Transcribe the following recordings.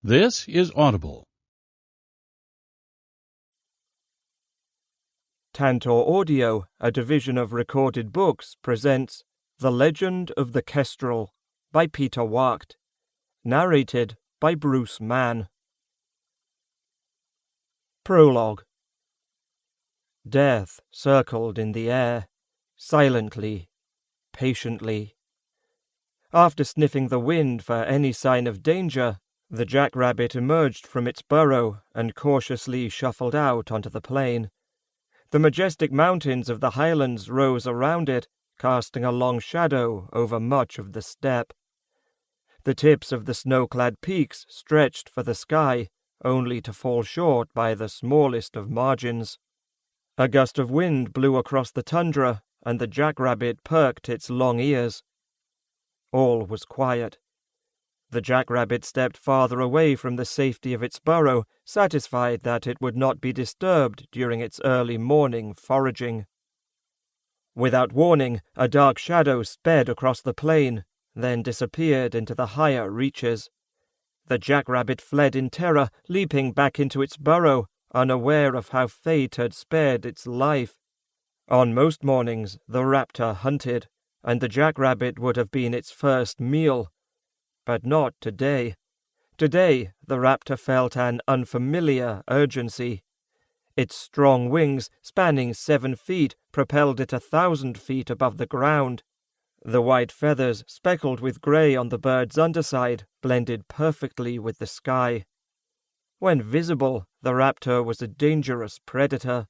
This is Audible. Tantor Audio, a division of Recorded Books, presents The Legend of the Kestrel by Peter Wacht, narrated by Bruce Mann. Prologue. Death circled in the air, silently, patiently. After sniffing the wind for any sign of danger, the jackrabbit emerged from its burrow and cautiously shuffled out onto the plain. The majestic mountains of the highlands rose around it, casting a long shadow over much of the steppe. The tips of the snow-clad peaks stretched for the sky, only to fall short by the smallest of margins. A gust of wind blew across the tundra, and the jackrabbit perked its long ears. All was quiet. The jackrabbit stepped farther away from the safety of its burrow, satisfied that it would not be disturbed during its early morning foraging. Without warning, a dark shadow sped across the plain, then disappeared into the higher reaches. The jackrabbit fled in terror, leaping back into its burrow, unaware of how fate had spared its life. On most mornings, the raptor hunted, and the jackrabbit would have been its first meal. But not today. Today, the raptor felt an unfamiliar urgency. Its strong wings, spanning 7 feet, propelled it 1,000 feet above the ground. The white feathers, speckled with grey on the bird's underside, blended perfectly with the sky. When visible, the raptor was a dangerous predator.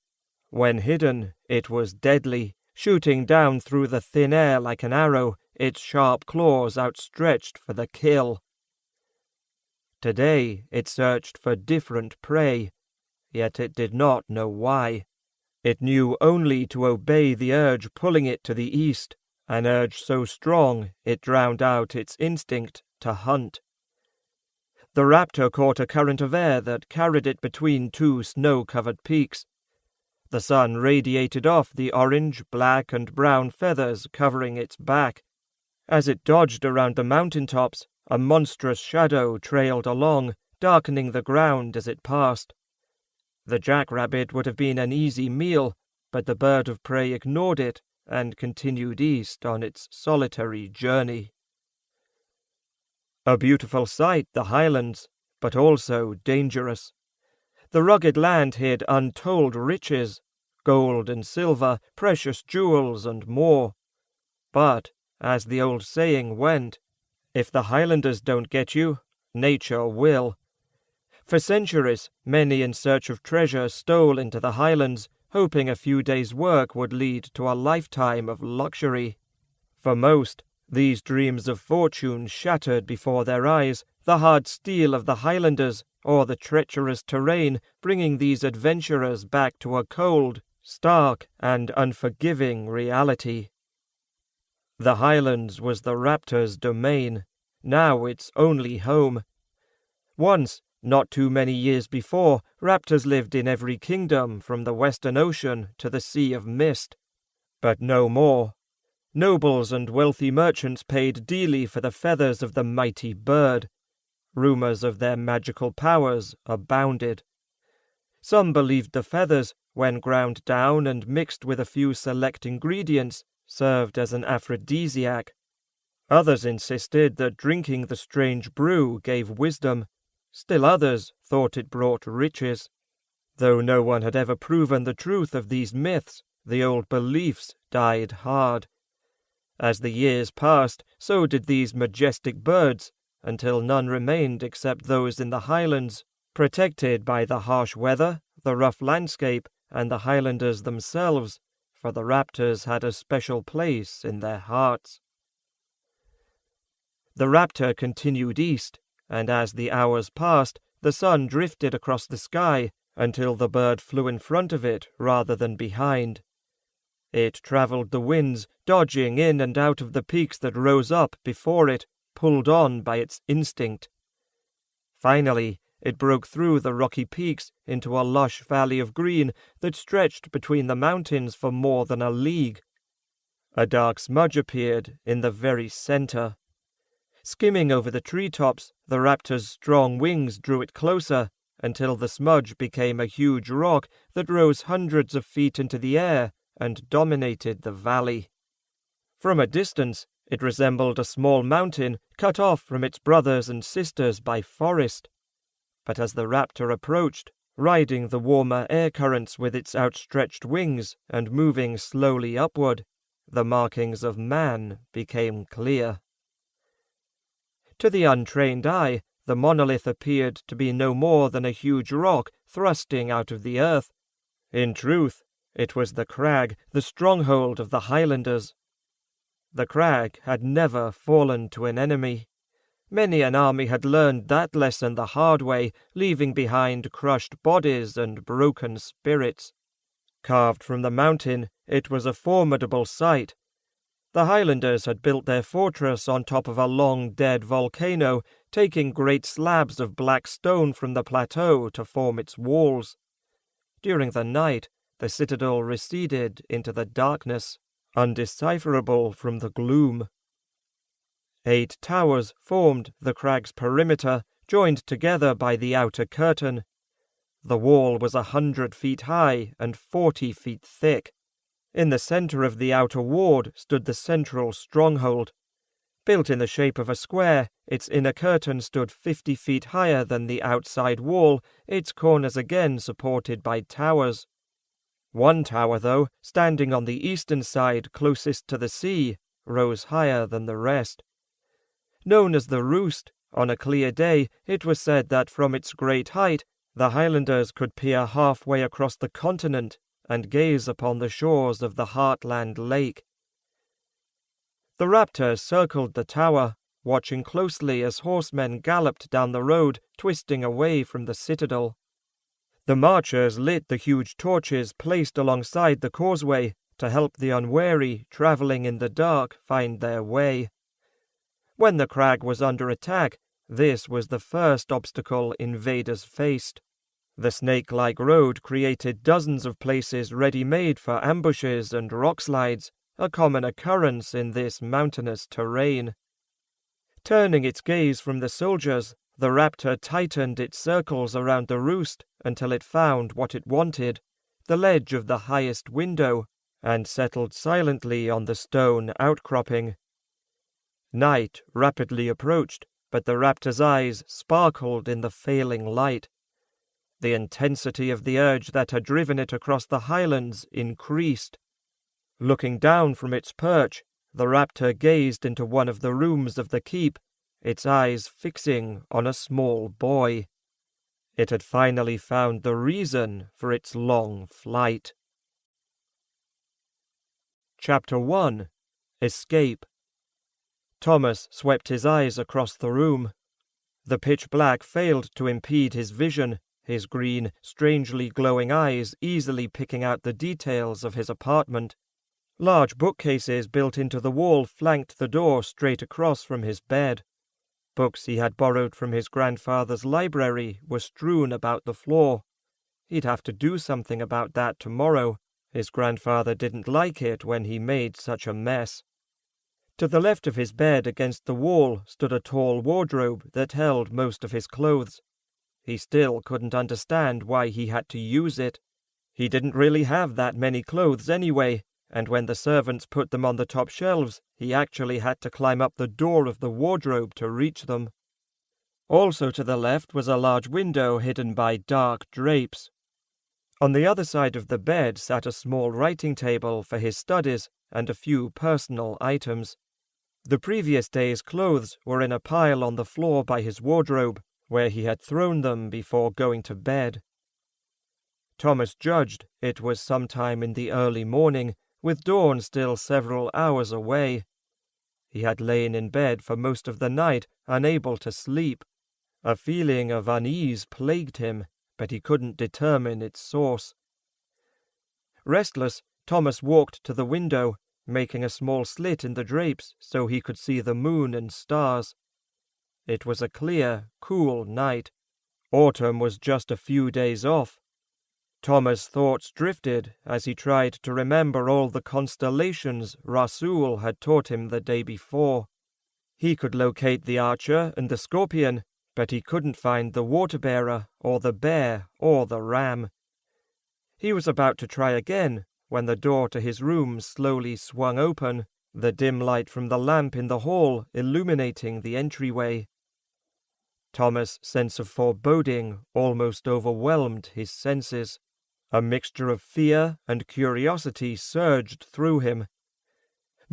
When hidden, it was deadly, shooting down through the thin air like an arrow, its sharp claws outstretched for the kill. Today it searched for different prey, yet it did not know why. It knew only to obey the urge pulling it to the east, an urge so strong it drowned out its instinct to hunt. The raptor caught a current of air that carried it between 2 snow-covered peaks. The sun radiated off the orange, black, and brown feathers covering its back. As it dodged around the mountain-tops, a monstrous shadow trailed along, darkening the ground as it passed. The jackrabbit would have been an easy meal, but the bird of prey ignored it and continued east on its solitary journey. A beautiful sight, the highlands, but also dangerous. The rugged land hid untold riches, gold and silver, precious jewels, and more. But, as the old saying went, if the Highlanders don't get you, nature will. For centuries, many in search of treasure stole into the highlands, hoping a few days' work would lead to a lifetime of luxury. For most, these dreams of fortune shattered before their eyes, the hard steel of the Highlanders, or the treacherous terrain, bringing these adventurers back to a cold, stark, and unforgiving reality. The Highlands was the raptor's domain, now its only home. Once, not too many years before, raptors lived in every kingdom from the Western Ocean to the Sea of Mist. But no more. Nobles and wealthy merchants paid dearly for the feathers of the mighty bird. Rumors of their magical powers abounded. Some believed the feathers, when ground down and mixed with a few select ingredients, served as an aphrodisiac. Others insisted that drinking the strange brew gave wisdom. Still others thought it brought riches. Though no one had ever proven the truth of these myths, the old beliefs died hard. As the years passed, so did these majestic birds, until none remained except those in the highlands, protected by the harsh weather, the rough landscape, and the Highlanders themselves, for the raptors had a special place in their hearts. The raptor continued east, and as the hours passed, the sun drifted across the sky until the bird flew in front of it rather than behind. It travelled the winds, dodging in and out of the peaks that rose up before it, pulled on by its instinct. Finally, it broke through the rocky peaks into a lush valley of green that stretched between the mountains for more than a league. A dark smudge appeared in the very centre. Skimming over the treetops, the raptor's strong wings drew it closer, until the smudge became a huge rock that rose hundreds of feet into the air and dominated the valley. From a distance, it resembled a small mountain cut off from its brothers and sisters by forest. But as the raptor approached, riding the warmer air currents with its outstretched wings and moving slowly upward, the markings of man became clear. To the untrained eye, the monolith appeared to be no more than a huge rock thrusting out of the earth. In truth, it was the crag, the stronghold of the Highlanders. The crag had never fallen to an enemy. Many an army had learned that lesson the hard way, leaving behind crushed bodies and broken spirits. Carved from the mountain, it was a formidable sight. The Highlanders had built their fortress on top of a long dead volcano, taking great slabs of black stone from the plateau to form its walls. During the night, the citadel receded into the darkness, undecipherable from the gloom. 8 towers formed the crag's perimeter, joined together by the outer curtain. The wall was 100 feet high and 40 feet thick. In the centre of the outer ward stood the central stronghold. Built in the shape of a square, its inner curtain stood 50 feet higher than the outside wall, its corners again supported by towers. One tower, though, standing on the eastern side closest to the sea, rose higher than the rest. Known as the Roost, on a clear day it was said that from its great height the Highlanders could peer halfway across the continent and gaze upon the shores of the Heartland Lake. The raptor circled the tower, watching closely as horsemen galloped down the road, twisting away from the citadel. The marchers lit the huge torches placed alongside the causeway to help the unwary, travelling in the dark, find their way. When the crag was under attack, this was the first obstacle invaders faced. The snake-like road created dozens of places ready-made for ambushes and rockslides, a common occurrence in this mountainous terrain. Turning its gaze from the soldiers, the raptor tightened its circles around the roost until it found what it wanted, the ledge of the highest window, and settled silently on the stone outcropping. Night rapidly approached, but the raptor's eyes sparkled in the failing light. The intensity of the urge that had driven it across the highlands increased. Looking down from its perch, the raptor gazed into one of the rooms of the keep, its eyes fixing on a small boy. It had finally found the reason for its long flight. Chapter 1. Escape. Thomas swept his eyes across the room. The pitch black failed to impede his vision, his green, strangely glowing eyes easily picking out the details of his apartment. Large bookcases built into the wall flanked the door straight across from his bed. Books he had borrowed from his grandfather's library were strewn about the floor. He'd have to do something about that tomorrow. His grandfather didn't like it when he made such a mess. To the left of his bed against the wall stood a tall wardrobe that held most of his clothes. He still couldn't understand why he had to use it. He didn't really have that many clothes anyway, and when the servants put them on the top shelves, he actually had to climb up the door of the wardrobe to reach them. Also to the left was a large window hidden by dark drapes. On the other side of the bed sat a small writing table for his studies and a few personal items. The previous day's clothes were in a pile on the floor by his wardrobe, where he had thrown them before going to bed. Thomas judged it was sometime in the early morning, with dawn still several hours away. He had lain in bed for most of the night, unable to sleep. A feeling of unease plagued him, but he couldn't determine its source. Restless, Thomas walked to the window, making a small slit in the drapes so he could see the moon and stars. It was a clear, cool night. Autumn was just a few days off. Thomas' thoughts drifted as he tried to remember all the constellations Rasul had taught him the day before. He could locate the archer and the scorpion, but he couldn't find the water-bearer or the bear or the ram. He was about to try again when the door to his room slowly swung open, the dim light from the lamp in the hall illuminating the entryway. Thomas' sense of foreboding almost overwhelmed his senses. A mixture of fear and curiosity surged through him.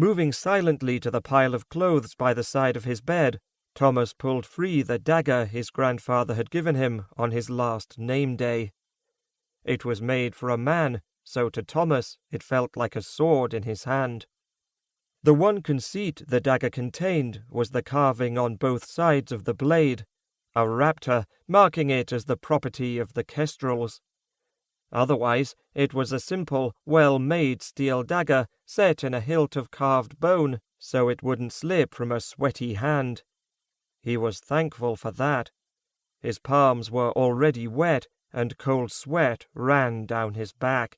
Moving silently to the pile of clothes by the side of his bed, Thomas pulled free the dagger his grandfather had given him on his last name day. It was made for a man, so to Thomas it felt like a sword in his hand. The one conceit the dagger contained was the carving on both sides of the blade, a raptor marking it as the property of the Kestrels. Otherwise, it was a simple, well-made steel dagger set in a hilt of carved bone, so it wouldn't slip from a sweaty hand. He was thankful for that. His palms were already wet, and cold sweat ran down his back.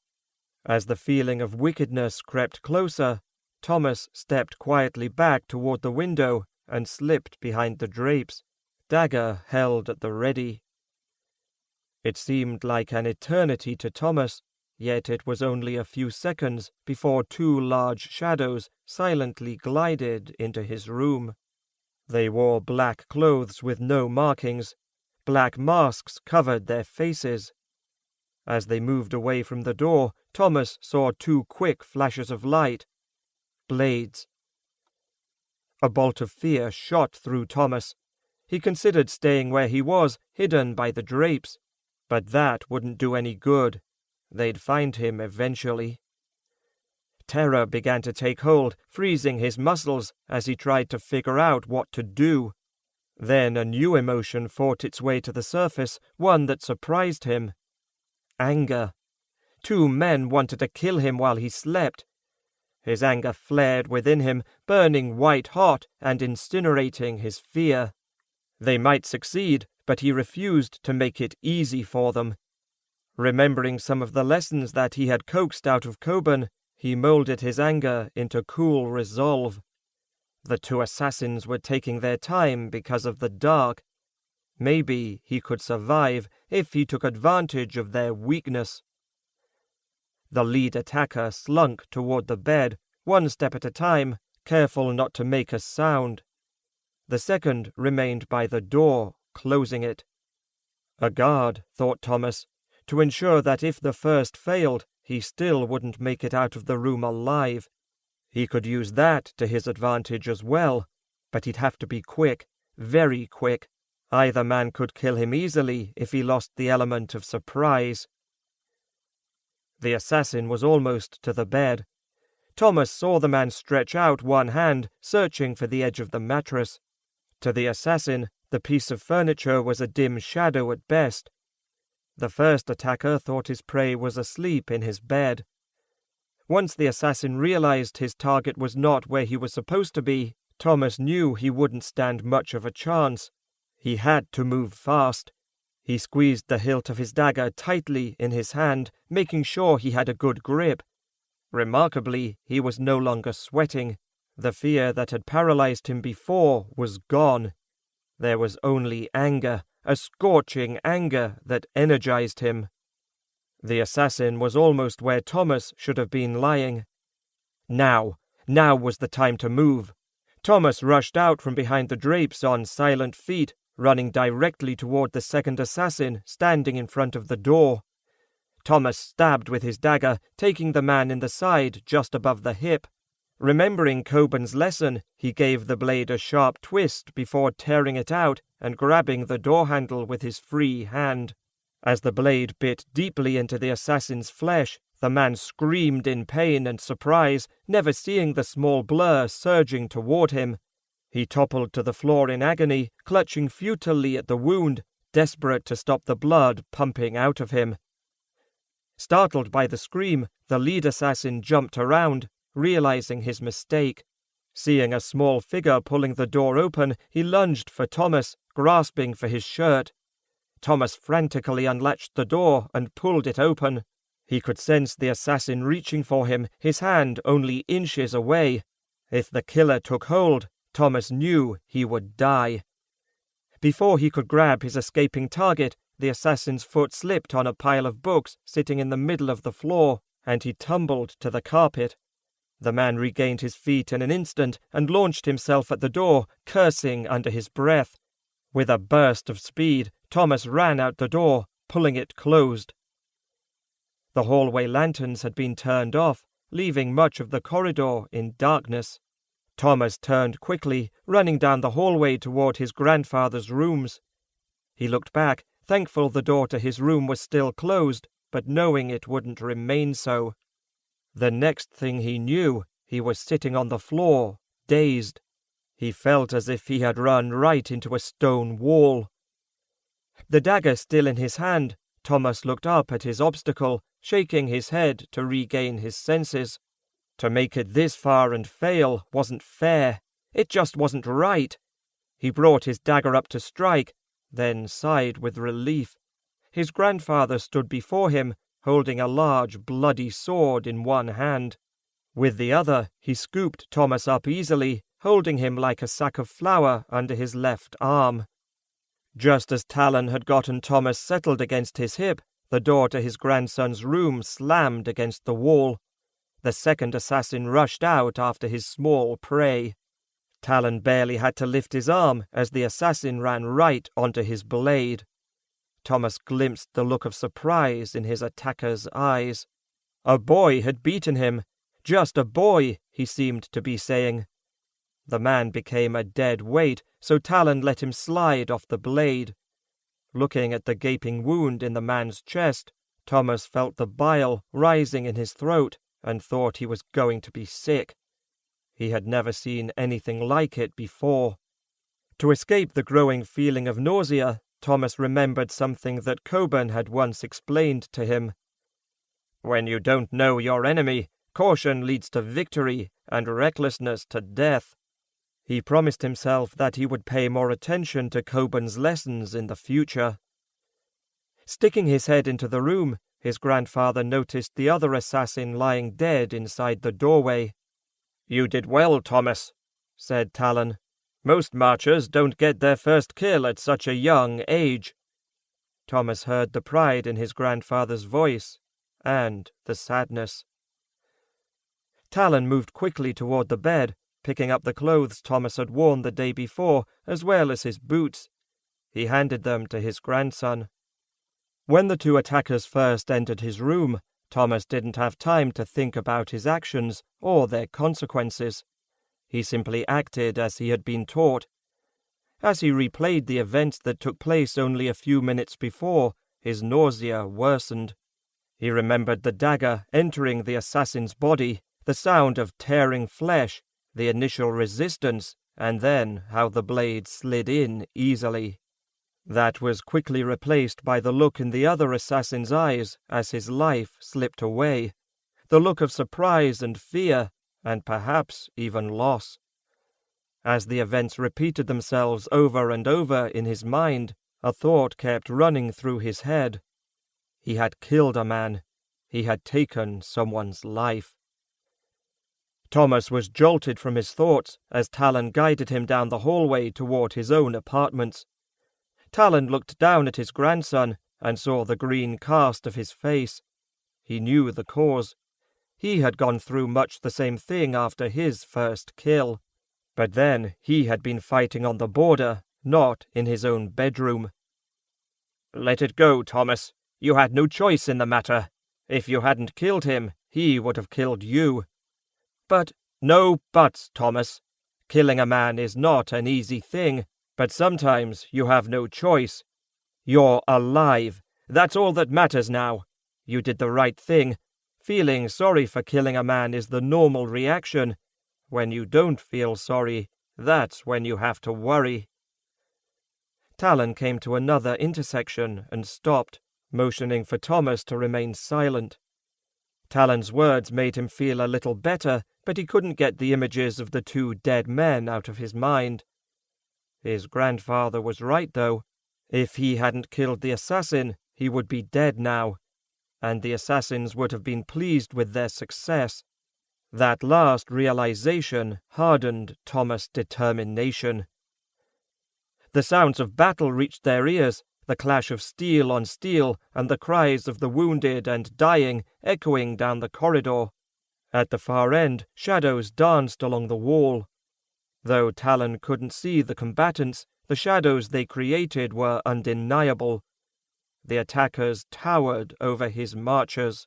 As the feeling of wickedness crept closer, Thomas stepped quietly back toward the window and slipped behind the drapes, dagger held at the ready. It seemed like an eternity to Thomas, yet it was only a few seconds before two large shadows silently glided into his room. They wore black clothes with no markings. Black masks covered their faces. As they moved away from the door, Thomas saw two quick flashes of light. Blades. A bolt of fear shot through Thomas. He considered staying where he was, hidden by the drapes. But that wouldn't do any good. They'd find him eventually. Terror began to take hold, freezing his muscles as he tried to figure out what to do. Then a new emotion fought its way to the surface, one that surprised him. Anger. Two men wanted to kill him while he slept. His anger flared within him, burning white-hot and incinerating his fear. They might succeed, but he refused to make it easy for them. Remembering some of the lessons that he had coaxed out of Coburn, he molded his anger into cool resolve. The two assassins were taking their time because of the dark. Maybe he could survive if he took advantage of their weakness. The lead attacker slunk toward the bed, one step at a time, careful not to make a sound. The second remained by the door, closing it. A guard, thought Thomas, to ensure that if the first failed, he still wouldn't make it out of the room alive. He could use that to his advantage as well, but he'd have to be quick, very quick. Either man could kill him easily if he lost the element of surprise. The assassin was almost to the bed. Thomas saw the man stretch out one hand, searching for the edge of the mattress. To the assassin, the piece of furniture was a dim shadow at best. The first attacker thought his prey was asleep in his bed. Once the assassin realized his target was not where he was supposed to be, Thomas knew he wouldn't stand much of a chance. He had to move fast. He squeezed the hilt of his dagger tightly in his hand, making sure he had a good grip. Remarkably, he was no longer sweating. The fear that had paralyzed him before was gone. There was only anger, a scorching anger that energized him. The assassin was almost where Thomas should have been lying. Now was the time to move. Thomas rushed out from behind the drapes on silent feet, running directly toward the second assassin standing in front of the door. Thomas stabbed with his dagger, taking the man in the side just above the hip. Remembering Coburn's lesson, he gave the blade a sharp twist before tearing it out and grabbing the door handle with his free hand. As the blade bit deeply into the assassin's flesh, the man screamed in pain and surprise, never seeing the small blur surging toward him. He toppled to the floor in agony, clutching futilely at the wound, desperate to stop the blood pumping out of him. Startled by the scream, the lead assassin jumped around, realizing his mistake. Seeing a small figure pulling the door open, he lunged for Thomas, grasping for his shirt. Thomas frantically unlatched the door and pulled it open. He could sense the assassin reaching for him, his hand only inches away. If the killer took hold, Thomas knew he would die. Before he could grab his escaping target, the assassin's foot slipped on a pile of books sitting in the middle of the floor, and he tumbled to the carpet. The man regained his feet in an instant and launched himself at the door, cursing under his breath. With a burst of speed, Thomas ran out the door, pulling it closed. The hallway lanterns had been turned off, leaving much of the corridor in darkness. Thomas turned quickly, running down the hallway toward his grandfather's rooms. He looked back, thankful the door to his room was still closed, but knowing it wouldn't remain so. The next thing he knew, he was sitting on the floor, dazed. He felt as if he had run right into a stone wall. The dagger still in his hand, Thomas looked up at his obstacle, shaking his head to regain his senses. To make it this far and fail wasn't fair. It just wasn't right. He brought his dagger up to strike, then sighed with relief. His grandfather stood before him, holding a large bloody sword in one hand. With the other, he scooped Thomas up easily, holding him like a sack of flour under his left arm. Just as Talon had gotten Thomas settled against his hip, the door to his grandson's room slammed against the wall. The second assassin rushed out after his small prey. Talon barely had to lift his arm as the assassin ran right onto his blade. Thomas glimpsed the look of surprise in his attacker's eyes. A boy had beaten him. Just a boy, he seemed to be saying. The man became a dead weight, so Talon let him slide off the blade. Looking at the gaping wound in the man's chest, Thomas felt the bile rising in his throat and thought he was going to be sick. He had never seen anything like it before. To escape the growing feeling of nausea, Thomas remembered something that Coburn had once explained to him. When you don't know your enemy, caution leads to victory and recklessness to death. He promised himself that he would pay more attention to Coburn's lessons in the future. Sticking his head into the room, his grandfather noticed the other assassin lying dead inside the doorway. "You did well, Thomas," said Talon. "Most marchers don't get their first kill at such a young age." Thomas heard the pride in his grandfather's voice, and the sadness. Talon moved quickly toward the bed, picking up the clothes Thomas had worn the day before, as well as his boots. He handed them to his grandson. When the two attackers first entered his room, Thomas didn't have time to think about his actions or their consequences. He simply acted as he had been taught. As he replayed the events that took place only a few minutes before, his nausea worsened. He remembered the dagger entering the assassin's body, the sound of tearing flesh, the initial resistance, and then how the blade slid in easily. That was quickly replaced by the look in the other assassin's eyes as his life slipped away, the look of surprise and fear, and perhaps even loss. As the events repeated themselves over and over in his mind, a thought kept running through his head. He had killed a man. He had taken someone's life. Thomas was jolted from his thoughts as Talon guided him down the hallway toward his own apartments. Talon looked down at his grandson and saw the green cast of his face. He knew the cause. He had gone through much the same thing after his first kill. But then he had been fighting on the border, not in his own bedroom. "Let it go, Thomas. You had no choice in the matter. If you hadn't killed him, he would have killed you." "But no buts, Thomas. Killing a man is not an easy thing, but sometimes you have no choice. You're alive. That's all that matters now. You did the right thing. Feeling sorry for killing a man is the normal reaction. When you don't feel sorry, that's when you have to worry." Talon came to another intersection and stopped, motioning for Thomas to remain silent. Talon's words made him feel a little better, but he couldn't get the images of the two dead men out of his mind. His grandfather was right, though. If he hadn't killed the assassin, he would be dead now, and the assassins would have been pleased with their success. That last realization hardened Thomas' determination. The sounds of battle reached their ears, the clash of steel on steel and the cries of the wounded and dying echoing down the corridor. At the far end, shadows danced along the wall. Though Talon couldn't see the combatants, the shadows they created were undeniable. The attackers towered over his marchers.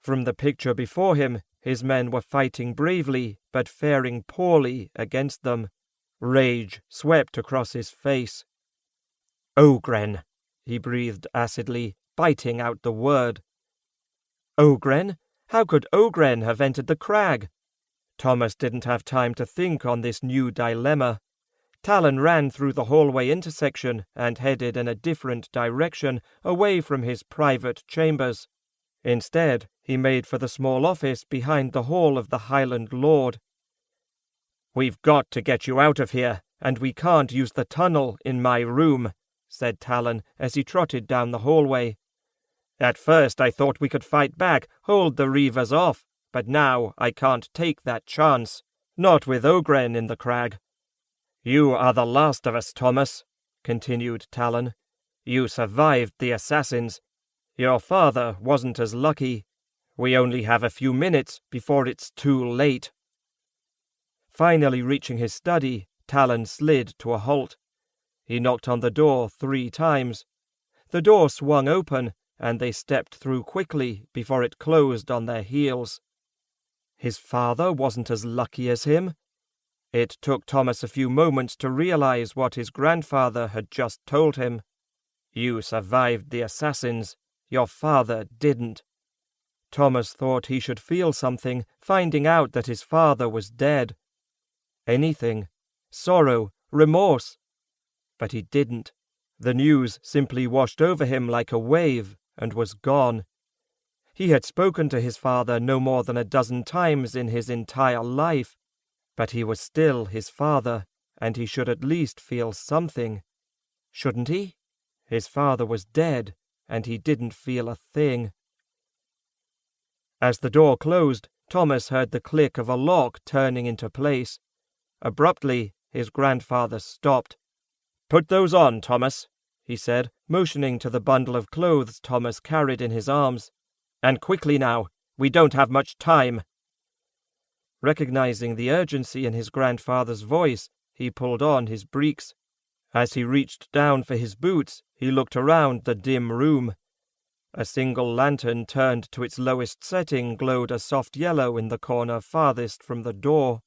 From the picture before him, his men were fighting bravely, but faring poorly against them. Rage swept across his face. "Ogren," he breathed acidly, biting out the word. Ogren? How could Ogren have entered the crag? Thomas didn't have time to think on this new dilemma. Talon ran through the hallway intersection and headed in a different direction, away from his private chambers. Instead, he made for the small office behind the hall of the Highland Lord. "We've got to get you out of here, and we can't use the tunnel in my room," said Talon as he trotted down the hallway. "At first I thought we could fight back, hold the Reavers off, but now I can't take that chance. Not with Ogren in the crag." "You are the last of us, Thomas," continued Talon. "You survived the assassins. Your father wasn't as lucky. We only have a few minutes before it's too late." Finally reaching his study, Talon slid to a halt. He knocked on the door 3 times. The door swung open, and they stepped through quickly before it closed on their heels. His father wasn't as lucky as him. It took Thomas a few moments to realize what his grandfather had just told him. "You survived the assassins. Your father didn't." Thomas thought he should feel something, finding out that his father was dead. Anything. Sorrow, remorse. But he didn't. The news simply washed over him like a wave and was gone. He had spoken to his father no more than a dozen times in his entire life, but he was still his father, and he should at least feel something. Shouldn't he? His father was dead, and he didn't feel a thing. As the door closed, Thomas heard the click of a lock turning into place. Abruptly, his grandfather stopped. "Put those on, Thomas," he said, motioning to the bundle of clothes Thomas carried in his arms. "And quickly now, we don't have much time." Recognizing the urgency in his grandfather's voice, he pulled on his breeks. As he reached down for his boots, he looked around the dim room. A single lantern turned to its lowest setting glowed a soft yellow in the corner farthest from the door.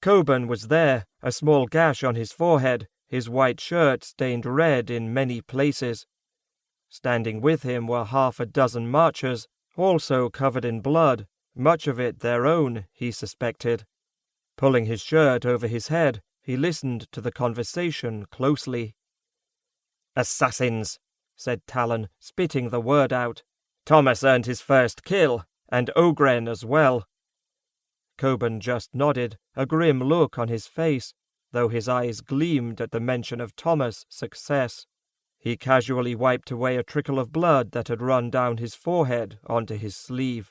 Coburn was there, a small gash on his forehead, his white shirt stained red in many places. Standing with him were 6 marchers, also covered in blood, much of it their own, he suspected. Pulling his shirt over his head, he listened to the conversation closely. "Assassins," said Talon, spitting the word out. "Thomas earned his first kill, and Ogren as well." Coburn just nodded, a grim look on his face, though his eyes gleamed at the mention of Thomas' success. He casually wiped away a trickle of blood that had run down his forehead onto his sleeve.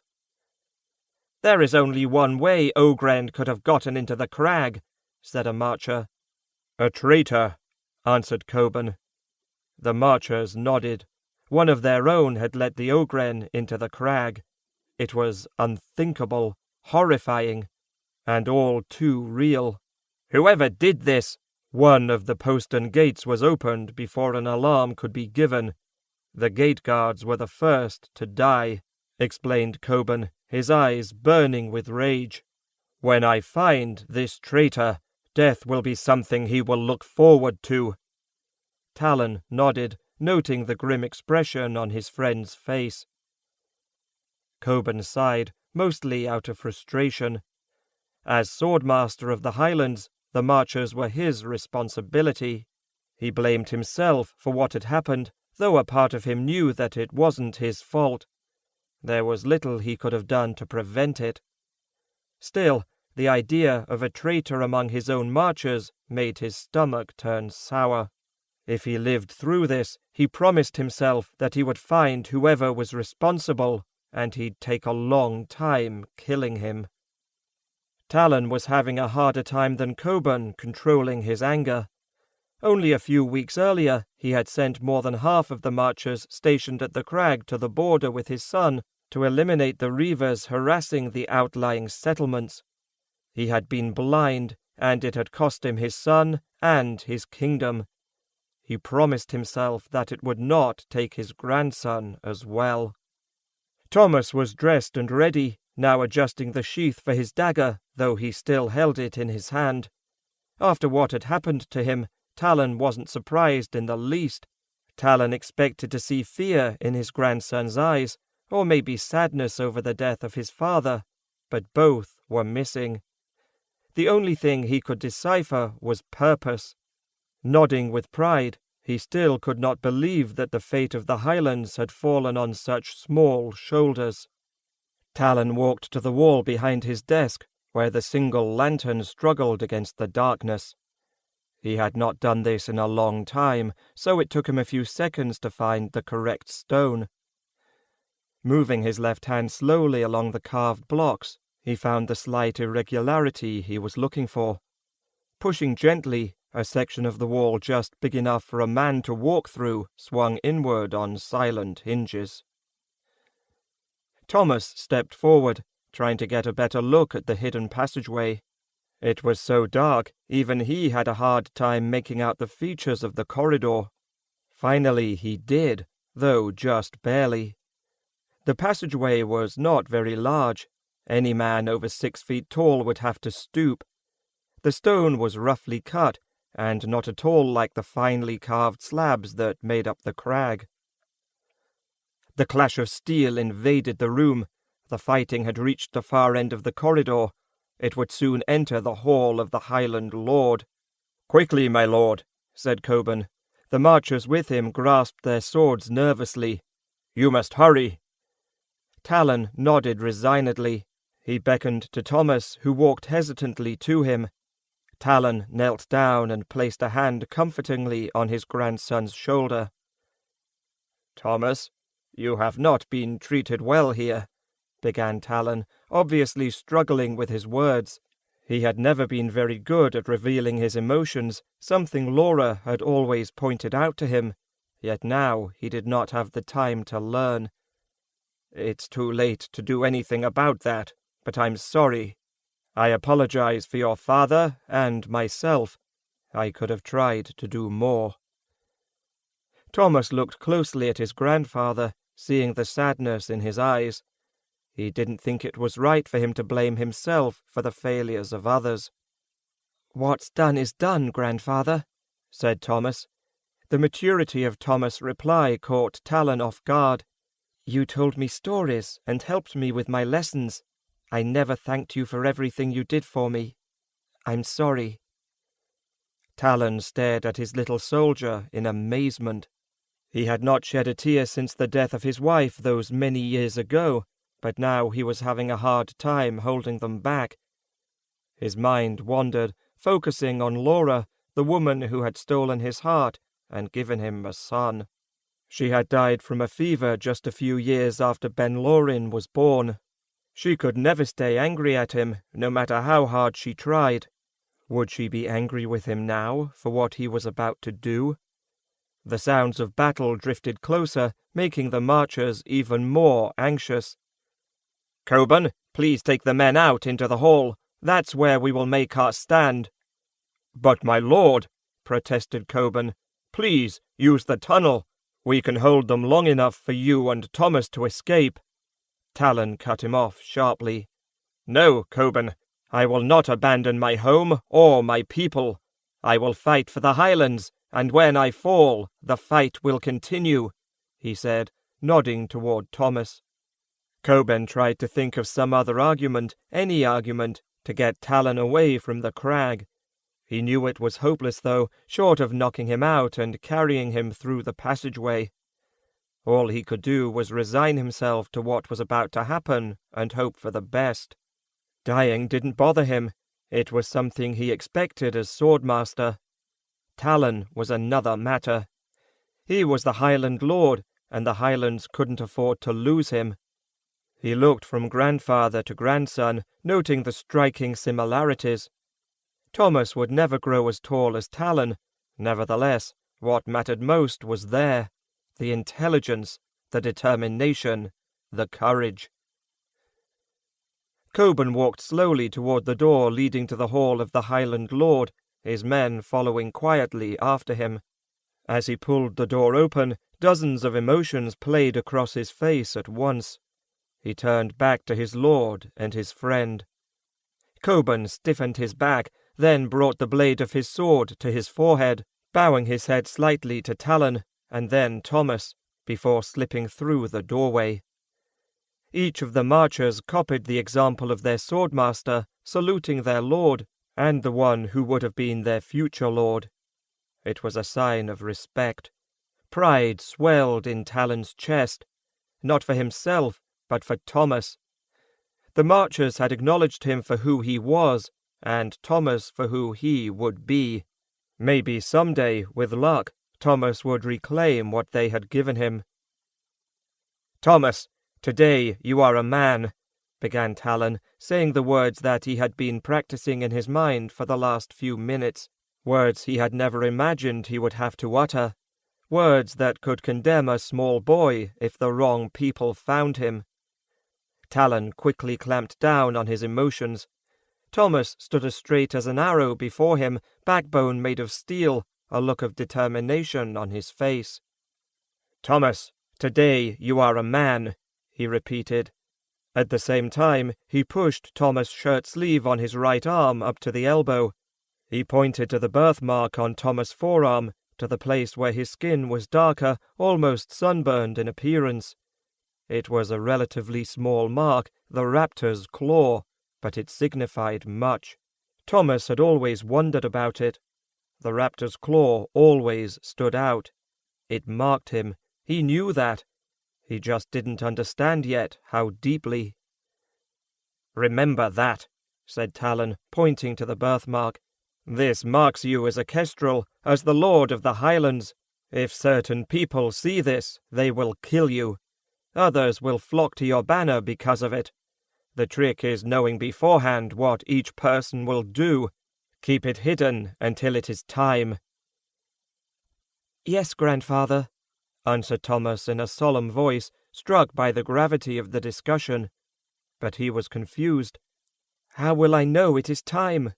"There is only one way Ogren could have gotten into the crag," said a marcher. "A traitor," answered Coburn. The marchers nodded. One of their own had let the Ogren into the crag. It was unthinkable, horrifying, and all too real. "Whoever did this—" One of the postern gates was opened before an alarm could be given. "The gate guards were the first to die," explained Coburn, his eyes burning with rage. "When I find this traitor, death will be something he will look forward to." Talon nodded, noting the grim expression on his friend's face. Coburn sighed, mostly out of frustration. As swordmaster of the Highlands, the marchers were his responsibility. He blamed himself for what had happened, though a part of him knew that it wasn't his fault. There was little he could have done to prevent it. Still, the idea of a traitor among his own marchers made his stomach turn sour. If he lived through this, he promised himself that he would find whoever was responsible, and he'd take a long time killing him. Talon was having a harder time than Coburn controlling his anger. Only a few weeks earlier, he had sent more than half of the marchers stationed at the crag to the border with his son to eliminate the reavers harassing the outlying settlements. He had been blind, and it had cost him his son and his kingdom. He promised himself that it would not take his grandson as well. Thomas was dressed and ready, now adjusting the sheath for his dagger, though he still held it in his hand. After what had happened to him, Talon wasn't surprised in the least. Talon expected to see fear in his grandson's eyes, or maybe sadness over the death of his father, but both were missing. The only thing he could decipher was purpose. Nodding with pride, he still could not believe that the fate of the Highlands had fallen on such small shoulders. Talon walked to the wall behind his desk, where the single lantern struggled against the darkness. He had not done this in a long time, so it took him a few seconds to find the correct stone. Moving his left hand slowly along the carved blocks, he found the slight irregularity he was looking for. Pushing gently, a section of the wall just big enough for a man to walk through swung inward on silent hinges. Thomas stepped forward, trying to get a better look at the hidden passageway. It was so dark, even he had a hard time making out the features of the corridor. Finally he did, though just barely. The passageway was not very large. Any man over 6 feet tall would have to stoop. The stone was roughly cut, and not at all like the finely carved slabs that made up the crag. The clash of steel invaded the room. The fighting had reached the far end of the corridor. It would soon enter the hall of the Highland Lord. "Quickly, my lord," said Coburn. The marchers with him grasped their swords nervously. "You must hurry." Talon nodded resignedly. He beckoned to Thomas, who walked hesitantly to him. Talon knelt down and placed a hand comfortingly on his grandson's shoulder. "Thomas, you have not been treated well here," began Talon, obviously struggling with his words. He had never been very good at revealing his emotions, something Laura had always pointed out to him, yet now he did not have the time to learn. "It's too late to do anything about that, but I'm sorry. I apologize for your father and myself. I could have tried to do more." Thomas looked closely at his grandfather, seeing the sadness in his eyes. He didn't think it was right for him to blame himself for the failures of others. "What's done is done, grandfather," said Thomas. The maturity of Thomas' reply caught Talon off guard. "You told me stories and helped me with my lessons. I never thanked you for everything you did for me. I'm sorry." Talon stared at his little soldier in amazement. He had not shed a tear since the death of his wife those many years ago, but now he was having a hard time holding them back. His mind wandered, focusing on Laura, the woman who had stolen his heart and given him a son. She had died from a fever just a few years after Ben Lorin was born. She could never stay angry at him, no matter how hard she tried. Would she be angry with him now for what he was about to do? The sounds of battle drifted closer, making the marchers even more anxious. "Coburn, please take the men out into the hall. That's where we will make our stand." "But my lord," protested Coburn, "please use the tunnel. We can hold them long enough for you and Thomas to escape." Talon cut him off sharply. "No, Coburn, I will not abandon my home or my people. I will fight for the Highlands, and when I fall, the fight will continue," he said, nodding toward Thomas. Coburn tried to think of some other argument, any argument, to get Talon away from the crag. He knew it was hopeless, though, short of knocking him out and carrying him through the passageway. All he could do was resign himself to what was about to happen and hope for the best. Dying didn't bother him. It was something he expected as swordmaster. Talon was another matter. He was the Highland Lord, and the Highlands couldn't afford to lose him. He looked from grandfather to grandson, noting the striking similarities. Thomas would never grow as tall as Talon. Nevertheless, what mattered most was there: the intelligence, the determination, the courage. Cockburn walked slowly toward the door leading to the hall of the Highland Lord, his men following quietly after him. As he pulled the door open, dozens of emotions played across his face at once. He turned back to his lord and his friend. Cockburn stiffened his back, then brought the blade of his sword to his forehead, bowing his head slightly to Talon, and then Thomas, before slipping through the doorway. Each of the marchers copied the example of their swordmaster, saluting their lord, and the one who would have been their future lord. It was a sign of respect. Pride swelled in Talon's chest, not for himself, but for Thomas. The marchers had acknowledged him for who he was, and Thomas for who he would be. Maybe someday, with luck, Thomas would reclaim what they had given him. "Thomas, today you are a man," began Talon, saying the words that he had been practicing in his mind for the last few minutes, words he had never imagined he would have to utter, words that could condemn a small boy if the wrong people found him. Talon quickly clamped down on his emotions. Thomas stood as straight as an arrow before him, backbone made of steel, a look of determination on his face. "Thomas, today you are a man," he repeated. At the same time, he pushed Thomas' shirt sleeve on his right arm up to the elbow. He pointed to the birthmark on Thomas' forearm, to the place where his skin was darker, almost sunburned in appearance. It was a relatively small mark, the raptor's claw, but it signified much. Thomas had always wondered about it. The raptor's claw always stood out. It marked him. He knew that. He just didn't understand yet how deeply. "Remember that," said Talon, pointing to the birthmark. "This marks you as a Kestrel, as the Lord of the Highlands. If certain people see this, they will kill you. Others will flock to your banner because of it. The trick is knowing beforehand what each person will do. Keep it hidden until it is time." "Yes, grandfather," answered Thomas in a solemn voice, struck by the gravity of the discussion. But he was confused. "How will I know it is time?"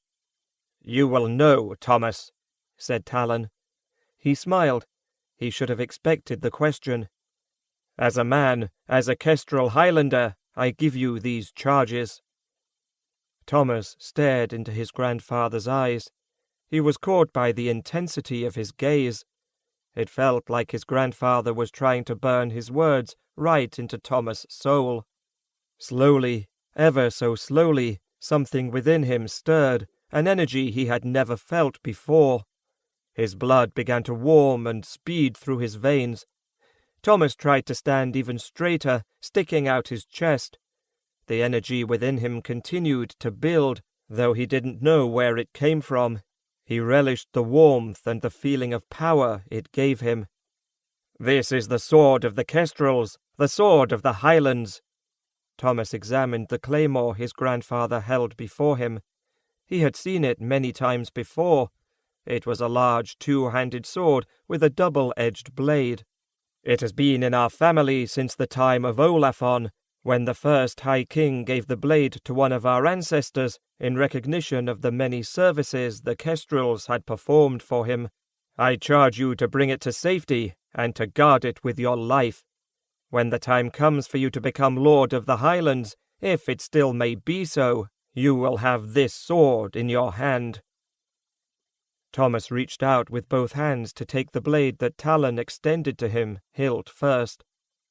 "You will know, Thomas," said Talon. He smiled. He should have expected the question. "As a man, as a Kestrel Highlander, I give you these charges." Thomas stared into his grandfather's eyes. He was caught by the intensity of his gaze. It felt like his grandfather was trying to burn his words right into Thomas' soul. Slowly, ever so slowly, something within him stirred, an energy he had never felt before. His blood began to warm and speed through his veins. Thomas tried to stand even straighter, sticking out his chest. The energy within him continued to build, though he didn't know where it came from. He relished the warmth and the feeling of power it gave him. "This is the sword of the Kestrels, the sword of the Highlands." Thomas examined the claymore his grandfather held before him. He had seen it many times before. It was a large two-handed sword with a double-edged blade. "It has been in our family since the time of Olafon, when the first High King gave the blade to one of our ancestors in recognition of the many services the Kestrels had performed for him. I charge you to bring it to safety and to guard it with your life. When the time comes for you to become Lord of the Highlands, if it still may be so, you will have this sword in your hand." Thomas reached out with both hands to take the blade that Talon extended to him, hilt first.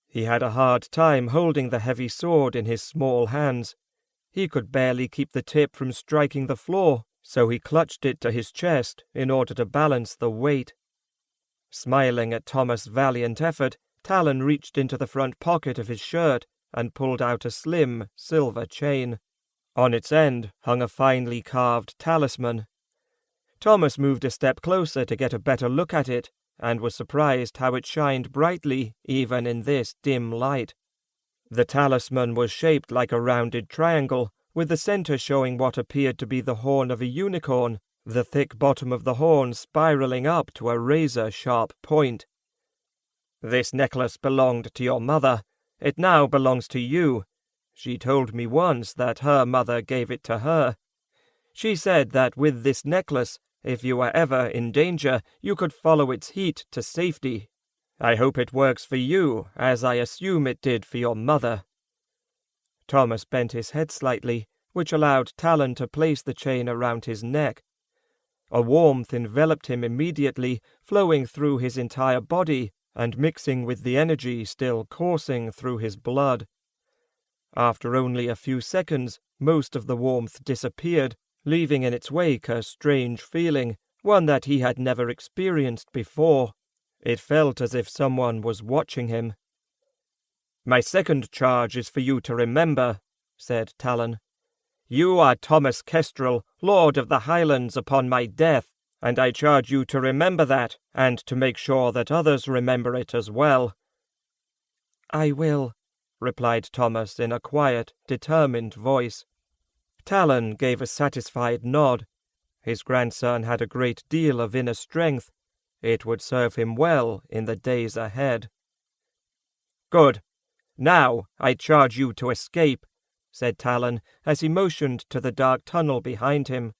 He had a hard time holding the heavy sword in his small hands. He could barely keep the tip from striking the floor, so he clutched it to his chest in order to balance the weight. Smiling at Thomas' valiant effort, Talon reached into the front pocket of his shirt and pulled out a slim, silver chain. On its end hung a finely carved talisman. Thomas moved a step closer to get a better look at it, and was surprised how it shined brightly even in this dim light. The talisman was shaped like a rounded triangle, with the centre showing what appeared to be the horn of a unicorn, the thick bottom of the horn spiralling up to a razor-sharp point. "This necklace belonged to your mother. It now belongs to you. She told me once that her mother gave it to her. She said that with this necklace, if you were ever in danger, you could follow its heat to safety. I hope it works for you, as I assume it did for your mother." Thomas bent his head slightly, which allowed Talon to place the chain around his neck. A warmth enveloped him immediately, flowing through his entire body and mixing with the energy still coursing through his blood. After only a few seconds, most of the warmth disappeared, leaving in its wake a strange feeling, one that he had never experienced before. It felt as if someone was watching him. "My second charge is for you to remember," said Talon. "You are Thomas Kestrel, Lord of the Highlands upon my death, and I charge you to remember that, and to make sure that others remember it as well." "I will," replied Thomas in a quiet, determined voice. Talon gave a satisfied nod. His grandson had a great deal of inner strength. It would serve him well in the days ahead. "Good. Now I charge you to escape," said Talon as he motioned to the dark tunnel behind him.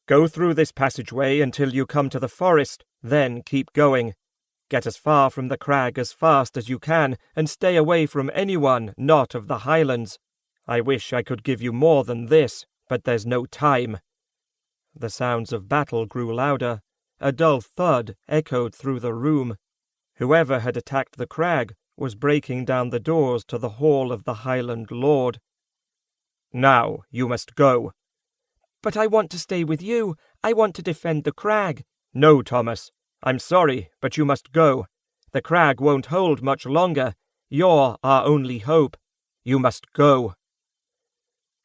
"Go through this passageway until you come to the forest, then keep going. Get as far from the crag as fast as you can, and stay away from anyone not of the Highlands. I wish I could give you more than this, but there's no time." The sounds of battle grew louder. A dull thud echoed through the room. Whoever had attacked the crag was breaking down the doors to the hall of the Highland Lord. "Now you must go." "But I want to stay with you. I want to defend the crag." "No, Thomas. I'm sorry, but you must go. The crag won't hold much longer. You're our only hope. You must go."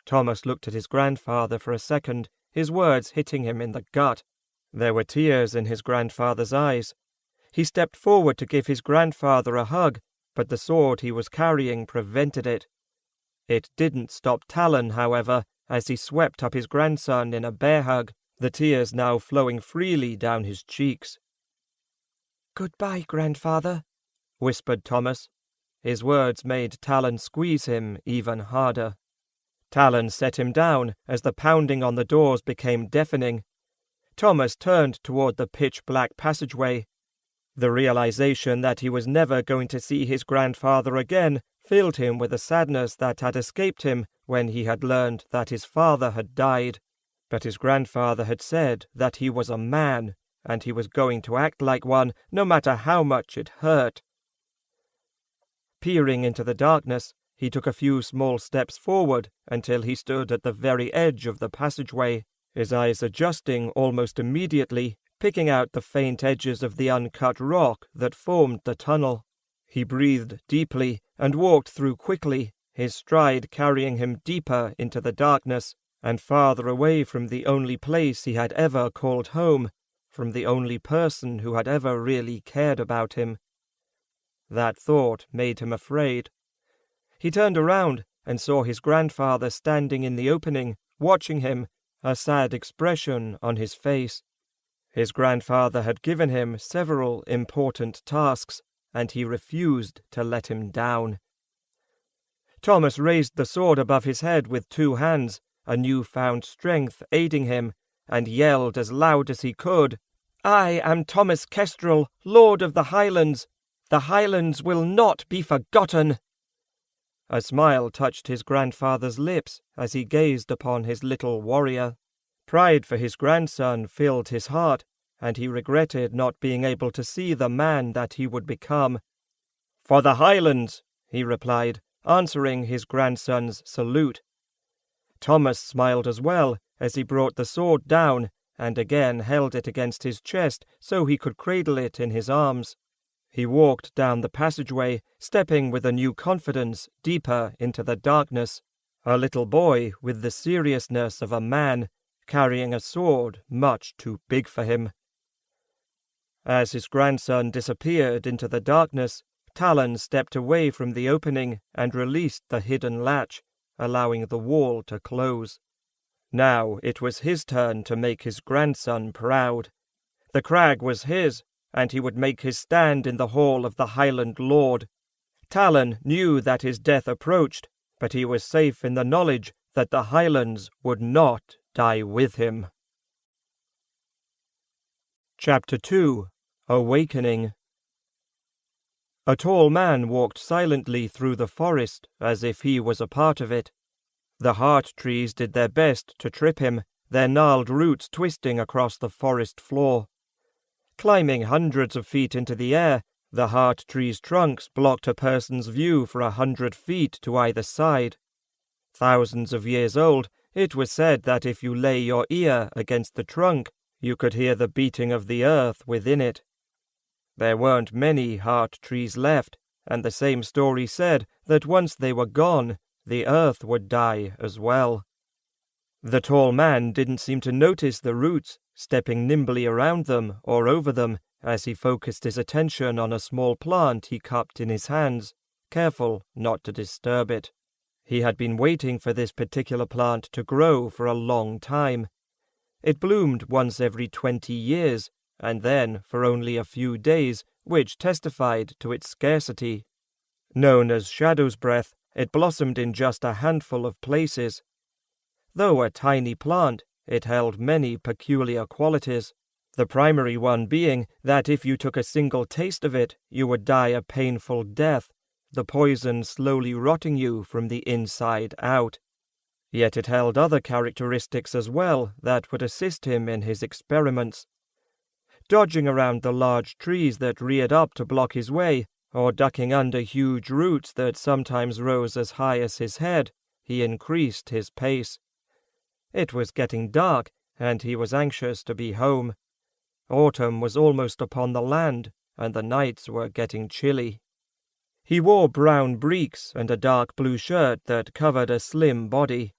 Thomas looked at his grandfather for a second, his words hitting him in the gut. There were tears in his grandfather's eyes. He stepped forward to give his grandfather a hug, but the sword he was carrying prevented it. It didn't stop Talon, however, as he swept up his grandson in a bear hug, the tears now flowing freely down his cheeks. "Goodbye, grandfather," whispered Thomas. His words made Talon squeeze him even harder. Talon set him down as the pounding on the doors became deafening. Thomas turned toward the pitch-black passageway. The realization that he was never going to see his grandfather again filled him with a sadness that had escaped him when he had learned that his father had died. But his grandfather had said that he was a man, and he was going to act like one, no matter how much it hurt. Peering into the darkness, he took a few small steps forward until he stood at the very edge of the passageway, his eyes adjusting almost immediately, picking out the faint edges of the uncut rock that formed the tunnel. He breathed deeply and walked through quickly, his stride carrying him deeper into the darkness and farther away from the only place he had ever called home, from the only person who had ever really cared about him. That thought made him afraid. He turned around and saw his grandfather standing in the opening, watching him, a sad expression on his face. His grandfather had given him several important tasks, and he refused to let him down. Thomas raised the sword above his head with 2 hands, a new-found strength aiding him, and yelled as loud as he could, "I am Thomas Kestrel, Lord of the Highlands. The Highlands will not be forgotten." A smile touched his grandfather's lips as he gazed upon his little warrior. Pride for his grandson filled his heart, and he regretted not being able to see the man that he would become. "For the Highlands," he replied, answering his grandson's salute. Thomas smiled as well as he brought the sword down and again held it against his chest so he could cradle it in his arms. He walked down the passageway, stepping with a new confidence deeper into the darkness, a little boy with the seriousness of a man, carrying a sword much too big for him. As his grandson disappeared into the darkness, Talon stepped away from the opening and released the hidden latch, allowing the wall to close. Now it was his turn to make his grandson proud. The crag was his, and he would make his stand in the hall of the Highland Lord. Talon knew that his death approached, but he was safe in the knowledge that the Highlands would not die with him. Chapter 2. Awakening. A tall man walked silently through the forest as if he was a part of it. The heart trees did their best to trip him, their gnarled roots twisting across the forest floor. Climbing hundreds of feet into the air, the heart trees' trunks blocked a person's view for 100 feet to either side. Thousands of years old, it was said that if you lay your ear against the trunk, you could hear the beating of the earth within it. There weren't many heart trees left, and the same story said that once they were gone, the earth would die as well. The tall man didn't seem to notice the roots, stepping nimbly around them or over them as he focused his attention on a small plant he cupped in his hands, careful not to disturb it. He had been waiting for this particular plant to grow for a long time. It bloomed once every 20 years, and then for only a few days, which testified to its scarcity. Known as Shadow's Breath, it blossomed in just a handful of places. Though a tiny plant, it held many peculiar qualities, the primary one being that if you took a single taste of it, you would die a painful death, the poison slowly rotting you from the inside out. Yet it held other characteristics as well that would assist him in his experiments. Dodging around the large trees that reared up to block his way, or ducking under huge roots that sometimes rose as high as his head, he increased his pace. It was getting dark, and he was anxious to be home. Autumn was almost upon the land, and the nights were getting chilly. He wore brown breeks and a dark blue shirt that covered a slim body.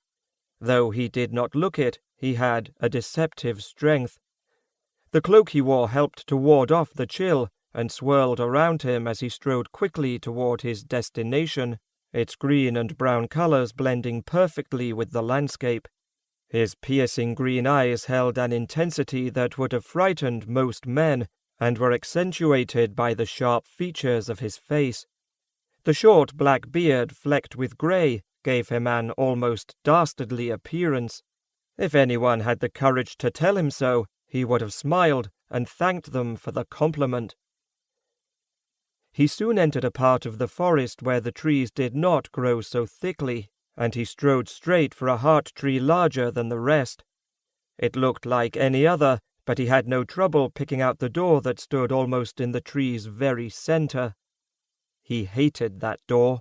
Though he did not look it, he had a deceptive strength. The cloak he wore helped to ward off the chill, and swirled around him as he strode quickly toward his destination, its green and brown colors blending perfectly with the landscape. His piercing green eyes held an intensity that would have frightened most men, and were accentuated by the sharp features of his face. The short black beard, flecked with grey, gave him an almost dastardly appearance. If anyone had the courage to tell him so, he would have smiled and thanked them for the compliment. He soon entered a part of the forest where the trees did not grow so thickly, and he strode straight for a heart tree larger than the rest. It looked like any other, but he had no trouble picking out the door that stood almost in the tree's very center. He hated that door.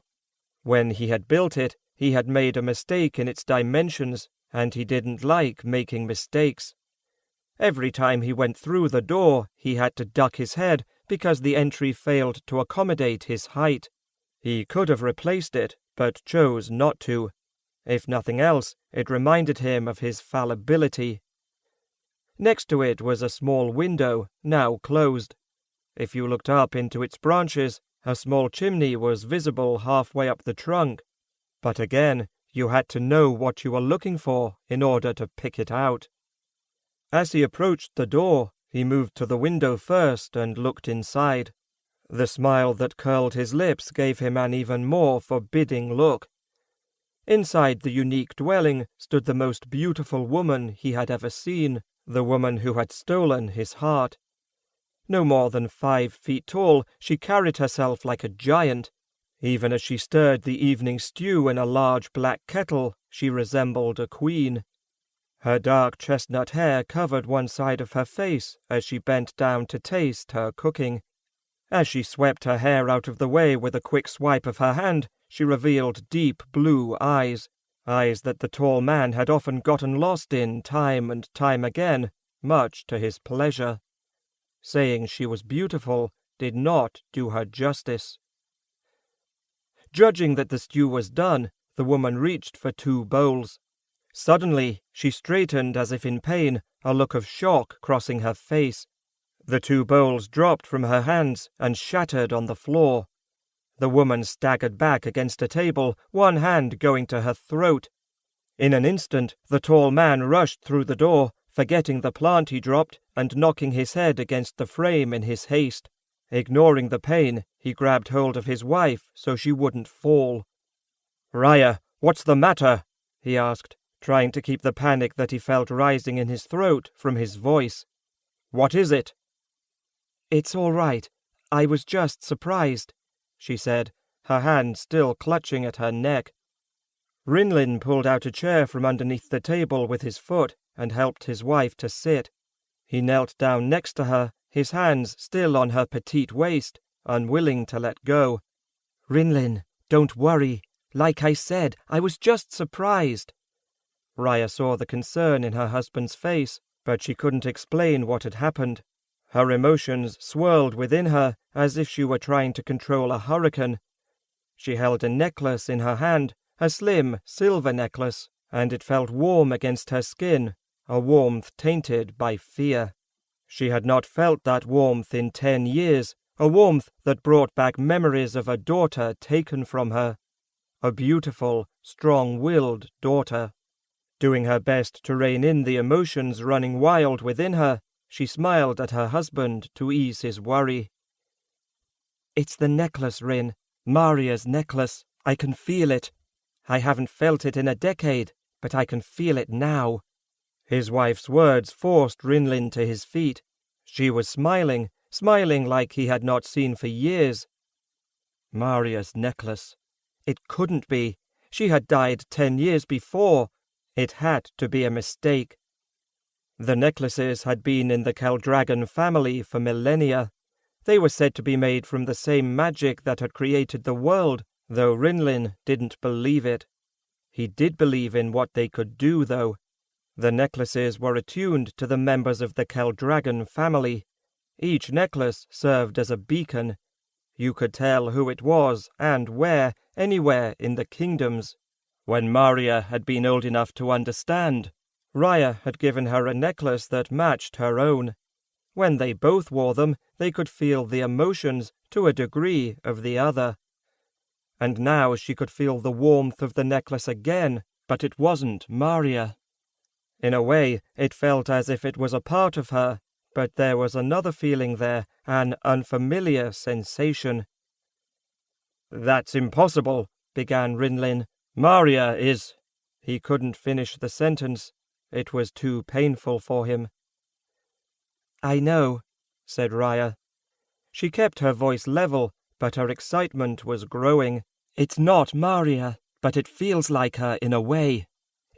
When he had built it, he had made a mistake in its dimensions, and he didn't like making mistakes. Every time he went through the door, he had to duck his head because the entry failed to accommodate his height. He could have replaced it, but chose not to. If nothing else, it reminded him of his fallibility. Next to it was a small window, now closed. If you looked up into its branches, a small chimney was visible halfway up the trunk. But again, you had to know what you were looking for in order to pick it out. As he approached the door, he moved to the window first and looked inside. The smile that curled his lips gave him an even more forbidding look. Inside the unique dwelling stood the most beautiful woman he had ever seen, the woman who had stolen his heart. No more than 5 feet tall, she carried herself like a giant. Even as she stirred the evening stew in a large black kettle, she resembled a queen. Her dark chestnut hair covered one side of her face as she bent down to taste her cooking. As she swept her hair out of the way with a quick swipe of her hand, she revealed deep blue eyes, eyes that the tall man had often gotten lost in time and time again, much to his pleasure. Saying she was beautiful did not do her justice. Judging that the stew was done, the woman reached for 2 bowls. Suddenly, she straightened as if in pain, a look of shock crossing her face. The 2 bowls dropped from her hands and shattered on the floor. The woman staggered back against a table, one hand going to her throat. In an instant, the tall man rushed through the door, forgetting the plant he dropped and knocking his head against the frame in his haste. Ignoring the pain, he grabbed hold of his wife so she wouldn't fall. "Raya, what's the matter?" he asked, trying to keep the panic that he felt rising in his throat from his voice. "What is it?" "It's all right. I was just surprised," she said, her hand still clutching at her neck. Rinlin pulled out a chair from underneath the table with his foot and helped his wife to sit. He knelt down next to her, his hands still on her petite waist, unwilling to let go. "Rinlin, don't worry. Like I said, I was just surprised." Raya saw the concern in her husband's face, but she couldn't explain what had happened. Her emotions swirled within her as if she were trying to control a hurricane. She held a necklace in her hand, a slim silver necklace, and it felt warm against her skin, a warmth tainted by fear. She had not felt that warmth in 10 years, a warmth that brought back memories of a daughter taken from her. A beautiful, strong-willed daughter. Doing her best to rein in the emotions running wild within her, she smiled at her husband to ease his worry. "It's the necklace, Rin. Maria's necklace. I can feel it. I haven't felt it in a decade, but I can feel it now." His wife's words forced Rinlin to his feet. She was smiling like he had not seen for years. Maria's necklace. It couldn't be. She had died 10 years before. It had to be a mistake. The necklaces had been in the Keldragon family for millennia. They were said to be made from the same magic that had created the world, though Rinlin didn't believe it. He did believe in what they could do, though. The necklaces were attuned to the members of the Keldragon family. Each necklace served as a beacon. You could tell who it was and where, anywhere in the kingdoms. When Maria had been old enough to understand, Raya had given her a necklace that matched her own. When they both wore them, they could feel the emotions, to a degree, of the other. And now she could feel the warmth of the necklace again, but it wasn't Maria. In a way, it felt as if it was a part of her, but there was another feeling there, an unfamiliar sensation. "That's impossible," began Rinlin. "Maria is—" He couldn't finish the sentence. It was too painful for him. "I know," said Raya. She kept her voice level, but her excitement was growing. "It's not Maria, but it feels like her in a way.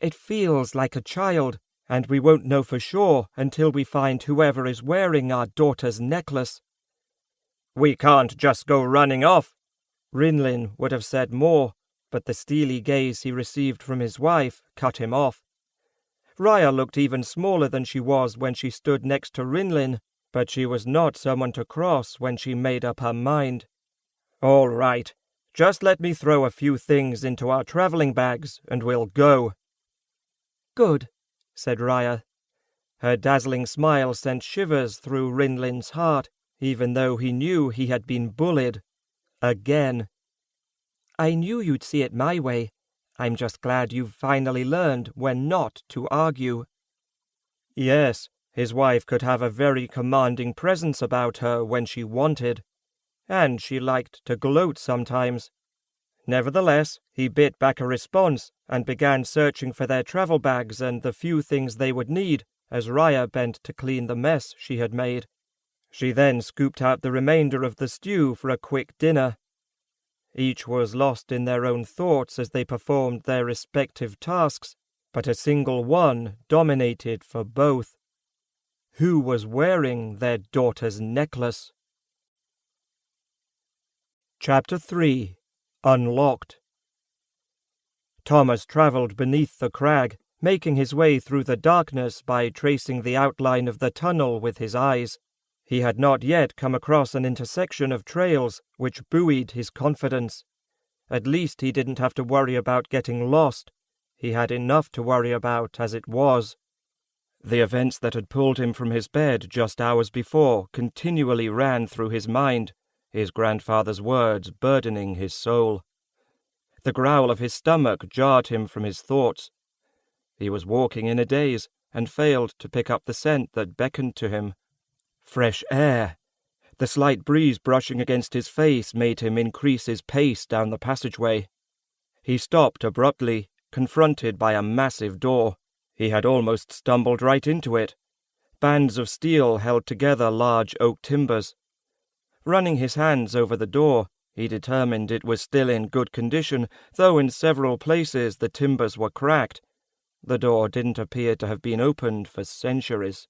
It feels like a child, and we won't know for sure until we find whoever is wearing our daughter's necklace." "We can't just go running off." Rinlin would have said more, but the steely gaze he received from his wife cut him off. Raya looked even smaller than she was when she stood next to Rinlin, but she was not someone to cross when she made up her mind. "All right, just let me throw a few things into our traveling bags and we'll go." "Good," said Raya. Her dazzling smile sent shivers through Rinlin's heart, even though he knew he had been bullied. Again. "I knew you'd see it my way. I'm just glad you've finally learned when not to argue." Yes, his wife could have a very commanding presence about her when she wanted, and she liked to gloat sometimes. Nevertheless, he bit back a response and began searching for their travel bags and the few things they would need as Raya bent to clean the mess she had made. She then scooped out the remainder of the stew for a quick dinner. Each was lost in their own thoughts as they performed their respective tasks, but a single one dominated for both. Who was wearing their daughter's necklace? Chapter 3. Unlocked. Thomas travelled beneath the crag, making his way through the darkness by tracing the outline of the tunnel with his eyes. He had not yet come across an intersection of trails, which buoyed his confidence. At least he didn't have to worry about getting lost. He had enough to worry about as it was. The events that had pulled him from his bed just hours before continually ran through his mind. his grandfather's words burdening his soul. The growl of his stomach jarred him from his thoughts. He was walking in a daze, and failed to pick up the scent that beckoned to him. Fresh air! The slight breeze brushing against his face made him increase his pace down the passageway. He stopped abruptly, confronted by a massive door. He had almost stumbled right into it. Bands of steel held together large oak timbers. Running his hands over the door, he determined it was still in good condition, though in several places the timbers were cracked. The door didn't appear to have been opened for centuries.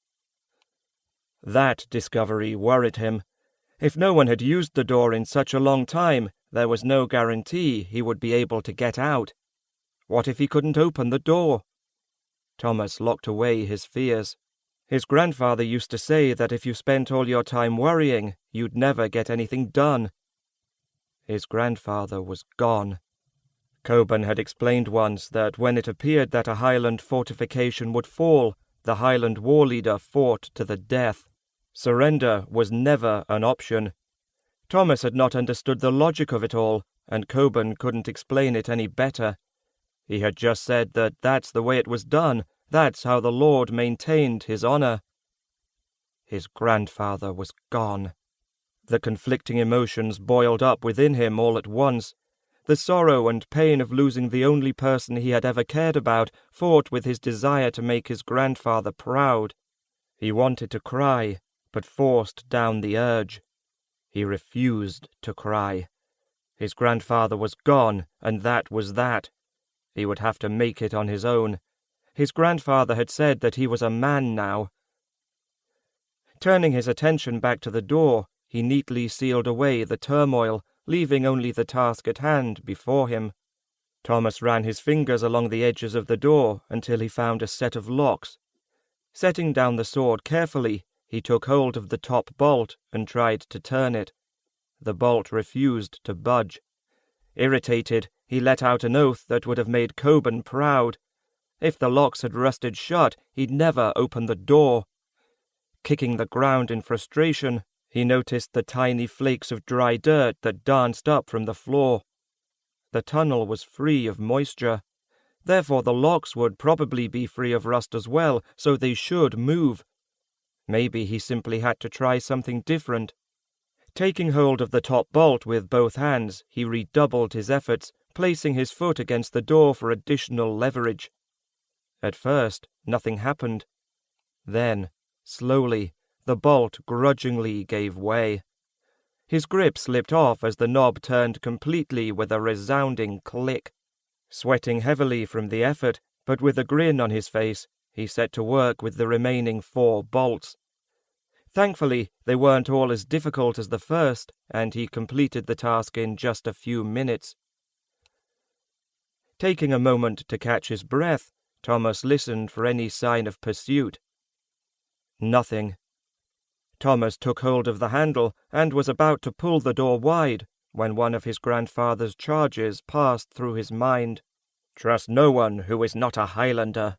That discovery worried him. If no one had used the door in such a long time, there was no guarantee he would be able to get out. What if he couldn't open the door? Thomas locked away his fears. His grandfather used to say that if you spent all your time worrying, you'd never get anything done. His grandfather was gone. Cockburn had explained once that when it appeared that a Highland fortification would fall, the Highland war leader fought to the death. Surrender was never an option. Thomas had not understood the logic of it all, and Cockburn couldn't explain it any better. He had just said that that's the way it was done, that's how the Lord maintained his honour. His grandfather was gone. The conflicting emotions boiled up within him all at once. The sorrow and pain of losing the only person he had ever cared about fought with his desire to make his grandfather proud. He wanted to cry, but forced down the urge. He refused to cry. His grandfather was gone, and that was that. He would have to make it on his own. His grandfather had said that he was a man now. Turning his attention back to the door, he neatly sealed away the turmoil, leaving only the task at hand before him. Thomas ran his fingers along the edges of the door until he found a set of locks. Setting down the sword carefully, he took hold of the top bolt and tried to turn it. The bolt refused to budge. Irritated, he let out an oath that would have made Cockburn proud. If the locks had rusted shut, he'd never open the door. Kicking the ground in frustration, he noticed the tiny flakes of dry dirt that danced up from the floor. The tunnel was free of moisture. Therefore the locks would probably be free of rust as well, so they should move. Maybe he simply had to try something different. Taking hold of the top bolt with both hands, he redoubled his efforts, placing his foot against the door for additional leverage. At first, nothing happened. Then, slowly, the bolt grudgingly gave way. His grip slipped off as the knob turned completely with a resounding click. Sweating heavily from the effort, but with a grin on his face, he set to work with the remaining 4 bolts. Thankfully, they weren't all as difficult as the first, and he completed the task in just a few minutes. Taking a moment to catch his breath, Thomas listened for any sign of pursuit. Nothing. Thomas took hold of the handle and was about to pull the door wide when one of his grandfather's charges passed through his mind. Trust no one who is not a Highlander.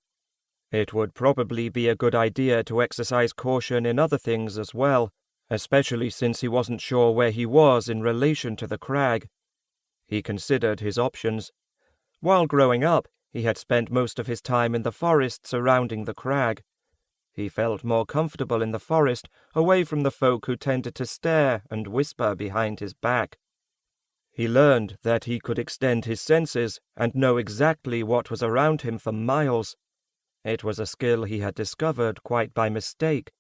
It would probably be a good idea to exercise caution in other things as well, especially since he wasn't sure where he was in relation to the crag. He considered his options. While growing up, he had spent most of his time in the forest surrounding the crag. He felt more comfortable in the forest, away from the folk who tended to stare and whisper behind his back. He learned that he could extend his senses and know exactly what was around him for miles. It was a skill he had discovered quite by mistake.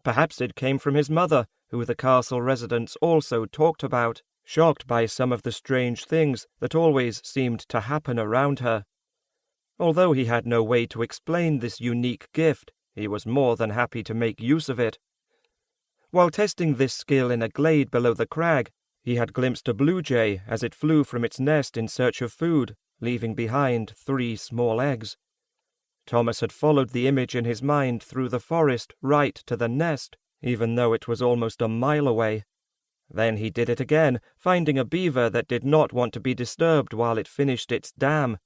Perhaps it came from his mother, who the castle residents also talked about, shocked by some of the strange things that always seemed to happen around her. Although he had no way to explain this unique gift, he was more than happy to make use of it. While testing this skill in a glade below the crag, he had glimpsed a blue jay as it flew from its nest in search of food, leaving behind 3 small eggs. Thomas had followed the image in his mind through the forest right to the nest, even though it was almost a mile away. Then he did it again, finding a beaver that did not want to be disturbed while it finished its dam.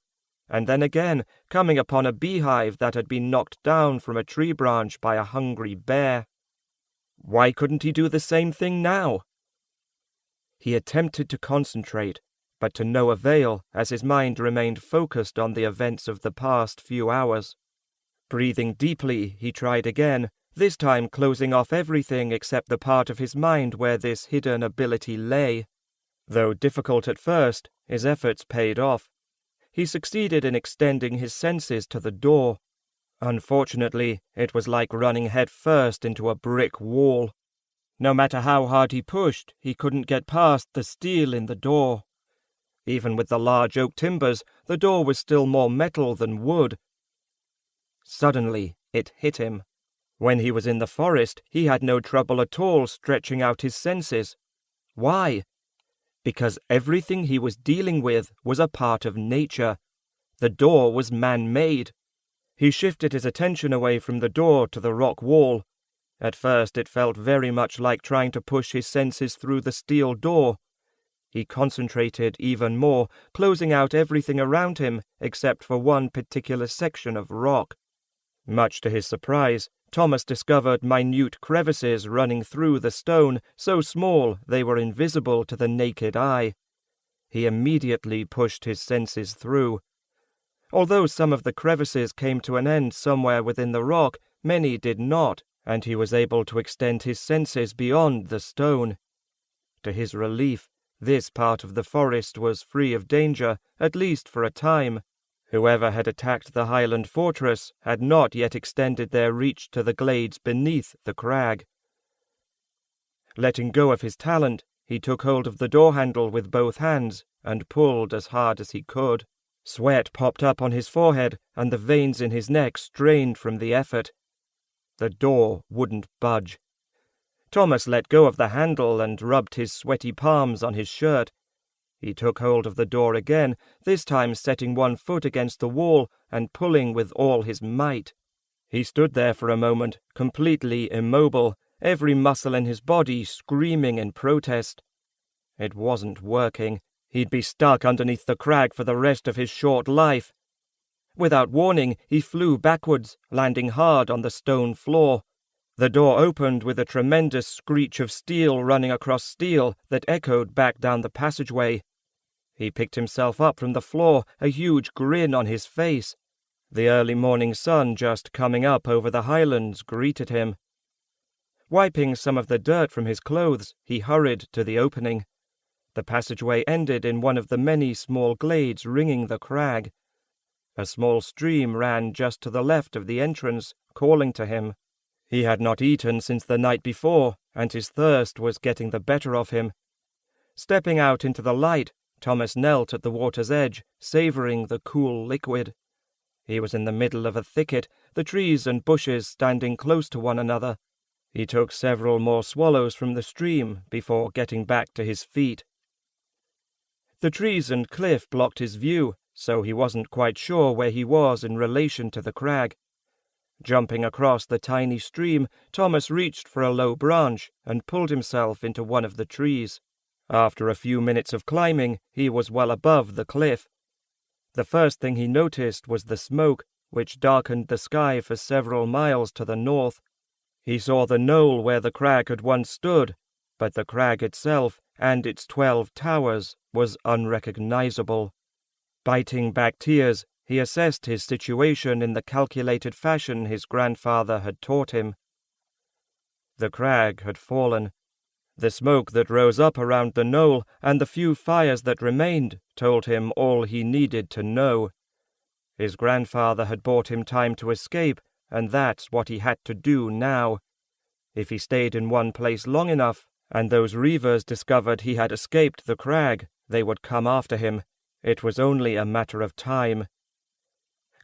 And then again, coming upon a beehive that had been knocked down from a tree branch by a hungry bear. Why couldn't he do the same thing now? He attempted to concentrate, but to no avail, as his mind remained focused on the events of the past few hours. Breathing deeply, he tried again, this time closing off everything except the part of his mind where this hidden ability lay. Though difficult at first, his efforts paid off. He succeeded in extending his senses to the door. Unfortunately, it was like running head first into a brick wall. No matter how hard he pushed, he couldn't get past the steel in the door. Even with the large oak timbers, the door was still more metal than wood. Suddenly, it hit him. When he was in the forest, he had no trouble at all stretching out his senses. Why? Because everything he was dealing with was a part of nature. The door was man-made. He shifted his attention away from the door to the rock wall. At first it felt very much like trying to push his senses through the steel door. He concentrated even more, closing out everything around him except for one particular section of rock. Much to his surprise, Thomas discovered minute crevices running through the stone, so small they were invisible to the naked eye. He immediately pushed his senses through. Although some of the crevices came to an end somewhere within the rock, many did not, and he was able to extend his senses beyond the stone. To his relief, this part of the forest was free of danger, at least for a time. Whoever had attacked the Highland fortress had not yet extended their reach to the glades beneath the crag. Letting go of his talent, he took hold of the door handle with both hands and pulled as hard as he could. Sweat popped up on his forehead, and the veins in his neck strained from the effort. The door wouldn't budge. Thomas let go of the handle and rubbed his sweaty palms on his shirt. He took hold of the door again, this time setting one foot against the wall and pulling with all his might. He stood there for a moment, completely immobile, every muscle in his body screaming in protest. It wasn't working. He'd be stuck underneath the crag for the rest of his short life. Without warning, he flew backwards, landing hard on the stone floor. The door opened with a tremendous screech of steel running across steel that echoed back down the passageway. He picked himself up from the floor, a huge grin on his face. The early morning sun just coming up over the highlands greeted him. Wiping some of the dirt from his clothes, he hurried to the opening. The passageway ended in one of the many small glades ringing the crag. A small stream ran just to the left of the entrance, calling to him. He had not eaten since the night before, and his thirst was getting the better of him. Stepping out into the light, Thomas knelt at the water's edge, savoring the cool liquid. He was in the middle of a thicket, the trees and bushes standing close to one another. He took several more swallows from the stream before getting back to his feet. The trees and cliff blocked his view, so he wasn't quite sure where he was in relation to the crag. Jumping across the tiny stream, Thomas reached for a low branch and pulled himself into one of the trees. After a few minutes of climbing, he was well above the cliff. The first thing he noticed was the smoke, which darkened the sky for several miles to the north. He saw the knoll where the crag had once stood, but the crag itself and its 12 towers was unrecognizable. Biting back tears, he assessed his situation in the calculated fashion his grandfather had taught him. The crag had fallen. The smoke that rose up around the knoll and the few fires that remained told him all he needed to know. His grandfather had bought him time to escape, and that's what he had to do now. If he stayed in one place long enough, and those reavers discovered he had escaped the crag, they would come after him. It was only a matter of time.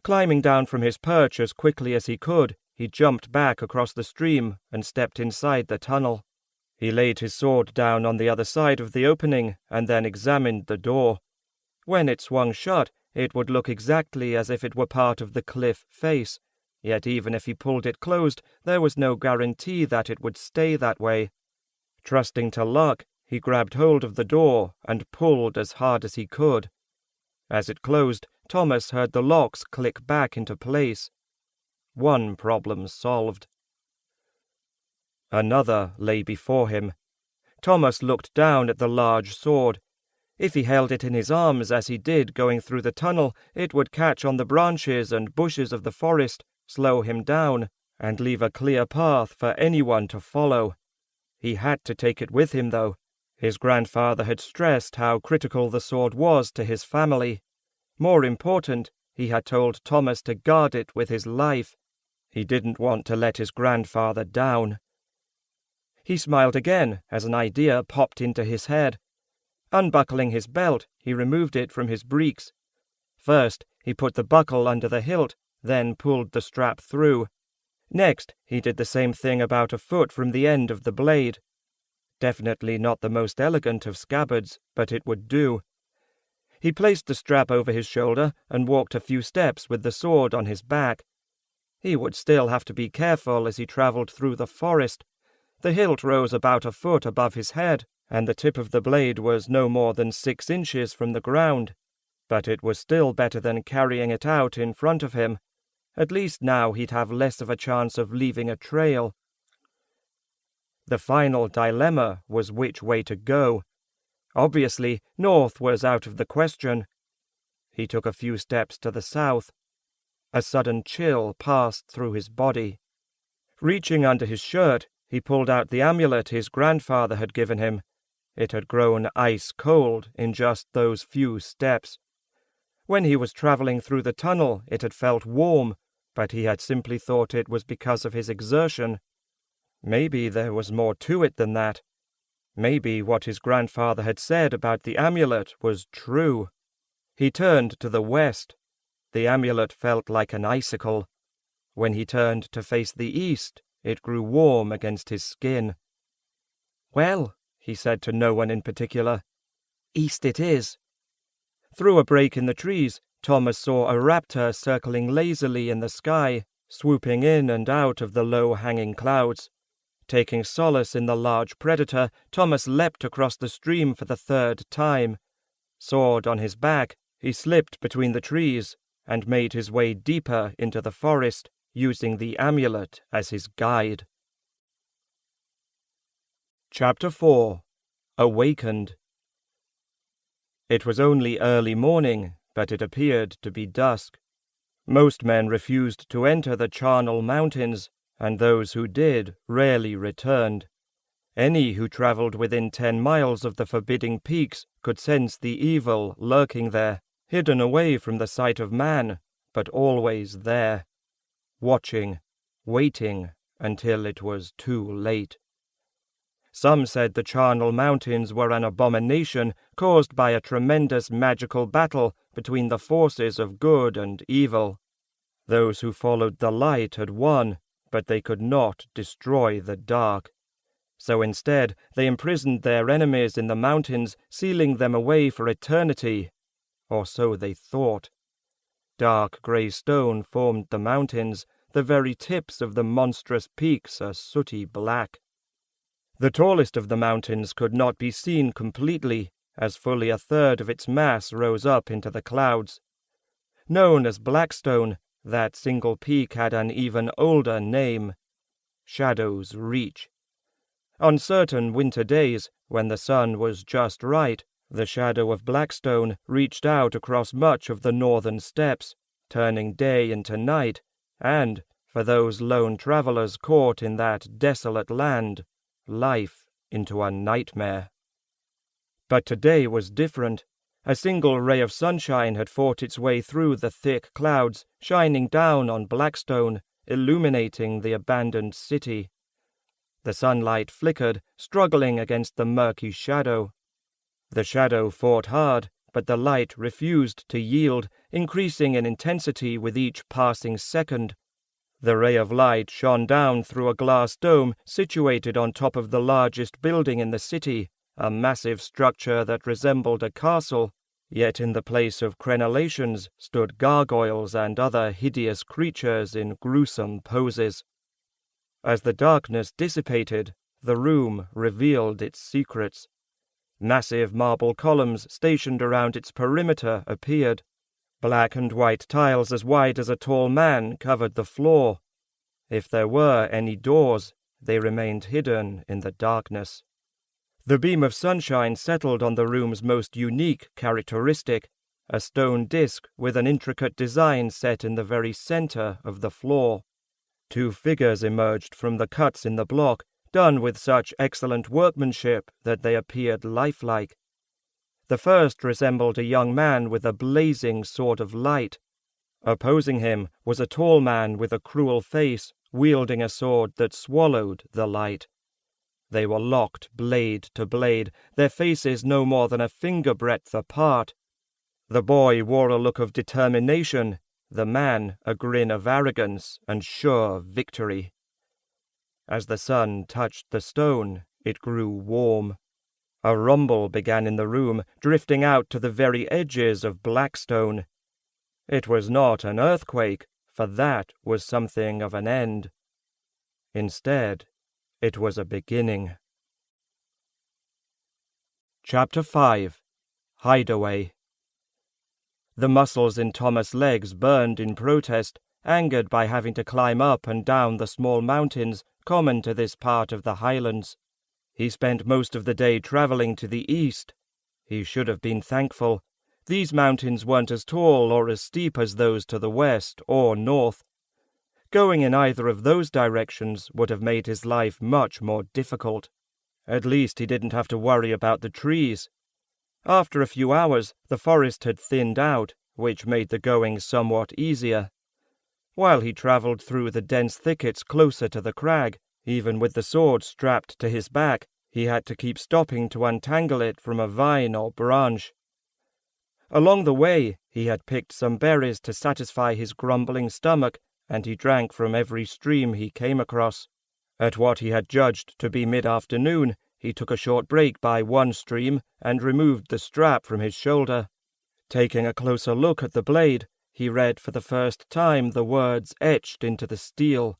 Climbing down from his perch as quickly as he could, he jumped back across the stream and stepped inside the tunnel. He laid his sword down on the other side of the opening and then examined the door. When it swung shut, it would look exactly as if it were part of the cliff face, yet even if he pulled it closed, there was no guarantee that it would stay that way. Trusting to luck, he grabbed hold of the door and pulled as hard as he could. As it closed, Thomas heard the locks click back into place. One problem solved. Another lay before him. Thomas looked down at the large sword. If he held it in his arms as he did going through the tunnel, it would catch on the branches and bushes of the forest, slow him down, and leave a clear path for anyone to follow. He had to take it with him, though. His grandfather had stressed how critical the sword was to his family. More important, he had told Thomas to guard it with his life. He didn't want to let his grandfather down. He smiled again as an idea popped into his head. Unbuckling his belt, he removed it from his breeks. First, he put the buckle under the hilt, then pulled the strap through. Next, he did the same thing about a foot from the end of the blade. Definitely not the most elegant of scabbards, but it would do. He placed the strap over his shoulder and walked a few steps with the sword on his back. He would still have to be careful as he travelled through the forest. The hilt rose about a foot above his head, and the tip of the blade was no more than 6 inches from the ground. But it was still better than carrying it out in front of him. At least now he'd have less of a chance of leaving a trail. The final dilemma was which way to go. Obviously, north was out of the question. He took a few steps to the south. A sudden chill passed through his body. Reaching under his shirt, he pulled out the amulet his grandfather had given him. It had grown ice cold in just those few steps. When he was travelling through the tunnel, it had felt warm, but he had simply thought it was because of his exertion. Maybe there was more to it than that. Maybe what his grandfather had said about the amulet was true. He turned to the west. The amulet felt like an icicle. When he turned to face the east, it grew warm against his skin. "Well," he said to no one in particular, "east it is." Through a break in the trees, Thomas saw a raptor circling lazily in the sky, swooping in and out of the low-hanging clouds. Taking solace in the large predator, Thomas leapt across the stream for the 3rd time. Sword on his back, he slipped between the trees and made his way deeper into the forest, using the amulet as his guide. Chapter 4. Awakened. It was only early morning, but it appeared to be dusk. Most men refused to enter the charnel mountains, and those who did rarely returned. Any who travelled within 10 miles of the forbidding peaks could sense the evil lurking there, hidden away from the sight of man, but always there, watching, waiting until it was too late. Some said the charnel mountains were an abomination caused by a tremendous magical battle between the forces of good and evil. Those who followed the light had won, but they could not destroy the dark. So instead, they imprisoned their enemies in the mountains, sealing them away for eternity. Or so they thought. Dark grey stone formed the mountains, the very tips of the monstrous peaks a sooty black. The tallest of the mountains could not be seen completely, as fully a third of its mass rose up into the clouds. Known as Blackstone, that single peak had an even older name, Shadow's Reach. On certain winter days, when the sun was just right, the shadow of Blackstone reached out across much of the northern steppes, turning day into night, and, for those lone travellers caught in that desolate land, life into a nightmare. But today was different. A single ray of sunshine had fought its way through the thick clouds, shining down on Blackstone, illuminating the abandoned city. The sunlight flickered, struggling against the murky shadow. The shadow fought hard, but the light refused to yield, increasing in intensity with each passing second. The ray of light shone down through a glass dome situated on top of the largest building in the city, a massive structure that resembled a castle, yet in the place of crenellations stood gargoyles and other hideous creatures in gruesome poses. As the darkness dissipated, the room revealed its secrets. Massive marble columns stationed around its perimeter appeared. Black and white tiles as wide as a tall man covered the floor. If there were any doors, they remained hidden in the darkness. The beam of sunshine settled on the room's most unique characteristic, a stone disc with an intricate design set in the very center of the floor. Two figures emerged from the cuts in the block, done with such excellent workmanship that they appeared lifelike. The first resembled a young man with a blazing sword of light. Opposing him was a tall man with a cruel face, wielding a sword that swallowed the light. They were locked blade to blade, their faces no more than a finger-breadth apart. The boy wore a look of determination, the man a grin of arrogance and sure victory. As the sun touched the stone, it grew warm. A rumble began in the room, drifting out to the very edges of Blackstone. It was not an earthquake, for that was something of an end. Instead, it was a beginning. Chapter 5. Hideaway. The muscles in Thomas' legs burned in protest, angered by having to climb up and down the small mountains common to this part of the Highlands. He spent most of the day travelling to the east. He should have been thankful. These mountains weren't as tall or as steep as those to the west or north. Going in either of those directions would have made his life much more difficult. At least he didn't have to worry about the trees. After a few hours, the forest had thinned out, which made the going somewhat easier. While he travelled through the dense thickets closer to the crag, even with the sword strapped to his back, he had to keep stopping to untangle it from a vine or branch. Along the way, he had picked some berries to satisfy his grumbling stomach, and he drank from every stream he came across. At what he had judged to be mid-afternoon, he took a short break by one stream and removed the strap from his shoulder. Taking a closer look at the blade, he read for the first time the words etched into the steel.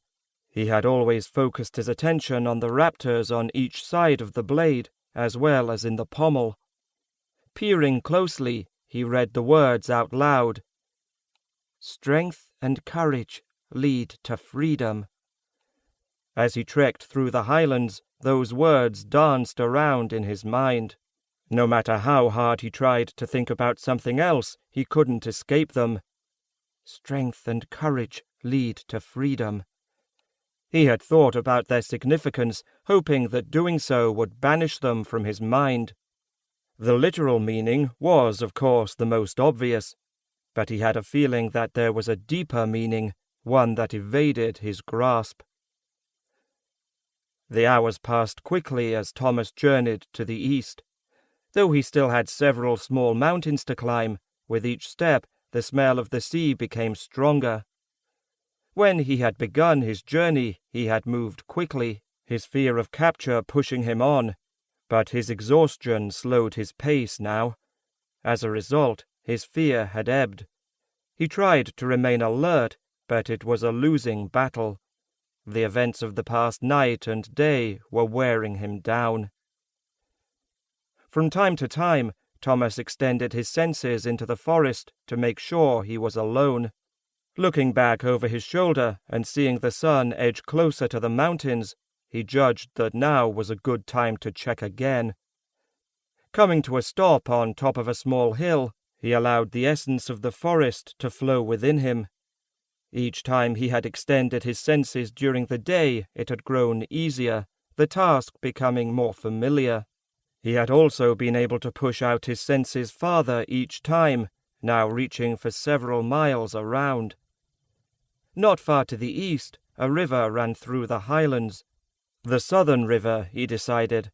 He had always focused his attention on the raptors on each side of the blade, as well as in the pommel. Peering closely, he read the words out loud. "Strength and courage lead to freedom." As he trekked through the highlands, those words danced around in his mind. No matter how hard he tried to think about something else, he couldn't escape them. Strength and courage lead to freedom. He had thought about their significance, hoping that doing so would banish them from his mind. The literal meaning was, of course, the most obvious, but he had a feeling that there was a deeper meaning, one that evaded his grasp. The hours passed quickly as Thomas journeyed to the east. Though he still had several small mountains to climb, with each step the smell of the sea became stronger. When he had begun his journey, he had moved quickly, his fear of capture pushing him on, but his exhaustion slowed his pace now. As a result, his fear had ebbed. He tried to remain alert, but it was a losing battle. The events of the past night and day were wearing him down. From time to time, Thomas extended his senses into the forest to make sure he was alone. Looking back over his shoulder and seeing the sun edge closer to the mountains, he judged that now was a good time to check again. Coming to a stop on top of a small hill, he allowed the essence of the forest to flow within him. Each time he had extended his senses during the day, it had grown easier, the task becoming more familiar. He had also been able to push out his senses farther each time, now reaching for several miles around. Not far to the east, a river ran through the highlands. The southern river, he decided.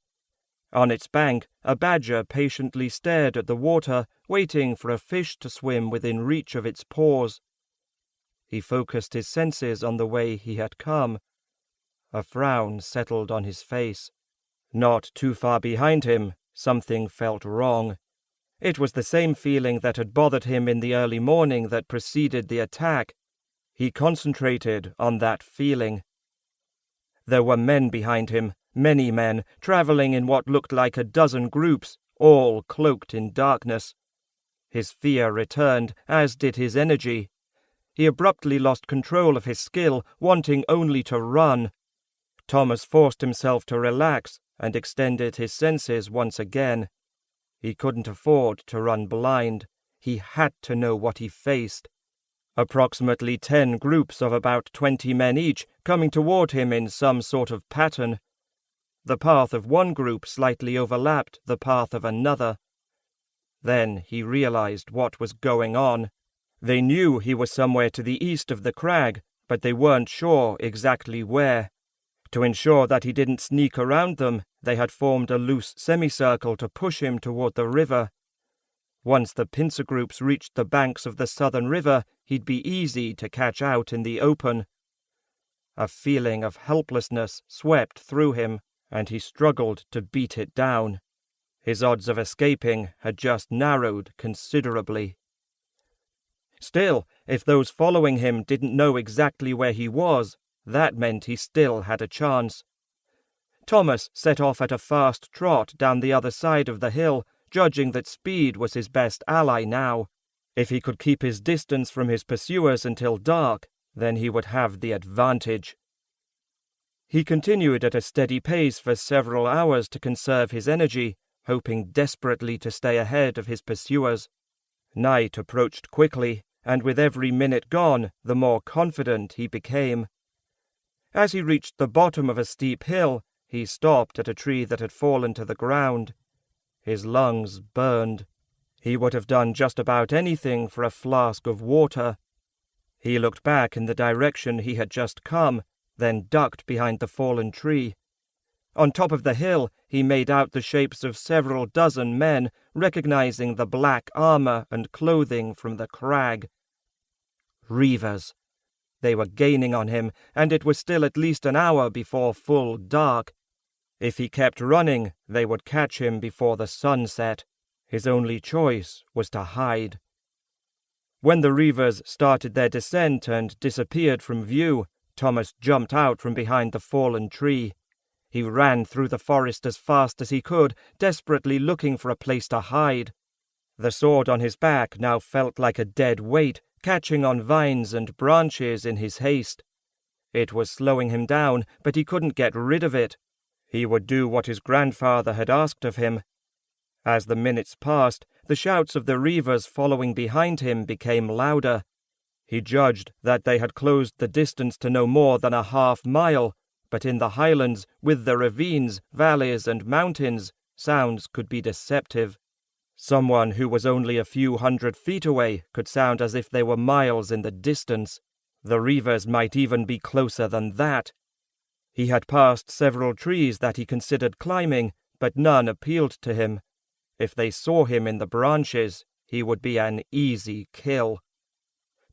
On its bank, a badger patiently stared at the water, waiting for a fish to swim within reach of its paws. He focused his senses on the way he had come. A frown settled on his face. Not too far behind him, something felt wrong. It was the same feeling that had bothered him in the early morning that preceded the attack. He concentrated on that feeling. There were men behind him, many men, travelling in what looked like a dozen groups, all cloaked in darkness. His fear returned, as did his energy. He abruptly lost control of his skill, wanting only to run. Thomas forced himself to relax, and extended his senses once again. He couldn't afford to run blind. He had to know what he faced. Approximately 10 groups of about 20 men each coming toward him in some sort of pattern. The path of one group slightly overlapped the path of another. Then he realized what was going on. They knew he was somewhere to the east of the crag, but they weren't sure exactly where. To ensure that he didn't sneak around them, they had formed a loose semicircle to push him toward the river. Once the pincer groups reached the banks of the southern river, he'd be easy to catch out in the open. A feeling of helplessness swept through him, and he struggled to beat it down. His odds of escaping had just narrowed considerably. Still, if those following him didn't know exactly where he was, that meant he still had a chance. Thomas set off at a fast trot down the other side of the hill, judging that speed was his best ally now. If he could keep his distance from his pursuers until dark, then he would have the advantage. He continued at a steady pace for several hours to conserve his energy, hoping desperately to stay ahead of his pursuers. Night approached quickly, and with every minute gone, the more confident he became. As he reached the bottom of a steep hill, he stopped at a tree that had fallen to the ground. His lungs burned. He would have done just about anything for a flask of water. He looked back in the direction he had just come, then ducked behind the fallen tree. On top of the hill, he made out the shapes of several dozen men, recognizing the black armor and clothing from the crag. Reavers. They were gaining on him, and it was still at least an hour before full dark. If he kept running, they would catch him before the sun set. His only choice was to hide. When the Reavers started their descent and disappeared from view, Thomas jumped out from behind the fallen tree. He ran through the forest as fast as he could, desperately looking for a place to hide. The sword on his back now felt like a dead weight, catching on vines and branches in his haste. It was slowing him down, but he couldn't get rid of it. He would do what his grandfather had asked of him. As the minutes passed, the shouts of the Reavers following behind him became louder. He judged that they had closed the distance to no more than a half-mile, but in the highlands, with the ravines, valleys, and mountains, sounds could be deceptive. Someone who was only a few 100 feet away could sound as if they were miles in the distance. The Reavers might even be closer than that. He had passed several trees that he considered climbing, but none appealed to him. If they saw him in the branches, he would be an easy kill.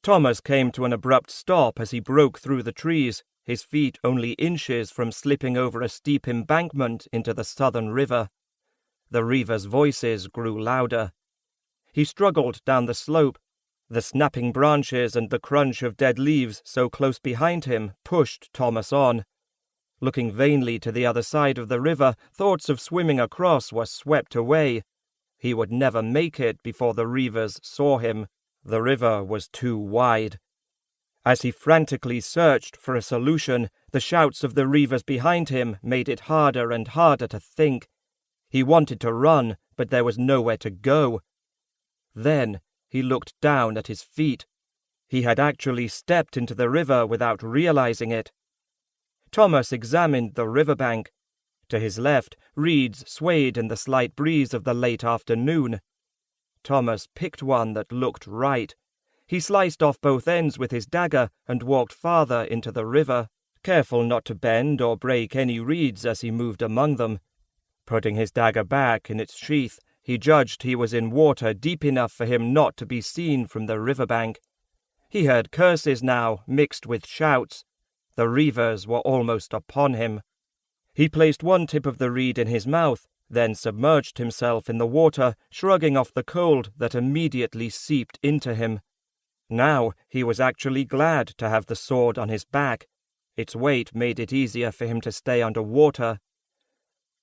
Thomas came to an abrupt stop as he broke through the trees, his feet only inches from slipping over a steep embankment into the southern river. The Reavers' voices grew louder. He struggled down the slope. The snapping branches and the crunch of dead leaves so close behind him pushed Thomas on. Looking vainly to the other side of the river, thoughts of swimming across were swept away. He would never make it before the Reavers saw him. The river was too wide. As he frantically searched for a solution, the shouts of the Reavers behind him made it harder and harder to think. He wanted to run, but there was nowhere to go. Then he looked down at his feet. He had actually stepped into the river without realizing it. Thomas examined the riverbank. To his left, reeds swayed in the slight breeze of the late afternoon. Thomas picked one that looked right. He sliced off both ends with his dagger and walked farther into the river, careful not to bend or break any reeds as he moved among them. Putting his dagger back in its sheath, he judged he was in water deep enough for him not to be seen from the riverbank. He heard curses now, mixed with shouts. The Reavers were almost upon him. He placed one tip of the reed in his mouth, then submerged himself in the water, shrugging off the cold that immediately seeped into him. Now he was actually glad to have the sword on his back. Its weight made it easier for him to stay under water.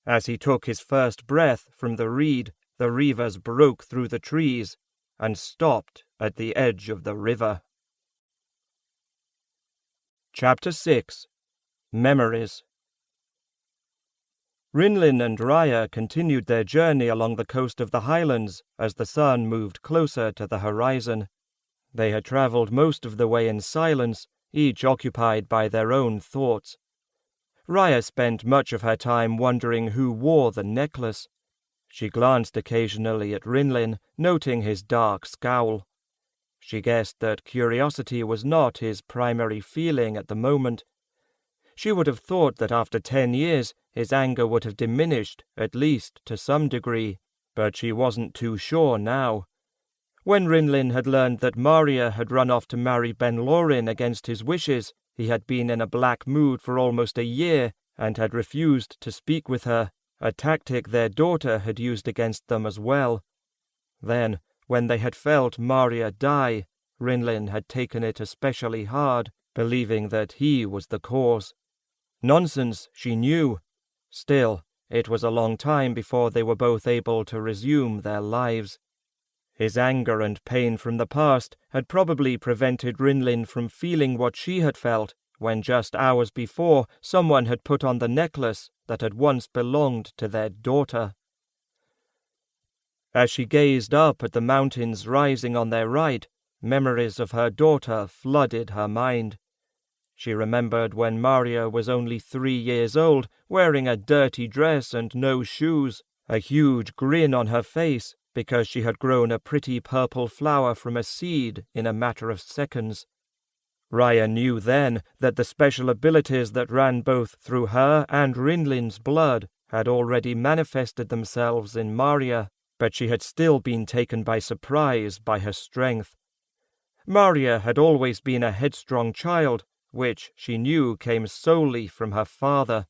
As he took his first breath from the reed, the Reavers broke through the trees and stopped at the edge of the river. Chapter 6. Memories. Rinlin and Raya continued their journey along the coast of the highlands as the sun moved closer to the horizon. They had travelled most of the way in silence, each occupied by their own thoughts. Raya spent much of her time wondering who wore the necklace. She glanced occasionally at Rinlin, noting his dark scowl. She guessed that curiosity was not his primary feeling at the moment. She would have thought that after 10 years his anger would have diminished, at least to some degree, but she wasn't too sure now. When Rinlin had learned that Maria had run off to marry Ben Lorin against his wishes, he had been in a black mood for almost a year and had refused to speak with her, a tactic their daughter had used against them as well. Then, when they had felt Maria die, Rinlin had taken it especially hard, believing that he was the cause. Nonsense, she knew. Still, it was a long time before they were both able to resume their lives. His anger and pain from the past had probably prevented Rinlin from feeling what she had felt when just hours before someone had put on the necklace that had once belonged to their daughter. As she gazed up at the mountains rising on their right, memories of her daughter flooded her mind. She remembered when Maria was only 3 years old, wearing a dirty dress and no shoes, a huge grin on her face because she had grown a pretty purple flower from a seed in a matter of seconds. Raya knew then that the special abilities that ran both through her and Rinlin's blood had already manifested themselves in Maria, but she had still been taken by surprise by her strength. Maria had always been a headstrong child, which she knew came solely from her father.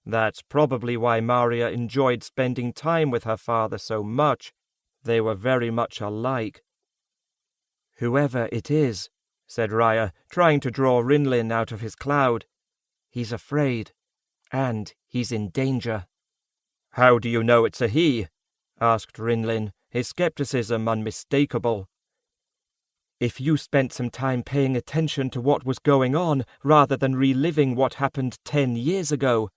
That's probably why Maria enjoyed spending time with her father so much. They were very much alike. "Whoever it is," said Raya, trying to draw Rinlin out of his cloud, "he's afraid, and he's in danger." "How do you know it's a he?" asked Rinlin, his skepticism unmistakable. "If you spent some time paying attention to what was going on rather than reliving what happened 10 years ago,"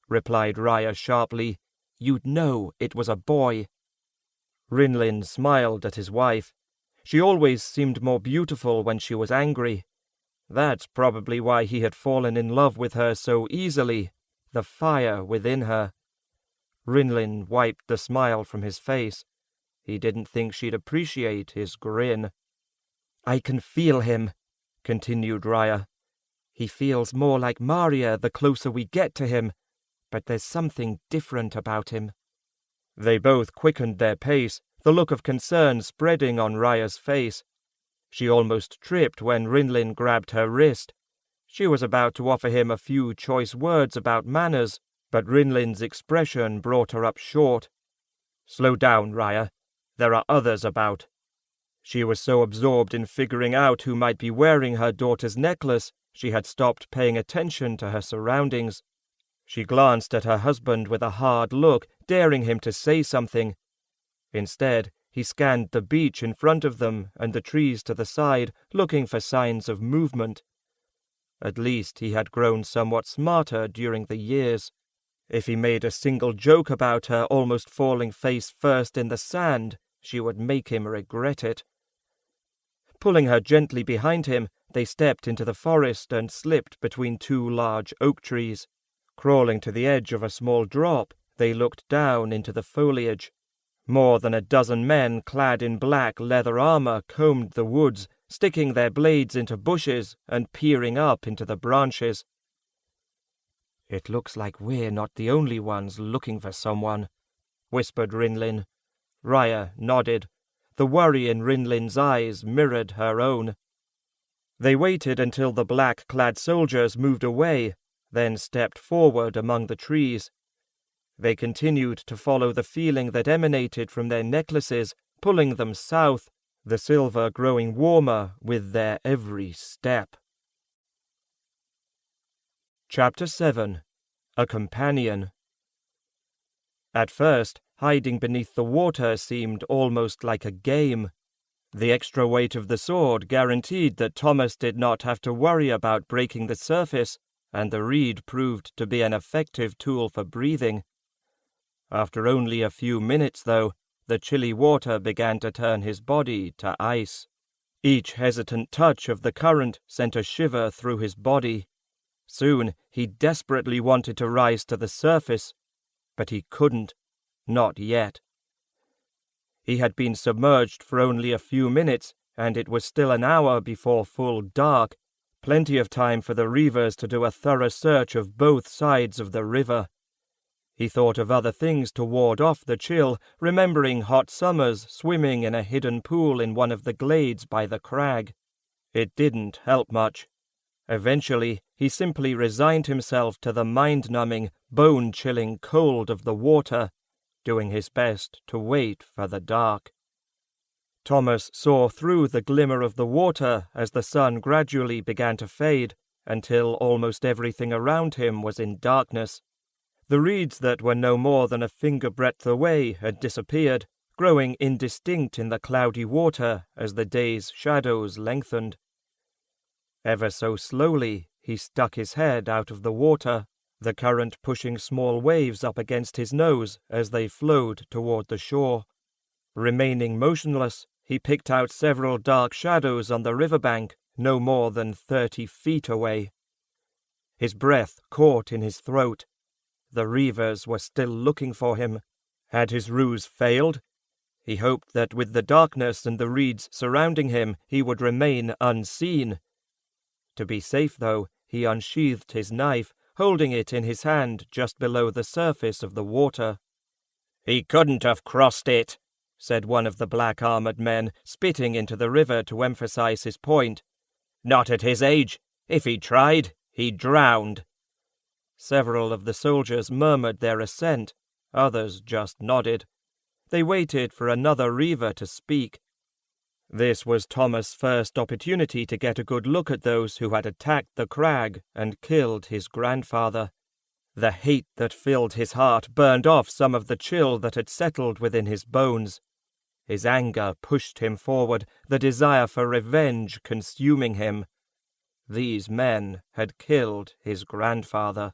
replied Raya sharply, "you'd know it was a boy." Rinlin smiled at his wife. She always seemed more beautiful when she was angry. That's probably why he had fallen in love with her so easily, the fire within her. Rinlin wiped the smile from his face. He didn't think she'd appreciate his grin. "I can feel him," continued Raya. "He feels more like Maria the closer we get to him, but there's something different about him." They both quickened their pace, the look of concern spreading on Raya's face. She almost tripped when Rinlin grabbed her wrist. She was about to offer him a few choice words about manners, but Rinlin's expression brought her up short. "Slow down, Raya. There are others about." She was so absorbed in figuring out who might be wearing her daughter's necklace, she had stopped paying attention to her surroundings. She glanced at her husband with a hard look, daring him to say something. Instead, he scanned the beach in front of them and the trees to the side, looking for signs of movement. At least he had grown somewhat smarter during the years. If he made a single joke about her almost falling face first in the sand, she would make him regret it. Pulling her gently behind him, they stepped into the forest and slipped between 2 large oak trees. Crawling to the edge of a small drop, they looked down into the foliage. More than a dozen men clad in black leather armor combed the woods, sticking their blades into bushes and peering up into the branches. "It looks like we're not the only ones looking for someone," whispered Rinlin. Raya nodded. The worry in Rinlin's eyes mirrored her own. They waited until the black-clad soldiers moved away, then stepped forward among the trees. They continued to follow the feeling that emanated from their necklaces, pulling them south, the silver growing warmer with their every step. Chapter 7. A Companion. At first, hiding beneath the water seemed almost like a game. The extra weight of the sword guaranteed that Thomas did not have to worry about breaking the surface, and the reed proved to be an effective tool for breathing. After only a few minutes, though, the chilly water began to turn his body to ice. Each hesitant touch of the current sent a shiver through his body. Soon he desperately wanted to rise to the surface, but he couldn't, not yet. He had been submerged for only a few minutes, and it was still an hour before full dark, plenty of time for the reavers to do a thorough search of both sides of the river. He thought of other things to ward off the chill, remembering hot summers swimming in a hidden pool in one of the glades by the crag. It didn't help much. Eventually, he simply resigned himself to the mind-numbing, bone-chilling cold of the water, doing his best to wait for the dark. Thomas saw through the glimmer of the water as the sun gradually began to fade, until almost everything around him was in darkness. The reeds that were no more than a finger-breadth away had disappeared, growing indistinct in the cloudy water as the day's shadows lengthened. Ever so slowly he stuck his head out of the water, the current pushing small waves up against his nose as they flowed toward the shore. Remaining motionless, he picked out several dark shadows on the riverbank, no more than 30 feet away. His breath caught in his throat. The reavers were still looking for him. Had his ruse failed? He hoped that with the darkness and the reeds surrounding him, he would remain unseen. To be safe, though, he unsheathed his knife, holding it in his hand just below the surface of the water. "He couldn't have crossed it," said one of the black-armored men, spitting into the river to emphasize his point. "Not at his age. If he tried, he'd drowned." Several of the soldiers murmured their assent, others just nodded. They waited for another reaver to speak. This was Thomas' first opportunity to get a good look at those who had attacked the crag and killed his grandfather. The hate that filled his heart burned off some of the chill that had settled within his bones. His anger pushed him forward, the desire for revenge consuming him. These men had killed his grandfather.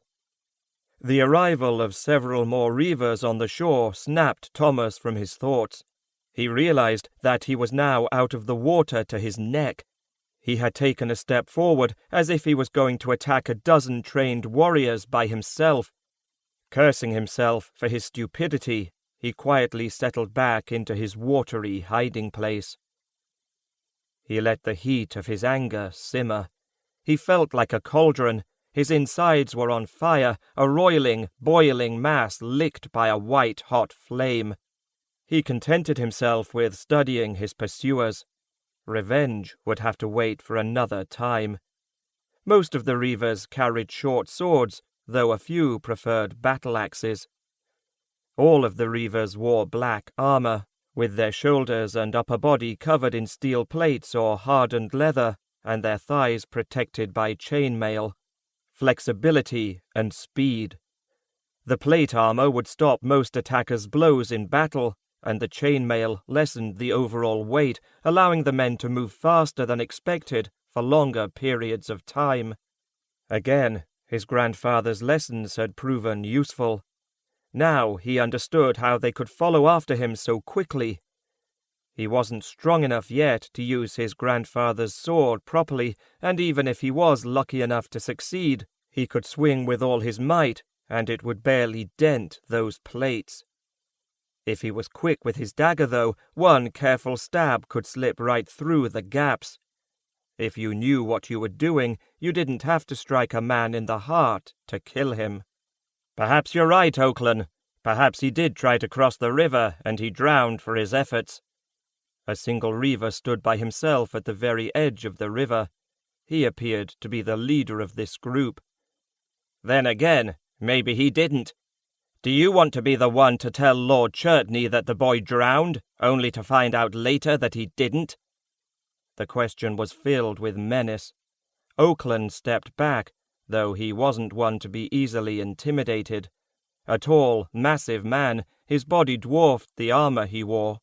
The arrival of several more reavers on the shore snapped Thomas from his thoughts. He realized that he was now out of the water to his neck. He had taken a step forward, as if he was going to attack a dozen trained warriors by himself. Cursing himself for his stupidity, he quietly settled back into his watery hiding place. He let the heat of his anger simmer. He felt like a cauldron. His insides were on fire, a roiling, boiling mass licked by a white-hot flame. He contented himself with studying his pursuers. Revenge would have to wait for another time. Most of the reavers carried short swords, though a few preferred battle-axes. All of the reavers wore black armor, with their shoulders and upper body covered in steel plates or hardened leather, and their thighs protected by chainmail. Flexibility and speed. The plate armor would stop most attackers' blows in battle, and the chainmail lessened the overall weight, allowing the men to move faster than expected for longer periods of time. Again, his grandfather's lessons had proven useful. Now he understood how they could follow after him so quickly. He wasn't strong enough yet to use his grandfather's sword properly, and even if he was lucky enough to succeed, he could swing with all his might, and it would barely dent those plates. If he was quick with his dagger, though, one careful stab could slip right through the gaps. If you knew what you were doing, you didn't have to strike a man in the heart to kill him. "Perhaps you're right, Oakland. Perhaps he did try to cross the river, and he drowned for his efforts." A single reaver stood by himself at the very edge of the river. He appeared to be the leader of this group. "Then again, maybe he didn't. Do you want to be the one to tell Lord Churtney that the boy drowned, only to find out later that he didn't?" The question was filled with menace. Oakland stepped back, though he wasn't one to be easily intimidated. A tall, massive man, his body dwarfed the armor he wore.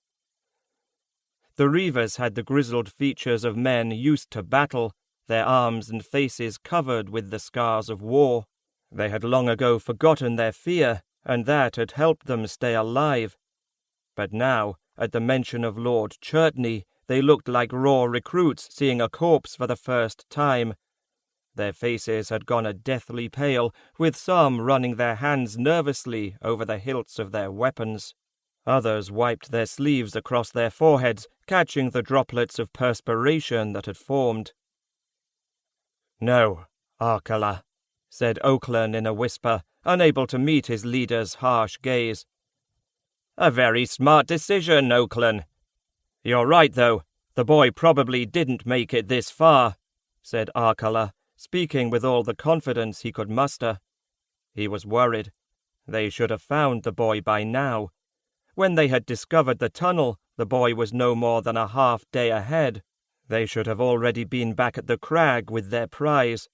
The reavers had the grizzled features of men used to battle, their arms and faces covered with the scars of war. They had long ago forgotten their fear, and that had helped them stay alive. But now, at the mention of Lord Churtney, they looked like raw recruits seeing a corpse for the first time. Their faces had gone a deathly pale, with some running their hands nervously over the hilts of their weapons. Others wiped their sleeves across their foreheads, catching the droplets of perspiration that had formed. "No, Arkela," said Oakland in a whisper, unable to meet his leader's harsh gaze. "A very smart decision, Oakland. You're right, though. The boy probably didn't make it this far," said Arkela, speaking with all the confidence he could muster. He was worried. They should have found the boy by now. When they had discovered the tunnel, the boy was no more than a half-day ahead. They should have already been back at the crag with their prize.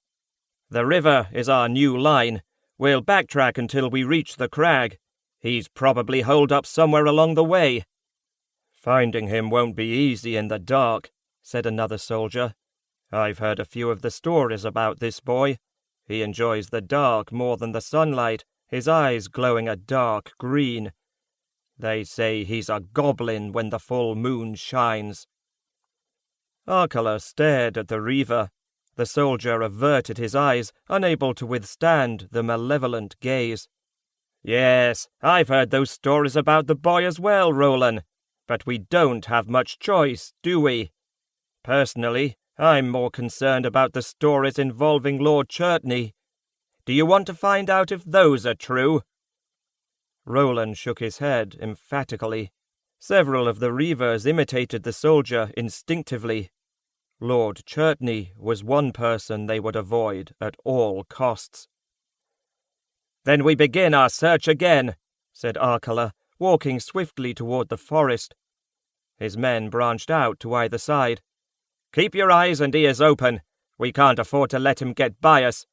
"The river is our new line. We'll backtrack until we reach the crag. He's probably holed up somewhere along the way." "Finding him won't be easy in the dark," said another soldier. "I've heard a few of the stories about this boy. He enjoys the dark more than the sunlight, his eyes glowing a dark green. They say he's a goblin when the full moon shines." Arkela stared at the reaver. The soldier averted his eyes, unable to withstand the malevolent gaze. "Yes, I've heard those stories about the boy as well, Roland. But we don't have much choice, do we? Personally, I'm more concerned about the stories involving Lord Churtney. Do you want to find out if those are true?" Roland shook his head emphatically. Several of the reavers imitated the soldier instinctively. Lord Churtney was one person they would avoid at all costs. "Then we begin our search again," said Arkela, walking swiftly toward the forest. His men branched out to either side. "Keep your eyes and ears open. We can't afford to let him get by us.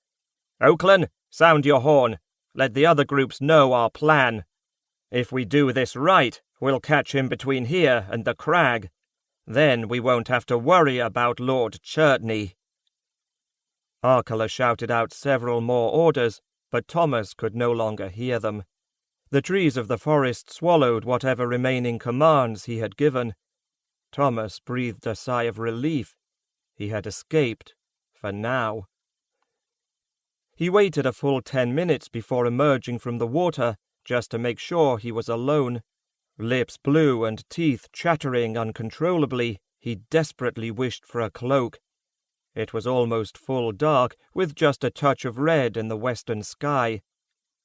Oakland, sound your horn. Let the other groups know our plan. If we do this right, we'll catch him between here and the crag. Then we won't have to worry about Lord Churtney." Arkela shouted out several more orders, but Thomas could no longer hear them. The trees of the forest swallowed whatever remaining commands he had given. Thomas breathed a sigh of relief. He had escaped, for now. He waited a full 10 minutes before emerging from the water, just to make sure he was alone. Lips blue and teeth chattering uncontrollably, he desperately wished for a cloak. It was almost full dark, with just a touch of red in the western sky.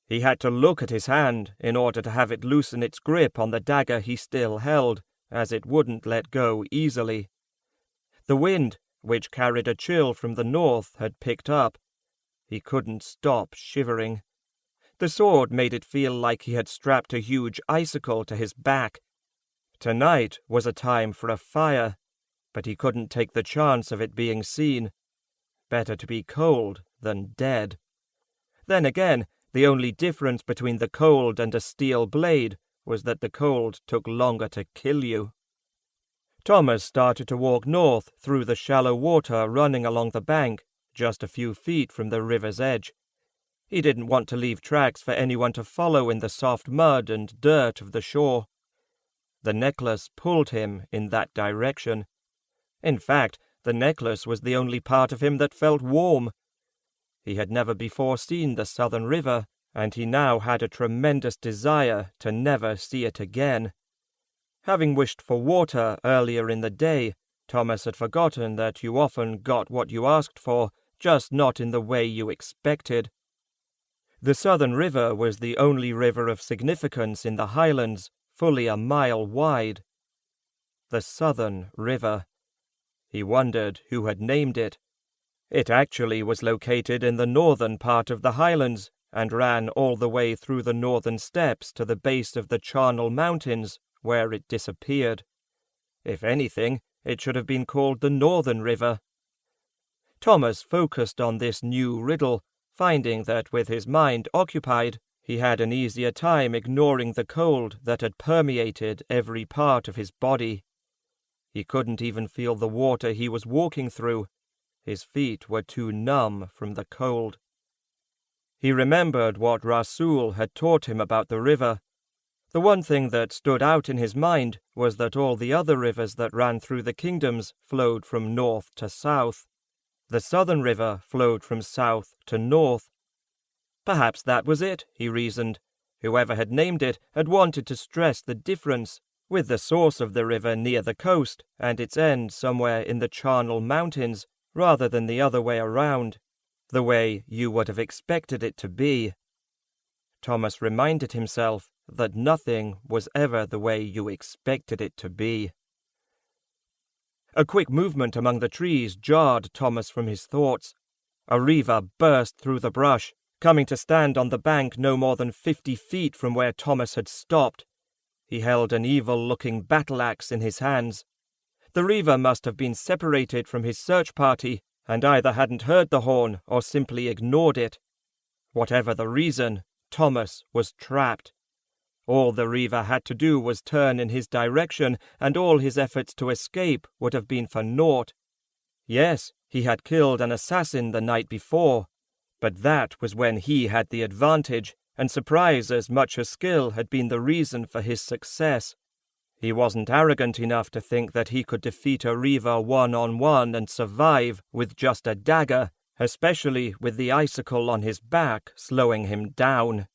He had to look at his hand in order to have it loosen its grip on the dagger he still held, as it wouldn't let go easily. The wind, which carried a chill from the north, had picked up. He couldn't stop shivering. The sword made it feel like he had strapped a huge icicle to his back. Tonight was a time for a fire, but he couldn't take the chance of it being seen. Better to be cold than dead. Then again, the only difference between the cold and a steel blade was that the cold took longer to kill you. Thomas started to walk north through the shallow water running along the bank, just a few feet from the river's edge. He didn't want to leave tracks for anyone to follow in the soft mud and dirt of the shore. The necklace pulled him in that direction. In fact, the necklace was the only part of him that felt warm. He had never before seen the southern river, and he now had a tremendous desire to never see it again. Having wished for water earlier in the day, Thomas had forgotten that you often got what you asked for, just not in the way you expected. The southern river was the only river of significance in the highlands, fully a mile wide. The Southern River. He wondered who had named it. It actually was located in the northern part of the highlands, and ran all the way through the northern steppes to the base of the Charnel Mountains, where it disappeared. If anything, it should have been called the Northern River. Thomas focused on this new riddle, finding that with his mind occupied, he had an easier time ignoring the cold that had permeated every part of his body. He couldn't even feel the water he was walking through. His feet were too numb from the cold. He remembered what Rasul had taught him about the river. The one thing that stood out in his mind was that all the other rivers that ran through the kingdoms flowed from north to south. The southern river flowed from south to north. Perhaps that was it, he reasoned. Whoever had named it had wanted to stress the difference, with the source of the river near the coast and its end somewhere in the charnel mountains, rather than the other way around, the way you would have expected it to be. Thomas reminded himself that nothing was ever the way you expected it to be. A quick movement among the trees jarred Thomas from his thoughts. A reaver burst through the brush, coming to stand on the bank no more than 50 feet from where Thomas had stopped. He held an evil-looking battle-axe in his hands. The reaver must have been separated from his search party, and either hadn't heard the horn or simply ignored it. Whatever the reason, Thomas was trapped. All the reaver had to do was turn in his direction, and all his efforts to escape would have been for naught. Yes, he had killed an assassin the night before, but that was when he had the advantage, and surprise as much as skill had been the reason for his success. He wasn't arrogant enough to think that he could defeat a reaver one-on-one and survive with just a dagger, especially with the icicle on his back slowing him down.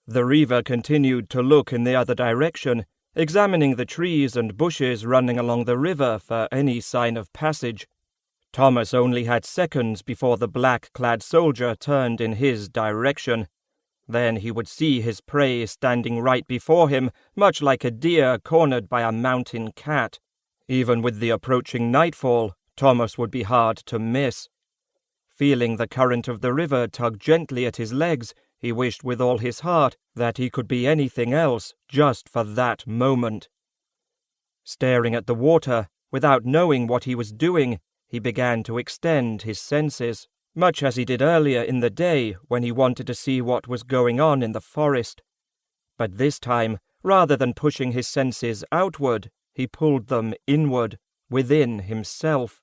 The reaver continued to look in the other direction, examining the trees and bushes running along the river for any sign of passage. Thomas only had seconds before the black-clad soldier turned in his direction. Then he would see his prey standing right before him, much like a deer cornered by a mountain cat. Even with the approaching nightfall, Thomas would be hard to miss. Feeling the current of the river tug gently at his legs, he wished with all his heart that he could be anything else just for that moment. Staring at the water, without knowing what he was doing, he began to extend his senses, much as he did earlier in the day when he wanted to see what was going on in the forest. But this time, rather than pushing his senses outward, he pulled them inward, within himself.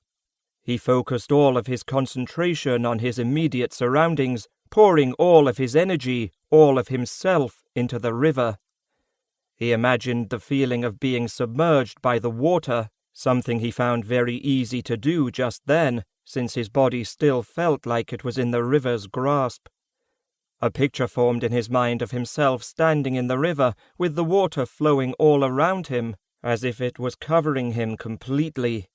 He focused all of his concentration on his immediate surroundings, pouring all of his energy, all of himself, into the river. He imagined the feeling of being submerged by the water, something he found very easy to do just then, since his body still felt like it was in the river's grasp. A picture formed in his mind of himself standing in the river, with the water flowing all around him, as if it was covering him completely.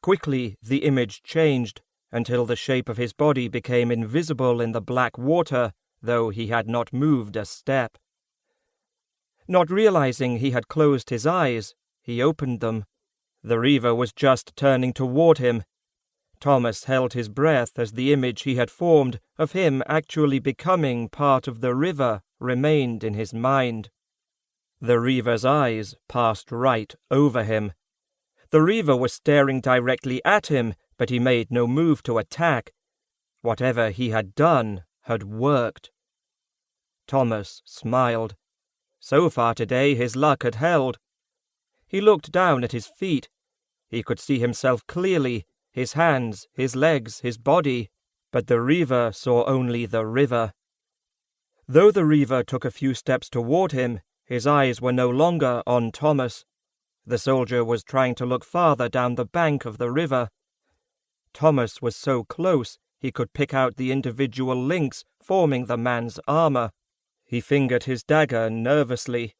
Quickly the image changed, until the shape of his body became invisible in the black water, though he had not moved a step. Not realizing he had closed his eyes, he opened them. The reaver was just turning toward him. Thomas held his breath as the image he had formed of him actually becoming part of the river remained in his mind. The reaver's eyes passed right over him. The reaver was staring directly at him, but he made no move to attack. Whatever he had done had worked. Thomas smiled. So far today his luck had held. He looked down at his feet. He could see himself clearly, his hands, his legs, his body, but the reaver saw only the river. Though the reaver took a few steps toward him, his eyes were no longer on Thomas. The soldier was trying to look farther down the bank of the river. Thomas was so close he could pick out the individual links forming the man's armor. He fingered his dagger nervously.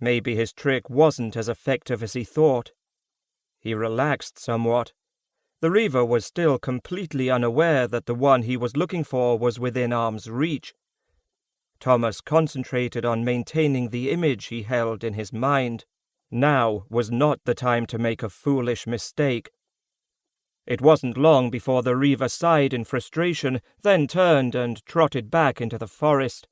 Maybe his trick wasn't as effective as he thought. He relaxed somewhat. The reaver was still completely unaware that the one he was looking for was within arm's reach. Thomas concentrated on maintaining the image he held in his mind. Now was not the time to make a foolish mistake. It wasn't long before the reaver sighed in frustration, then turned and trotted back into the forest.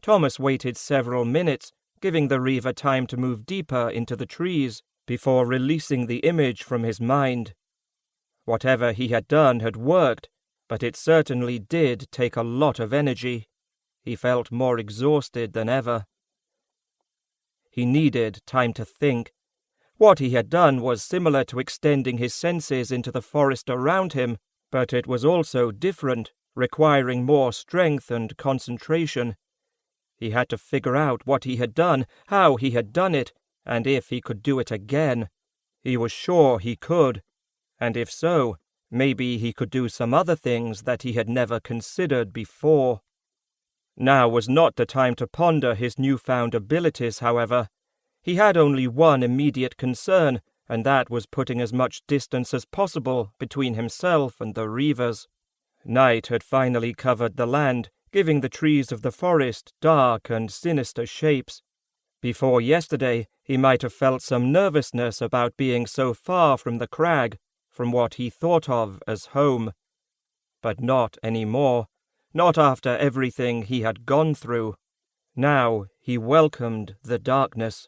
Thomas waited several minutes, giving the reaver time to move deeper into the trees, before releasing the image from his mind. Whatever he had done had worked, but it certainly did take a lot of energy. He felt more exhausted than ever. He needed time to think. What he had done was similar to extending his senses into the forest around him, but it was also different, requiring more strength and concentration. He had to figure out what he had done, how he had done it, and if he could do it again. He was sure he could, and if so, maybe he could do some other things that he had never considered before. Now was not the time to ponder his newfound abilities, however. He had only one immediate concern, and that was putting as much distance as possible between himself and the reavers. Night had finally covered the land, giving the trees of the forest dark and sinister shapes. Before yesterday, he might have felt some nervousness about being so far from the crag, from what he thought of as home. But not any more, not after everything he had gone through. Now he welcomed the darkness.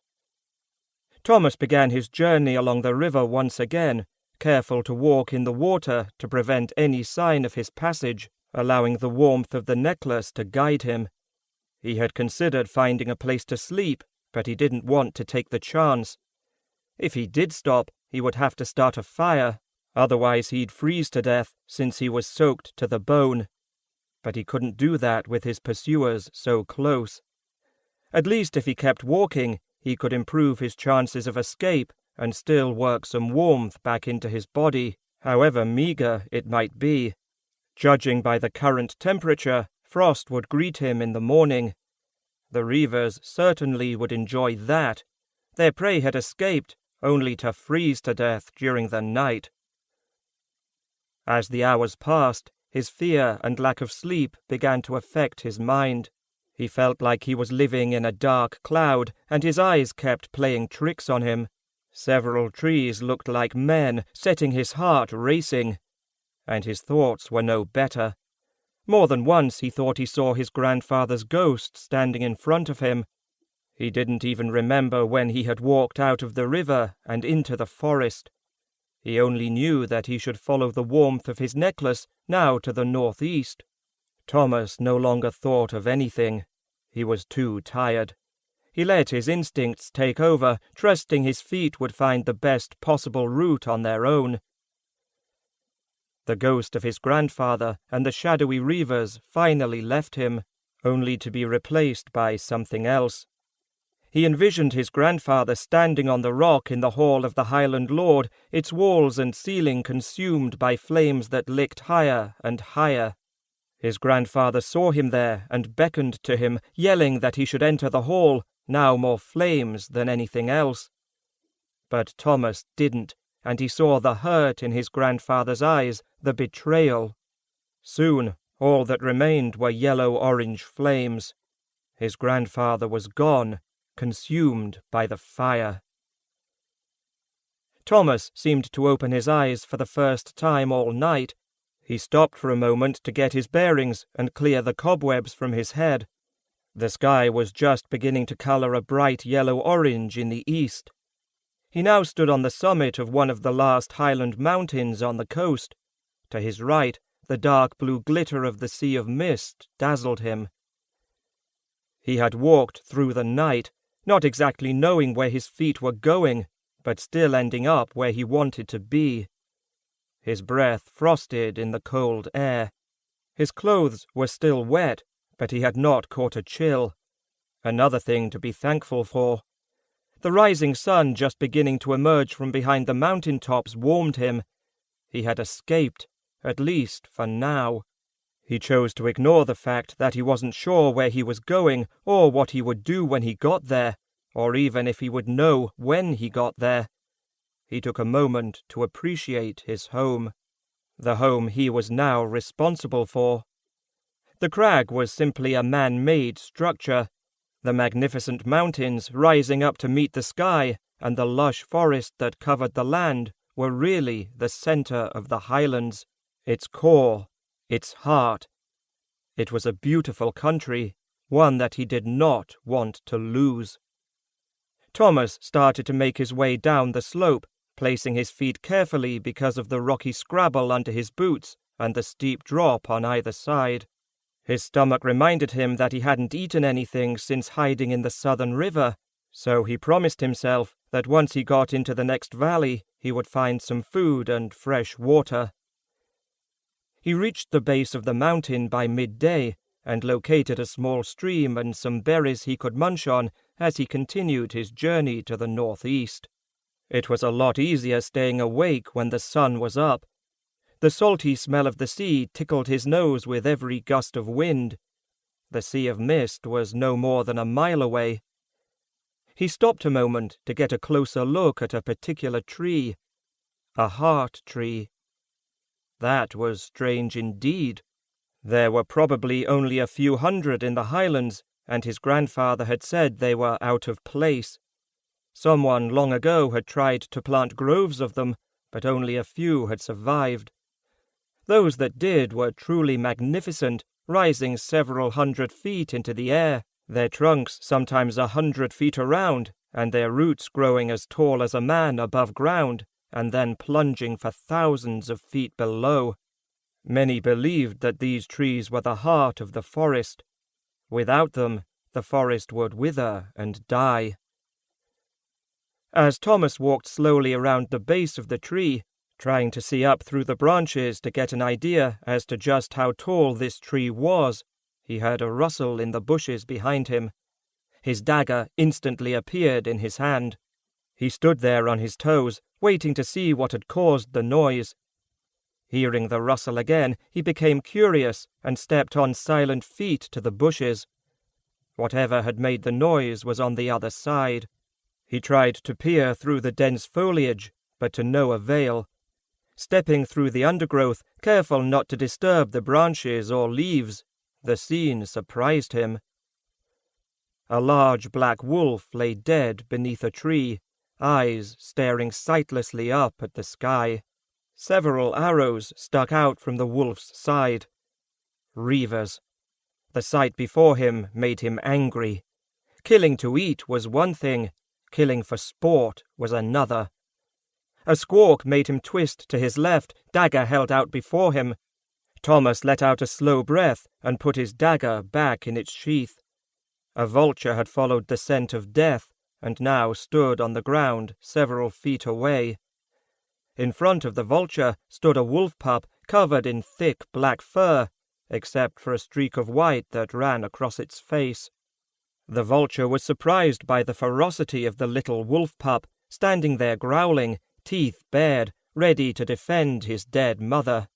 Thomas began his journey along the river once again, careful to walk in the water to prevent any sign of his passage, allowing the warmth of the necklace to guide him. He had considered finding a place to sleep, but he didn't want to take the chance. If he did stop, he would have to start a fire, otherwise he'd freeze to death since he was soaked to the bone. But he couldn't do that with his pursuers so close. At least if he kept walking, he could improve his chances of escape and still work some warmth back into his body, however meager it might be. Judging by the current temperature, frost would greet him in the morning. The reavers certainly would enjoy that. Their prey had escaped, only to freeze to death during the night. As the hours passed, his fear and lack of sleep began to affect his mind. He felt like he was living in a dark cloud, and his eyes kept playing tricks on him. Several trees looked like men, setting his heart racing. And his thoughts were no better. More than once he thought he saw his grandfather's ghost standing in front of him. He didn't even remember when he had walked out of the river and into the forest. He only knew that he should follow the warmth of his necklace now to the northeast. Thomas no longer thought of anything. He was too tired. He let his instincts take over, trusting his feet would find the best possible route on their own. The ghost of his grandfather and the shadowy reavers finally left him, only to be replaced by something else. He envisioned his grandfather standing on the rock in the hall of the Highland Lord, its walls and ceiling consumed by flames that licked higher and higher. His grandfather saw him there and beckoned to him, yelling that he should enter the hall, now more flames than anything else. But Thomas didn't, and he saw the hurt in his grandfather's eyes, the betrayal. Soon, all that remained were yellow-orange flames. His grandfather was gone, consumed by the fire. Thomas seemed to open his eyes for the first time all night. He stopped for a moment to get his bearings and clear the cobwebs from his head. The sky was just beginning to colour a bright yellow-orange in the east. He now stood on the summit of one of the last highland mountains on the coast. To his right, the dark blue glitter of the sea of mist dazzled him. He had walked through the night, not exactly knowing where his feet were going, but still ending up where he wanted to be. His breath frosted in the cold air. His clothes were still wet, but he had not caught a chill. Another thing to be thankful for. The rising sun just beginning to emerge from behind the mountain tops warmed him. He had escaped, at least for now. He chose to ignore the fact that he wasn't sure where he was going or what he would do when he got there, or even if he would know when he got there. He took a moment to appreciate his home, the home he was now responsible for. The crag was simply a man-made structure. The magnificent mountains rising up to meet the sky and the lush forest that covered the land were really the centre of the Highlands, its core, its heart. It was a beautiful country, one that he did not want to lose. Thomas started to make his way down the slope, placing his feet carefully because of the rocky scrabble under his boots and the steep drop on either side. His stomach reminded him that he hadn't eaten anything since hiding in the southern river, so he promised himself that once he got into the next valley, he would find some food and fresh water. He reached the base of the mountain by midday and located a small stream and some berries he could munch on as he continued his journey to the northeast. It was a lot easier staying awake when the sun was up. The salty smell of the sea tickled his nose with every gust of wind. The sea of mist was no more than a mile away. He stopped a moment to get a closer look at a particular tree. A heart tree. That was strange indeed. There were probably only a few hundred in the highlands, and his grandfather had said they were out of place. Someone long ago had tried to plant groves of them, but only a few had survived. Those that did were truly magnificent, rising several 100 feet into the air, their trunks sometimes 100 feet around, and their roots growing as tall as a man above ground, and then plunging for thousands of feet below. Many believed that these trees were the heart of the forest. Without them, the forest would wither and die. As Thomas walked slowly around the base of the tree, trying to see up through the branches to get an idea as to just how tall this tree was, he heard a rustle in the bushes behind him. His dagger instantly appeared in his hand. He stood there on his toes, waiting to see what had caused the noise. Hearing the rustle again, he became curious and stepped on silent feet to the bushes. Whatever had made the noise was on the other side. He tried to peer through the dense foliage, but to no avail. Stepping through the undergrowth, careful not to disturb the branches or leaves, the scene surprised him. A large black wolf lay dead beneath a tree, eyes staring sightlessly up at the sky. Several arrows stuck out from the wolf's side. Reavers. The sight before him made him angry. Killing to eat was one thing, killing for sport was another. A squawk made him twist to his left, dagger held out before him. Thomas let out a slow breath and put his dagger back in its sheath. A vulture had followed the scent of death and now stood on the ground several feet away. In front of the vulture stood a wolf pup covered in thick black fur, except for a streak of white that ran across its face. The vulture was surprised by the ferocity of the little wolf pup, standing there growling, teeth bared, ready to defend his dead mother.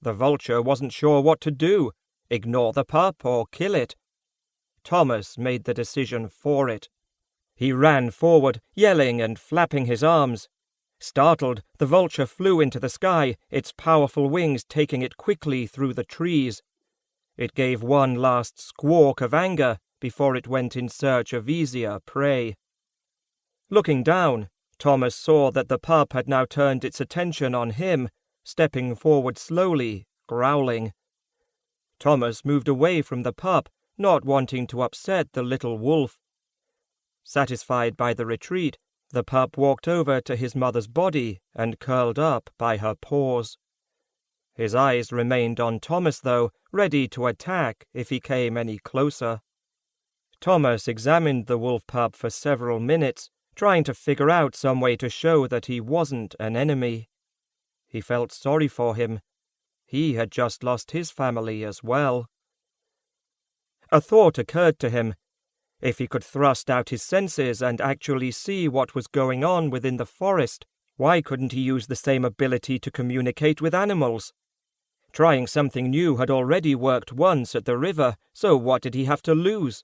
The vulture wasn't sure what to do, ignore the pup or kill it. Thomas made the decision for it. He ran forward, yelling and flapping his arms. Startled, the vulture flew into the sky, its powerful wings taking it quickly through the trees. It gave one last squawk of anger before it went in search of easier prey. Looking down, Thomas saw that the pup had now turned its attention on him, stepping forward slowly, growling. Thomas moved away from the pup, not wanting to upset the little wolf. Satisfied by the retreat, the pup walked over to his mother's body and curled up by her paws. His eyes remained on Thomas, though, ready to attack if he came any closer. Thomas examined the wolf pup for several minutes, trying to figure out some way to show that he wasn't an enemy. He felt sorry for him. He had just lost his family as well. A thought occurred to him. If he could thrust out his senses and actually see what was going on within the forest, why couldn't he use the same ability to communicate with animals? Trying something new had already worked once at the river, so what did he have to lose?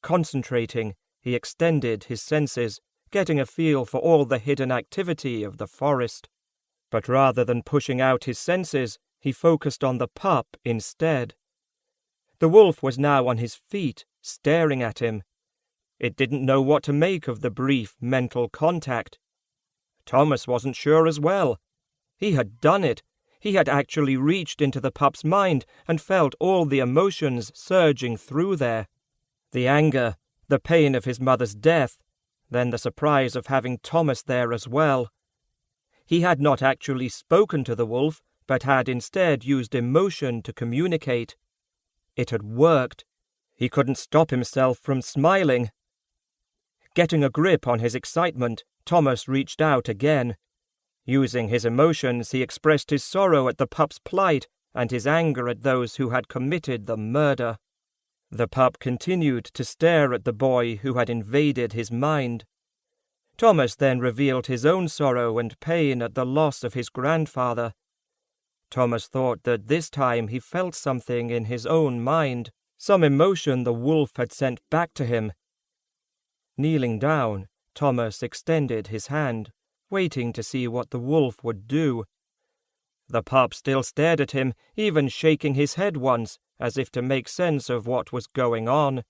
Concentrating, he extended his senses, getting a feel for all the hidden activity of the forest. But rather than pushing out his senses, he focused on the pup instead. The wolf was now on his feet, staring at him. It didn't know what to make of the brief mental contact. Thomas wasn't sure as well. He had done it. He had actually reached into the pup's mind and felt all the emotions surging through there. The anger, the pain of his mother's death, then the surprise of having Thomas there as well. He had not actually spoken to the wolf, but had instead used emotion to communicate. It had worked. He couldn't stop himself from smiling. Getting a grip on his excitement, Thomas reached out again. Using his emotions, he expressed his sorrow at the pup's plight and his anger at those who had committed the murder. The pup continued to stare at the boy who had invaded his mind. Thomas then revealed his own sorrow and pain at the loss of his grandfather. Thomas thought that this time he felt something in his own mind, some emotion the wolf had sent back to him. Kneeling down, Thomas extended his hand, waiting to see what the wolf would do. The pup still stared at him, even shaking his head once, as if to make sense of what was going on.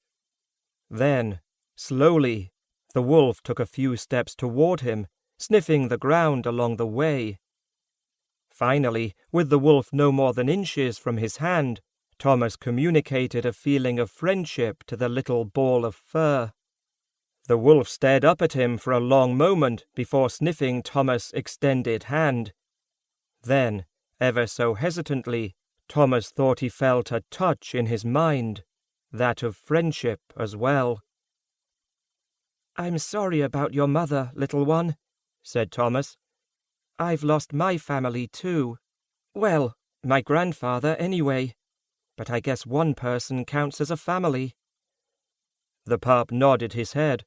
Then, slowly, the wolf took a few steps toward him, sniffing the ground along the way. Finally, with the wolf no more than inches from his hand, Thomas communicated a feeling of friendship to the little ball of fur. The wolf stared up at him for a long moment before sniffing Thomas' extended hand. Then, ever so hesitantly, Thomas thought he felt a touch in his mind, that of friendship as well. "I'm sorry about your mother, little one," said Thomas. "I've lost my family too. Well, my grandfather anyway. But I guess one person counts as a family." The pup nodded his head.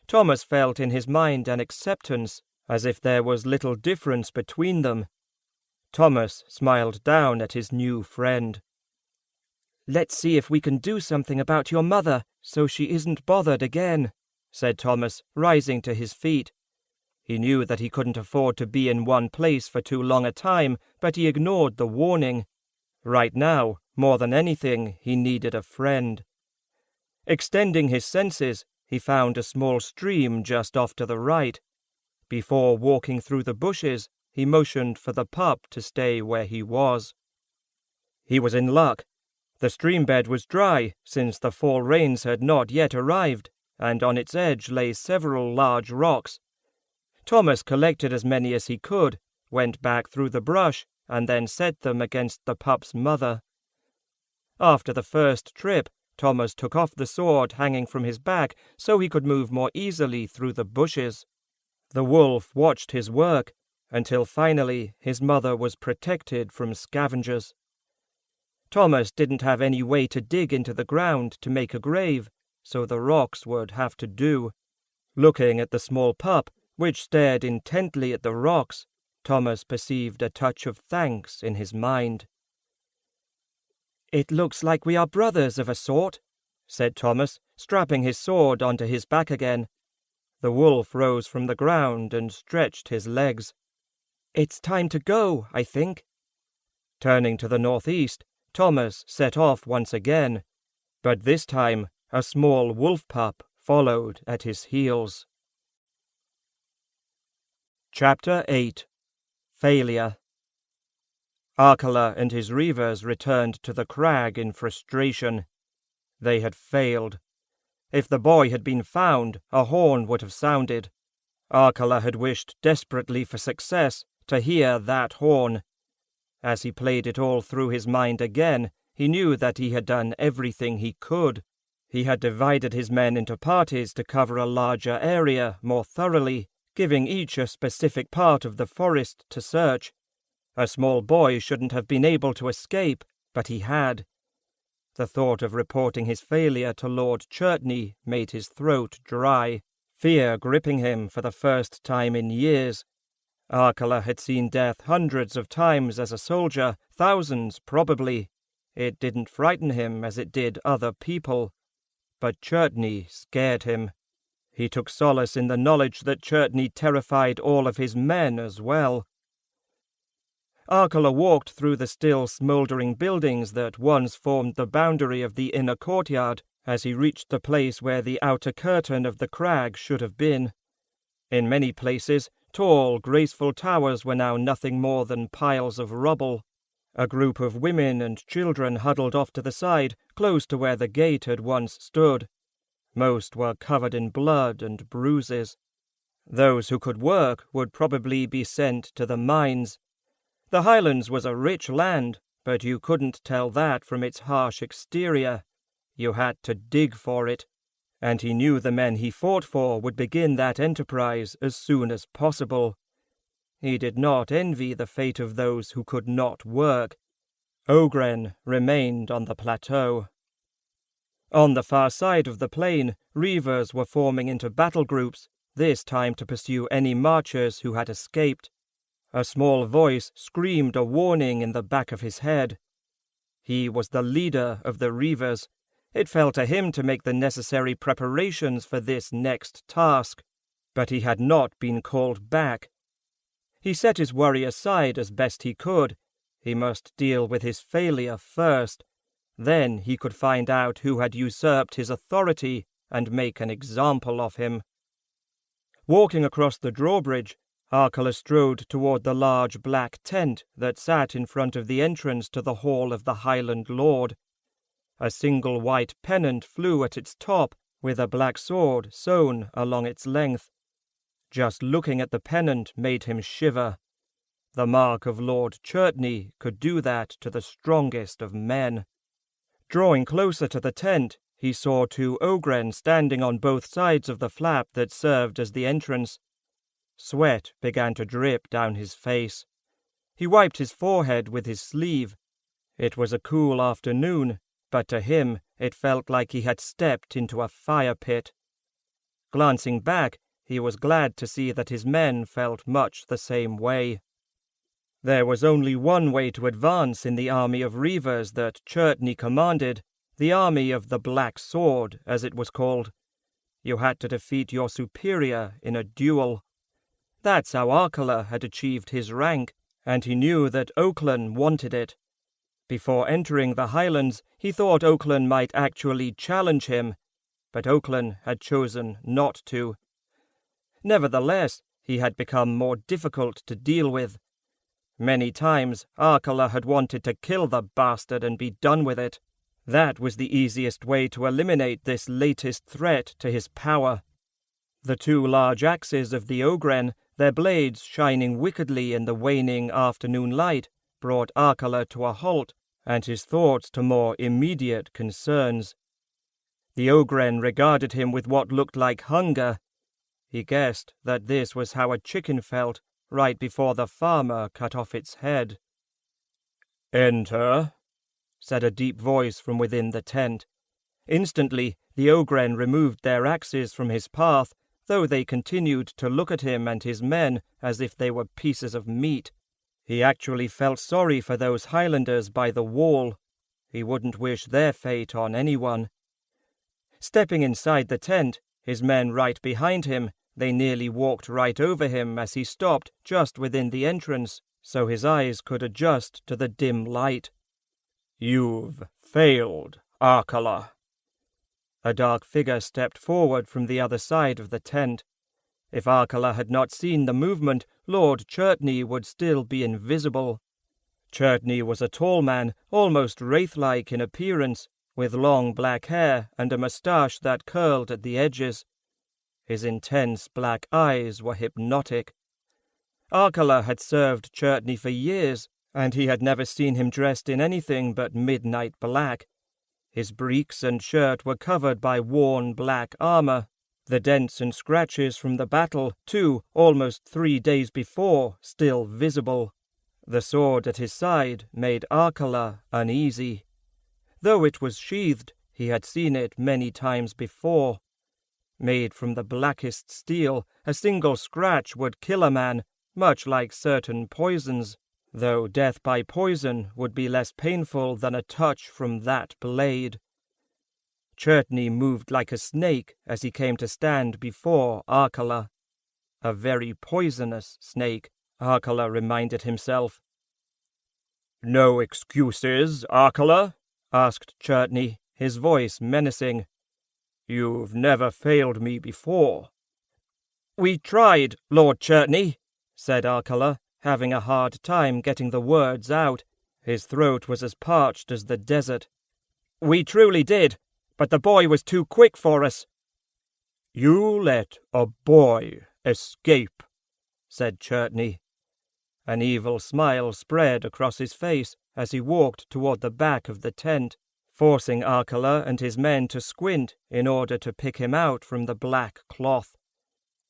Thomas felt in his mind an acceptance, as if there was little difference between them. Thomas smiled down at his new friend. "Let's see if we can do something about your mother, so she isn't bothered again," said Thomas, rising to his feet. He knew that he couldn't afford to be in one place for too long a time, but he ignored the warning. Right now, more than anything, he needed a friend. Extending his senses, he found a small stream just off to the right. Before walking through the bushes, he motioned for the pup to stay where he was. He was in luck. The stream bed was dry, since the fall rains had not yet arrived, and on its edge lay several large rocks. Thomas collected as many as he could, went back through the brush, and then set them against the pup's mother. After the first trip, Thomas took off the sword hanging from his back so he could move more easily through the bushes. The wolf watched his work, until finally his mother was protected from scavengers. Thomas didn't have any way to dig into the ground to make a grave, so the rocks would have to do. Looking at the small pup, which stared intently at the rocks, Thomas perceived a touch of thanks in his mind. "It looks like we are brothers of a sort," said Thomas, strapping his sword onto his back again. The wolf rose from the ground and stretched his legs. "It's time to go, I think." Turning to the northeast, Thomas set off once again, but this time a small wolf pup followed at his heels. Chapter 8. Failure. Arkela and his reavers returned to the crag in frustration. They had failed. If the boy had been found, a horn would have sounded. Arkela had wished desperately for success, to hear that horn. As he played it all through his mind again, he knew that he had done everything he could. He had divided his men into parties to cover a larger area more thoroughly, giving each a specific part of the forest to search. A small boy shouldn't have been able to escape, but he had. The thought of reporting his failure to Lord Churtney made his throat dry, fear gripping him for the first time in years. Arkela had seen death hundreds of times as a soldier, thousands probably. It didn't frighten him as it did other people. But Churtney scared him. He took solace in the knowledge that Churtney terrified all of his men as well. Arkela walked through the still smouldering buildings that once formed the boundary of the inner courtyard as he reached the place where the outer curtain of the crag should have been. In many places, tall, graceful towers were now nothing more than piles of rubble. A group of women and children huddled off to the side, close to where the gate had once stood. Most were covered in blood and bruises. Those who could work would probably be sent to the mines. The Highlands was a rich land, but you couldn't tell that from its harsh exterior. You had to dig for it, and he knew the men he fought for would begin that enterprise as soon as possible. He did not envy the fate of those who could not work. Ogren remained on the plateau. On the far side of the plain, reavers were forming into battle groups, this time to pursue any marchers who had escaped. A small voice screamed a warning in the back of his head. He was the leader of the reavers. It fell to him to make the necessary preparations for this next task, but he had not been called back. He set his worry aside as best he could. He must deal with his failure first. Then he could find out who had usurped his authority and make an example of him. Walking across the drawbridge, Arkela strode toward the large black tent that sat in front of the entrance to the hall of the Highland Lord. A single white pennant flew at its top, with a black sword sewn along its length. Just looking at the pennant made him shiver. The mark of Lord Churtney could do that to the strongest of men. Drawing closer to the tent, he saw two Ogren standing on both sides of the flap that served as the entrance. Sweat began to drip down his face. He wiped his forehead with his sleeve. It was a cool afternoon, but to him it felt like he had stepped into a fire pit. Glancing back, he was glad to see that his men felt much the same way. There was only one way to advance in the army of reavers that Churtney commanded, the army of the Black Sword, as it was called. You had to defeat your superior in a duel. That's how Arkela had achieved his rank, and he knew that Oakland wanted it. Before entering the Highlands, he thought Oakland might actually challenge him, but Oakland had chosen not to. Nevertheless, he had become more difficult to deal with. Many times Arkela had wanted to kill the bastard and be done with it. That was the easiest way to eliminate this latest threat to his power. The two large axes of the Ogren, their blades shining wickedly in the waning afternoon light, brought Arkela to a halt, and his thoughts to more immediate concerns. The Ogren regarded him with what looked like hunger. He guessed that this was how a chicken felt right before the farmer cut off its head. "Enter," said a deep voice from within the tent. Instantly, the Ogren removed their axes from his path, though they continued to look at him and his men as if they were pieces of meat. He actually felt sorry for those Highlanders by the wall. He wouldn't wish their fate on anyone. Stepping inside the tent, his men right behind him, they nearly walked right over him as he stopped just within the entrance, so his eyes could adjust to the dim light. "You've failed, Arkela." A dark figure stepped forward from the other side of the tent. If Arkela had not seen the movement, Lord Churtney would still be invisible. Churtney was a tall man, almost wraith-like in appearance, with long black hair and a moustache that curled at the edges. His intense black eyes were hypnotic. Arkela had served Churtney for years, and he had never seen him dressed in anything but midnight black. His breeks and shirt were covered by worn black armor, the dents and scratches from the battle, 2, almost 3 days before, still visible. The sword at his side made Arkela uneasy. Though it was sheathed, he had seen it many times before. Made from the blackest steel, a single scratch would kill a man, much like certain poisons, though death by poison would be less painful than a touch from that blade. Churtney moved like a snake as he came to stand before Arkela. A very poisonous snake, Arkela reminded himself. "No excuses, Arkela?" asked Churtney, his voice menacing. "You've never failed me before." "We tried, Lord Churtney," said Arkela, having a hard time getting the words out. His throat was as parched as the desert. "We truly did, but the boy was too quick for us." "You let a boy escape," said Churtney. An evil smile spread across his face as he walked toward the back of the tent, forcing Arkela and his men to squint in order to pick him out from the black cloth.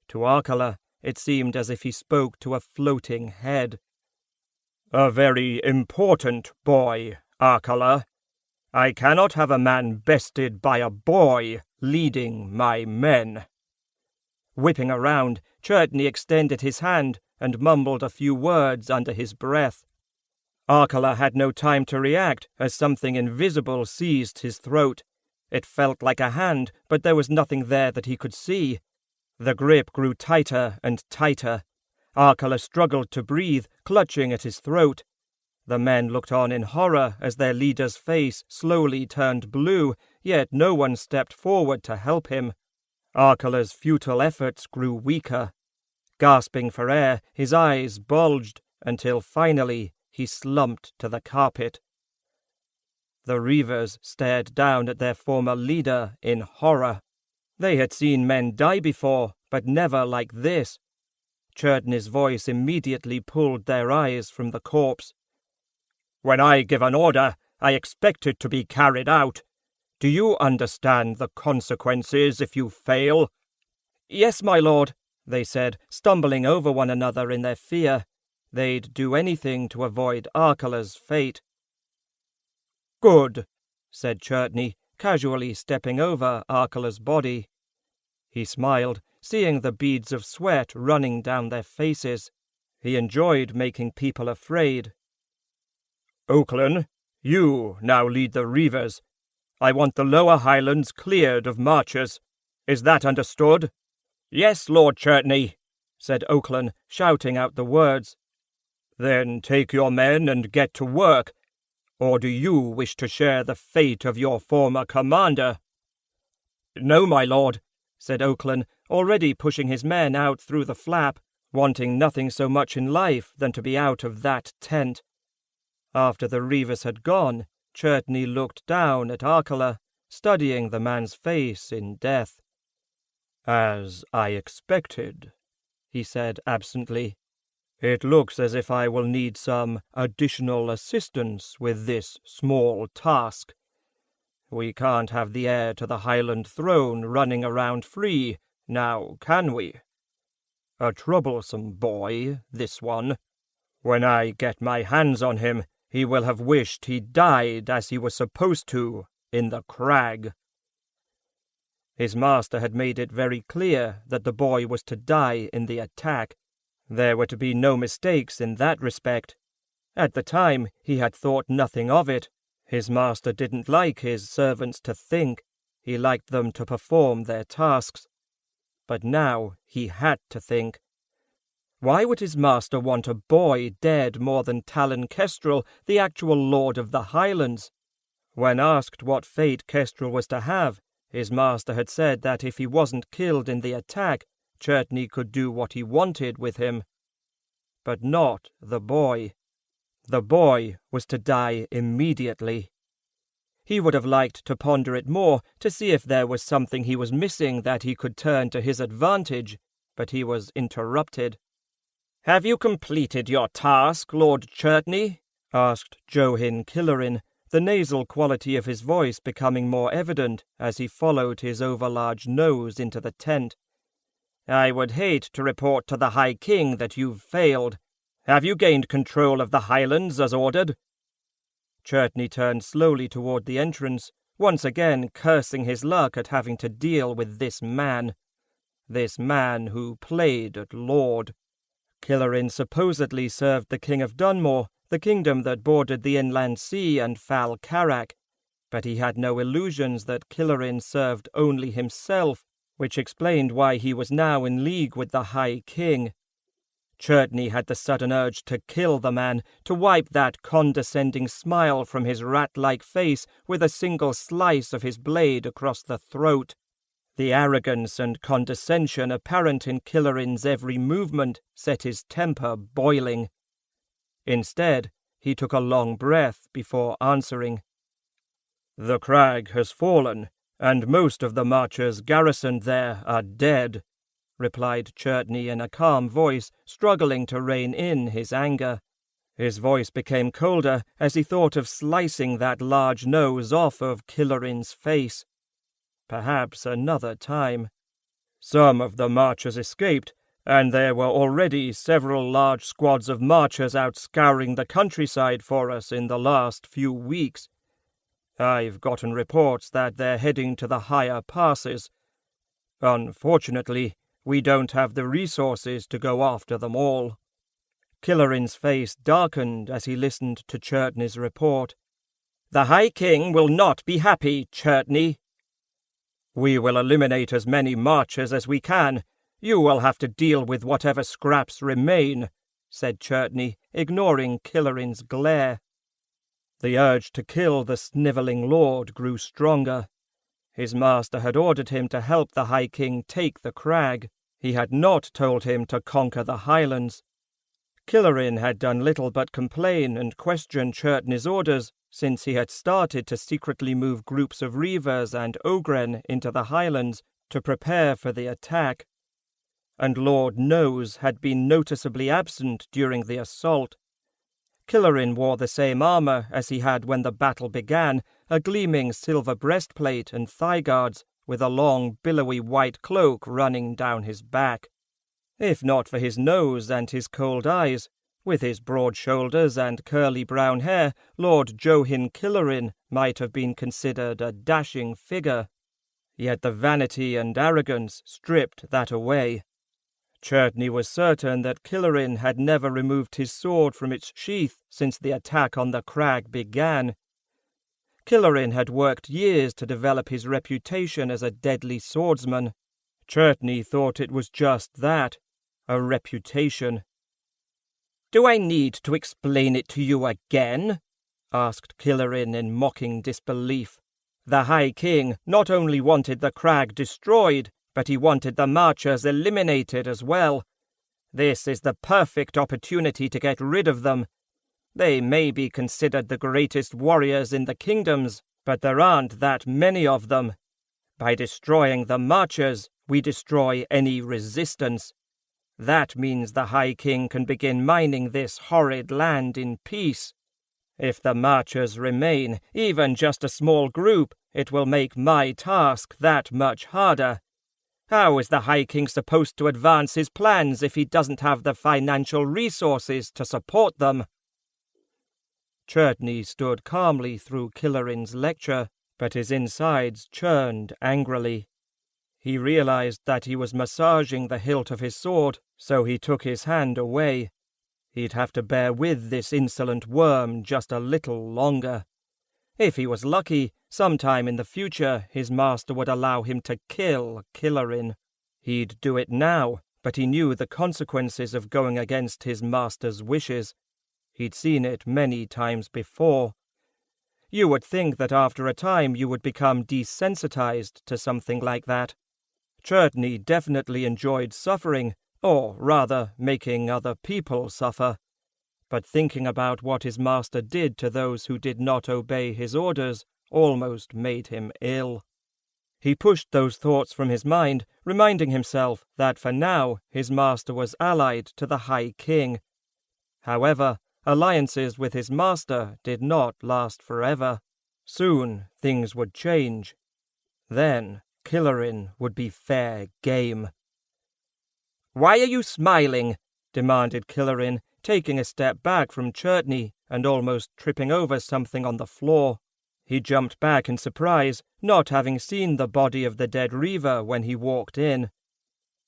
To Arkela, It seemed as if he spoke to a floating head. "A very important boy, Arcala. I cannot have a man bested by a boy leading my men." Whipping around, Churtney extended his hand and mumbled a few words under his breath. Arcala had no time to react as something invisible seized his throat. It felt like a hand, but there was nothing there that he could see. The grip grew tighter and tighter. Arcala struggled to breathe, clutching at his throat. The men looked on in horror as their leader's face slowly turned blue, yet no one stepped forward to help him. Arcala's futile efforts grew weaker. Gasping for air, his eyes bulged, until finally he slumped to the carpet. The Reavers stared down at their former leader in horror. They had seen men die before, but never like this. Churtney's voice immediately pulled their eyes from the corpse. "When I give an order, I expect it to be carried out. Do you understand the consequences if you fail?" "Yes, my lord," they said, stumbling over one another in their fear. They'd do anything to avoid Arcala's fate. "Good," said Churtney, casually stepping over Arcala's body. He smiled, seeing the beads of sweat running down their faces. He enjoyed making people afraid. "Oakland, you now lead the Reavers. I want the lower highlands cleared of marchers. Is that understood?" "Yes, Lord Churtney," said Oakland, shouting out the words. "Then take your men and get to work. Or do you wish to share the fate of your former commander?" "No, my lord," said Oakland, already pushing his men out through the flap, wanting nothing so much in life than to be out of that tent. After the Reavers had gone, Churtney looked down at Arcala, studying the man's face in death. "As I expected," he said absently. "It looks as if I will need some additional assistance with this small task. We can't have the heir to the Highland throne running around free, now can we? A troublesome boy, this one. When I get my hands on him, he will have wished he died as he was supposed to in the crag." His master had made it very clear that the boy was to die in the attack. There were to be no mistakes in that respect. At the time, he had thought nothing of it. His master didn't like his servants to think. He liked them to perform their tasks. But now he had to think. Why would his master want a boy dead more than Talon Kestrel, the actual lord of the Highlands? When asked what fate Kestrel was to have, his master had said that if he wasn't killed in the attack, Churtney could do what he wanted with him. But not the boy. The boy was to die immediately. He would have liked to ponder it more, to see if there was something he was missing that he could turn to his advantage, but he was interrupted. "Have you completed your task, Lord Churtney?" asked Johin Killerin, the nasal quality of his voice becoming more evident as he followed his overlarge nose into the tent. "I would hate to report to the High King that you've failed. Have you gained control of the Highlands as ordered?" Churtney turned slowly toward the entrance, once again cursing his luck at having to deal with this man who played at lord. Killerin supposedly served the King of Dunmore, the kingdom that bordered the inland sea and Fal Carrack, but he had no illusions that Killerin served only himself, which explained why he was now in league with the High King. Churtney had the sudden urge to kill the man, to wipe that condescending smile from his rat-like face with a single slice of his blade across the throat. The arrogance and condescension apparent in Killerin's every movement set his temper boiling. Instead, he took a long breath before answering. "The crag has fallen, and most of the marchers garrisoned there are dead," replied Churtney in a calm voice, struggling to rein in his anger. His voice became colder as he thought of slicing that large nose off of Killerin's face. Perhaps another time. "Some of the marchers escaped, and there were already several large squads of marchers out scouring the countryside for us in the last few weeks. I've gotten reports that they're heading to the higher passes. Unfortunately, we don't have the resources to go after them all." Killarin's face darkened as he listened to Churtney's report. "The High King will not be happy, Churtney." "We will eliminate as many marchers as we can. You will have to deal with whatever scraps remain," said Churtney, ignoring Killarin's glare. The urge to kill the snivelling lord grew stronger. His master had ordered him to help the High King take the crag. He had not told him to conquer the Highlands. Killarin had done little but complain and question Churtney's orders since he had started to secretly move groups of Reavers and Ogren into the Highlands to prepare for the attack. And Lord Nose had been noticeably absent during the assault. Killarin wore the same armour as he had when the battle began, a gleaming silver breastplate and thigh guards, with a long, billowy white cloak running down his back. If not for his nose and his cold eyes, with his broad shoulders and curly brown hair, Lord Johin Killarin might have been considered a dashing figure. Yet the vanity and arrogance stripped that away. Churtney was certain that Killarin had never removed his sword from its sheath since the attack on the crag began. Killarin had worked years to develop his reputation as a deadly swordsman. Churtney thought it was just that, a reputation. "Do I need to explain it to you again?" asked Killarin in mocking disbelief. "The High King not only wanted the crag destroyed, but he wanted the marchers eliminated as well. This is the perfect opportunity to get rid of them. They may be considered the greatest warriors in the kingdoms, but there aren't that many of them. By destroying the marchers, we destroy any resistance. That means the High King can begin mining this horrid land in peace. If the marchers remain, even just a small group, it will make my task that much harder. How is the High King supposed to advance his plans if he doesn't have the financial resources to support them?" Churtney stood calmly through Killarin's lecture, but his insides churned angrily. He realized that he was massaging the hilt of his sword, so he took his hand away. He'd have to bear with this insolent worm just a little longer. If he was lucky, sometime in the future his master would allow him to kill Killarin. He'd do it now, but he knew the consequences of going against his master's wishes. He'd seen it many times before. You would think that after a time you would become desensitized to something like that. Churtney definitely enjoyed suffering, or rather making other people suffer. But thinking about what his master did to those who did not obey his orders almost made him ill. He pushed those thoughts from his mind, reminding himself that for now his master was allied to the High King. However, alliances with his master did not last forever. Soon things would change. Then Killarin would be fair game. "Why are you smiling?" demanded Killarin, taking a step back from Churtney and almost tripping over something on the floor. He jumped back in surprise, not having seen the body of the dead Reaver when he walked in.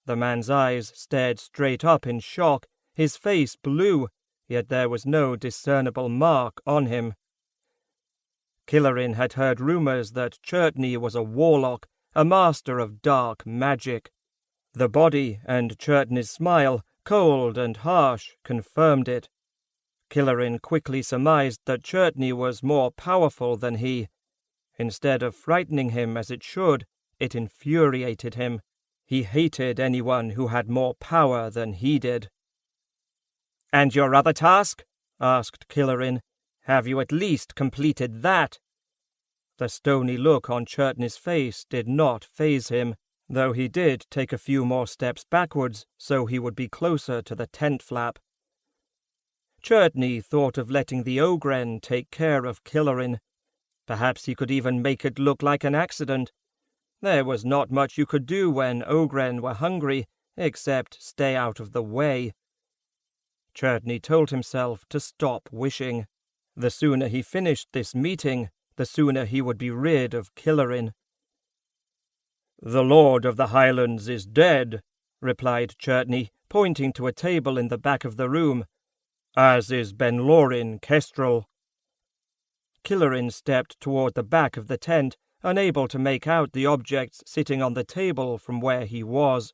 The man's eyes stared straight up in shock, his face blue, yet there was no discernible mark on him. Killarin had heard rumors that Churtney was a warlock, a master of dark magic. The body and Churtney's smile, cold and harsh, confirmed it. Killarin quickly surmised that Churtney was more powerful than he. Instead of frightening him as it should, it infuriated him. He hated anyone who had more power than he did. "And your other task?" asked Killarin. "Have you at least completed that?" The stony look on Churtney's face did not faze him, though he did take a few more steps backwards so he would be closer to the tent flap. Churtney thought of letting the Ogren take care of Killarin. Perhaps he could even make it look like an accident. There was not much you could do when Ogren were hungry, except stay out of the way. Churtney told himself to stop wishing. The sooner he finished this meeting, the sooner he would be rid of Killerin. "The Lord of the Highlands is dead," replied Churtney, pointing to a table in the back of the room, "as is Benlorin Kestrel." Killerin stepped toward the back of the tent, unable to make out the objects sitting on the table from where he was.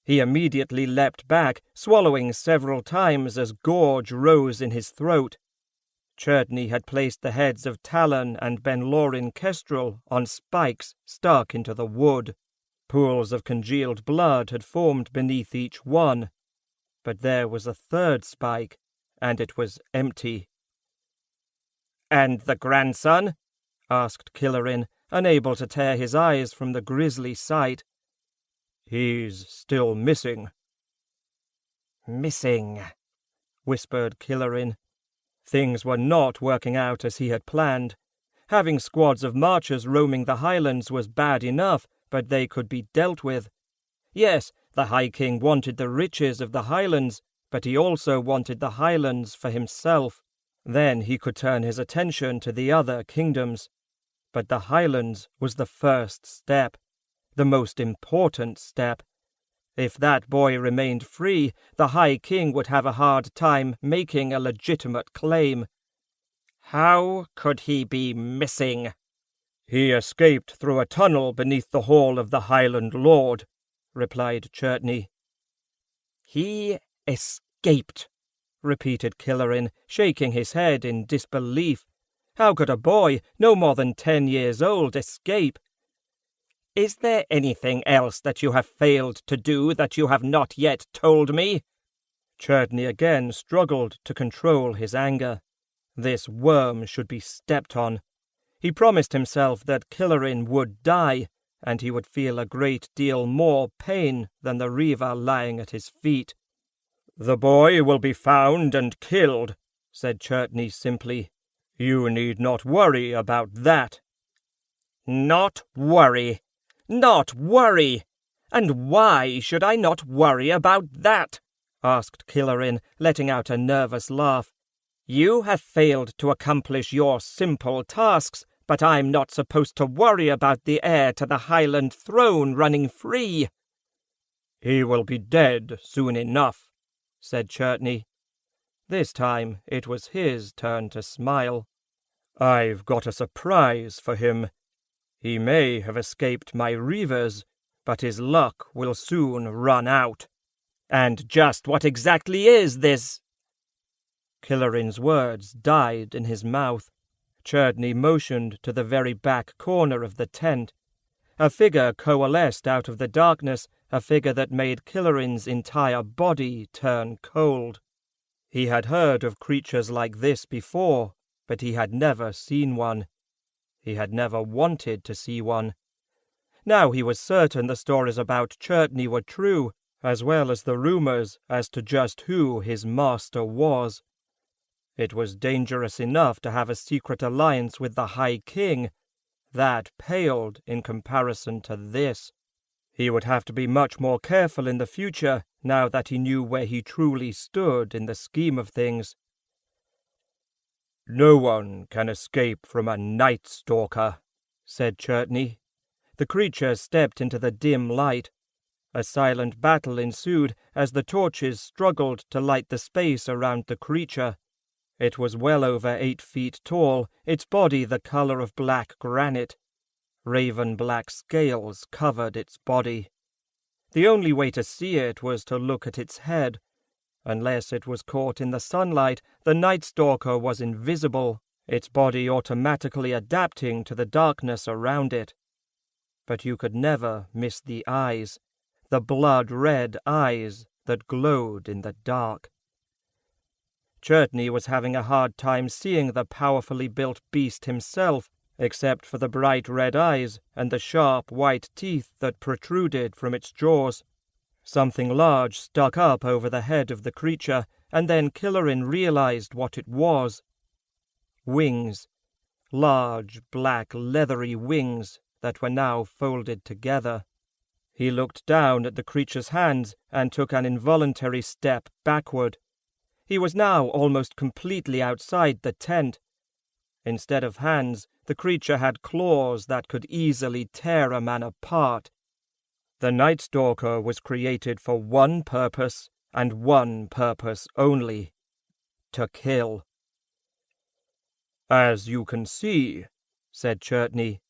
He immediately leapt back, swallowing several times as gorge rose in his throat. Churtney had placed the heads of Talon and Benlorin Kestrel on spikes stuck into the wood. Pools of congealed blood had formed beneath each one, but there was a third spike, and it was empty. "And the grandson?" asked Killerin, unable to tear his eyes from the grisly sight. "He's still missing." "Missing," whispered Killerin. Things were not working out as he had planned. Having squads of marchers roaming the highlands was bad enough, but they could be dealt with. Yes, the High King wanted the riches of the highlands, but he also wanted the highlands for himself. Then he could turn his attention to the other kingdoms. But the highlands was the first step, the most important step. If that boy remained free, the High King would have a hard time making a legitimate claim. "How could he be missing?" "He escaped through a tunnel beneath the hall of the Highland Lord," replied Churtney. "He escaped," repeated Killerin, shaking his head in disbelief. How could a boy, no more than 10 years old, escape? "Is there anything else that you have failed to do that you have not yet told me?" Churtney again struggled to control his anger. This worm should be stepped on. He promised himself that Killerin would die, and he would feel a great deal more pain than the Reaver lying at his feet. "The boy will be found and killed," said Churtney simply. "You need not worry about that." "Not worry! Not worry! And why should I not worry about that?" asked Killerin, letting out a nervous laugh. "You have failed to accomplish your simple tasks, but I'm not supposed to worry about the heir to the Highland throne running free." "He will be dead soon enough," said Churtney. This time it was his turn to smile. "I've got a surprise for him. He may have escaped my reavers, but his luck will soon run out." "And just what exactly is this?" Killerin's words died in his mouth. Churtney motioned to the very back corner of the tent. A figure coalesced out of the darkness, a figure that made Killerin's entire body turn cold. He had heard of creatures like this before, but he had never seen one. He had never wanted to see one. Now he was certain the stories about Churtney were true, as well as the rumors as to just who his master was. It was dangerous enough to have a secret alliance with the High King. That paled in comparison to this. He would have to be much more careful in the future, now that he knew where he truly stood in the scheme of things. "No one can escape from a Night Stalker," said Churtney. The creature stepped into the dim light. A silent battle ensued as the torches struggled to light the space around the creature. It was well over 8 feet tall, its body the color of black granite. Raven-black scales covered its body. The only way to see it was to look at its head. Unless it was caught in the sunlight, the Night Stalker was invisible, its body automatically adapting to the darkness around it. But you could never miss the eyes, the blood-red eyes that glowed in the dark. Churtney was having a hard time seeing the powerfully built beast himself, except for the bright red eyes and the sharp white teeth that protruded from its jaws. Something large stuck up over the head of the creature, and then Killerin realized what it was. Wings. Large, black, leathery wings that were now folded together. He looked down at the creature's hands and took an involuntary step backward. He was now almost completely outside the tent. Instead of hands, the creature had claws that could easily tear a man apart. The Night Stalker was created for one purpose, and one purpose only: to kill. "As you can see," said Churtney,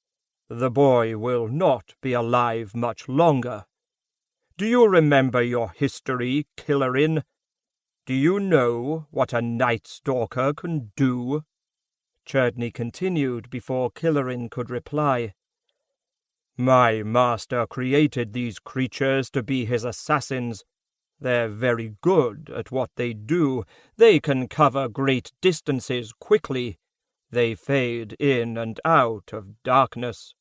"the boy will not be alive much longer. Do you remember your history, Killerin? Do you know what a Night Stalker can do?" Churtney continued before Killerin could reply. "My master created these creatures to be his assassins. They're very good at what they do. They can cover great distances quickly. They fade in and out of darkness.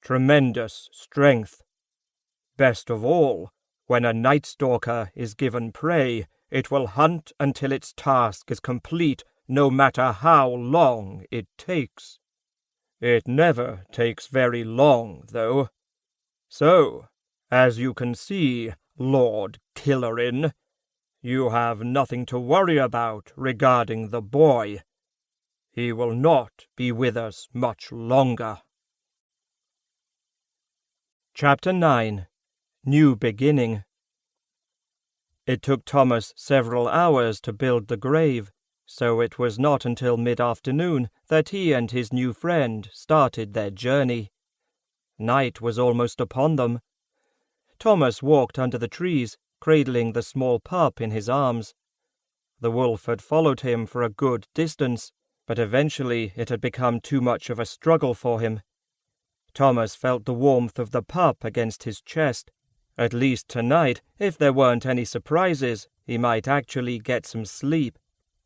Tremendous strength. Best of all, when a Night Stalker is given prey, it will hunt until its task is complete, no matter how long it takes. It never takes very long, though. So, as you can see, Lord Killerin, you have nothing to worry about regarding the boy. He will not be with us much longer." Chapter 9. New Beginning. It took Thomas several hours to build the grave, so it was not until mid-afternoon that he and his new friend started their journey. Night was almost upon them. Thomas walked under the trees, cradling the small pup in his arms. The wolf had followed him for a good distance, but eventually it had become too much of a struggle for him. Thomas felt the warmth of the pup against his chest. At least tonight, if there weren't any surprises, he might actually get some sleep.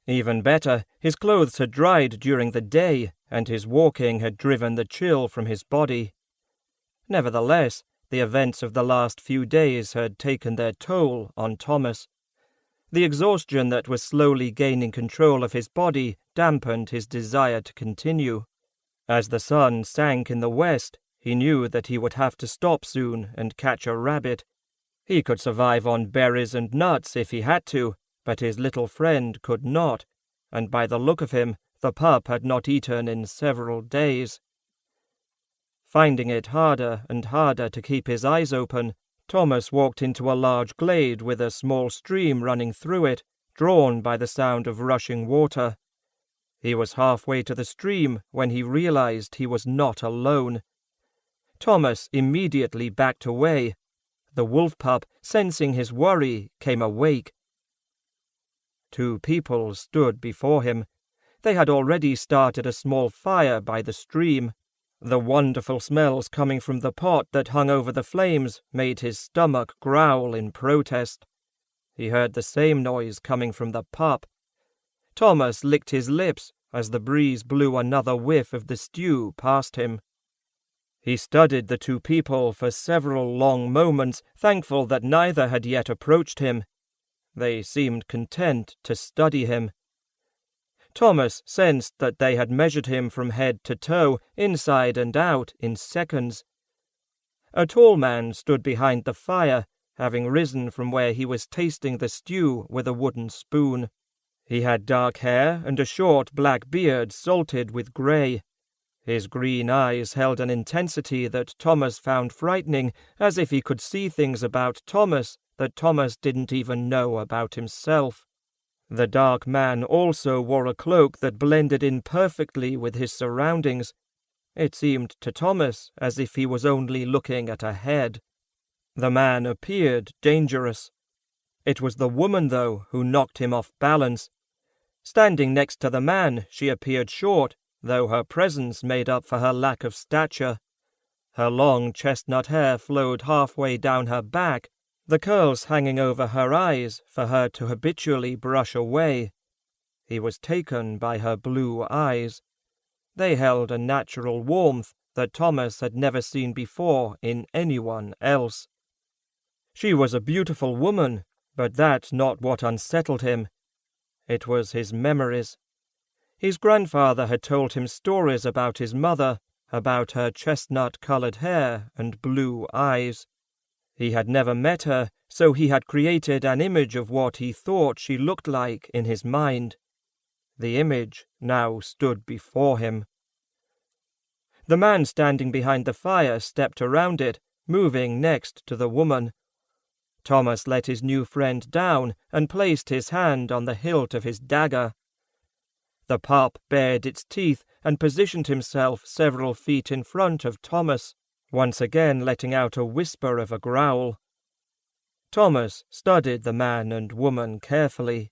Even better, his clothes had dried during the day, and his walking had driven the chill from his body. Nevertheless, the events of the last few days had taken their toll on Thomas. The exhaustion that was slowly gaining control of his body dampened his desire to continue. As the sun sank in the west, he knew that he would have to stop soon and catch a rabbit. He could survive on berries and nuts if he had to, but his little friend could not, and by the look of him, the pup had not eaten in several days. Finding it harder and harder to keep his eyes open, Thomas walked into a large glade with a small stream running through it, drawn by the sound of rushing water. He was halfway to the stream when he realized he was not alone. Thomas immediately backed away. The wolf pup, sensing his worry, came awake. Two people stood before him. They had already started a small fire by the stream. The wonderful smells coming from the pot that hung over the flames made his stomach growl in protest. He heard the same noise coming from the pup. Thomas licked his lips as the breeze blew another whiff of the stew past him. He studied the two people for several long moments, thankful that neither had yet approached him. They seemed content to study him. Thomas sensed that they had measured him from head to toe, inside and out, in seconds. A tall man stood behind the fire, having risen from where he was tasting the stew with a wooden spoon. He had dark hair and a short black beard salted with grey. His green eyes held an intensity that Thomas found frightening, as if he could see things about Thomas that Thomas didn't even know about himself. The dark man also wore a cloak that blended in perfectly with his surroundings. It seemed to Thomas as if he was only looking at a head. The man appeared dangerous. It was the woman, though, who knocked him off balance. Standing next to the man, she appeared short, though her presence made up for her lack of stature. Her long chestnut hair flowed halfway down her back, the curls hanging over her eyes for her to habitually brush away. He was taken by her blue eyes. They held a natural warmth that Thomas had never seen before in anyone else. She was a beautiful woman, but that's not what unsettled him. It was his memories. His grandfather had told him stories about his mother, about her chestnut-colored hair and blue eyes. He had never met her, so he had created an image of what he thought she looked like in his mind. The image now stood before him. The man standing behind the fire stepped around it, moving next to the woman. Thomas let his new friend down and placed his hand on the hilt of his dagger. The pup bared its teeth and positioned himself several feet in front of Thomas, once again letting out a whisper of a growl. Thomas studied the man and woman carefully.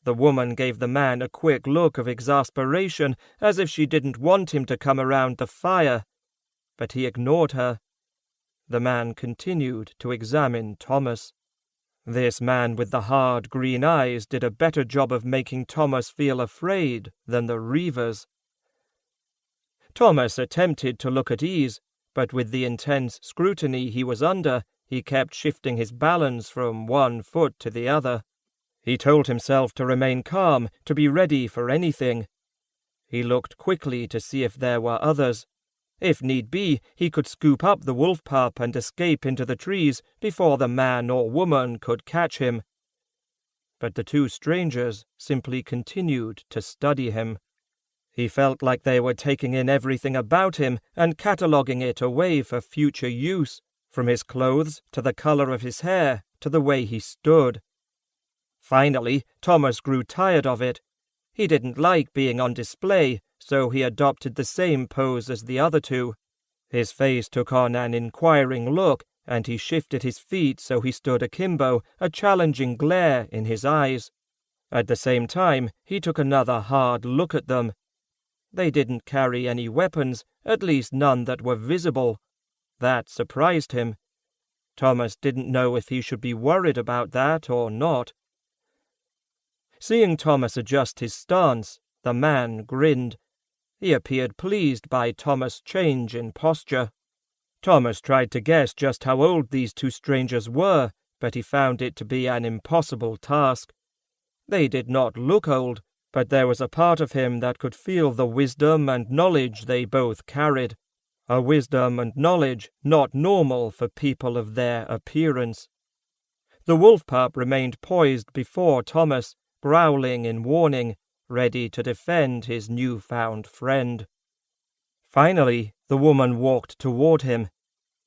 The woman gave the man a quick look of exasperation, as if she didn't want him to come around the fire, but he ignored her. The man continued to examine Thomas. This man with the hard green eyes did a better job of making Thomas feel afraid than the Reivers. Thomas attempted to look at ease, but with the intense scrutiny he was under, he kept shifting his balance from one foot to the other. He told himself to remain calm, to be ready for anything. He looked quickly to see if there were others. If need be, he could scoop up the wolf pup and escape into the trees before the man or woman could catch him. But the two strangers simply continued to study him. He felt like they were taking in everything about him and cataloguing it away for future use, from his clothes to the color of his hair to the way he stood. Finally, Thomas grew tired of it. He didn't like being on display, so he adopted the same pose as the other two. His face took on an inquiring look, and he shifted his feet so he stood akimbo, a challenging glare in his eyes. At the same time, he took another hard look at them. They didn't carry any weapons, at least none that were visible. That surprised him. Thomas didn't know if he should be worried about that or not. Seeing Thomas adjust his stance, the man grinned. He appeared pleased by Thomas' change in posture. Thomas tried to guess just how old these two strangers were, but he found it to be an impossible task. They did not look old, but there was a part of him that could feel the wisdom and knowledge they both carried. A wisdom and knowledge not normal for people of their appearance. The wolf pup remained poised before Thomas, growling in warning, ready to defend his newfound friend. Finally, the woman walked toward him.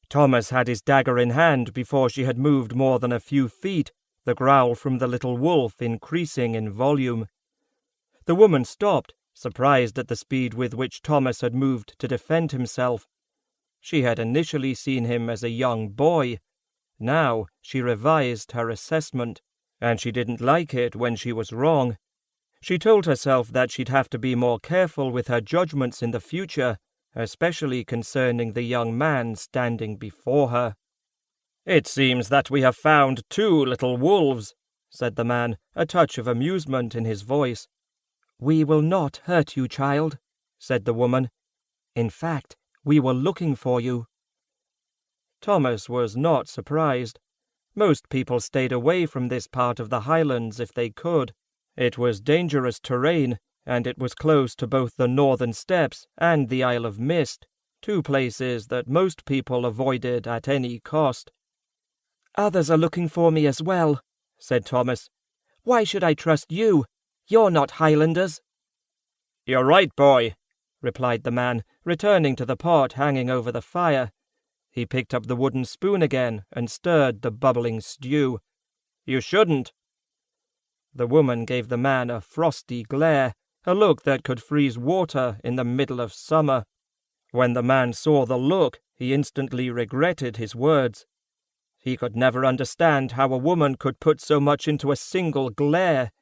Thomas had his dagger in hand before she had moved more than a few feet, the growl from the little wolf increasing in volume. The woman stopped, surprised at the speed with which Thomas had moved to defend himself. She had initially seen him as a young boy. Now she revised her assessment, and she didn't like it when she was wrong. She told herself that she'd have to be more careful with her judgments in the future, especially concerning the young man standing before her. "It seems that we have found two little wolves," said the man, a touch of amusement in his voice. "We will not hurt you, child," said the woman. "In fact, we were looking for you." Thomas was not surprised. Most people stayed away from this part of the Highlands if they could. It was dangerous terrain, and it was close to both the Northern Steppes and the Isle of Mist, two places that most people avoided at any cost. "Others are looking for me as well," said Thomas. "Why should I trust you? You're not Highlanders." "You're right, boy," replied the man, returning to the pot hanging over the fire. He picked up the wooden spoon again and stirred the bubbling stew. "You shouldn't." The woman gave the man a frosty glare, a look that could freeze water in the middle of summer. When the man saw the look, he instantly regretted his words. He could never understand how a woman could put so much into a single glare.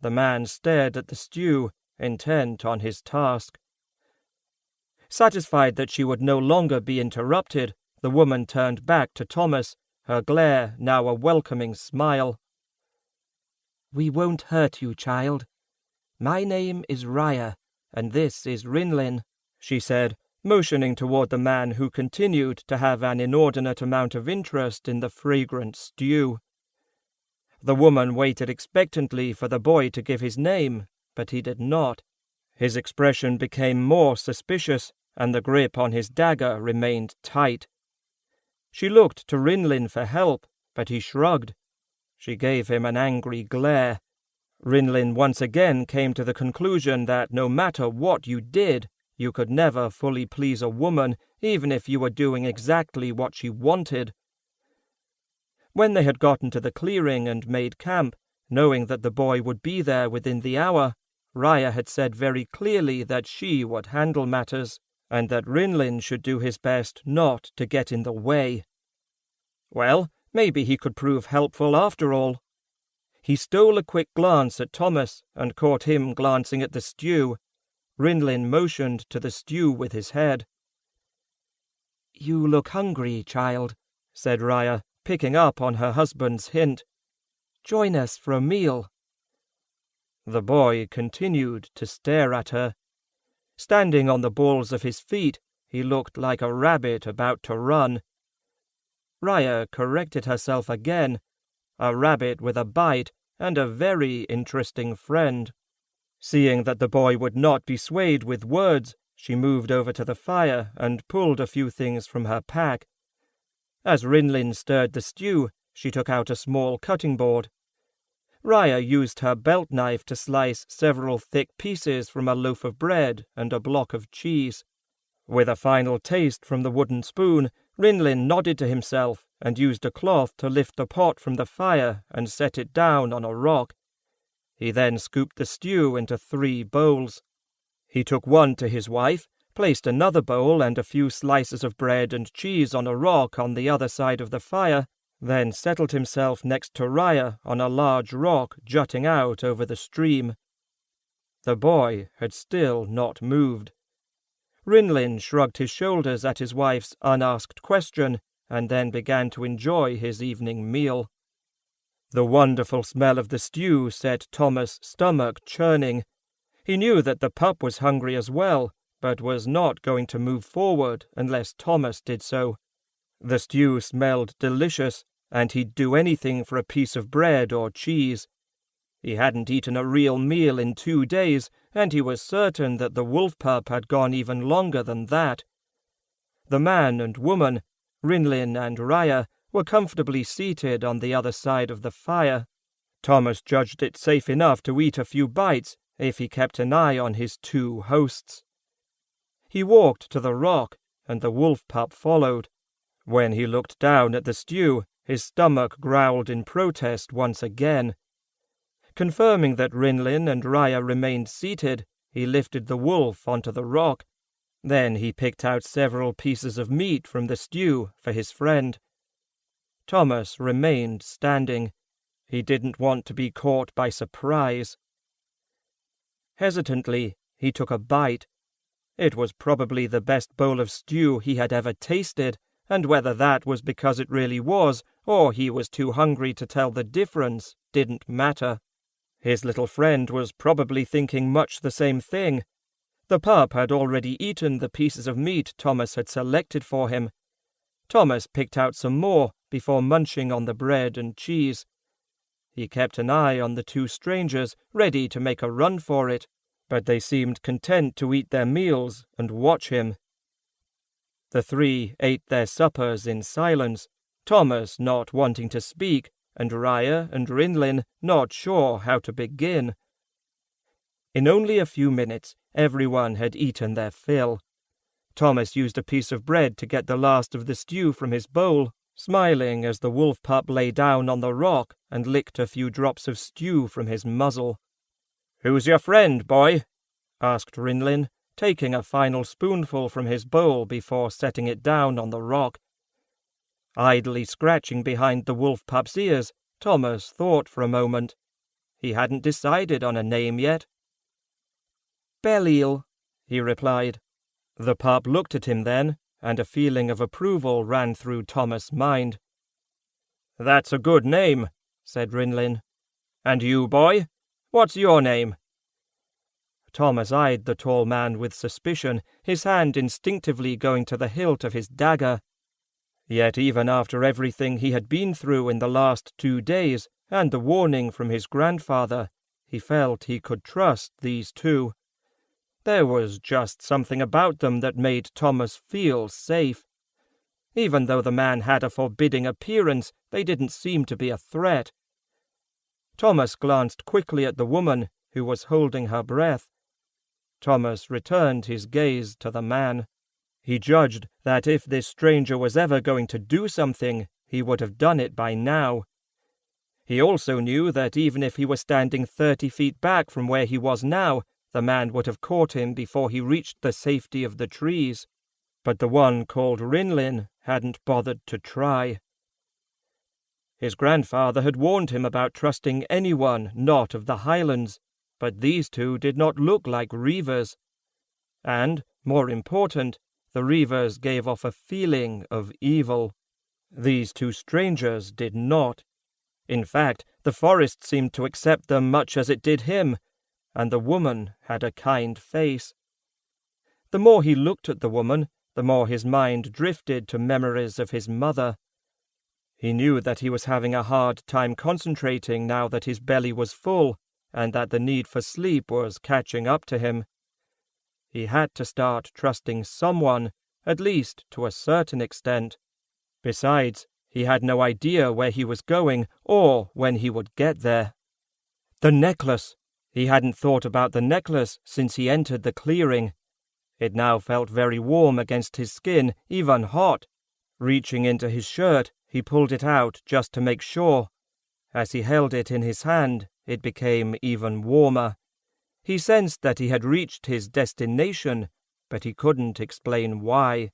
The man stared at the stew, intent on his task. Satisfied that she would no longer be interrupted, the woman turned back to Thomas, her glare now a welcoming smile. "We won't hurt you, child. My name is Raya, and this is Rinlin," she said, motioning toward the man who continued to have an inordinate amount of interest in the fragrant stew. The woman waited expectantly for the boy to give his name, but he did not. His expression became more suspicious, and the grip on his dagger remained tight. She looked to Rinlin for help, but he shrugged. She gave him an angry glare. Rinlin once again came to the conclusion that no matter what you did, you could never fully please a woman, even if you were doing exactly what she wanted. When they had gotten to the clearing and made camp, knowing that the boy would be there within the hour, Raya had said very clearly that she would handle matters, and that Rinlin should do his best not to get in the way. Well, maybe he could prove helpful after all. He stole a quick glance at Thomas and caught him glancing at the stew. Rinlin motioned to the stew with his head. "You look hungry, child," said Raya, picking up on her husband's hint. "Join us for a meal." The boy continued to stare at her. Standing on the balls of his feet, he looked like a rabbit about to run. Raya corrected herself again. A rabbit with a bite and a very interesting friend. Seeing that the boy would not be swayed with words, she moved over to the fire and pulled a few things from her pack. As Rinlin stirred the stew, she took out a small cutting board. Raya used her belt knife to slice several thick pieces from a loaf of bread and a block of cheese. With a final taste from the wooden spoon, Rinlin nodded to himself and used a cloth to lift the pot from the fire and set it down on a rock. He then scooped the stew into 3 bowls. He took one to his wife, placed another bowl and a few slices of bread and cheese on a rock on the other side of the fire, then settled himself next to Raya on a large rock jutting out over the stream. The boy had still not moved. Rinlin shrugged his shoulders at his wife's unasked question and then began to enjoy his evening meal. The wonderful smell of the stew set Thomas' stomach churning. He knew that the pup was hungry as well, but was not going to move forward unless Thomas did so. The stew smelled delicious, and he'd do anything for a piece of bread or cheese. He hadn't eaten a real meal in 2 days, and he was certain that the wolf pup had gone even longer than that. The man and woman, Rinlin and Raya, were comfortably seated on the other side of the fire. Thomas judged it safe enough to eat a few bites if he kept an eye on his 2 hosts. He walked to the rock, and the wolf pup followed. When he looked down at the stew, his stomach growled in protest once again. Confirming that Rinlin and Raya remained seated, he lifted the wolf onto the rock. Then he picked out several pieces of meat from the stew for his friend. Thomas remained standing. He didn't want to be caught by surprise. Hesitantly, he took a bite. It was probably the best bowl of stew he had ever tasted, and whether that was because it really was, or he was too hungry to tell the difference, didn't matter. His little friend was probably thinking much the same thing. The pup had already eaten the pieces of meat Thomas had selected for him. Thomas picked out some more before munching on the bread and cheese. He kept an eye on the 2 strangers, ready to make a run for it, but they seemed content to eat their meals and watch him. The 3 ate their suppers in silence, Thomas not wanting to speak, and Raya and Rinlin not sure how to begin. In only a few minutes, everyone had eaten their fill. Thomas used a piece of bread to get the last of the stew from his bowl, smiling as the wolf pup lay down on the rock and licked a few drops of stew from his muzzle. "Who's your friend, boy?" asked Rinlin, taking a final spoonful from his bowl before setting it down on the rock. Idly scratching behind the wolf pup's ears, Thomas thought for a moment. He hadn't decided on a name yet. "Belial," he replied. The pup looked at him then, and a feeling of approval ran through Thomas' mind. "That's a good name," said Rinlin. "And you, boy? What's your name?" Thomas eyed the tall man with suspicion, his hand instinctively going to the hilt of his dagger. Yet even after everything he had been through in the last 2 days, and the warning from his grandfather, he felt he could trust these 2. There was just something about them that made Thomas feel safe. Even though the man had a forbidding appearance, they didn't seem to be a threat. Thomas glanced quickly at the woman, who was holding her breath. Thomas returned his gaze to the man. He judged that if this stranger was ever going to do something, he would have done it by now. He also knew that even if he were standing 30 feet back from where he was now, the man would have caught him before he reached the safety of the trees. But the one called Rinlin hadn't bothered to try. His grandfather had warned him about trusting anyone not of the Highlands, but these two did not look like Reavers. And, more important, the Reavers gave off a feeling of evil. These two strangers did not. In fact, the forest seemed to accept them much as it did him, and the woman had a kind face. The more he looked at the woman, the more his mind drifted to memories of his mother. He knew that he was having a hard time concentrating now that his belly was full, and that the need for sleep was catching up to him. He had to start trusting someone, at least to a certain extent. Besides, he had no idea where he was going or when he would get there. The necklace! He hadn't thought about the necklace since he entered the clearing. It now felt very warm against his skin, even hot. Reaching into his shirt, he pulled it out just to make sure. As he held it in his hand, it became even warmer. He sensed that he had reached his destination, but he couldn't explain why.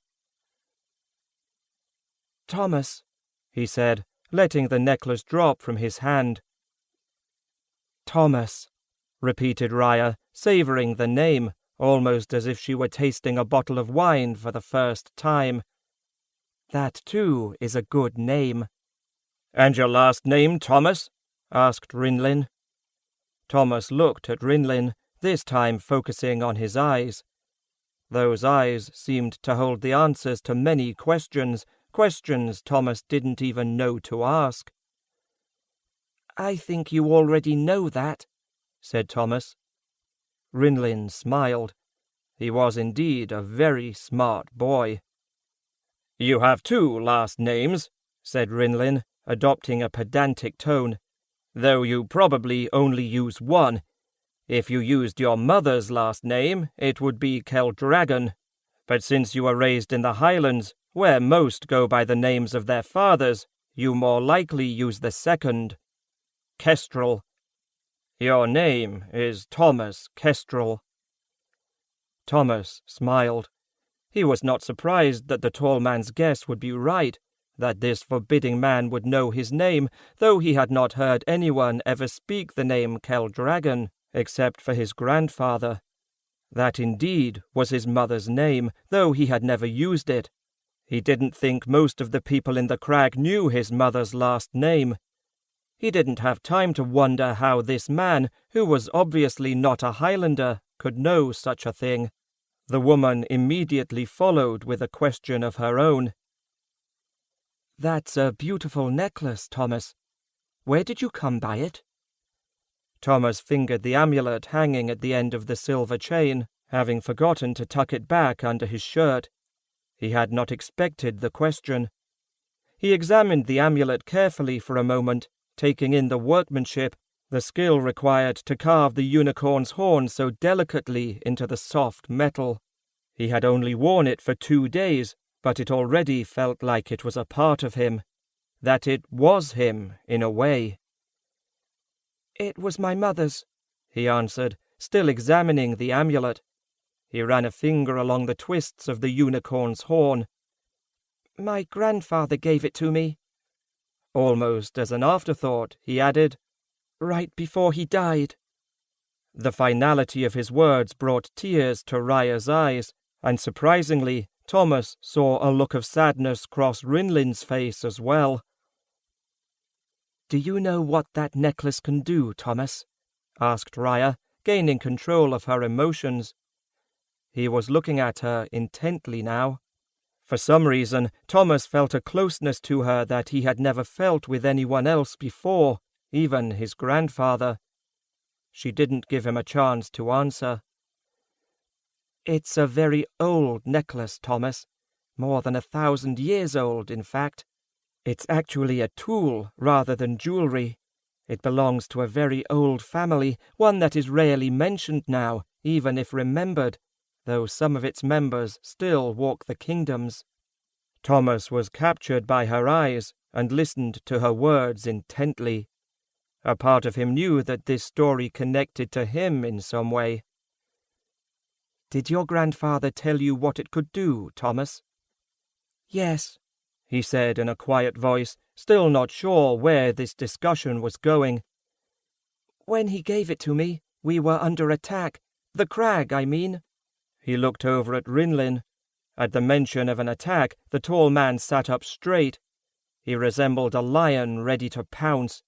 "Thomas," he said, letting the necklace drop from his hand. "Thomas," repeated Raya, savouring the name, almost as if she were tasting a bottle of wine for the first time. "That, too, is a good name." "And your last name, Thomas?" asked Rinlin. Thomas looked at Rinlin, this time focusing on his eyes. Those eyes seemed to hold the answers to many questions Thomas didn't even know to ask. "I think you already know that," said Thomas. Rinlin smiled. He was indeed a very smart boy. "You have 2 last names," said Rinlin, adopting a pedantic tone, "though you probably only use one. If you used your mother's last name, it would be Keldragon. But since you were raised in the Highlands, where most go by the names of their fathers, you more likely use the second. Kestrel. Your name is Thomas Kestrel." Thomas smiled. He was not surprised that the tall man's guess would be right, that this forbidding man would know his name, though he had not heard anyone ever speak the name Keldragon, except for his grandfather. That indeed was his mother's name, though he had never used it. He didn't think most of the people in the crag knew his mother's last name. He didn't have time to wonder how this man, who was obviously not a Highlander, could know such a thing. The woman immediately followed with a question of her own. "That's a beautiful necklace, Thomas. Where did you come by it?" Thomas fingered the amulet hanging at the end of the silver chain, having forgotten to tuck it back under his shirt. He had not expected the question. He examined the amulet carefully for a moment, taking in the workmanship, the skill required to carve the unicorn's horn so delicately into the soft metal. He had only worn it for 2 days, but it already felt like it was a part of him, that it was him in a way. "It was my mother's," he answered, still examining the amulet. He ran a finger along the twists of the unicorn's horn. "My grandfather gave it to me." Almost as an afterthought, he added, "right before he died." The finality of his words brought tears to Raya's eyes, and surprisingly, Thomas saw a look of sadness cross Rinlin's face as well. "Do you know what that necklace can do, Thomas?" asked Raya, gaining control of her emotions. He was looking at her intently now. For some reason, Thomas felt a closeness to her that he had never felt with anyone else before, even his grandfather. She didn't give him a chance to answer. "It's a very old necklace, Thomas. More than 1,000 years old, in fact. It's actually a tool rather than jewelry. It belongs to a very old family, one that is rarely mentioned now, even if remembered, though some of its members still walk the kingdoms." Thomas was captured by her eyes and listened to her words intently. A part of him knew that this story connected to him in some way. "Did your grandfather tell you what it could do, Thomas?" "Yes," he said in a quiet voice, still not sure where this discussion was going. "When he gave it to me, we were under attack. The crag, I mean." He looked over at Rinlin. At the mention of an attack, the tall man sat up straight. He resembled a lion ready to pounce.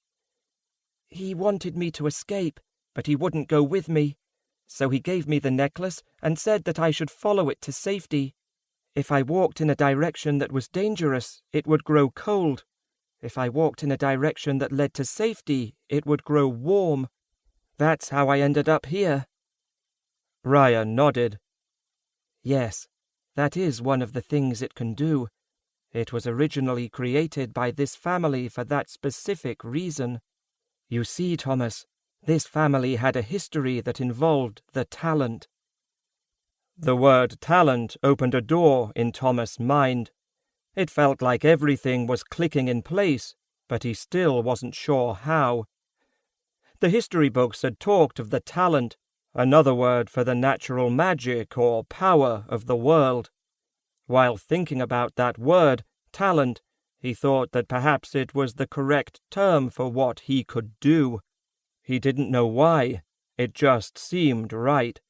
"He wanted me to escape, but he wouldn't go with me. So he gave me the necklace and said that I should follow it to safety. If I walked in a direction that was dangerous, it would grow cold. If I walked in a direction that led to safety, it would grow warm. That's how I ended up here." Raya nodded. "Yes, that is one of the things it can do. It was originally created by this family for that specific reason. You see, Thomas, this family had a history that involved the talent." The word talent opened a door in Thomas' mind. It felt like everything was clicking in place, but he still wasn't sure how. The history books had talked of the talent, another word for the natural magic or power of the world. While thinking about that word, talent, he thought that perhaps it was the correct term for what he could do. He didn't know why. It just seemed right.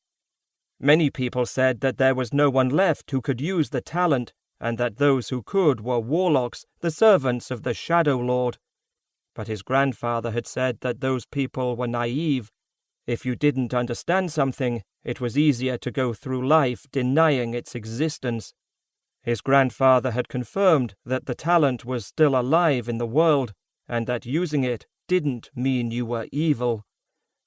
Many people said that there was no one left who could use the talent, and that those who could were warlocks, the servants of the Shadow Lord. But his grandfather had said that those people were naive. If you didn't understand something, it was easier to go through life denying its existence. His grandfather had confirmed that the talent was still alive in the world, and that using it didn't mean you were evil.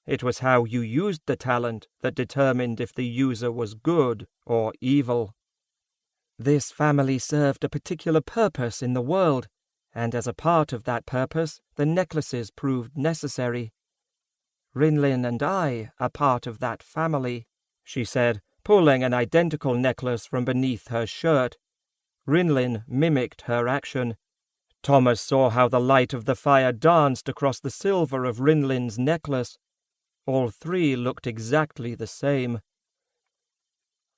It was how you used the talent that determined if the user was good or evil. This family served a particular purpose in the world, and as a part of that purpose, the necklaces proved necessary. Rinlin and I are part of that family, she said, pulling an identical necklace from beneath her shirt. Rinlin mimicked her action. Thomas saw how the light of the fire danced across the silver of Rinlin's necklace. All three looked exactly the same.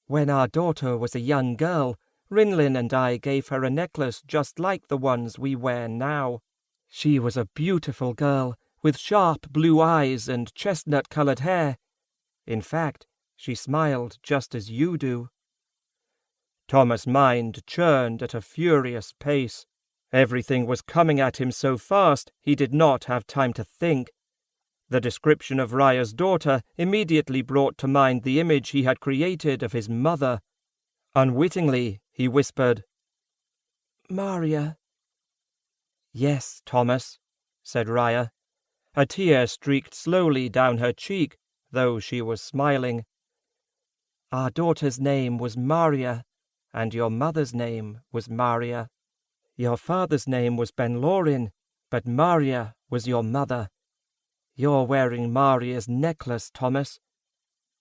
"When our daughter was a young girl, Rinlin and I gave her a necklace just like the ones we wear now. She was a beautiful girl, with sharp blue eyes and chestnut-colored hair. In fact, she smiled just as you do." Thomas' mind churned at a furious pace. Everything was coming at him so fast he did not have time to think. The description of Raya's daughter immediately brought to mind the image he had created of his mother. Unwittingly, he whispered, "Maria." "Yes, Thomas," said Raya. A tear streaked slowly down her cheek, though she was smiling. "Our daughter's name was Maria, and your mother's name was Maria. Your father's name was Ben-Lorin, but Maria was your mother. You're wearing Maria's necklace, Thomas.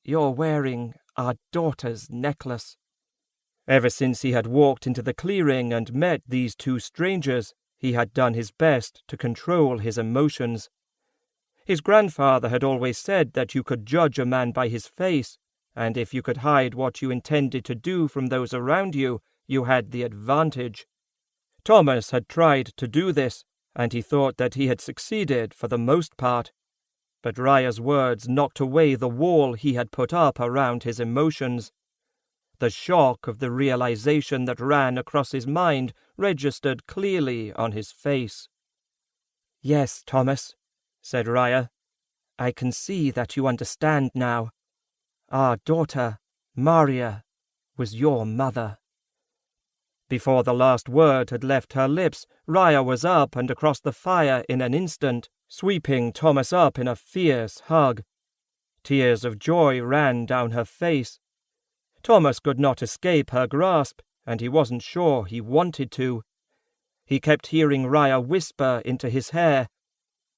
You're wearing our daughter's necklace." Ever since he had walked into the clearing and met these two strangers, he had done his best to control his emotions. His grandfather had always said that you could judge a man by his face, and if you could hide what you intended to do from those around you, you had the advantage. Thomas had tried to do this, and he thought that he had succeeded for the most part. But Raya's words knocked away the wall he had put up around his emotions. The shock of the realization that ran across his mind registered clearly on his face. "Yes, Thomas," said Raya. "I can see that you understand now. Our daughter, Maria, was your mother." Before the last word had left her lips, Raya was up and across the fire in an instant, sweeping Thomas up in a fierce hug. Tears of joy ran down her face. Thomas could not escape her grasp, and he wasn't sure he wanted to. He kept hearing Raya whisper into his hair,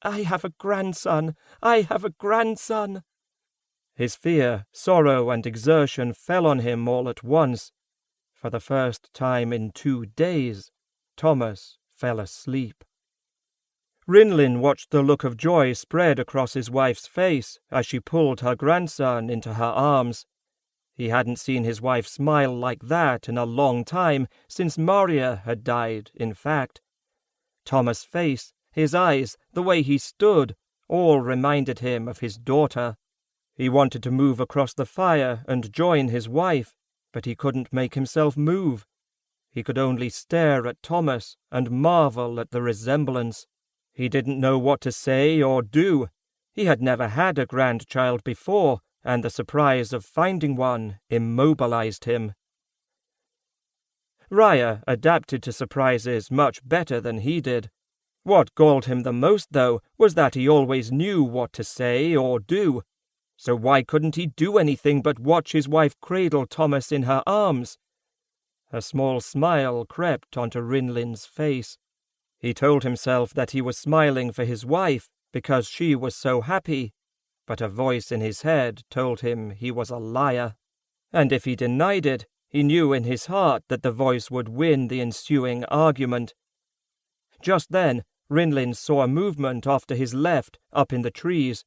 "I have a grandson! I have a grandson!" His fear, sorrow, and exertion fell on him all at once. For the first time in 2 days, Thomas fell asleep. Rinlin watched the look of joy spread across his wife's face as she pulled her grandson into her arms. He hadn't seen his wife smile like that in a long time, since Maria had died, in fact. Thomas' face, his eyes, the way he stood, all reminded him of his daughter. He wanted to move across the fire and join his wife, but he couldn't make himself move. He could only stare at Thomas and marvel at the resemblance. He didn't know what to say or do. He had never had a grandchild before, and the surprise of finding one immobilized him. Raya adapted to surprises much better than he did. What galled him the most, though, was that he always knew what to say or do. So why couldn't he do anything but watch his wife cradle Thomas in her arms? A small smile crept onto Rinlin's face. He told himself that he was smiling for his wife because she was so happy, but a voice in his head told him he was a liar. And if he denied it, he knew in his heart that the voice would win the ensuing argument. Just then, Rinlin saw a movement off to his left, up in the trees.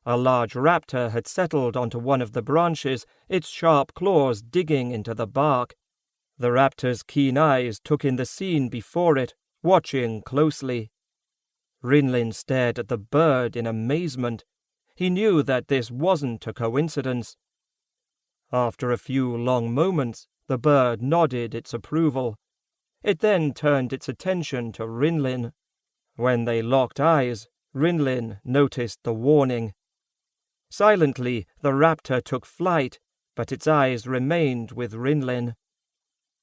A large raptor had settled onto one of the branches, its sharp claws digging into the bark. The raptor's keen eyes took in the scene before it, watching closely. Rinlin stared at the bird in amazement. He knew that this wasn't a coincidence. After a few long moments, the bird nodded its approval. It then turned its attention to Rinlin. When they locked eyes, Rinlin noticed the warning. Silently, the raptor took flight, but its eyes remained with Rinlin.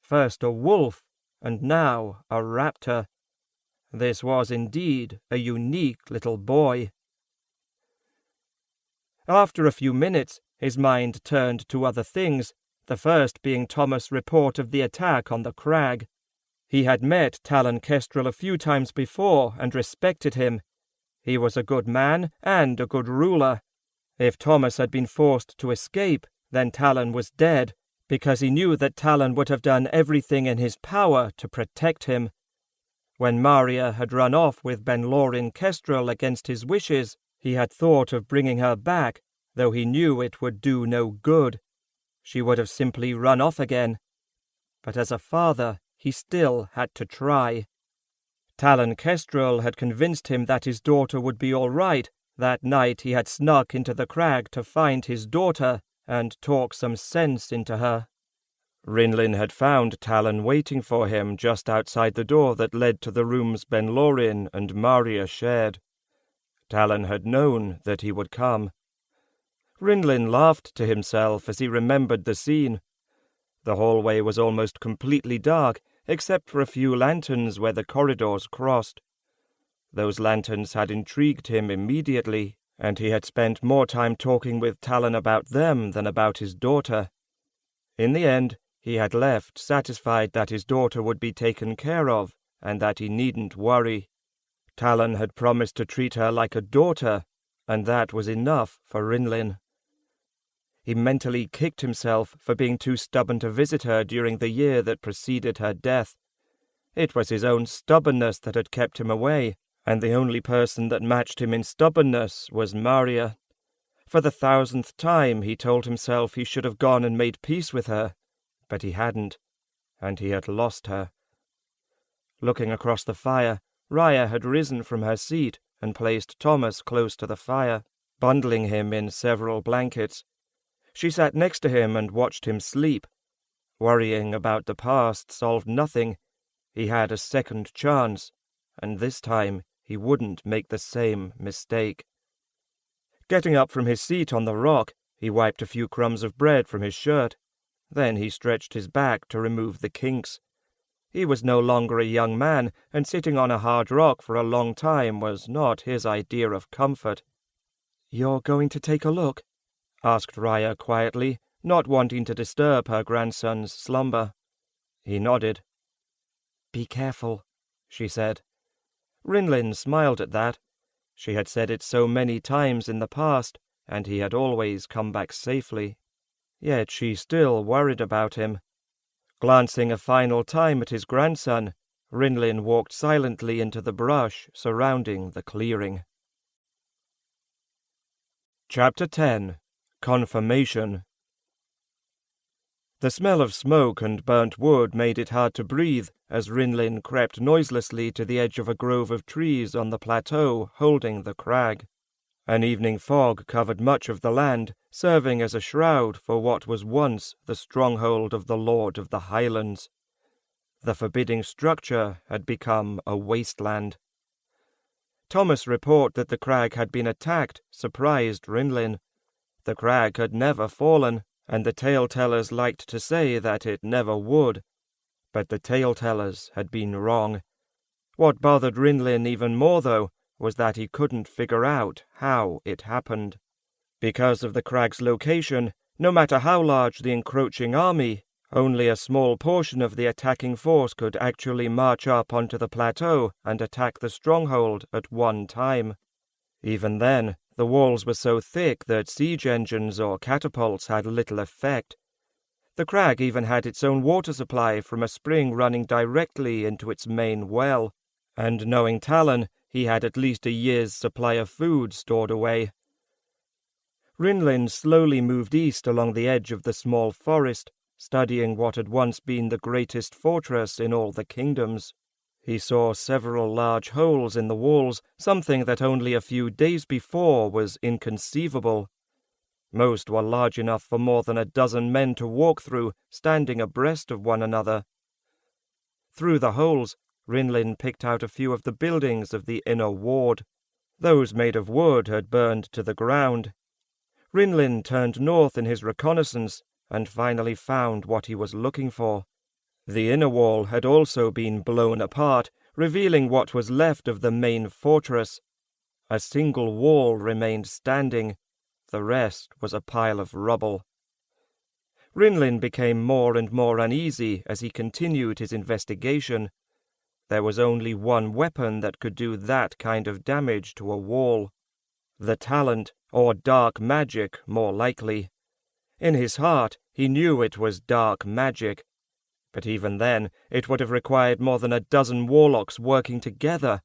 First a wolf, and now a raptor. This was indeed a unique little boy. After a few minutes, his mind turned to other things, the first being Thomas' report of the attack on the crag. He had met Talon Kestrel a few times before and respected him. He was a good man and a good ruler. If Thomas had been forced to escape, then Talon was dead, because he knew that Talon would have done everything in his power to protect him. When Maria had run off with Benlorin Kestrel against his wishes, he had thought of bringing her back, though he knew it would do no good. She would have simply run off again. But as a father, he still had to try. Talon Kestrel had convinced him that his daughter would be all right. That night he had snuck into the crag to find his daughter and talk some sense into her. Rinlin had found Talon waiting for him just outside the door that led to the rooms Benlorin and Maria shared. Talon had known that he would come. Rinlin laughed to himself as he remembered the scene. The hallway was almost completely dark, except for a few lanterns where the corridors crossed. Those lanterns had intrigued him immediately, and he had spent more time talking with Talon about them than about his daughter. In the end, he had left satisfied that his daughter would be taken care of, and that he needn't worry. Talon had promised to treat her like a daughter, and that was enough for Rinlin. He mentally kicked himself for being too stubborn to visit her during the year that preceded her death. It was his own stubbornness that had kept him away, and the only person that matched him in stubbornness was Maria. For the 1,000th time he told himself he should have gone and made peace with her, but he hadn't, and he had lost her. Looking across the fire, Raya had risen from her seat and placed Thomas close to the fire, bundling him in several blankets. She sat next to him and watched him sleep. Worrying about the past solved nothing. He had a second chance, and this time he wouldn't make the same mistake. Getting up from his seat on the rock, he wiped a few crumbs of bread from his shirt. Then he stretched his back to remove the kinks. He was no longer a young man, and sitting on a hard rock for a long time was not his idea of comfort. "You're going to take a look?" asked Raya quietly, not wanting to disturb her grandson's slumber. He nodded. "Be careful," she said. Rinlin smiled at that. She had said it so many times in the past, and he had always come back safely. Yet she still worried about him. Glancing a final time at his grandson, Rinlin walked silently into the brush surrounding the clearing. Chapter 10. Confirmation. The smell of smoke and burnt wood made it hard to breathe as Rinlin crept noiselessly to the edge of a grove of trees on the plateau holding the crag. An evening fog covered much of the land, serving as a shroud for what was once the stronghold of the Lord of the Highlands. The forbidding structure had become a wasteland. Thomas' report that the crag had been attacked surprised Rinlin. The crag had never fallen, and the tale-tellers liked to say that it never would. But the tale-tellers had been wrong. What bothered Rinlin even more, though, was that he couldn't figure out how it happened. Because of the crag's location, no matter how large the encroaching army, only a small portion of the attacking force could actually march up onto the plateau and attack the stronghold at one time. Even then, the walls were so thick that siege engines or catapults had little effect. The crag even had its own water supply from a spring running directly into its main well, and knowing Talon, he had at least a year's supply of food stored away. Rinlin slowly moved east along the edge of the small forest, studying what had once been the greatest fortress in all the kingdoms. He saw several large holes in the walls, something that only a few days before was inconceivable. Most were large enough for more than a dozen men to walk through, standing abreast of one another. Through the holes, Rinlin picked out a few of the buildings of the inner ward. Those made of wood had burned to the ground. Rinlin turned north in his reconnaissance, and finally found what he was looking for. The inner wall had also been blown apart, revealing what was left of the main fortress. A single wall remained standing. The rest was a pile of rubble. Rinlin became more and more uneasy as he continued his investigation. There was only one weapon that could do that kind of damage to a wall. The talent, or dark magic, more likely. In his heart, he knew it was dark magic. But even then, it would have required more than a dozen warlocks working together.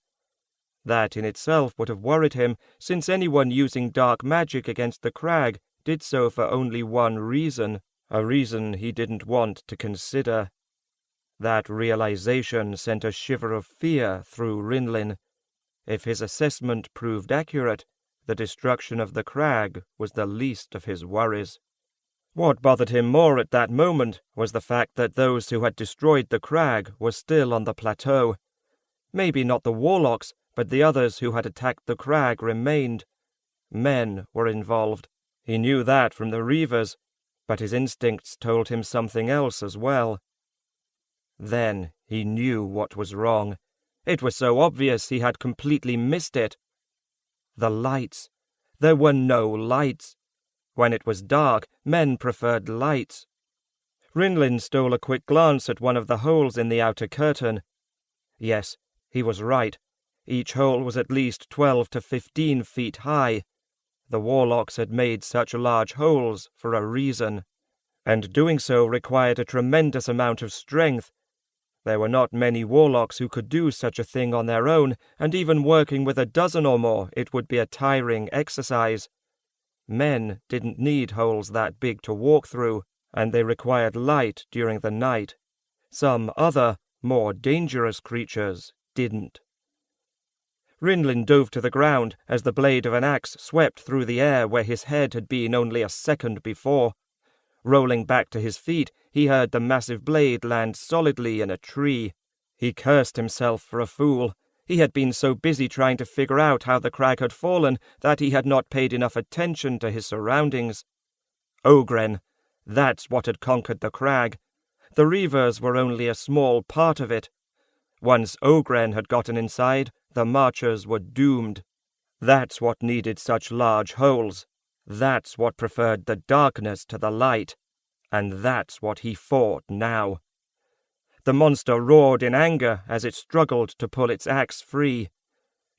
That in itself would have worried him, since anyone using dark magic against the crag did so for only one reason, a reason he didn't want to consider. That realization sent a shiver of fear through Rinlin. If his assessment proved accurate, the destruction of the crag was the least of his worries. What bothered him more at that moment was the fact that those who had destroyed the crag were still on the plateau. Maybe not the warlocks, but the others who had attacked the crag remained. Men were involved. He knew that from the Reavers, but his instincts told him something else as well. Then he knew what was wrong. It was so obvious he had completely missed it. The lights. There were no lights. When it was dark, men preferred lights. Rinlin stole a quick glance at one of the holes in the outer curtain. Yes, he was right. Each hole was at least 12 to 15 feet high. The warlocks had made such large holes for a reason, and doing so required a tremendous amount of strength. There were not many warlocks who could do such a thing on their own, and even working with a dozen or more, it would be a tiring exercise. Men didn't need holes that big to walk through, and they required light during the night. Some other, more dangerous creatures didn't. Rinlin dove to the ground as the blade of an axe swept through the air where his head had been only a second before. Rolling back to his feet, he heard the massive blade land solidly in a tree. He cursed himself for a fool. He had been so busy trying to figure out how the crag had fallen that he had not paid enough attention to his surroundings. Ogren. That's what had conquered the crag. The Reavers were only a small part of it. Once Ogren had gotten inside, the Marchers were doomed. That's what needed such large holes. That's what preferred the darkness to the light. And that's what he fought now. The monster roared in anger as it struggled to pull its axe free.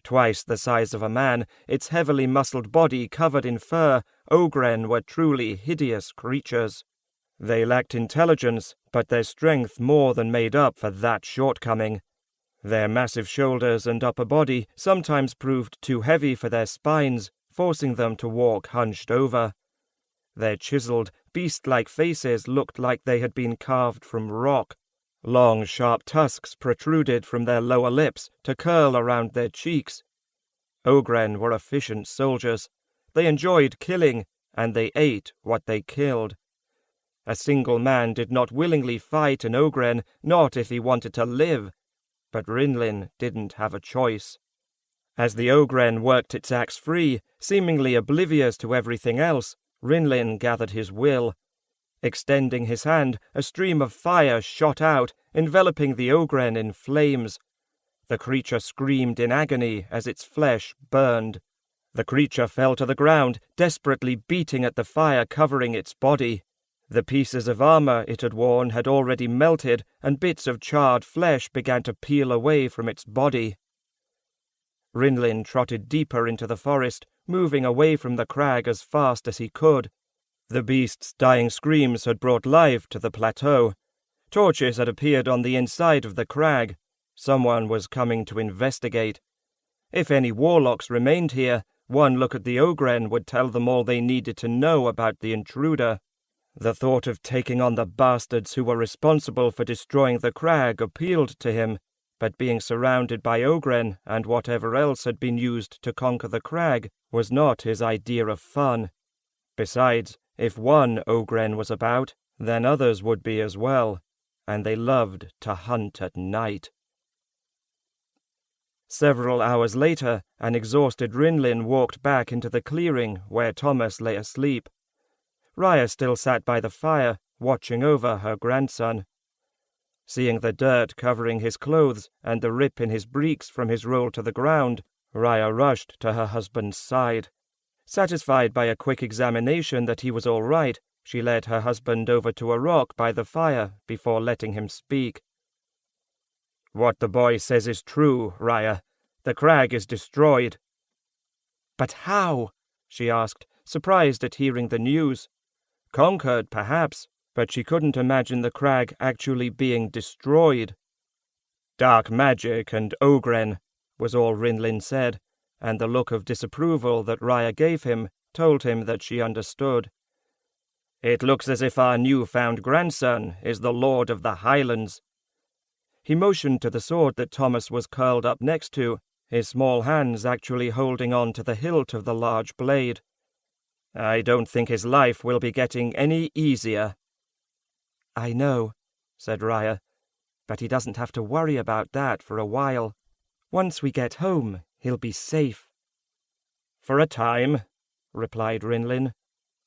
Twice the size of a man, its heavily muscled body covered in fur, Ogren were truly hideous creatures. They lacked intelligence, but their strength more than made up for that shortcoming. Their massive shoulders and upper body sometimes proved too heavy for their spines, forcing them to walk hunched over. Their chiseled, beast-like faces looked like they had been carved from rock. Long, sharp tusks protruded from their lower lips to curl around their cheeks. Ogren were efficient soldiers. They enjoyed killing, and they ate what they killed. A single man did not willingly fight an Ogren, not if he wanted to live. But Rinlin didn't have a choice. As the Ogren worked its axe free, seemingly oblivious to everything else, Rinlin gathered his will. Extending his hand, a stream of fire shot out, enveloping the Ogren in flames. The creature screamed in agony as its flesh burned. The creature fell to the ground, desperately beating at the fire covering its body. The pieces of armor it had worn had already melted, and bits of charred flesh began to peel away from its body. Rinlin trotted deeper into the forest, moving away from the crag as fast as he could. The beast's dying screams had brought life to the plateau. Torches had appeared on the inside of the crag. Someone was coming to investigate. If any warlocks remained here, one look at the Ogren would tell them all they needed to know about the intruder. The thought of taking on the bastards who were responsible for destroying the crag appealed to him, but being surrounded by Ogren and whatever else had been used to conquer the crag was not his idea of fun. Besides, if one Ogren was about, then others would be as well, and they loved to hunt at night. Several hours later, an exhausted Rinlin walked back into the clearing where Thomas lay asleep. Raya still sat by the fire, watching over her grandson. Seeing the dirt covering his clothes and the rip in his breeks from his roll to the ground, Raya rushed to her husband's side. Satisfied by a quick examination that he was all right, she led her husband over to a rock by the fire before letting him speak. "What the boy says is true, Raya. The crag is destroyed." "But how?" she asked, surprised at hearing the news. Conquered, perhaps, but she couldn't imagine the crag actually being destroyed. "Dark magic and Ogren," was all Rinlin said, and the look of disapproval that Raya gave him told him that she understood. "It looks as if our new-found grandson is the Lord of the Highlands." He motioned to the sword that Thomas was curled up next to, his small hands actually holding on to the hilt of the large blade. "I don't think his life will be getting any easier." "I know," said Raya, "but he doesn't have to worry about that for a while. Once we get home, he'll be safe." "For a time," replied Rinlin.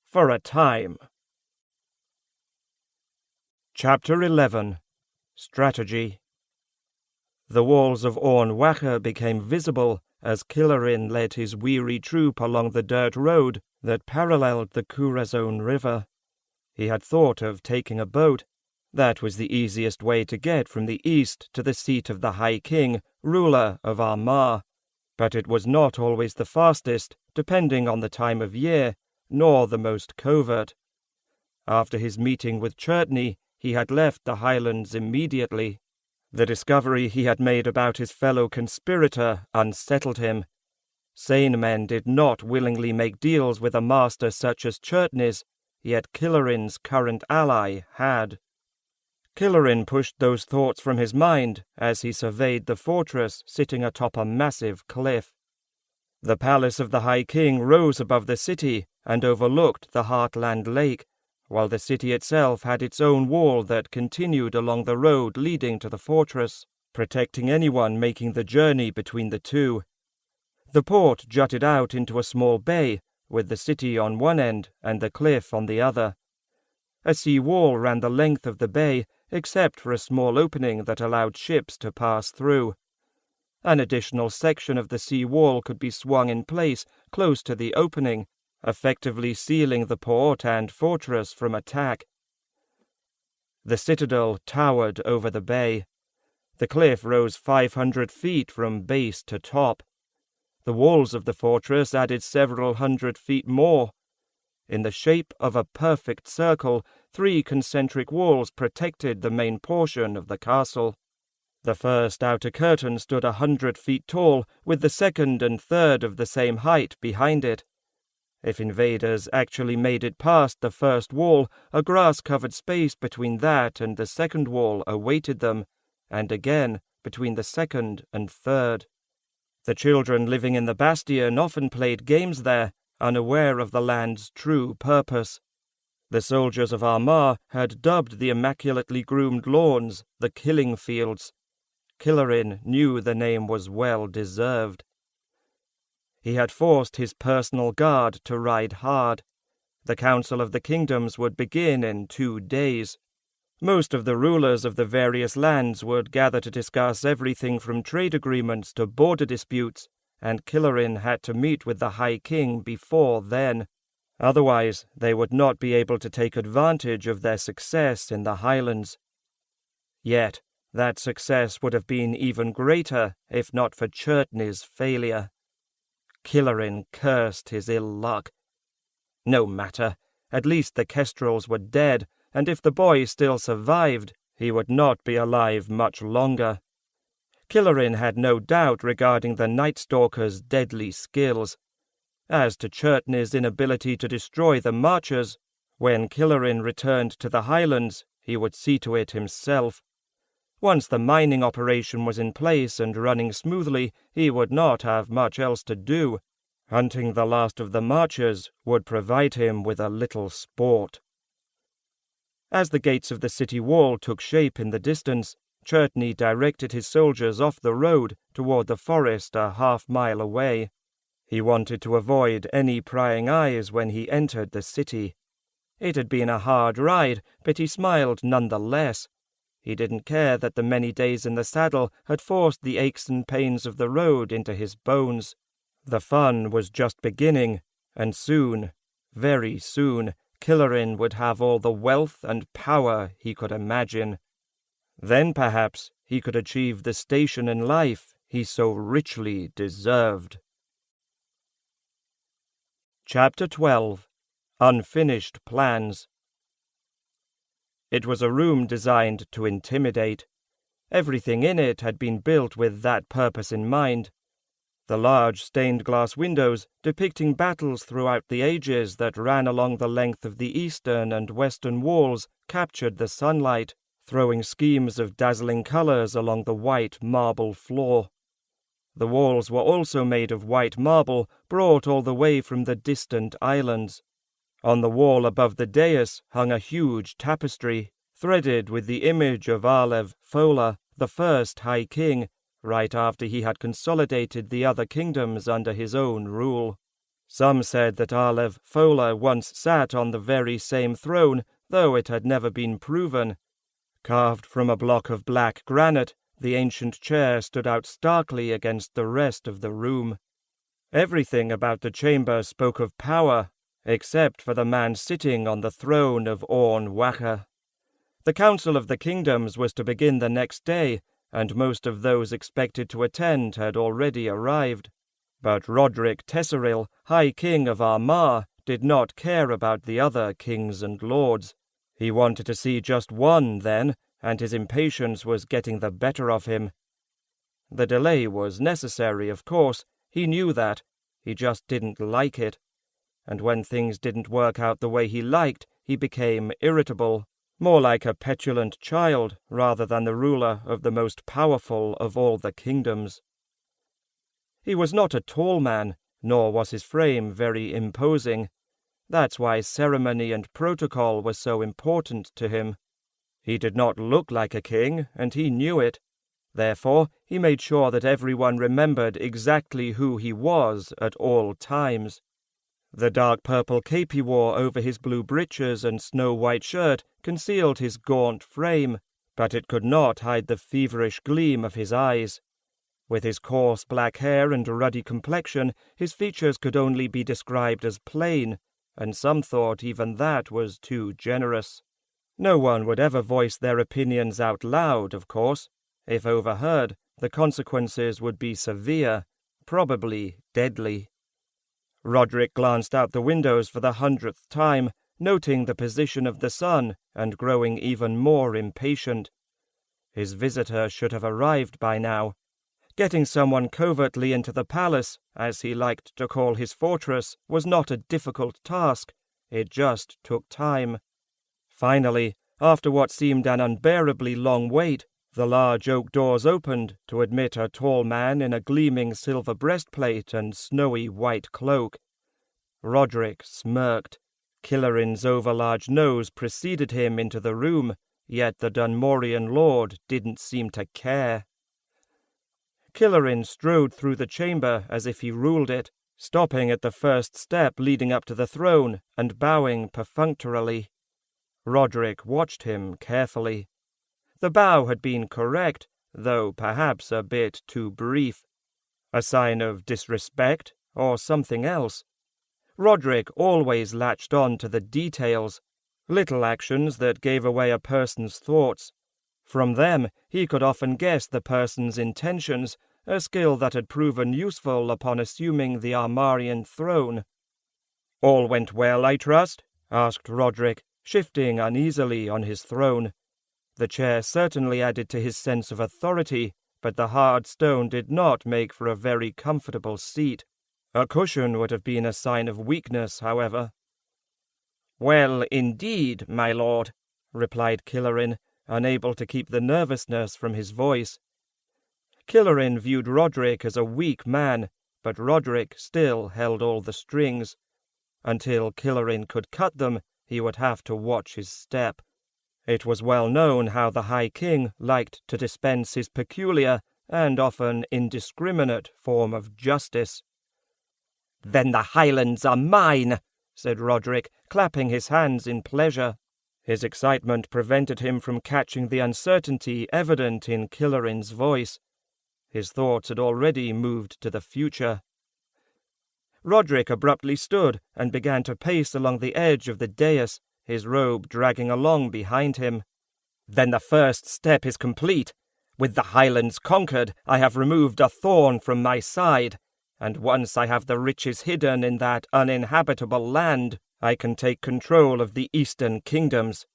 "For a time." Chapter 11. Strategy. The walls of Orn Wacher became visible as Kilarin led his weary troop along the dirt road that paralleled the Curazone River. He had thought of taking a boat. That was the easiest way to get from the east to the seat of the High King, ruler of Armagh. But it was not always the fastest, depending on the time of year, nor the most covert. After his meeting with Churtney, he had left the Highlands immediately. The discovery he had made about his fellow conspirator unsettled him. Sane men did not willingly make deals with a master such as Churtney's, yet Kilarin's current ally had. Kilarin pushed those thoughts from his mind as he surveyed the fortress sitting atop a massive cliff. The palace of the High King rose above the city and overlooked the Heartland Lake, while the city itself had its own wall that continued along the road leading to the fortress, protecting anyone making the journey between the two. The port jutted out into a small bay, with the city on one end and the cliff on the other. A sea wall ran the length of the bay, except for a small opening that allowed ships to pass through. An additional section of the sea wall could be swung in place close to the opening, effectively sealing the port and fortress from attack. The citadel towered over the bay. The cliff rose 500 feet from base to top. The walls of the fortress added several 100 feet more. In the shape of a perfect circle, 3 concentric walls protected the main portion of the castle. The first outer curtain stood 100 feet tall, with the second and third of the same height behind it. If invaders actually made it past the first wall, a grass-covered space between that and the second wall awaited them, and again between the second and third. The children living in the bastion often played games there, unaware of the land's true purpose. The soldiers of Armagh had dubbed the immaculately groomed lawns the killing fields. Killarin knew the name was well deserved. He had forced his personal guard to ride hard. The Council of the Kingdoms would begin in 2 days. Most of the rulers of the various lands would gather to discuss everything from trade agreements to border disputes, and Killarin had to meet with the High King before then. Otherwise, they would not be able to take advantage of their success in the Highlands. Yet, that success would have been even greater if not for Churtney's failure. Killarin cursed his ill luck. No matter, at least the Kestrels were dead, and if the boy still survived, he would not be alive much longer. Killarin had no doubt regarding the Night Stalker's deadly skills. As to Churtney's inability to destroy the Marchers, when Killarin returned to the Highlands, he would see to it himself. Once the mining operation was in place and running smoothly, he would not have much else to do. Hunting the last of the Marchers would provide him with a little sport. As the gates of the city wall took shape in the distance, Churtney directed his soldiers off the road toward the forest a half-mile away. He wanted to avoid any prying eyes when he entered the city. It had been a hard ride, but he smiled nonetheless. He didn't care that the many days in the saddle had forced the aches and pains of the road into his bones. The fun was just beginning, and soon, very soon, Killarin would have all the wealth and power he could imagine. Then perhaps he could achieve the station in life he so richly deserved. Chapter 12. Unfinished Plans. It was a room designed to intimidate. Everything in it had been built with that purpose in mind. The large stained-glass windows, depicting battles throughout the ages that ran along the length of the eastern and western walls, captured the sunlight, throwing schemes of dazzling colors along the white marble floor. The walls were also made of white marble, brought all the way from the distant islands. On the wall above the dais hung a huge tapestry, threaded with the image of Arlev Fóla, the first High King, right after he had consolidated the other kingdoms under his own rule. Some said that Arlev Fóla once sat on the very same throne, though it had never been proven. Carved from a block of black granite, the ancient chair stood out starkly against the rest of the room. Everything about the chamber spoke of power, except for the man sitting on the throne of Orn Wacha. The Council of the Kingdoms was to begin the next day, and most of those expected to attend had already arrived. But Roderick Tesseril, High King of Armagh, did not care about the other kings and lords. He wanted to see just one then, and his impatience was getting the better of him. The delay was necessary, of course. He knew that. He just didn't like it. And when things didn't work out the way he liked, he became irritable, more like a petulant child rather than the ruler of the most powerful of all the kingdoms. He was not a tall man, nor was his frame very imposing. That's why ceremony and protocol were so important to him. He did not look like a king, and he knew it. Therefore, he made sure that everyone remembered exactly who he was at all times. The dark purple cape he wore over his blue breeches and snow-white shirt concealed his gaunt frame, but it could not hide the feverish gleam of his eyes. With his coarse black hair and ruddy complexion, his features could only be described as plain, and some thought even that was too generous. No one would ever voice their opinions out loud, of course. If overheard, the consequences would be severe, probably deadly. Roderick glanced out the windows for the 100th time, noting the position of the sun and growing even more impatient. His visitor should have arrived by now. Getting someone covertly into the palace, as he liked to call his fortress, was not a difficult task. It just took time. Finally, after what seemed an unbearably long wait, the large oak doors opened to admit a tall man in a gleaming silver breastplate and snowy white cloak. Roderick smirked. Killarin's overlarge nose preceded him into the room, yet the Dunmorian lord didn't seem to care. Killarin strode through the chamber as if he ruled it, stopping at the first step leading up to the throne and bowing perfunctorily. Roderick watched him carefully. The bow had been correct, though perhaps a bit too brief. A sign of disrespect, or something else. Roderick always latched on to the details, little actions that gave away a person's thoughts. From them he could often guess the person's intentions, a skill that had proven useful upon assuming the Armarian throne. "All went well, I trust?" asked Roderick, shifting uneasily on his throne. The chair certainly added to his sense of authority, but the hard stone did not make for a very comfortable seat. A cushion would have been a sign of weakness, however. "Well, indeed, my lord," replied Killarin, unable to keep the nervousness from his voice. Killarin viewed Roderick as a weak man, but Roderick still held all the strings. Until Killarin could cut them, he would have to watch his step. It was well known how the High King liked to dispense his peculiar and often indiscriminate form of justice. "Then the Highlands are mine," said Roderick, clapping his hands in pleasure. His excitement prevented him from catching the uncertainty evident in Killarin's voice. His thoughts had already moved to the future. Roderick abruptly stood and began to pace along the edge of the dais, his robe dragging along behind him. "Then the first step is complete. With the Highlands conquered, I have removed a thorn from my side, and once I have the riches hidden in that uninhabitable land, I can take control of the eastern kingdoms.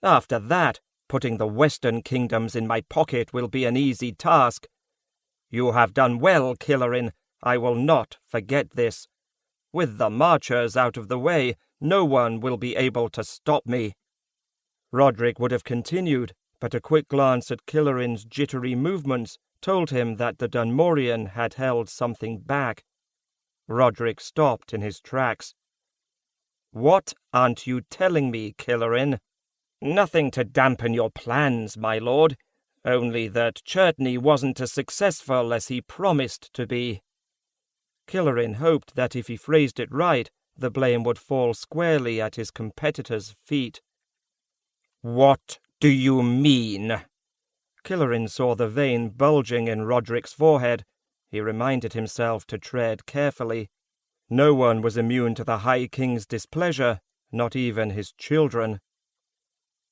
After that, putting the western kingdoms in my pocket will be an easy task. You have done well, Killarin. I will not forget this. With the marchers out of the way, no one will be able to stop me." Roderick would have continued, but a quick glance at Killarin's jittery movements told him that the Dunmorian had held something back. Roderick stopped in his tracks. "What aren't you telling me, Killarin?" "Nothing to dampen your plans, my lord, only that Churtney wasn't as successful as he promised to be." Killarin hoped that if he phrased it right, the blame would fall squarely at his competitor's feet. "What do you mean?" Killarin saw the vein bulging in Roderick's forehead. He reminded himself to tread carefully. No one was immune to the High King's displeasure, not even his children.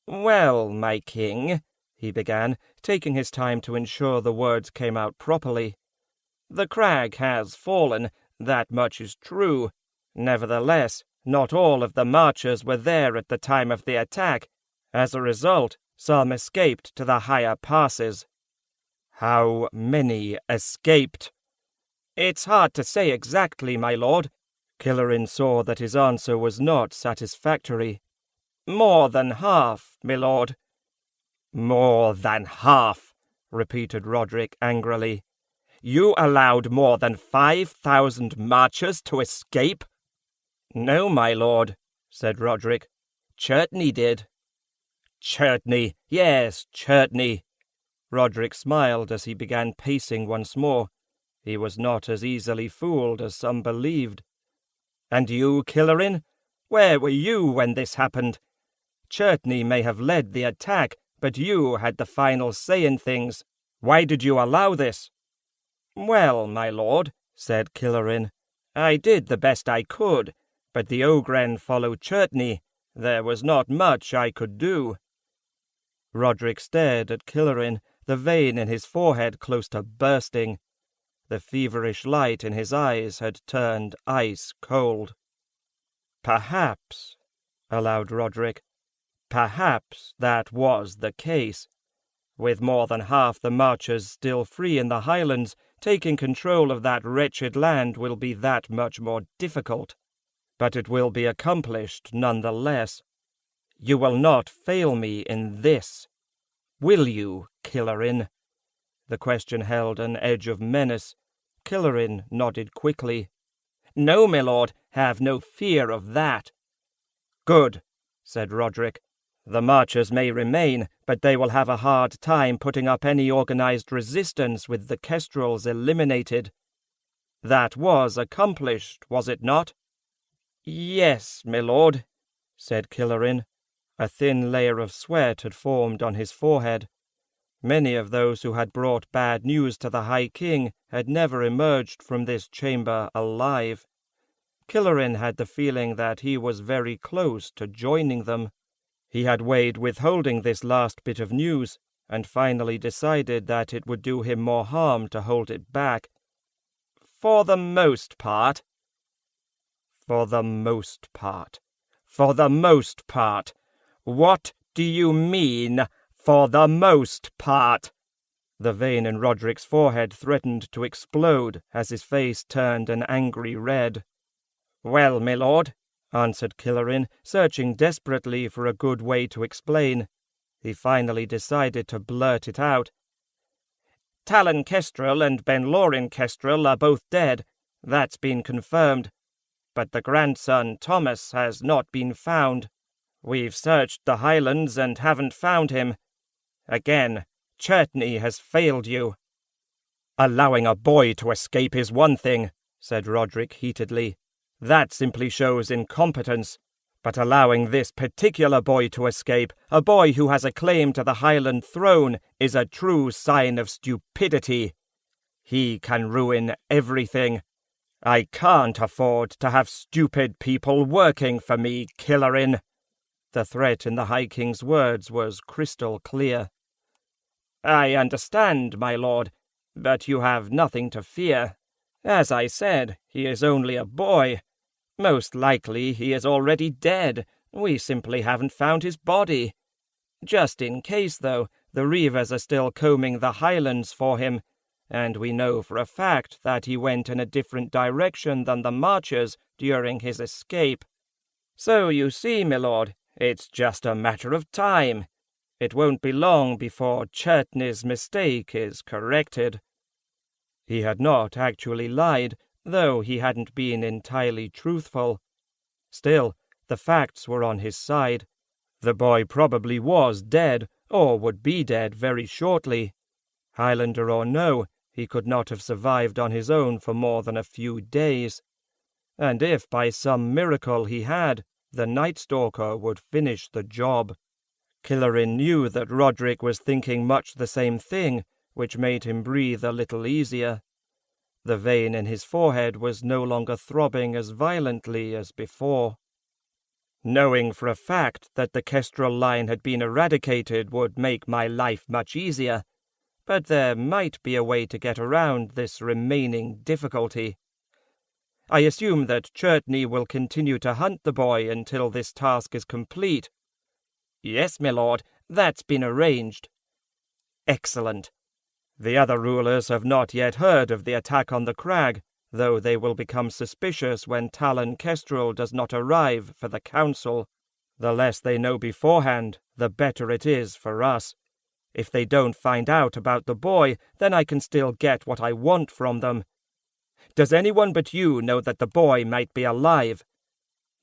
"Well, my king," he began, taking his time to ensure the words came out properly. "The crag has fallen, that much is true. Nevertheless, not all of the marchers were there at the time of the attack. As a result, some escaped to the higher passes." "How many escaped?" "It's hard to say exactly, my lord." Killarin saw that his answer was not satisfactory. "More than half, my lord." "More than half," repeated Roderick angrily. "You allowed more than 5,000 marchers to escape?" "No, my lord," said Roderick. "Churtney did." "Churtney, yes, Churtney." Roderick smiled as he began pacing once more. He was not as easily fooled as some believed. "And you, Killarin? Where were you when this happened? Churtney may have led the attack, but you had the final say in things. Why did you allow this?" "Well, my lord," said Killarin, "I did the best I could, but the Ogren followed Churtney. There was not much I could do." Roderick stared at Killerin, the vein in his forehead close to bursting. The feverish light in his eyes had turned ice cold. "Perhaps," allowed Roderick, "perhaps that was the case. With more than half the Marchers still free in the Highlands, taking control of that wretched land will be that much more difficult. But it will be accomplished none the less. You will not fail me in this, will you, Killerin?" The question held an edge of menace. Killerin nodded quickly. "No, my lord, have no fear of that." "Good," said Roderick. "The Marchers may remain, but they will have a hard time putting up any organized resistance with the Kestrels eliminated. That was accomplished, was it not?" "Yes, my lord," said Killerin. A thin layer of sweat had formed on his forehead. Many of those who had brought bad news to the High King had never emerged from this chamber alive. Killerin had the feeling that he was very close to joining them. He had weighed withholding this last bit of news, and finally decided that it would do him more harm to hold it back. "For the most part." "For the most part. For the most part. What do you mean, for the most part?" The vein in Roderick's forehead threatened to explode as his face turned an angry red. "Well, my lord," answered Killerin, searching desperately for a good way to explain. He finally decided to blurt it out. "Talon Kestrel and Benlorin Kestrel are both dead. That's been confirmed. But the grandson, Thomas, has not been found. We've searched the Highlands and haven't found him. Again, Churtney has failed you." "Allowing a boy to escape is one thing," said Roderick heatedly. "That simply shows incompetence. But allowing this particular boy to escape, a boy who has a claim to the Highland throne, is a true sign of stupidity. He can ruin everything. I can't afford to have stupid people working for me, Killerin." The threat in the High King's words was crystal clear. "I understand, my lord, but you have nothing to fear. As I said, he is only a boy. Most likely he is already dead. We simply haven't found his body. Just in case, though, the Reavers are still combing the Highlands for him, and we know for a fact that he went in a different direction than the Marchers during his escape. So you see, my lord, it's just a matter of time. It won't be long before Churtney's mistake is corrected." He had not actually lied, though he hadn't been entirely truthful. Still, the facts were on his side. The boy probably was dead, or would be dead very shortly. Highlander or no, he could not have survived on his own for more than a few days. And if by some miracle he had, the Night Stalker would finish the job. Killerin knew that Roderick was thinking much the same thing, which made him breathe a little easier. The vein in his forehead was no longer throbbing as violently as before. Knowing for a fact that the Kestrel line had been eradicated would make my life much easier, but there might be a way to get around this remaining difficulty. I assume that Churtney will continue to hunt the boy until this task is complete. "Yes, my lord, that's been arranged." "Excellent. The other rulers have not yet heard of the attack on the crag, though they will become suspicious when Talon Kestrel does not arrive for the council. The less they know beforehand, the better it is for us. If they don't find out about the boy, then I can still get what I want from them. Does anyone but you know that the boy might be alive?"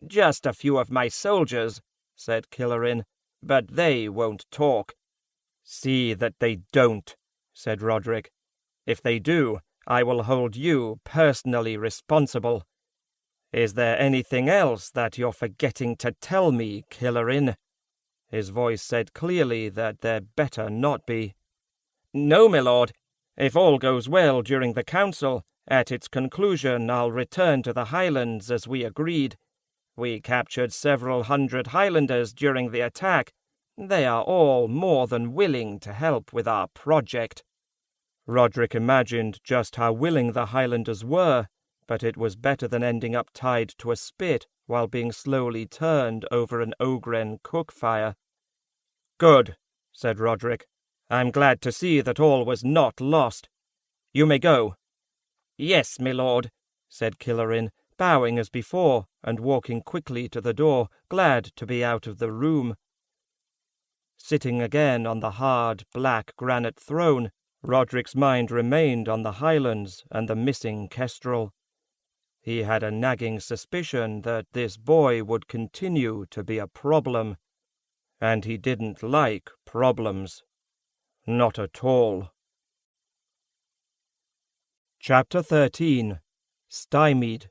"Just a few of my soldiers," said Killerin, "but they won't talk." "See that they don't," said Roderick. "If they do, I will hold you personally responsible. Is there anything else that you're forgetting to tell me, Killerin?" His voice said clearly that there better not be. "No, my lord. If all goes well during the council, at its conclusion I'll return to the Highlands as we agreed. We captured several hundred Highlanders during the attack, They are all more than willing to help with our project." Roderick imagined just how willing the Highlanders were, but it was better than ending up tied to a spit while being slowly turned over an Ogren cook fire. "Good," said Roderick. "I'm glad to see that all was not lost. You may go." "Yes, my lord," said Killarin, bowing as before and walking quickly to the door, glad to be out of the room. Sitting again on the hard, black granite throne, Roderick's mind remained on the Highlands and the missing Kestrel. He had a nagging suspicion that this boy would continue to be a problem, and he didn't like problems. Not at all. Chapter 13. Stymied.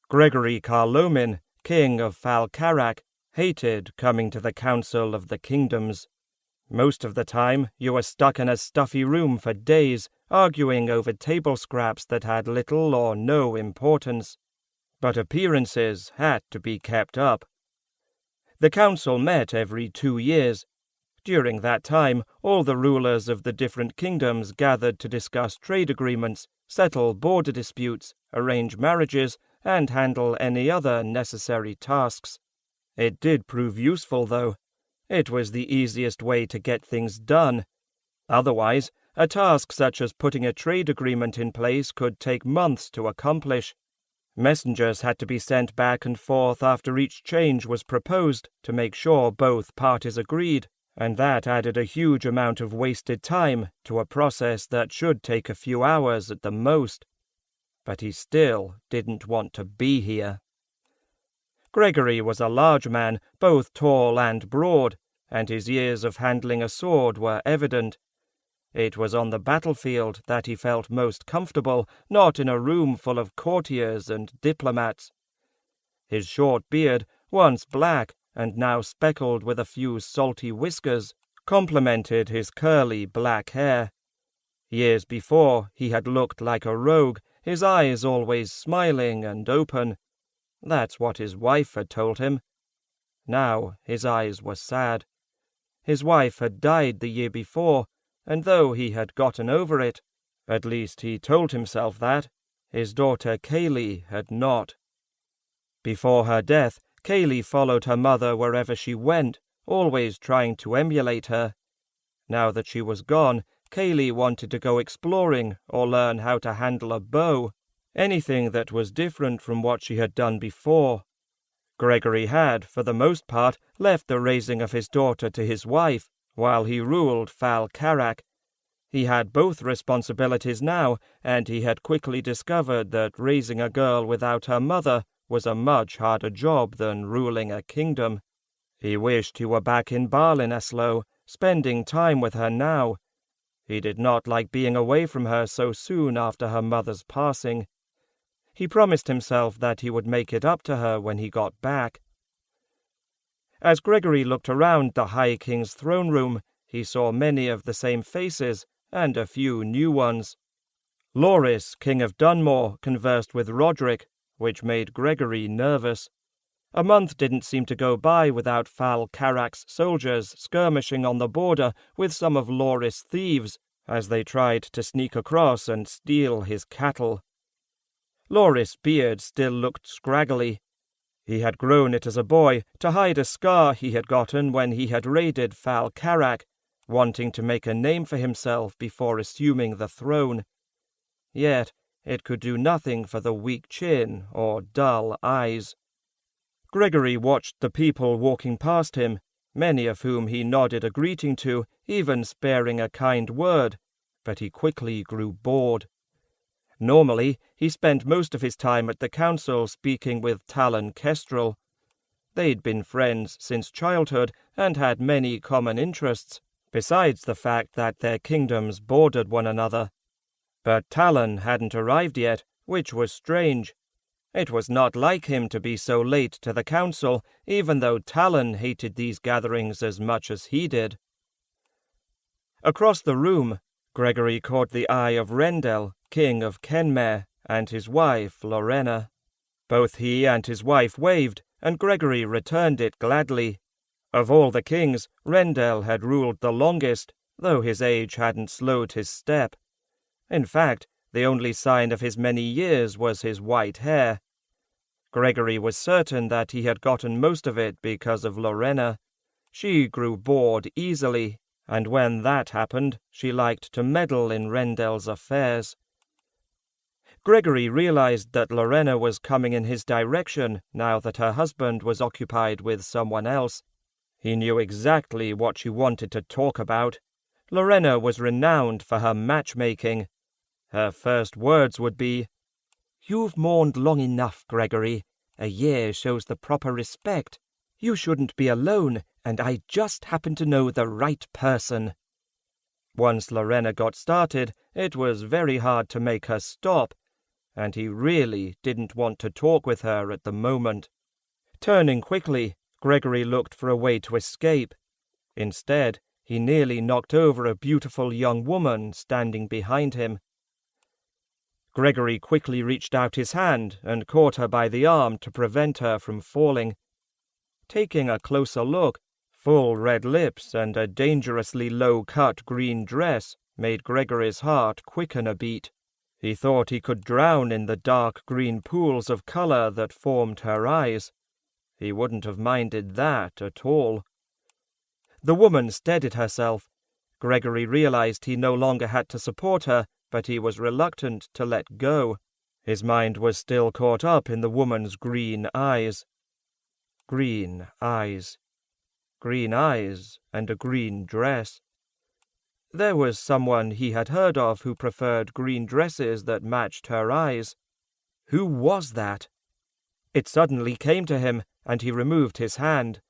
Gregory Carlomin, king of Falcarak, hated coming to the Council of the Kingdoms. Most of the time, you were stuck in a stuffy room for days, arguing over table scraps that had little or no importance. But appearances had to be kept up. The council met every 2 years. During that time, all the rulers of the different kingdoms gathered to discuss trade agreements, settle border disputes, arrange marriages, and handle any other necessary tasks. It did prove useful, though. It was the easiest way to get things done. Otherwise, a task such as putting a trade agreement in place could take months to accomplish. Messengers had to be sent back and forth after each change was proposed to make sure both parties agreed, and that added a huge amount of wasted time to a process that should take a few hours at the most. But he still didn't want to be here. Gregory was a large man, both tall and broad, and his years of handling a sword were evident. It was on the battlefield that he felt most comfortable, not in a room full of courtiers and diplomats. His short beard, once black and now speckled with a few salty whiskers, complemented his curly black hair. Years before, he had looked like a rogue, his eyes always smiling and open. That's what his wife had told him. Now his eyes were sad. His wife had died the year before, and though he had gotten over it, at least he told himself that, his daughter Kaylee had not. Before her death, Kaylee followed her mother wherever she went, always trying to emulate her. Now that she was gone, Kaylee wanted to go exploring or learn how to handle a bow, anything that was different from what she had done before. Gregory had, for the most part, left the raising of his daughter to his wife, while he ruled Falcarak. He had both responsibilities now, and he had quickly discovered that raising a girl without her mother was a much harder job than ruling a kingdom. He wished he were back in Barlineslo, spending time with her now. He did not like being away from her so soon after her mother's passing. He promised himself that he would make it up to her when he got back. As Gregory looked around the High King's throne room, he saw many of the same faces, and a few new ones. Loris, King of Dunmore, conversed with Roderick, which made Gregory nervous. A month didn't seem to go by without Falcarak's soldiers skirmishing on the border with some of Loris' thieves, as they tried to sneak across and steal his cattle. Loris' beard still looked scraggly. He had grown it as a boy to hide a scar he had gotten when he had raided Falcarak, wanting to make a name for himself before assuming the throne. Yet it could do nothing for the weak chin or dull eyes. Gregory watched the people walking past him, many of whom he nodded a greeting to, even sparing a kind word, but he quickly grew bored. Normally, he spent most of his time at the council speaking with Talon Kestrel. They'd been friends since childhood and had many common interests, besides the fact that their kingdoms bordered one another. But Talon hadn't arrived yet, which was strange. It was not like him to be so late to the council, even though Talon hated these gatherings as much as he did. Across the room, Gregory caught the eye of Rendel, King of Kenmare, and his wife, Lorena. Both he and his wife waved, and Gregory returned it gladly. Of all the kings, Rendel had ruled the longest, though his age hadn't slowed his step. In fact, the only sign of his many years was his white hair. Gregory was certain that he had gotten most of it because of Lorena. She grew bored easily, and when that happened, she liked to meddle in Rendel's affairs. Gregory realized that Lorena was coming in his direction now that her husband was occupied with someone else. He knew exactly what she wanted to talk about. Lorena was renowned for her matchmaking. Her first words would be, "You've mourned long enough, Gregory. A year shows the proper respect. You shouldn't be alone, and I just happen to know the right person." Once Lorena got started, it was very hard to make her stop, and he really didn't want to talk with her at the moment. Turning quickly, Gregory looked for a way to escape. Instead, he nearly knocked over a beautiful young woman standing behind him. Gregory quickly reached out his hand and caught her by the arm to prevent her from falling. Taking a closer look, full red lips and a dangerously low-cut green dress made Gregory's heart quicken a beat. He thought he could drown in the dark green pools of color that formed her eyes. He wouldn't have minded that at all. The woman steadied herself. Gregory realized he no longer had to support her, but he was reluctant to let go. His mind was still caught up in the woman's green eyes. Green eyes. Green eyes and a green dress. There was someone he had heard of who preferred green dresses that matched her eyes. Who was that? It suddenly came to him, and he removed his hand.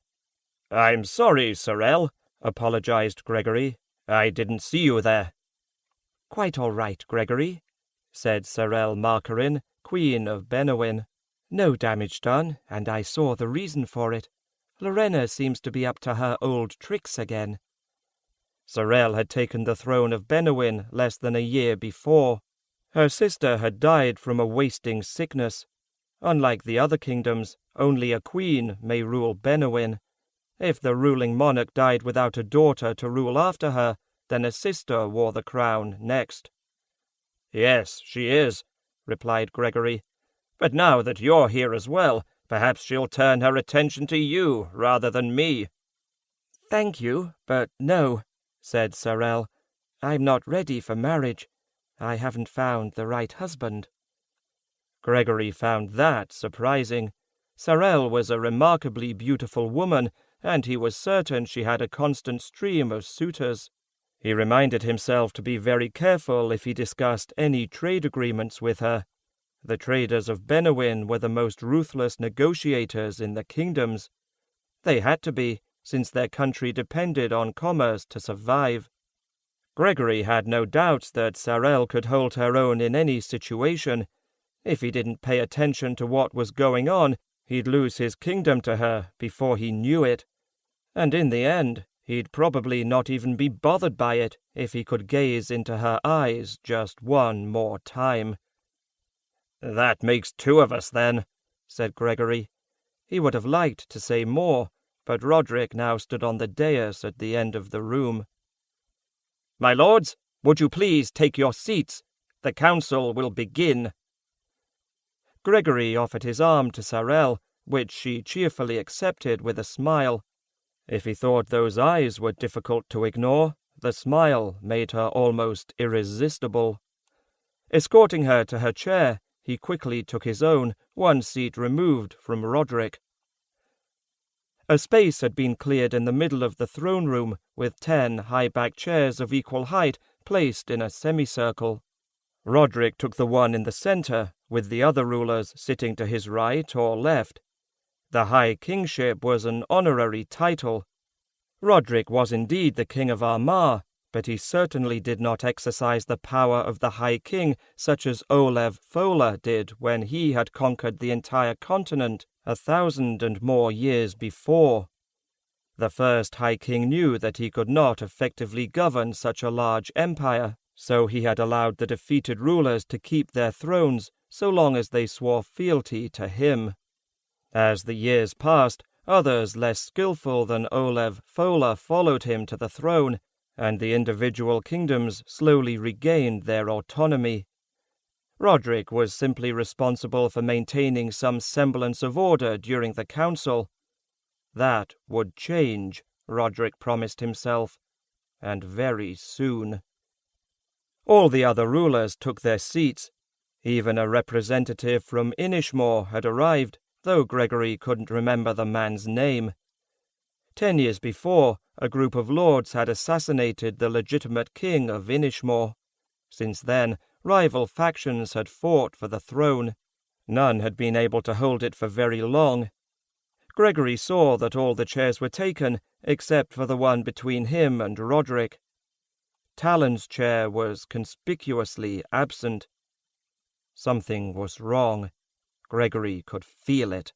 "I'm sorry, Sorel," apologized Gregory. "I didn't see you there." "Quite all right, Gregory," said Sorel Marcarin, Queen of Benowin. "No damage done, and I saw the reason for it. Lorena seems to be up to her old tricks again." Sorel had taken the throne of Benowin less than a year before. Her sister had died from a wasting sickness. Unlike the other kingdoms, only a queen may rule Benowin. If the ruling monarch died without a daughter to rule after her, then a sister wore the crown next. "Yes, she is," replied Gregory. "But now that you're here as well, perhaps she'll turn her attention to you rather than me." "Thank you, but no," said Sorel. "I'm not ready for marriage. I haven't found the right husband." Gregory found that surprising. Sorel was a remarkably beautiful woman, and he was certain she had a constant stream of suitors. He reminded himself to be very careful if he discussed any trade agreements with her. The traders of Benowin were the most ruthless negotiators in the kingdoms. They had to be, since their country depended on commerce to survive. Gregory had no doubts that Sorel could hold her own in any situation. If he didn't pay attention to what was going on, he'd lose his kingdom to her before he knew it. And in the end, he'd probably not even be bothered by it if he could gaze into her eyes just one more time. "That makes two of us, then," said Gregory. He would have liked to say more, but Roderick now stood on the dais at the end of the room. "My lords, would you please take your seats? The council will begin." Gregory offered his arm to Sorel, which she cheerfully accepted with a smile. If he thought those eyes were difficult to ignore, the smile made her almost irresistible. Escorting her to her chair, he quickly took his own, one seat removed from Roderick. A space had been cleared in the middle of the throne room, with 10 high-backed chairs of equal height placed in a semicircle. Roderick took the one in the center, with the other rulers sitting to his right or left. The High Kingship was an honorary title. Roderick was indeed the King of Armagh, but he certainly did not exercise the power of the High King such as Olev Fola did when he had conquered the entire continent 1,000 and more years before. The first High King knew that he could not effectively govern such a large empire, so he had allowed the defeated rulers to keep their thrones so long as they swore fealty to him. As the years passed, Others less skillful than Olev Fola followed him to the throne, and the individual kingdoms slowly regained their autonomy. Roderick was simply responsible for maintaining some semblance of order during the council. That would change, Roderick promised himself, and very soon. All the other rulers took their seats. Even a representative from Inishmore had arrived, though Gregory couldn't remember the man's name. 10 years before, a group of lords had assassinated the legitimate king of Inishmore. Since then, rival factions had fought for the throne. None had been able to hold it for very long. Gregory saw that all the chairs were taken, except for the one between him and Roderick. Talon's chair was conspicuously absent. Something was wrong. Gregory could feel it.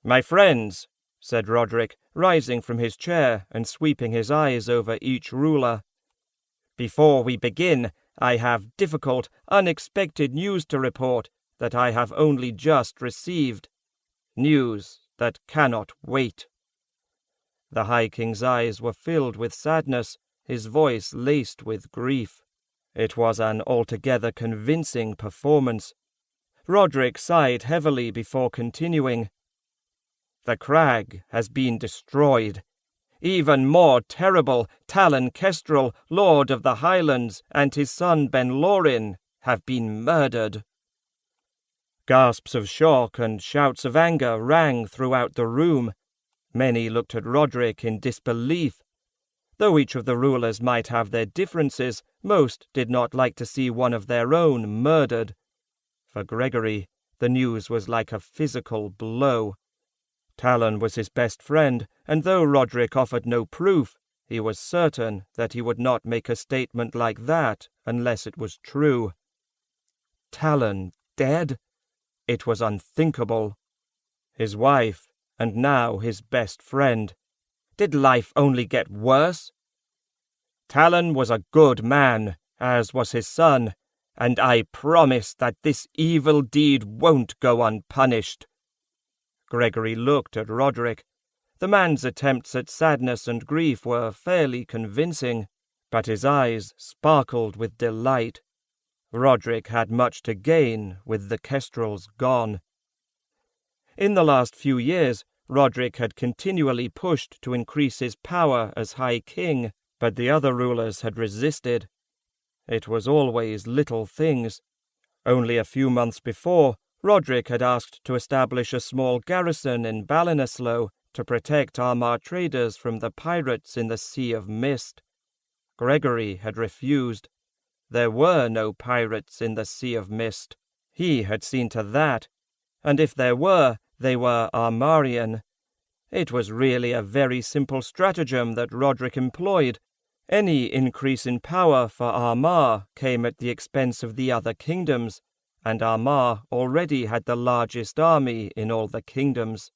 "My friends," said Roderick, rising from his chair and sweeping his eyes over each ruler, "before we begin, I have difficult, unexpected news to report that I have only just received. News that cannot wait." The High King's eyes were filled with sadness, his voice laced with grief. It was an altogether convincing performance. Roderick sighed heavily before continuing. "The crag has been destroyed. Even more terrible, Talon Kestrel, Lord of the Highlands, and his son Ben-Lorin have been murdered." Gasps of shock and shouts of anger rang throughout the room. Many looked at Roderick in disbelief. Though each of the rulers might have their differences, most did not like to see one of their own murdered. For Gregory, the news was like a physical blow. Talon was his best friend, and though Roderick offered no proof, he was certain that he would not make a statement like that unless it was true. Talon dead? It was unthinkable. His wife, and now his best friend. Did life only get worse? Talon was a good man, as was his son, and I promise that this evil deed won't go unpunished. Gregory looked at Roderick. The man's attempts at sadness and grief were fairly convincing, but his eyes sparkled with delight. Roderick had much to gain with the Kestrels gone. In the last few years, Roderick had continually pushed to increase his power as High King, but the other rulers had resisted. It was always little things. Only a few months before, Roderick had asked to establish a small garrison in Ballinasloe to protect Armagh traders from the pirates in the Sea of Mist. Gregory had refused. There were no pirates in the Sea of Mist. He had seen to that, and if there were, they were Armarian. It was really a very simple stratagem that Roderick employed. Any increase in power for Armagh came at the expense of the other kingdoms, and Armagh already had the largest army in all the kingdoms.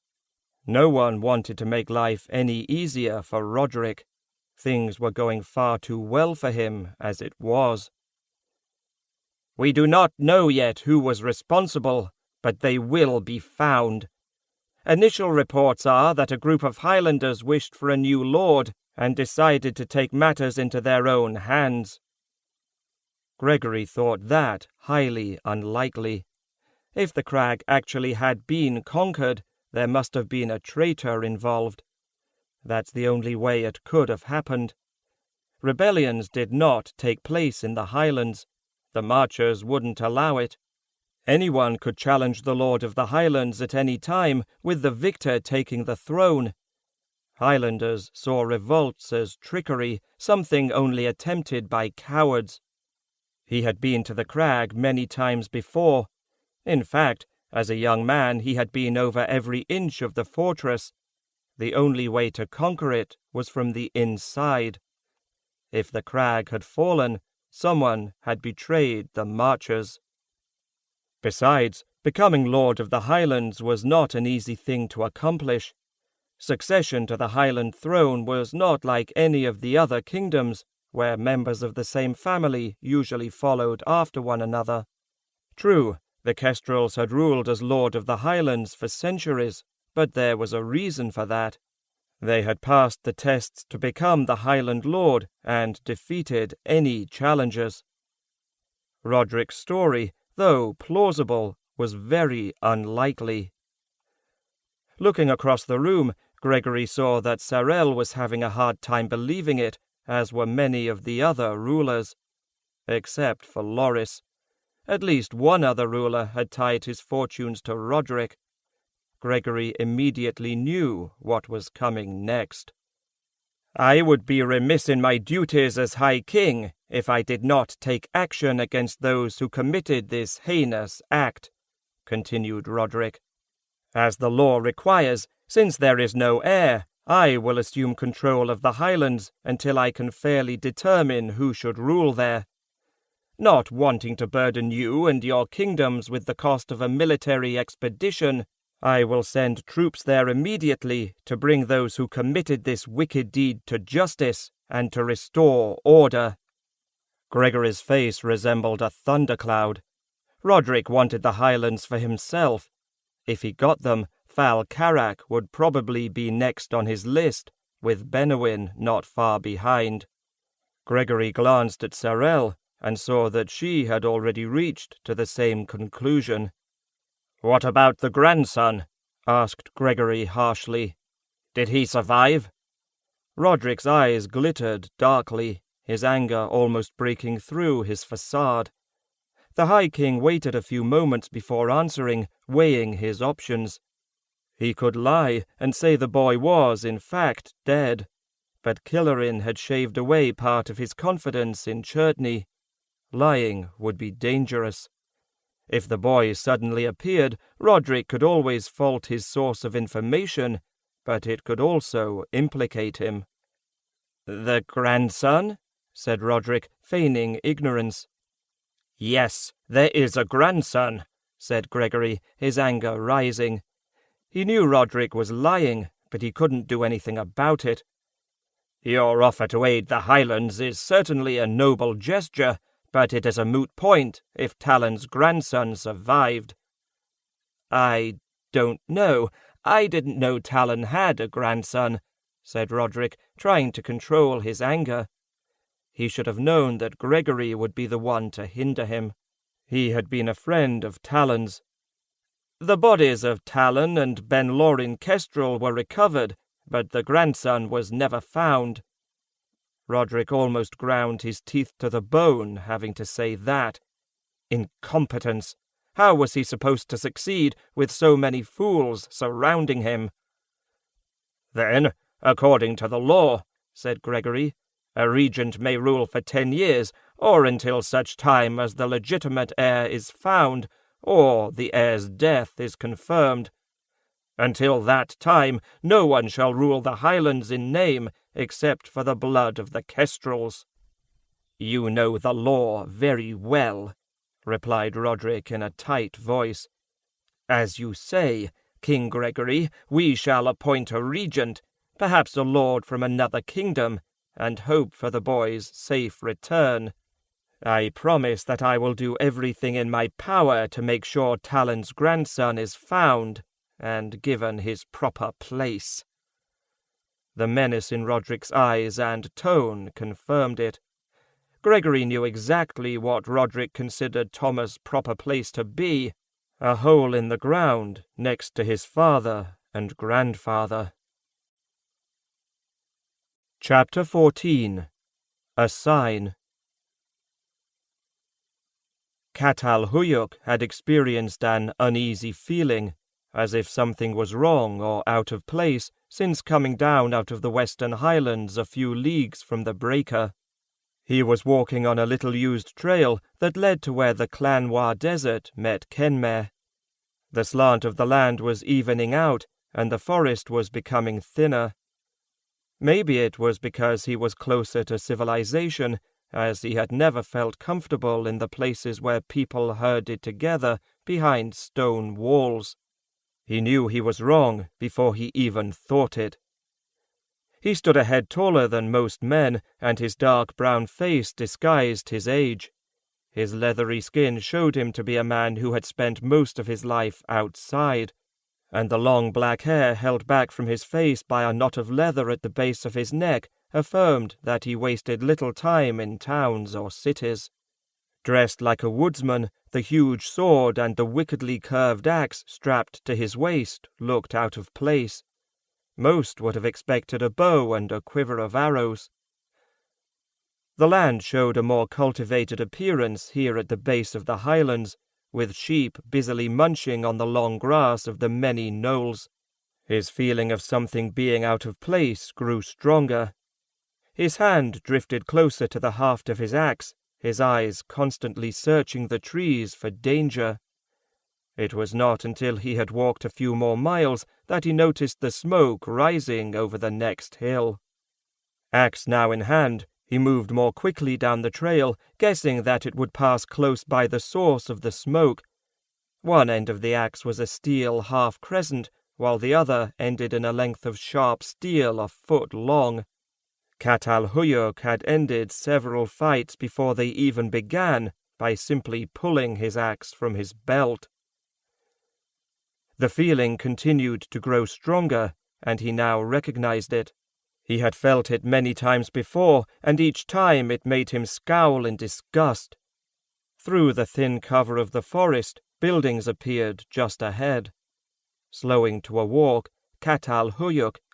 No one wanted to make life any easier for Roderick. Things were going far too well for him as it was. "We do not know yet who was responsible, but they will be found. Initial reports are that a group of Highlanders wished for a new lord and decided to take matters into their own hands." Gregory thought that highly unlikely. If the crag actually had been conquered, there must have been a traitor involved. That's the only way it could have happened. Rebellions did not take place in the Highlands. The Marchers wouldn't allow it. Anyone could challenge the Lord of the Highlands at any time, with the victor taking the throne. Highlanders saw revolts as trickery, something only attempted by cowards. He had been to the crag many times before. In fact, as a young man he had been over every inch of the fortress. The only way to conquer it was from the inside. If the crag had fallen, someone had betrayed the Marchers. Besides, becoming Lord of the Highlands was not an easy thing to accomplish. Succession to the Highland throne was not like any of the other kingdoms, where members of the same family usually followed after one another. True, the Kestrels had ruled as Lord of the Highlands for centuries, but there was a reason for that. They had passed the tests to become the Highland Lord and defeated any challengers. Roderick's story, though plausible, was very unlikely. Looking across the room, Gregory saw that Sarel was having a hard time believing it, as were many of the other rulers. Except for Loris. At least one other ruler had tied his fortunes to Roderick. Gregory immediately knew what was coming next. "I would be remiss in my duties as High King if I did not take action against those who committed this heinous act," continued Roderick. "As the law requires, since there is no heir, I will assume control of the Highlands until I can fairly determine who should rule there. Not wanting to burden you and your kingdoms with the cost of a military expedition, I will send troops there immediately to bring those who committed this wicked deed to justice and to restore order." Gregory's face resembled a thundercloud. Roderick wanted the Highlands for himself. If he got them, Fal Carrack would probably be next on his list, with Benowyn not far behind. Gregory glanced at Sarel and saw that she had already reached to the same conclusion. "What about the grandson?" asked Gregory harshly. "Did he survive?" Roderick's eyes glittered darkly, his anger almost breaking through his facade. The High King waited a few moments before answering, weighing his options. He could lie and say the boy was, in fact, dead, but Killerin had shaved away part of his confidence in Churtney. Lying would be dangerous. If the boy suddenly appeared, Roderick could always fault his source of information, but it could also implicate him. "The grandson?" said Roderick, feigning ignorance. "Yes, there is a grandson," said Gregory, his anger rising. He knew Roderick was lying, but he couldn't do anything about it. "Your offer to aid the Highlands is certainly a noble gesture, but it is a moot point if Talon's grandson survived." "I don't know. I didn't know Talon had a grandson," said Roderick, trying to control his anger. He should have known that Gregory would be the one to hinder him. He had been a friend of Talon's. "The bodies of Talon and Ben-Lorin Kestrel were recovered, but the grandson was never found." Roderick almost ground his teeth to the bone, having to say that. Incompetence! How was he supposed to succeed with so many fools surrounding him? "Then, according to the law," said Gregory, "a regent may rule for 10 years, or until such time as the legitimate heir is found, or the heir's death is confirmed. Until that time, no one shall rule the Highlands in name, except for the blood of the Kestrels." "You know the law very well," replied Roderick in a tight voice. "As you say, King Gregory, we shall appoint a regent, perhaps a lord from another kingdom, and hope for the boy's safe return. I promise that I will do everything in my power to make sure Talon's grandson is found and given his proper place." The menace in Roderick's eyes and tone confirmed it. Gregory knew exactly what Roderick considered Thomas' proper place to be, a hole in the ground next to his father and grandfather. Chapter 14. A Sign. Catal Huyuk had experienced an uneasy feeling, as if something was wrong or out of place, since coming down out of the Western Highlands a few leagues from the breaker. He was walking on a little-used trail that led to where the Clanwa Desert met Kenmare. The slant of the land was evening out, and the forest was becoming thinner. Maybe it was because he was closer to civilization, as he had never felt comfortable in the places where people herded together behind stone walls. He knew he was wrong before he even thought it. He stood a head taller than most men, and his dark brown face disguised his age. His leathery skin showed him to be a man who had spent most of his life outside. and the long black hair held back from his face by a knot of leather at the base of his neck affirmed that he wasted little time in towns or cities. Dressed like a woodsman, the huge sword and the wickedly curved axe strapped to his waist looked out of place. Most would have expected a bow and a quiver of arrows. The land showed a more cultivated appearance here at the base of the highlands, with sheep busily munching on the long grass of the many knolls. His feeling of something being out of place grew stronger. His hand drifted closer to the haft of his axe, his eyes constantly searching the trees for danger. It was not until he had walked a few more miles that he noticed the smoke rising over the next hill. Axe now in hand, he moved more quickly down the trail, guessing that it would pass close by the source of the smoke. One end of the axe was a steel half-crescent, while the other ended in a length of sharp steel a foot long. Kestrel had ended several fights before they even began by simply pulling his axe from his belt. The feeling continued to grow stronger, and he now recognized it. He had felt it many times before, and each time it made him scowl in disgust. Through the thin cover of the forest, buildings appeared just ahead. Slowing to a walk, Kestrel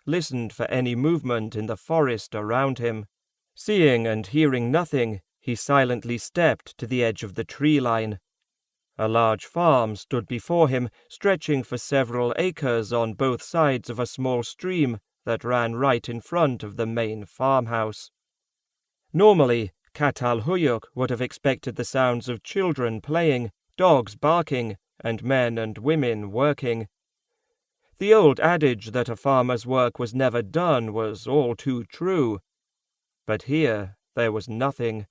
listened for any movement in the forest around him. Seeing and hearing nothing, he silently stepped to the edge of the tree line. A large farm stood before him, stretching for several acres on both sides of a small stream that ran right in front of the main farmhouse. Normally, Kestrel would have expected the sounds of children playing, dogs barking, and men and women working. The old adage that a farmer's work was never done was all too true. But here there was nothing.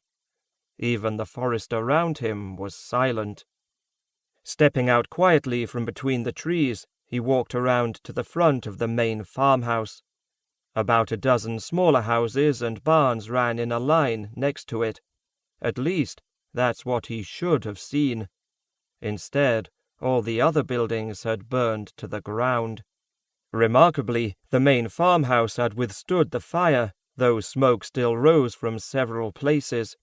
Even the forest around him was silent. Stepping out quietly from between the trees, he walked around to the front of the main farmhouse. About a dozen smaller houses and barns ran in a line next to it. At least, that's what he should have seen. Instead, all the other buildings had burned to the ground. Remarkably, the main farmhouse had withstood the fire, though smoke still rose from several places.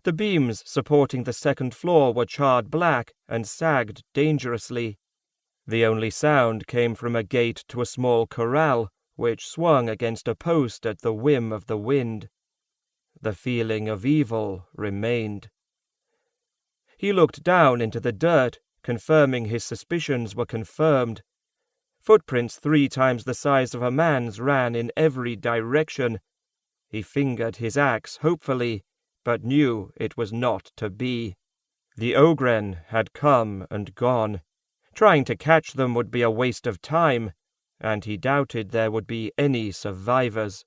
The beams supporting the second floor were charred black and sagged dangerously. The only sound came from a gate to a small corral, which swung against a post at the whim of the wind. The feeling of evil remained. He looked down into the dirt, confirming his suspicions were confirmed. Footprints 3 times the size of a man's ran in every direction. He fingered his axe hopefully, but knew it was not to be. The Ogren had come and gone. Trying to catch them would be a waste of time, and he doubted there would be any survivors.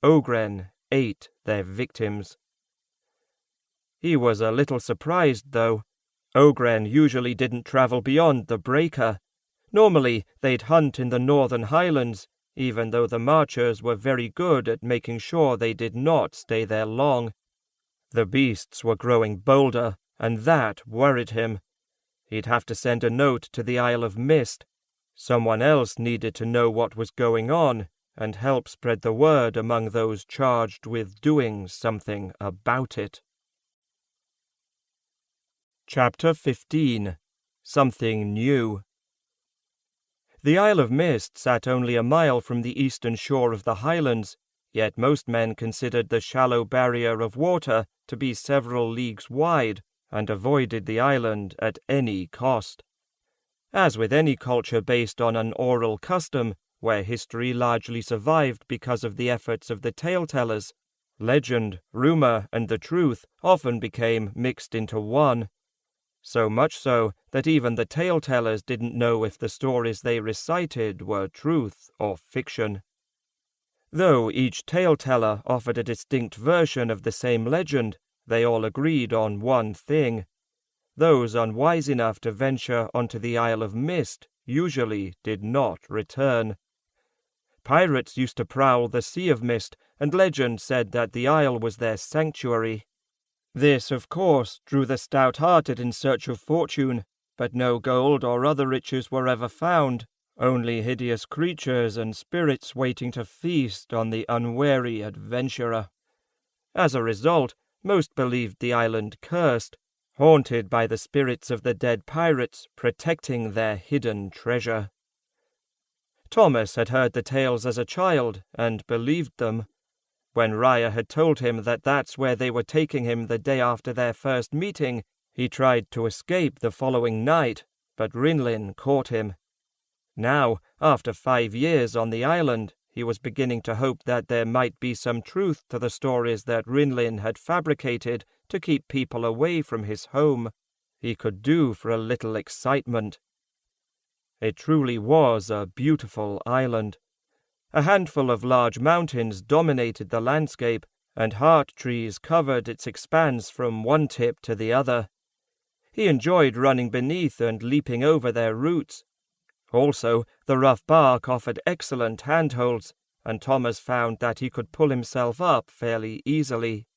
Ogren ate their victims. He was a little surprised, though. Ogren usually didn't travel beyond the breaker. Normally, they'd hunt in the northern highlands, even though the marchers were very good at making sure they did not stay there long. The beasts were growing bolder, and that worried him. He'd have to send a note to the Isle of Mist. Someone else needed to know what was going on, and help spread the word among those charged with doing something about it. Chapter 15. Something New. The Isle of Mist sat only a mile from the eastern shore of the highlands, yet most men considered the shallow barrier of water to be several leagues wide, and avoided the island at any cost. As with any culture based on an oral custom, where history largely survived because of the efforts of the tale-tellers, legend, rumor, and the truth often became mixed into one. So much so that even the tale-tellers didn't know if the stories they recited were truth or fiction. Though each tale-teller offered a distinct version of the same legend, they all agreed on one thing. Those unwise enough to venture onto the Isle of Mist usually did not return. Pirates used to prowl the Sea of Mist, and legend said that the isle was their sanctuary. This, of course, drew the stout-hearted in search of fortune, but no gold or other riches were ever found, only hideous creatures and spirits waiting to feast on the unwary adventurer. As a result, most believed the island cursed, haunted by the spirits of the dead pirates protecting their hidden treasure. Thomas had heard the tales as a child and believed them. When Raya had told him that that's where they were taking him the day after their first meeting, he tried to escape the following night, but Rinlin caught him. Now, after 5 years on the island, he was beginning to hope that there might be some truth to the stories that Rinlin had fabricated to keep people away from his home. He could do for a little excitement. It truly was a beautiful island. A handful of large mountains dominated the landscape, and heart trees covered its expanse from one tip to the other. He enjoyed running beneath and leaping over their roots. Also, the rough bark offered excellent handholds, and Thomas found that he could pull himself up fairly easily.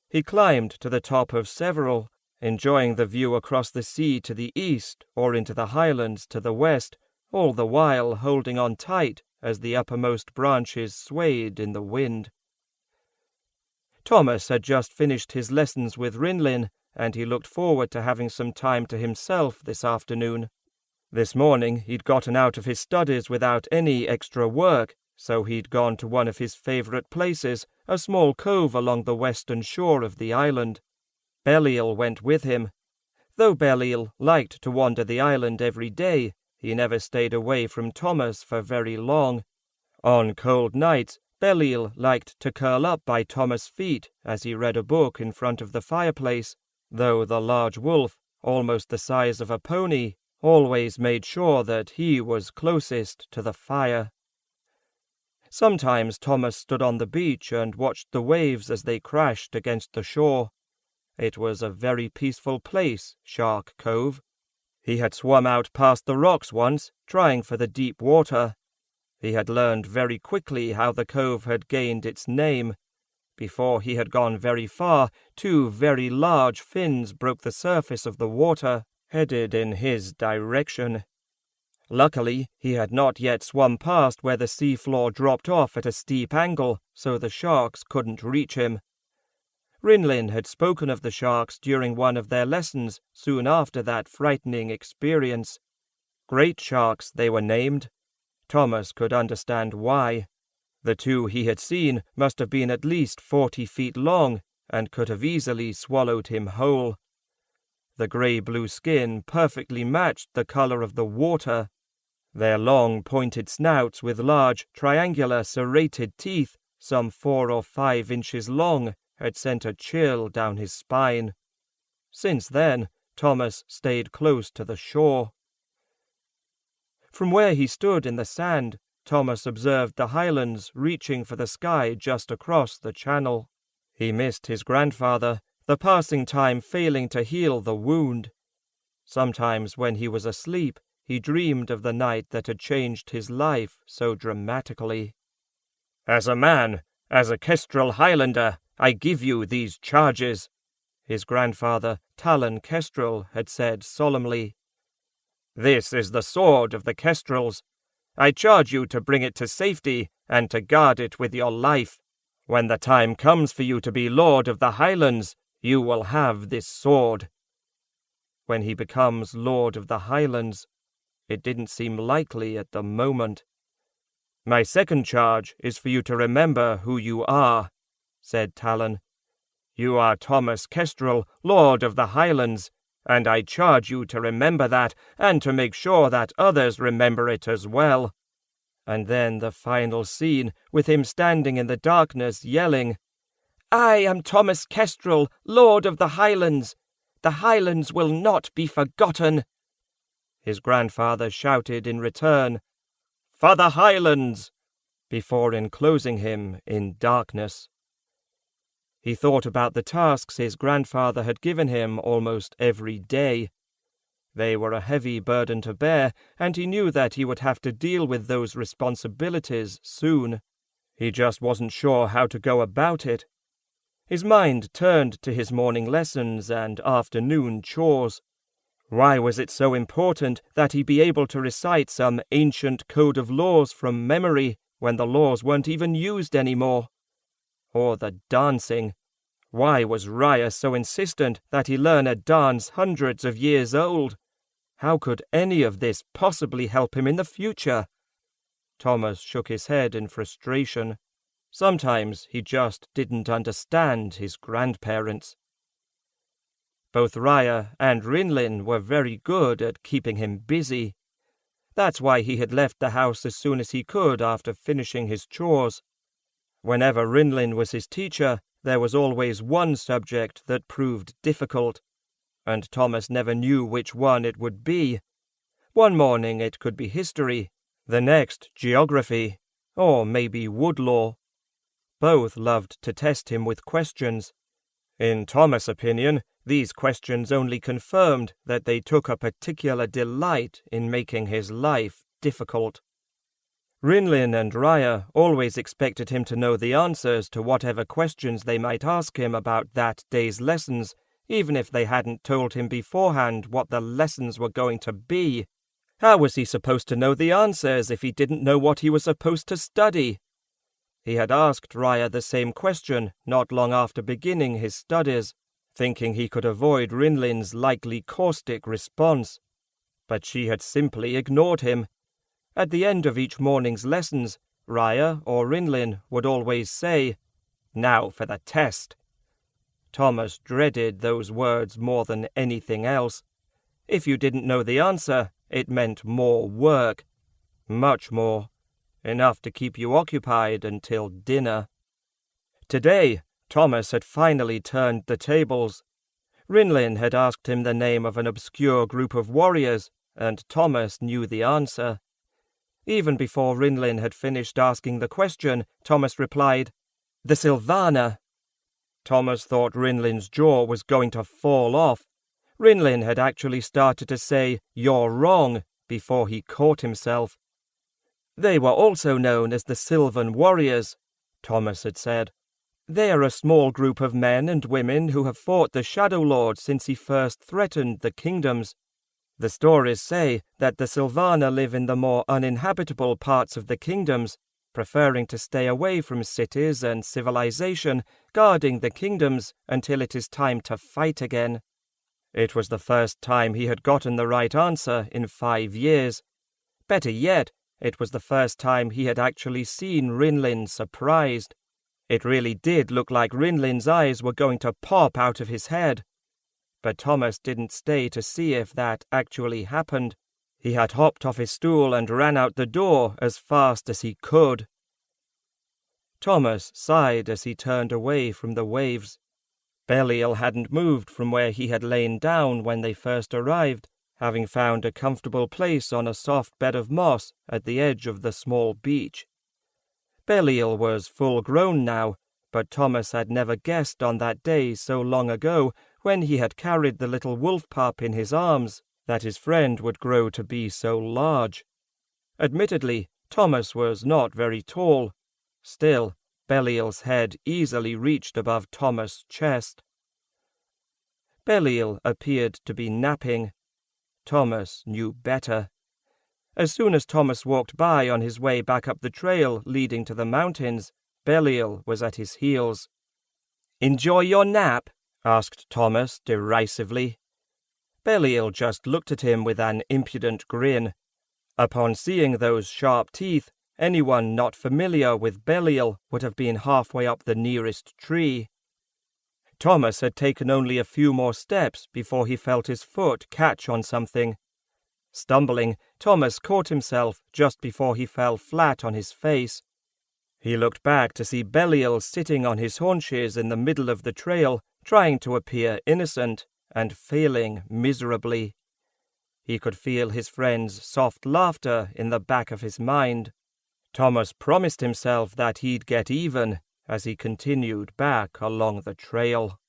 He climbed to the top of several, enjoying the view across the sea to the east or into the highlands to the west, all the while holding on tight as the uppermost branches swayed in the wind. Thomas had just finished his lessons with Rinlin, and he looked forward to having some time to himself this afternoon. This morning he'd gotten out of his studies without any extra work, so he'd gone to one of his favourite places, a small cove along the western shore of the island. Belial went with him. Though Belial liked to wander the island every day, he never stayed away from Thomas for very long. On cold nights, Belial liked to curl up by Thomas' feet as he read a book in front of the fireplace, though the large wolf, almost the size of a pony, always made sure that he was closest to the fire. Sometimes Thomas stood on the beach and watched the waves as they crashed against the shore. It was a very peaceful place, Shark Cove. He had swum out past the rocks once, trying for the deep water. He had learned very quickly how the cove had gained its name. Before he had gone very far, 2 very large fins broke the surface of the water, headed in his direction. Luckily, he had not yet swum past where the seafloor dropped off at a steep angle, so the sharks couldn't reach him. Rinlin had spoken of the sharks during one of their lessons soon after that frightening experience. Great sharks, they were named. Thomas could understand why. The 2 he had seen must have been at least 40 feet long and could have easily swallowed him whole. The grey-blue skin perfectly matched the colour of the water. Their long, pointed snouts with large, triangular, serrated teeth, some 4 or 5 inches long, had sent a chill down his spine. Since then, Thomas stayed close to the shore. From where he stood in the sand, Thomas observed the highlands reaching for the sky just across the channel. He missed his grandfather, the passing time failing to heal the wound. Sometimes when he was asleep, he dreamed of the night that had changed his life so dramatically. "As a man, as a Kestrel Highlander, I give you these charges," his grandfather, Talon Kestrel, had said solemnly. "This is the sword of the Kestrels. I charge you to bring it to safety and to guard it with your life. When the time comes for you to be Lord of the Highlands, you will have this sword." When he becomes Lord of the Highlands, it didn't seem likely at the moment. "My second charge is for you to remember who you are," said Talon. "You are Thomas Kestrel, Lord of the Highlands, and I charge you to remember that, and to make sure that others remember it as well." And then the final scene, with him standing in the darkness yelling, "I am Thomas Kestrel, Lord of the Highlands. The Highlands will not be forgotten." His grandfather shouted in return, "For the Highlands!" before enclosing him in darkness. He thought about the tasks his grandfather had given him almost every day. They were a heavy burden to bear, and he knew that he would have to deal with those responsibilities soon. He just wasn't sure how to go about it. His mind turned to his morning lessons and afternoon chores. Why was it so important that he be able to recite some ancient code of laws from memory when the laws weren't even used anymore? Or the dancing. Why was Raya so insistent that he learn a dance hundreds of years old? How could any of this possibly help him in the future? Thomas shook his head in frustration. Sometimes he just didn't understand his grandparents. Both Raya and Rinlin were very good at keeping him busy. That's why he had left the house as soon as he could after finishing his chores. Whenever Rinlin was his teacher, there was always one subject that proved difficult, and Thomas never knew which one it would be. One morning it could be history, the next geography, or maybe woodlaw. Both loved to test him with questions. In Thomas' opinion, these questions only confirmed that they took a particular delight in making his life difficult. Rinlin and Raya always expected him to know the answers to whatever questions they might ask him about that day's lessons, even if they hadn't told him beforehand what the lessons were going to be. How was he supposed to know the answers if he didn't know what he was supposed to study? He had asked Raya the same question not long after beginning his studies, thinking he could avoid Rinlin's likely caustic response. But she had simply ignored him. At the end of each morning's lessons, Raya or Rinlin would always say, "Now for the test." Thomas dreaded those words more than anything else. If you didn't know the answer, it meant more work. Much more. Enough to keep you occupied until dinner. Today, Thomas had finally turned the tables. Rinlin had asked him the name of an obscure group of warriors, and Thomas knew the answer. Even before Rinlin had finished asking the question, Thomas replied, "The Sylvana." Thomas thought Rinlin's jaw was going to fall off. Rinlin had actually started to say, "You're wrong," before he caught himself. "They were also known as the Sylvan Warriors," Thomas had said. "They are a small group of men and women who have fought the Shadow Lord since he first threatened the kingdoms. The stories say that the Sylvana live in the more uninhabitable parts of the kingdoms, preferring to stay away from cities and civilization, guarding the kingdoms until it is time to fight again." It was the first time he had gotten the right answer in 5 years. Better yet, it was the first time he had actually seen Rinlin surprised. It really did look like Rinlin's eyes were going to pop out of his head. But Thomas didn't stay to see if that actually happened. He had hopped off his stool and ran out the door as fast as he could. Thomas sighed as he turned away from the waves. Belial hadn't moved from where he had lain down when they first arrived, having found a comfortable place on a soft bed of moss at the edge of the small beach. Belial was full-grown now, but Thomas had never guessed on that day so long ago, when he had carried the little wolf pup in his arms, that his friend would grow to be so large. Admittedly, Thomas was not very tall. Still, Belial's head easily reached above Thomas' chest. Belial appeared to be napping. Thomas knew better. As soon as Thomas walked by on his way back up the trail leading to the mountains, Belial was at his heels. "Enjoy your nap?" asked Thomas derisively. Belial just looked at him with an impudent grin. Upon seeing those sharp teeth, anyone not familiar with Belial would have been halfway up the nearest tree. Thomas had taken only a few more steps before he felt his foot catch on something. Stumbling, Thomas caught himself just before he fell flat on his face. He looked back to see Belial sitting on his haunches in the middle of the trail, trying to appear innocent, and failing miserably. He could feel his friend's soft laughter in the back of his mind. Thomas promised himself that he'd get even as he continued back along the trail.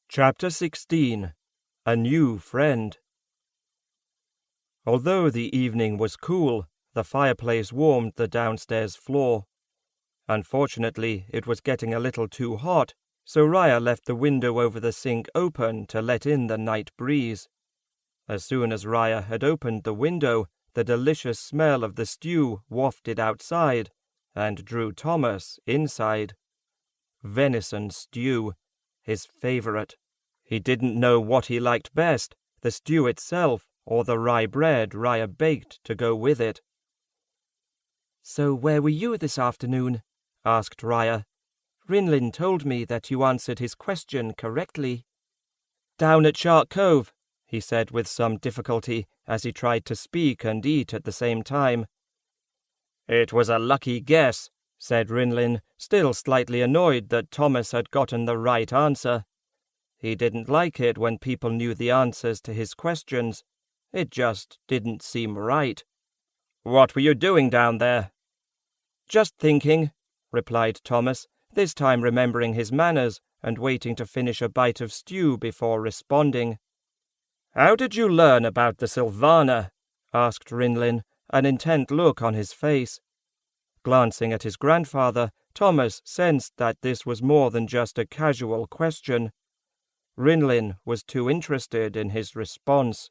Chapter 16. A New Friend. Although the evening was cool, the fireplace warmed the downstairs floor. Unfortunately, it was getting a little too hot, so Raya left the window over the sink open to let in the night breeze. As soon as Raya had opened the window, the delicious smell of the stew wafted outside and drew Thomas inside. Venison stew, his favourite. He didn't know what he liked best, the stew itself or the rye bread Raya baked to go with it. "So where were you this afternoon?" asked Raya. "Rinlin told me that you answered his question correctly." "Down at Shark Cove," he said with some difficulty, as he tried to speak and eat at the same time. "It was a lucky guess," said Rinlin, still slightly annoyed that Thomas had gotten the right answer. He didn't like it when people knew the answers to his questions. It just didn't seem right. "What were you doing down there?" "Just thinking," replied Thomas, this time remembering his manners and waiting to finish a bite of stew before responding. "How did you learn about the Sylvana?" asked Rinlin, an intent look on his face. Glancing at his grandfather, Thomas sensed that this was more than just a casual question. Rinlin was too interested in his response.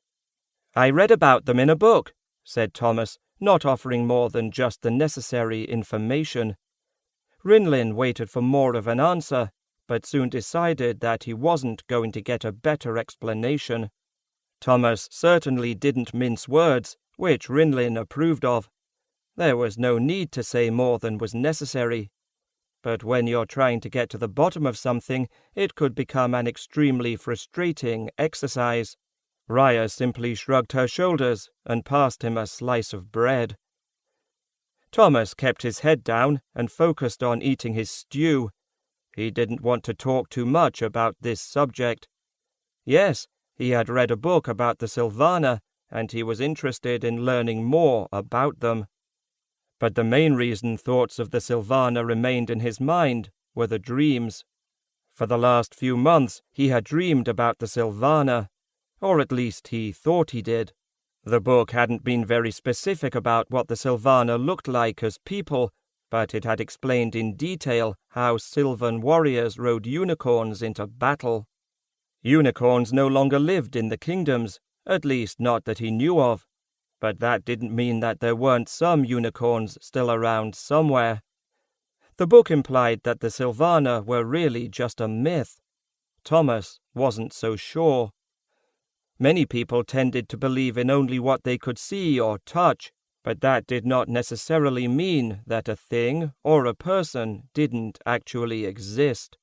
"I read about them in a book," said Thomas, not offering more than just the necessary information. Rinlin waited for more of an answer, but soon decided that he wasn't going to get a better explanation. Thomas certainly didn't mince words, which Rinlin approved of. There was no need to say more than was necessary. But when you're trying to get to the bottom of something, it could become an extremely frustrating exercise. Raya simply shrugged her shoulders and passed him a slice of bread. Thomas kept his head down and focused on eating his stew. He didn't want to talk too much about this subject. Yes, he had read a book about the Sylvana, and he was interested in learning more about them. But the main reason thoughts of the Sylvana remained in his mind were the dreams. For the last few months he had dreamed about the Sylvana, or at least he thought he did. The book hadn't been very specific about what the Sylvana looked like as people, but it had explained in detail how Sylvan warriors rode unicorns into battle. Unicorns no longer lived in the kingdoms, at least not that he knew of. But that didn't mean that there weren't some unicorns still around somewhere. The book implied that the Sylvana were really just a myth. Thomas wasn't so sure. Many people tended to believe in only what they could see or touch, but that did not necessarily mean that a thing or a person didn't actually exist.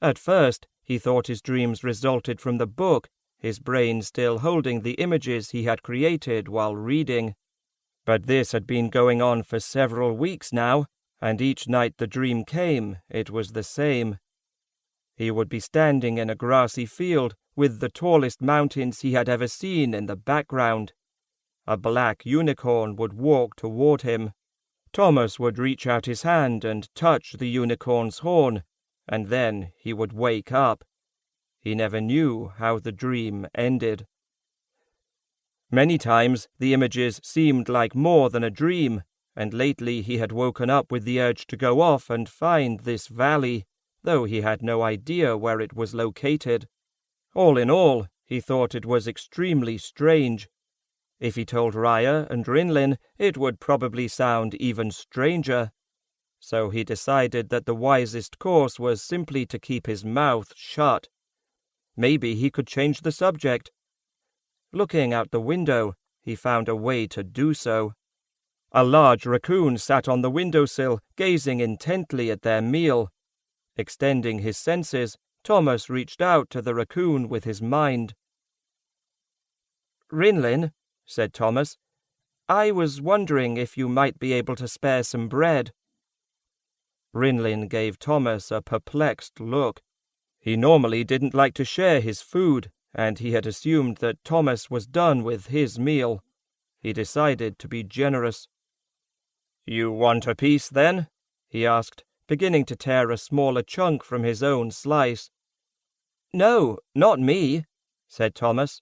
At first, he thought his dreams resulted from the book, his brain still holding the images he had created while reading. But this had been going on for several weeks now, and each night the dream came, it was the same. He would be standing in a grassy field with the tallest mountains he had ever seen in the background. A black unicorn would walk toward him. Thomas would reach out his hand and touch the unicorn's horn, and then he would wake up. He never knew how the dream ended. Many times the images seemed like more than a dream, and lately he had woken up with the urge to go off and find this valley, though he had no idea where it was located. All in all, he thought it was extremely strange. If he told Raya and Rinlin, it would probably sound even stranger. So he decided that the wisest course was simply to keep his mouth shut. Maybe he could change the subject. Looking out the window, he found a way to do so. A large raccoon sat on the windowsill, gazing intently at their meal. Extending his senses, Thomas reached out to the raccoon with his mind. "Rinlin," said Thomas, "I was wondering if you might be able to spare some bread." Rinlin gave Thomas a perplexed look. He normally didn't like to share his food, and he had assumed that Thomas was done with his meal. He decided to be generous. "You want a piece, then?" he asked, beginning to tear a smaller chunk from his own slice. "No, not me," said Thomas.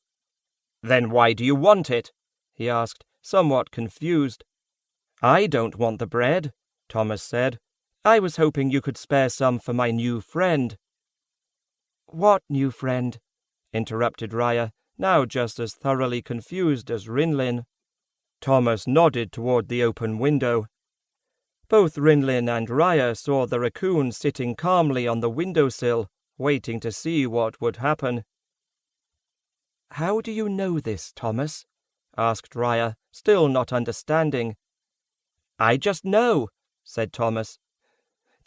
"Then why do you want it?" he asked, somewhat confused. "I don't want the bread," Thomas said. I was hoping you could spare some for my new friend." "What new friend?" interrupted Raya, now just as thoroughly confused as Rinlin. Thomas nodded toward the open window. Both Rinlin and Raya saw the raccoon sitting calmly on the windowsill, waiting to see what would happen. "How do you know this, Thomas?" asked Raya, still not understanding. "I just know," said Thomas.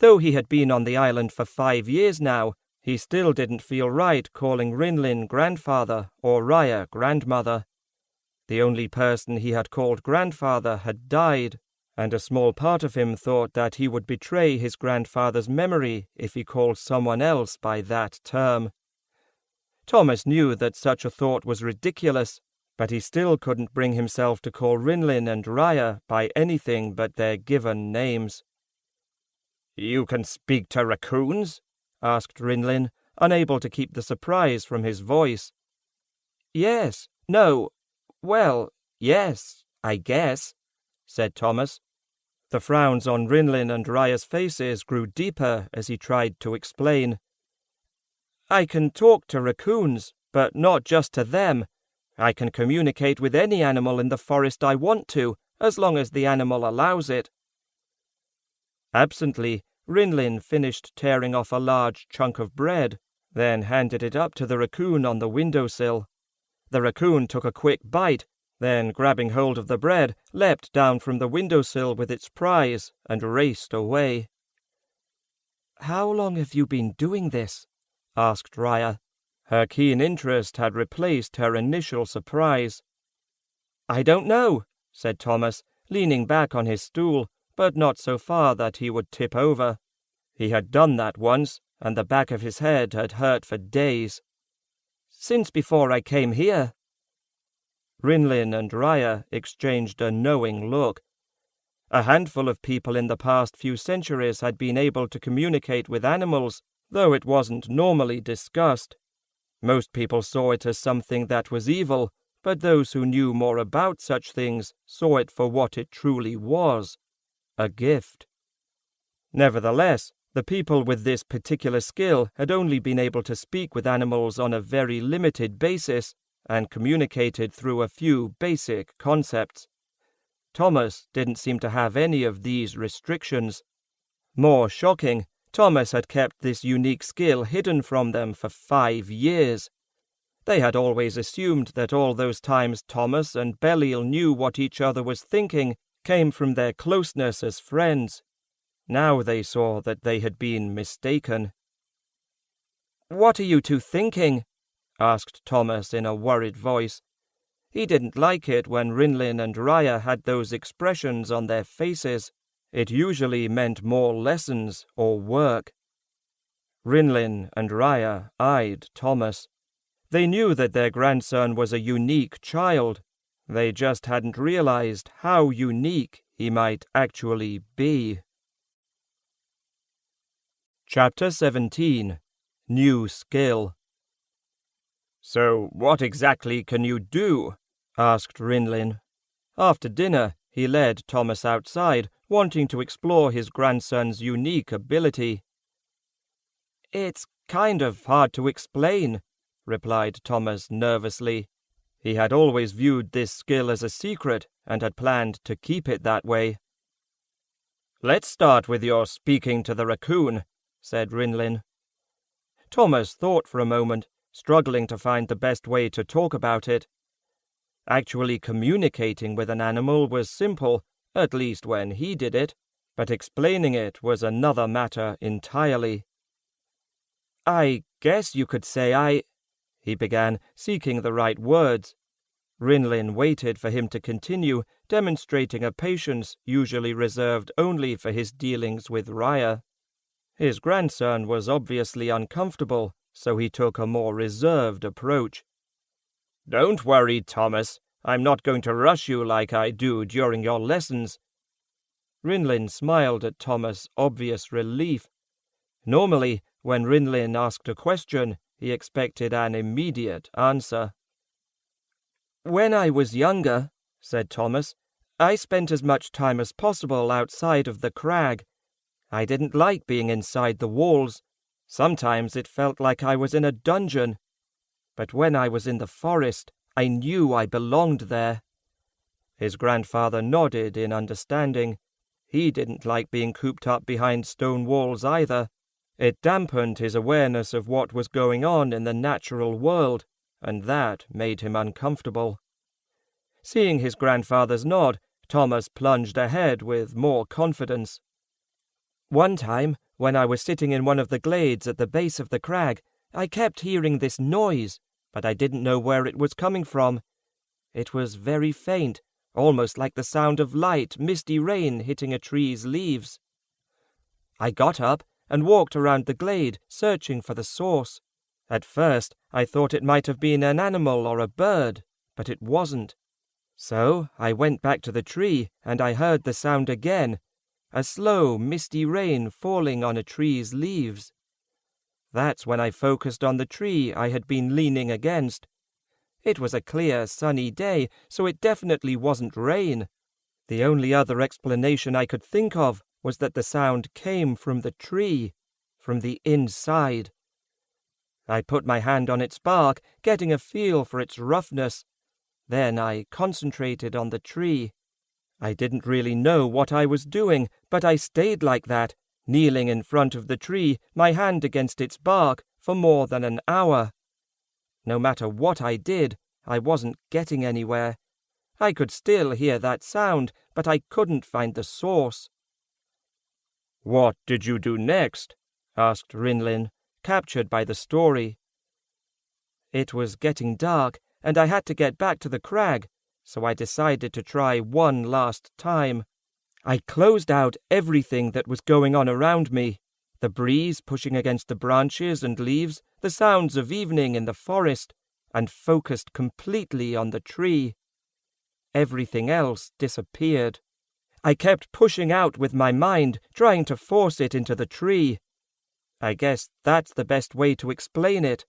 Though he had been on the island for 5 years now, he still didn't feel right calling Rinlin grandfather or Raya grandmother. The only person he had called grandfather had died, and a small part of him thought that he would betray his grandfather's memory if he called someone else by that term. Thomas knew that such a thought was ridiculous, but he still couldn't bring himself to call Rinlin and Raya by anything but their given names. "You can speak to raccoons?" asked Rinlin, unable to keep the surprise from his voice. "Yes, no, well, yes, I guess," said Thomas. The frowns on Rinlin and Raya's faces grew deeper as he tried to explain. "I can talk to raccoons, but not just to them. I can communicate with any animal in the forest I want to, as long as the animal allows it." Absently, Rinlin finished tearing off a large chunk of bread, then handed it up to the raccoon on the windowsill. The raccoon took a quick bite, then, grabbing hold of the bread, leapt down from the windowsill with its prize and raced away. "How long have you been doing this?" asked Raya. Her keen interest had replaced her initial surprise. "I don't know," said Thomas, leaning back on his stool, but not so far that he would tip over. He had done that once, and the back of his head had hurt for days. "Since before I came here." Rinlin and Raya exchanged a knowing look. A handful of people in the past few centuries had been able to communicate with animals, though it wasn't normally discussed. Most people saw it as something that was evil, but those who knew more about such things saw it for what it truly was, a gift. Nevertheless, the people with this particular skill had only been able to speak with animals on a very limited basis, and communicated through a few basic concepts. Thomas didn't seem to have any of these restrictions. More shocking, Thomas had kept this unique skill hidden from them for 5 years. They had always assumed that all those times Thomas and Belial knew what each other was thinking came from their closeness as friends. Now they saw that they had been mistaken. "What are you two thinking?" asked Thomas in a worried voice. He didn't like it when Rinlin and Raya had those expressions on their faces. It usually meant more lessons or work. Rinlin and Raya eyed Thomas. They knew that their grandson was a unique child. They just hadn't realized how unique he might actually be. Chapter 17. New Skill. "So what exactly can you do?" asked Rinlin. After dinner, he led Thomas outside, wanting to explore his grandson's unique ability. "It's kind of hard to explain," replied Thomas nervously. He had always viewed this skill as a secret and had planned to keep it that way. "Let's start with your speaking to the raccoon," said Rinlin. Thomas thought for a moment, struggling to find the best way to talk about it. Actually communicating with an animal was simple, at least when he did it, but explaining it was another matter entirely. "I guess you could say he began, seeking the right words. Rinlin waited for him to continue, demonstrating a patience usually reserved only for his dealings with Raya. His grandson was obviously uncomfortable, so he took a more reserved approach. "Don't worry, Thomas. I'm not going to rush you like I do during your lessons." Rinlin smiled at Thomas' obvious relief. Normally, when Rinlin asked a question, he expected an immediate answer. "When I was younger," said Thomas, "I spent as much time as possible outside of the crag. I didn't like being inside the walls. Sometimes it felt like I was in a dungeon. But when I was in the forest, I knew I belonged there. His grandfather nodded in understanding. He didn't like being cooped up behind stone walls either. It dampened his awareness of what was going on in the natural world, and that made him uncomfortable. Seeing his grandfather's nod, Thomas plunged ahead with more confidence. One time, when I was sitting in one of the glades at the base of the crag, I kept hearing this noise, but I didn't know where it was coming from. It was very faint, almost like the sound of light, misty rain hitting a tree's leaves. I got up and walked around the glade, searching for the source. At first, I thought it might have been an animal or a bird, but it wasn't. So I went back to the tree, and I heard the sound again, a slow, misty rain falling on a tree's leaves. That's when I focused on the tree I had been leaning against. It was a clear, sunny day, so it definitely wasn't rain. The only other explanation I could think of was that the sound came from the tree, from the inside. I put my hand on its bark, getting a feel for its roughness. Then I concentrated on the tree. I didn't really know what I was doing, but I stayed like that, kneeling in front of the tree, my hand against its bark, for more than an hour. No matter what I did, I wasn't getting anywhere. I could still hear that sound, but I couldn't find the source. "What did you do next?" asked Rinlin, captured by the story. It was getting dark, and I had to get back to the crag, so I decided to try one last time. I closed out everything that was going on around me, the breeze pushing against the branches and leaves, the sounds of evening in the forest, and focused completely on the tree. Everything else disappeared. I kept pushing out with my mind, trying to force it into the tree. I guess that's the best way to explain it.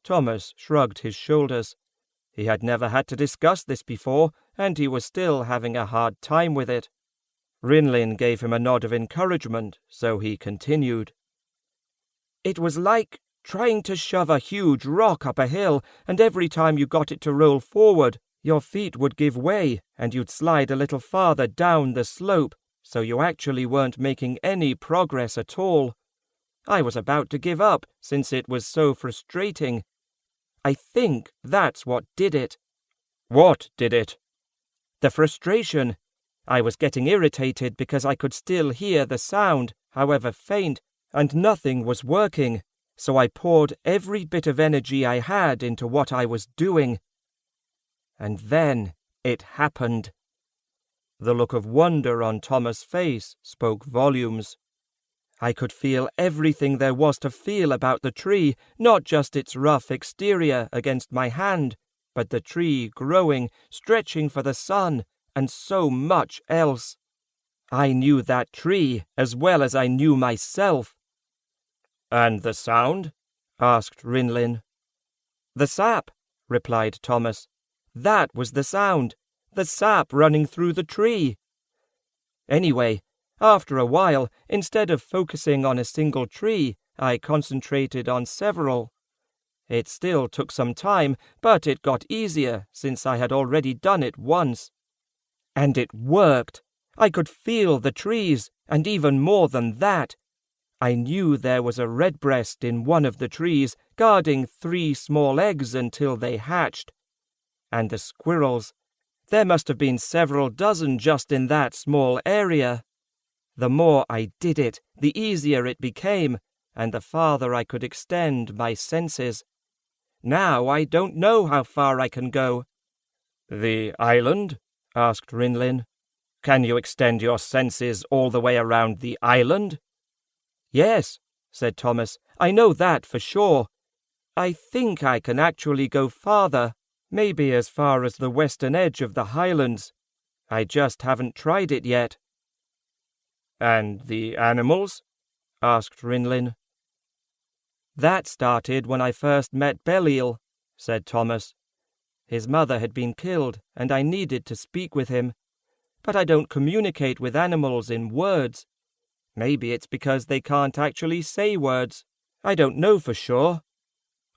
Thomas shrugged his shoulders. He had never had to discuss this before, and he was still having a hard time with it. Rinlin gave him a nod of encouragement, so he continued. "It was like trying to shove a huge rock up a hill, and every time you got it to roll forward, your feet would give way, and you'd slide a little farther down the slope, so you actually weren't making any progress at all. I was about to give up, since it was so frustrating. I think that's what did it." "What did it?" "The frustration. I was getting irritated because I could still hear the sound, however faint, and nothing was working, so I poured every bit of energy I had into what I was doing. And then it happened." The look of wonder on Thomas' face spoke volumes. I could feel everything there was to feel about the tree, not just its rough exterior against my hand, but the tree growing, stretching for the sun, and so much else. I knew that tree as well as I knew myself. "And the sound?" asked Rinlin. "The sap," replied Thomas. "That was the sound, the sap running through the tree. Anyway, after a while, instead of focusing on a single tree, I concentrated on several. It still took some time, but it got easier since I had already done it once. And it worked. I could feel the trees, and even more than that. I knew there was a redbreast in one of the trees, guarding 3 small eggs until they hatched. And the squirrels. There must have been several dozen just in that small area. The more I did it, the easier it became, and the farther I could extend my senses. Now I don't know how far I can go." "The island?" asked Rinlin. "Can you extend your senses all the way around the island?" "Yes," said Thomas. "I know that for sure. I think I can actually go farther, maybe as far as the western edge of the highlands. I just haven't tried it yet." "And the animals?" asked Rinlin. "That started when I first met Belial," said Thomas. "His mother had been killed, and I needed to speak with him. But I don't communicate with animals in words. Maybe it's because they can't actually say words. I don't know for sure.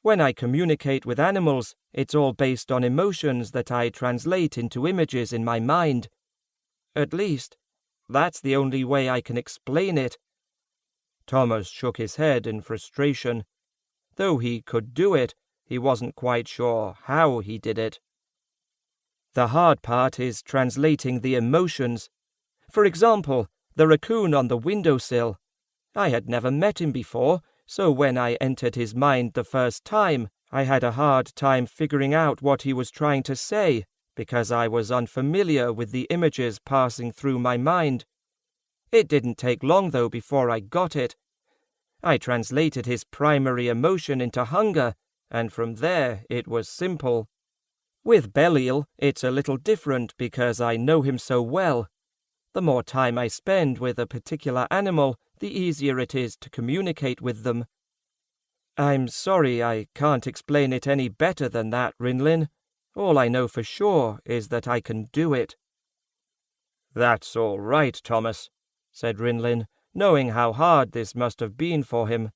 When I communicate with animals, it's all based on emotions that I translate into images in my mind. At least, that's the only way I can explain it." Thomas shook his head in frustration. Though he could do it, he wasn't quite sure how he did it. The hard part is translating the emotions. For example, the raccoon on the windowsill. I had never met him before, so when I entered his mind the first time, I had a hard time figuring out what he was trying to say, because I was unfamiliar with the images passing through my mind. It didn't take long, though, before I got it. I translated his primary emotion into hunger, and from there it was simple. With Belial, it's a little different because I know him so well. The more time I spend with a particular animal, the easier it is to communicate with them. I'm sorry I can't explain it any better than that, Rinlin. All I know for sure is that I can do it." "That's all right, Thomas," said Rinlin, knowing how hard this must have been for him.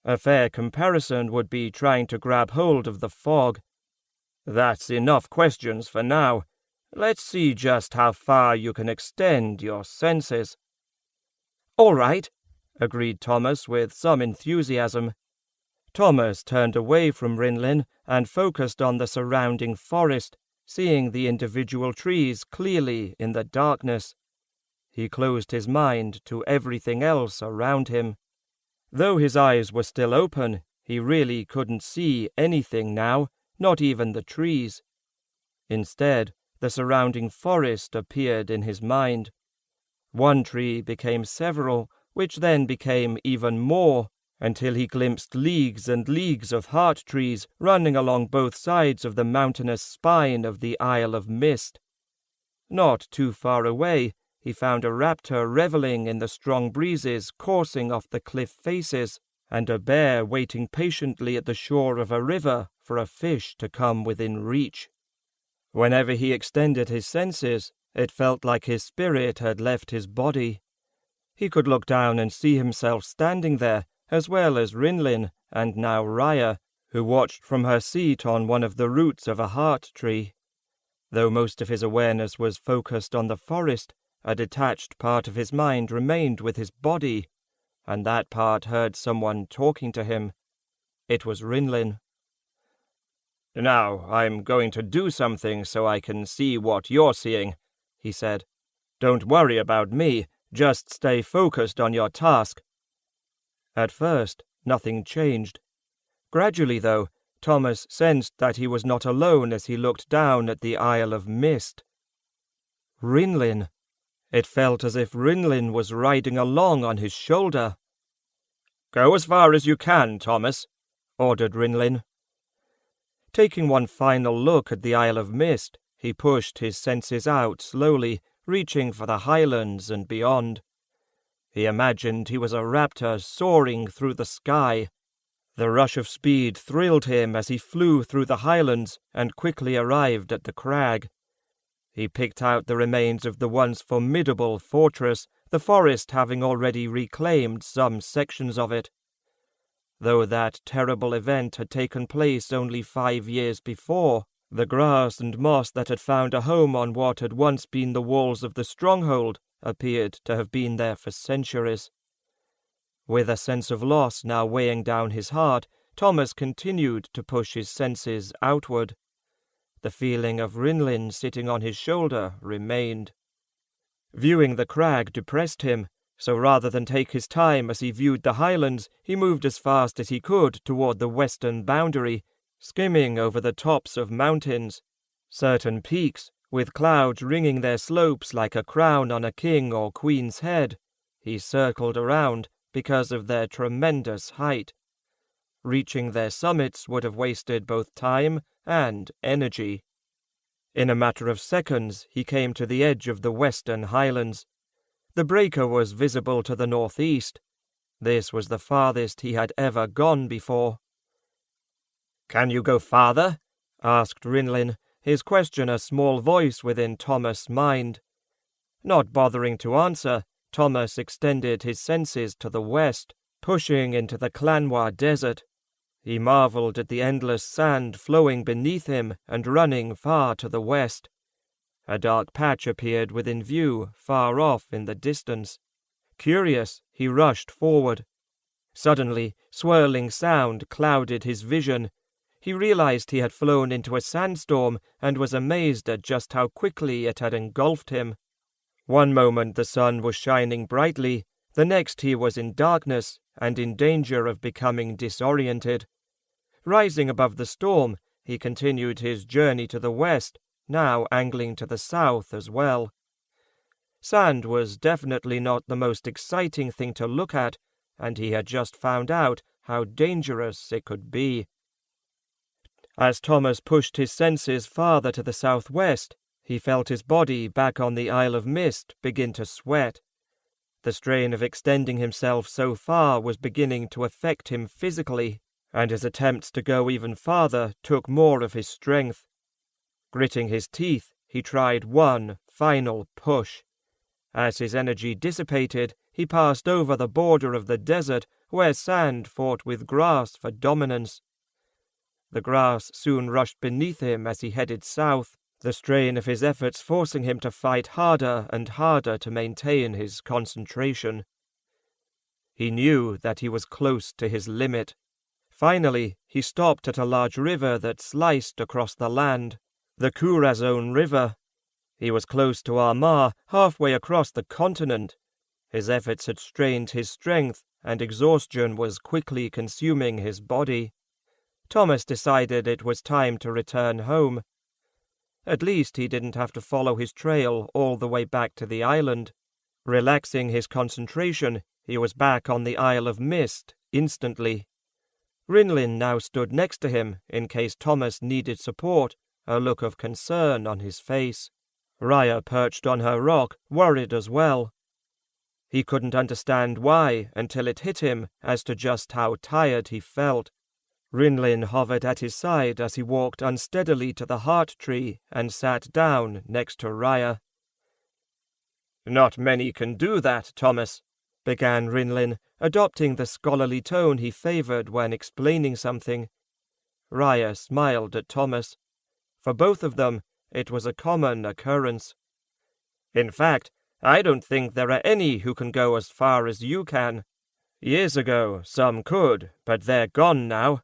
A fair comparison would be trying to grab hold of the fog. "That's enough questions for now. Let's see just how far you can extend your senses." "All right," agreed Thomas with some enthusiasm. Thomas turned away from Rinlin and focused on the surrounding forest, seeing the individual trees clearly in the darkness. He closed his mind to everything else around him. Though his eyes were still open, he really couldn't see anything now, not even the trees. Instead, the surrounding forest appeared in his mind. One tree became several, which then became even more, until he glimpsed leagues and leagues of heart trees running along both sides of the mountainous spine of the Isle of Mist. Not too far away, he found a raptor reveling in the strong breezes coursing off the cliff faces, and a bear waiting patiently at the shore of a river for a fish to come within reach. Whenever he extended his senses, it felt like his spirit had left his body. He could look down and see himself standing there, as well as Rinlin and now Raya, who watched from her seat on one of the roots of a heart tree. Though most of his awareness was focused on the forest, a detached part of his mind remained with his body, and that part heard someone talking to him. It was Rinlin. "Now I'm going to do something so I can see what you're seeing," he said. "Don't worry about me, just stay focused on your task." At first, nothing changed. Gradually, though, Thomas sensed that he was not alone as he looked down at the Isle of Mist. Rinlin. It felt as if Rinlin was riding along on his shoulder. "Go as far as you can, Thomas," ordered Rinlin. Taking one final look at the Isle of Mist, he pushed his senses out slowly, reaching for the highlands and beyond. He imagined he was a raptor soaring through the sky. The rush of speed thrilled him as he flew through the highlands and quickly arrived at the crag. He picked out the remains of the once formidable fortress, the forest having already reclaimed some sections of it. Though that terrible event had taken place only 5 years before, the grass and moss that had found a home on what had once been the walls of the stronghold appeared to have been there for centuries. With a sense of loss now weighing down his heart, Thomas continued to push his senses outward. The feeling of Rinlin sitting on his shoulder remained. Viewing the crag depressed him, so rather than take his time as he viewed the highlands, he moved as fast as he could toward the western boundary, skimming over the tops of mountains. Certain peaks, with clouds ringing their slopes like a crown on a king or queen's head, he circled around because of their tremendous height. Reaching their summits would have wasted both time and energy. In a matter of seconds, he came to the edge of the western highlands. The breaker was visible to the northeast. This was the farthest he had ever gone before. "Can you go farther?" asked Rinlin, his question a small voice within Thomas' mind. Not bothering to answer, Thomas extended his senses to the west, pushing into the Clanwa Desert. He marveled at the endless sand flowing beneath him and running far to the west. A dark patch appeared within view, far off in the distance. Curious, he rushed forward. Suddenly, swirling sound clouded his vision. He realized he had flown into a sandstorm and was amazed at just how quickly it had engulfed him. One moment the sun was shining brightly, the next he was in darkness and in danger of becoming disoriented. Rising above the storm, he continued his journey to the west, now angling to the south as well. Sand was definitely not the most exciting thing to look at, and he had just found out how dangerous it could be. As Thomas pushed his senses farther to the southwest, he felt his body back on the Isle of Mist begin to sweat. The strain of extending himself so far was beginning to affect him physically, and his attempts to go even farther took more of his strength. Gritting his teeth, he tried one final push. As his energy dissipated, he passed over the border of the desert where sand fought with grass for dominance. The grass soon rushed beneath him as he headed south, the strain of his efforts forcing him to fight harder and harder to maintain his concentration. He knew that he was close to his limit. Finally, he stopped at a large river that sliced across the land, the Curazon River. He was close to Armagh, halfway across the continent. His efforts had strained his strength, and exhaustion was quickly consuming his body. Thomas decided it was time to return home. At least he didn't have to follow his trail all the way back to the island. Relaxing his concentration, he was back on the Isle of Mist instantly. Rinlin now stood next to him in case Thomas needed support, a look of concern on his face. Raya perched on her rock, worried as well. He couldn't understand why until it hit him as to just how tired he felt. Rinlin hovered at his side as he walked unsteadily to the heart tree and sat down next to Raya. "Not many can do that, Thomas," began Rinlin, adopting the scholarly tone he favored when explaining something. Raya smiled at Thomas. For both of them, it was a common occurrence. "In fact, I don't think there are any who can go as far as you can. Years ago, some could, but they're gone now.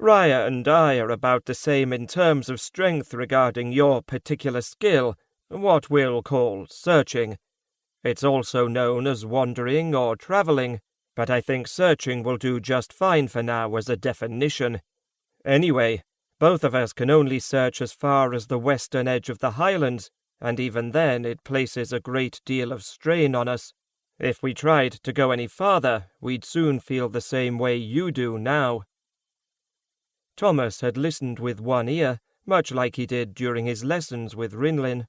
Raya and I are about the same in terms of strength regarding your particular skill, what we'll call searching. It's also known as wandering or traveling, but I think searching will do just fine for now as a definition. Anyway, both of us can only search as far as the western edge of the Highlands, and even then it places a great deal of strain on us. If we tried to go any farther, we'd soon feel the same way you do now." Thomas had listened with one ear, much like he did during his lessons with Rinlin.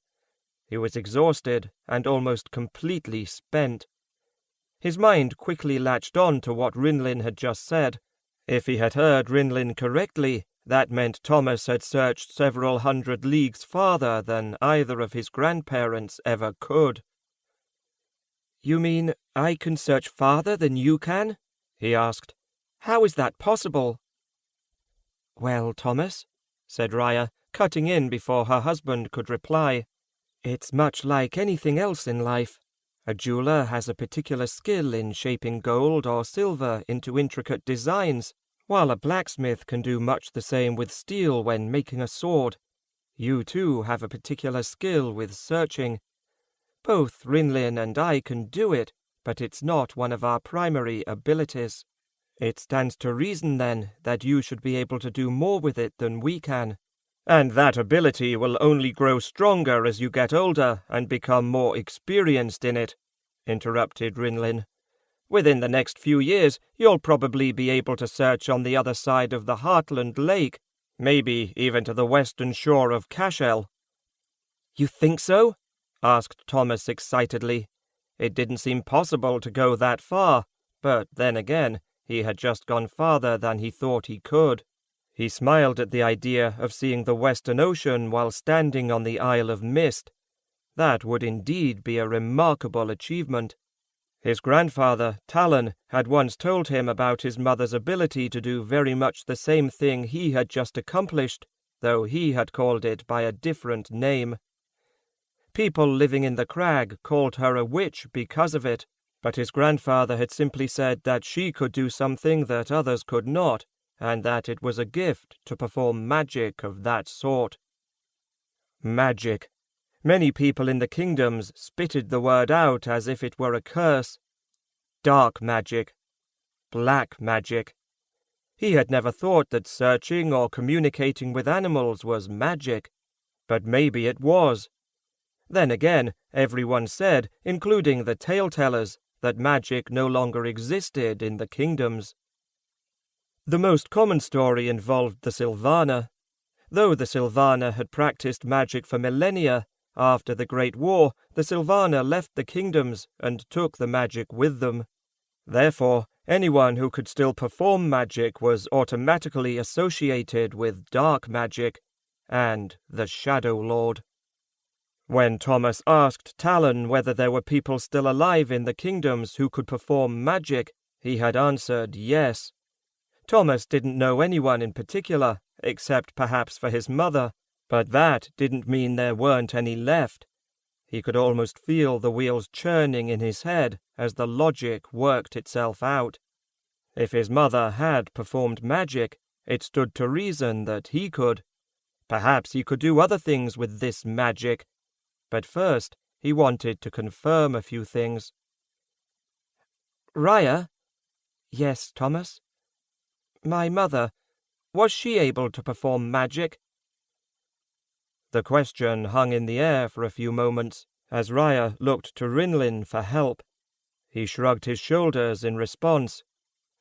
He was exhausted and almost completely spent. His mind quickly latched on to what Rinlin had just said. If he had heard Rinlin correctly, that meant Thomas had searched several hundred leagues farther than either of his grandparents ever could. "You mean I can search farther than you can?" he asked. "How is that possible?" "Well, Thomas," said Raya, cutting in before her husband could reply, "it's much like anything else in life. A jeweler has a particular skill in shaping gold or silver into intricate designs, while a blacksmith can do much the same with steel when making a sword. You too have a particular skill with searching. Both Rinlin and I can do it, but it's not one of our primary abilities. It stands to reason, then, that you should be able to do more with it than we can." "And that ability will only grow stronger as you get older and become more experienced in it," interrupted Rinlin. "Within the next few years, you'll probably be able to search on the other side of the Heartland Lake, maybe even to the western shore of Kestrel." "You think so?" asked Thomas excitedly. It didn't seem possible to go that far, but then again, he had just gone farther than he thought he could. He smiled at the idea of seeing the Western Ocean while standing on the Isle of Mist. That would indeed be a remarkable achievement. His grandfather, Talon, had once told him about his mother's ability to do very much the same thing he had just accomplished, though he had called it by a different name. People living in the crag called her a witch because of it, but his grandfather had simply said that she could do something that others could not, and that it was a gift to perform magic of that sort. Magic. Many people in the kingdoms spitted the word out as if it were a curse. Dark magic. Black magic. He had never thought that searching or communicating with animals was magic, but maybe it was. Then again, everyone said, including the tale-tellers, that magic no longer existed in the kingdoms. The most common story involved the Sylvaner. Though the Sylvaner had practiced magic for millennia, after the Great War, the Sylvaner left the kingdoms and took the magic with them. Therefore, anyone who could still perform magic was automatically associated with dark magic and the Shadow Lord. When Thomas asked Talon whether there were people still alive in the kingdoms who could perform magic, he had answered yes. Thomas didn't know anyone in particular, except perhaps for his mother, but that didn't mean there weren't any left. He could almost feel the wheels churning in his head as the logic worked itself out. If his mother had performed magic, it stood to reason that he could. Perhaps he could do other things with this magic. But first, he wanted to confirm a few things. Raya? Yes, Thomas? My mother, was she able to perform magic? The question hung in the air for a few moments, as Raya looked to Rinlin for help. He shrugged his shoulders in response.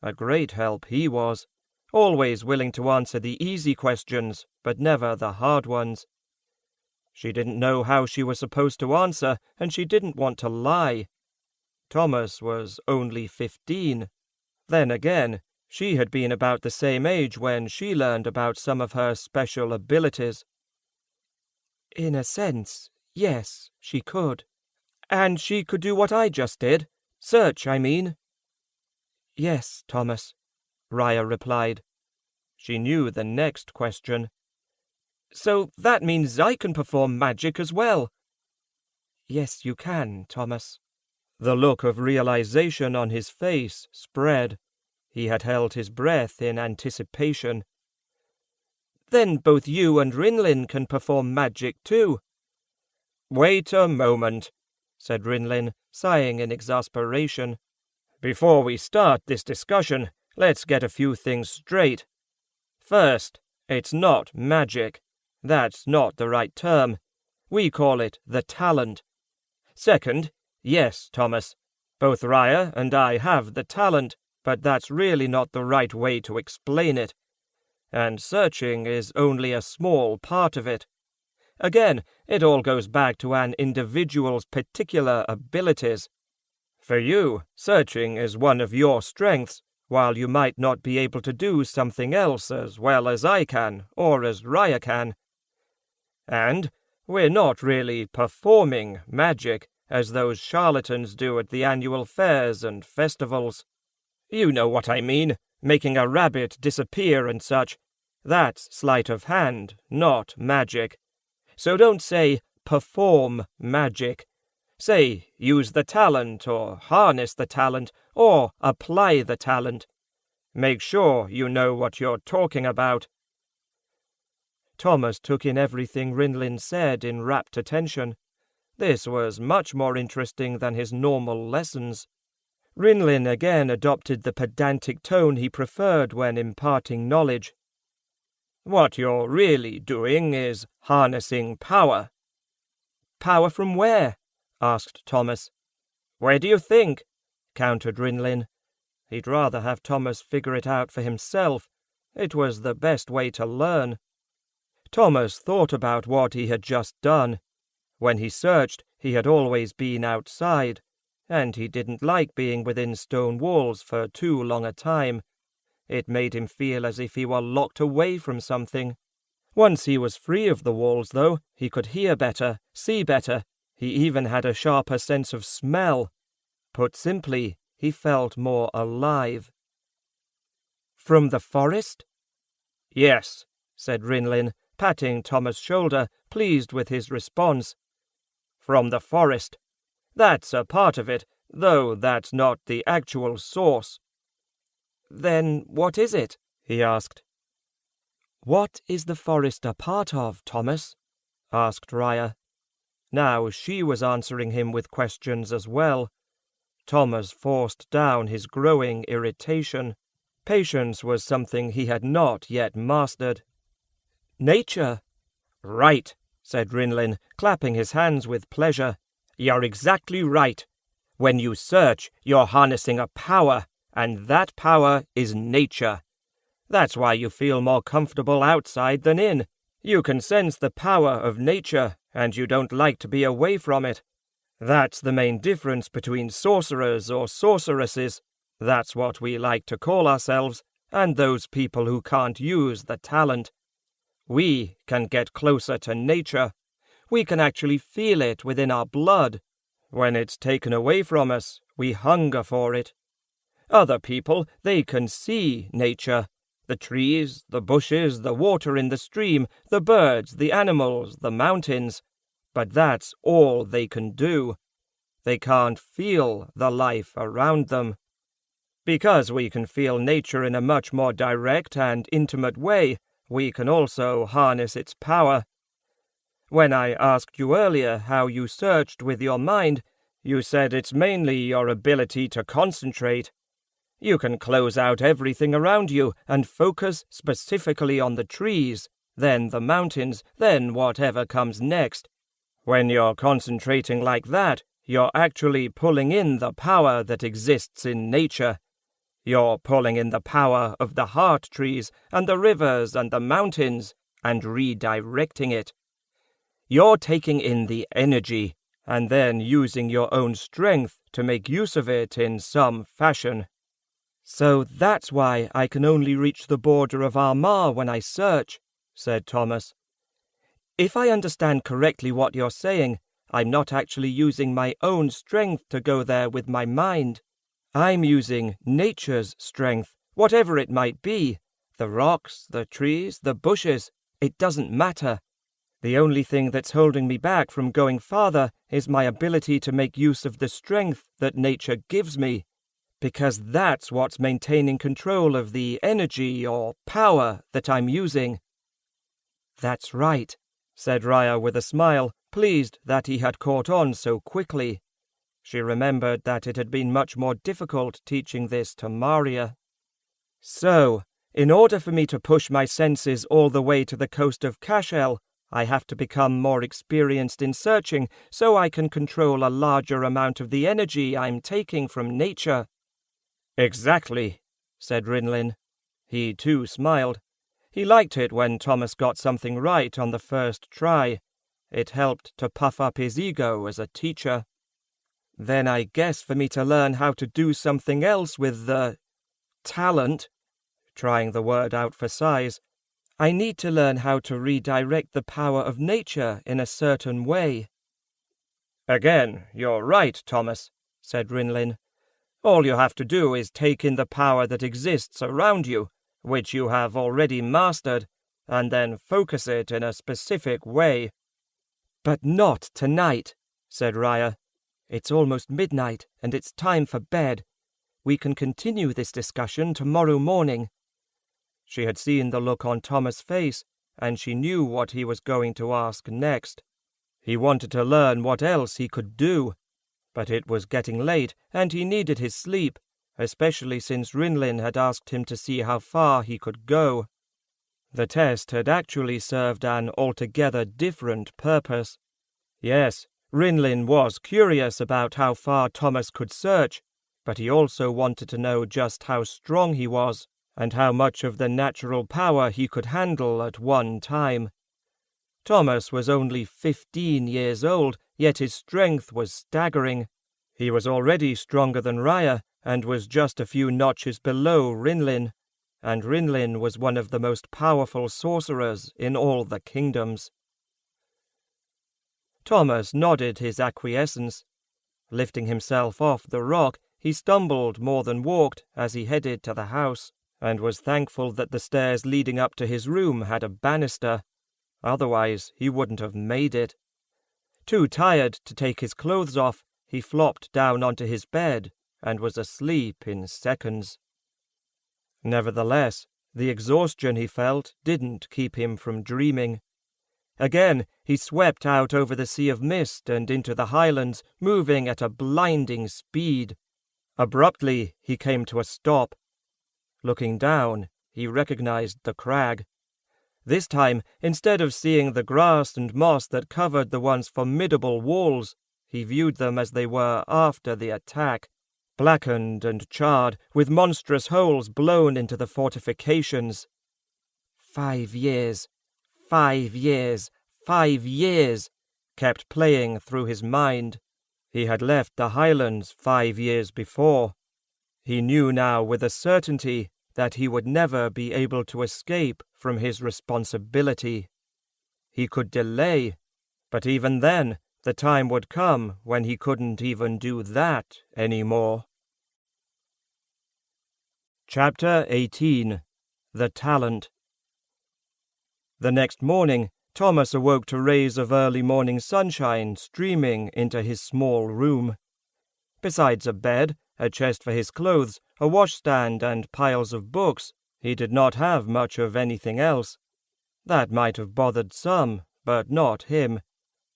A great help he was, always willing to answer the easy questions, but never the hard ones. She didn't know how she was supposed to answer, and she didn't want to lie. Thomas was only 15. Then again, she had been about the same age when she learned about some of her special abilities. In a sense, yes, she could. And she could do what I just did. Search, I mean. Yes, Thomas, Raya replied. She knew the next question. So that means I can perform magic as well. Yes, you can, Thomas. The look of realization on his face spread. He had held his breath in anticipation. Then both you and Rinlin can perform magic too. Wait a moment, said Rinlin, sighing in exasperation. Before we start this discussion, let's get a few things straight. First, it's not magic. That's not the right term. We call it the talent. Second, yes, Thomas, both Raya and I have the talent, but that's really not the right way to explain it. And searching is only a small part of it. Again, it all goes back to an individual's particular abilities. For you, searching is one of your strengths, while you might not be able to do something else as well as I can, or as Raya can. And we're not really performing magic, as those charlatans do at the annual fairs and festivals. You know what I mean, making a rabbit disappear and such. That's sleight of hand, not magic. So don't say, perform magic. Say, use the talent, or harness the talent, or apply the talent. Make sure you know what you're talking about. Thomas took in everything Rinlin said in rapt attention. This was much more interesting than his normal lessons. Rinlin again adopted the pedantic tone he preferred when imparting knowledge. What you're really doing is harnessing power. Power from where? Asked Thomas. Where do you think? Countered Rinlin. He'd rather have Thomas figure it out for himself. It was the best way to learn. Thomas thought about what he had just done. When he searched, he had always been outside, and he didn't like being within stone walls for too long a time. It made him feel as if he were locked away from something. Once he was free of the walls, though, he could hear better, see better. He even had a sharper sense of smell. Put simply, he felt more alive. "From the forest?" "Yes," said Rinlin, patting Thomas' shoulder, pleased with his response. "From the forest. That's a part of it, though that's not the actual source." "Then what is it?" he asked. "What is the forest a part of, Thomas?" asked Raya. Now she was answering him with questions as well. Thomas forced down his growing irritation. Patience was something he had not yet mastered. "Nature." "Right," said Rinlin, clapping his hands with pleasure. "You're exactly right. When you search, you're harnessing a power, and that power is nature. That's why you feel more comfortable outside than in. You can sense the power of nature, and you don't like to be away from it. That's the main difference between sorcerers or sorceresses, that's what we like to call ourselves, and those people who can't use the talent. We can get closer to nature. We can actually feel it within our blood. When it's taken away from us, we hunger for it. Other people, they can see nature. The trees, the bushes, the water in the stream, the birds, the animals, the mountains. But that's all they can do. They can't feel the life around them. Because we can feel nature in a much more direct and intimate way, we can also harness its power. When I asked you earlier how you searched with your mind, you said it's mainly your ability to concentrate. You can close out everything around you and focus specifically on the trees, then the mountains, then whatever comes next. When you're concentrating like that, you're actually pulling in the power that exists in nature. You're pulling in the power of the heart trees and the rivers and the mountains and redirecting it. You're taking in the energy and then using your own strength to make use of it in some fashion. "So that's why I can only reach the border of Armagh when I search," said Thomas. "If I understand correctly what you're saying, I'm not actually using my own strength to go there with my mind. I'm using nature's strength, whatever it might be. The rocks, the trees, the bushes, it doesn't matter. The only thing that's holding me back from going farther is my ability to make use of the strength that nature gives me, because that's what's maintaining control of the energy or power that I'm using." "That's right," said Raya with a smile, pleased that he had caught on so quickly. She remembered that it had been much more difficult teaching this to Maria. "So, in order for me to push my senses all the way to the coast of Kestrel, I have to become more experienced in searching so I can control a larger amount of the energy I'm taking from nature." "Exactly," said Rinlin. He too smiled. He liked it when Thomas got something right on the first try. It helped to puff up his ego as a teacher. "Then I guess for me to learn how to do something else with the talent," trying the word out for size, "I need to learn how to redirect the power of nature in a certain way." "Again, you're right, Thomas," said Rinlin. "All you have to do is take in the power that exists around you, which you have already mastered, and then focus it in a specific way." "But not tonight," said Raya. "It's almost midnight, and it's time for bed. We can continue this discussion tomorrow morning." She had seen the look on Thomas' face, and she knew what he was going to ask next. He wanted to learn what else he could do, but it was getting late, and he needed his sleep, especially since Rinlin had asked him to see how far he could go. The test had actually served an altogether different purpose. Yes, Rinlin was curious about how far Thomas could search, but he also wanted to know just how strong he was, and how much of the natural power he could handle at one time. Thomas was only 15 years old, yet his strength was staggering. He was already stronger than Raya, and was just a few notches below Rinlin, and Rinlin was one of the most powerful sorcerers in all the kingdoms. Thomas nodded his acquiescence. Lifting himself off the rock, he stumbled more than walked as he headed to the house, and was thankful that the stairs leading up to his room had a banister. Otherwise, he wouldn't have made it. Too tired to take his clothes off, he flopped down onto his bed and was asleep in seconds. Nevertheless, the exhaustion he felt didn't keep him from dreaming. Again, he swept out over the sea of mist and into the highlands, moving at a blinding speed. Abruptly, he came to a stop. Looking down, he recognized the crag. This time, instead of seeing the grass and moss that covered the once formidable walls, he viewed them as they were after the attack, blackened and charred, with monstrous holes blown into the fortifications. 5 years, 5 years, 5 years, kept playing through his mind. He had left the Highlands 5 years before. He knew now with a certainty that he would never be able to escape from his responsibility. He could delay, but even then, the time would come when he couldn't even do that anymore. Chapter 18. The Talent. The next morning, Thomas awoke to rays of early morning sunshine streaming into his small room. Besides a bed, a chest for his clothes, a washstand, and piles of books, he did not have much of anything else. That might have bothered some, but not him.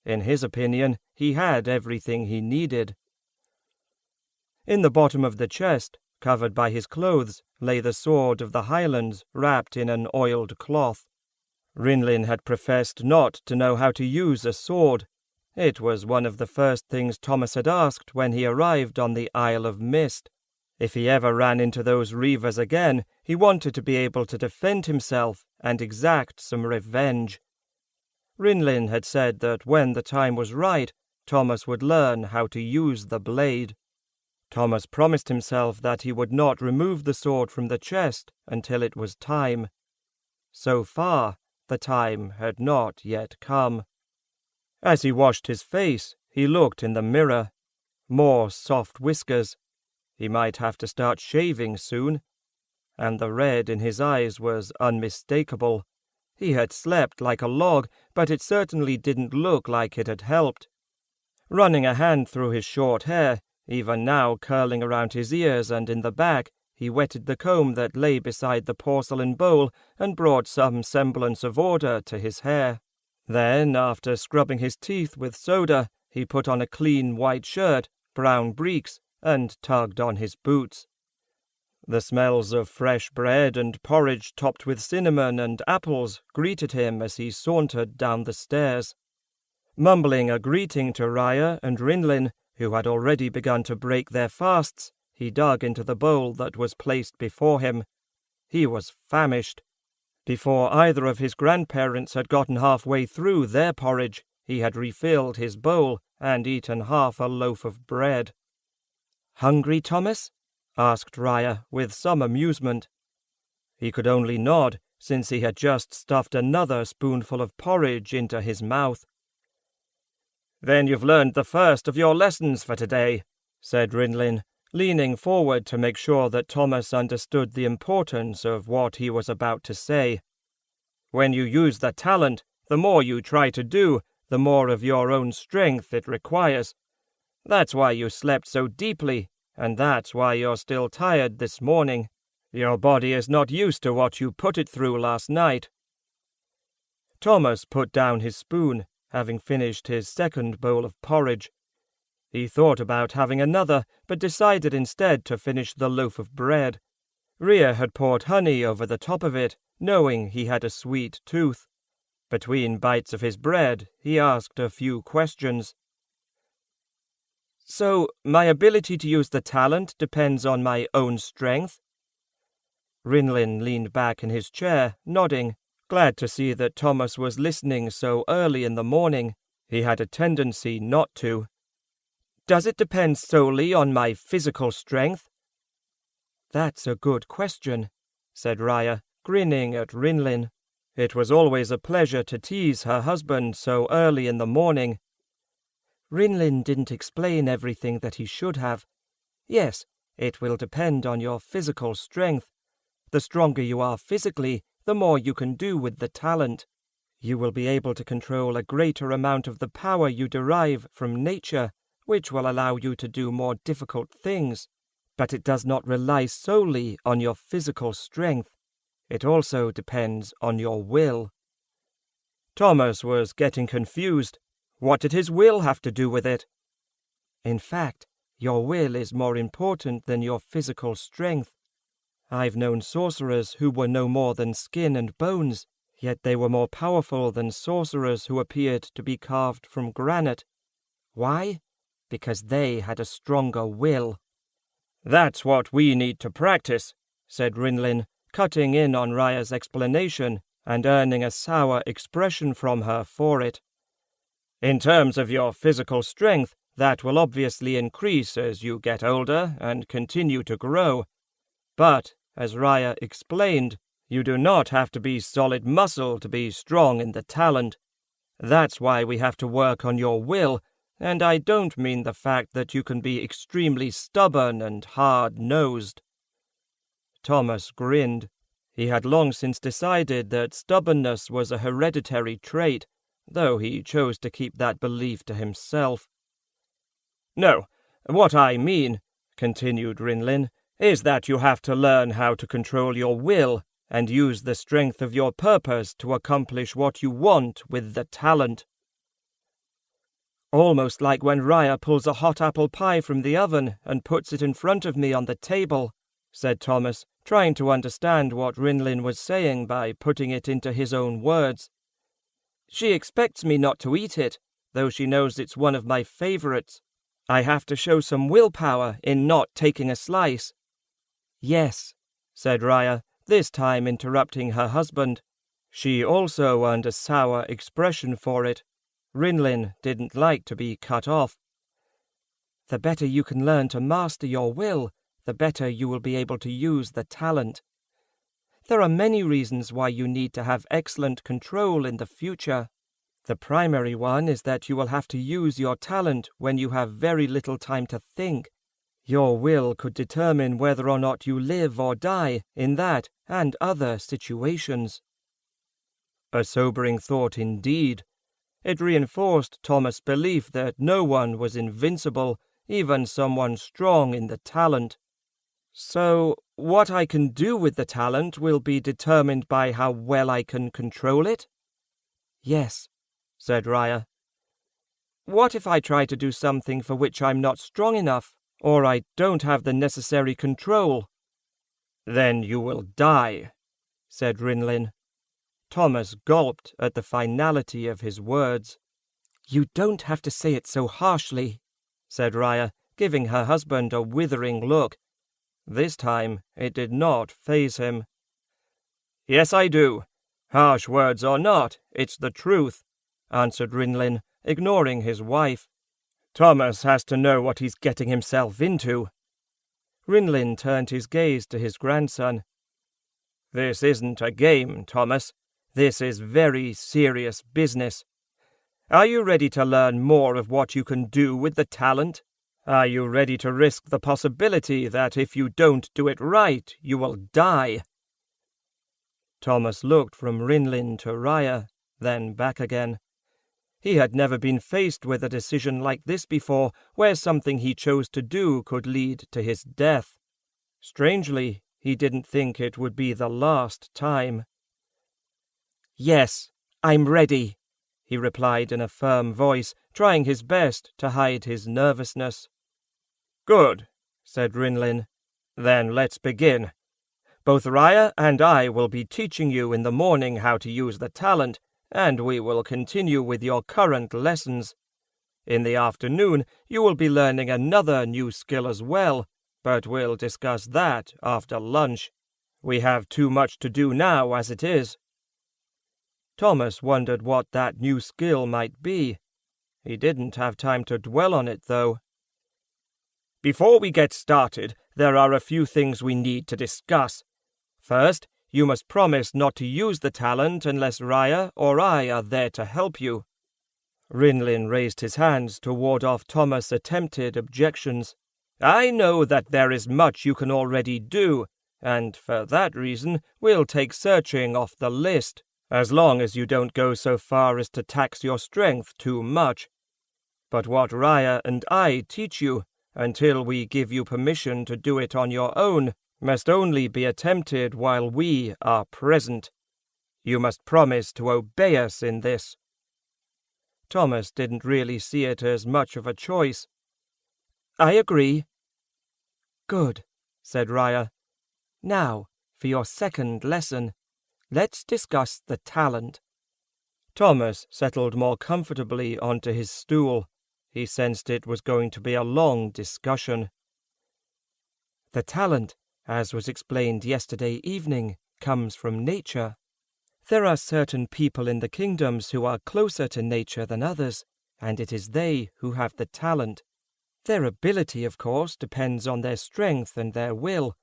In his opinion, he had everything he needed. In the bottom of the chest, covered by his clothes, lay the sword of the Highlands wrapped in an oiled cloth. Rinlin had professed not to know how to use a sword. It was one of the first things Thomas had asked when he arrived on the Isle of Mist. If he ever ran into those reavers again, he wanted to be able to defend himself and exact some revenge. Rinlin had said that when the time was right, Thomas would learn how to use the blade. Thomas promised himself that he would not remove the sword from the chest until it was time. So far, the time had not yet come. As he washed his face, he looked in the mirror. More soft whiskers. He might have to start shaving soon. And the red in his eyes was unmistakable. He had slept like a log, but it certainly didn't look like it had helped. Running a hand through his short hair, even now curling around his ears and in the back, he wetted the comb that lay beside the porcelain bowl and brought some semblance of order to his hair. Then, after scrubbing his teeth with soda, he put on a clean white shirt, brown breeks, and tugged on his boots. The smells of fresh bread and porridge topped with cinnamon and apples greeted him as he sauntered down the stairs. Mumbling a greeting to Raya and Rinlin, who had already begun to break their fasts, he dug into the bowl that was placed before him. He was famished. Before either of his grandparents had gotten halfway through their porridge, he had refilled his bowl and eaten half a loaf of bread. "Hungry, Thomas?" asked Raya with some amusement. He could only nod, since he had just stuffed another spoonful of porridge into his mouth. "Then you've learned the first of your lessons for today," said Rinlin, leaning forward to make sure that Thomas understood the importance of what he was about to say. "When you use the talent, the more you try to do, the more of your own strength it requires. That's why you slept so deeply, and that's why you're still tired this morning. Your body is not used to what you put it through last night." Thomas put down his spoon, having finished his second bowl of porridge. He thought about having another, but decided instead to finish the loaf of bread. Rhea had poured honey over the top of it, knowing he had a sweet tooth. Between bites of his bread, he asked a few questions. "So, my ability to use the talent depends on my own strength?" Rinlin leaned back in his chair, nodding, glad to see that Thomas was listening so early in the morning. He had a tendency not to. "Does it depend solely on my physical strength?" "That's a good question," said Raya, grinning at Rinlin. It was always a pleasure to tease her husband so early in the morning. Rinlin didn't explain everything that he should have. Yes, it will depend on your physical strength. The stronger you are physically, the more you can do with the talent. You will be able to control a greater amount of the power you derive from nature, which will allow you to do more difficult things. But it does not rely solely on your physical strength. It also depends on your will. Thomas was getting confused. What did his will have to do with it? In fact, your will is more important than your physical strength. I've known sorcerers who were no more than skin and bones, yet they were more powerful than sorcerers who appeared to be carved from granite. Why? Because they had a stronger will. "That's what we need to practice," said Rinlin, cutting in on Raya's explanation and earning a sour expression from her for it. "In terms of your physical strength, that will obviously increase as you get older and continue to grow. But, as Raya explained, you do not have to be solid muscle to be strong in the talent. That's why we have to work on your will, and I don't mean the fact that you can be extremely stubborn and hard-nosed." Thomas grinned. He had long since decided that stubbornness was a hereditary trait, though he chose to keep that belief to himself. "No, what I mean," continued Rinlin, "is that you have to learn how to control your will and use the strength of your purpose to accomplish what you want with the talent." "Almost like when Raya pulls a hot apple pie from the oven and puts it in front of me on the table," said Thomas, trying to understand what Rinlin was saying by putting it into his own words. "She expects me not to eat it, though she knows it's one of my favorites. I have to show some willpower in not taking a slice." "Yes," said Raya, this time interrupting her husband. She also earned a sour expression for it. Rinlin didn't like to be cut off. "The better you can learn to master your will, the better you will be able to use the talent. There are many reasons why you need to have excellent control in the future. The primary one is that you will have to use your talent when you have very little time to think. Your will could determine whether or not you live or die in that and other situations." A sobering thought indeed. It reinforced Thomas' belief that no one was invincible, even someone strong in the talent. "So, what I can do with the talent will be determined by how well I can control it?" "Yes," said Raya. "What if I try to do something for which I'm not strong enough, or I don't have the necessary control?" "Then you will die," said Rinlin. Thomas gulped at the finality of his words. "You don't have to say it so harshly," said Raya, giving her husband a withering look. This time it did not faze him. "Yes, I do. Harsh words or not, it's the truth," answered Rinlin, ignoring his wife. "Thomas has to know what he's getting himself into." Rinlin turned his gaze to his grandson. "This isn't a game, Thomas. This is very serious business. Are you ready to learn more of what you can do with the talent? Are you ready to risk the possibility that if you don't do it right, you will die?" Thomas looked from Rinlin to Raya, then back again. He had never been faced with a decision like this before, where something he chose to do could lead to his death. Strangely, he didn't think it would be the last time. "Yes, I'm ready," he replied in a firm voice, trying his best to hide his nervousness. "Good," said Rinlin. "Then let's begin. Both Raya and I will be teaching you in the morning how to use the talent, and we will continue with your current lessons. In the afternoon, you will be learning another new skill as well, but we'll discuss that after lunch. We have too much to do now as it is." Thomas wondered what that new skill might be. He didn't have time to dwell on it, though. "Before we get started, there are a few things we need to discuss. First, you must promise not to use the talent unless Raya or I are there to help you." Rinlin raised his hands to ward off Thomas' attempted objections. "I know that there is much you can already do, and for that reason we'll take searching off the list, as long as you don't go so far as to tax your strength too much. But what Raya and I teach you, until we give you permission to do it on your own, must only be attempted while we are present. You must promise to obey us in this." Thomas didn't really see it as much of a choice. "I agree." "Good," said Raya. "Now, for your second lesson, let's discuss the talent." Thomas settled more comfortably onto his stool. He sensed it was going to be a long discussion. "The talent, as was explained yesterday evening, comes from nature. There are certain people in the kingdoms who are closer to nature than others, and it is they who have the talent. Their ability, of course, depends on their strength and their will.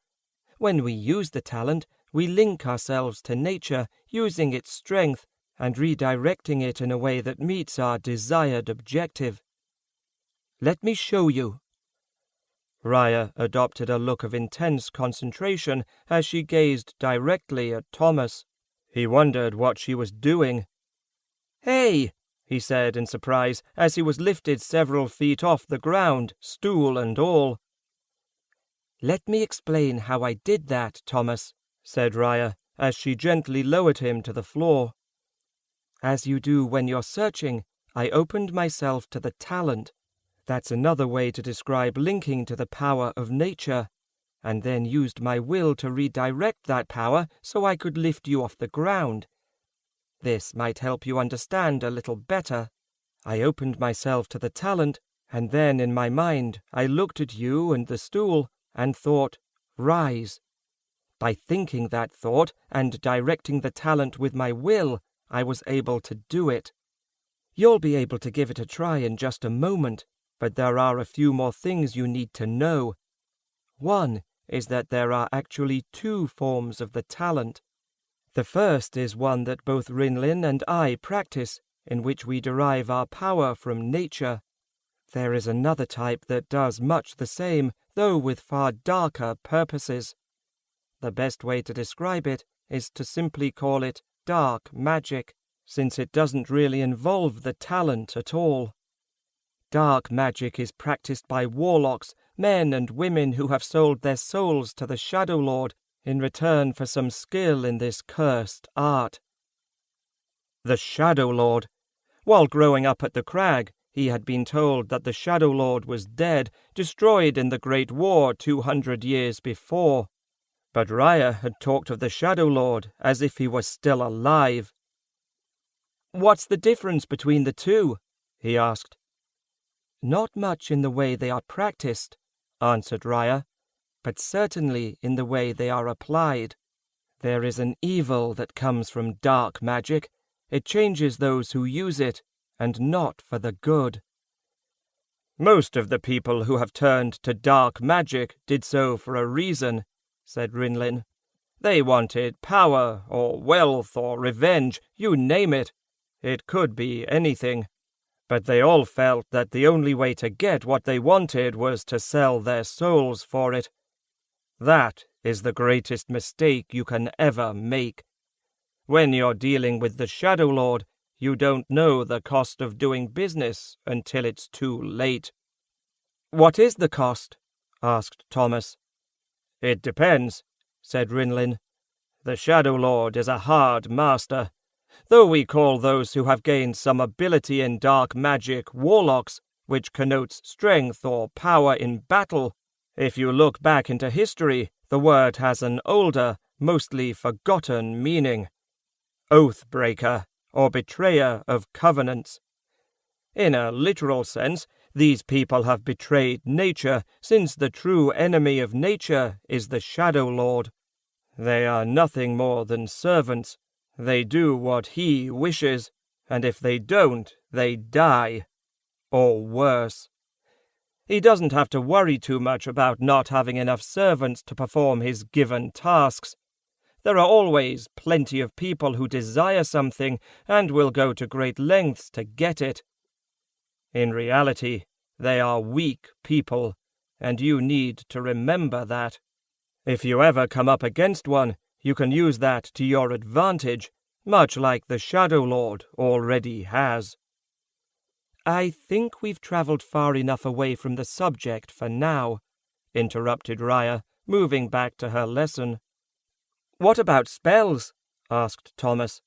When we use the talent, we link ourselves to nature, using its strength and redirecting it in a way that meets our desired objective. Let me show you." Raya adopted a look of intense concentration as she gazed directly at Thomas. He wondered what she was doing. "Hey!" he said in surprise as he was lifted several feet off the ground, stool and all. "Let me explain how I did that, Thomas," said Raya, as she gently lowered him to the floor. "As you do when you're searching, I opened myself to the talent. That's another way to describe linking to the power of nature, and then used my will to redirect that power so I could lift you off the ground. This might help you understand a little better. I opened myself to the talent, and then in my mind I looked at you and the stool and thought, 'Rise.' By thinking that thought and directing the talent with my will, I was able to do it. You'll be able to give it a try in just a moment, but there are a few more things you need to know. One is that there are actually two forms of the talent. The first is one that both Rinlin and I practice, in which we derive our power from nature. There is another type that does much the same, though with far darker purposes. The best way to describe it is to simply call it dark magic, since it doesn't really involve the talent at all. Dark magic is practiced by warlocks, men and women who have sold their souls to the Shadow Lord in return for some skill in this cursed art." The Shadow Lord. While growing up at the crag, he had been told that the Shadow Lord was dead, destroyed in the Great War 200 years before. But Raya had talked of the Shadow Lord as if he was still alive. "What's the difference between the two?" he asked. "Not much in the way they are practiced," answered Raya, "but certainly in the way they are applied. There is an evil that comes from dark magic. It changes those who use it, and not for the good." "Most of the people who have turned to dark magic did so for a reason," said Rinlin. "They wanted power, or wealth, or revenge, you name it. It could be anything. But they all felt that the only way to get what they wanted was to sell their souls for it. That is the greatest mistake you can ever make. When you're dealing with the Shadow Lord, you don't know the cost of doing business until it's too late." "What is the cost?" asked Thomas. "It depends," said Rinlin. "The Shadow Lord is a hard master. Though we call those who have gained some ability in dark magic warlocks, which connotes strength or power in battle, if you look back into history, the word has an older, mostly forgotten meaning. Oath-breaker, or betrayer of covenants. In a literal sense, these people have betrayed nature, since the true enemy of nature is the Shadow Lord. They are nothing more than servants. They do what he wishes, and if they don't, they die. Or worse. He doesn't have to worry too much about not having enough servants to perform his given tasks. There are always plenty of people who desire something and will go to great lengths to get it. In reality, they are weak people, and you need to remember that. If you ever come up against one, you can use that to your advantage, much like the Shadow Lord already has." "I think we've travelled far enough away from the subject for now," interrupted Raya, moving back to her lesson. "What about spells?" asked Thomas.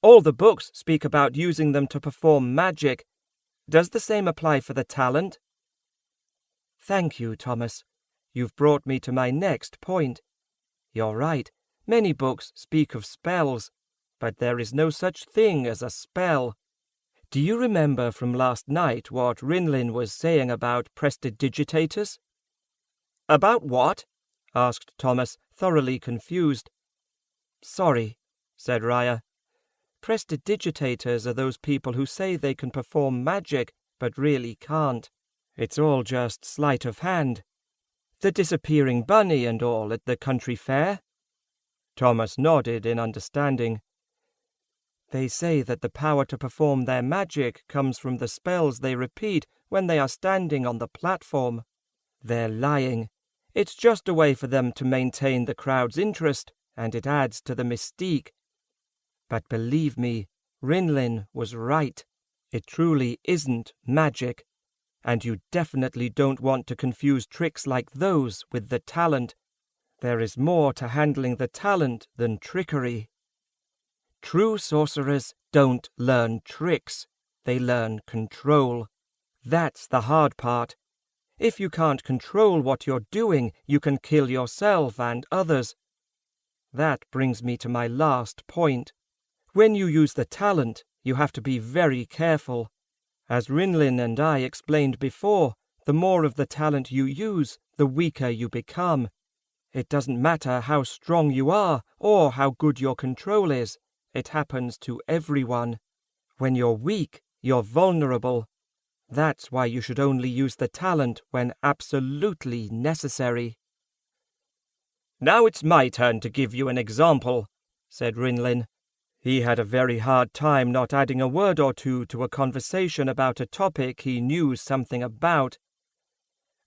"All the books speak about using them to perform magic. Does the same apply for the talent?" "Thank you, Thomas. You've brought me to my next point. You're right, many books speak of spells, but there is no such thing as a spell. Do you remember from last night what Rinlin was saying about prestidigitators?" "About what?" asked Thomas, thoroughly confused. "Sorry," said Raya. "Prestidigitators are those people who say they can perform magic, but really can't. It's all just sleight of hand. The disappearing bunny and all at the country fair?" Thomas nodded in understanding. "They say that the power to perform their magic comes from the spells they repeat when they are standing on the platform. They're lying. It's just a way for them to maintain the crowd's interest, and it adds to the mystique. But believe me, Rinlin was right. It truly isn't magic. And you definitely don't want to confuse tricks like those with the talent. There is more to handling the talent than trickery. True sorcerers don't learn tricks. They learn control. That's the hard part. If you can't control what you're doing, you can kill yourself and others. That brings me to my last point. When you use the talent, you have to be very careful. As Rinlin and I explained before, the more of the talent you use, the weaker you become. It doesn't matter how strong you are or how good your control is. It happens to everyone. When you're weak, you're vulnerable. That's why you should only use the talent when absolutely necessary." "Now it's my turn to give you an example," said Rinlin. He had a very hard time not adding a word or two to a conversation about a topic he knew something about.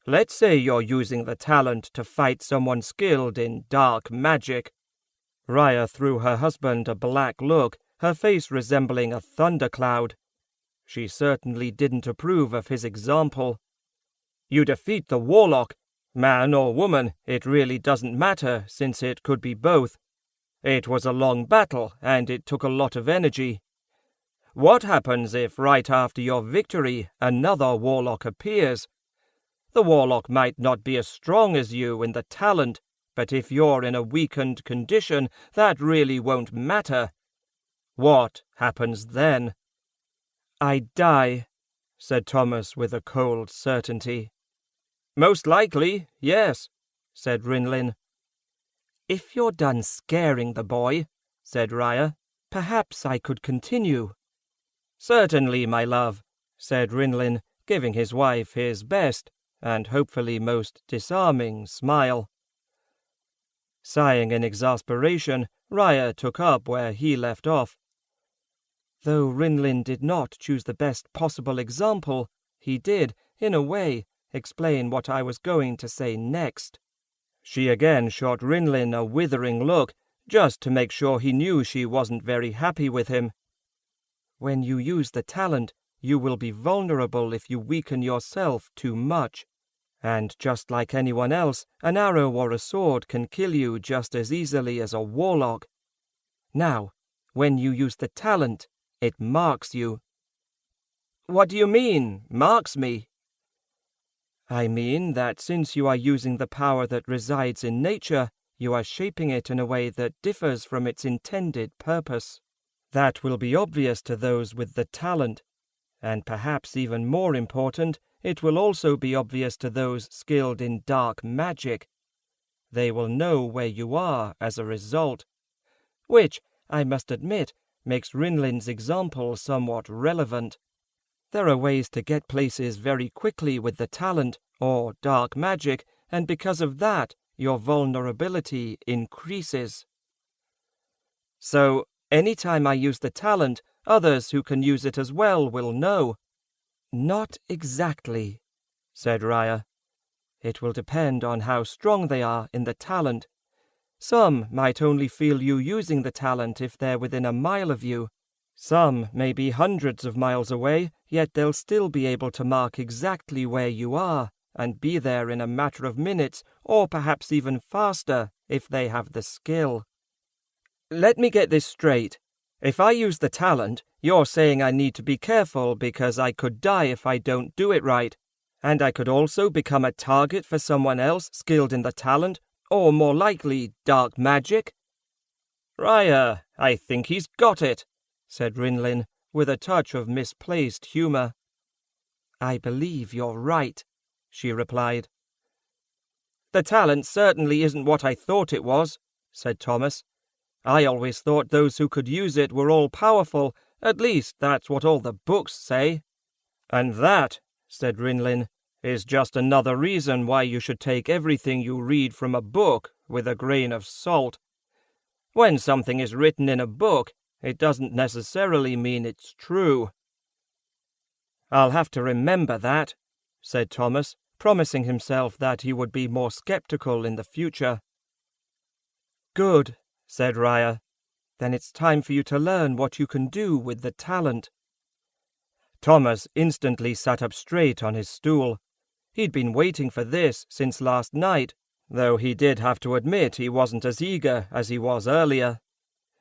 "Let's say you're using the talent to fight someone skilled in dark magic." Raya threw her husband a black look, her face resembling a thundercloud. She certainly didn't approve of his example. "You defeat the warlock. Man or woman, it really doesn't matter, since it could be both. It was a long battle, and it took a lot of energy. What happens if right after your victory another warlock appears? The warlock might not be as strong as you in the talent, but if you're in a weakened condition, that really won't matter. What happens then?" "I die," said Thomas with a cold certainty. "Most likely, yes," said Rinlin. "If you're done scaring the boy," said Raya, "perhaps I could continue." "Certainly, my love," said Rinlin, giving his wife his best, and hopefully most disarming, smile. Sighing in exasperation, Raya took up where he left off. "Though Rinlin did not choose the best possible example, he did, in a way, explain what I was going to say next." She again shot Rinlin a withering look, just to make sure he knew she wasn't very happy with him. "When you use the talent, you will be vulnerable if you weaken yourself too much. And just like anyone else, an arrow or a sword can kill you just as easily as a warlock. Now, when you use the talent, it marks you." "What do you mean, marks me?" "I mean that since you are using the power that resides in nature, you are shaping it in a way that differs from its intended purpose. That will be obvious to those with the talent. And perhaps even more important, it will also be obvious to those skilled in dark magic. They will know where you are as a result. Which, I must admit, makes Rinlin's example somewhat relevant. There are ways to get places very quickly with the talent, or dark magic, and because of that, your vulnerability increases. So, any time I use the talent, others who can use it as well will know. Not exactly, said Raya. It will depend on how strong they are in the talent. Some might only feel you using the talent if they're within a mile of you. Some may be hundreds of miles away, yet they'll still be able to mark exactly where you are, and be there in a matter of minutes, or perhaps even faster, if they have the skill. Let me get this straight. If I use the talent, you're saying I need to be careful because I could die if I don't do it right, and I could also become a target for someone else skilled in the talent, or more likely, dark magic? Raya, I think he's got it, said Rinlin, with a touch of misplaced humour. I believe you're right, she replied. The talent certainly isn't what I thought it was, said Thomas. I always thought those who could use it were all-powerful. At least that's what all the books say. And that, said Rinlin, is just another reason why you should take everything you read from a book with a grain of salt. When something is written in a book, it doesn't necessarily mean it's true. I'll have to remember that, said Thomas, promising himself that he would be more skeptical in the future. Good, said Raya. Then it's time for you to learn what you can do with the talent. Thomas instantly sat up straight on his stool. He'd been waiting for this since last night, though he did have to admit he wasn't as eager as he was earlier.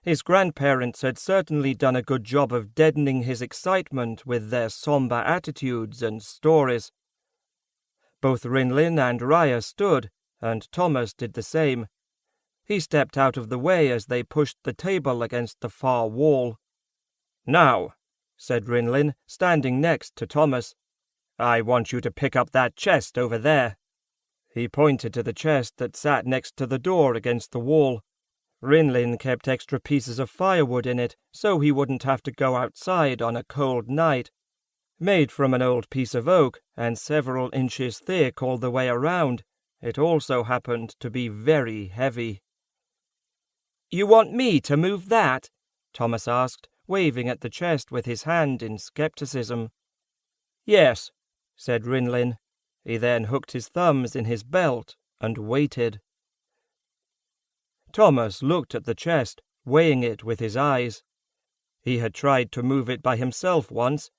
His grandparents had certainly done a good job of deadening his excitement with their somber attitudes and stories. Both Rinlin and Raya stood, and Thomas did the same. He stepped out of the way as they pushed the table against the far wall. Now, said Rinlin, standing next to Thomas, I want you to pick up that chest over there. He pointed to the chest that sat next to the door against the wall. Rinlin kept extra pieces of firewood in it, so he wouldn't have to go outside on a cold night. Made from an old piece of oak, and several inches thick all the way around, it also happened to be very heavy. You want me to move that? Thomas asked, waving at the chest with his hand in skepticism. Yes, said Rinlin. He then hooked his thumbs in his belt and waited. Thomas looked at the chest, weighing it with his eyes. He had tried to move it by himself once.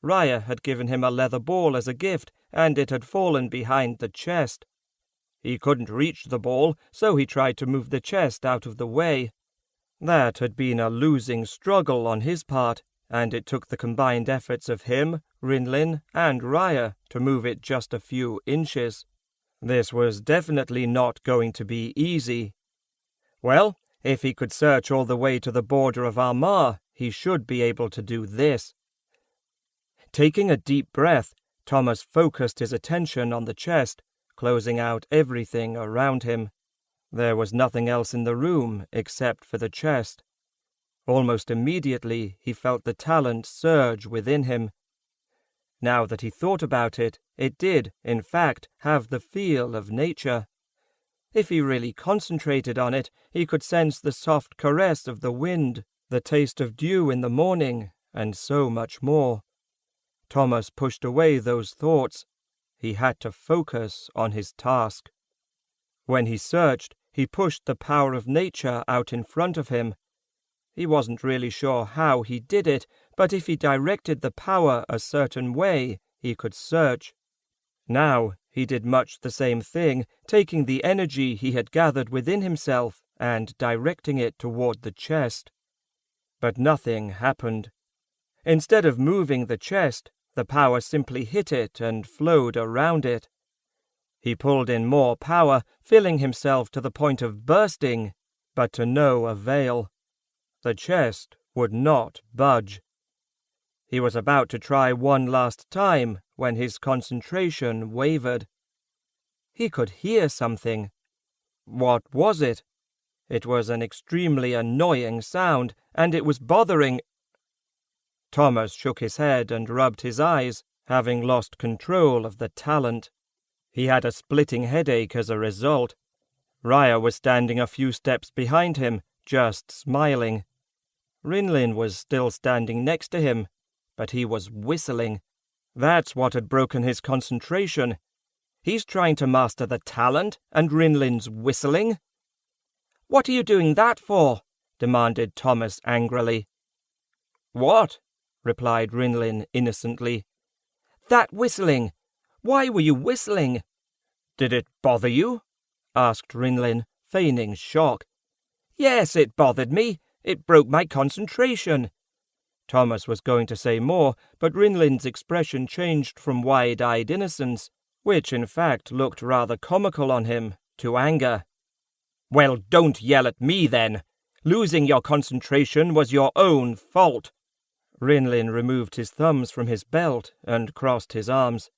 Raya had given him a leather ball as a gift, and it had fallen behind the chest. He couldn't reach the ball, so he tried to move the chest out of the way. That had been a losing struggle on his part, and it took the combined efforts of him, Rinlin, and Raya to move it just a few inches. This was definitely not going to be easy. Well, if he could search all the way to the border of Armagh, he should be able to do this. Taking a deep breath, Thomas focused his attention on the chest, closing out everything around him. There was nothing else in the room except for the chest. Almost immediately he felt the talent surge within him. Now that he thought about it, it did, in fact, have the feel of nature. If he really concentrated on it, he could sense the soft caress of the wind, the taste of dew in the morning, and so much more. Thomas pushed away those thoughts. He had to focus on his task. When he searched, he pushed the power of nature out in front of him. He wasn't really sure how he did it, but if he directed the power a certain way, he could search. Now he did much the same thing, taking the energy he had gathered within himself and directing it toward the chest. But nothing happened. Instead of moving the chest, the power simply hit it and flowed around it. He pulled in more power, filling himself to the point of bursting, but to no avail. The chest would not budge. He was about to try one last time when his concentration wavered. He could hear something. What was it? It was an extremely annoying sound, and it was bothering. Thomas shook his head and rubbed his eyes, having lost control of the talent. He had a splitting headache as a result. Raya was standing a few steps behind him, just smiling. Rinlin was still standing next to him, but he was whistling. That's what had broken his concentration. He's trying to master the talent, and Rinlin's whistling. "What are you doing that for?" demanded Thomas angrily. "What?" replied Rinlin innocently. "That whistling. Why were you whistling?" "Did it bother you?" asked Rinlin, feigning shock. "Yes, it bothered me. It broke my concentration." Thomas was going to say more, but Rinlin's expression changed from wide-eyed innocence, which in fact looked rather comical on him, to anger. "Well, don't yell at me then. Losing your concentration was your own fault." Rinlin removed his thumbs from his belt and crossed his arms.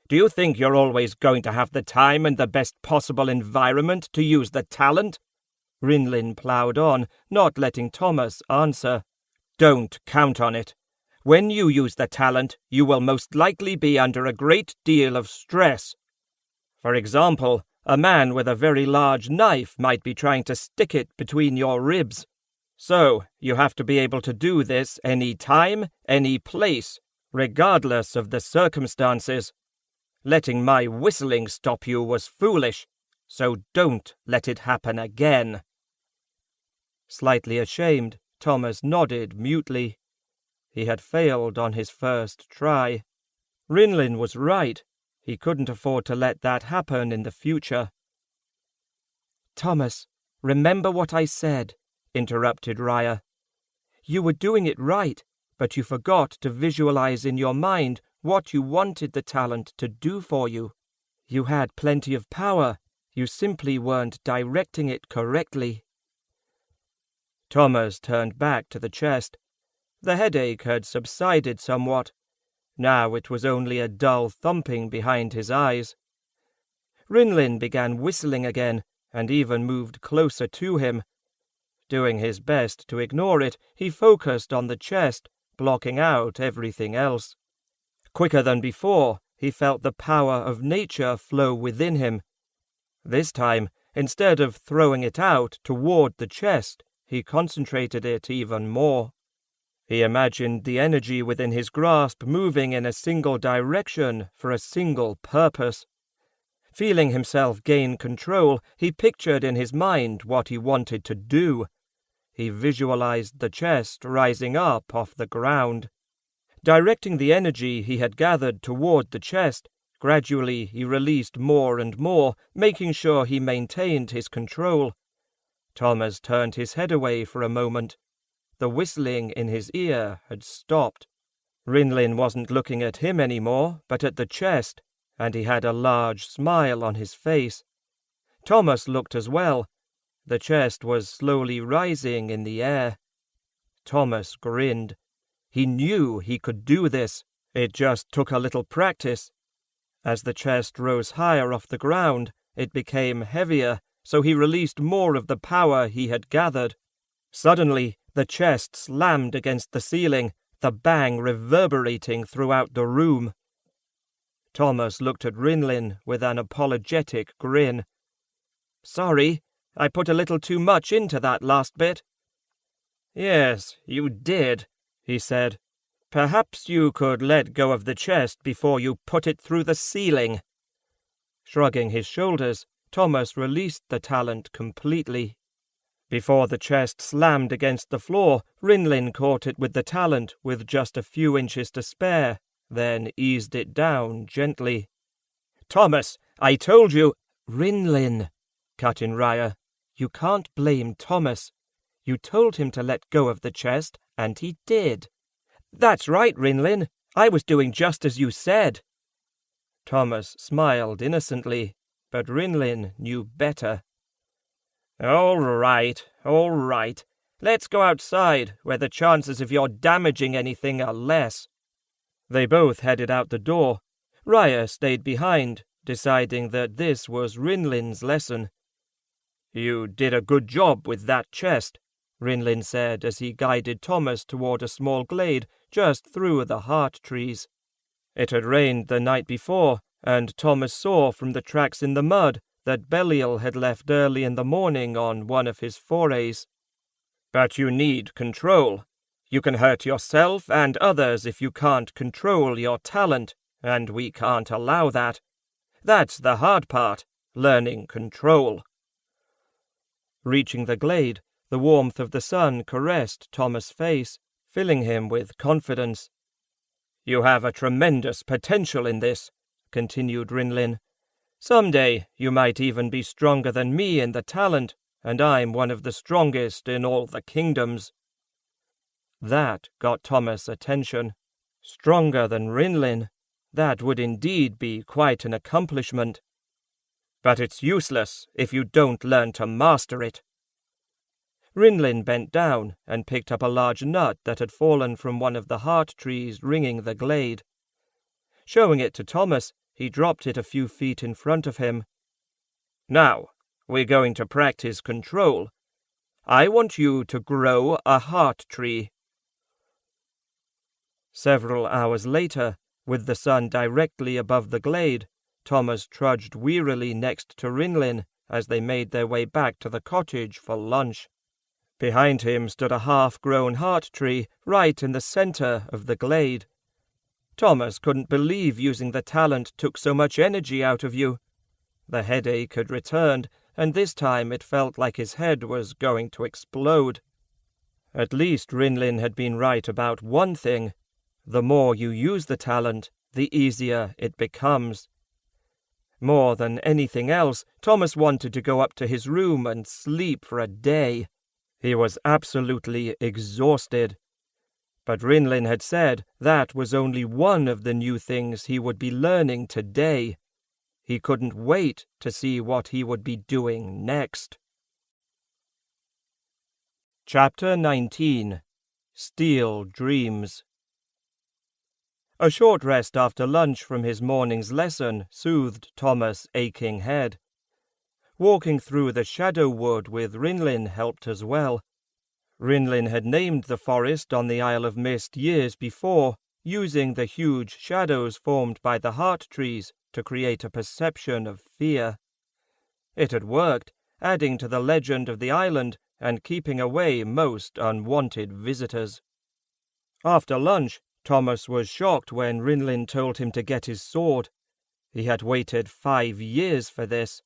"Do you think you're always going to have the time and the best possible environment to use the talent?" Rinlin ploughed on, not letting Thomas answer. "Don't count on it. When you use the talent, you will most likely be under a great deal of stress. For example, a man with a very large knife might be trying to stick it between your ribs. So, you have to be able to do this any time, any place, regardless of the circumstances. Letting my whistling stop you was foolish, so don't let it happen again." Slightly ashamed, Thomas nodded mutely. He had failed on his first try. Rinlin was right. He couldn't afford to let that happen in the future. "Thomas, remember what I said," interrupted Raya. "You were doing it right, but you forgot to visualize in your mind what you wanted the talent to do for you. You had plenty of power. You simply weren't directing it correctly." Thomas turned back to the chest. The headache had subsided somewhat. Now it was only a dull thumping behind his eyes. Rinlin began whistling again, and even moved closer to him. Doing his best to ignore it, he focused on the chest, blocking out everything else. Quicker than before, he felt the power of nature flow within him. This time, instead of throwing it out toward the chest, he concentrated it even more. He imagined the energy within his grasp moving in a single direction for a single purpose. Feeling himself gain control, he pictured in his mind what he wanted to do. He visualized the chest rising up off the ground. Directing the energy he had gathered toward the chest, gradually he released more and more, making sure he maintained his control. Thomas turned his head away for a moment. The whistling in his ear had stopped. Rinlin wasn't looking at him anymore, but at the chest, and he had a large smile on his face. Thomas looked as well. The chest was slowly rising in the air. Thomas grinned. He knew he could do this. It just took a little practice. As the chest rose higher off the ground, it became heavier, so he released more of the power he had gathered. Suddenly, the chest slammed against the ceiling, the bang reverberating throughout the room. Thomas looked at Rinlin with an apologetic grin. "Sorry, I put a little too much into that last bit." "Yes, you did," he said. "Perhaps you could let go of the chest before you put it through the ceiling." Shrugging his shoulders, Thomas released the talent completely. Before the chest slammed against the floor, Rinlin caught it with the talent with just a few inches to spare, then eased it down gently. "Thomas, I told you—" "Rinlin," cut in Raya. "You can't blame Thomas. You told him to let go of the chest, and he did." "That's right, Rinlin. I was doing just as you said." Thomas smiled innocently, but Rinlin knew better. All right. Let's go outside, where the chances of your damaging anything are less." They both headed out the door. Raya stayed behind, deciding that this was Rinlin's lesson. "You did a good job with that chest," Rinlin said as he guided Thomas toward a small glade just through the heart trees. It had rained the night before, and Thomas saw from the tracks in the mud that Belial had left early in the morning on one of his forays. "But you need control. You can hurt yourself and others if you can't control your talent, and we can't allow that. That's the hard part, learning control." Reaching the glade, the warmth of the sun caressed Thomas' face, filling him with confidence. "You have a tremendous potential in this," continued Rinlin. "Someday you might even be stronger than me in the talent, and I'm one of the strongest in all the kingdoms." That got Thomas' attention. Stronger than Rinlin? That would indeed be quite an accomplishment. "But it's useless if you don't learn to master it." Rinlin bent down and picked up a large nut that had fallen from one of the heart trees ringing the glade. Showing it to Thomas, he dropped it a few feet in front of him. "Now, we're going to practice control. I want you to grow a heart tree." Several hours later, with the sun directly above the glade, Thomas trudged wearily next to Rinlin as they made their way back to the cottage for lunch. Behind him stood a half-grown heart tree right in the center of the glade. Thomas couldn't believe using the talent took so much energy out of you. The headache had returned, and this time it felt like his head was going to explode. At least Rinlin had been right about one thing. The more you use the talent, the easier it becomes. More than anything else, Thomas wanted to go up to his room and sleep for a day. He was absolutely exhausted. But Rinlin had said that was only one of the new things he would be learning today. He couldn't wait to see what he would be doing next. Chapter 19. Steel Dreams. A short rest after lunch from his morning's lesson soothed Thomas' aching head. Walking through the shadow wood with Rinlin helped as well. Rinlin had named the forest on the Isle of Mist years before, using the huge shadows formed by the heart trees to create a perception of fear. It had worked, adding to the legend of the island and keeping away most unwanted visitors. After lunch, Thomas was shocked when Rinlin told him to get his sword. He had waited 5 years for this.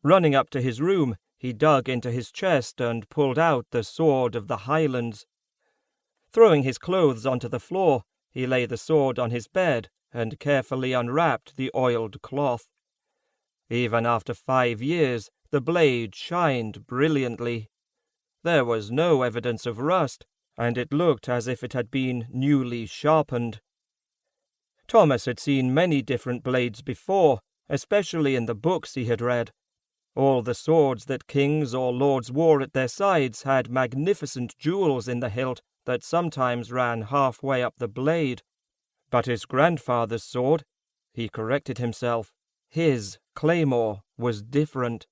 Running up to his room, he dug into his chest and pulled out the sword of the Highlands. Throwing his clothes onto the floor, he lay the sword on his bed and carefully unwrapped the oiled cloth. Even after 5 years, the blade shined brilliantly. There was no evidence of rust, and it looked as if it had been newly sharpened. Thomas had seen many different blades before, especially in the books he had read. All the swords that kings or lords wore at their sides had magnificent jewels in the hilt that sometimes ran halfway up the blade. But his grandfather's sword, he corrected himself, his claymore was different.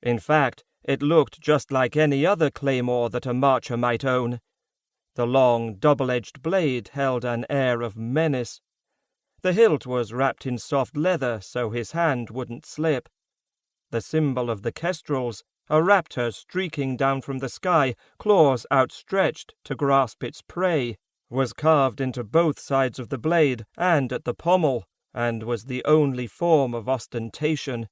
In fact, it looked just like any other claymore that a marcher might own. The long, double-edged blade held an air of menace. The hilt was wrapped in soft leather so his hand wouldn't slip. The symbol of the Kestrels, a raptor streaking down from the sky, claws outstretched to grasp its prey, was carved into both sides of the blade and at the pommel, and was the only form of ostentation.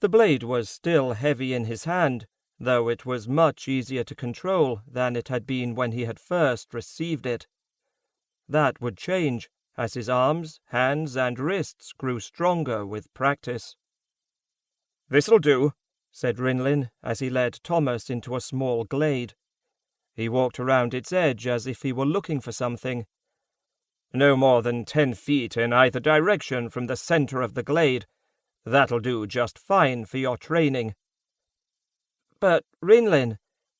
The blade was still heavy in his hand, though it was much easier to control than it had been when he had first received it. That would change as his arms, hands, and wrists grew stronger with practice. "This'll do," said Rinlin as he led Thomas into a small glade. He walked around its edge as if he were looking for something. "No more than 10 feet in either direction from the center of the glade. That'll do just fine for your training." "But, Rinlin,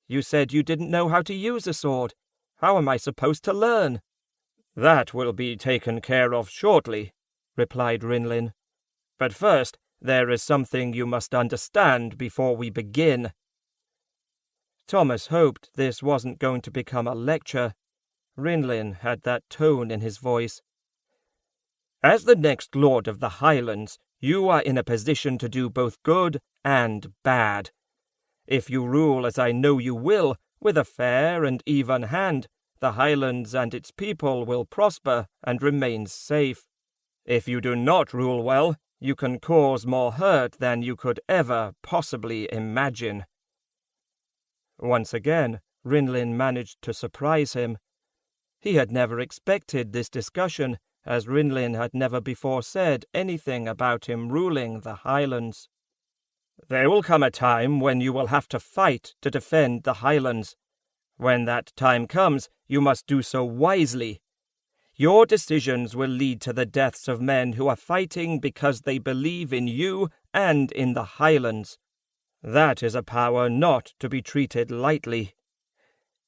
you said you didn't know how to use a sword. How am I supposed to learn?" "That will be taken care of shortly," replied Rinlin. "But first, there is something you must understand before we begin." Thomas hoped this wasn't going to become a lecture. Rinlin had that tone in his voice. "As the next Lord of the Highlands, you are in a position to do both good and bad. If you rule as I know you will, with a fair and even hand, the Highlands and its people will prosper and remain safe. If you do not rule well, you can cause more hurt than you could ever possibly imagine." Once again, Rinlin managed to surprise him. He had never expected this discussion, as Rinlin had never before said anything about him ruling the Highlands. "There will come a time when you will have to fight to defend the Highlands. When that time comes, you must do so wisely. Your decisions will lead to the deaths of men who are fighting because they believe in you and in the Highlands. That is a power not to be treated lightly.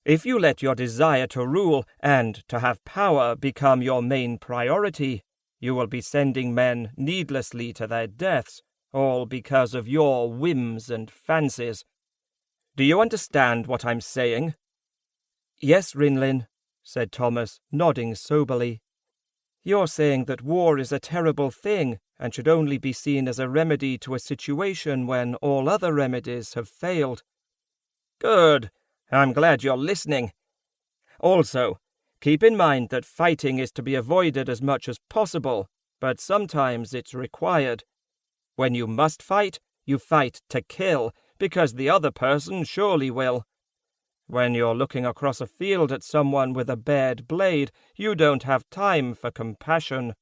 If you let your desire to rule and to have power become your main priority, you will be sending men needlessly to their deaths, all because of your whims and fancies. Do you understand what I'm saying?" "Yes, Rinlin," said Thomas, nodding soberly. "You're saying that war is a terrible thing and should only be seen as a remedy to a situation when all other remedies have failed." "Good. I'm glad you're listening. Also, keep in mind that fighting is to be avoided as much as possible, but sometimes it's required. When you must fight, you fight to kill, because the other person surely will. When you're looking across a field at someone with a bared blade, you don't have time for compassion."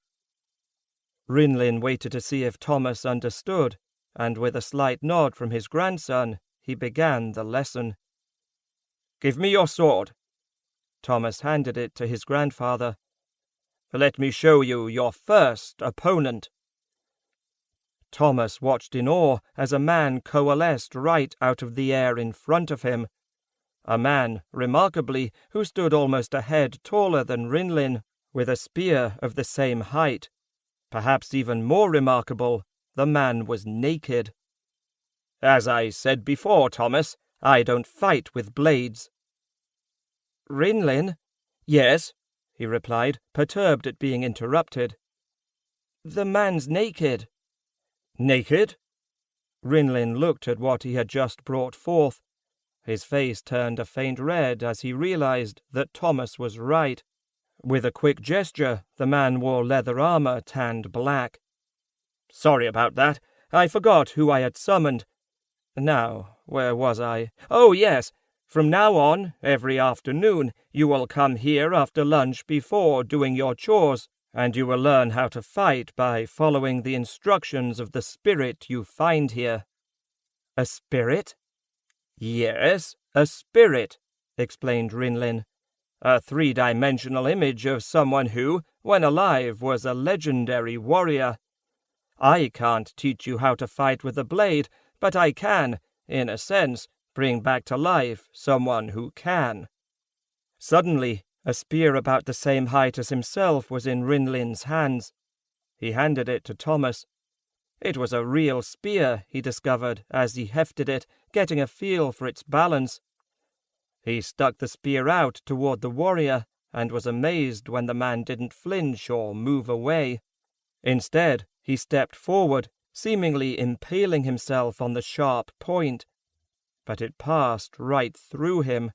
Rinlin waited to see if Thomas understood, and with a slight nod from his grandson, he began the lesson. "Give me your sword." Thomas handed it to his grandfather. "Let me show you your first opponent." Thomas watched in awe as a man coalesced right out of the air in front of him. A man, remarkably, who stood almost a head taller than Rinlin, with a spear of the same height. Perhaps even more remarkable, the man was naked. "As I said before, Thomas, I don't fight with blades." "Rinlin?" "Yes," he replied, perturbed at being interrupted. "The man's naked." "Naked?" Rinlin looked at what he had just brought forth. His face turned a faint red as he realized that Thomas was right. With a quick gesture, the man wore leather armor tanned black. "Sorry about that. I forgot who I had summoned. Now, where was I? Oh, yes. From now on, every afternoon, you will come here after lunch before doing your chores, and you will learn how to fight by following the instructions of the spirit you find here." "A spirit?" "Yes, a spirit," explained Rinlin. "A three-dimensional image of someone who, when alive, was a legendary warrior. I can't teach you how to fight with a blade, but I can, in a sense, bring back to life someone who can." Suddenly, a spear about the same height as himself was in Rinlin's hands. He handed it to Thomas. It was a real spear, he discovered, as he hefted it, getting a feel for its balance. He stuck the spear out toward the warrior, and was amazed when the man didn't flinch or move away. Instead, he stepped forward, seemingly impaling himself on the sharp point. But it passed right through him.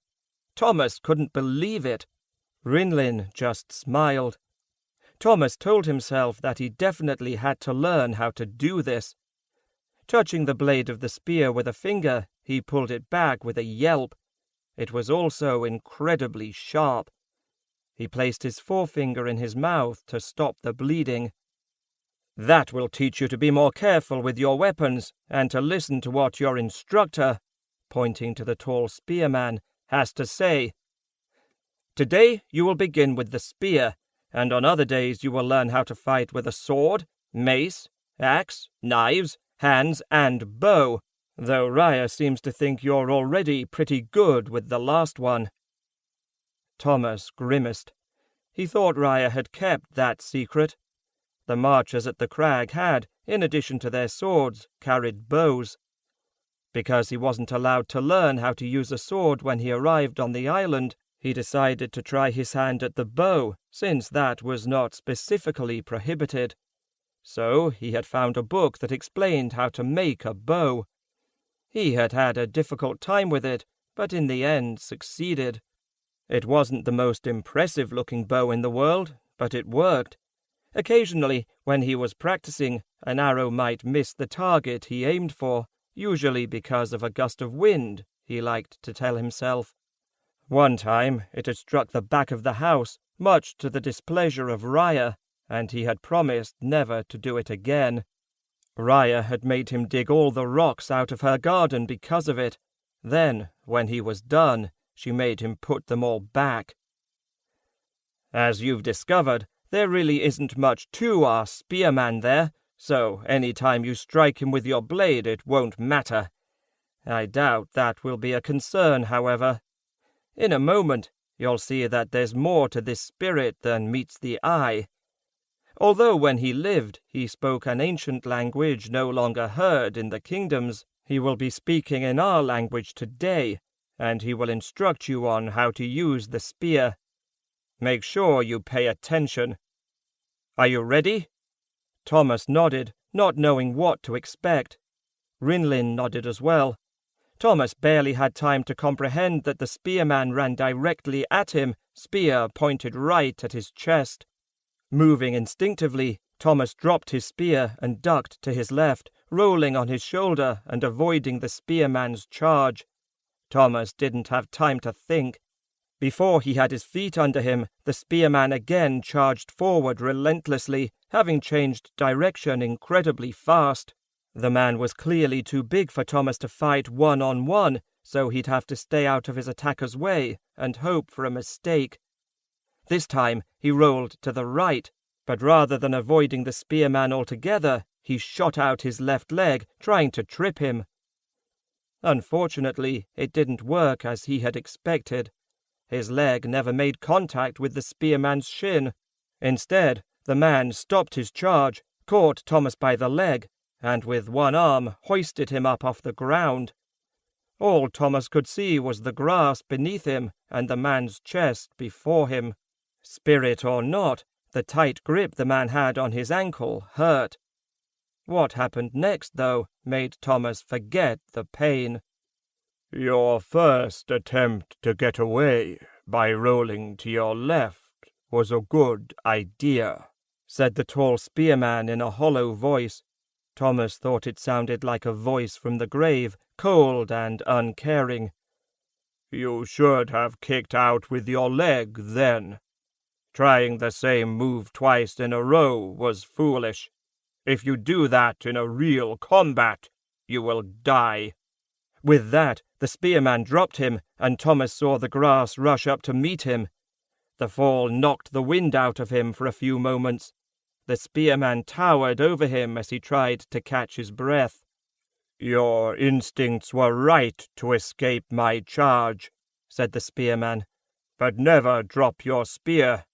Thomas couldn't believe it. Rinlin just smiled. Thomas told himself that he definitely had to learn how to do this. Touching the blade of the spear with a finger, he pulled it back with a yelp. It was also incredibly sharp. He placed his forefinger in his mouth to stop the bleeding. "That will teach you to be more careful with your weapons, and to listen to what your instructor," pointing to the tall spearman, "has to say. Today you will begin with the spear, and on other days you will learn how to fight with a sword, mace, axe, knives, hands, and bow, though Raya seems to think you're already pretty good with the last one." Thomas grimaced. He thought Raya had kept that secret. The marchers at the crag had, in addition to their swords, carried bows. Because he wasn't allowed to learn how to use a sword when he arrived on the island, he decided to try his hand at the bow, since that was not specifically prohibited. So he had found a book that explained how to make a bow. He had had a difficult time with it, but in the end succeeded. It wasn't the most impressive-looking bow in the world, but it worked. Occasionally, when he was practicing, an arrow might miss the target he aimed for, usually because of a gust of wind, he liked to tell himself. One time it had struck the back of the house, much to the displeasure of Raya, and he had promised never to do it again. Raya had made him dig all the rocks out of her garden because of it. Then, when he was done, she made him put them all back. As you've discovered, there really isn't much to our spearman there, so any time you strike him with your blade it won't matter. I doubt that will be a concern, however. In a moment, you'll see that there's more to this spirit than meets the eye. Although when he lived, he spoke an ancient language no longer heard in the kingdoms, he will be speaking in our language today, and he will instruct you on how to use the spear. Make sure you pay attention. Are you ready? Thomas nodded, not knowing what to expect. Rinlin nodded as well. Thomas barely had time to comprehend that the spearman ran directly at him, spear pointed right at his chest. Moving instinctively, Thomas dropped his spear and ducked to his left, rolling on his shoulder and avoiding the spearman's charge. Thomas didn't have time to think. Before he had his feet under him, the spearman again charged forward relentlessly, having changed direction incredibly fast. The man was clearly too big for Thomas to fight one-on-one, so he'd have to stay out of his attacker's way and hope for a mistake. This time he rolled to the right, but rather than avoiding the spearman altogether, he shot out his left leg, trying to trip him. Unfortunately, it didn't work as he had expected. His leg never made contact with the spearman's shin. Instead, the man stopped his charge, caught Thomas by the leg, and with one arm hoisted him up off the ground. All Thomas could see was the grass beneath him and the man's chest before him. Spirit or not, the tight grip the man had on his ankle hurt. What happened next, though, made Thomas forget the pain. Your first attempt to get away by rolling to your left was a good idea, said the tall spearman in a hollow voice. Thomas thought it sounded like a voice from the grave, cold and uncaring. You should have kicked out with your leg then. Trying the same move twice in a row was foolish. If you do that in a real combat, you will die. With that, the spearman dropped him, and Thomas saw the grass rush up to meet him. The fall knocked the wind out of him for a few moments. The spearman towered over him as he tried to catch his breath. Your instincts were right to escape my charge, said the spearman, but never drop your spear.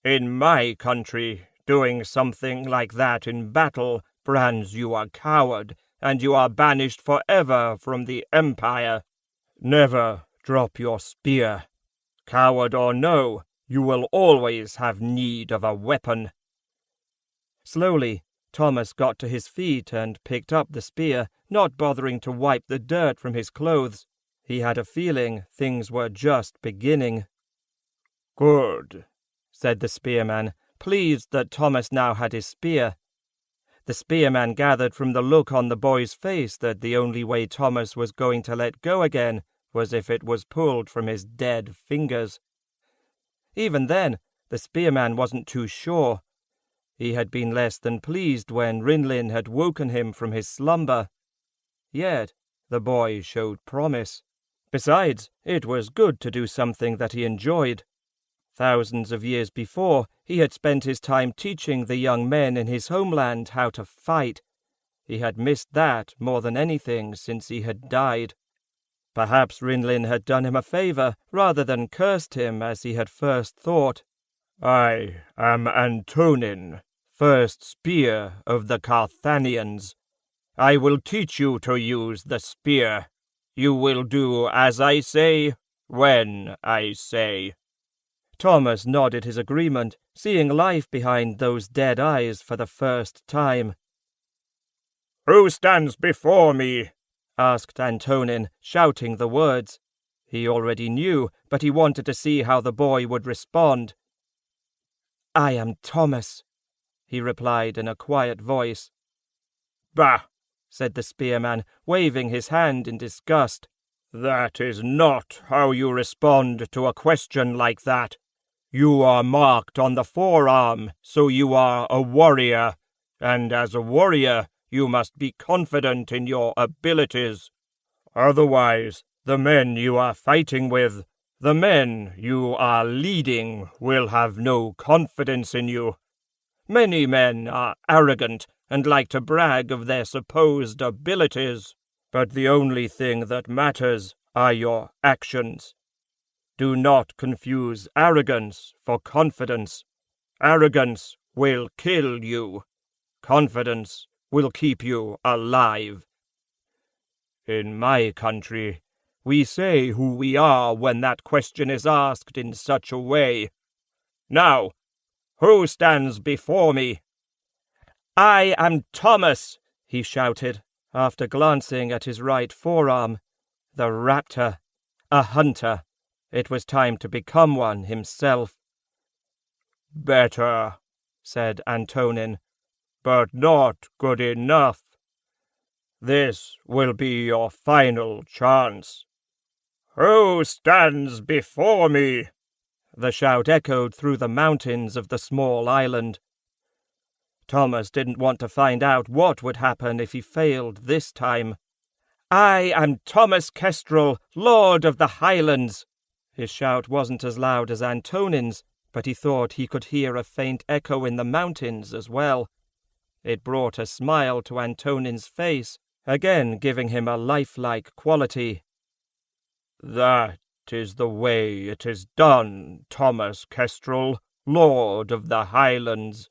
In my country, doing something like that in battle brands you a coward, and you are banished forever from the Empire. Never drop your spear. Coward or no, you will always have need of a weapon. Slowly, Thomas got to his feet and picked up the spear, not bothering to wipe the dirt from his clothes. He had a feeling things were just beginning. Good, said the spearman, pleased that Thomas now had his spear. The spearman gathered from the look on the boy's face that the only way Thomas was going to let go again was if it was pulled from his dead fingers. Even then, the spearman wasn't too sure. He had been less than pleased when Rinlin had woken him from his slumber. Yet the boy showed promise. Besides, it was good to do something that he enjoyed. Thousands of years before, he had spent his time teaching the young men in his homeland how to fight. He had missed that more than anything since he had died. Perhaps Rinlin had done him a favor rather than cursed him as he had first thought. I am Antonin, first spear of the Carthanians. I will teach you to use the spear. You will do as I say, when I say. Thomas nodded his agreement, seeing life behind those dead eyes for the first time. "Who stands before me?" asked Antonin, shouting the words. He already knew, but he wanted to see how the boy would respond. "I am Thomas," he replied in a quiet voice. "Bah!" said the spearman, waving his hand in disgust. "That is not how you respond to a question like that. You are marked on the forearm, so you are a warrior, and as a warrior you must be confident in your abilities. Otherwise, the men you are fighting with, the men you are leading, will have no confidence in you. Many men are arrogant and like to brag of their supposed abilities, but the only thing that matters are your actions. Do not confuse arrogance for confidence. Arrogance will kill you. Confidence will keep you alive. In my country, we say who we are when that question is asked in such a way. Now, who stands before me?" "I am Thomas," he shouted, after glancing at his right forearm. The raptor, a hunter. It was time to become one himself. "Better," said Antonin, "but not good enough. This will be your final chance. Who stands before me?" The shout echoed through the mountains of the small island. Thomas didn't want to find out what would happen if he failed this time. "I am Thomas Kestrel, Lord of the Highlands." His shout wasn't as loud as Antonin's, but he thought he could hear a faint echo in the mountains as well. It brought a smile to Antonin's face, again giving him a lifelike quality. "That is the way it is done, Thomas Kestrel, Lord of the Highlands.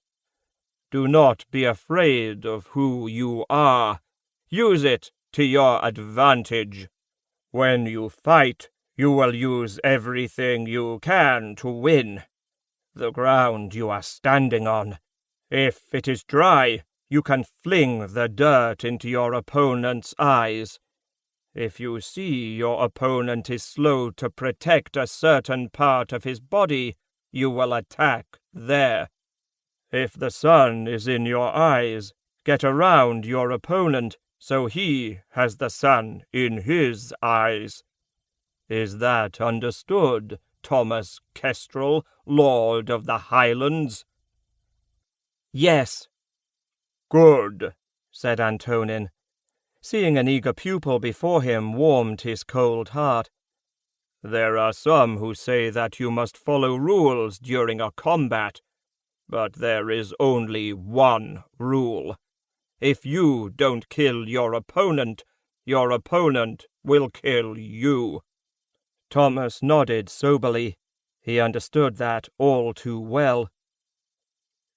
Do not be afraid of who you are. Use it to your advantage. When you fight, you will use everything you can to win. The ground you are standing on, if it is dry, you can fling the dirt into your opponent's eyes. If you see your opponent is slow to protect a certain part of his body, you will attack there. If the sun is in your eyes, get around your opponent so he has the sun in his eyes. Is that understood, Thomas Kestrel, Lord of the Highlands?" "Yes." "Good," said Antonin. Seeing an eager pupil before him warmed his cold heart. "There are some who say that you must follow rules during a combat, but there is only one rule. If you don't kill your opponent will kill you." Thomas nodded soberly. He understood that all too well.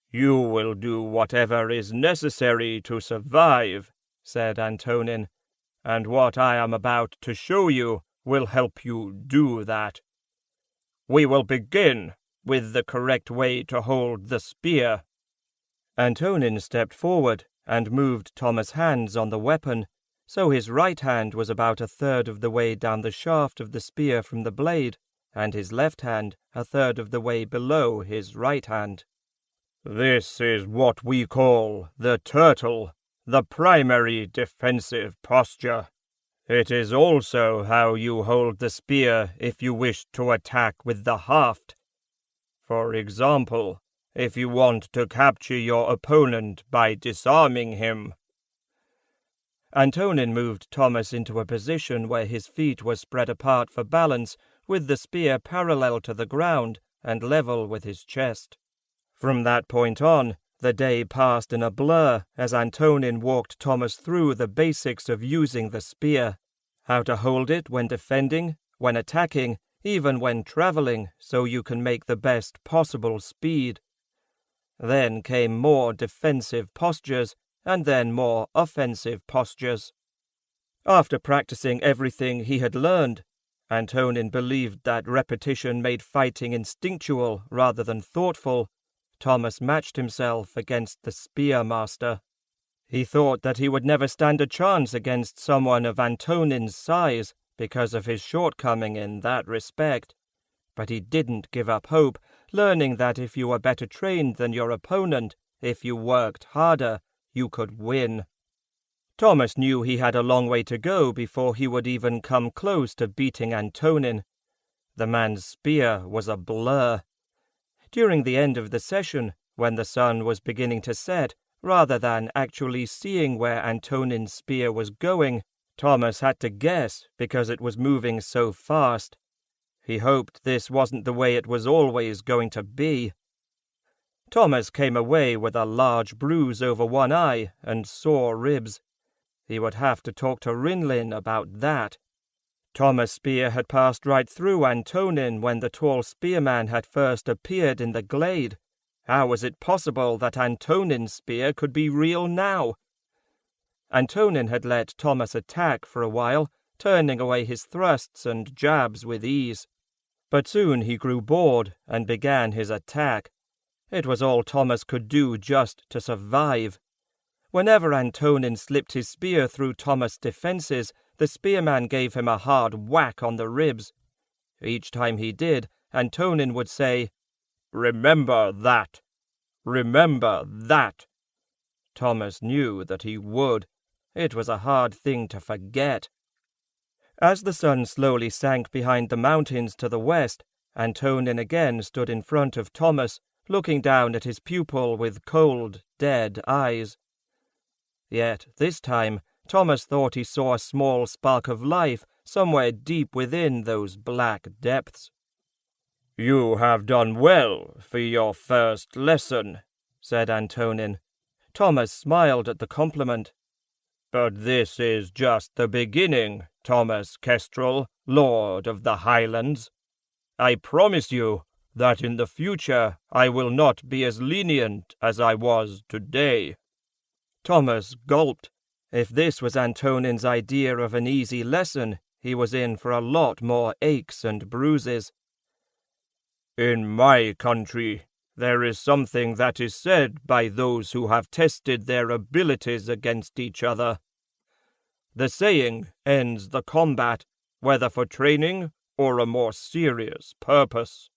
"You will do whatever is necessary to survive," said Antonin, "and what I am about to show you will help you do that. We will begin with the correct way to hold the spear." Antonin stepped forward and moved Thomas' hands on the weapon, so his right hand was about a third of the way down the shaft of the spear from the blade, and his left hand a third of the way below his right hand. "This is what we call the turtle, the primary defensive posture. It is also how you hold the spear if you wish to attack with the haft. For example, if you want to capture your opponent by disarming him." Antonin moved Thomas into a position where his feet were spread apart for balance, with the spear parallel to the ground and level with his chest. From that point on, the day passed in a blur as Antonin walked Thomas through the basics of using the spear, how to hold it when defending, when attacking, even when traveling, so you can make the best possible speed. Then came more defensive postures, and then more offensive postures. After practicing everything he had learned, Antonin believed that repetition made fighting instinctual rather than thoughtful. Thomas matched himself against the spearmaster. He thought that he would never stand a chance against someone of Antonin's size, because of his shortcoming in that respect. But he didn't give up hope, learning that if you were better trained than your opponent, if you worked harder, you could win. Thomas knew he had a long way to go before he would even come close to beating Antonin. The man's spear was a blur. During the end of the session, when the sun was beginning to set, rather than actually seeing where Antonin's spear was going, Thomas had to guess because it was moving so fast. He hoped this wasn't the way it was always going to be. Thomas came away with a large bruise over one eye and sore ribs. He would have to talk to Rinlin about that. Thomas' spear had passed right through Antonin when the tall spearman had first appeared in the glade. How was it possible that Antonin's spear could be real now? Antonin had let Thomas attack for a while, turning away his thrusts and jabs with ease. But soon he grew bored and began his attack. It was all Thomas could do just to survive. Whenever Antonin slipped his spear through Thomas' defenses, the spearman gave him a hard whack on the ribs. Each time he did, Antonin would say, "Remember that! Remember that!" Thomas knew that he would. It was a hard thing to forget. As the sun slowly sank behind the mountains to the west, Antonin again stood in front of Thomas, looking down at his pupil with cold, dead eyes. Yet this time Thomas thought he saw a small spark of life somewhere deep within those black depths. "You have done well for your first lesson," said Antonin. Thomas smiled at the compliment. "But this is just the beginning, Thomas Kestrel, Lord of the Highlands. I promise you that in the future I will not be as lenient as I was today." Thomas gulped. If this was Antonin's idea of an easy lesson, he was in for a lot more aches and bruises. "In my country, there is something that is said by those who have tested their abilities against each other. The saying ends the combat, whether for training or a more serious purpose."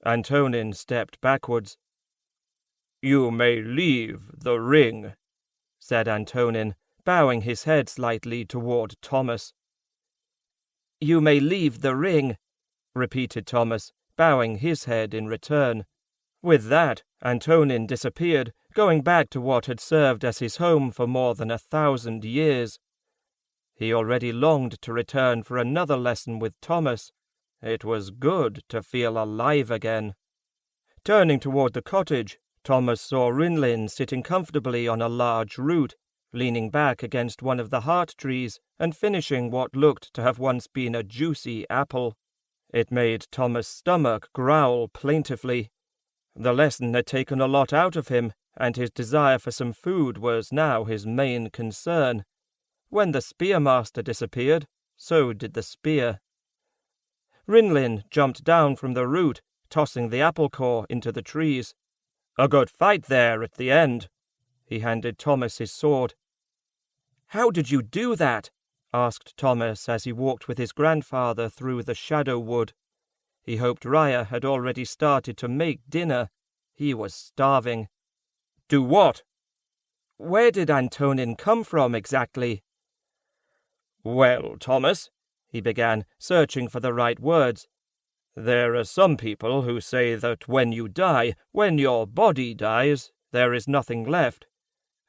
Antonin stepped backwards. "You may leave the ring," said Antonin, bowing his head slightly toward Thomas. "You may leave the ring," repeated Thomas, bowing his head in return. With that, Antonin disappeared, going back to what had served as his home for more than 1,000 years. He already longed to return for another lesson with Thomas. It was good to feel alive again. Turning toward the cottage, Thomas saw Rinlin sitting comfortably on a large root, leaning back against one of the heart trees and finishing what looked to have once been a juicy apple. It made Thomas' stomach growl plaintively. The lesson had taken a lot out of him, and his desire for some food was now his main concern. When the spearmaster disappeared, so did the spear. Rinlin jumped down from the root, tossing the apple core into the trees. "A good fight there at the end." He handed Thomas his sword. "How did you do that?" asked Thomas as he walked with his grandfather through the shadow wood. He hoped Raya had already started to make dinner. He was starving. "Do what?" "Where did Antonin come from exactly?" "Well, Thomas," he began, searching for the right words, "there are some people who say that when you die, when your body dies, there is nothing left.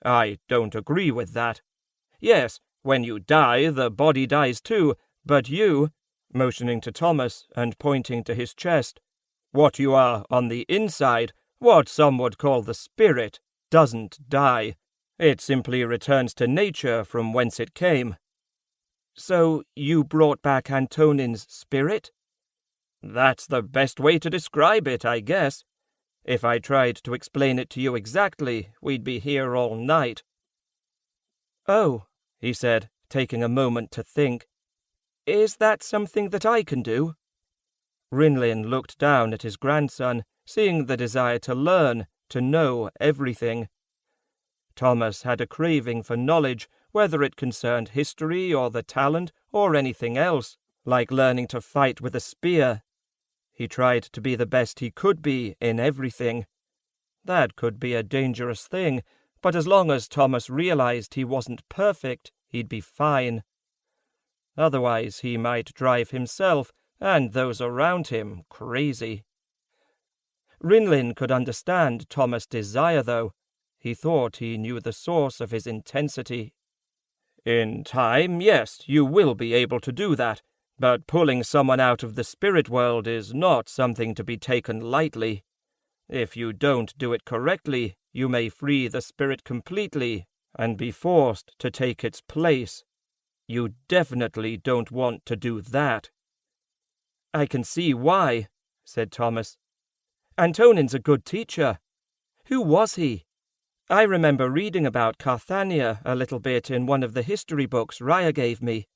I don't agree with that. Yes, when you die, the body dies too, but you," motioning to Thomas and pointing to his chest, "what you are on the inside, what some would call the spirit, doesn't die. It simply returns to nature from whence it came." "So you brought back Antonin's spirit?" "That's the best way to describe it, I guess. If I tried to explain it to you exactly, we'd be here all night." "Oh," he said, taking a moment to think. "Is that something that I can do?" Rinlin looked down at his grandson, seeing the desire to learn, to know everything. Thomas had a craving for knowledge, whether it concerned history or the talent or anything else. like learning to fight with a spear. He tried to be the best he could be in everything. That could be a dangerous thing, but as long as Thomas realized he wasn't perfect, he'd be fine. Otherwise, he might drive himself and those around him crazy. Rinlin could understand Thomas' desire, though. He thought he knew the source of his intensity. In time, yes, you will be able to do that, but pulling someone out of the spirit world is not something to be taken lightly. If you don't do it correctly, you may free the spirit completely and be forced to take its place. You definitely don't want to do that. I can see why, said Thomas. Antonin's a good teacher. Who was he? I remember reading about Carthania a little bit in one of the history books Raya gave me.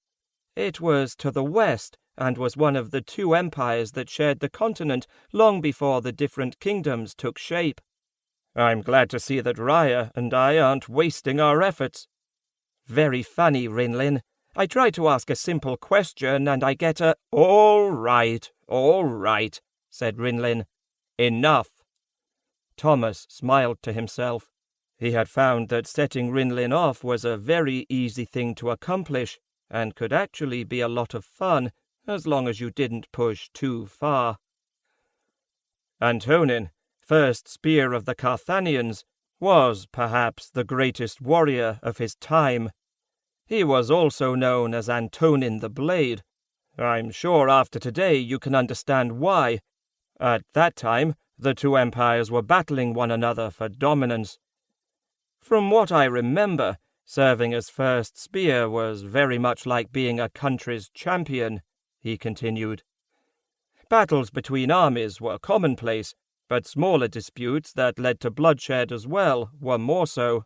It was to the west, and was one of the two empires that shared the continent long before the different kingdoms took shape. I'm glad to see that Raya and I aren't wasting our efforts. Very funny, Rinlin. I try to ask a simple question and I get a all right, said Rinlin. Enough. Thomas smiled to himself. He had found that setting Rinlin off was a very easy thing to accomplish, and could actually be a lot of fun, as long as you didn't push too far. Antonin, first spear of the Carthanians, was perhaps the greatest warrior of his time. He was also known as Antonin the Blade. I'm sure after today you can understand why. At that time, the two empires were battling one another for dominance. From what I remember, serving as first spear was very much like being a country's champion, he continued. Battles between armies were commonplace, but smaller disputes that led to bloodshed as well were more so.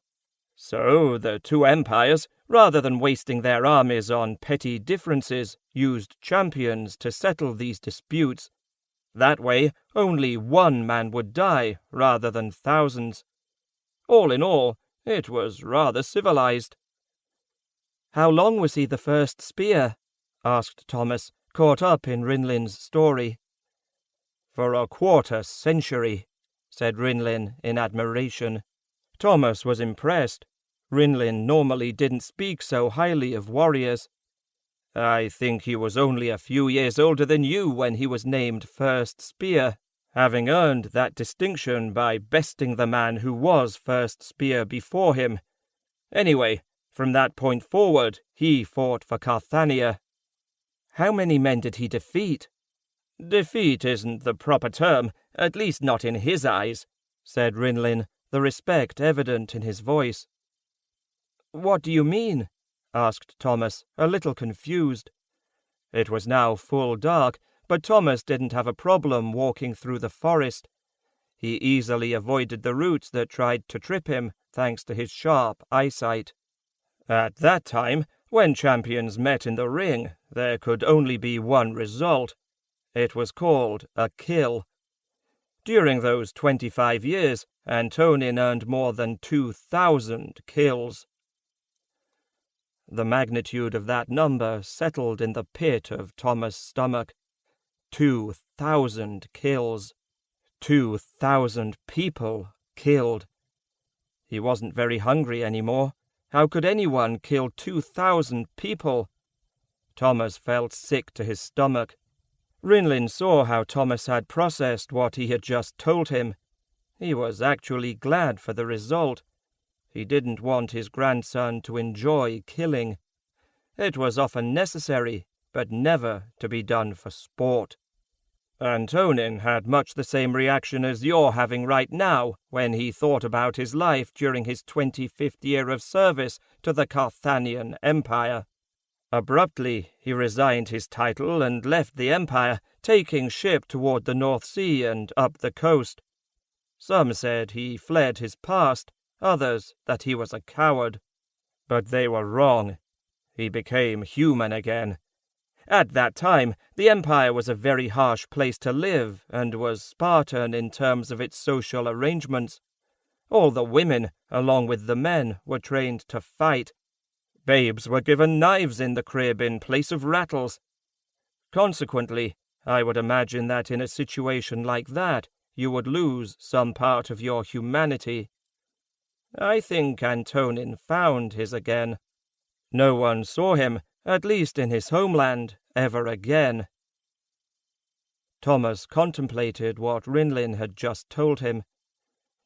So the two empires, rather than wasting their armies on petty differences, used champions to settle these disputes. That way, only one man would die, rather than thousands. All in all, it was rather civilized. How long was he the first spear? Asked Thomas, caught up in Rinlin's story. For a quarter century, said Rinlin in admiration. Thomas was impressed. Rinlin normally didn't speak so highly of warriors. I think he was only a few years older than you when he was named first spear, having earned that distinction by besting the man who was first spear before him. Anyway, from that point forward, he fought for Carthania. How many men did he defeat? Defeat isn't the proper term, at least not in his eyes, said Rinlin, the respect evident in his voice. What do you mean? Asked Thomas, a little confused. It was now full dark, but Thomas didn't have a problem walking through the forest. He easily avoided the roots that tried to trip him, thanks to his sharp eyesight. At that time, when champions met in the ring, there could only be one result. It was called a kill. During those 25 years, Antonin earned more than 2,000 kills. The magnitude of that number settled in the pit of Thomas' stomach. 2,000 kills. 2,000 people killed. He wasn't very hungry anymore. How could anyone kill 2,000 people? Thomas felt sick to his stomach. Rinlin saw how Thomas had processed what he had just told him. He was actually glad for the result. He didn't want his grandson to enjoy killing. It was often necessary, but never to be done for sport. Antonin had much the same reaction as you're having right now when he thought about his life during his 25th year of service to the Carthanian Empire. Abruptly, he resigned his title and left the empire, taking ship toward the North Sea and up the coast. Some said he fled his past, others that he was a coward. But they were wrong. He became human again. At that time, the empire was a very harsh place to live and was Spartan in terms of its social arrangements. All the women, along with the men, were trained to fight. Babes were given knives in the crib in place of rattles. Consequently, I would imagine that in a situation like that, you would lose some part of your humanity. I think Antonin found his again. No one saw him, at least in his homeland, ever again." Thomas contemplated what Rinlin had just told him.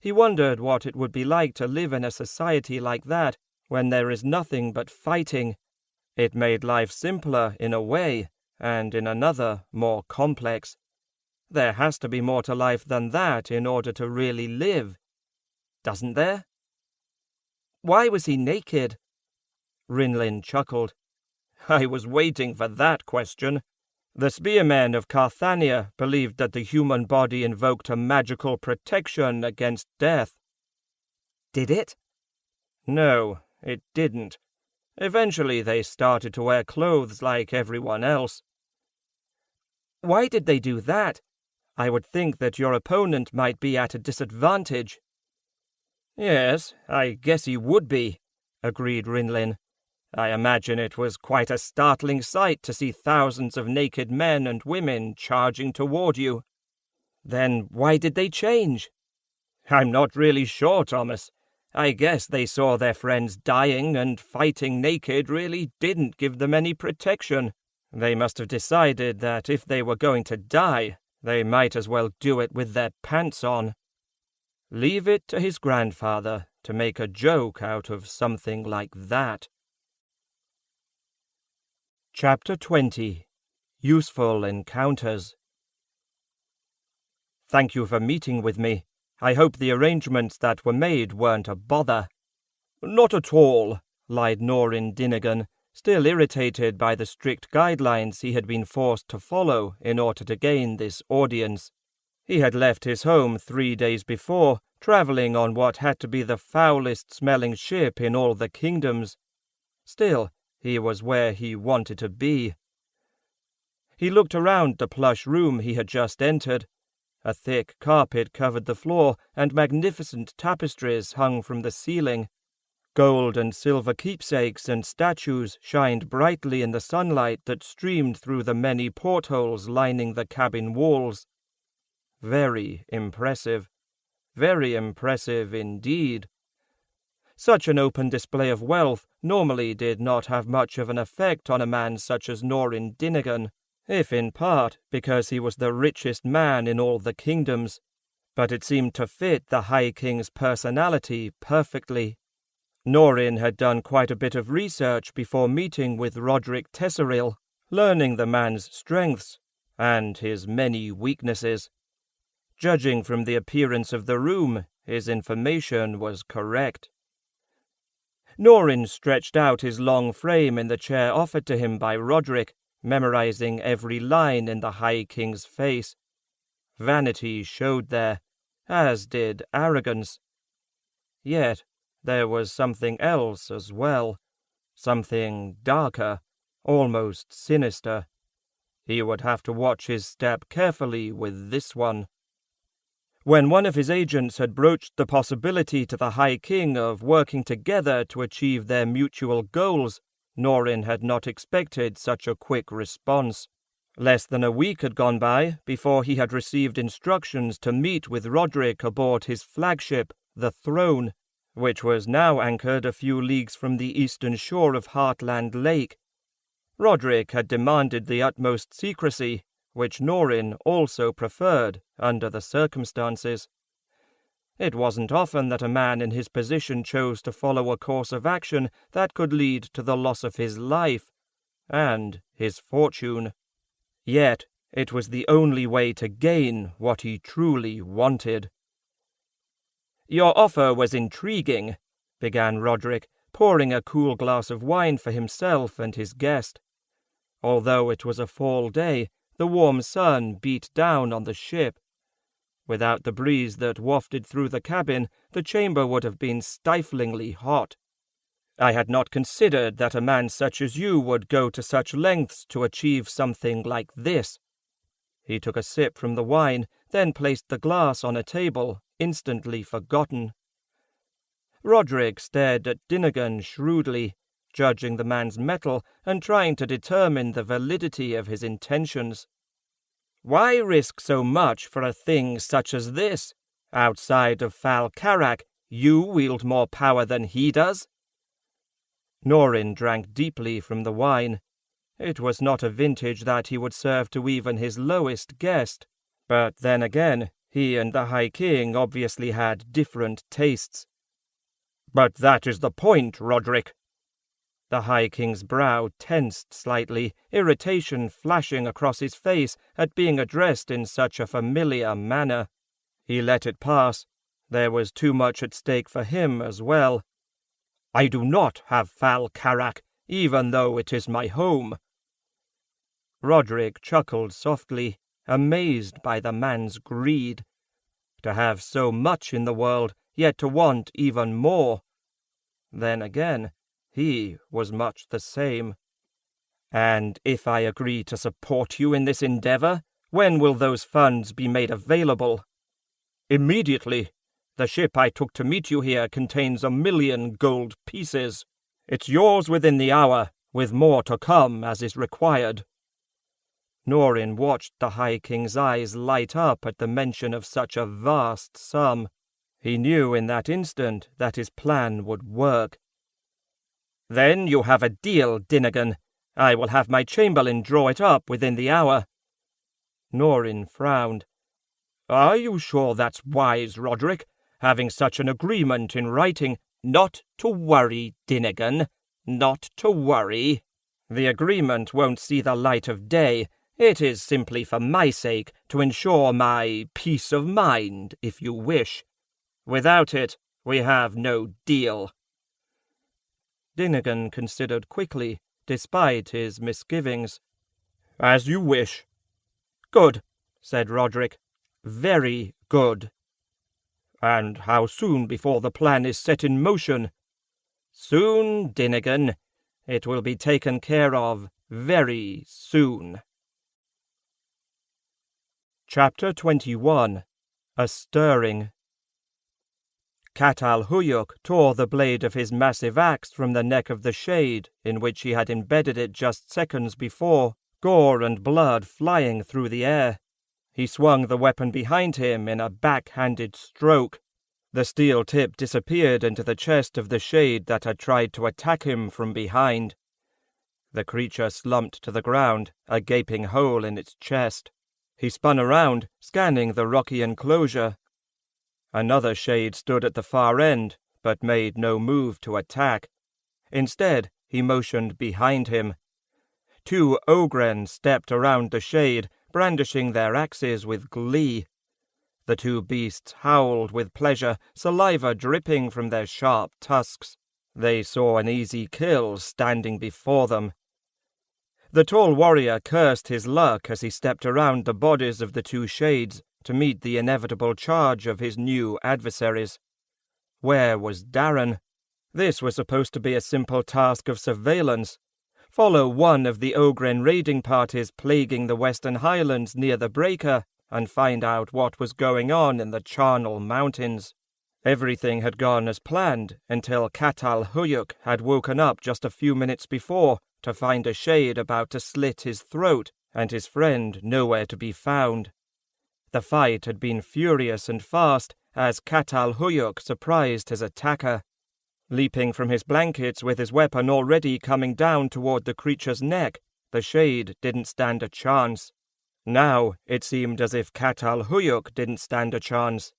He wondered what it would be like to live in a society like that, when there is nothing but fighting. It made life simpler in a way, and in another more complex. There has to be more to life than that in order to really live. Doesn't there? Why was he naked? Rinlin chuckled. I was waiting for that question. The spearmen of Carthania believed that the human body invoked a magical protection against death. Did it? No, it didn't. Eventually they started to wear clothes like everyone else. Why did they do that? I would think that your opponent might be at a disadvantage. Yes, I guess he would be, agreed Rinlin. I imagine it was quite a startling sight to see thousands of naked men and women charging toward you. Then why did they change? I'm not really sure, Thomas. I guess they saw their friends dying, and fighting naked really didn't give them any protection. They must have decided that if they were going to die, they might as well do it with their pants on. Leave it to his grandfather to make a joke out of something like that. Chapter 20. Useful Encounters. Thank you for meeting with me. I hope the arrangements that were made weren't a bother. Not at all, lied Norin Dinnigan, still irritated by the strict guidelines he had been forced to follow in order to gain this audience. He had left his home 3 days before, travelling on what had to be the foulest-smelling ship in all the kingdoms. Still, he was where he wanted to be. He looked around the plush room he had just entered. A thick carpet covered the floor, and magnificent tapestries hung from the ceiling. Gold and silver keepsakes and statues shined brightly in the sunlight that streamed through the many portholes lining the cabin walls. Very impressive. Very impressive indeed. Such an open display of wealth normally did not have much of an effect on a man such as Norin Dinnigan, if in part because he was the richest man in all the kingdoms, but it seemed to fit the High King's personality perfectly. Norin had done quite a bit of research before meeting with Roderick Tesseril, learning the man's strengths and his many weaknesses. Judging from the appearance of the room, his information was correct. Norin stretched out his long frame in the chair offered to him by Roderick, memorizing every line in the High King's face. Vanity showed there, as did arrogance. Yet there was something else as well, something darker, almost sinister. He would have to watch his step carefully with this one. When one of his agents had broached the possibility to the High King of working together to achieve their mutual goals, Norin had not expected such a quick response. Less than a week had gone by before he had received instructions to meet with Roderick aboard his flagship, the Throne, which was now anchored a few leagues from the eastern shore of Heartland Lake. Roderick had demanded the utmost secrecy, which Norin also preferred under the circumstances. It wasn't often that a man in his position chose to follow a course of action that could lead to the loss of his life and his fortune. Yet it was the only way to gain what he truly wanted. "Your offer was intriguing," began Roderick, pouring a cool glass of wine for himself and his guest. Although it was a fall day, the warm sun beat down on the ship. Without the breeze that wafted through the cabin, the chamber would have been stiflingly hot. "I had not considered that a man such as you would go to such lengths to achieve something like this." He took a sip from the wine, then placed the glass on a table, instantly forgotten. Roderick stared at Dinnigan shrewdly, judging the man's mettle and trying to determine the validity of his intentions. "Why risk so much for a thing such as this? Outside of Fal Karak, you wield more power than he does." Norin drank deeply from the wine. It was not a vintage that he would serve to even his lowest guest, but then again, he and the High King obviously had different tastes. "But that is the point, Roderick." The High King's brow tensed slightly, irritation flashing across his face at being addressed in such a familiar manner. He let it pass. There was too much at stake for him as well. "I do not have Fal Karak, even though it is my home." Roderick chuckled softly, amazed by the man's greed. To have so much in the world, yet to want even more. Then again, he was much the same. "And if I agree to support you in this endeavor, when will those funds be made available?" "Immediately. The ship I took to meet you here contains 1,000,000 gold pieces. It's yours within the hour, with more to come as is required." Norin watched the High King's eyes light up at the mention of such a vast sum. He knew in that instant that his plan would work. "Then you have a deal, Dinnigan. I will have my chamberlain draw it up within the hour." Norin frowned. "Are you sure that's wise, Roderick, having such an agreement in writing?" "Not to worry, Dinnigan. Not to worry. The agreement won't see the light of day. It is simply for my sake, to ensure my peace of mind, if you wish. Without it, we have no deal." Dinnigan considered quickly, despite his misgivings. "As you wish." "Good," said Roderick. "Very good." "And how soon before the plan is set in motion?" "Soon, Dinnigan. It will be taken care of very soon." Chapter 21. A Stirring. Katal Huyuk tore the blade of his massive axe from the neck of the shade in which he had embedded it just seconds before, gore and blood flying through the air. He swung the weapon behind him in a back-handed stroke. The steel tip disappeared into the chest of the shade that had tried to attack him from behind. The creature slumped to the ground, a gaping hole in its chest. He spun around, scanning the rocky enclosure. Another shade stood at the far end, but made no move to attack. Instead, he motioned behind him. 2 ogren stepped around the shade, brandishing their axes with glee. The 2 beasts howled with pleasure, saliva dripping from their sharp tusks. They saw an easy kill standing before them. The tall warrior cursed his luck as he stepped around the bodies of the 2 shades to meet the inevitable charge of his new adversaries. Where was Darren? This was supposed to be a simple task of surveillance. Follow one of the Ogren raiding parties plaguing the Western Highlands near the Breaker, and find out what was going on in the Charnel Mountains. Everything had gone as planned until Katal Huyuk had woken up just a few minutes before to find a shade about to slit his throat and his friend nowhere to be found. The fight had been furious and fast as Katal Huyuk surprised his attacker. Leaping from his blankets with his weapon already coming down toward the creature's neck, the shade didn't stand a chance. Now it seemed as if Katal Huyuk didn't stand a chance.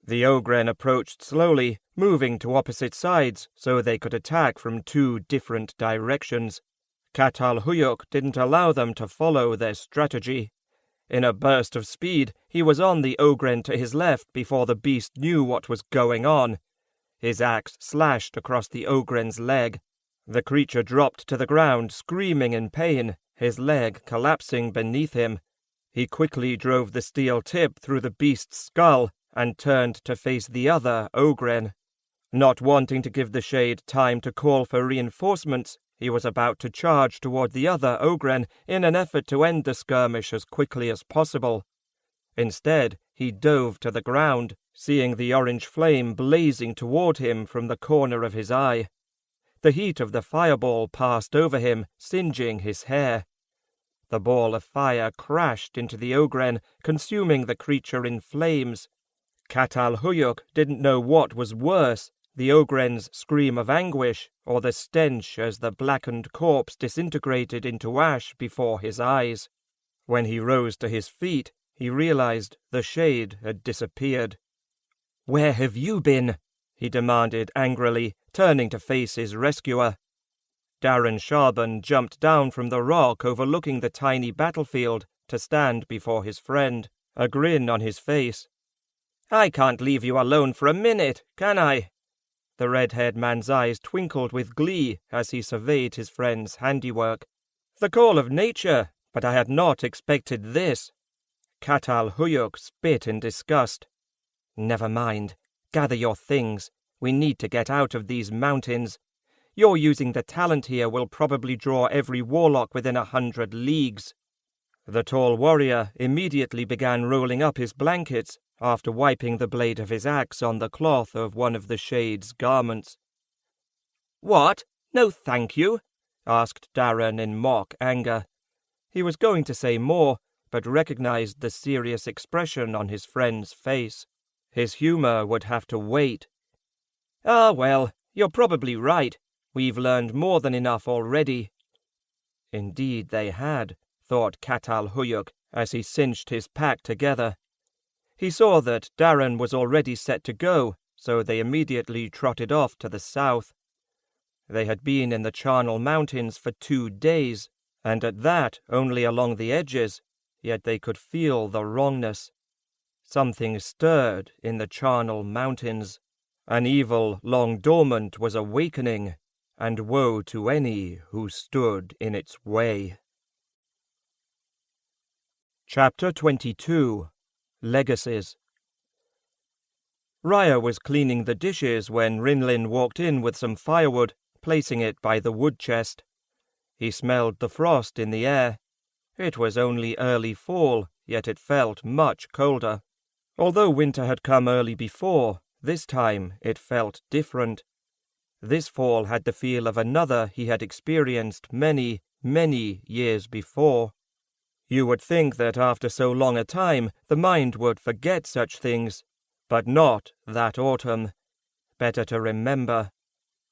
The Ogren approached slowly, moving to opposite sides so they could attack from 2 different directions. Katal Huyuk didn't allow them to follow their strategy. In a burst of speed, he was on the Ogren to his left before the beast knew what was going on. His axe slashed across the Ogren's leg. The creature dropped to the ground, screaming in pain, his leg collapsing beneath him. He quickly drove the steel tip through the beast's skull and turned to face the other Ogren. Not wanting to give the shade time to call for reinforcements, he was about to charge toward the other Ogren in an effort to end the skirmish as quickly as possible. Instead, he dove to the ground, seeing the orange flame blazing toward him from the corner of his eye. The heat of the fireball passed over him, singeing his hair. The ball of fire crashed into the ogren, consuming the creature in flames. Catal Huyuk didn't know what was worse, the ogren's scream of anguish, or the stench as the blackened corpse disintegrated into ash before his eyes. When he rose to his feet, he realized the shade had disappeared. "Where have you been?" he demanded angrily, turning to face his rescuer. Darren Sharban jumped down from the rock overlooking the tiny battlefield to stand before his friend, a grin on his face. "I can't leave you alone for a minute, can I?" The red-haired man's eyes twinkled with glee as he surveyed his friend's handiwork. "The call of nature, but I had not expected this." Catal Huyuk spit in disgust. "Never mind. Gather your things. We need to get out of these mountains. Your using the talent here will probably draw every warlock within 100 leagues." The tall warrior immediately began rolling up his blankets after wiping the blade of his axe on the cloth of one of the shade's garments. "What? No thank you?" asked Darren in mock anger. He was going to say more, but recognized the serious expression on his friend's face. His humor would have to wait. "Ah, well, you're probably right. We've learned more than enough already." Indeed they had, thought Catal Huyuk as he cinched his pack together. He saw that Darren was already set to go, so they immediately trotted off to the south. They had been in the Charnel Mountains for 2 days, and at that only along the edges, yet they could feel the wrongness. Something stirred in the Charnel Mountains. An evil long dormant was awakening, and woe to any who stood in its way. Chapter 22. Legacies. Raya was cleaning the dishes when Rinlin walked in with some firewood, placing it by the wood chest. He smelled the frost in the air. It was only early fall, yet it felt much colder. Although winter had come early before, this time it felt different. This fall had the feel of another he had experienced many, many years before. You would think that after so long a time the mind would forget such things, but not that autumn. Better to remember.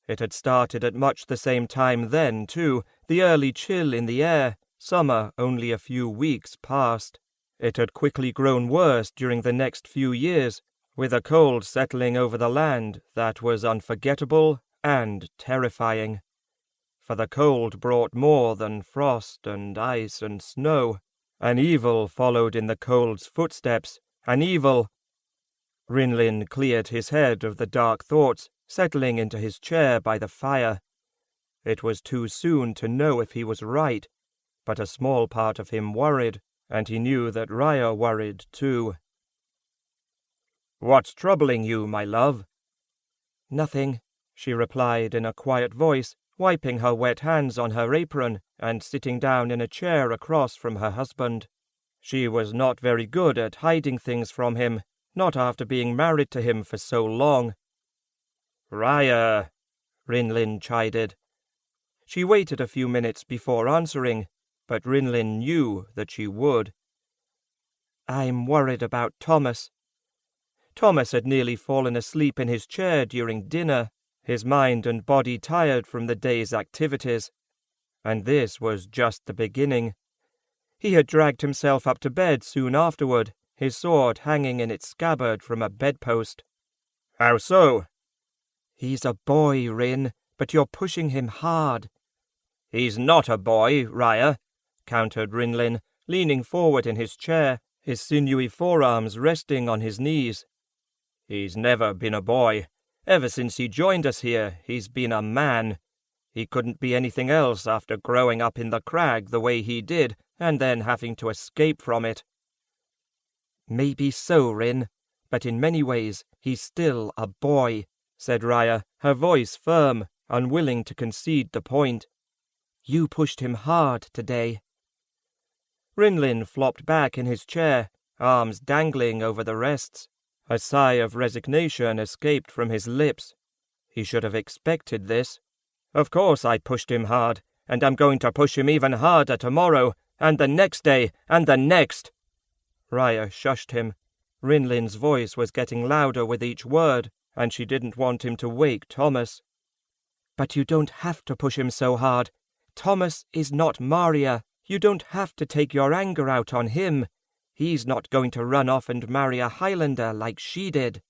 It had started at much the same time then, too, the early chill in the air, summer only a few weeks past. It had quickly grown worse during the next few years, with a cold settling over the land that was unforgettable and terrifying. For the cold brought more than frost and ice and snow. An evil followed in the cold's footsteps, an evil. Rinlin cleared his head of the dark thoughts, settling into his chair by the fire. It was too soon to know if he was right, but a small part of him worried, and he knew that Raya worried too. "What's troubling you, my love?" "Nothing," she replied in a quiet voice, wiping her wet hands on her apron and sitting down in a chair across from her husband. She was not very good at hiding things from him, not after being married to him for so long. "Raya," Rinlin chided. She waited a few minutes before answering, but Rinlin knew that she would. "I'm worried about Thomas." Thomas had nearly fallen asleep in his chair during dinner, his mind and body tired from the day's activities. And this was just the beginning. He had dragged himself up to bed soon afterward, his sword hanging in its scabbard from a bedpost. "How so?" "He's a boy, Rin, but you're pushing him hard." "He's not a boy, Raya," countered Rinlin, leaning forward in his chair, his sinewy forearms resting on his knees. "He's never been a boy. Ever since he joined us here, he's been a man. He couldn't be anything else after growing up in the crag the way he did, and then having to escape from it." "Maybe so, Rin, but in many ways he's still a boy," said Raya, her voice firm, unwilling to concede the point. "You pushed him hard today." Rinlin flopped back in his chair, arms dangling over the rests. A sigh of resignation escaped from his lips. He should have expected this. Of course I pushed him hard, and I'm going to push him even harder tomorrow, and the next day, and the next." Raya shushed him. Rinlin's voice was getting louder with each word, and she didn't want him to wake Thomas. "But you don't have to push him so hard. Thomas is not Maria. You don't have to take your anger out on him. He's not going to run off and marry a Highlander like she did."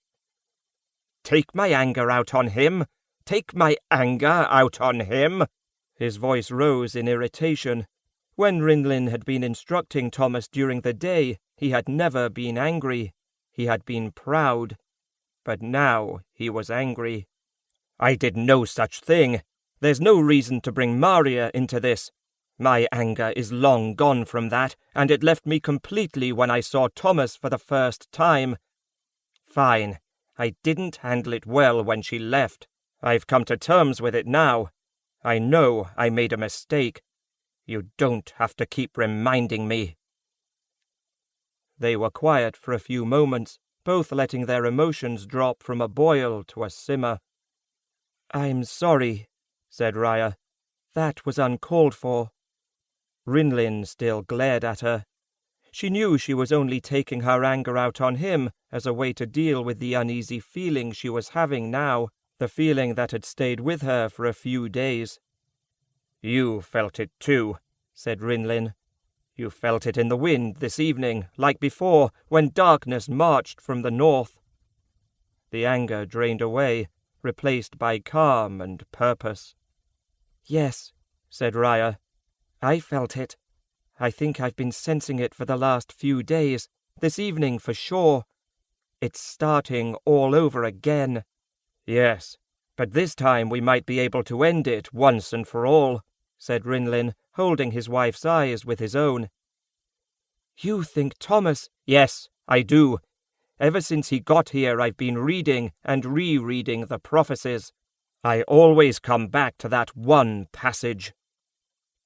"Take my anger out on him? Take my anger out on him?" His voice rose in irritation. When Rinlin had been instructing Thomas during the day, he had never been angry. He had been proud. But now he was angry. "I did no such thing. There's no reason to bring Maria into this. My anger is long gone from that, and it left me completely when I saw Thomas for the first time. Fine, I didn't handle it well when she left. I've come to terms with it now. I know I made a mistake. You don't have to keep reminding me." They were quiet for a few moments, both letting their emotions drop from a boil to a simmer. "I'm sorry," said Raya. "That was uncalled for." Rinlin still glared at her. She knew she was only taking her anger out on him as a way to deal with the uneasy feeling she was having now, the feeling that had stayed with her for a few days. "You felt it too," said Rinlin. "You felt it in the wind this evening, like before, when darkness marched from the north." The anger drained away, replaced by calm and purpose. "Yes," said Raya. "I felt it. I think I've been sensing it for the last few days, this evening for sure. It's starting all over again." "Yes, but this time we might be able to end it once and for all," said Rinlin, holding his wife's eyes with his own. "You think Thomas—" "Yes, I do. Ever since he got here, I've been reading and rereading the prophecies. I always come back to that one passage."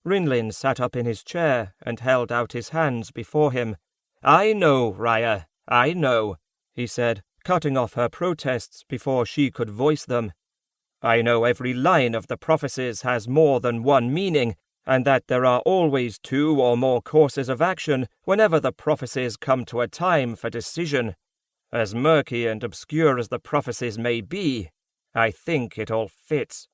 Rinlin sat up in his chair and held out his hands before him. "I know, Raya, I know," he said, cutting off her protests before she could voice them. "I know every line of the prophecies has more than one meaning, and that there are always two or more courses of action whenever the prophecies come to a time for decision. As murky and obscure as the prophecies may be, I think it all fits."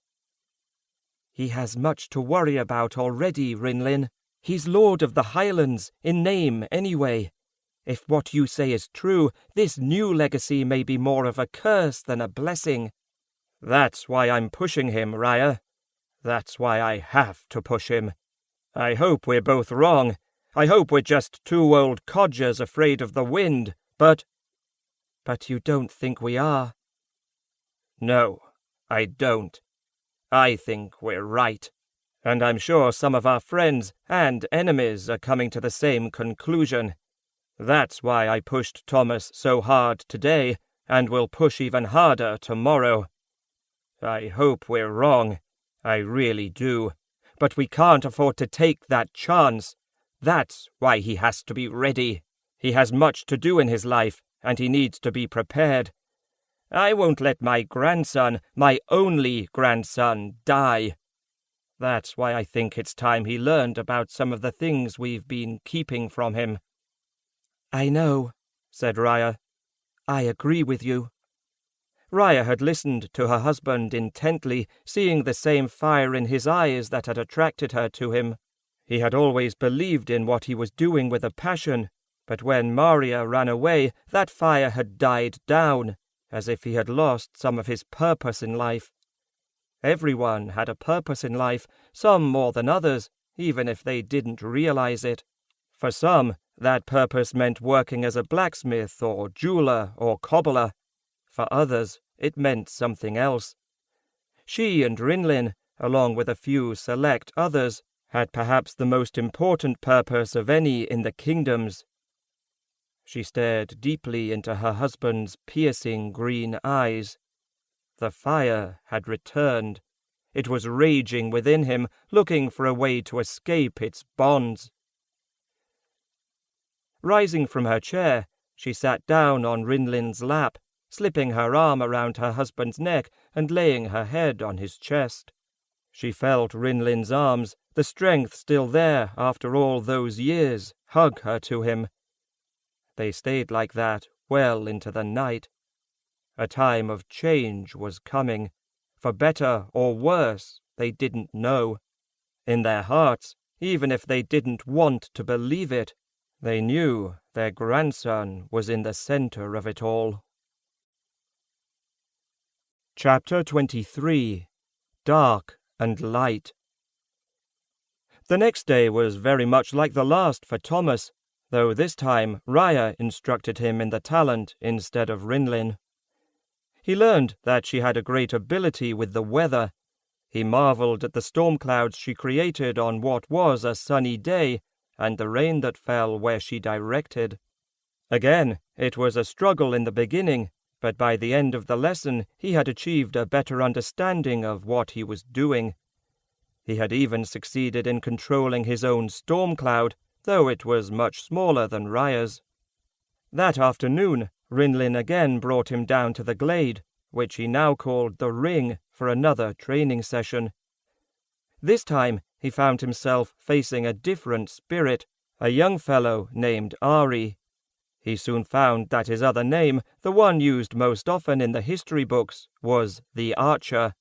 "He has much to worry about already, Rinlin. He's Lord of the Highlands, in name anyway. If what you say is true, this new legacy may be more of a curse than a blessing." "That's why I'm pushing him, Raya. That's why I have to push him. I hope we're both wrong. I hope we're just two old codgers afraid of the wind, but—" "But you don't think we are?" "No, I don't. I think we're right. And I'm sure some of our friends and enemies are coming to the same conclusion. That's why I pushed Thomas so hard today, and will push even harder tomorrow. I hope we're wrong. I really do. But we can't afford to take that chance. That's why he has to be ready. He has much to do in his life, and he needs to be prepared. I won't let my grandson, my only grandson, die. That's why I think it's time he learned about some of the things we've been keeping from him." "I know," said Raya. "I agree with you." Raya had listened to her husband intently, seeing the same fire in his eyes that had attracted her to him. He had always believed in what he was doing with a passion, but when Maria ran away, that fire had died down, as if he had lost some of his purpose in life. Everyone had a purpose in life, some more than others, even if they didn't realize it. For some, that purpose meant working as a blacksmith or jeweler or cobbler. For others, it meant something else. She and Rinlin, along with a few select others, had perhaps the most important purpose of any in the kingdoms. She stared deeply into her husband's piercing green eyes. The fire had returned. It was raging within him, looking for a way to escape its bonds. Rising from her chair, she sat down on Rinlin's lap, slipping her arm around her husband's neck and laying her head on his chest. She felt Rinlin's arms, the strength still there after all those years, hug her to him. They stayed like that well into the night. A time of change was coming, for better or worse, they didn't know. In their hearts, even if they didn't want to believe it, they knew their grandson was in the center of it all. Chapter 23. Dark and Light. The next day was very much like the last for Thomas, though this time Raya instructed him in the talent instead of Rinlin. He learned that she had a great ability with the weather. He marveled at the storm clouds she created on what was a sunny day, and the rain that fell where she directed. Again, it was a struggle in the beginning, but by the end of the lesson he had achieved a better understanding of what he was doing. He had even succeeded in controlling his own storm cloud, though it was much smaller than Raya's. That afternoon, Rinlin again brought him down to the glade, which he now called the Ring, for another training session. This time he found himself facing a different spirit, a young fellow named Ari. He soon found that his other name, the one used most often in the history books, was the Archer.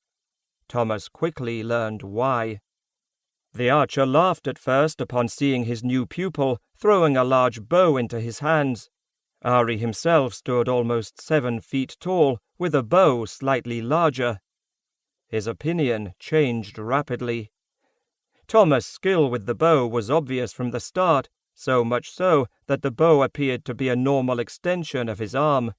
Thomas quickly learned why. The Archer laughed at first upon seeing his new pupil, throwing a large bow into his hands. Ari himself stood almost 7 feet tall, with a bow slightly larger. His opinion changed rapidly. Thomas' skill with the bow was obvious from the start, so much so that the bow appeared to be a normal extension of his arm.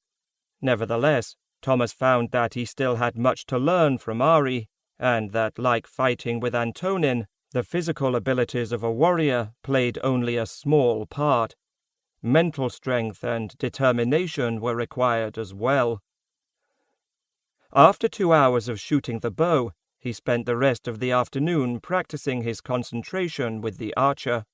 Nevertheless, Thomas found that he still had much to learn from Ari, and that, like fighting with Antonin, the physical abilities of a warrior played only a small part. Mental strength and determination were required as well. After 2 hours of shooting the bow, he spent the rest of the afternoon practicing his concentration with the Archer.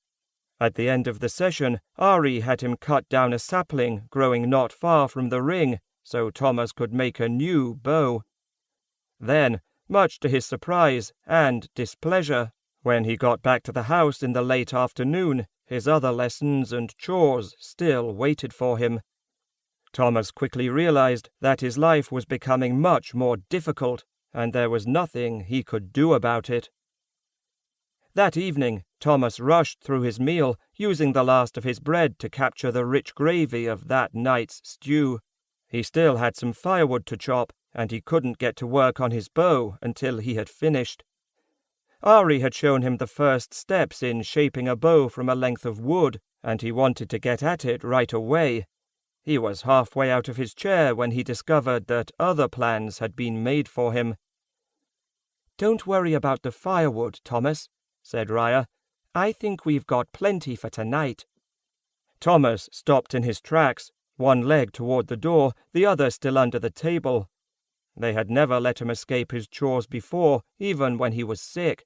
At the end of the session, Ari had him cut down a sapling growing not far from the ring, so Thomas could make a new bow. Then, much to his surprise and displeasure, when he got back to the house in the late afternoon, his other lessons and chores still waited for him. Thomas quickly realized that his life was becoming much more difficult, and there was nothing he could do about it. That evening, Thomas rushed through his meal, using the last of his bread to capture the rich gravy of that night's stew. He still had some firewood to chop, and he couldn't get to work on his bow until he had finished. Ari had shown him the first steps in shaping a bow from a length of wood, and he wanted to get at it right away. He was halfway out of his chair when he discovered that other plans had been made for him. "Don't worry about the firewood, Thomas," said Raya. "I think we've got plenty for tonight." Thomas stopped in his tracks, one leg toward the door, the other still under the table. They had never let him escape his chores before, even when he was sick.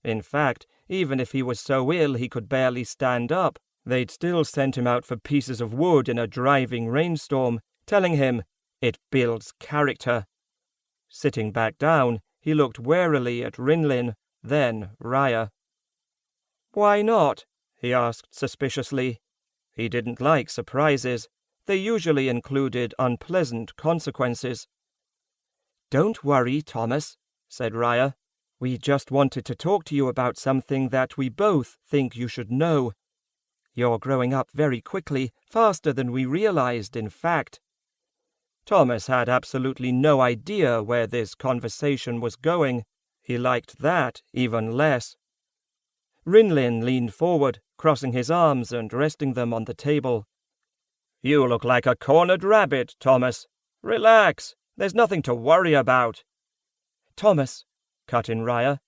In fact, even if he was so ill he could barely stand up, they'd still sent him out for pieces of wood in a driving rainstorm, telling him, "It builds character." Sitting back down, he looked warily at Rinlin, then Raya. "Why not?" he asked suspiciously. He didn't like surprises. They usually included unpleasant consequences. "Don't worry, Thomas," said Raya. "We just wanted to talk to you about something that we both think you should know. You're growing up very quickly, faster than we realized, in fact." Thomas had absolutely no idea where this conversation was going. He liked that even less. Rinlin leaned forward, crossing his arms and resting them on the table. "You look like a cornered rabbit, Thomas. Relax. There's nothing to worry about." "Thomas," cut in Raya,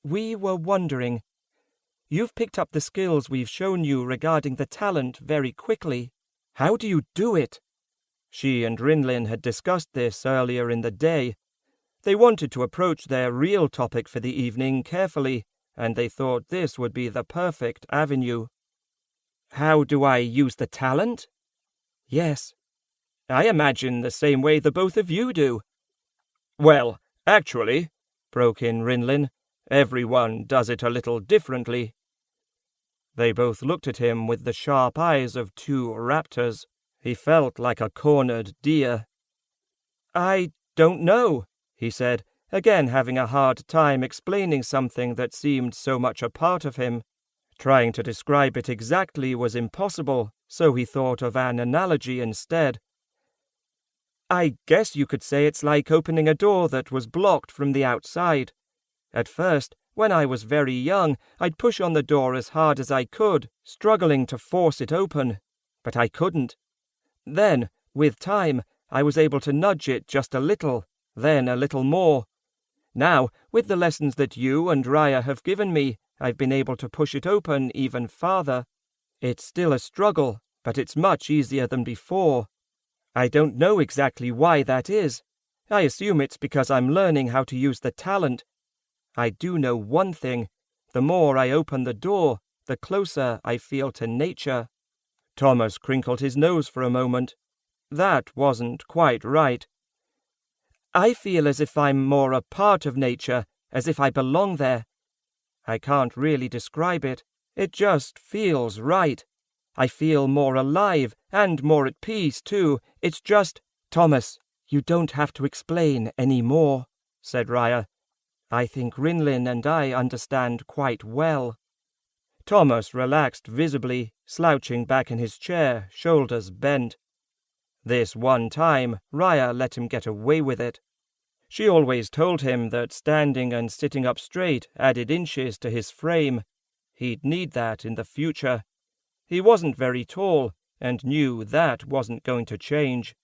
"we were wondering. You've picked up the skills we've shown you regarding the talent very quickly. How do you do it?" She and Rinlin had discussed this earlier in the day. They wanted to approach their real topic for the evening carefully, and they thought this would be the perfect avenue. "How do I use the talent?" "Yes." "I imagine the same way the both of you do." "Well, actually," broke in Rinlin, Everyone does it a little differently." They both looked at him with the sharp eyes of two raptors. He felt like a cornered deer. "I don't know," he said, again having a hard time explaining something that seemed so much a part of him. Trying to describe it exactly was impossible, so he thought of an analogy instead. "I guess you could say it's like opening a door that was blocked from the outside. At first, when I was very young, I'd push on the door as hard as I could, struggling to force it open. But I couldn't. Then, with time, I was able to nudge it just a little, then a little more. Now, with the lessons that you and Raya have given me, I've been able to push it open even farther. It's still a struggle, but it's much easier than before. I don't know exactly why that is. I assume it's because I'm learning how to use the talent. I do know one thing. The more I open the door, the closer I feel to nature." Thomas crinkled his nose for a moment. That wasn't quite right. "I feel as if I'm more a part of nature, as if I belong there. I can't really describe it. It just feels right. I feel more alive and more at peace, too. It's just—" "Thomas, you don't have to explain any more," said Raya. "I think Rinlin and I understand quite well." Thomas relaxed visibly, slouching back in his chair, shoulders bent. This one time, Raya let him get away with it. She always told him that standing and sitting up straight added inches to his frame. He'd need that in the future. He wasn't very tall, and knew that wasn't going to change.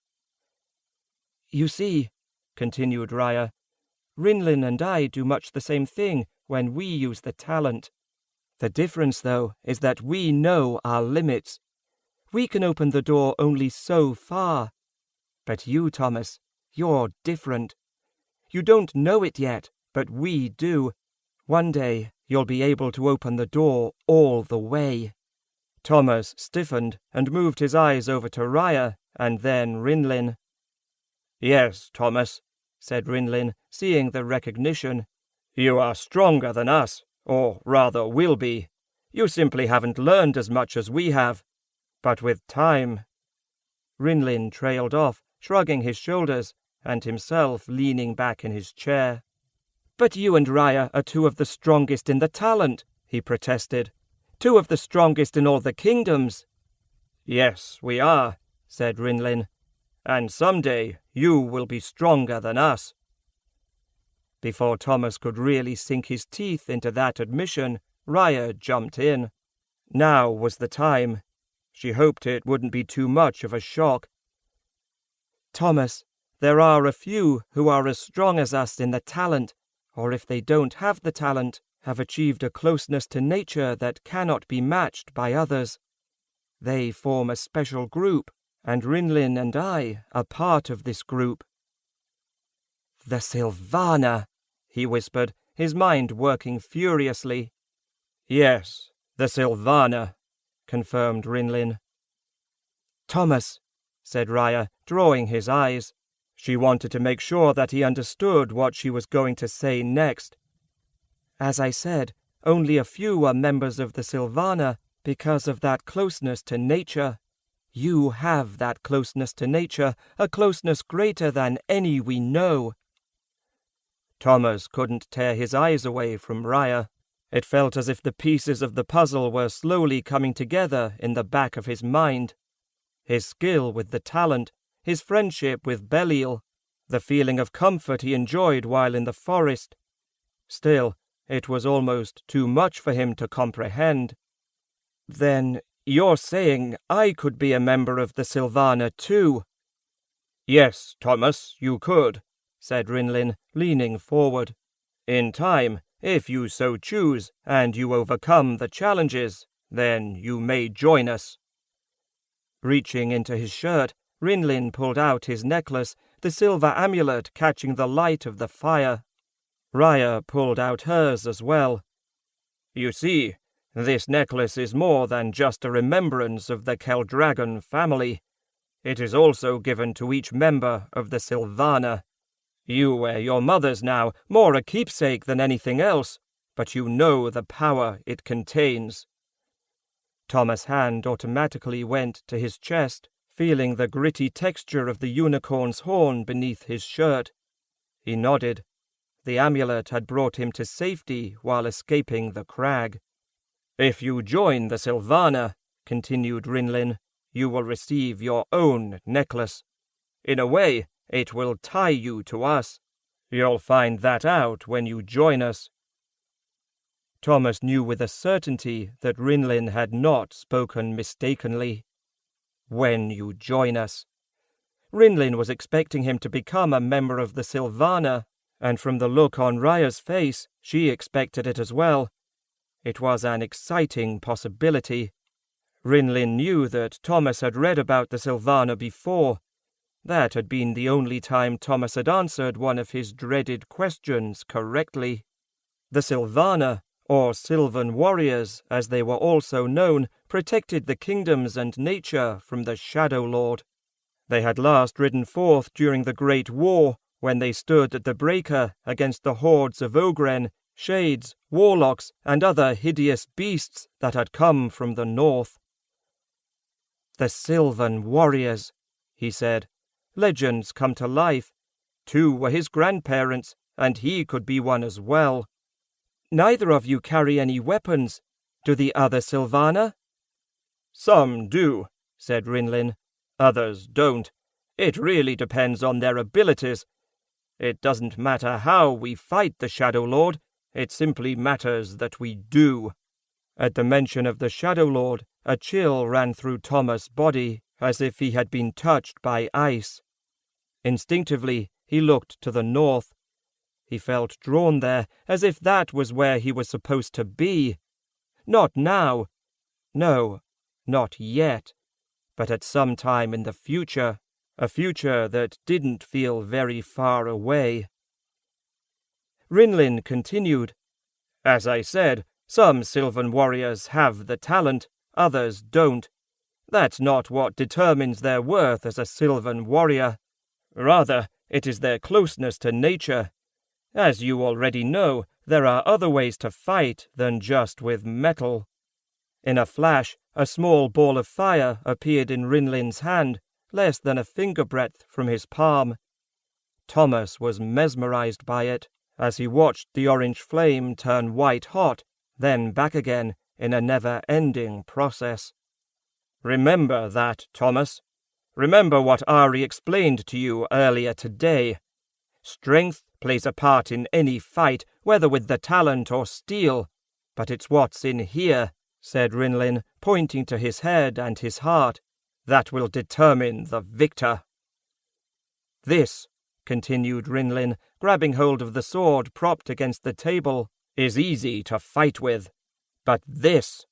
"You see," continued Raya, "Rinlin and I do much the same thing when we use the talent. The difference, though, is that we know our limits. We can open the door only so far. But you, Thomas, you're different. You don't know it yet, but we do. One day, you'll be able to open the door all the way." Thomas stiffened and moved his eyes over to Raya and then Rinlin. "Yes, Thomas," said Rinlin, seeing the recognition. "You are stronger than us, or rather will be. You simply haven't learned as much as we have. But with time—" Rinlin trailed off, shrugging his shoulders, and himself leaning back in his chair. "But you and Raya are two of the strongest in the talent," he protested. "Two of the strongest in all the kingdoms." "Yes, we are," said Rinlin. "And someday you will be stronger than us." Before Thomas could really sink his teeth into that admission, Raya jumped in. Now was the time. She hoped it wouldn't be too much of a shock. "Thomas, there are a few who are as strong as us in the talent, or if they don't have the talent, have achieved a closeness to nature that cannot be matched by others. They form a special group, and Rinlin and I are part of this group." "The Sylvana," he whispered, his mind working furiously. "Yes, the Sylvana," confirmed Rinlin. "Thomas," said Raya, drawing his eyes. She wanted to make sure that he understood what she was going to say next. "As I said, only a few are members of the Sylvana because of that closeness to nature. You have that closeness to nature, a closeness greater than any we know." Thomas couldn't tear his eyes away from Raya. It felt as if the pieces of the puzzle were slowly coming together in the back of his mind. His skill with the talent, his friendship with Belial, the feeling of comfort he enjoyed while in the forest. Still, it was almost too much for him to comprehend. "Then you're saying I could be a member of the Sylvana too?" "Yes, Thomas, you could," said Rinlin, leaning forward. "In time, if you so choose, and you overcome the challenges, then you may join us." Reaching into his shirt, Rinlin pulled out his necklace, the silver amulet catching the light of the fire. Raya pulled out hers as well. "You see, this necklace is more than just a remembrance of the Keldragon family. It is also given to each member of the Sylvana. You wear your mother's now, more a keepsake than anything else, but you know the power it contains." Thomas' hand automatically went to his chest, feeling the gritty texture of the unicorn's horn beneath his shirt. He nodded. The amulet had brought him to safety while escaping the crag. "If you join the Sylvana," continued Rinlin, "you will receive your own necklace. In a way, it will tie you to us. You'll find that out when you join us." Thomas knew with a certainty that Rinlin had not spoken mistakenly. When you join us. Rinlin was expecting him to become a member of the Sylvana, and from the look on Raya's face, she expected it as well. It was an exciting possibility. Rinlin knew that Thomas had read about the Sylvana before. That had been the only time Thomas had answered one of his dreaded questions correctly. The Sylvana, or Sylvan warriors, as they were also known, protected the kingdoms and nature from the Shadow Lord. They had last ridden forth during the Great War, when they stood at the breaker against the hordes of Ogren, shades, warlocks, and other hideous beasts that had come from the north. "The Sylvan warriors," he said. "Legends come to life. 2 were his grandparents, and he could be one as well. Neither of you carry any weapons. Do the other Sylvana?" "Some do," said Rinlin. "Others don't. It really depends on their abilities. It doesn't matter how we fight the Shadow Lord, it simply matters that we do." At the mention of the Shadow Lord, a chill ran through Thomas' body, as if he had been touched by ice. Instinctively, he looked to the north. He felt drawn there, as if that was where he was supposed to be. Not now. No, not yet. But at some time in the future. A future that didn't feel very far away. Rinlin continued. "As I said, some Sylvan warriors have the talent, others don't. That's not what determines their worth as a Sylvan warrior. Rather, it is their closeness to nature. As you already know, there are other ways to fight than just with metal." In a flash, a small ball of fire appeared in Rinlin's hand, less than a finger breadth from his palm. Thomas was mesmerized by it, as he watched the orange flame turn white-hot, then back again in a never-ending process. "Remember that, Thomas. Remember what Ari explained to you earlier today. Strength plays a part in any fight, whether with the talent or steel. But it's what's in here," said Rinlin, pointing to his head and his heart, "that will determine the victor." "This," continued Rinlin, grabbing hold of the sword propped against the table, "is easy to fight with. But this,"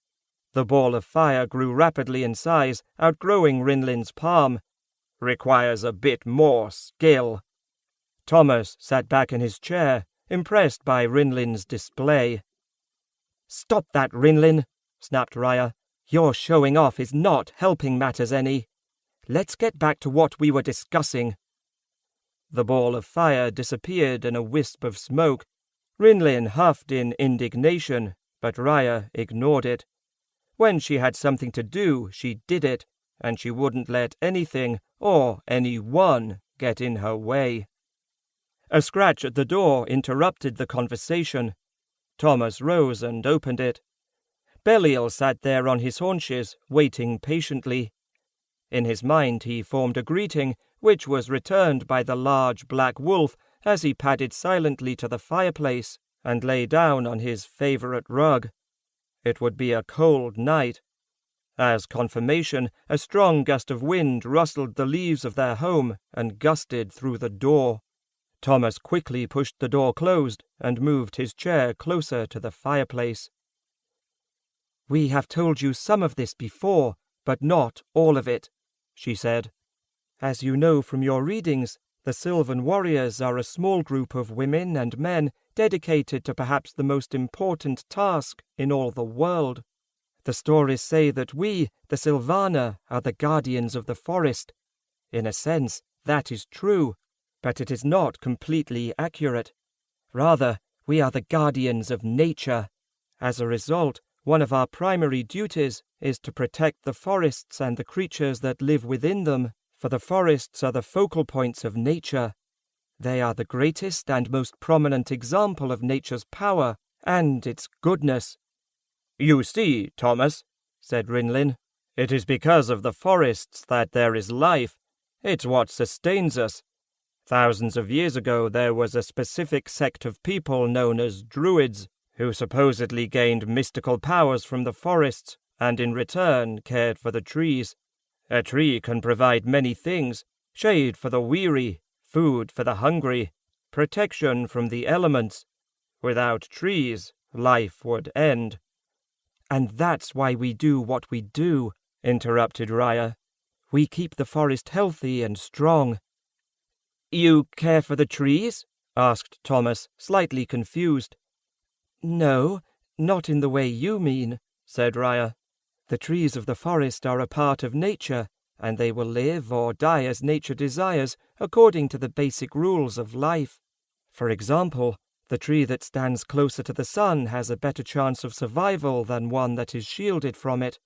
the ball of fire grew rapidly in size, outgrowing Rinlin's palm, "requires a bit more skill." Thomas sat back in his chair, impressed by Rinlin's display. "Stop that, Rinlin," snapped Raya. "Your showing off is not helping matters any. Let's get back to what we were discussing." The ball of fire disappeared in a wisp of smoke. Rinlin huffed in indignation, but Raya ignored it. When she had something to do, she did it, and she wouldn't let anything or anyone get in her way. A scratch at the door interrupted the conversation. Thomas rose and opened it. Belial sat there on his haunches, waiting patiently. In his mind he formed a greeting, which was returned by the large black wolf as he padded silently to the fireplace and lay down on his favorite rug. It would be a cold night. As confirmation, a strong gust of wind rustled the leaves of their home and gusted through the door. Thomas quickly pushed the door closed and moved his chair closer to the fireplace. "We have told you some of this before, but not all of it," she said. "As you know from your readings, the Sylvan warriors are a small group of women and men dedicated to perhaps the most important task in all the world. The stories say that we, the Sylvana, are the guardians of the forest. In a sense, that is true, but it is not completely accurate. Rather, We are the guardians of nature. As a result, one of our primary duties is to protect the forests and the creatures that live within them, for the forests are the focal points of nature. They are the greatest and most prominent example of nature's power and its goodness. "You see, Thomas," said Rinlin, "it is because of the forests that there is life. It's what sustains us. Thousands of years ago there was a specific sect of people known as Druids, who supposedly gained mystical powers from the forests and in return cared for the trees. A tree can provide many things: shade for the weary, food for the hungry, protection from the elements. Without trees, life would end." "And that's why we do what we do," interrupted Raya. "We keep the forest healthy and strong." "You care for the trees?" asked Thomas, slightly confused. "No, not in the way you mean," said Raya. "The trees of the forest are a part of nature, and they will live or die as nature desires, according to the basic rules of life. For example, the tree that stands closer to the sun has a better chance of survival than one that is shielded from it.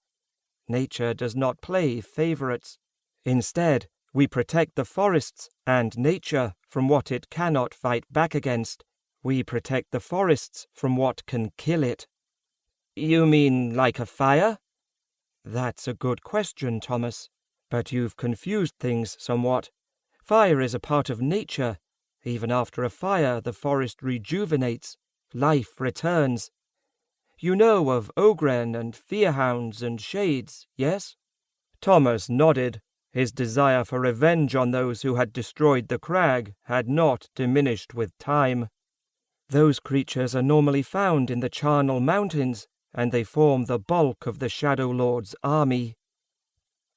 Nature does not play favorites. Instead, we protect the forests and nature from what it cannot fight back against. We protect the forests from what can kill it." "You mean like a fire?" "That's a good question, Thomas. But you've confused things somewhat. Fire is a part of nature. Even after a fire, the forest rejuvenates. Life returns. You know of Ogren and Fearhounds and Shades, yes?" Thomas nodded. His desire for revenge on those who had destroyed the crag had not diminished with time. "Those creatures are normally found in the Charnel Mountains, and they form the bulk of the Shadow Lord's army."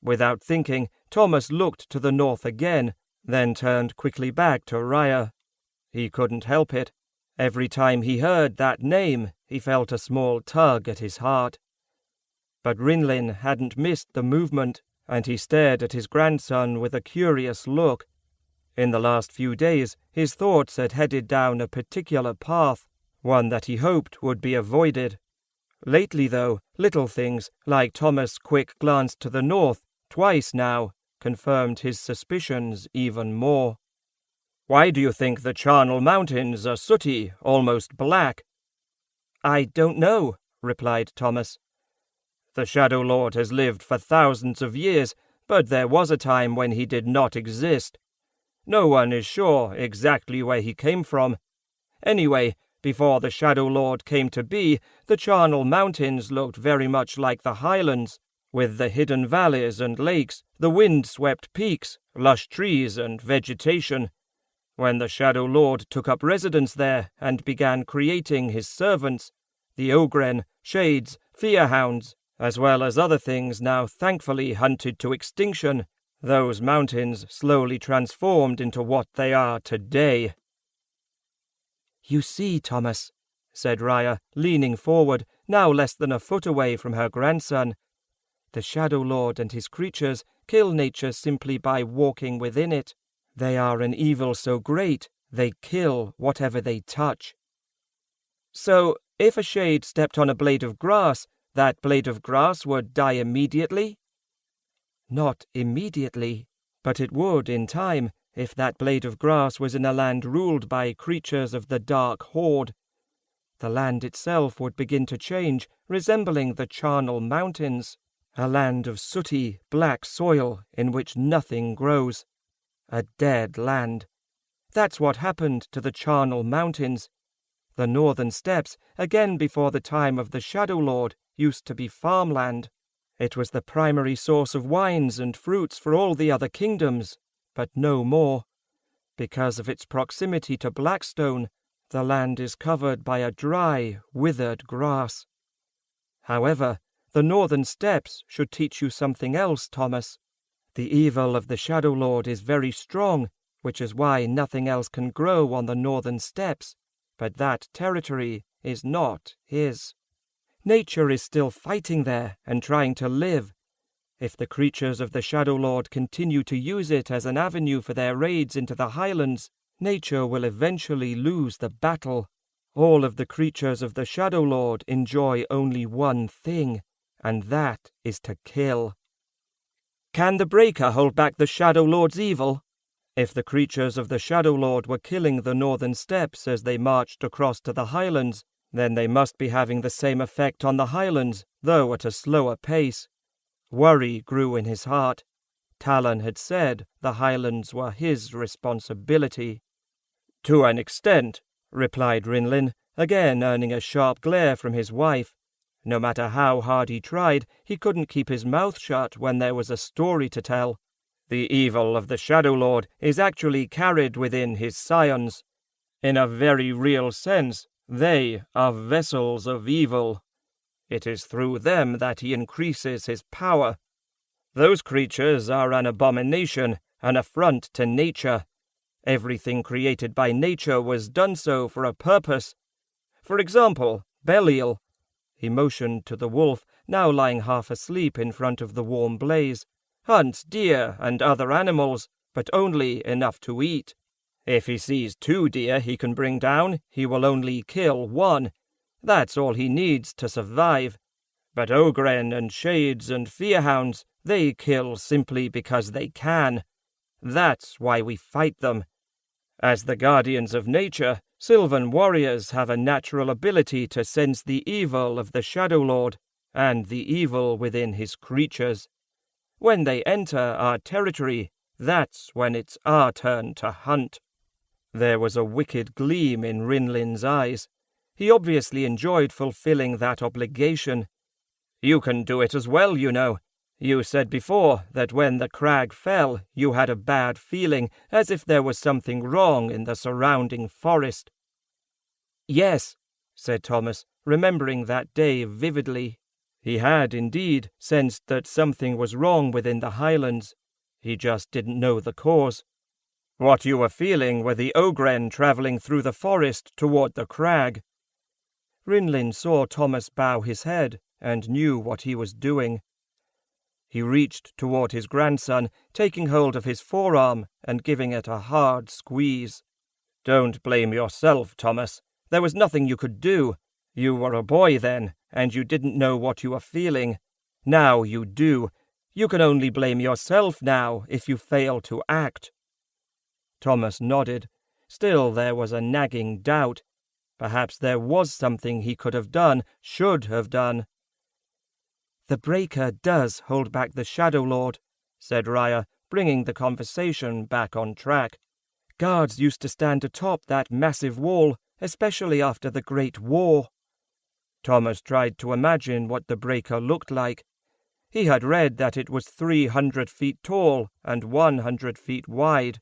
Without thinking, Thomas looked to the north again, then turned quickly back to Raya. He couldn't help it. Every time he heard that name, he felt a small tug at his heart. But Rinlin hadn't missed the movement, and he stared at his grandson with a curious look. In the last few days, his thoughts had headed down a particular path, one that he hoped would be avoided. Lately, though, little things, like Thomas' quick glance to the north, twice now, confirmed his suspicions even more. "Why do you think the Charnel Mountains are sooty, almost black?" "I don't know," replied Thomas. "The Shadow Lord has lived for thousands of years, but there was a time when he did not exist. No one is sure exactly where he came from. Anyway, before the Shadow Lord came to be, the Charnel Mountains looked very much like the Highlands, with the hidden valleys and lakes, the wind-swept peaks, lush trees and vegetation. When the Shadow Lord took up residence there and began creating his servants, the Ogren, Shades, Fearhounds, as well as other things now thankfully hunted to extinction, those mountains slowly transformed into what they are today." "You see, Thomas," said Raya, leaning forward, now less than a foot away from her grandson, "the Shadow Lord and his creatures kill nature simply by walking within it. They are an evil so great, they kill whatever they touch." "So, if a shade stepped on a blade of grass, that blade of grass would die immediately?" "Not immediately, but it would in time, if that blade of grass was in a land ruled by creatures of the Dark Horde. The land itself would begin to change, resembling the Charnel Mountains, a land of sooty, black soil in which nothing grows. A dead land. That's what happened to the Charnel Mountains. The northern steppes, again before the time of the Shadow Lord, used to be farmland. It was the primary source of wines and fruits for all the other kingdoms, but no more. Because of its proximity to Blackstone, the land is covered by a dry, withered grass. However, the northern steppes should teach you something else, Thomas. The evil of the Shadow Lord is very strong, which is why nothing else can grow on the northern steppes, but that territory is not his. Nature is still fighting there and trying to live. If the creatures of the Shadow Lord continue to use it as an avenue for their raids into the Highlands, nature will eventually lose the battle. All of the creatures of the Shadow Lord enjoy only one thing, and that is to kill. Can the Breaker hold back the Shadow Lord's evil? If the creatures of the Shadow Lord were killing the northern steppes as they marched across to the highlands, then they must be having the same effect on the highlands, though at a slower pace. Worry grew in his heart. Talon had said the highlands were his responsibility. To an extent, replied Rinlin, again earning a sharp glare from his wife. No matter how hard he tried, he couldn't keep his mouth shut when there was a story to tell. The evil of the Shadow Lord is actually carried within his scions. In a very real sense, they are vessels of evil. It is through them that he increases his power. Those creatures are an abomination, an affront to nature. Everything created by nature was done so for a purpose. For example, Belial. He motioned to the wolf, now lying half asleep in front of the warm blaze. Hunts deer and other animals, but only enough to eat. If he sees 2 deer he can bring down, he will only kill 1. That's all he needs to survive. But Ogren and Shades and Fearhounds, they kill simply because they can. That's why we fight them. As the guardians of nature, Sylvan warriors have a natural ability to sense the evil of the Shadow Lord, and the evil within his creatures. When they enter our territory, that's when it's our turn to hunt. There was a wicked gleam in Rinlin's eyes. He obviously enjoyed fulfilling that obligation. You can do it as well, you know. You said before that when the crag fell, you had a bad feeling, as if there was something wrong in the surrounding forest. Yes, said Thomas, remembering that day vividly. He had, indeed, sensed that something was wrong within the highlands. He just didn't know the cause. What you were feeling were the Ogren travelling through the forest toward the crag. Rinlin saw Thomas bow his head, and knew what he was doing. He reached toward his grandson, taking hold of his forearm and giving it a hard squeeze. Don't blame yourself, Thomas. There was nothing you could do. You were a boy then, and you didn't know what you were feeling. Now you do. You can only blame yourself now if you fail to act. Thomas nodded. Still there was a nagging doubt. Perhaps there was something he could have done, should have done. The Breaker does hold back the Shadow Lord, said Raya, bringing the conversation back on track. Guards used to stand atop that massive wall, especially after the Great War. Thomas tried to imagine what the Breaker looked like. He had read that it was 300 feet tall and 100 feet wide.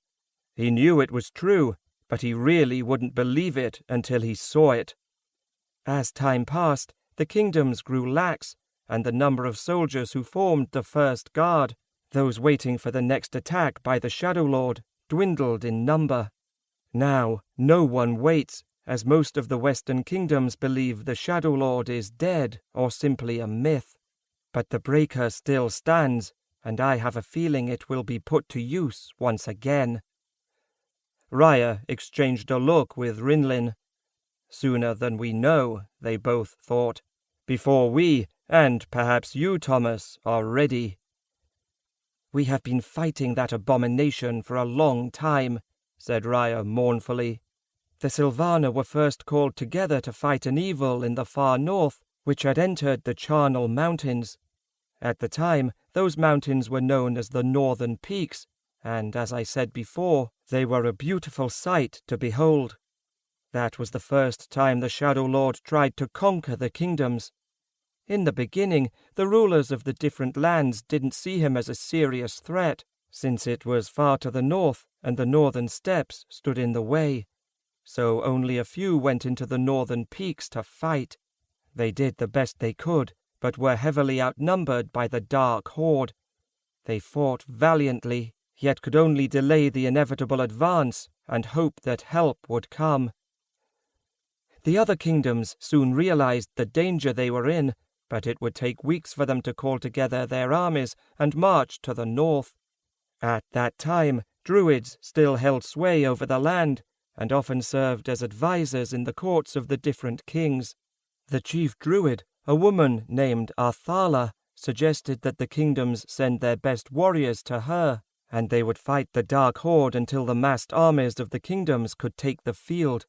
He knew it was true, but he really wouldn't believe it until he saw it. As time passed, the kingdoms grew lax, and the number of soldiers who formed the first guard, those waiting for the next attack by the Shadow Lord, dwindled in number. Now, no one waits, as most of the Western kingdoms believe the Shadow Lord is dead or simply a myth. But the Breaker still stands, and I have a feeling it will be put to use once again. Raya exchanged a look with Rinlin. Sooner than we know, they both thought. Before we, and perhaps you, Thomas, are ready. We have been fighting that abomination for a long time, said Raya mournfully. The Sylvana were first called together to fight an evil in the far north, which had entered the Charnel Mountains. At the time, those mountains were known as the Northern Peaks, and, as I said before, they were a beautiful sight to behold. That was the first time the Shadow Lord tried to conquer the kingdoms. In the beginning, the rulers of the different lands didn't see him as a serious threat, since it was far to the north and the northern steppes stood in the way. So only a few went into the northern peaks to fight. They did the best they could, but were heavily outnumbered by the Dark Horde. They fought valiantly, yet could only delay the inevitable advance and hope that help would come. The other kingdoms soon realized the danger they were in, but it would take weeks for them to call together their armies and march to the north. At that time, Druids still held sway over the land, and often served as advisors in the courts of the different kings. The chief druid, a woman named Arthala, suggested that the kingdoms send their best warriors to her, and they would fight the Dark Horde until the massed armies of the kingdoms could take the field.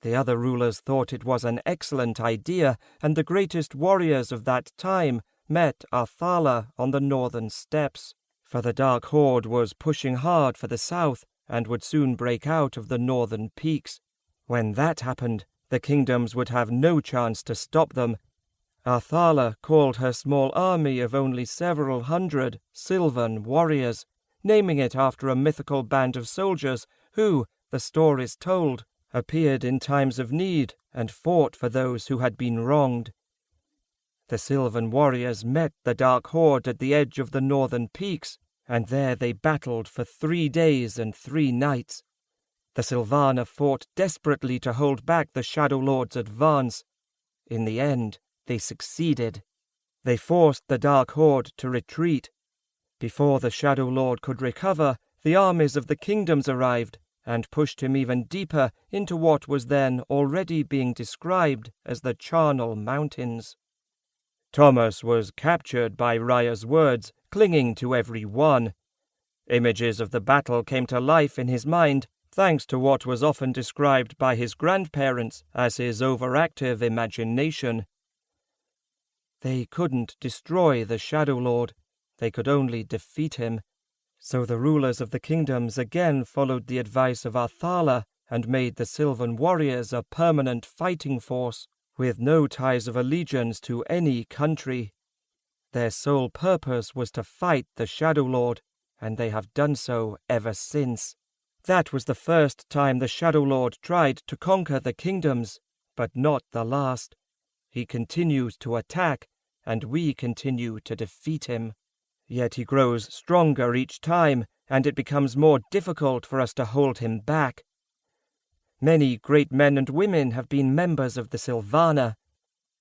The other rulers thought it was an excellent idea, and the greatest warriors of that time met Arthala on the northern steppes, for the Dark Horde was pushing hard for the south and would soon break out of the northern peaks. When that happened, the kingdoms would have no chance to stop them. Arthala called her small army of only several hundred Sylvan warriors, naming it after a mythical band of soldiers who, the stories told, appeared in times of need and fought for those who had been wronged. The Sylvan warriors met the Dark Horde at the edge of the northern peaks, and there they battled for 3 days and 3 nights. The Sylvaner fought desperately to hold back the Shadow Lord's advance. In the end, they succeeded. They forced the Dark Horde to retreat. Before the Shadow Lord could recover, the armies of the kingdoms arrived and pushed him even deeper into what was then already being described as the Charnel Mountains. Thomas was captured by Raya's words, clinging to every one. Images of the battle came to life in his mind, thanks to what was often described by his grandparents as his overactive imagination. They couldn't destroy the Shadow Lord, they could only defeat him. So the rulers of the kingdoms again followed the advice of Arthala and made the Sylvan warriors a permanent fighting force, with no ties of allegiance to any country. Their sole purpose was to fight the Shadow Lord, and they have done so ever since. That was the first time the Shadow Lord tried to conquer the kingdoms, but not the last. He continues to attack, and we continue to defeat him. Yet he grows stronger each time, and it becomes more difficult for us to hold him back. Many great men and women have been members of the Sylvaner.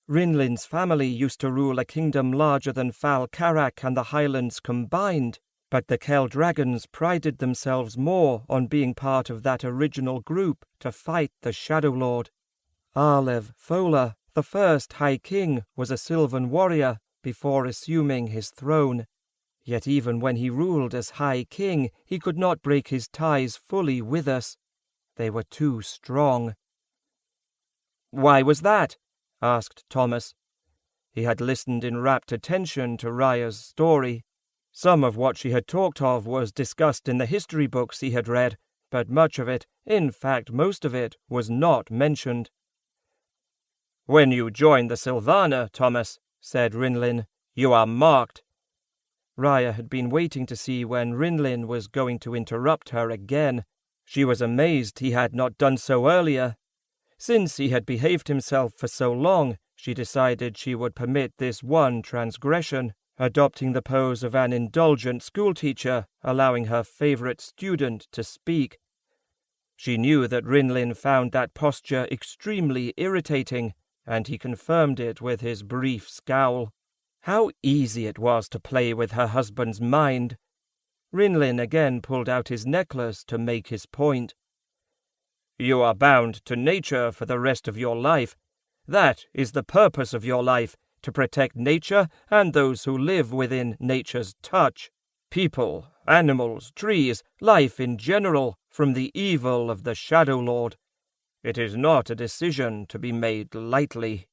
Rinlin's family used to rule a kingdom larger than Fal Carak and the Highlands combined, but the Kel Dragons prided themselves more on being part of that original group to fight the Shadow Lord. Arlev Fola, the first High King, was a Sylvan warrior before assuming his throne. Yet even when he ruled as High King, he could not break his ties fully with us. They were too strong. "Why was that?" asked Thomas. He had listened in rapt attention to Raya's story. Some of what she had talked of was discussed in the history books he had read, but much of it, in fact most of it, was not mentioned. "When you join the Sylvaner, Thomas," said Rinlin, "you are marked." Raya had been waiting to see when Rinlin was going to interrupt her again. She was amazed he had not done so earlier. Since he had behaved himself for so long, she decided she would permit this one transgression, adopting the pose of an indulgent schoolteacher, allowing her favorite student to speak. She knew that Rinlin found that posture extremely irritating, and he confirmed it with his brief scowl. How easy it was to play with her husband's mind. Rinlin again pulled out his necklace to make his point. "You are bound to nature for the rest of your life. That is the purpose of your life, to protect nature and those who live within nature's touch. People, animals, trees, life in general, from the evil of the Shadow Lord. It is not a decision to be made lightly."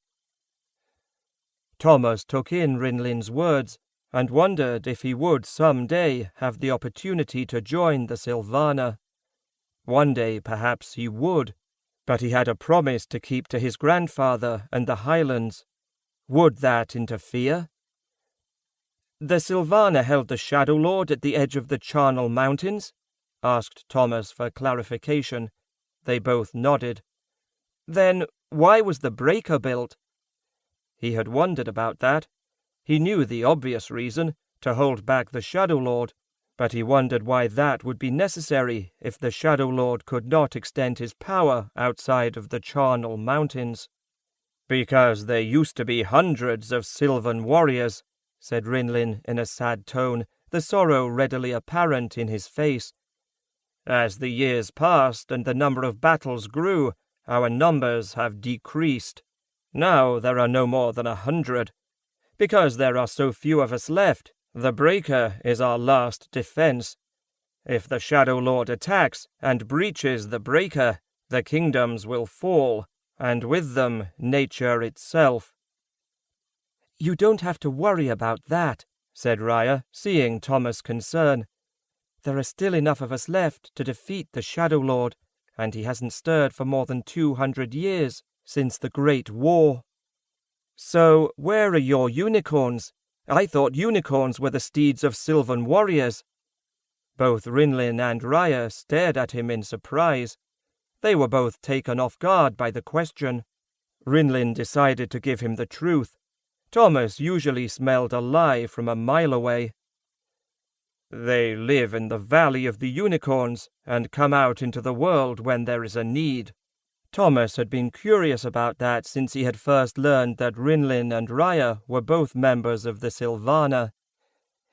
Thomas took in Rinlin's words, and wondered if he would some day have the opportunity to join the Sylvaner. One day perhaps he would, but he had a promise to keep to his grandfather and the Highlands. Would that interfere? "The Sylvaner held the Shadow Lord at the edge of the Charnel Mountains?" asked Thomas for clarification. They both nodded. "Then why was the breaker built?" He had wondered about that. He knew the obvious reason, to hold back the Shadow Lord, but he wondered why that would be necessary if the Shadow Lord could not extend his power outside of the Charnel Mountains. "Because there used to be hundreds of Sylvan warriors," said Rinlin in a sad tone, the sorrow readily apparent in his face. As the years passed and the number of battles grew, our numbers have decreased. Now there are no more than 100. Because there are so few of us left, the breaker is our last defense. If the Shadow Lord attacks and breaches the breaker, the kingdoms will fall, and with them nature itself." "You don't have to worry about that," said Raya, seeing Thomas' concern. "There are still enough of us left to defeat the Shadow Lord, and he hasn't stirred for more than 200 years, since the Great War." "So where are your unicorns? I thought unicorns were the steeds of sylvan warriors." Both Rinlin and Raya stared at him in surprise. They were both taken off guard by the question. Rinlin decided to give him the truth. Thomas usually smelled a lie from a mile away. "They live in the Valley of the Unicorns and come out into the world when there is a need." Thomas had been curious about that since he had first learned that Rinlin and Raya were both members of the Sylvana.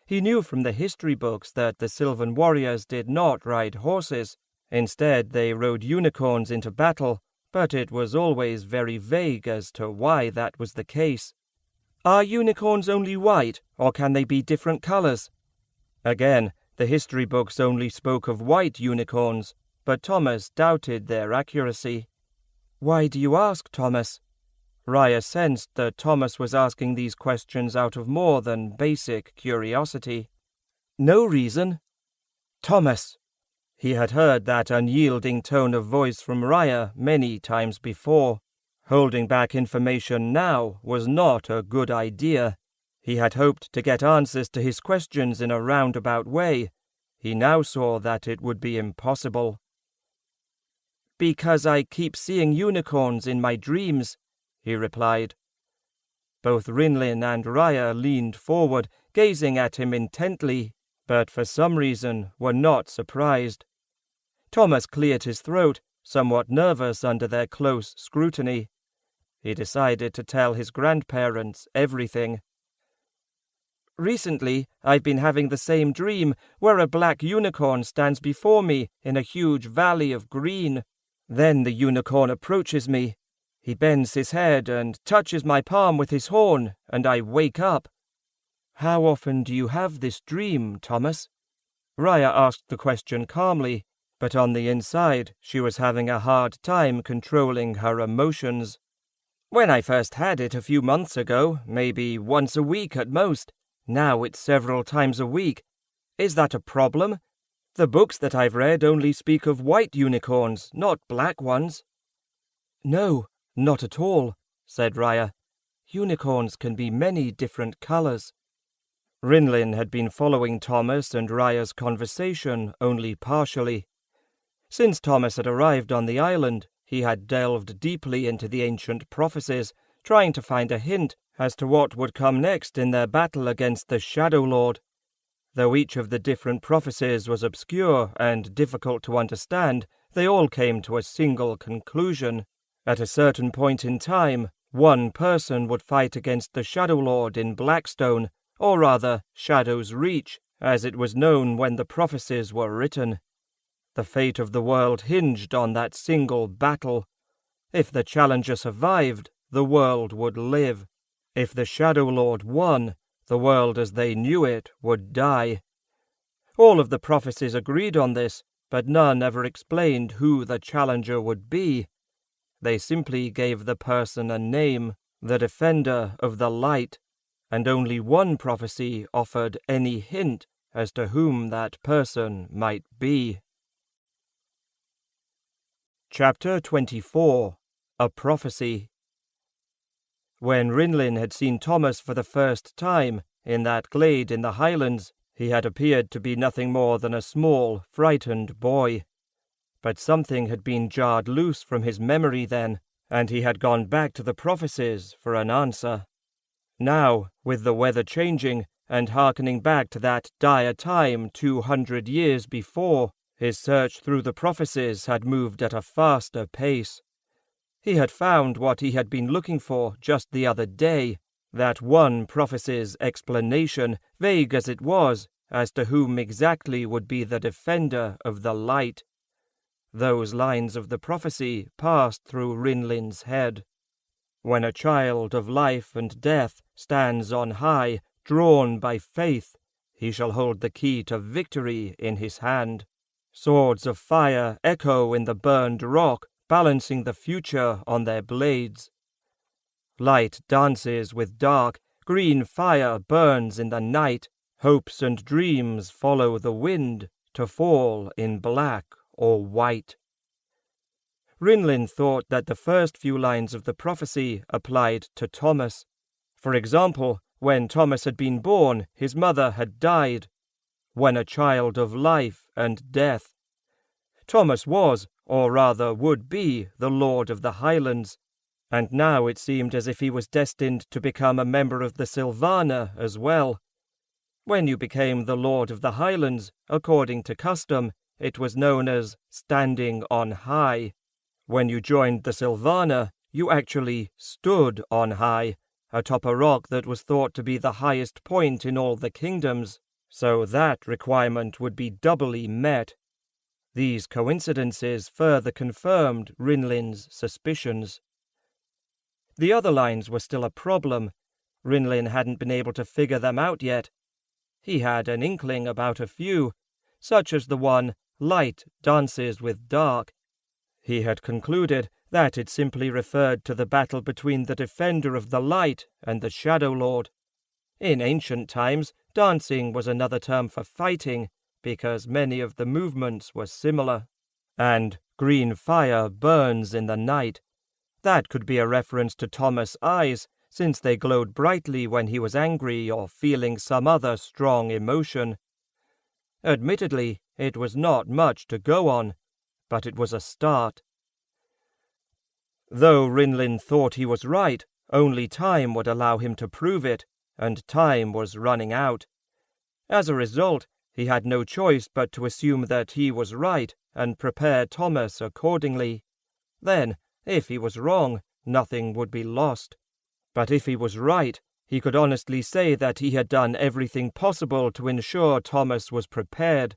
He knew from the history books that the Sylvan warriors did not ride horses. Instead, they rode unicorns into battle, but it was always very vague as to why that was the case. "Are unicorns only white, or can they be different colors?" Again, the history books only spoke of white unicorns, but Thomas doubted their accuracy. "Why do you ask, Thomas?" Raya sensed that Thomas was asking these questions out of more than basic curiosity. "No reason." "Thomas!" He had heard that unyielding tone of voice from Raya many times before. Holding back information now was not a good idea. He had hoped to get answers to his questions in a roundabout way. He now saw that it would be impossible. "Because I keep seeing unicorns in my dreams," he replied. Both Rinlin and Raya leaned forward, gazing at him intently, but for some reason were not surprised. Thomas cleared his throat, somewhat nervous under their close scrutiny. He decided to tell his grandparents everything. "Recently, I've been having the same dream, where a black unicorn stands before me in a huge valley of green. Then the unicorn approaches me. He bends his head and touches my palm with his horn, and I wake up." "How often do you have this dream, Thomas?" Raya asked the question calmly, but on the inside she was having a hard time controlling her emotions. "When I first had it a few months ago, maybe once a week at most. Now it's several times a week. Is that a problem? The books that I've read only speak of white unicorns, not black ones." "No, not at all," said Raya. "Unicorns can be many different colors." Rinlin had been following Thomas and Raya's conversation only partially. Since Thomas had arrived on the island, he had delved deeply into the ancient prophecies, trying to find a hint as to what would come next in their battle against the Shadow Lord. Though each of the different prophecies was obscure and difficult to understand, they all came to a single conclusion. At a certain point in time, one person would fight against the Shadow Lord in Blackstone, or rather, Shadow's Reach, as it was known when the prophecies were written. The fate of the world hinged on that single battle. If the challenger survived, the world would live. If the Shadow Lord won, the world as they knew it would die. All of the prophecies agreed on this, but none ever explained who the challenger would be. They simply gave the person a name, the Defender of the Light, and only one prophecy offered any hint as to whom that person might be. Chapter 24. A Prophecy. When Rinlin had seen Thomas for the first time, in that glade in the highlands, he had appeared to be nothing more than a small, frightened boy. But something had been jarred loose from his memory then, and he had gone back to the prophecies for an answer. Now, with the weather changing, and hearkening back to that dire time 200 years before, his search through the prophecies had moved at a faster pace. He had found what he had been looking for just the other day, that one prophecy's explanation, vague as it was, as to whom exactly would be the defender of the light. Those lines of the prophecy passed through Rinlin's head. When a child of life and death stands on high, drawn by faith, he shall hold the key to victory in his hand. Swords of fire echo in the burned rock, balancing the future on their blades. Light dances with dark, green fire burns in the night, hopes and dreams follow the wind to fall in black or white. Rinlin thought that the first few lines of the prophecy applied to Thomas. For example, when Thomas had been born, his mother had died. When a child of life and death. Thomas was, or rather would be, the Lord of the Highlands, and now it seemed as if he was destined to become a member of the Sylvana as well. When you became the Lord of the Highlands, according to custom, it was known as standing on high. When you joined the Sylvana, you actually stood on high, atop a rock that was thought to be the highest point in all the kingdoms, so that requirement would be doubly met. These coincidences further confirmed Rinlin's suspicions. The other lines were still a problem. Rinlin hadn't been able to figure them out yet. He had an inkling about a few, such as the one, light dances with dark. He had concluded that it simply referred to the battle between the defender of the light and the Shadow Lord. In ancient times, dancing was another term for fighting, because many of the movements were similar. And green fire burns in the night. That could be a reference to Thomas' eyes, since they glowed brightly when he was angry or feeling some other strong emotion. Admittedly, it was not much to go on, but it was a start. Though Rinlin thought he was right, only time would allow him to prove it, and time was running out. As a result, he had no choice but to assume that he was right and prepare Thomas accordingly. Then, if he was wrong, nothing would be lost. But if he was right, he could honestly say that he had done everything possible to ensure Thomas was prepared.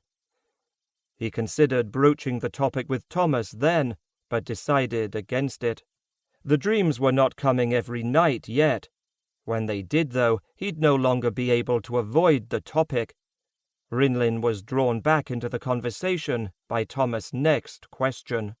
He considered broaching the topic with Thomas then, but decided against it. The dreams were not coming every night yet. When they did, though, he'd no longer be able to avoid the topic. Rinlin was drawn back into the conversation by Thomas' next question.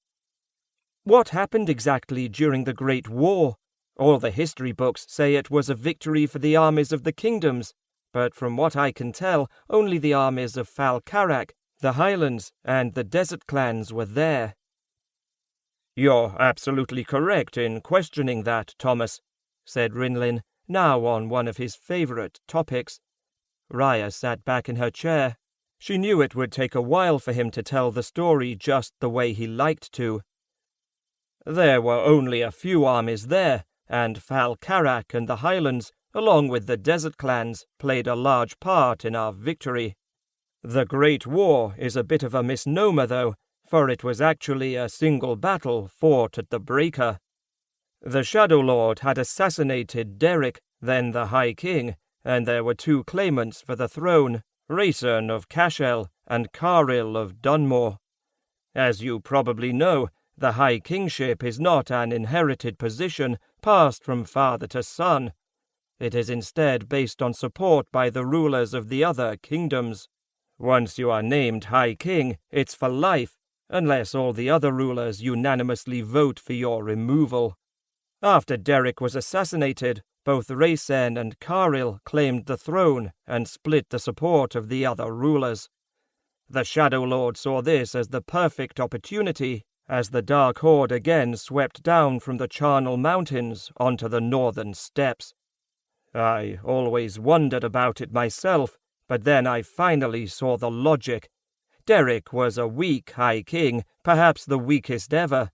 What happened exactly during the Great War? All the history books say it was a victory for the armies of the kingdoms, but from what I can tell, only the armies of Falcarak, the Highlands, and the Desert clans were there. You're absolutely correct in questioning that, Thomas, said Rinlin, now on one of his favourite topics. Raya sat back in her chair. She knew it would take a while for him to tell the story just the way he liked to. There were only a few armies there, and Falcarak and the Highlands, along with the Desert clans, played a large part in our victory. The Great War is a bit of a misnomer, though, for it was actually a single battle fought at the Breaker. The Shadow Lord had assassinated Derek, then the High King, and there were two claimants for the throne, Rayson of Kestrel and Caril of Dunmore. As you probably know, the High Kingship is not an inherited position passed from father to son. It is instead based on support by the rulers of the other kingdoms. Once you are named High King, it's for life, unless all the other rulers unanimously vote for your removal. After Derek was assassinated, both Rayson and Caril claimed the throne and split the support of the other rulers. The Shadow Lord saw this as the perfect opportunity, as the Dark Horde again swept down from the Charnel Mountains onto the northern steppes. I always wondered about it myself, but then I finally saw the logic. Derek was a weak High King, perhaps the weakest ever.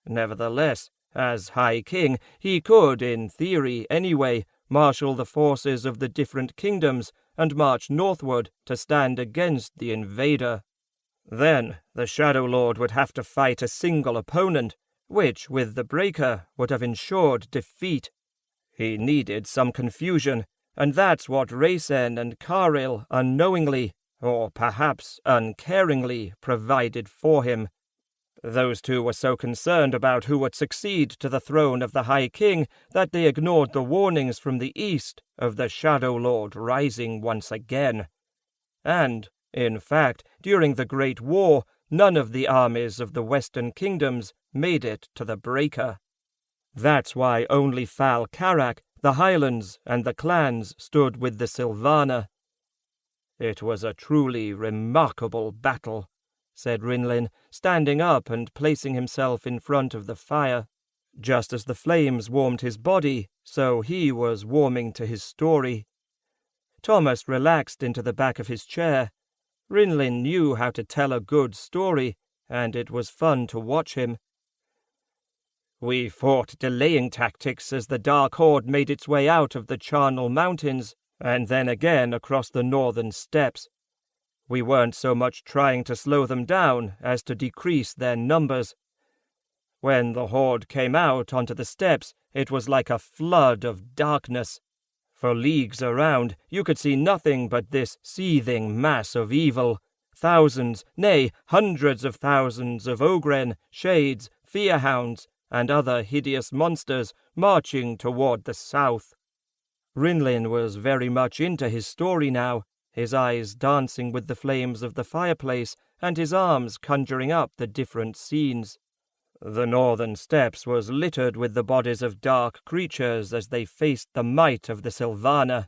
Nevertheless, as High King, he could, in theory anyway, marshal the forces of the different kingdoms and march northward to stand against the invader. Then the Shadow Lord would have to fight a single opponent, which, with the Breaker, would have ensured defeat. He needed some confusion, and that's what Rayson and Caril unknowingly, or perhaps uncaringly, provided for him. Those two were so concerned about who would succeed to the throne of the High King that they ignored the warnings from the east of the Shadow Lord rising once again. And, in fact, during the Great War, none of the armies of the Western Kingdoms made it to the Breaker. That's why only Fal Carak, the Highlands, and the clans stood with the Silvana. It was a truly remarkable battle, said Rinlin, standing up and placing himself in front of the fire. Just as the flames warmed his body, so he was warming to his story. Thomas relaxed into the back of his chair. Rinlin knew how to tell a good story, and it was fun to watch him. We fought delaying tactics as the Dark Horde made its way out of the Charnel Mountains, and then again across the northern steppes. We weren't so much trying to slow them down as to decrease their numbers. When the Horde came out onto the steppes, it was like a flood of darkness. For leagues around, you could see nothing but this seething mass of evil. Thousands, nay, hundreds of thousands of ogren, shades, fearhounds, and other hideous monsters marching toward the south. Rinlin was very much into his story now, his eyes dancing with the flames of the fireplace, and his arms conjuring up the different scenes. The northern steppes was littered with the bodies of dark creatures as they faced the might of the Silvana.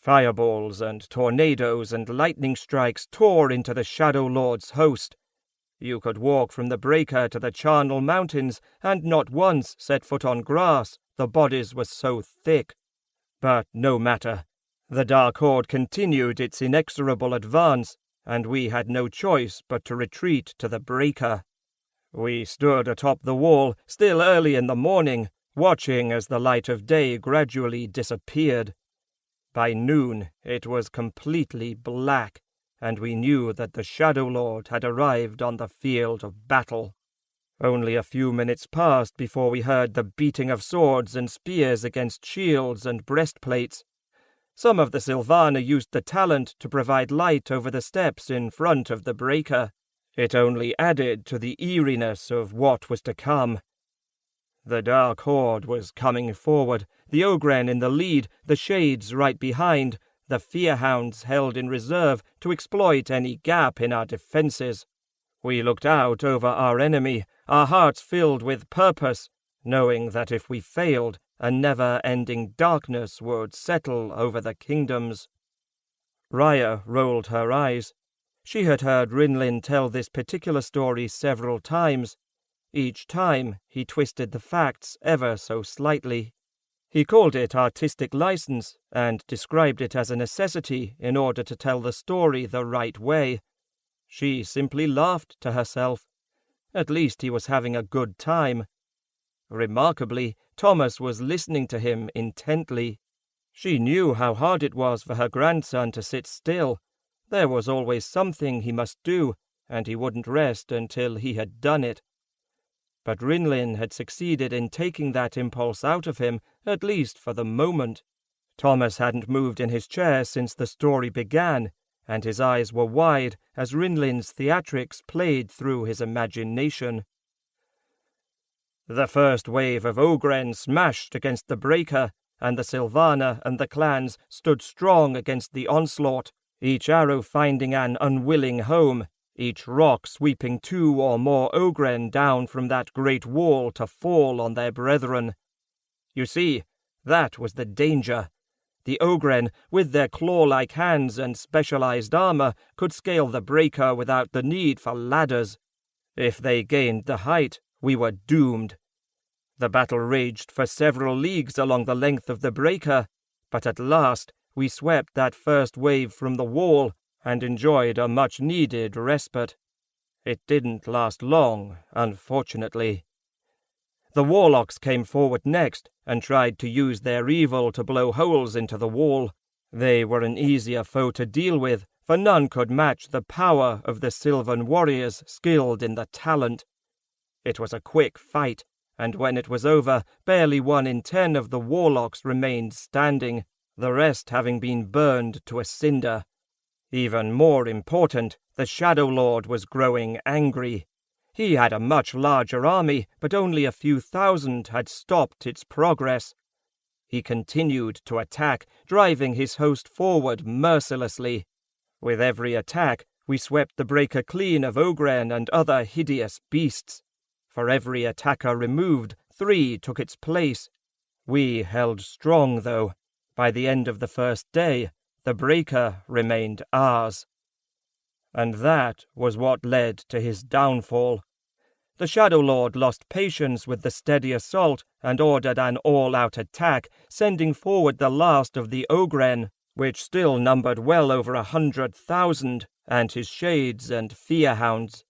Fireballs and tornadoes and lightning strikes tore into the Shadow Lord's host. You could walk from the Breaker to the Charnel Mountains and not once set foot on grass, the bodies were so thick. But no matter. The Dark Horde continued its inexorable advance, and we had no choice but to retreat to the Breaker. We stood atop the wall, still early in the morning, watching as the light of day gradually disappeared. By noon it was completely black, and we knew that the Shadow Lord had arrived on the field of battle. Only a few minutes passed before we heard the beating of swords and spears against shields and breastplates. Some of the Silvana used the talent to provide light over the steppes in front of the Breaker. It only added to the eeriness of what was to come. The Dark Horde was coming forward, the Ogren in the lead, the Shades right behind, the Fearhounds held in reserve to exploit any gap in our defences. We looked out over our enemy, our hearts filled with purpose, knowing that if we failed, a never-ending darkness would settle over the kingdoms. Raya rolled her eyes. She had heard Rinlin tell this particular story several times. Each time he twisted the facts ever so slightly. He called it artistic license and described it as a necessity in order to tell the story the right way. She simply laughed to herself. At least he was having a good time. Remarkably, Thomas was listening to him intently. She knew how hard it was for her grandson to sit still. There was always something he must do, and he wouldn't rest until he had done it. But Rinlin had succeeded in taking that impulse out of him, at least for the moment. Thomas hadn't moved in his chair since the story began, and his eyes were wide as Rinlin's theatrics played through his imagination. The first wave of Ogren smashed against the Breaker, and the Silvana and the clans stood strong against the onslaught, each arrow finding an unwilling home, each rock sweeping 2 or more Ogren down from that great wall to fall on their brethren. You see, that was the danger. The Ogren, with their claw-like hands and specialized armor, could scale the Breaker without the need for ladders. If they gained the height, we were doomed. The battle raged for several leagues along the length of the Breaker, but at last we swept that first wave from the wall and enjoyed a much-needed respite. It didn't last long, unfortunately. The warlocks came forward next and tried to use their evil to blow holes into the wall. They were an easier foe to deal with, for none could match the power of the Sylvan warriors skilled in the talent. It was a quick fight, and when it was over, barely 1 in 10 of the warlocks remained standing, the rest having been burned to a cinder. Even more important, the Shadow Lord was growing angry. He had a much larger army, but only a few thousand had stopped its progress. He continued to attack, driving his host forward mercilessly. With every attack, we swept the breaker clean of Ogren and other hideous beasts. For every attacker removed, 3 took its place. We held strong, though. By the end of the first day, the breaker remained ours. And that was what led to his downfall. The Shadow Lord lost patience with the steady assault and ordered an all-out attack, sending forward the last of the Ogren, which still numbered well over 100,000, and his shades and fearhounds.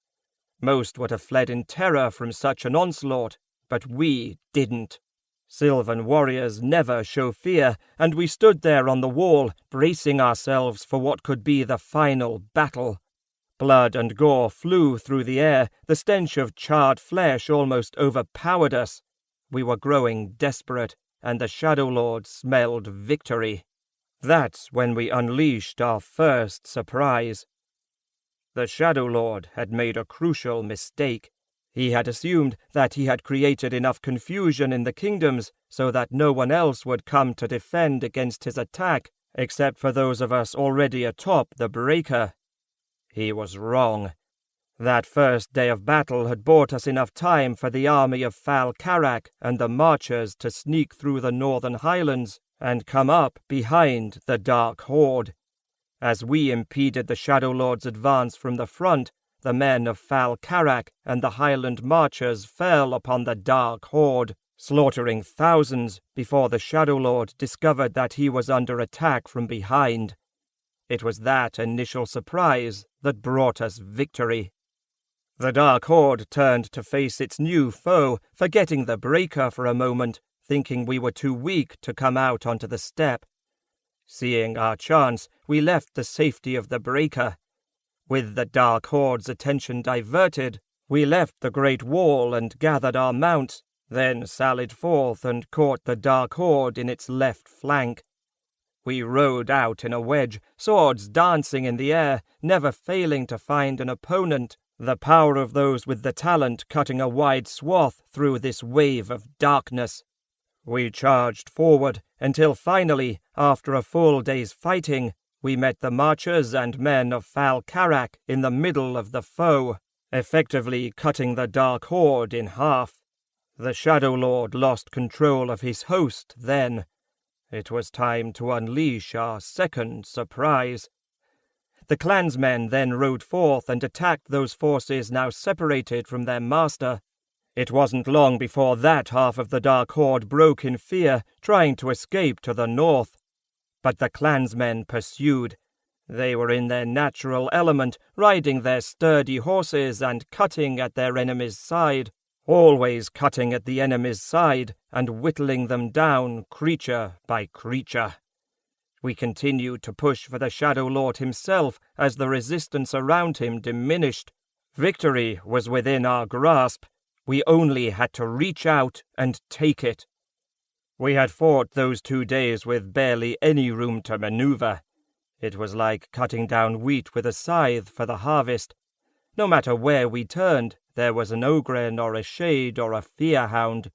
Most would have fled in terror from such an onslaught, but we didn't. Sylvan warriors never show fear, and we stood there on the wall, bracing ourselves for what could be the final battle. Blood and gore flew through the air, the stench of charred flesh almost overpowered us. We were growing desperate, and the Shadow Lord smelled victory. That's when we unleashed our first surprise. The Shadow Lord had made a crucial mistake. He had assumed that he had created enough confusion in the kingdoms so that no one else would come to defend against his attack, except for those of us already atop the breaker. He was wrong. That first day of battle had bought us enough time for the army of Fal-Karak and the Marchers to sneak through the northern highlands and come up behind the Dark Horde. As we impeded the Shadow Lord's advance from the front, the men of Fal-Karak and the Highland Marchers fell upon the Dark Horde, slaughtering thousands before the Shadow Lord discovered that he was under attack from behind. It was that initial surprise that brought us victory. The Dark Horde turned to face its new foe, forgetting the breaker for a moment, thinking we were too weak to come out onto the steppe. Seeing our chance, we left the safety of the breaker. With the Dark Horde's attention diverted, we left the Great Wall and gathered our mounts, then sallied forth and caught the Dark Horde in its left flank. We rode out in a wedge, swords dancing in the air, never failing to find an opponent, the power of those with the talent cutting a wide swath through this wave of darkness. We charged forward until finally, after a full day's fighting, we met the Marchers and men of Fal-Karak in the middle of the foe, effectively cutting the Dark Horde in half. The Shadow Lord lost control of his host then. It was time to unleash our second surprise. The clansmen then rode forth and attacked those forces now separated from their master. It wasn't long before that half of the Dark Horde broke in fear, trying to escape to the north. But the clansmen pursued. They were in their natural element, riding their sturdy horses and cutting at their enemy's side. Always cutting at the enemy's side and whittling them down creature by creature. We continued to push for the Shadow Lord himself as the resistance around him diminished. Victory was within our grasp. We only had to reach out and take it. We had fought those 2 days with barely any room to maneuver. It was like cutting down wheat with a scythe for the harvest. No matter where we turned, there was an Ogren or a Shade or a Fearhound.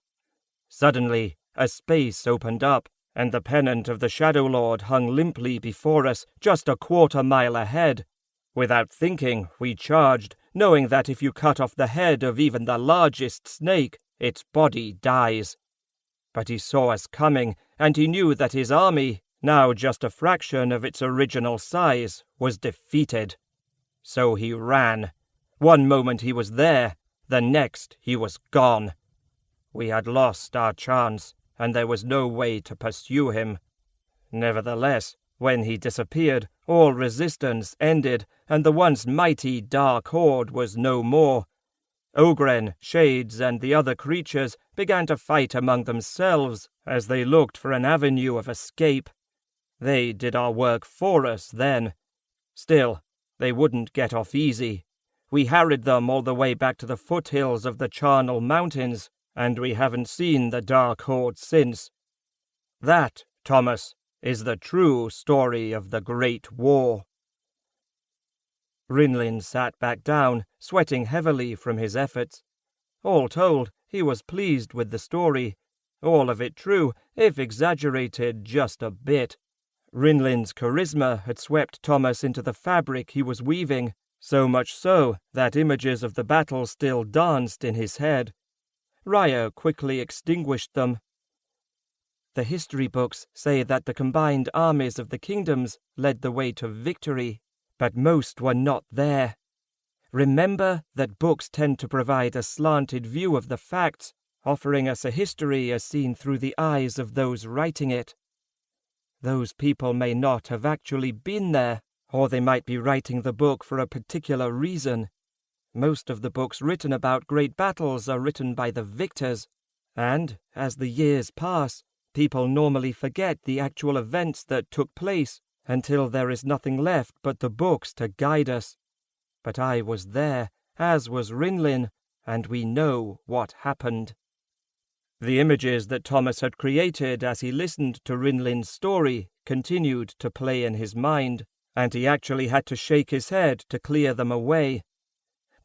Suddenly, a space opened up, and the pennant of the Shadow Lord hung limply before us, just a quarter mile ahead. Without thinking, we charged, knowing that if you cut off the head of even the largest snake, its body dies. But he saw us coming, and he knew that his army, now just a fraction of its original size, was defeated. So he ran. One moment he was there, the next he was gone. We had lost our chance, and there was no way to pursue him. Nevertheless, when he disappeared, all resistance ended, and the once mighty Dark Horde was no more. Ogren, Shades, and the other creatures began to fight among themselves as they looked for an avenue of escape. They did our work for us then. Still, they wouldn't get off easy. We harried them all the way back to the foothills of the Charnel Mountains, and we haven't seen the Dark Horde since. That, Thomas, is the true story of the Great War. Rinlin sat back down, sweating heavily from his efforts. All told, he was pleased with the story. All of it true, if exaggerated just a bit. Rinlin's charisma had swept Thomas into the fabric he was weaving, so much so that images of the battle still danced in his head. Raya quickly extinguished them. The history books say that the combined armies of the kingdoms led the way to victory, but most were not there. Remember that books tend to provide a slanted view of the facts, offering us a history as seen through the eyes of those writing it. Those people may not have actually been there, or they might be writing the book for a particular reason. Most of the books written about great battles are written by the victors, and, as the years pass, people normally forget the actual events that took place until there is nothing left but the books to guide us. But I was there, as was Rinlin, and we know what happened. The images that Thomas had created as he listened to Rinlin's story continued to play in his mind, and he actually had to shake his head to clear them away.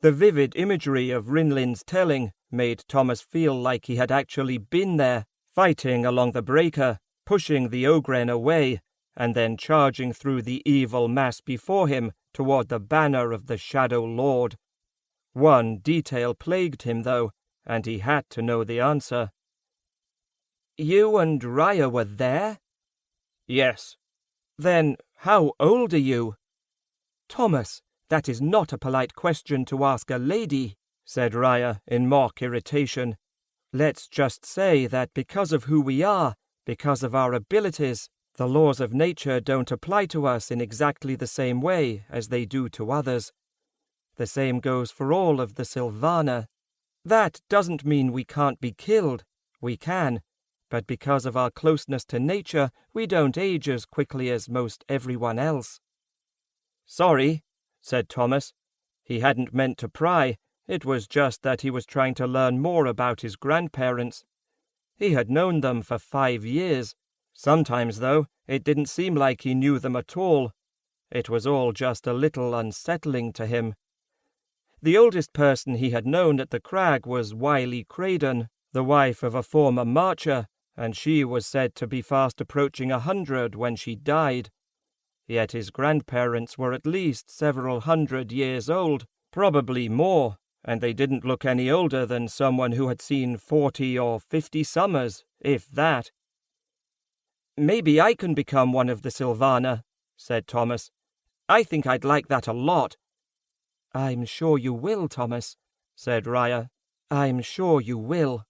The vivid imagery of Rinlin's telling made Thomas feel like he had actually been there, fighting along the breaker, pushing the Ogren away, and then charging through the evil mass before him toward the banner of the Shadow Lord. One detail plagued him, though, and he had to know the answer. "You and Raya were there?" "Yes." "Then how old are you?" "Thomas, that is not a polite question to ask a lady," said Raya in mock irritation. "Let's just say that because of who we are, because of our abilities, the laws of nature don't apply to us in exactly the same way as they do to others. The same goes for all of the Sylvana. That doesn't mean we can't be killed. We can. But because of our closeness to nature, we don't age as quickly as most everyone else." "Sorry," said Thomas. He hadn't meant to pry. It was just that he was trying to learn more about his grandparents. He had known them for 5 years. Sometimes, though, it didn't seem like he knew them at all. It was all just a little unsettling to him. The oldest person he had known at the crag was Wiley Craden, the wife of a former marcher, and she was said to be fast approaching 100 when she died. Yet his grandparents were at least several 100 years old, probably more, and they didn't look any older than someone who had seen 40 or 50 summers, if that. "Maybe I can become one of the Sylvana," said Thomas. "I think I'd like that a lot." "I'm sure you will, Thomas," said Raya. "I'm sure you will."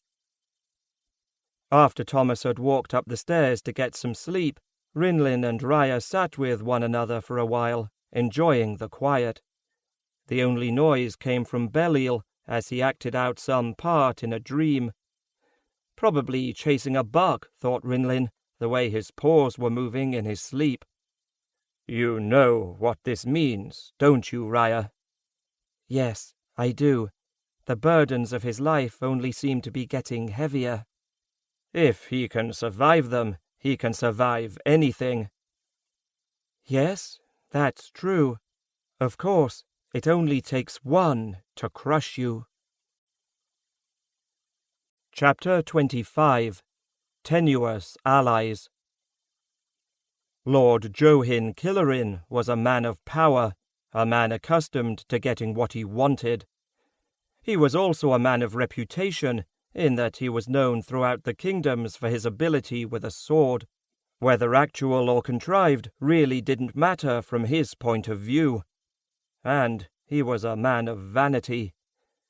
After Thomas had walked up the stairs to get some sleep, Rinlin and Raya sat with one another for a while, enjoying the quiet. The only noise came from Belial as he acted out some part in a dream. Probably chasing a buck, thought Rinlin, the way his paws were moving in his sleep. "You know what this means, don't you, Raya?" "Yes, I do. The burdens of his life only seem to be getting heavier." "If he can survive them, he can survive anything." "Yes, that's true. Of course, it only takes one to crush you." Chapter 25. Tenuous Allies. Lord Johin Killerin was a man of power, a man accustomed to getting what he wanted. He was also a man of reputation, in that he was known throughout the kingdoms for his ability with a sword. Whether actual or contrived really didn't matter from his point of view. And he was a man of vanity.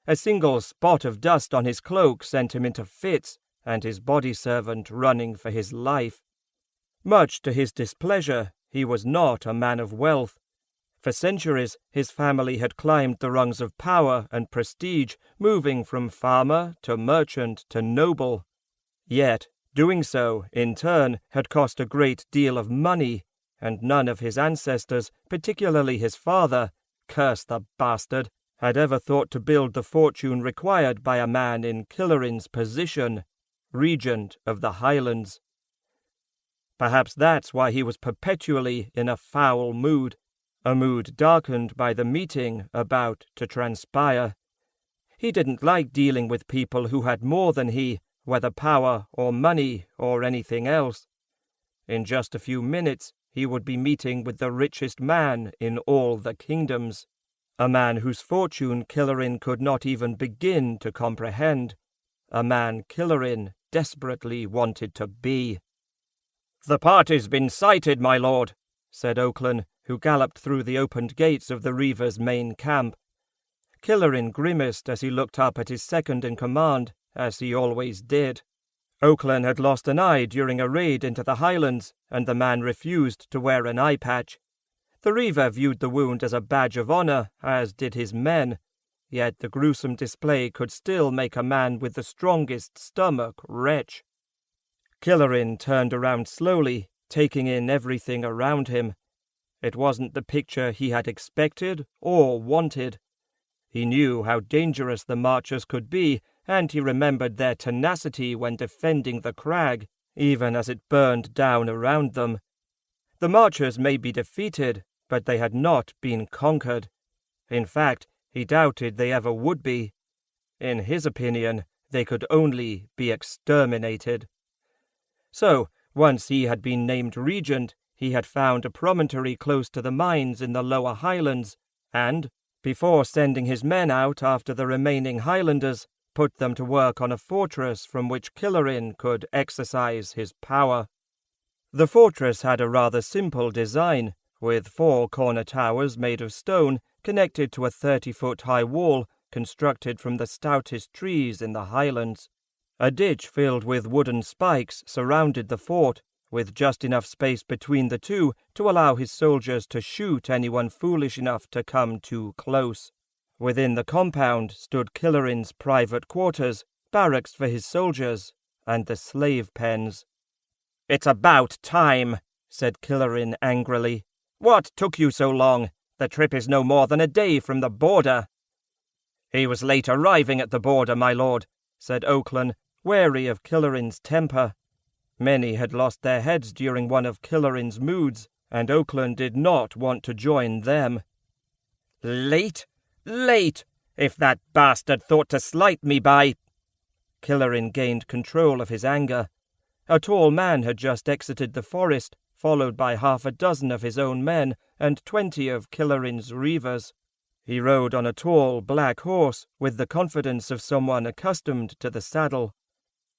A single spot of dust on his cloak sent him into fits, and his body servant running for his life. Much to his displeasure, he was not a man of wealth. For centuries, his family had climbed the rungs of power and prestige, moving from farmer to merchant to noble. Yet, doing so, in turn, had cost a great deal of money, and none of his ancestors, particularly his father, curse the bastard, had ever thought to build the fortune required by a man in Killerin's position, regent of the Highlands. Perhaps that's why he was perpetually in a foul mood. a mood darkened by the meeting about to transpire. He didn't like dealing with people who had more than he, whether power or money or anything else. In just a few minutes he would be meeting with the richest man in all the kingdoms, a man whose fortune Killerin could not even begin to comprehend, a man Killerin desperately wanted to be. "The party's been sighted, my lord," said Oakland, who galloped through the opened gates of the Reavers' main camp. Killerin grimaced as he looked up at his second-in-command, as he always did. Oakland had lost an eye during a raid into the Highlands, and the man refused to wear an eye patch. The Reaver viewed the wound as a badge of honor, as did his men, yet the gruesome display could still make a man with the strongest stomach retch. Killerin turned around slowly, taking in everything around him. It wasn't the picture he had expected or wanted. He knew how dangerous the Marchers could be, and he remembered their tenacity when defending the crag, even as it burned down around them. The Marchers may be defeated, but they had not been conquered. In fact, he doubted they ever would be. In his opinion, they could only be exterminated. So, once he had been named regent, he had found a promontory close to the mines in the lower Highlands, and, before sending his men out after the remaining Highlanders, put them to work on a fortress from which Killerin could exercise his power. The fortress had a rather simple design, with 4 corner towers made of stone connected to a 30-foot-high wall constructed from the stoutest trees in the Highlands. A ditch filled with wooden spikes surrounded the fort, with just enough space between the two to allow his soldiers to shoot anyone foolish enough to come too close. Within the compound stood Killerin's private quarters, barracks for his soldiers, and the slave pens. "It's about time," said Killerin angrily. "What took you so long? The trip is no more than a day from the border." "He was late arriving at the border, my lord," said Oakland, wary of Killerin's temper. Many had lost their heads during one of Killerin's moods, and Oakland did not want to join them. "Late? Late! If that bastard thought to slight me by—" Killerin gained control of his anger. A tall man had just exited the forest, followed by 6 of his own men and 20 of Killerin's Reavers. He rode on a tall, black horse, with the confidence of someone accustomed to the saddle.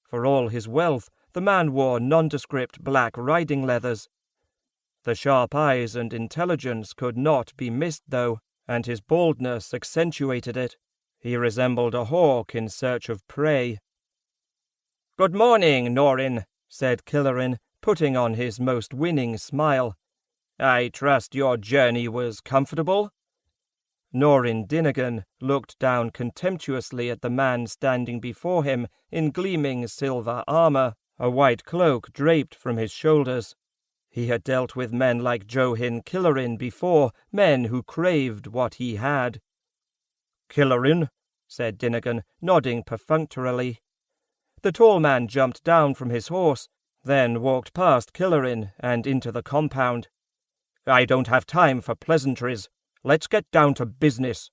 For all his wealth, the man wore nondescript black riding leathers. The sharp eyes and intelligence could not be missed, though, and his baldness accentuated it. He resembled a hawk in search of prey. "Good morning, Norin," said Killerin, putting on his most winning smile. "I trust your journey was comfortable?" Norin Dinnigan looked down contemptuously at the man standing before him in gleaming silver armor, a white cloak draped from his shoulders. He had dealt with men like Johin Killerin before, men who craved what he had. "Killerin," said Dinnigan, nodding perfunctorily. The tall man jumped down from his horse, then walked past Killerin and into the compound. "I don't have time for pleasantries. Let's get down to business."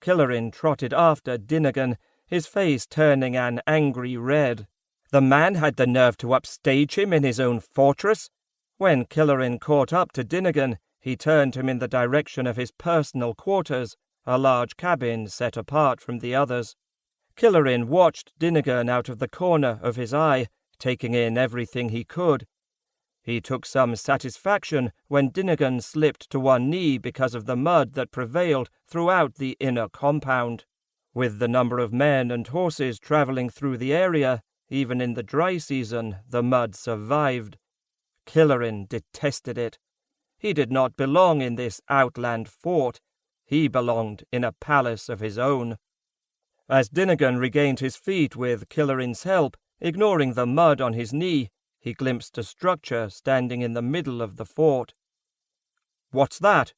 Killerin trotted after Dinnigan, his face turning an angry red. The man had the nerve to upstage him in his own fortress. When Killerin caught up to Dinnigan, he turned him in the direction of his personal quarters, a large cabin set apart from the others. Killerin watched Dinnigan out of the corner of his eye, taking in everything he could. He took some satisfaction when Dinnigan slipped to one knee because of the mud that prevailed throughout the inner compound. With the number of men and horses travelling through the area, even in the dry season, the mud survived. Killerin detested it. He did not belong in this outland fort. He belonged in a palace of his own. As Dinnigan regained his feet with Killerin's help, ignoring the mud on his knee, he glimpsed a structure standing in the middle of the fort. "What's that?"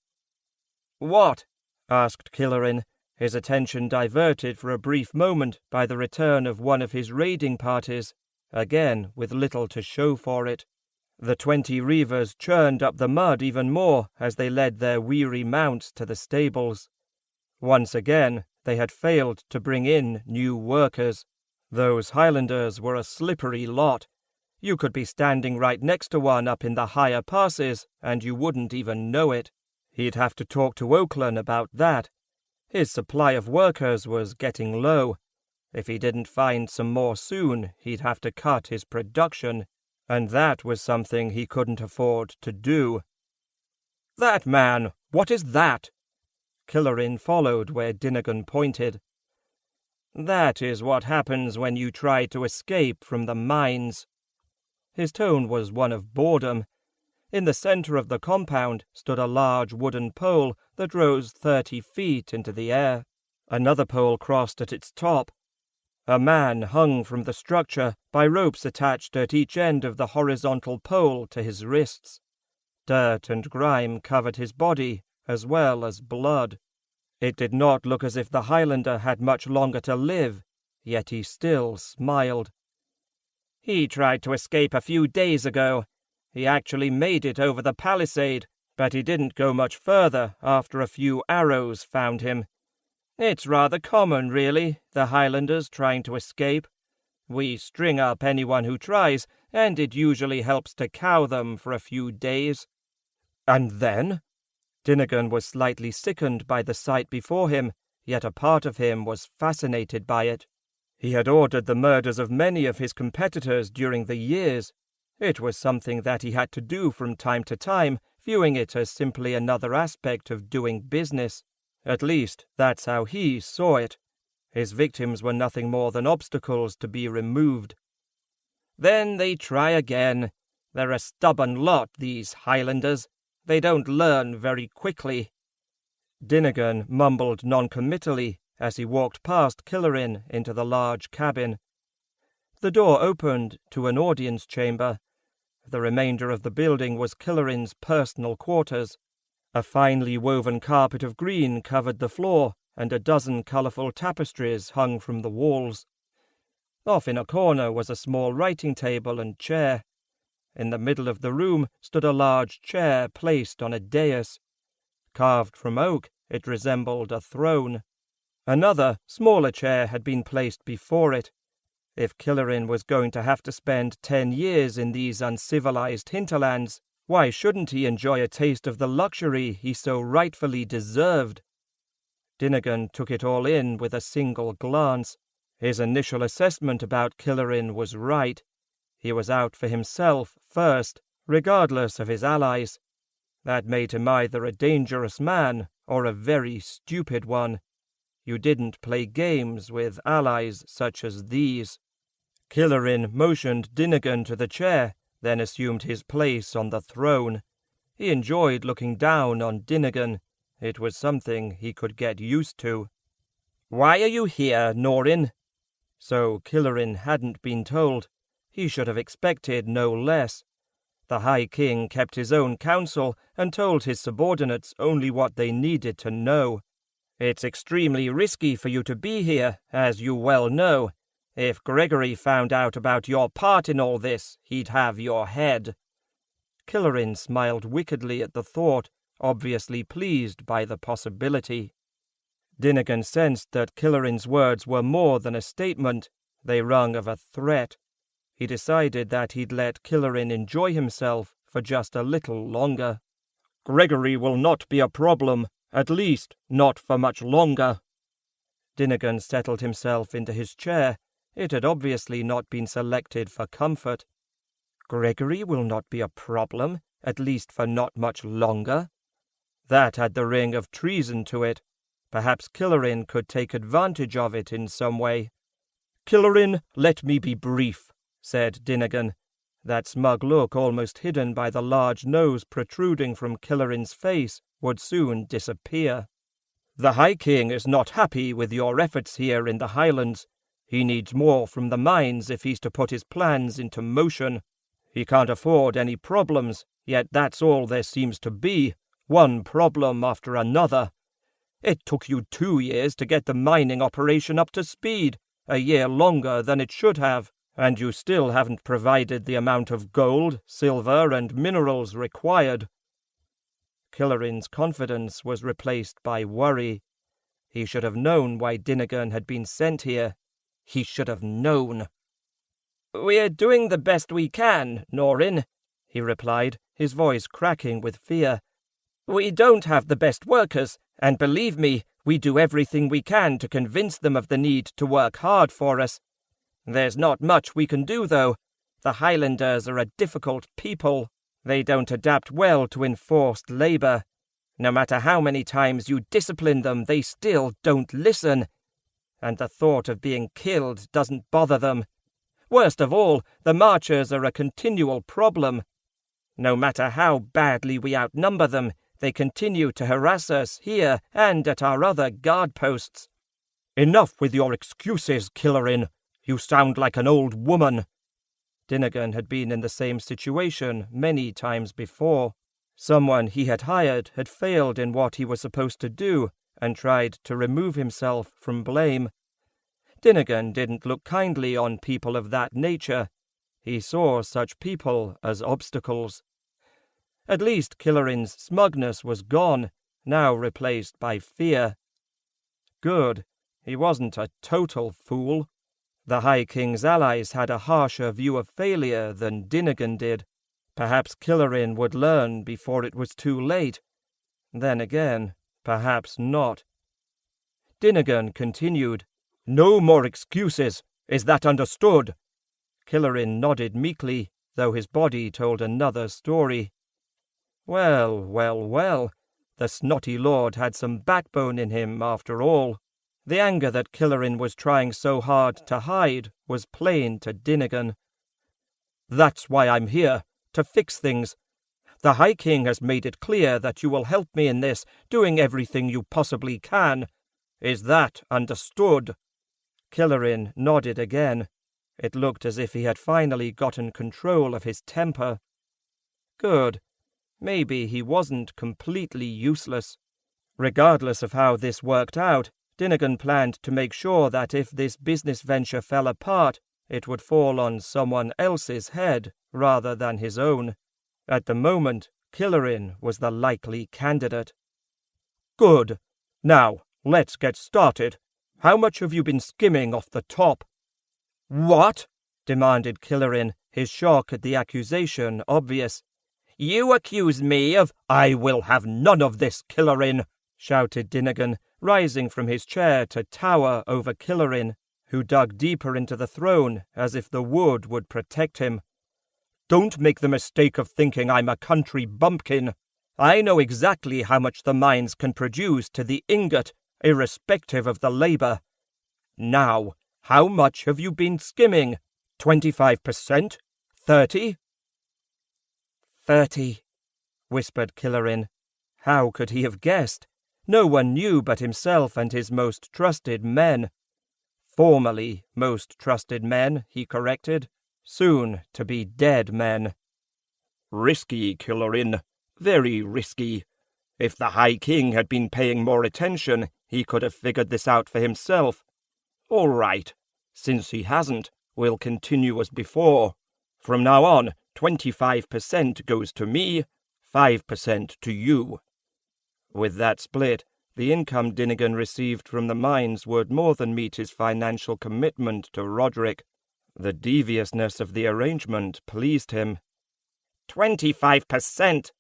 "What?" asked Killerin, his attention diverted for a brief moment by the return of one of his raiding parties, again with little to show for it. The 20 reavers churned up the mud even more as they led their weary mounts to the stables. Once again, they had failed to bring in new workers. Those Highlanders were a slippery lot. You could be standing right next to one up in the higher passes, and you wouldn't even know it. He'd have to talk to Oakland about that. His supply of workers was getting low. If he didn't find some more soon, he'd have to cut his production, and that was something he couldn't afford to do. "That man! What is that?" Killerin followed where Dinnigan pointed. "That is what happens when you try to escape from the mines." His tone was one of boredom. In the center of the compound stood a large wooden pole that rose 30 feet into the air. Another pole crossed at its top. A man hung from the structure by ropes attached at each end of the horizontal pole to his wrists. Dirt and grime covered his body, as well as blood. It did not look as if the Highlander had much longer to live, yet he still smiled. "He tried to escape a few days ago. He actually made it over the palisade, but he didn't go much further after a few arrows found him. It's rather common, really, the Highlanders trying to escape. We string up anyone who tries, and it usually helps to cow them for a few days." "And then?" Dinnigan was slightly sickened by the sight before him, yet a part of him was fascinated by it. He had ordered the murders of many of his competitors during the years. It was something that he had to do from time to time, viewing it as simply another aspect of doing business. At least, that's how he saw it. His victims were nothing more than obstacles to be removed. "Then they try again. They're a stubborn lot, these Highlanders. They don't learn very quickly." Dinnigan mumbled noncommittally as he walked past Killerin into the large cabin. The door opened to an audience chamber. The remainder of the building was Killerin's personal quarters. A finely woven carpet of green covered the floor, and a dozen colourful tapestries hung from the walls. Off in a corner was a small writing table and chair. In the middle of the room stood a large chair placed on a dais. Carved from oak, it resembled a throne. Another, smaller chair had been placed before it. If Killerin was going to have to spend 10 years in these uncivilized hinterlands, why shouldn't he enjoy a taste of the luxury he so rightfully deserved? Dinnigan took it all in with a single glance. His initial assessment about Killerin was right. He was out for himself first, regardless of his allies. That made him either a dangerous man or a very stupid one. You didn't play games with allies such as these. Killerin motioned Dinnigan to the chair, then assumed his place on the throne. He enjoyed looking down on Dinnigan. It was something he could get used to. "Why are you here, Norin?" So Killerin hadn't been told. He should have expected no less. The High King kept his own counsel and told his subordinates only what they needed to know. "It's extremely risky for you to be here, as you well know. If Gregory found out about your part in all this, he'd have your head." Killerin smiled wickedly at the thought, obviously pleased by the possibility. Dinnigan sensed that Killerin's words were more than a statement. They rung of a threat. He decided that he'd let Killerin enjoy himself for just a little longer. "Gregory will not be a problem, at least not for much longer." Dinnigan settled himself into his chair. It had obviously not been selected for comfort. "Gregory will not be a problem, at least for not much longer." That had the ring of treason to it. Perhaps Killerin could take advantage of it in some way. "Killerin, let me be brief," said Dinnigan. That smug look, almost hidden by the large nose protruding from Killerin's face, would soon disappear. "The High King is not happy with your efforts here in the Highlands. He needs more from the mines if he's to put his plans into motion. He can't afford any problems, yet that's all there seems to be, one problem after another. It took you 2 years to get the mining operation up to speed, a year longer than it should have, And you still haven't provided the amount of gold, silver, and minerals required." Killarin's confidence was replaced by worry. He should have known why Dinnigan had been sent here. He should have known. "We're doing the best we can, Norin," he replied, his voice cracking with fear. "We don't have the best workers, and believe me, we do everything we can to convince them of the need to work hard for us. There's not much we can do, though. The Highlanders are a difficult people. They don't adapt well to enforced labor. No matter how many times you discipline them, they still don't listen. And the thought of being killed doesn't bother them. Worst of all, the Marchers are a continual problem. No matter how badly we outnumber them, they continue to harass us here and at our other guard posts." "Enough with your excuses, Killarin. You sound like an old woman." Dinnigan had been in the same situation many times before. Someone he had hired had failed in what he was supposed to do and tried to remove himself from blame. Dinnigan didn't look kindly on people of that nature. He saw such people as obstacles. At least Killarin's smugness was gone, now replaced by fear. Good. He wasn't a total fool. The High King's allies had a harsher view of failure than Dinnigan did. Perhaps Killarin would learn before it was too late. Then again, perhaps not. Dinnigan continued. "No more excuses. Is that understood?" Killarin nodded meekly, though his body told another story. Well, well, well. The snotty lord had some backbone in him after all. The anger that Killarin was trying so hard to hide was plain to Dinnigan. "That's why I'm here, to fix things. The High King has made it clear that you will help me in this, doing everything you possibly can. Is that understood?" Killarin nodded again. It looked as if he had finally gotten control of his temper. Good. Maybe he wasn't completely useless. Regardless of how this worked out, Dinnigan planned to make sure that if this business venture fell apart, it would fall on someone else's head rather than his own. At the moment, Killarin was the likely candidate. "Good. Now, let's get started. How much have you been skimming off the top?" "What?" demanded Killarin, his shock at the accusation obvious. "You accuse me of—" "I will have none of this, Killarin!" shouted Dinnigan, rising from his chair to tower over Killarin, who dug deeper into the throne as if the wood would protect him. "Don't make the mistake of thinking I'm a country bumpkin. I know exactly how much the mines can produce to the ingot, irrespective of the labor. Now, how much have you been skimming? 25%? 30? 30, whispered Killarin. How could he have guessed? No one knew but himself and his most trusted men. Formerly most trusted men, he corrected. Soon to be dead men. "Risky, Killarin. Very risky. If the High King had been paying more attention, he could have figured this out for himself. All right. Since he hasn't, we'll continue as before. From now on, 25% goes to me, 5% to you." With that split, the income Dinnigan received from the mines would more than meet his financial commitment to Roderick. The deviousness of the arrangement pleased him. 25%!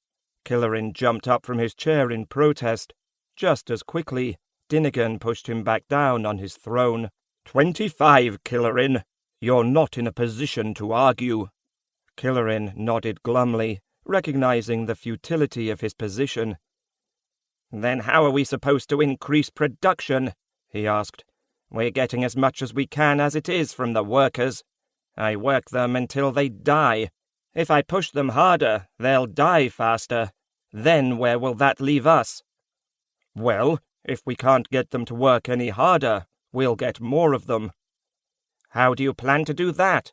Killarin jumped up from his chair in protest. Just as quickly, Dinnigan pushed him back down on his throne. 25, Killarin! You're not in a position to argue. Killarin nodded glumly, recognizing the futility of his position. "Then how are we supposed to increase production?" he asked. "We're getting as much as we can as it is from the workers. I work them until they die. If I push them harder, they'll die faster. Then where will that leave us?" "Well, if we can't get them to work any harder, we'll get more of them." "How do you plan to do that?"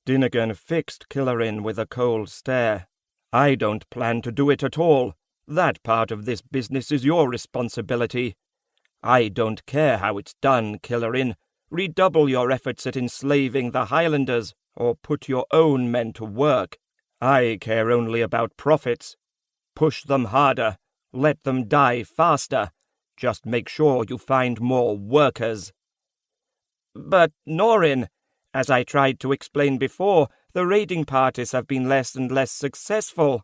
Dinnigan fixed Killarin with a cold stare. "I don't plan to do it at all. That part of this business is your responsibility. I don't care how it's done, Killarin. Redouble your efforts at enslaving the Highlanders, or put your own men to work. I care only about profits. Push them harder. Let them die faster. Just make sure you find more workers." "But, Norin, as I tried to explain before, the raiding parties have been less and less successful."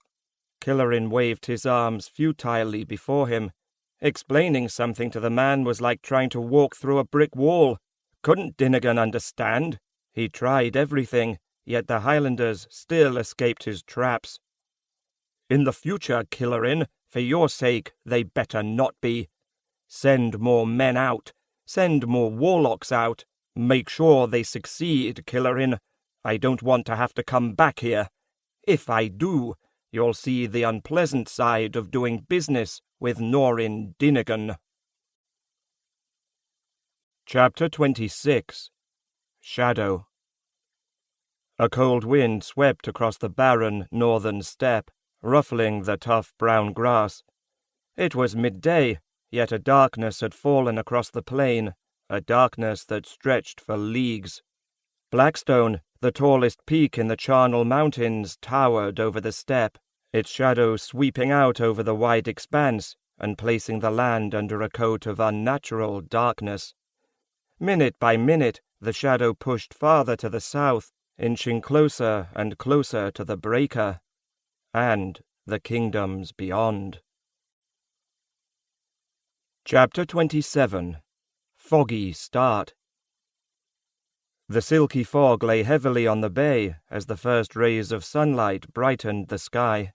Killarin waved his arms futilely before him. Explaining something to the man was like trying to walk through a brick wall. Couldn't Dinnigan understand? He tried everything, yet the Highlanders still escaped his traps. "In the future, Killarin, for your sake, they better not be. Send more men out. Send more warlocks out. Make sure they succeed, Killarin. I don't want to have to come back here. If I do, you'll see the unpleasant side of doing business with Norin Dinnigan." Chapter 26. Shadow. A cold wind swept across the barren northern steppe, ruffling the tough brown grass. It was midday, yet a darkness had fallen across the plain, a darkness that stretched for leagues. Blackstone, the tallest peak in the Charnel Mountains, towered over the steppe, its shadow sweeping out over the wide expanse and placing the land under a coat of unnatural darkness. Minute by minute, the shadow pushed farther to the south, inching closer and closer to the breaker and the kingdoms beyond. Chapter 27. Foggy Start. The silky fog lay heavily on the bay as the first rays of sunlight brightened the sky.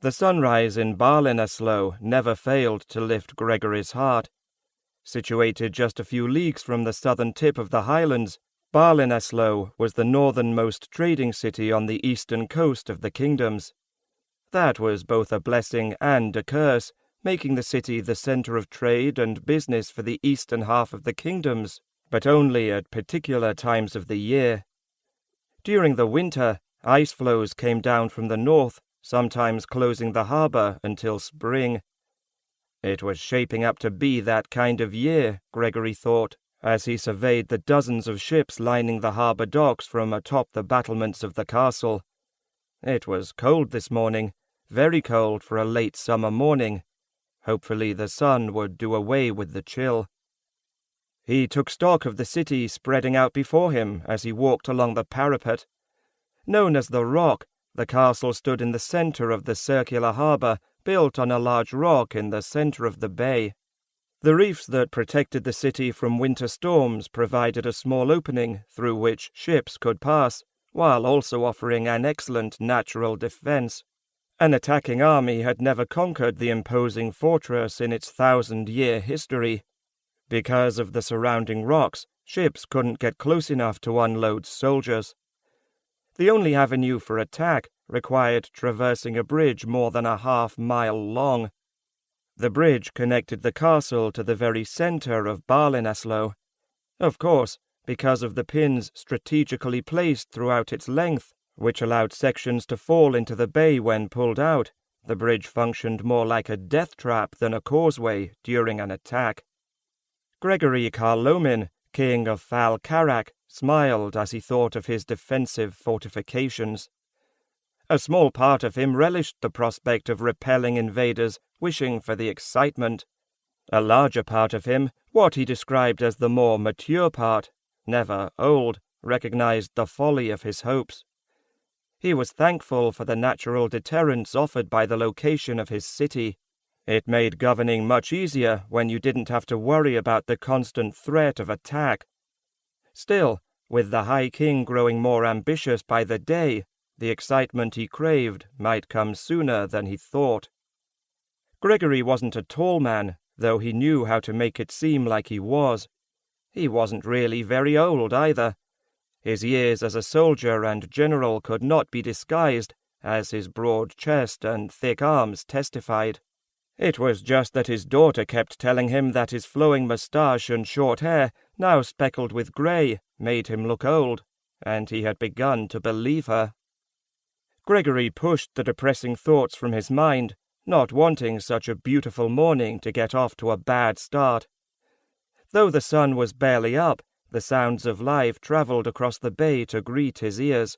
The sunrise in Barlinasloe never failed to lift Gregory's heart. Situated just a few leagues from the southern tip of the Highlands, Barlinasloe was the northernmost trading city on the eastern coast of the kingdoms. That was both a blessing and a curse, making the city the centre of trade and business for the eastern half of the kingdoms, but only at particular times of the year. During the winter, ice floes came down from the north, sometimes closing the harbour until spring. It was shaping up to be that kind of year, Gregory thought, as he surveyed the dozens of ships lining the harbour docks from atop the battlements of the castle. It was cold this morning, very cold for a late summer morning. Hopefully the sun would do away with the chill. He took stock of the city spreading out before him as he walked along the parapet. Known as the Rock, the castle stood in the centre of the circular harbour, built on a large rock in the centre of the bay. The reefs that protected the city from winter storms provided a small opening through which ships could pass, while also offering an excellent natural defence. An attacking army had never conquered the imposing fortress in its 1,000-year history. Because of the surrounding rocks, ships couldn't get close enough to unload soldiers. The only avenue for attack required traversing a bridge more than a half-mile long. The bridge connected the castle to the very centre of Barlinasloe. Of course, because of the pins strategically placed throughout its length, which allowed sections to fall into the bay when pulled out, the bridge functioned more like a death trap than a causeway during an attack. Gregory Carlomin, king of Fal Carak, smiled as he thought of his defensive fortifications. A small part of him relished the prospect of repelling invaders wishing for the excitement. A larger part of him, what he described as the more mature part, never old, recognized the folly of his hopes. He was thankful for the natural deterrence offered by the location of his city. It made governing much easier when you didn't have to worry about the constant threat of attack. Still, with the High King growing more ambitious by the day, the excitement he craved might come sooner than he thought. Gregory wasn't a tall man, though he knew how to make it seem like he was. He wasn't really very old either. His years as a soldier and general could not be disguised, as his broad chest and thick arms testified. It was just that his daughter kept telling him that his flowing moustache and short hair, now speckled with grey, made him look old, and he had begun to believe her. Gregory pushed the depressing thoughts from his mind, not wanting such a beautiful morning to get off to a bad start. Though the sun was barely up, The sounds of life travelled across the bay to greet his ears.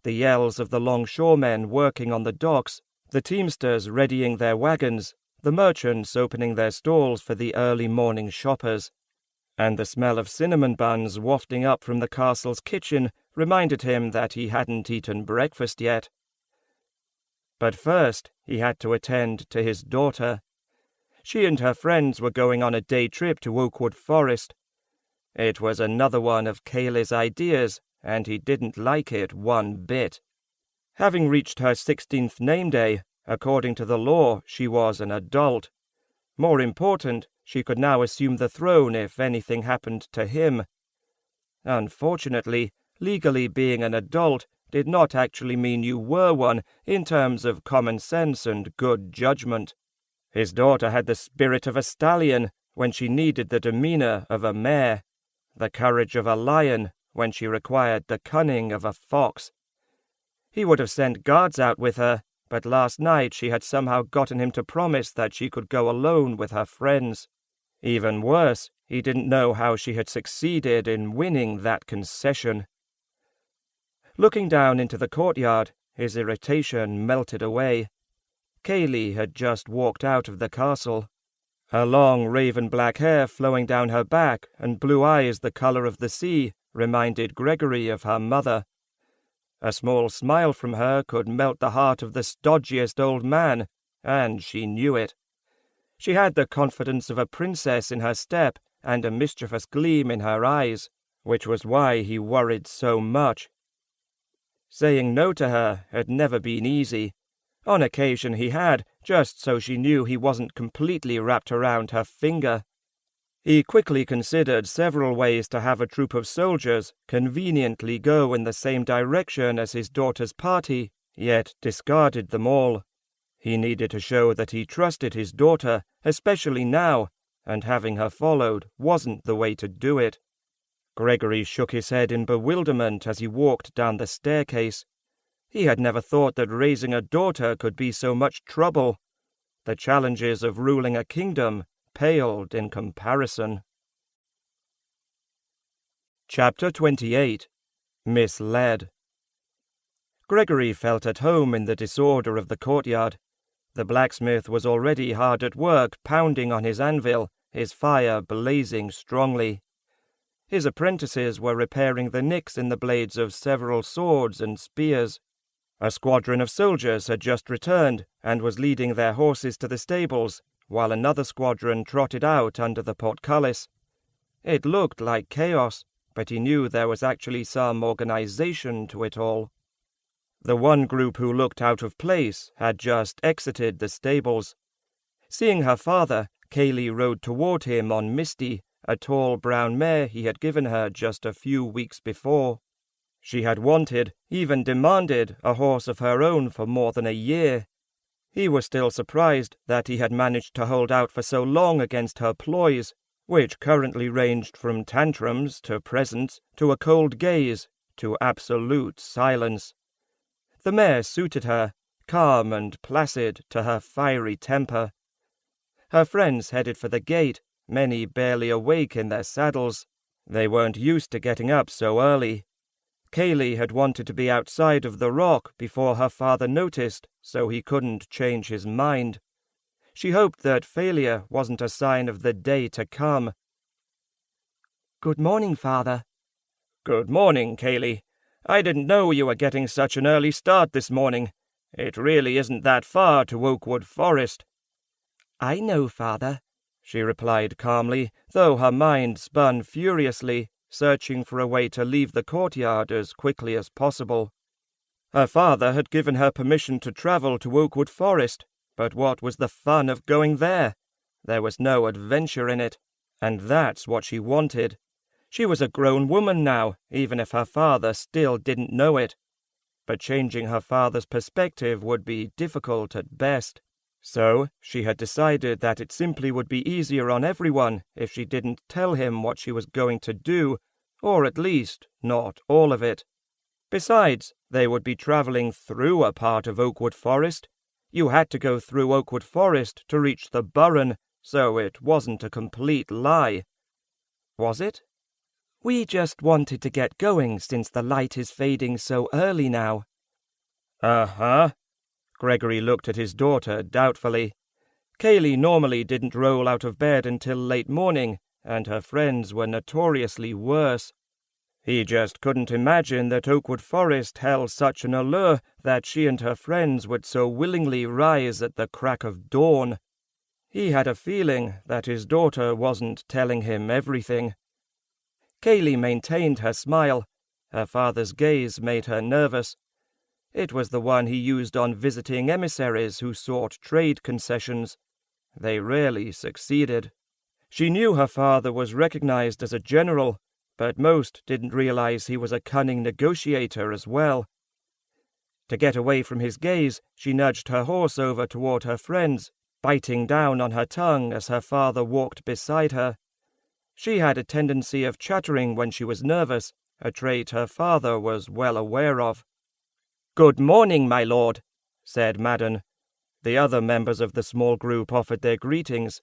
The yells of the longshoremen working on the docks, the teamsters readying their wagons, the merchants opening their stalls for the early morning shoppers. And the smell of cinnamon buns wafting up from the castle's kitchen reminded him that he hadn't eaten breakfast yet. But first he had to attend to his daughter. She and her friends were going on a day trip to Oakwood Forest. It was another one of Kaylee's ideas, and he didn't like it one bit. Having reached her 16th name day, according to the law, she was an adult. More important, she could now assume the throne if anything happened to him. Unfortunately, legally being an adult did not actually mean you were one in terms of common sense and good judgment. His daughter had the spirit of a stallion when she needed the demeanor of a mare, the courage of a lion when she required the cunning of a fox. He would have sent guards out with her, but last night she had somehow gotten him to promise that she could go alone with her friends. Even worse, he didn't know how she had succeeded in winning that concession. Looking down into the courtyard, his irritation melted away. Kaylee had just walked out of the castle. Her long raven-black hair flowing down her back and blue eyes the colour of the sea reminded Gregory of her mother. A small smile from her could melt the heart of the stodgiest old man, and she knew it. She had the confidence of a princess in her step and a mischievous gleam in her eyes, which was why he worried so much. Saying no to her had never been easy. On occasion he had, just so she knew he wasn't completely wrapped around her finger. He quickly considered several ways to have a troop of soldiers conveniently go in the same direction as his daughter's party, yet discarded them all. He needed to show that he trusted his daughter, especially now, and having her followed wasn't the way to do it. Gregory shook his head in bewilderment as he walked down the staircase. He had never thought that raising a daughter could be so much trouble. The challenges of ruling a kingdom paled in comparison. Chapter 28. Misled. Gregory felt at home in the disorder of the courtyard. The blacksmith was already hard at work pounding on his anvil, his fire blazing strongly. His apprentices were repairing the nicks in the blades of several swords and spears. A squadron of soldiers had just returned and was leading their horses to the stables, while another squadron trotted out under the portcullis. It looked like chaos, but he knew there was actually some organization to it all. The one group who looked out of place had just exited the stables. Seeing her father, Kaylee rode toward him on Misty, a tall brown mare he had given her just a few weeks before. She had wanted, even demanded, a horse of her own for more than a year. He was still surprised that he had managed to hold out for so long against her ploys, which currently ranged from tantrums to presents to a cold gaze to absolute silence. The mare suited her, calm and placid to her fiery temper. Her friends headed for the gate, many barely awake in their saddles. They weren't used to getting up so early. Kaylee had wanted to be outside of the rock before her father noticed, so he couldn't change his mind. She hoped that failure wasn't a sign of the day to come. "Good morning, Father." "Good morning, Kaylee. I didn't know you were getting such an early start this morning. It really isn't that far to Oakwood Forest." "I know, Father," she replied calmly, though her mind spun furiously, searching for a way to leave the courtyard as quickly as possible. Her father had given her permission to travel to Oakwood Forest, but what was the fun of going there? There was no adventure in it, and that's what she wanted. She was a grown woman now, even if her father still didn't know it. But changing her father's perspective would be difficult at best. So she had decided that it simply would be easier on everyone if she didn't tell him what she was going to do, or at least not all of it. Besides, they would be traveling through a part of Oakwood Forest. You had to go through Oakwood Forest to reach the Burren, so it wasn't a complete lie. Was it? We just wanted to get going since the light is fading so early now." "Uh-huh." Gregory looked at his daughter doubtfully. Kaylee normally didn't roll out of bed until late morning, and her friends were notoriously worse. He just couldn't imagine that Oakwood Forest held such an allure that she and her friends would so willingly rise at the crack of dawn. He had a feeling that his daughter wasn't telling him everything. Kaylee maintained her smile. Her father's gaze made her nervous. It was the one he used on visiting emissaries who sought trade concessions. They rarely succeeded. She knew her father was recognized as a general, but most didn't realize he was a cunning negotiator as well. To get away from his gaze, she nudged her horse over toward her friends, biting down on her tongue as her father walked beside her. She had a tendency of chattering when she was nervous, a trait her father was well aware of. "Good morning, my lord," said Madden. The other members of the small group offered their greetings.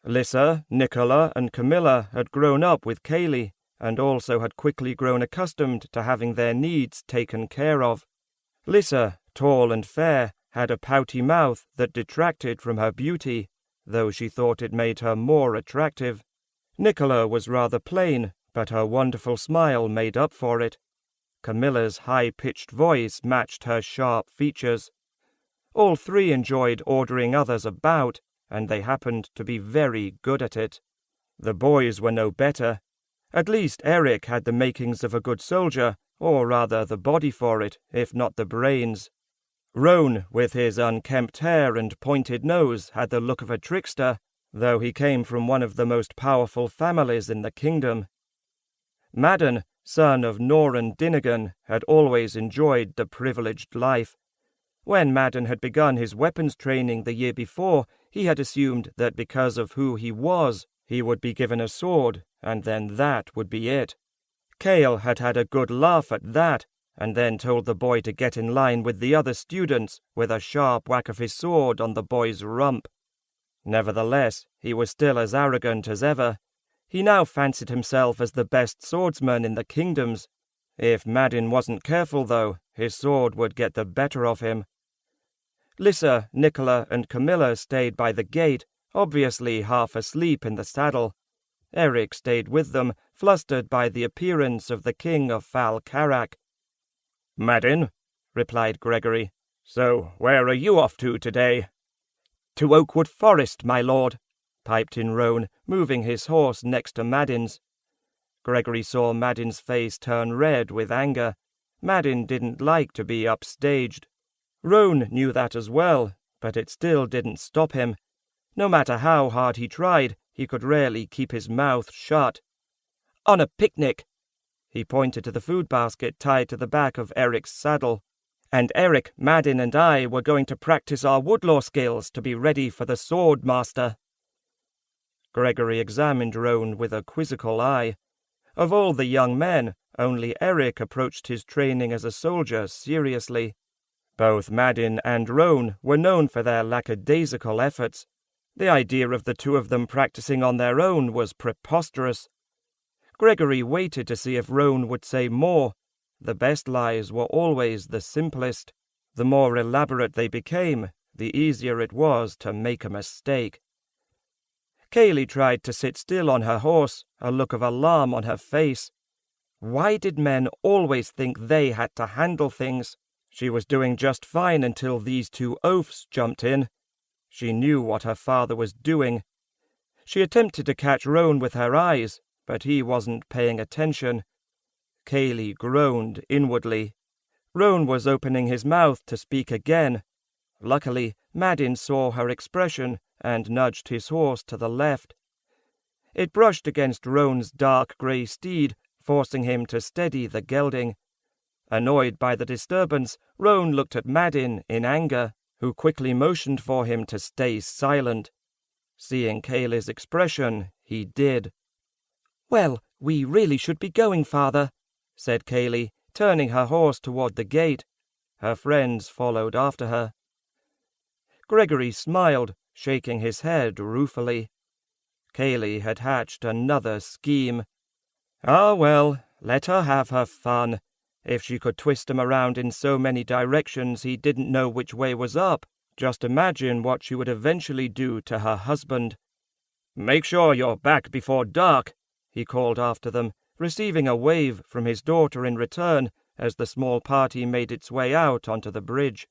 Lissa, Nicola, and Camilla had grown up with Kaylee, and also had quickly grown accustomed to having their needs taken care of. Lissa, tall and fair, had a pouty mouth that detracted from her beauty, though she thought it made her more attractive. Nicola was rather plain, but her wonderful smile made up for it. Camilla's high-pitched voice matched her sharp features. All three enjoyed ordering others about, and they happened to be very good at it. The boys were no better. At least Eric had the makings of a good soldier, or rather the body for it, if not the brains. Roan, with his unkempt hair and pointed nose, had the look of a trickster, though he came from one of the most powerful families in the kingdom. Madden, son of Noran Dinnigan, had always enjoyed the privileged life. When Madden had begun his weapons training the year before, he had assumed that because of who he was, he would be given a sword, and then that would be it. Cale had had a good laugh at that, and then told the boy to get in line with the other students with a sharp whack of his sword on the boy's rump. Nevertheless, he was still as arrogant as ever. He now fancied himself as the best swordsman in the kingdoms. If Madden wasn't careful, though, his sword would get the better of him. Lissa, Nicola, and Camilla stayed by the gate, obviously half asleep in the saddle. Eric stayed with them, flustered by the appearance of the king of Fal Carak. "Madden," replied Gregory. "So where are you off to today?" "To Oakwood Forest, my lord," piped in Roan, moving his horse next to Madden's. Gregory saw Madden's face turn red with anger. Madden didn't like to be upstaged. Roan knew that as well, but it still didn't stop him. No matter how hard he tried, he could rarely keep his mouth shut. "On a picnic." He pointed to the food basket tied to the back of Eric's saddle. "And Eric, Madden, and I were going to practice our woodlaw skills to be ready for the sword master." Gregory examined Roan with a quizzical eye. Of all the young men, only Eric approached his training as a soldier seriously. Both Madden and Roan were known for their lackadaisical efforts. The idea of the two of them practicing on their own was preposterous. Gregory waited to see if Roan would say more. The best lies were always the simplest. The more elaborate they became, the easier it was to make a mistake. Kaylee tried to sit still on her horse, a look of alarm on her face. Why did men always think they had to handle things? She was doing just fine until these two oafs jumped in. She knew what her father was doing. She attempted to catch Roan with her eyes, but he wasn't paying attention. Kaylee groaned inwardly. Roan was opening his mouth to speak again. Luckily, Madden saw her expression and nudged his horse to the left. It brushed against Roan's dark grey steed, forcing him to steady the gelding. Annoyed by the disturbance, Roan looked at Madden in anger, who quickly motioned for him to stay silent. Seeing Kaylee's expression, he did. "Well, we really should be going, father," said Kaylee, turning her horse toward the gate. Her friends followed after her. Gregory smiled, shaking his head ruefully. Kaylee had hatched another scheme. Ah well, let her have her fun. If she could twist him around in so many directions he didn't know which way was up, just imagine what she would eventually do to her husband. "Make sure you're back before dark," he called after them, receiving a wave from his daughter in return as the small party made its way out onto the bridge.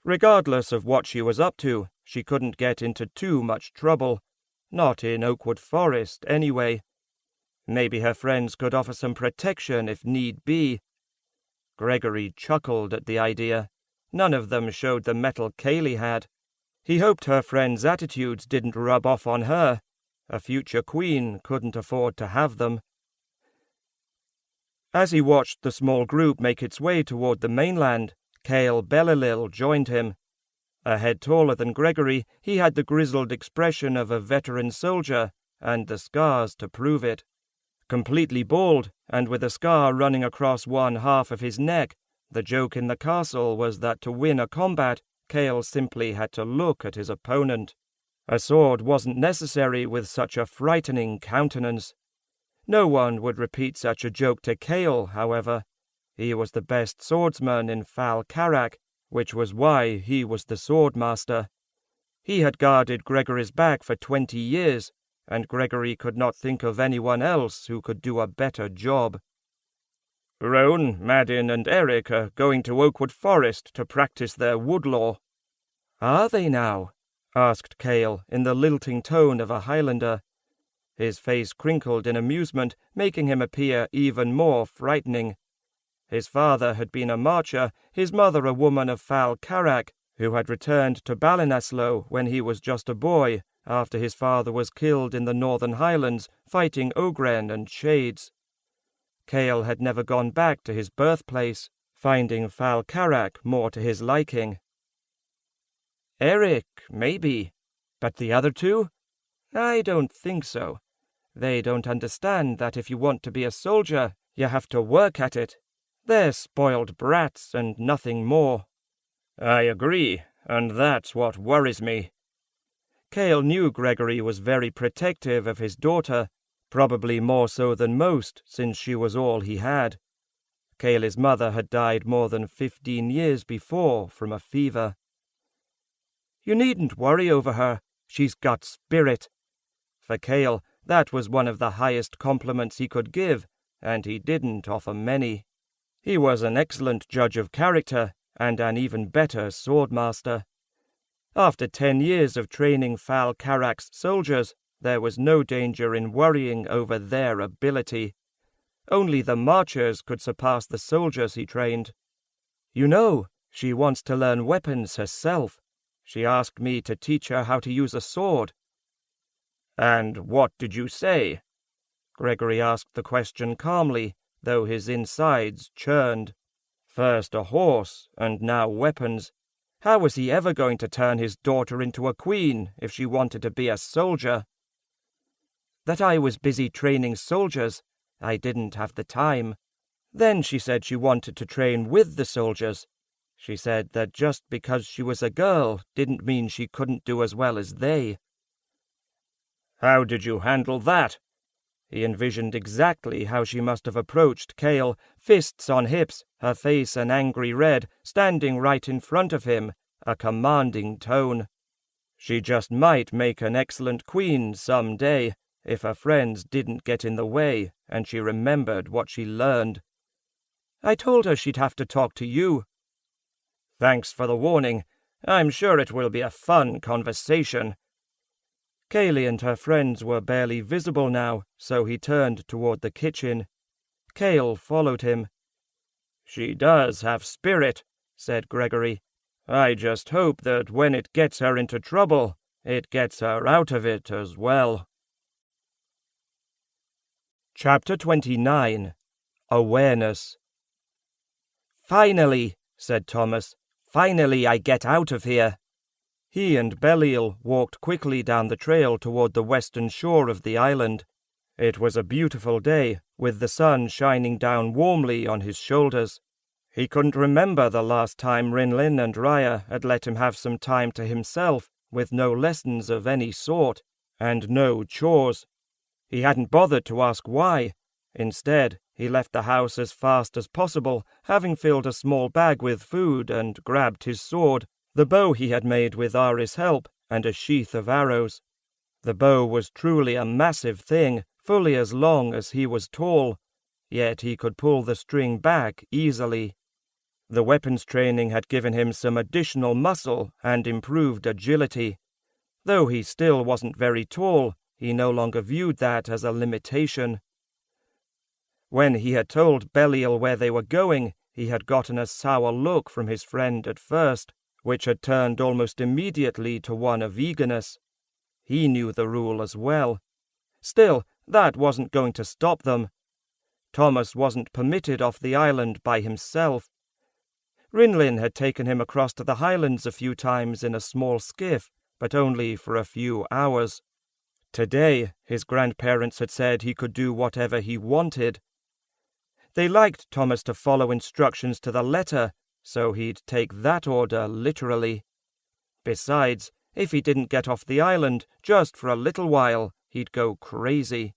Regardless of what she was up to, she couldn't get into too much trouble. Not in Oakwood Forest, anyway. Maybe her friends could offer some protection if need be. Gregory chuckled at the idea. None of them showed the mettle Kaylee had. He hoped her friends' attitudes didn't rub off on her. A future queen couldn't afford to have them. As he watched the small group make its way toward the mainland, Cale Bellilil joined him. A head taller than Gregory, he had the grizzled expression of a veteran soldier, and the scars to prove it. Completely bald, and with a scar running across one half of his neck, the joke in the castle was that to win a combat, Cale simply had to look at his opponent. A sword wasn't necessary with such a frightening countenance. No one would repeat such a joke to Cale, however. He was the best swordsman in Fal Carak, which was why he was the swordmaster. He had guarded Gregory's back for 20 years, and Gregory could not think of anyone else who could do a better job. "Roan, Madin, and Eric are going to Oakwood Forest to practice their woodlaw." "Are they now?" asked Cale in the lilting tone of a Highlander. His face crinkled in amusement, making him appear even more frightening. His father had been a marcher, his mother a woman of Fal Carak, who had returned to Ballinasloe when he was just a boy, after his father was killed in the Northern Highlands fighting Ogren and Shades. Cale had never gone back to his birthplace, finding Fal Carak more to his liking. "Eric, maybe. But the other two? I don't think so. They don't understand that if you want to be a soldier, you have to work at it. They're spoiled brats and nothing more." "I agree, and that's what worries me." Cale knew Gregory was very protective of his daughter, probably more so than most, since she was all he had. Cale's mother had died more than 15 years before from a fever. "You needn't worry over her. She's got spirit." For Cale, that was one of the highest compliments he could give, and he didn't offer many. He was an excellent judge of character, and an even better swordmaster. After 10 years of training Fal Carak's soldiers, there was no danger in worrying over their ability. Only the marchers could surpass the soldiers he trained. "You know, she wants to learn weapons herself. She asked me to teach her how to use a sword." "And what did you say?" Gregory asked the question calmly, though his insides churned. First a horse, and now weapons. How was he ever going to turn his daughter into a queen if she wanted to be a soldier? "That I was busy training soldiers. I didn't have the time." Then she said she wanted to train with the soldiers. She said that just because she was a girl didn't mean she couldn't do as well as they. "How did you handle that?" He envisioned exactly how she must have approached Cale, fists on hips, her face an angry red, standing right in front of him, a commanding tone. She just might make an excellent queen some day, if her friends didn't get in the way and she remembered what she learned. "I told her she'd have to talk to you." "Thanks for the warning. I'm sure it will be a fun conversation." Kaylee and her friends were barely visible now, so he turned toward the kitchen. Cale followed him. "She does have spirit," said Gregory. "I just hope that when it gets her into trouble, it gets her out of it as well." Chapter 29. Awareness. "Finally," said Thomas. "Finally I get out of here." He and Belial walked quickly down the trail toward the western shore of the island. It was a beautiful day, with the sun shining down warmly on his shoulders. He couldn't remember the last time Rinlin and Raya had let him have some time to himself, with no lessons of any sort, and no chores. He hadn't bothered to ask why. Instead, he left the house as fast as possible, having filled a small bag with food and grabbed his sword, the bow he had made with Ari's help, and a sheath of arrows. The bow was truly a massive thing, fully as long as he was tall, yet he could pull the string back easily. The weapons training had given him some additional muscle and improved agility. Though he still wasn't very tall, he no longer viewed that as a limitation. When he had told Belial where they were going, he had gotten a sour look from his friend at first, which had turned almost immediately to one of eagerness. He knew the rule as well. Still, that wasn't going to stop them. Thomas wasn't permitted off the island by himself. Rinlin had taken him across to the highlands a few times in a small skiff, but only for a few hours. Today, his grandparents had said he could do whatever he wanted. They liked Thomas to follow instructions to the letter, so he'd take that order literally. Besides, if he didn't get off the island just for a little while, he'd go crazy.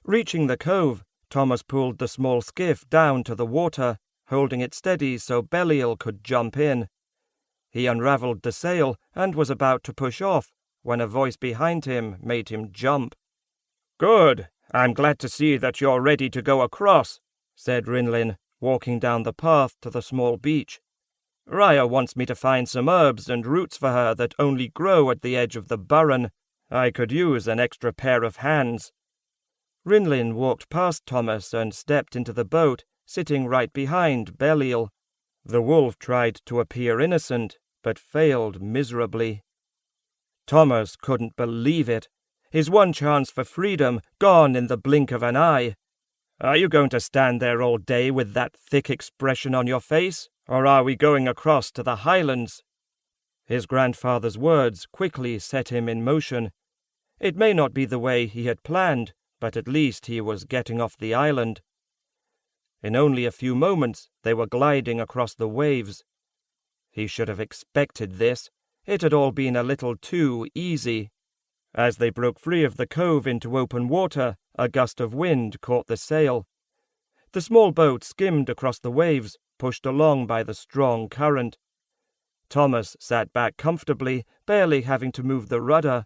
Reaching the cove, Thomas pulled the small skiff down to the water, holding it steady so Belial could jump in. He unravelled the sail and was about to push off when a voice behind him made him jump. "Good! I'm glad to see that you're ready to go across," said Rinlin, walking down the path to the small beach. "Raya wants me to find some herbs and roots for her that only grow at the edge of the burren. I could use an extra pair of hands." Rinlin walked past Thomas and stepped into the boat, sitting right behind Belial. The wolf tried to appear innocent, but failed miserably. Thomas couldn't believe it. His one chance for freedom gone in the blink of an eye. "Are you going to stand there all day with that thick expression on your face, or are we going across to the highlands?" His grandfather's words quickly set him in motion. It may not be the way he had planned, but at least he was getting off the island. In only a few moments they were gliding across the waves. He should have expected this. It had all been a little too easy. As they broke free of the cove into open water, a gust of wind caught the sail. The small boat skimmed across the waves, pushed along by the strong current. Thomas sat back comfortably, barely having to move the rudder.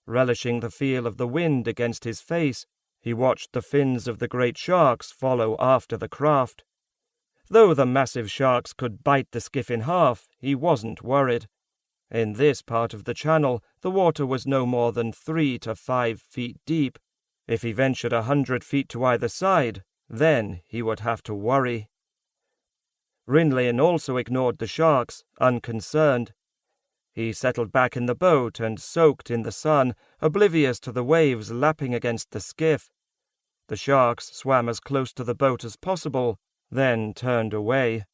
Relishing the feel of the wind against his face, he watched the fins of the great sharks follow after the craft. Though the massive sharks could bite the skiff in half, he wasn't worried. In this part of the channel, the water was no more than 3 to 5 feet deep. If he ventured 100 feet to either side, then he would have to worry. Rinlin also ignored the sharks, unconcerned. He settled back in the boat and soaked in the sun, oblivious to the waves lapping against the skiff. The sharks swam as close to the boat as possible, then turned away.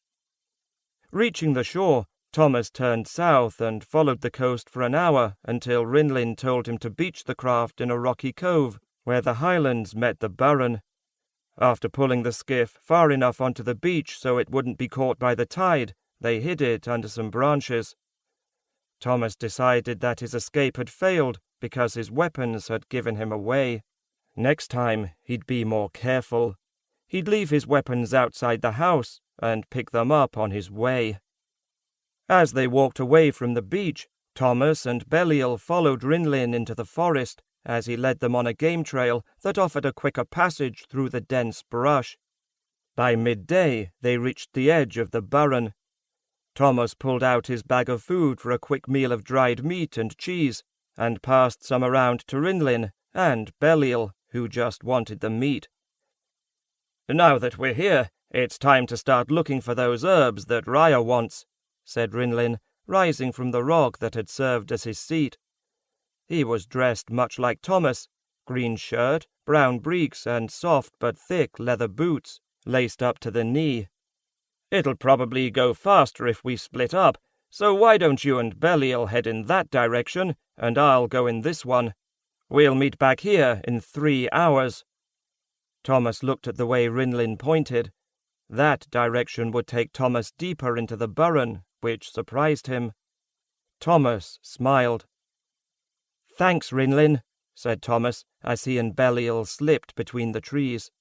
Reaching the shore, Thomas turned south and followed the coast for an hour until Rinlin told him to beach the craft in a rocky cove where the highlands met the burren. After pulling the skiff far enough onto the beach so it wouldn't be caught by the tide, they hid it under some branches. Thomas decided that his escape had failed because his weapons had given him away. Next time, he'd be more careful. He'd leave his weapons outside the house and pick them up on his way. As they walked away from the beach, Thomas and Belial followed Rinlin into the forest as he led them on a game trail that offered a quicker passage through the dense brush. By midday, they reached the edge of the burren. Thomas pulled out his bag of food for a quick meal of dried meat and cheese, and passed some around to Rinlin and Belial, who just wanted the meat. "Now that we're here, it's time to start looking for those herbs that Raya wants," said Rinlin, rising from the rock that had served as his seat. He was dressed much like Thomas, green shirt, brown breeks, and soft but thick leather boots, laced up to the knee. "It'll probably go faster if we split up, so why don't you and Belial head in that direction, and I'll go in this one. We'll meet back here in 3 hours. Thomas looked at the way Rinlin pointed. That direction would take Thomas deeper into the burren, which surprised him. Thomas smiled. "Thanks, Rinlin," said Thomas, as he and Belial slipped between the trees.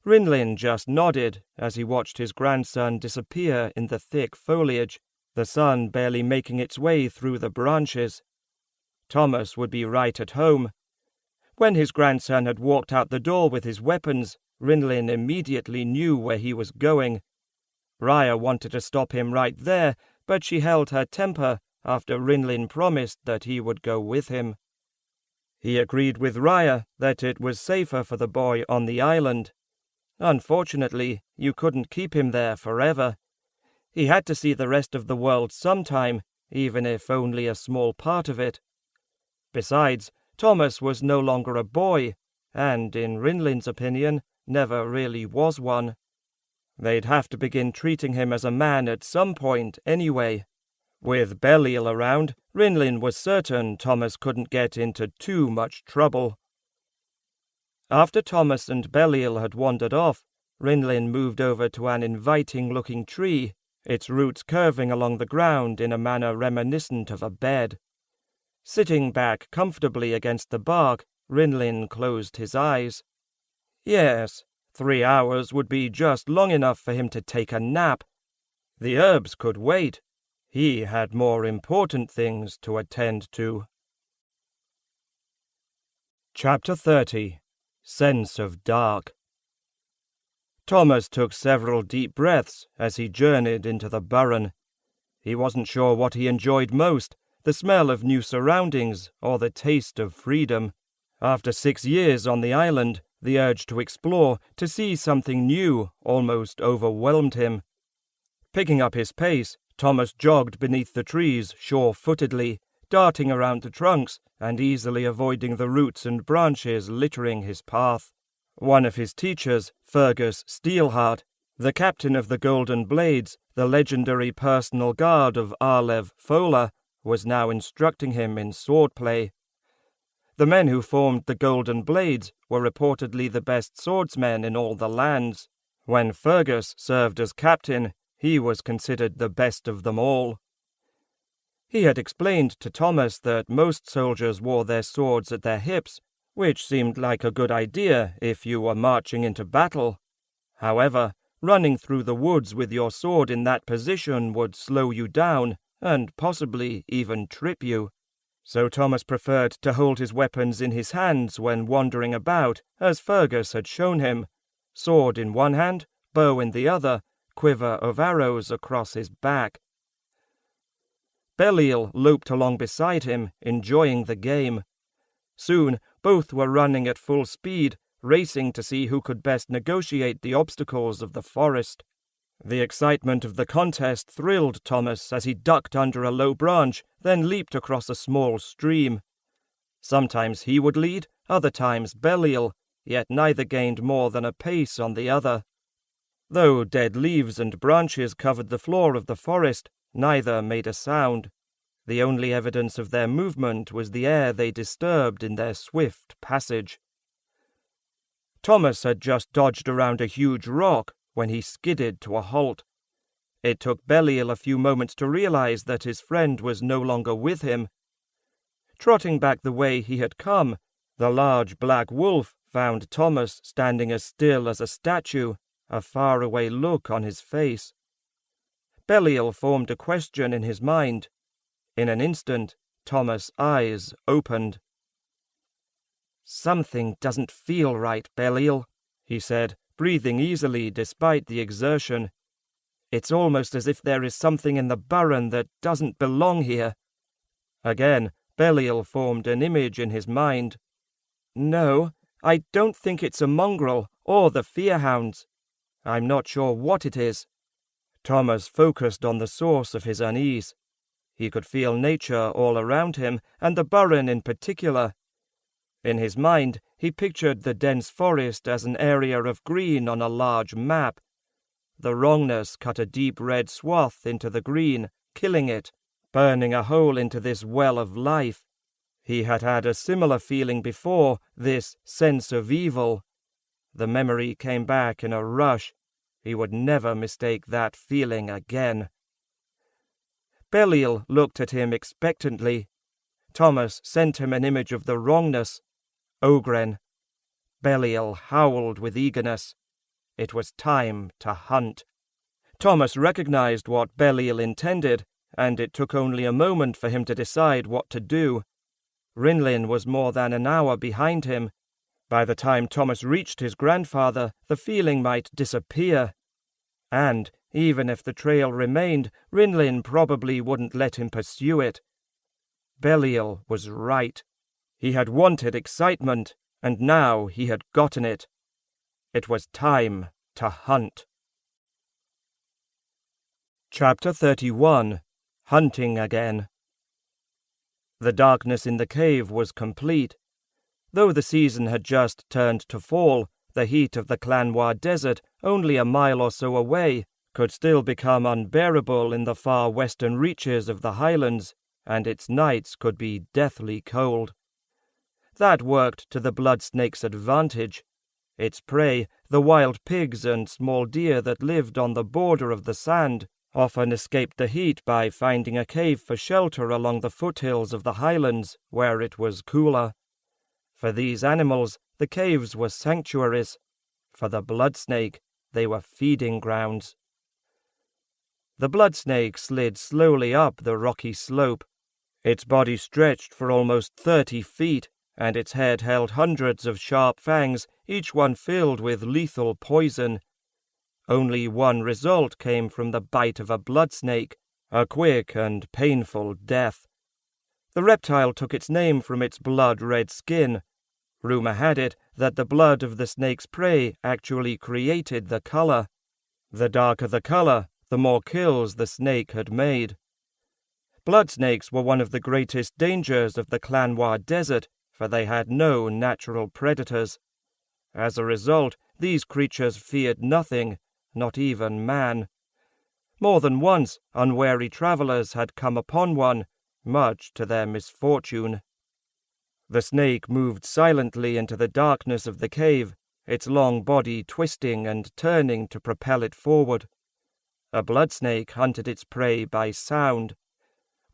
Rinlin just nodded as he watched his grandson disappear in the thick foliage, the sun barely making its way through the branches. Thomas would be right at home. When his grandson had walked out the door with his weapons, Rinlin immediately knew where he was going. Raya wanted to stop him right there, but she held her temper after Rinlin promised that he would go with him. He agreed with Raya that it was safer for the boy on the island. Unfortunately, you couldn't keep him there forever. He had to see the rest of the world sometime, even if only a small part of it. Besides, Thomas was no longer a boy, and, in Rinlin's opinion, never really was one. They'd have to begin treating him as a man at some point anyway. With Belial around, Rinlin was certain Thomas couldn't get into too much trouble. After Thomas and Belial had wandered off, Rinlin moved over to an inviting-looking tree, its roots curving along the ground in a manner reminiscent of a bed. Sitting back comfortably against the bark, Rinlin closed his eyes. Yes, 3 hours would be just long enough for him to take a nap. The herbs could wait. He had more important things to attend to. Chapter 30. Sense of Dark. Thomas took several deep breaths as he journeyed into the burren. He wasn't sure what he enjoyed most, the smell of new surroundings or the taste of freedom. After 6 years on the island, the urge to explore, to see something new, almost overwhelmed him. Picking up his pace, Thomas jogged beneath the trees sure-footedly, darting around the trunks and easily avoiding the roots and branches littering his path. One of his teachers, Fergus Steelheart, the captain of the Golden Blades, the legendary personal guard of Arlev Fola, was now instructing him in swordplay. The men who formed the Golden Blades were reportedly the best swordsmen in all the lands. When Fergus served as captain, he was considered the best of them all. He had explained to Thomas that most soldiers wore their swords at their hips, which seemed like a good idea if you were marching into battle. However, running through the woods with your sword in that position would slow you down, and possibly even trip you. So Thomas preferred to hold his weapons in his hands when wandering about, as Fergus had shown him, sword in one hand, bow in the other, quiver of arrows across his back. Belial loped along beside him, enjoying the game. Soon both were running at full speed, racing to see who could best negotiate the obstacles of the forest. The excitement of the contest thrilled Thomas as he ducked under a low branch, then leaped across a small stream. Sometimes he would lead, other times Belial, yet neither gained more than a pace on the other. Though dead leaves and branches covered the floor of the forest, neither made a sound. The only evidence of their movement was the air they disturbed in their swift passage. Thomas had just dodged around a huge rock when he skidded to a halt. It took Belial a few moments to realize that his friend was no longer with him. Trotting back the way he had come, the large black wolf found Thomas standing as still as a statue, a faraway look on his face. Belial formed a question in his mind. In an instant, Thomas' eyes opened. "Something doesn't feel right, Belial," he said, breathing easily despite the exertion. "It's almost as if there is something in the burren that doesn't belong here." Again, Belial formed an image in his mind. "No, I don't think it's a mongrel or the fear-hounds. I'm not sure what it is." Thomas focused on the source of his unease. He could feel nature all around him, and the burren in particular. In his mind, he pictured the dense forest as an area of green on a large map. The wrongness cut a deep red swath into the green, killing it, burning a hole into this well of life. He had had a similar feeling before, this sense of evil. The memory came back in a rush. He would never mistake that feeling again. Belial looked at him expectantly. Thomas sent him an image of the wrongness. Ogren. Belial howled with eagerness. It was time to hunt. Thomas recognized what Belial intended, and it took only a moment for him to decide what to do. Rinlin was more than an hour behind him. By the time Thomas reached his grandfather, the feeling might disappear. And, even if the trail remained, Rinlin probably wouldn't let him pursue it. Belial was right. He had wanted excitement, and now he had gotten it. It was time to hunt. Chapter 31. Hunting Again. The darkness in the cave was complete. Though the season had just turned to fall, the heat of the Clanwa Desert, only a mile or so away, could still become unbearable in the far western reaches of the highlands, and its nights could be deathly cold. That worked to the blood snake's advantage. Its prey, the wild pigs and small deer that lived on the border of the sand, often escaped the heat by finding a cave for shelter along the foothills of the highlands, where it was cooler. For these animals, the caves were sanctuaries. For the blood snake, they were feeding grounds. The blood snake slid slowly up the rocky slope. Its body stretched for almost 30 feet, and its head held hundreds of sharp fangs, each one filled with lethal poison. Only one result came from the bite of a blood snake, a quick and painful death. The reptile took its name from its blood-red skin. Rumor had it that the blood of the snake's prey actually created the color. The darker the color, the more kills the snake had made. Blood snakes were one of the greatest dangers of the Clanwa Desert, for they had no natural predators. As a result, these creatures feared nothing, not even man. More than once, unwary travelers had come upon one, much to their misfortune. The snake moved silently into the darkness of the cave, its long body twisting and turning to propel it forward. A blood snake hunted its prey by sound.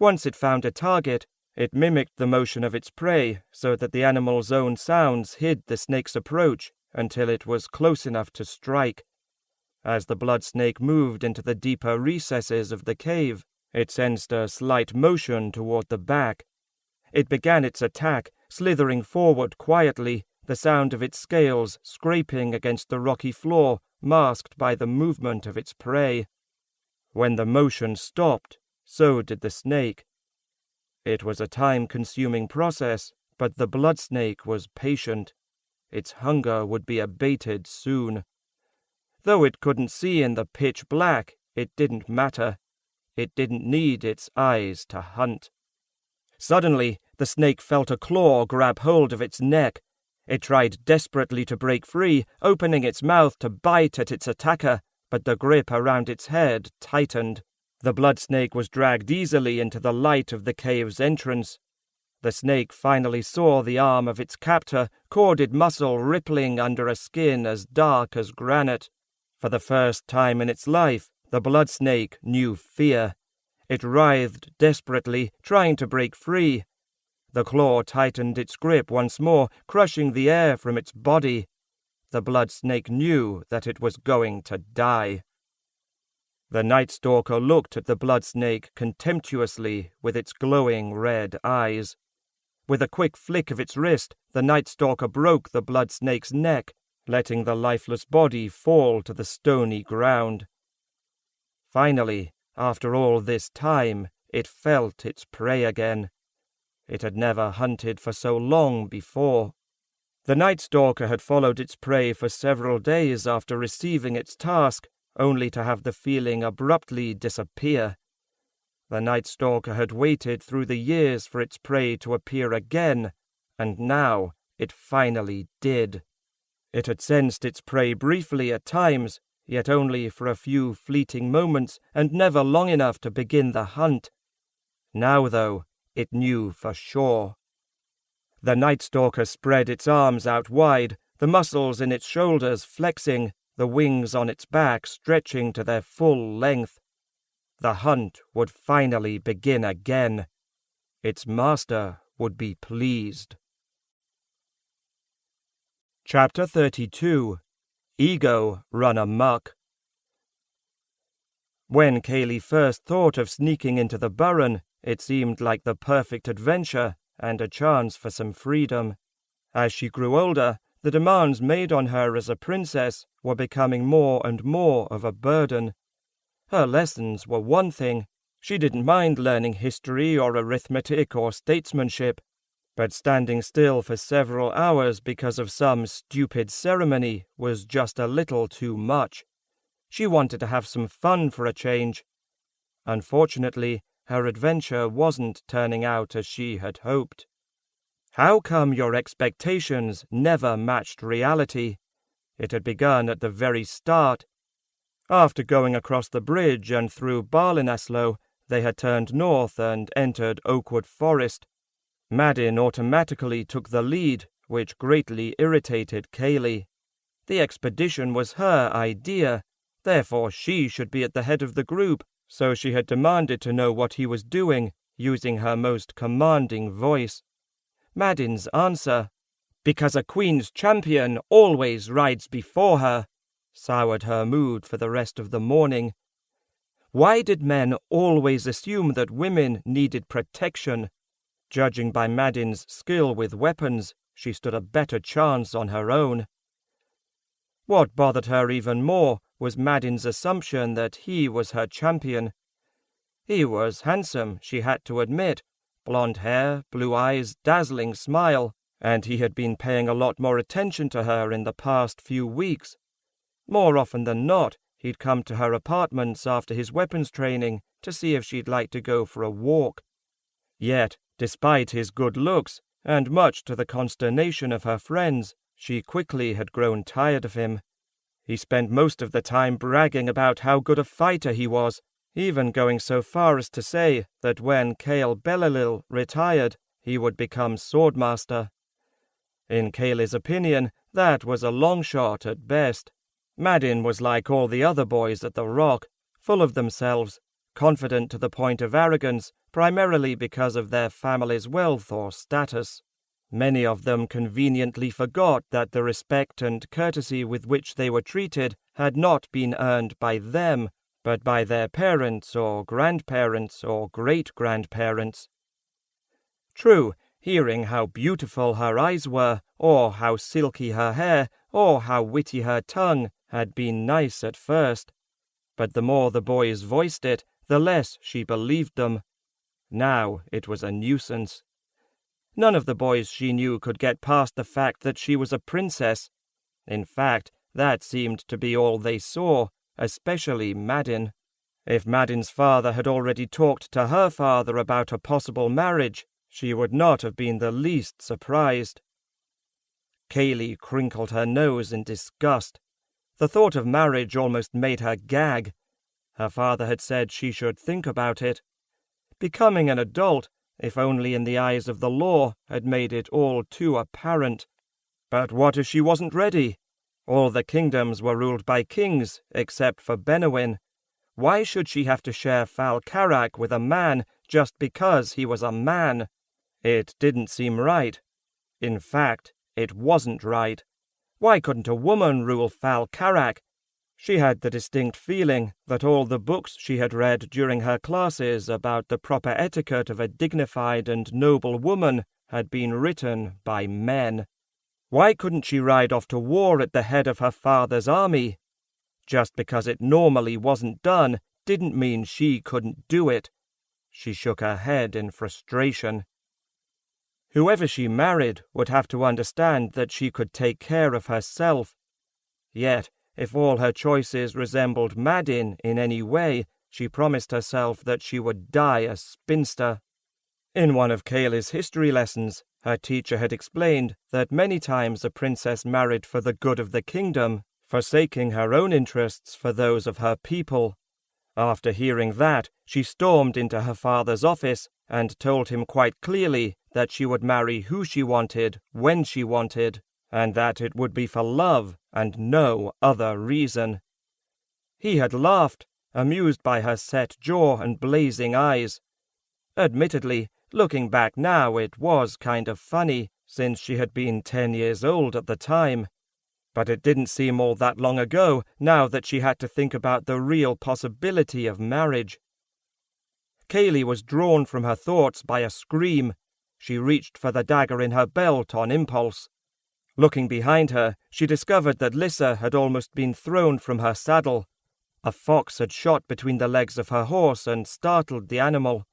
Once it found a target, it mimicked the motion of its prey so that the animal's own sounds hid the snake's approach until it was close enough to strike. As the blood snake moved into the deeper recesses of the cave, it sensed a slight motion toward the back. It began its attack, slithering forward quietly, the sound of its scales scraping against the rocky floor, masked by the movement of its prey. When the motion stopped, so did the snake. It was a time-consuming process, but the blood snake was patient. Its hunger would be abated soon. Though it couldn't see in the pitch black, it didn't matter. It didn't need its eyes to hunt. Suddenly, the snake felt a claw grab hold of its neck. It tried desperately to break free, opening its mouth to bite at its attacker, but the grip around its head tightened. The blood snake was dragged easily into the light of the cave's entrance. The snake finally saw the arm of its captor, corded muscle rippling under a skin as dark as granite. For the first time in its life, the blood snake knew fear. It writhed desperately, trying to break free. The claw tightened its grip once more, crushing the air from its body. The blood snake knew that it was going to die. The Night Stalker looked at the blood snake contemptuously with its glowing red eyes. With a quick flick of its wrist, the Night Stalker broke the blood snake's neck, letting the lifeless body fall to the stony ground. Finally, after all this time, it felt its prey again. It had never hunted for so long before. The Night Stalker had followed its prey for several days after receiving its task, only to have the feeling abruptly disappear. The Night Stalker had waited through the years for its prey to appear again, and now it finally did. It had sensed its prey briefly at times, yet only for a few fleeting moments and never long enough to begin the hunt. Now, though, it knew for sure. The Night Stalker spread its arms out wide, the muscles in its shoulders flexing, the wings on its back stretching to their full length. The hunt would finally begin again. Its master would be pleased. Chapter 32. Ego Run Amok. When Kayleigh first thought of sneaking into the Burren, it seemed like the perfect adventure and a chance for some freedom. As she grew older, the demands made on her as a princess were becoming more and more of a burden. Her lessons were one thing. She didn't mind learning history or arithmetic or statesmanship, but standing still for several hours because of some stupid ceremony was just a little too much. She wanted to have some fun for a change. Unfortunately, her adventure wasn't turning out as she had hoped. How come your expectations never matched reality? It had begun at the very start. After going across the bridge and through Barlinasloe, they had turned north and entered Oakwood Forest. Madin automatically took the lead, which greatly irritated Kayleigh. The expedition was her idea, therefore she should be at the head of the group, so she had demanded to know what he was doing, using her most commanding voice. Madin's answer, "Because a queen's champion always rides before her," soured her mood for the rest of the morning. Why did men always assume that women needed protection? Judging by Madin's skill with weapons, she stood a better chance on her own. What bothered her even more was Madin's assumption that he was her champion. He was handsome, she had to admit. Blonde hair, blue eyes, dazzling smile, and he had been paying a lot more attention to her in the past few weeks. More often than not, he'd come to her apartments after his weapons training to see if she'd like to go for a walk. Yet, despite his good looks, and much to the consternation of her friends, she quickly had grown tired of him. He spent most of the time bragging about how good a fighter he was, even going so far as to say that when Cael Bellalil retired, he would become swordmaster. In Kayleigh's opinion, that was a long shot at best. Madin was like all the other boys at the Rock, full of themselves, confident to the point of arrogance, primarily because of their family's wealth or status. Many of them conveniently forgot that the respect and courtesy with which they were treated had not been earned by them, but by their parents or grandparents or great-grandparents. True, hearing how beautiful her eyes were, or how silky her hair, or how witty her tongue, had been nice at first. But the more the boys voiced it, the less she believed them. Now it was a nuisance. None of the boys she knew could get past the fact that she was a princess. In fact, that seemed to be all they saw, especially Madin. If Madin's father had already talked to her father about a possible marriage, she would not have been the least surprised. Kayleigh crinkled her nose in disgust. The thought of marriage almost made her gag. Her father had said she should think about it. Becoming an adult, if only in the eyes of the law, had made it all too apparent. But what if she wasn't ready? All the kingdoms were ruled by kings, except for Benowin. Why should she have to share Fal Carak with a man just because he was a man? It didn't seem right. In fact, it wasn't right. Why couldn't a woman rule Fal Carak? She had the distinct feeling that all the books she had read during her classes about the proper etiquette of a dignified and noble woman had been written by men. Why couldn't she ride off to war at the head of her father's army? Just because it normally wasn't done didn't mean she couldn't do it. She shook her head in frustration. Whoever she married would have to understand that she could take care of herself. Yet, if all her choices resembled Madin in any way, she promised herself that she would die a spinster. In one of Kayleigh's history lessons, her teacher had explained that many times a princess married for the good of the kingdom, forsaking her own interests for those of her people. After hearing that, she stormed into her father's office and told him quite clearly that she would marry who she wanted, when she wanted, and that it would be for love and no other reason. He had laughed, amused by her set jaw and blazing eyes. Admittedly, Looking back now, it was kind of funny, since she had been 10 years old at the time. But it didn't seem all that long ago, now that she had to think about the real possibility of marriage. Kaylee was drawn from her thoughts by a scream. She reached for the dagger in her belt on impulse. Looking behind her, she discovered that Lissa had almost been thrown from her saddle. A fox had shot between the legs of her horse and startled the animal.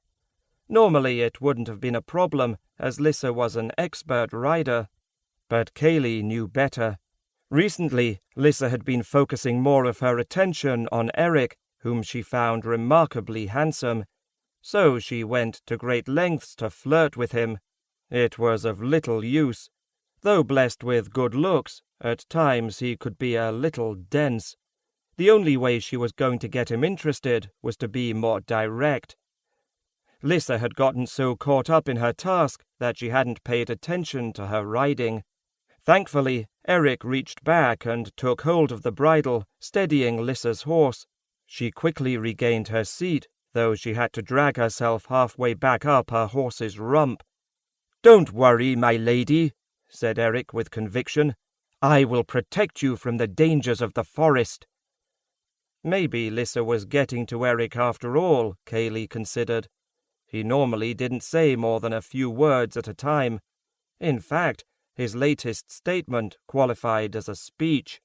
Normally it wouldn't have been a problem, as Lissa was an expert rider. But Kaylee knew better. Recently, Lissa had been focusing more of her attention on Eric, whom she found remarkably handsome. So she went to great lengths to flirt with him. It was of little use. Though blessed with good looks, at times he could be a little dense. The only way she was going to get him interested was to be more direct. Lissa had gotten so caught up in her task that she hadn't paid attention to her riding. Thankfully, Eric reached back and took hold of the bridle, steadying Lissa's horse. She quickly regained her seat, though she had to drag herself halfway back up her horse's rump. "Don't worry, my lady," said Eric with conviction. "I will protect you from the dangers of the forest." Maybe Lissa was getting to Eric after all, Kaylee considered. He normally didn't say more than a few words at a time. In fact, his latest statement qualified as a speech.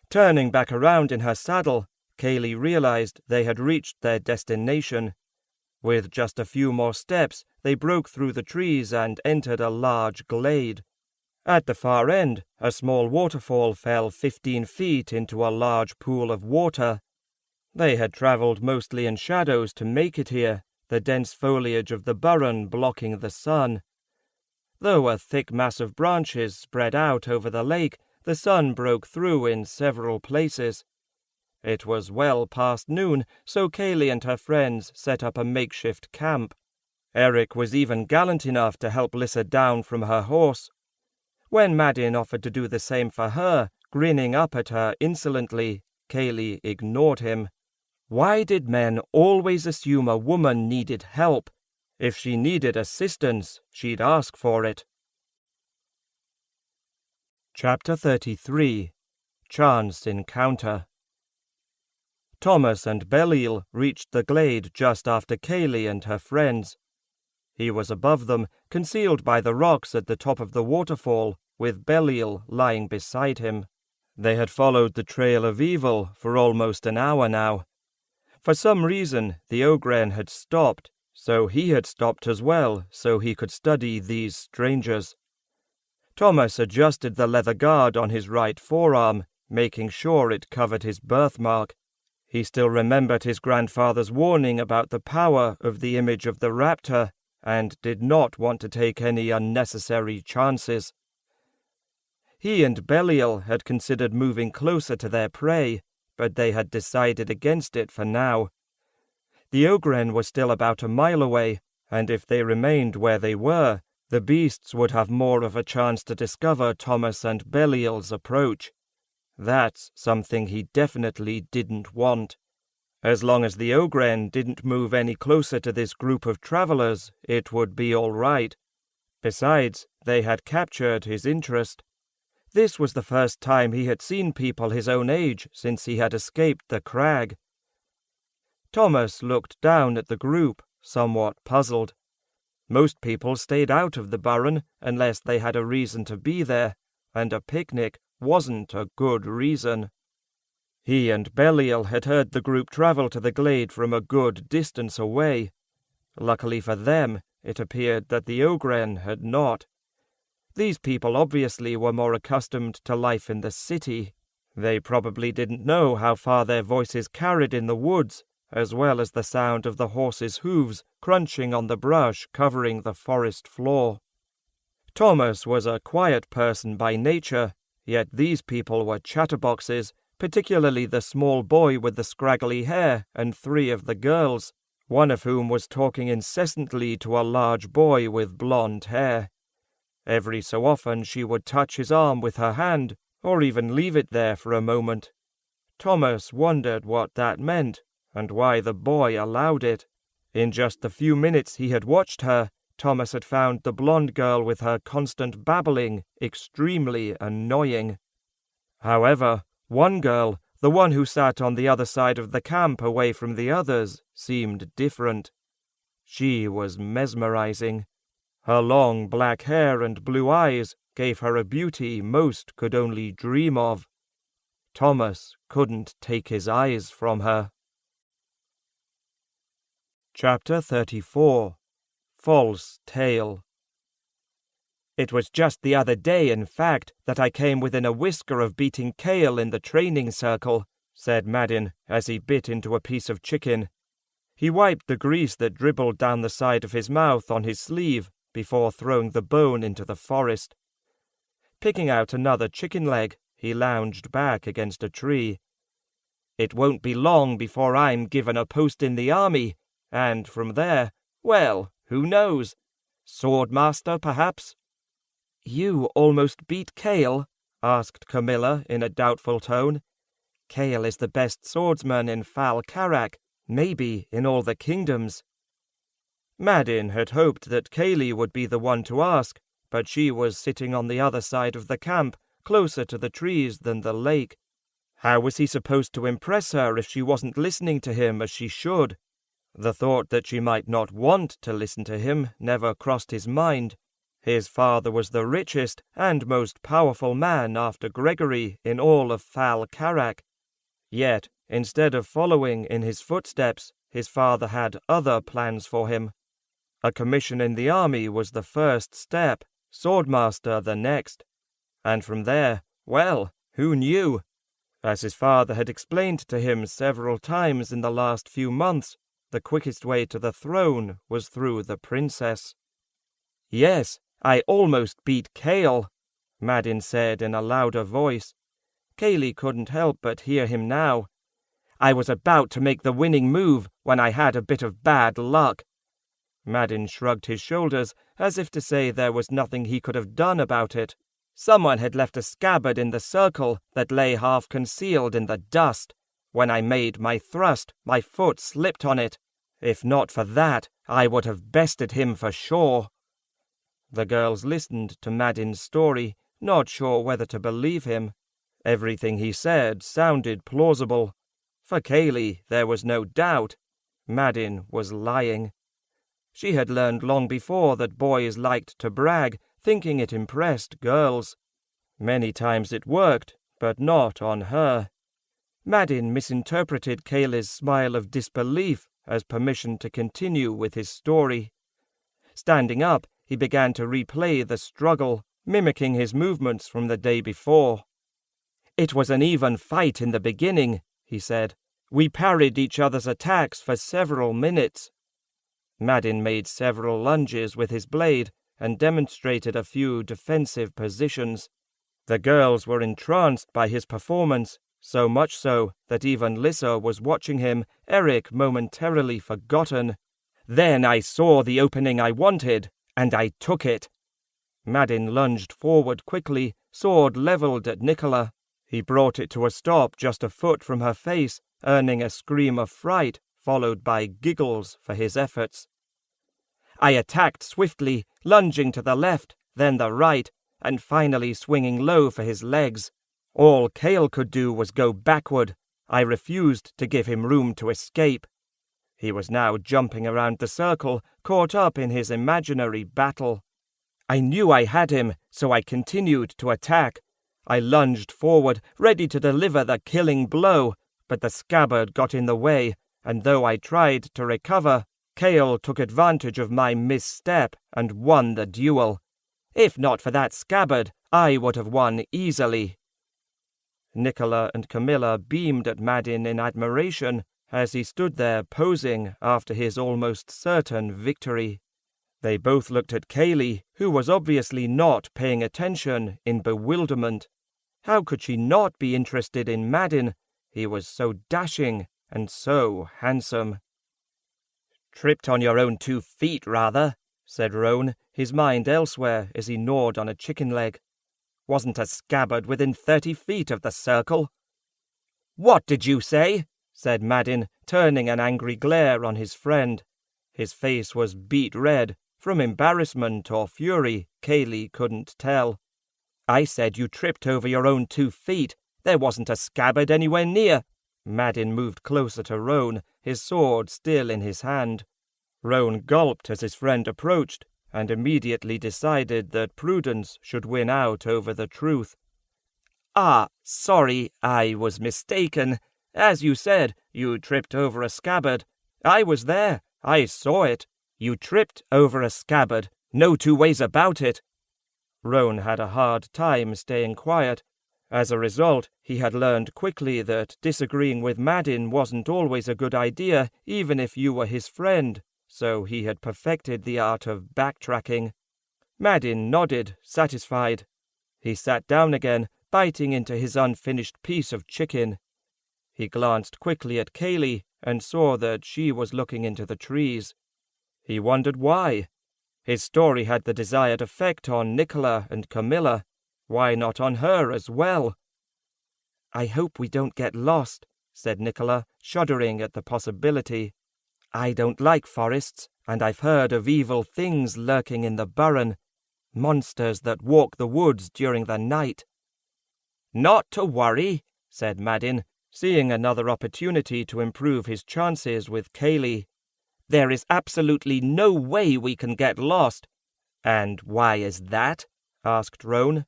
Turning back around in her saddle, Kaylee realized they had reached their destination. With just a few more steps, they broke through the trees and entered a large glade. At the far end, a small waterfall fell 15 feet into a large pool of water. They had traveled mostly in shadows to make it here, the dense foliage of the burren blocking the sun. Though a thick mass of branches spread out over the lake, the sun broke through in several places. It was well past noon, so Kaylee and her friends set up a makeshift camp. Eric was even gallant enough to help Lissa down from her horse. When Madin offered to do the same for her, grinning up at her insolently, Kaylee ignored him. Why did men always assume a woman needed help? If she needed assistance, she'd ask for it. Chapter 33. Chance Encounter. Thomas and Belial reached the glade just after Kaylee and her friends. He was above them, concealed by the rocks at the top of the waterfall, with Belial lying beside him. They had followed the trail of evil for almost an hour now. For some reason, the Ogren had stopped, so he had stopped as well, so he could study these strangers. Thomas adjusted the leather guard on his right forearm, making sure it covered his birthmark. He still remembered his grandfather's warning about the power of the image of the raptor, and did not want to take any unnecessary chances. He and Belial had considered moving closer to their prey, but they had decided against it for now. The Ogren was still about a mile away, and if they remained where they were, the beasts would have more of a chance to discover Thomas and Belial's approach. That's something he definitely didn't want. As long as the Ogren didn't move any closer to this group of travelers, it would be all right. Besides, they had captured his interest. This was the first time he had seen people his own age since he had escaped the crag. Thomas looked down at the group, somewhat puzzled. Most people stayed out of the burren unless they had a reason to be there, and a picnic wasn't a good reason. He and Belial had heard the group travel to the glade from a good distance away. Luckily for them, it appeared that the Ogren had not. These people obviously were more accustomed to life in the city. They probably didn't know how far their voices carried in the woods, as well as the sound of the horses' hooves crunching on the brush covering the forest floor. Thomas was a quiet person by nature, yet these people were chatterboxes, particularly the small boy with the scraggly hair and 3 of the girls, one of whom was talking incessantly to a large boy with blonde hair. Every so often she would touch his arm with her hand, or even leave it there for a moment. Thomas wondered what that meant, and why the boy allowed it. In just the few minutes he had watched her, Thomas had found the blonde girl with her constant babbling extremely annoying. However, one girl, the one who sat on the other side of the camp away from the others, seemed different. She was mesmerizing. Her long black hair and blue eyes gave her a beauty most could only dream of. Thomas couldn't take his eyes from her. Chapter 34. False Tale. It was just the other day, in fact, that I came within a whisker of beating Cale in the training circle, said Madden as he bit into a piece of chicken. He wiped the grease that dribbled down the side of his mouth on his sleeve before throwing the bone into the forest. Picking out another chicken leg, he lounged back against a tree. It won't be long before I'm given a post in the army, and from there, well, who knows? Swordmaster, perhaps? You almost beat Cale? Asked Camilla in a doubtful tone. Cale is the best swordsman in Fal Carak, maybe in all the kingdoms. Madden had hoped that Kaylee would be the one to ask, but she was sitting on the other side of the camp, closer to the trees than the lake. How was he supposed to impress her if she wasn't listening to him as she should? The thought that she might not want to listen to him never crossed his mind. His father was the richest and most powerful man after Gregory in all of Fal Carak. Yet, instead of following in his footsteps, his father had other plans for him. A commission in the army was the first step, swordmaster the next. And from there, well, who knew? As his father had explained to him several times in the last few months, the quickest way to the throne was through the princess. Yes, I almost beat Cale, Madden said in a louder voice. Kaylee couldn't help but hear him now. I was about to make the winning move when I had a bit of bad luck. Madden shrugged his shoulders as if to say there was nothing he could have done about it. Someone had left a scabbard in the circle that lay half concealed in the dust. When I made my thrust, my foot slipped on it. If not for that, I would have bested him for sure. The girls listened to Madden's story, not sure whether to believe him. Everything he said sounded plausible. For Kaylee, there was no doubt. Madden was lying. She had learned long before that boys liked to brag, thinking it impressed girls. Many times it worked, but not on her. Madden misinterpreted Kaylee's smile of disbelief as permission to continue with his story. Standing up, he began to replay the struggle, mimicking his movements from the day before. It was an even fight in the beginning, he said. We parried each other's attacks for several minutes. Madden made several lunges with his blade and demonstrated a few defensive positions. The girls were entranced by his performance, so much so that even Lissa was watching him, Eric momentarily forgotten. Then I saw the opening I wanted, and I took it. Madden lunged forward quickly, sword leveled at Nicola. He brought it to a stop just a foot from her face, earning a scream of fright, followed by giggles for his efforts. I attacked swiftly, lunging to the left, then the right, and finally swinging low for his legs. All Cale could do was go backward. I refused to give him room to escape. He was now jumping around the circle, caught up in his imaginary battle. I knew I had him, so I continued to attack. I lunged forward, ready to deliver the killing blow, but the scabbard got in the way, and though I tried to recover, Cale took advantage of my misstep and won the duel. If not for that scabbard, I would have won easily. Nicola and Camilla beamed at Madden in admiration as he stood there posing after his almost certain victory. They both looked at Kaylee, who was obviously not paying attention, in bewilderment. How could she not be interested in Madden? He was so dashing and so handsome. "Tripped on your own 2 feet, rather," said Roan, his mind elsewhere as he gnawed on a chicken leg. "Wasn't a scabbard within 30 feet of the circle." "What did you say?" said Madden, turning an angry glare on his friend. His face was beet red, From embarrassment or fury, Kaylee couldn't tell. "I said you tripped over your own 2 feet. There wasn't a scabbard anywhere near." Madin moved closer to Roan, his sword still in his hand. Roan gulped as his friend approached, and immediately decided that prudence should win out over the truth. "Ah, sorry, I was mistaken. As you said, you tripped over a scabbard. I was there. I saw it. You tripped over a scabbard. No 2 ways about it." Roan had a hard time staying quiet. As a result, he had learned quickly that disagreeing with Madin wasn't always a good idea, even if you were his friend, so he had perfected the art of backtracking. Madin nodded, satisfied. He sat down again, biting into his unfinished piece of chicken. He glanced quickly at Kaylee and saw that she was looking into the trees. He wondered why. His story had the desired effect on Nicola and Camilla. Why not on her as well? "I hope we don't get lost," said Nicola, shuddering at the possibility. "I don't like forests, and I've heard of evil things lurking in the burren. Monsters that walk the woods during the night." "Not to worry," said Madin, seeing another opportunity to improve his chances with Kaylee. "There is absolutely no way we can get lost." "And why is that?" asked Roan.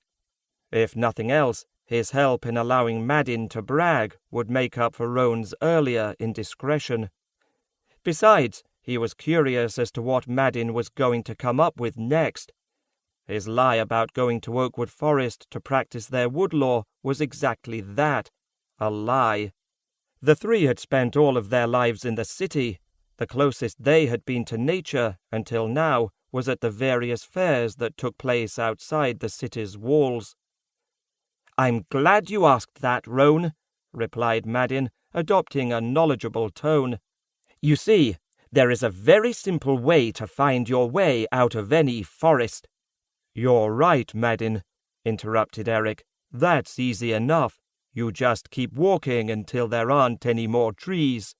If nothing else, his help in allowing Madin to brag would make up for Roan's earlier indiscretion. Besides, he was curious as to what Madin was going to come up with next. His lie about going to Oakwood Forest to practice their wood law was exactly that, a lie. The 3 had spent all of their lives in the city. The closest they had been to nature, until now, was at the various fairs that took place outside the city's walls. "I'm glad you asked that, Roan," replied Madin, adopting a knowledgeable tone. "You see, there is a very simple way to find your way out of any forest." "You're right, Madin," interrupted Eric. "That's easy enough. You just keep walking until there aren't any more trees."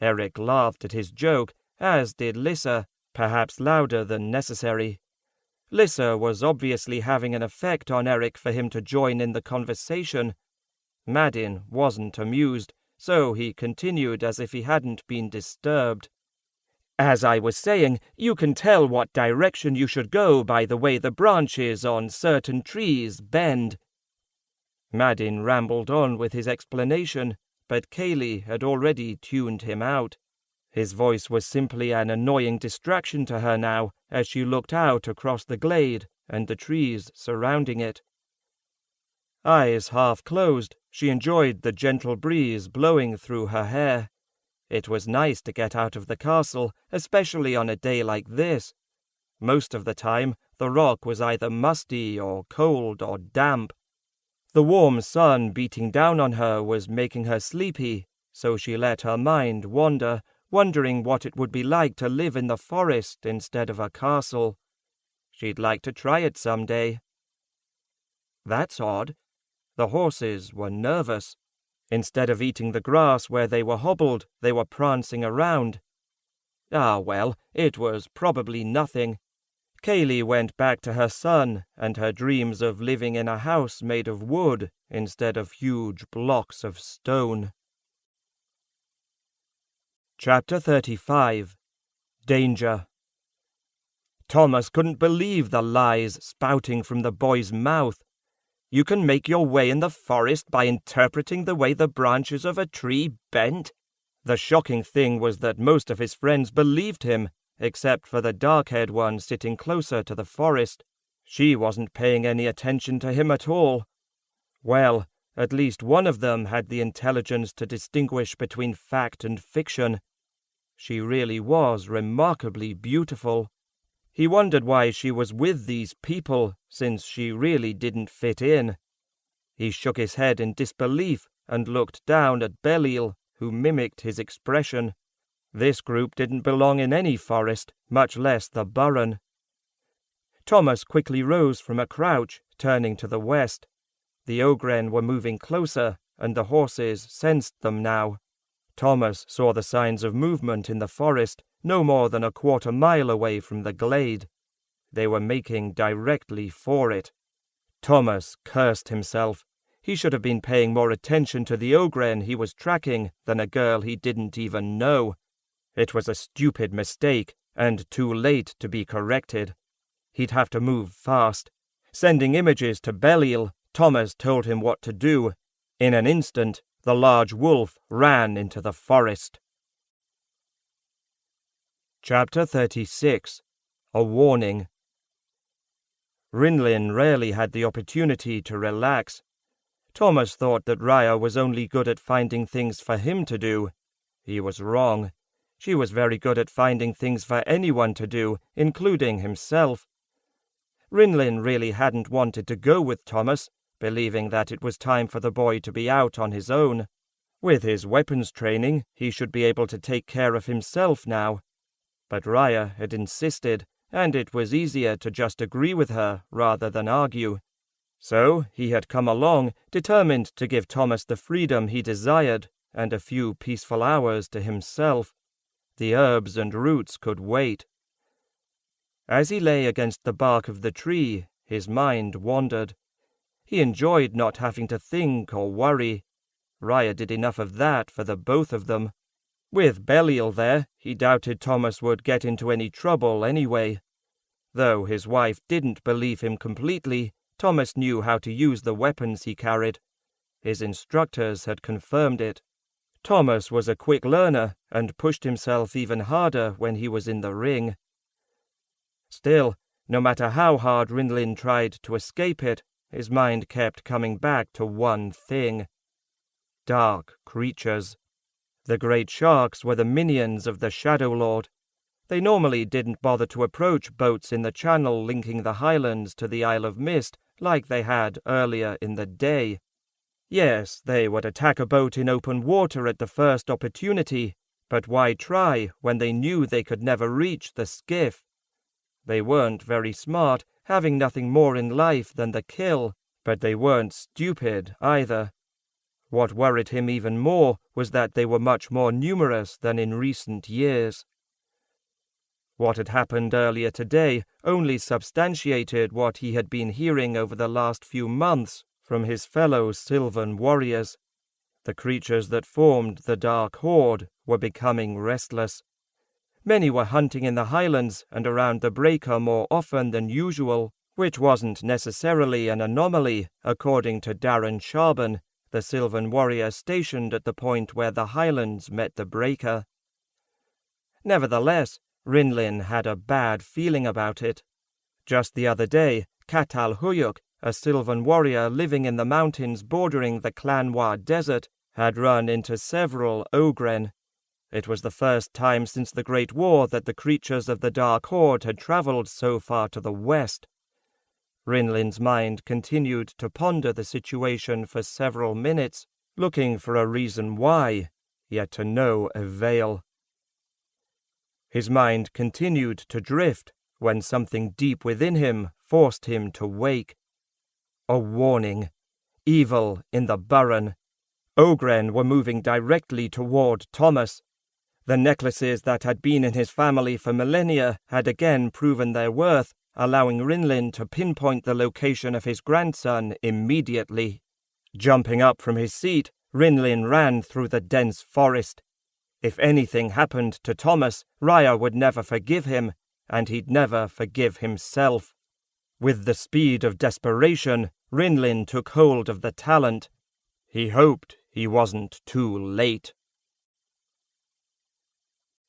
Eric laughed at his joke, as did Lissa, perhaps louder than necessary. Lissa was obviously having an effect on Eric for him to join in the conversation. Madin wasn't amused, so he continued as if he hadn't been disturbed. "As I was saying, you can tell what direction you should go by the way the branches on certain trees bend." Madin rambled on with his explanation, but Kaylee had already tuned him out. His voice was simply an annoying distraction to her now, as she looked out across the glade and the trees surrounding it. Eyes half closed, she enjoyed the gentle breeze blowing through her hair. It was nice to get out of the castle, especially on a day like this. Most of the time, the rock was either musty or cold or damp. The warm sun beating down on her was making her sleepy, so she let her mind wander, wondering what it would be like to live in the forest instead of a castle. She'd like to try it someday. That's odd. The horses were nervous. Instead of eating the grass where they were hobbled, they were prancing around. Ah, well, it was probably nothing. Kaylee went back to her son and her dreams of living in a house made of wood instead of huge blocks of stone. Chapter 35. Danger. Thomas couldn't believe the lies spouting from the boy's mouth. You can make your way in the forest by interpreting the way the branches of a tree bent? The shocking thing was that most of his friends believed him, except for the dark-haired one sitting closer to the forest. She wasn't paying any attention to him at all. Well, at least one of them had the intelligence to distinguish between fact and fiction. She really was remarkably beautiful. He wondered why she was with these people, since she really didn't fit in. He shook his head in disbelief and looked down at Belial, who mimicked his expression. This group didn't belong in any forest, much less the Burren. Thomas quickly rose from a crouch, turning to the west. The Ogren were moving closer, and the horses sensed them now. Thomas saw the signs of movement in the forest, no more than a quarter-mile away from the glade. They were making directly for it. Thomas cursed himself. He should have been paying more attention to the ogren he was tracking than a girl he didn't even know. It was a stupid mistake, and too late to be corrected. He'd have to move fast. Sending images to Belial, Thomas told him what to do. In an instant, the large wolf ran into the forest. Chapter 36. A Warning. Rinlin rarely had the opportunity to relax. Thomas thought that Raya was only good at finding things for him to do. He was wrong. She was very good at finding things for anyone to do, including himself. Rinlin really hadn't wanted to go with Thomas, believing that it was time for the boy to be out on his own. With his weapons training, he should be able to take care of himself now. But Raya had insisted, and it was easier to just agree with her rather than argue. So he had come along, determined to give Thomas the freedom he desired, and a few peaceful hours to himself. The herbs and roots could wait. As he lay against the bark of the tree, his mind wandered. He enjoyed not having to think or worry. Raya did enough of that for the both of them. With Belial there, he doubted Thomas would get into any trouble anyway. Though his wife didn't believe him completely, Thomas knew how to use the weapons he carried. His instructors had confirmed it. Thomas was a quick learner and pushed himself even harder when he was in the ring. Still, no matter how hard Rinlin tried to escape it, his mind kept coming back to one thing. Dark creatures. The great sharks were the minions of the Shadow Lord. They normally didn't bother to approach boats in the channel linking the highlands to the Isle of Mist like they had earlier in the day. Yes, they would attack a boat in open water at the first opportunity, but why try when they knew they could never reach the skiff? They weren't very smart, having nothing more in life than the kill, but they weren't stupid either. What worried him even more was that they were much more numerous than in recent years. What had happened earlier today only substantiated what he had been hearing over the last few months from his fellow Sylvan warriors. The creatures that formed the Dark Horde were becoming restless. Many were hunting in the highlands and around the breaker more often than usual, which wasn't necessarily an anomaly, according to Darren Sharban, the Sylvan warrior stationed at the point where the highlands met the breaker. Nevertheless, Rinlin had a bad feeling about it. Just the other day, Katal Huyuk, a Sylvan warrior living in the mountains bordering the Clanwa Desert, had run into several ogren. It was the first time since the Great War that the creatures of the Dark Horde had travelled so far to the west. Rinlin's mind continued to ponder the situation for several minutes, looking for a reason why, yet to no avail. His mind continued to drift when something deep within him forced him to wake. A warning. Evil in the Burren. Ogren were moving directly toward Thomas. The necklaces that had been in his family for millennia had again proven their worth, allowing Rinlin to pinpoint the location of his grandson immediately. Jumping up from his seat, Rinlin ran through the dense forest. If anything happened to Thomas, Raya would never forgive him, and he'd never forgive himself. With the speed of desperation, Rinlin took hold of the talent. He hoped he wasn't too late.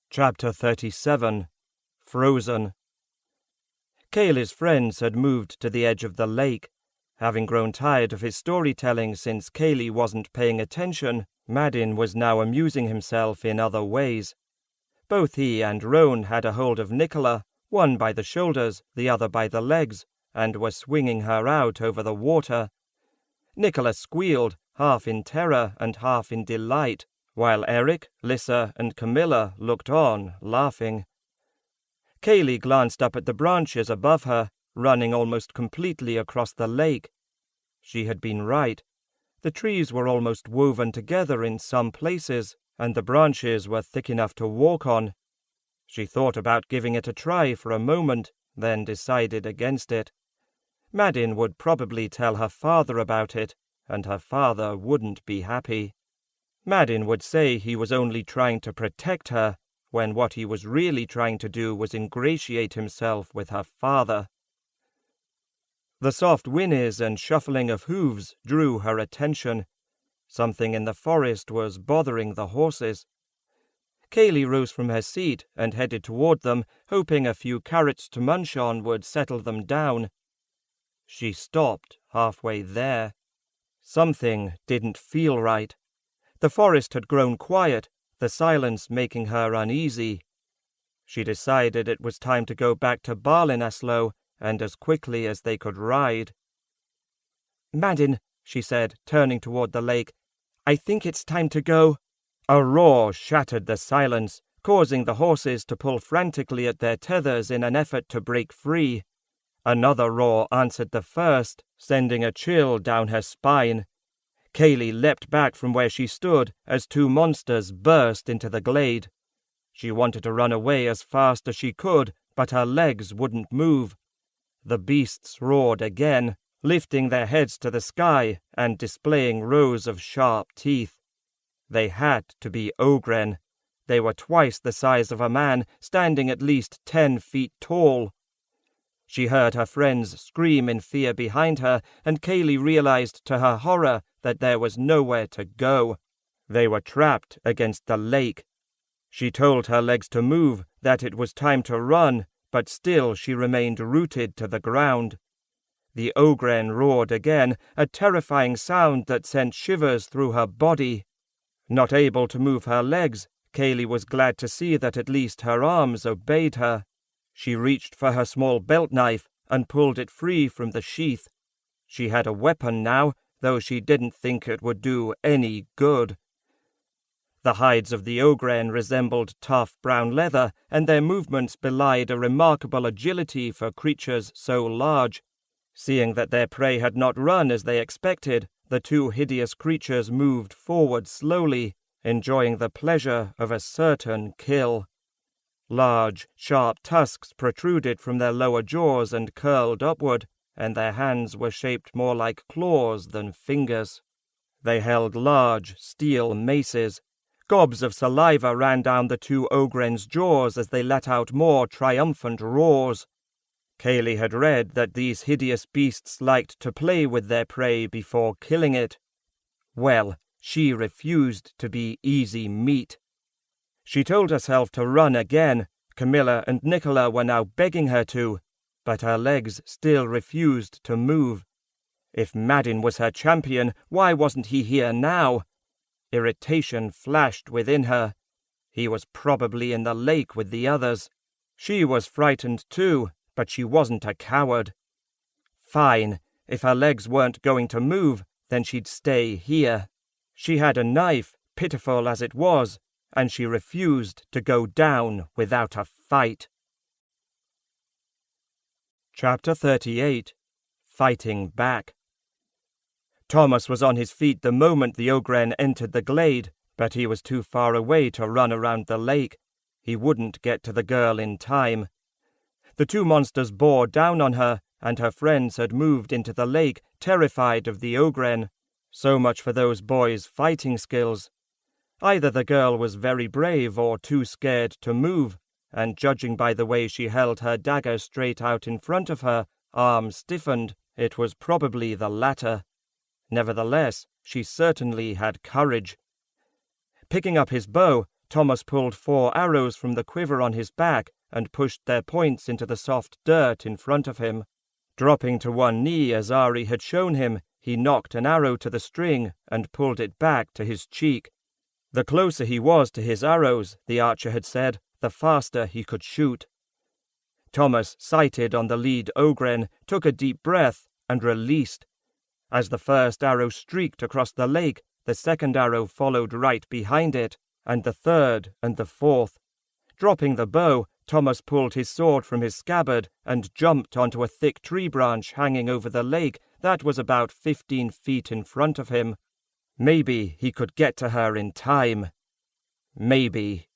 Chapter 37. Frozen. Kaylee's friends had moved to the edge of the lake. Having grown tired of his storytelling since Kaylee wasn't paying attention, Madin was now amusing himself in other ways. Both he and Roan had a hold of Nicola, one by the shoulders, the other by the legs, and were swinging her out over the water. Nicola squealed, half in terror and half in delight, while Eric, Lissa, and Camilla looked on, laughing. Kaylee glanced up at the branches above her, running almost completely across the lake. She had been right. The trees were almost woven together in some places, and the branches were thick enough to walk on. She thought about giving it a try for a moment, then decided against it. Madin would probably tell her father about it, and her father wouldn't be happy. Madin would say he was only trying to protect her, when what he was really trying to do was ingratiate himself with her father. The soft whinnies and shuffling of hooves drew her attention. Something in the forest was bothering the horses. Kaylee rose from her seat and headed toward them, hoping a few carrots to munch on would settle them down. She stopped halfway there. Something didn't feel right. The forest had grown quiet, the silence making her uneasy. She decided it was time to go back to Barlinasloe, and as quickly as they could ride. "Madin," she said, turning toward the lake, "I think it's time to go." A roar shattered the silence, causing the horses to pull frantically at their tethers in an effort to break free. Another roar answered the first, sending a chill down her spine. Kaylee leapt back from where she stood as two monsters burst into the glade. She wanted to run away as fast as she could, but her legs wouldn't move. The beasts roared again, lifting their heads to the sky and displaying rows of sharp teeth. They had to be Ogren. They were twice the size of a man, standing at least 10 feet tall. She heard her friends scream in fear behind her, and Kaylee realized to her horror that there was nowhere to go. They were trapped against the lake. She told her legs to move, that it was time to run, but still she remained rooted to the ground. The Ogren roared again, a terrifying sound that sent shivers through her body. Not able to move her legs, Kaylee was glad to see that at least her arms obeyed her. She reached for her small belt knife and pulled it free from the sheath. She had a weapon now, though she didn't think it would do any good. The hides of the Ogren resembled tough brown leather, and their movements belied a remarkable agility for creatures so large. Seeing that their prey had not run as they expected, the two hideous creatures moved forward slowly, enjoying the pleasure of a certain kill. Large, sharp tusks protruded from their lower jaws and curled upward, and their hands were shaped more like claws than fingers. They held large, steel maces. Gobs of saliva ran down the two Ogren's jaws as they let out more triumphant roars. Kaylee had read that these hideous beasts liked to play with their prey before killing it. Well, she refused to be easy meat. She told herself to run again. Camilla and Nicola were now begging her to, but her legs still refused to move. If Madin was her champion, why wasn't he here now? Irritation flashed within her. He was probably in the lake with the others. She was frightened too, but she wasn't a coward. Fine, if her legs weren't going to move, then she'd stay here. She had a knife, pitiful as it was, and she refused to go down without a fight. Chapter 38. Fighting Back. Thomas was on his feet the moment the Ogren entered the glade, but he was too far away to run around the lake. He wouldn't get to the girl in time. The two monsters bore down on her, and her friends had moved into the lake, terrified of the Ogren. So much for those boys' fighting skills. Either the girl was very brave or too scared to move, and judging by the way she held her dagger straight out in front of her, arms stiffened, it was probably the latter. Nevertheless, she certainly had courage. Picking up his bow, Thomas pulled 4 arrows from the quiver on his back and pushed their points into the soft dirt in front of him. Dropping to one knee as Ari had shown him, he knocked an arrow to the string and pulled it back to his cheek. The closer he was to his arrows, the archer had said, the faster he could shoot. Thomas sighted on the lead Ogren, took a deep breath, and released. As the first arrow streaked across the lake, the second arrow followed right behind it, and the third and the fourth. Dropping the bow, Thomas pulled his sword from his scabbard and jumped onto a thick tree branch hanging over the lake that was about 15 feet in front of him. Maybe he could get to her in time. Maybe.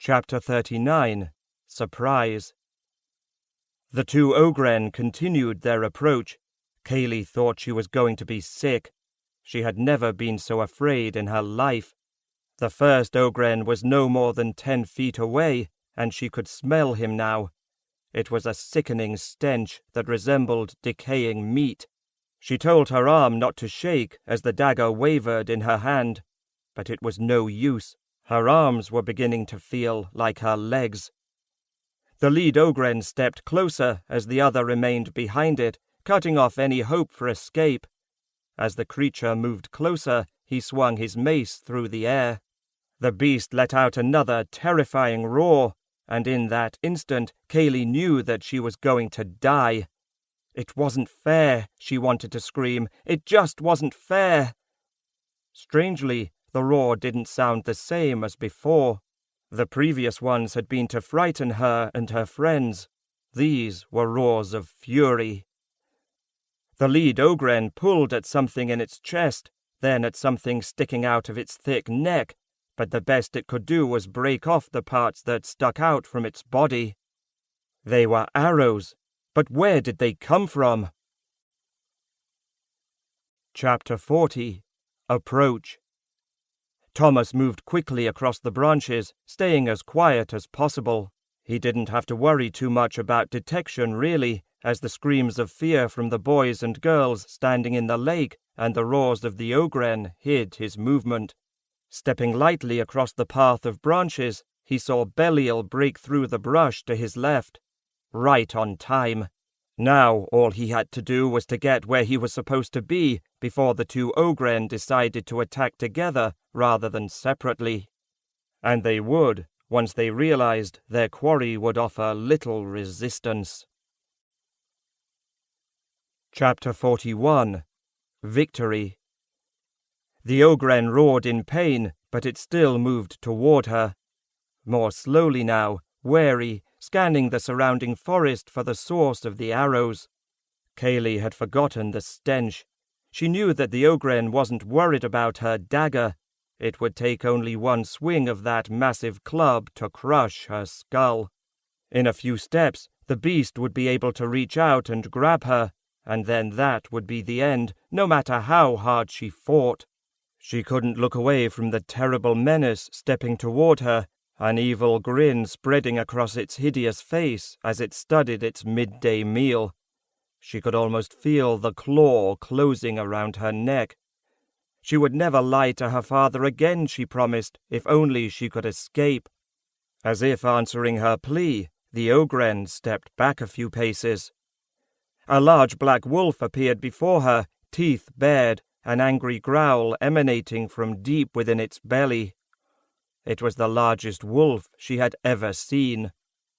Chapter 39. Surprise. The two ogren continued their approach. Kaylee thought she was going to be sick. She had never been so afraid in her life. The first ogren was no more than 10 feet away, and she could smell him now. It was a sickening stench that resembled decaying meat. She told her arm not to shake as the dagger wavered in her hand, but it was no use. Her arms were beginning to feel like her legs. The lead ogren stepped closer as the other remained behind it, cutting off any hope for escape. As the creature moved closer, he swung his mace through the air. The beast let out another terrifying roar, and in that instant Kaylee knew that she was going to die. It wasn't fair, she wanted to scream. It just wasn't fair. Strangely, the roar didn't sound the same as before. The previous ones had been to frighten her and her friends. These were roars of fury. The lead ogren pulled at something in its chest, then at something sticking out of its thick neck, but the best it could do was break off the parts that stuck out from its body. They were arrows, but where did they come from? Chapter 40. Approach. Thomas moved quickly across the branches, staying as quiet as possible. He didn't have to worry too much about detection, really, as the screams of fear from the boys and girls standing in the lake and the roars of the ogren hid his movement. Stepping lightly across the path of branches, he saw Belial break through the brush to his left. Right on time. Now all he had to do was to get where he was supposed to be before the two ogren decided to attack together rather than separately. And they would, once they realized their quarry would offer little resistance. Chapter 41. Victory. The ogren roared in pain, but it still moved toward her. More slowly now, wary, scanning the surrounding forest for the source of the arrows. Kaylee had forgotten the stench. She knew that the ogren wasn't worried about her dagger. It would take only one swing of that massive club to crush her skull. In a few steps, the beast would be able to reach out and grab her, and then that would be the end, no matter how hard she fought. She couldn't look away from the terrible menace stepping toward her, an evil grin spreading across its hideous face as it studied its midday meal. She could almost feel the claw closing around her neck. She would never lie to her father again, she promised, if only she could escape. As if answering her plea, the ogren stepped back a few paces. A large black wolf appeared before her, teeth bared, an angry growl emanating from deep within its belly. It was the largest wolf she had ever seen.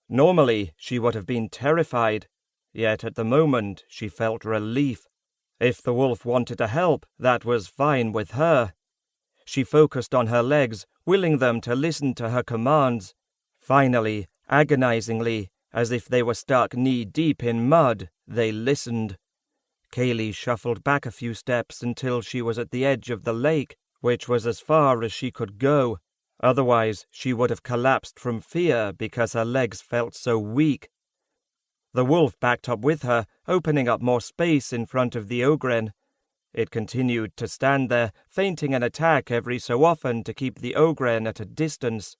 Normally, she would have been terrified, yet at the moment she felt relief. If the wolf wanted to help, that was fine with her. She focused on her legs, willing them to listen to her commands. Finally, agonizingly, as if they were stuck knee-deep in mud, they listened. Kaylee shuffled back a few steps until she was at the edge of the lake, which was as far as she could go. Otherwise, she would have collapsed from fear because her legs felt so weak. The wolf backed up with her, opening up more space in front of the ogren. It continued to stand there, feinting an attack every so often to keep the ogren at a distance.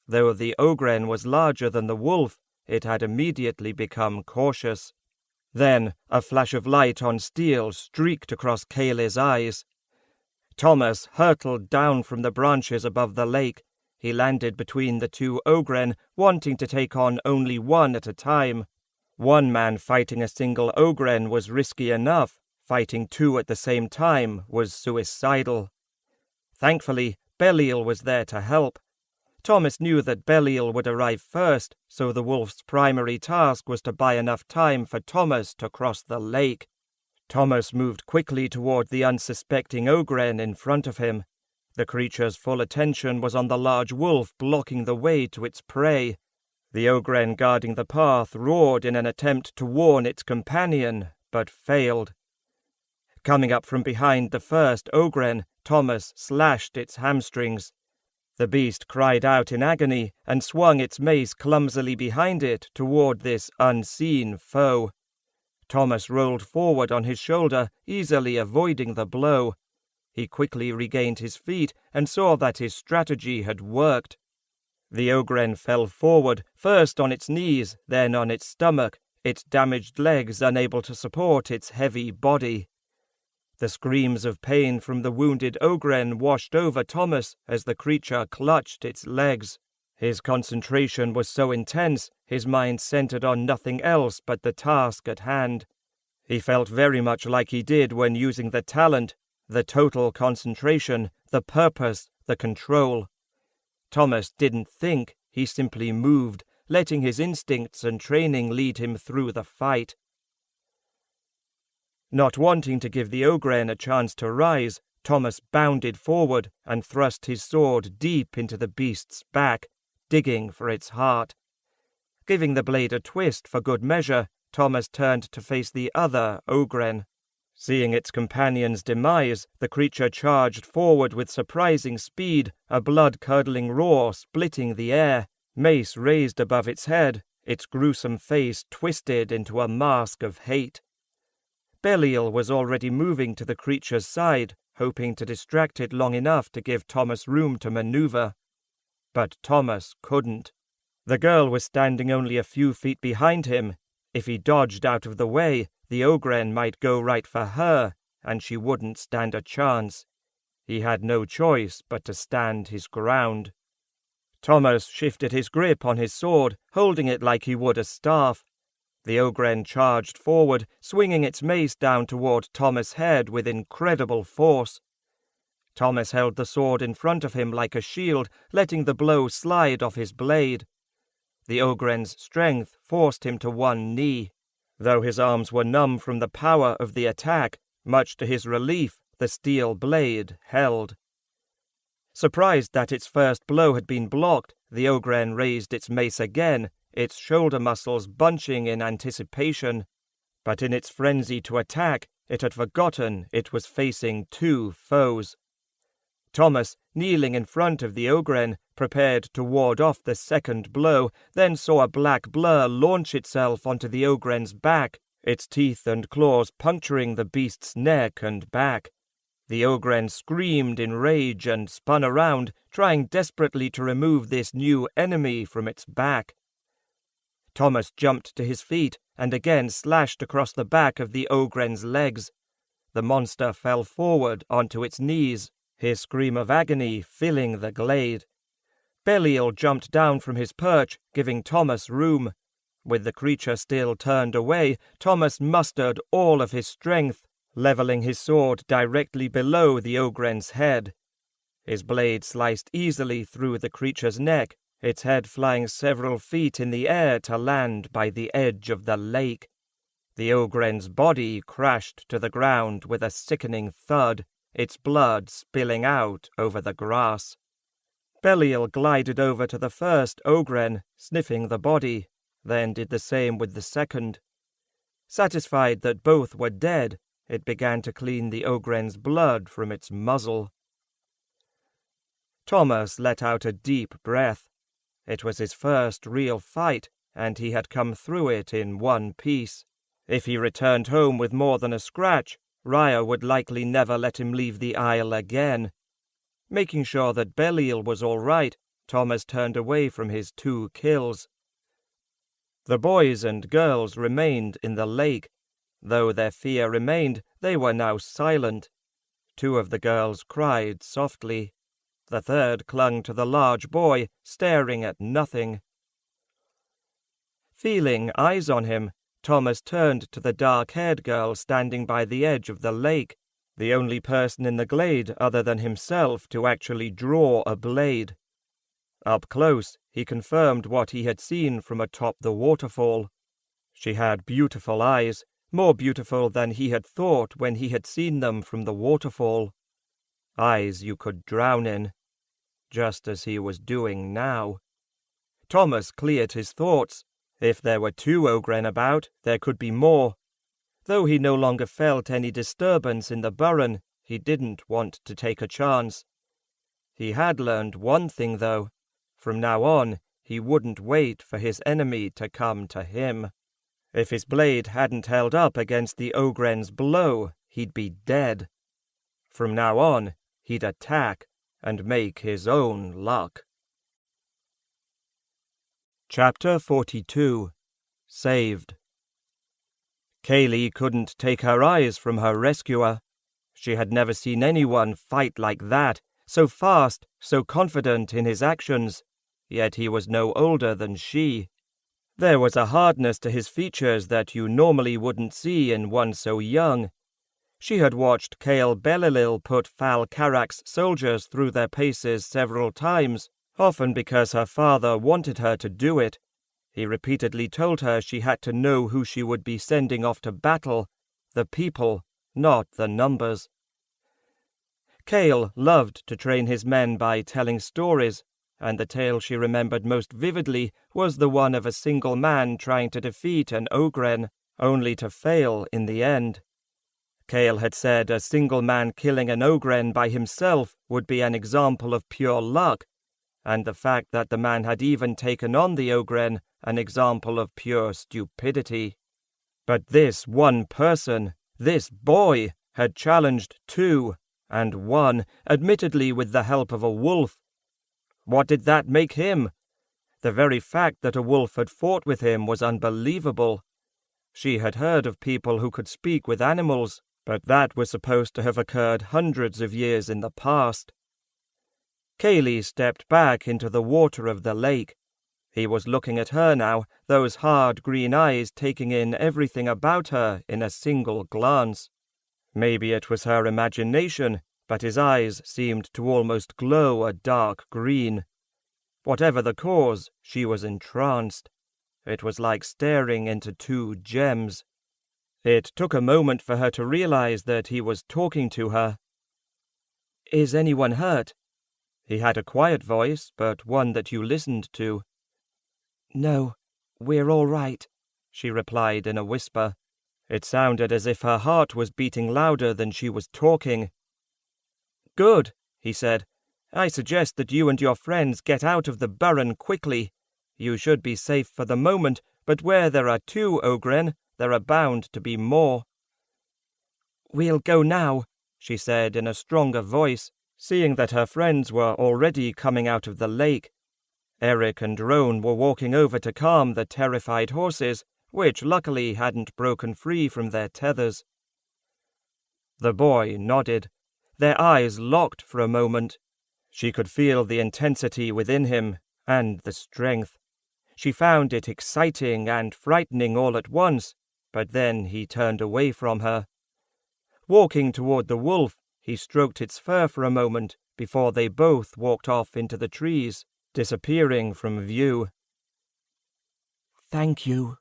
Though the ogren was larger than the wolf, it had immediately become cautious. Then a flash of light on steel streaked across Kaylee's eyes. Thomas hurtled down from the branches above the lake. He landed between the two ogren, wanting to take on only one at a time. One man fighting a single ogren was risky enough. Fighting two at the same time was suicidal. Thankfully, Belial was there to help. Thomas knew that Belial would arrive first, so the wolf's primary task was to buy enough time for Thomas to cross the lake. Thomas moved quickly toward the unsuspecting ogren in front of him. The creature's full attention was on the large wolf blocking the way to its prey. The ogren guarding the path roared in an attempt to warn its companion, but failed. Coming up from behind the first ogren, Thomas slashed its hamstrings. The beast cried out in agony and swung its mace clumsily behind it toward this unseen foe. Thomas rolled forward on his shoulder, easily avoiding the blow. He quickly regained his feet and saw that his strategy had worked. The ogren fell forward, first on its knees, then on its stomach, its damaged legs unable to support its heavy body. The screams of pain from the wounded ogren washed over Thomas as the creature clutched its legs. His concentration was so intense, his mind centered on nothing else but the task at hand. He felt very much like he did when using the talent, the total concentration, the purpose, the control. Thomas didn't think, he simply moved, letting his instincts and training lead him through the fight. Not wanting to give the ogren a chance to rise, Thomas bounded forward and thrust his sword deep into the beast's back, digging for its heart. Giving the blade a twist for good measure, Thomas turned to face the other ogren. Seeing its companion's demise, the creature charged forward with surprising speed, a blood-curdling roar splitting the air, mace raised above its head, its gruesome face twisted into a mask of hate. Belial was already moving to the creature's side, hoping to distract it long enough to give Thomas room to maneuver. But Thomas couldn't. The girl was standing only a few feet behind him. If he dodged out of the way, the ogren might go right for her, and she wouldn't stand a chance. He had no choice but to stand his ground. Thomas shifted his grip on his sword, holding it like he would a staff. The ogren charged forward, swinging its mace down toward Thomas' head with incredible force. Thomas held the sword in front of him like a shield, letting the blow slide off his blade. The ogren's strength forced him to one knee. Though his arms were numb from the power of the attack, much to his relief, the steel blade held. Surprised that its first blow had been blocked, the ogren raised its mace again, its shoulder muscles bunching in anticipation. But in its frenzy to attack, it had forgotten it was facing two foes. Thomas, kneeling in front of the ogren, prepared to ward off the second blow, then saw a black blur launch itself onto the ogren's back, its teeth and claws puncturing the beast's neck and back. The ogren screamed in rage and spun around, trying desperately to remove this new enemy from its back. Thomas jumped to his feet and again slashed across the back of the ogren's legs. The monster fell forward onto its knees, his scream of agony filling the glade. Belial jumped down from his perch, giving Thomas room. With the creature still turned away, Thomas mustered all of his strength, leveling his sword directly below the ogren's head. His blade sliced easily through the creature's neck, its head flying several feet in the air to land by the edge of the lake. The ogren's body crashed to the ground with a sickening thud, its blood spilling out over the grass. Belial glided over to the first ogren, sniffing the body, then did the same with the second. Satisfied that both were dead, it began to clean the ogren's blood from its muzzle. Thomas let out a deep breath. It was his first real fight, and he had come through it in one piece. If he returned home with more than a scratch, Raya would likely never let him leave the Isle again. Making sure that Belial was all right, Thomas turned away from his 2 kills. The boys and girls remained in the lake. Though their fear remained, they were now silent. 2 of the girls cried softly. The third clung to the large boy, staring at nothing. Feeling eyes on him, Thomas turned to the dark-haired girl standing by the edge of the lake, the only person in the glade other than himself to actually draw a blade. Up close, he confirmed what he had seen from atop the waterfall. She had beautiful eyes, more beautiful than he had thought when he had seen them from the waterfall. Eyes you could drown in, just as he was doing now. Thomas cleared his thoughts. If there were 2 ogren about, there could be more. Though he no longer felt any disturbance in the burren, he didn't want to take a chance. He had learned one thing, though. From now on, he wouldn't wait for his enemy to come to him. If his blade hadn't held up against the ogren's blow, he'd be dead. From now on, he'd attack and make his own luck. Chapter 42. Saved. Kaylee couldn't take her eyes from her rescuer. She had never seen anyone fight like that, so fast, so confident in his actions, yet he was no older than she. There was a hardness to his features that you normally wouldn't see in one so young. She had watched Kael Belilil put Fal Karak's soldiers through their paces several times, often because her father wanted her to do it. He repeatedly told her she had to know who she would be sending off to battle, the people, not the numbers. Kael loved to train his men by telling stories, and the tale she remembered most vividly was the one of a single man trying to defeat an ogren, only to fail in the end. Kael had said a single man killing an ogren by himself would be an example of pure luck, and the fact that the man had even taken on the ogren an example of pure stupidity. But this one person, this boy, had challenged two, and won, admittedly with the help of a wolf. What did that make him? The very fact that a wolf had fought with him was unbelievable. She had heard of people who could speak with animals, but that was supposed to have occurred hundreds of years in the past. Kaylee stepped back into the water of the lake. He was looking at her now, those hard green eyes taking in everything about her in a single glance. Maybe it was her imagination, but his eyes seemed to almost glow a dark green. Whatever the cause, she was entranced. It was like staring into two gems. It took a moment for her to realize that he was talking to her. "Is anyone hurt?" He had a quiet voice, but one that you listened to. "No, we're all right," she replied in a whisper. It sounded as if her heart was beating louder than she was talking. "Good," he said. "I suggest that you and your friends get out of the burren quickly. You should be safe for the moment, but where there are two ogren, there are bound to be more." "We'll go now," she said in a stronger voice, seeing that her friends were already coming out of the lake. Eric and Roan were walking over to calm the terrified horses, which luckily hadn't broken free from their tethers. The boy nodded. Their eyes locked for a moment. She could feel the intensity within him, and the strength. She found it exciting and frightening all at once, but then he turned away from her. Walking toward the wolf, he stroked its fur for a moment before they both walked off into the trees, disappearing from view. "Thank you,"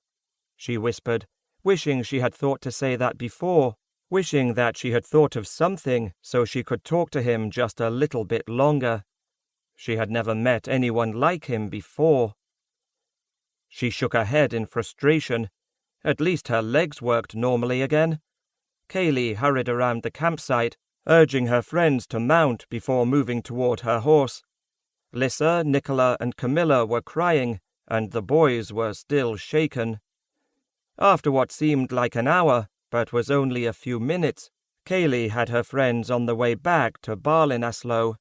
she whispered, wishing she had thought to say that before, wishing that she had thought of something so she could talk to him just a little bit longer. She had never met anyone like him before. She shook her head in frustration. At least her legs worked normally again. Kaylee hurried around the campsite, urging her friends to mount before moving toward her horse. Lissa, Nicola, and Camilla were crying, and the boys were still shaken. After what seemed like an hour, but was only a few minutes, Kaylee had her friends on the way back to Barlinasloe.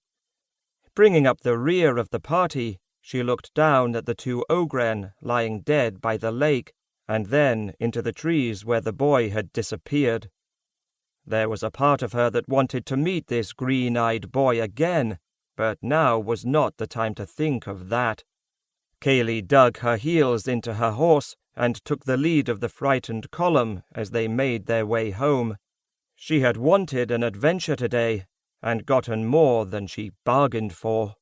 Bringing up the rear of the party, she looked down at the two ogren lying dead by the lake, and then into the trees where the boy had disappeared. There was a part of her that wanted to meet this green-eyed boy again, but now was not the time to think of that. Kaylee dug her heels into her horse and took the lead of the frightened column as they made their way home. She had wanted an adventure today, and gotten more than she bargained for.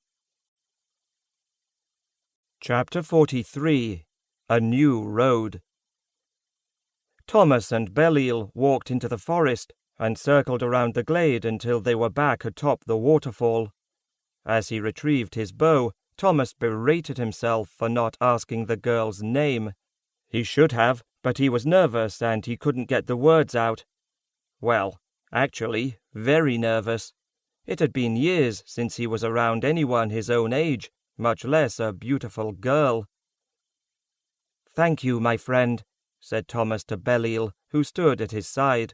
Chapter 43. A New Road. Thomas and Belial walked into the forest and circled around the glade until they were back atop the waterfall. As he retrieved his bow, Thomas berated himself for not asking the girl's name. He should have, but he was nervous and he couldn't get the words out. Well, actually, very nervous. It had been years since he was around anyone his own age, much less a beautiful girl. "Thank you, my friend," said Thomas to Belial, who stood at his side.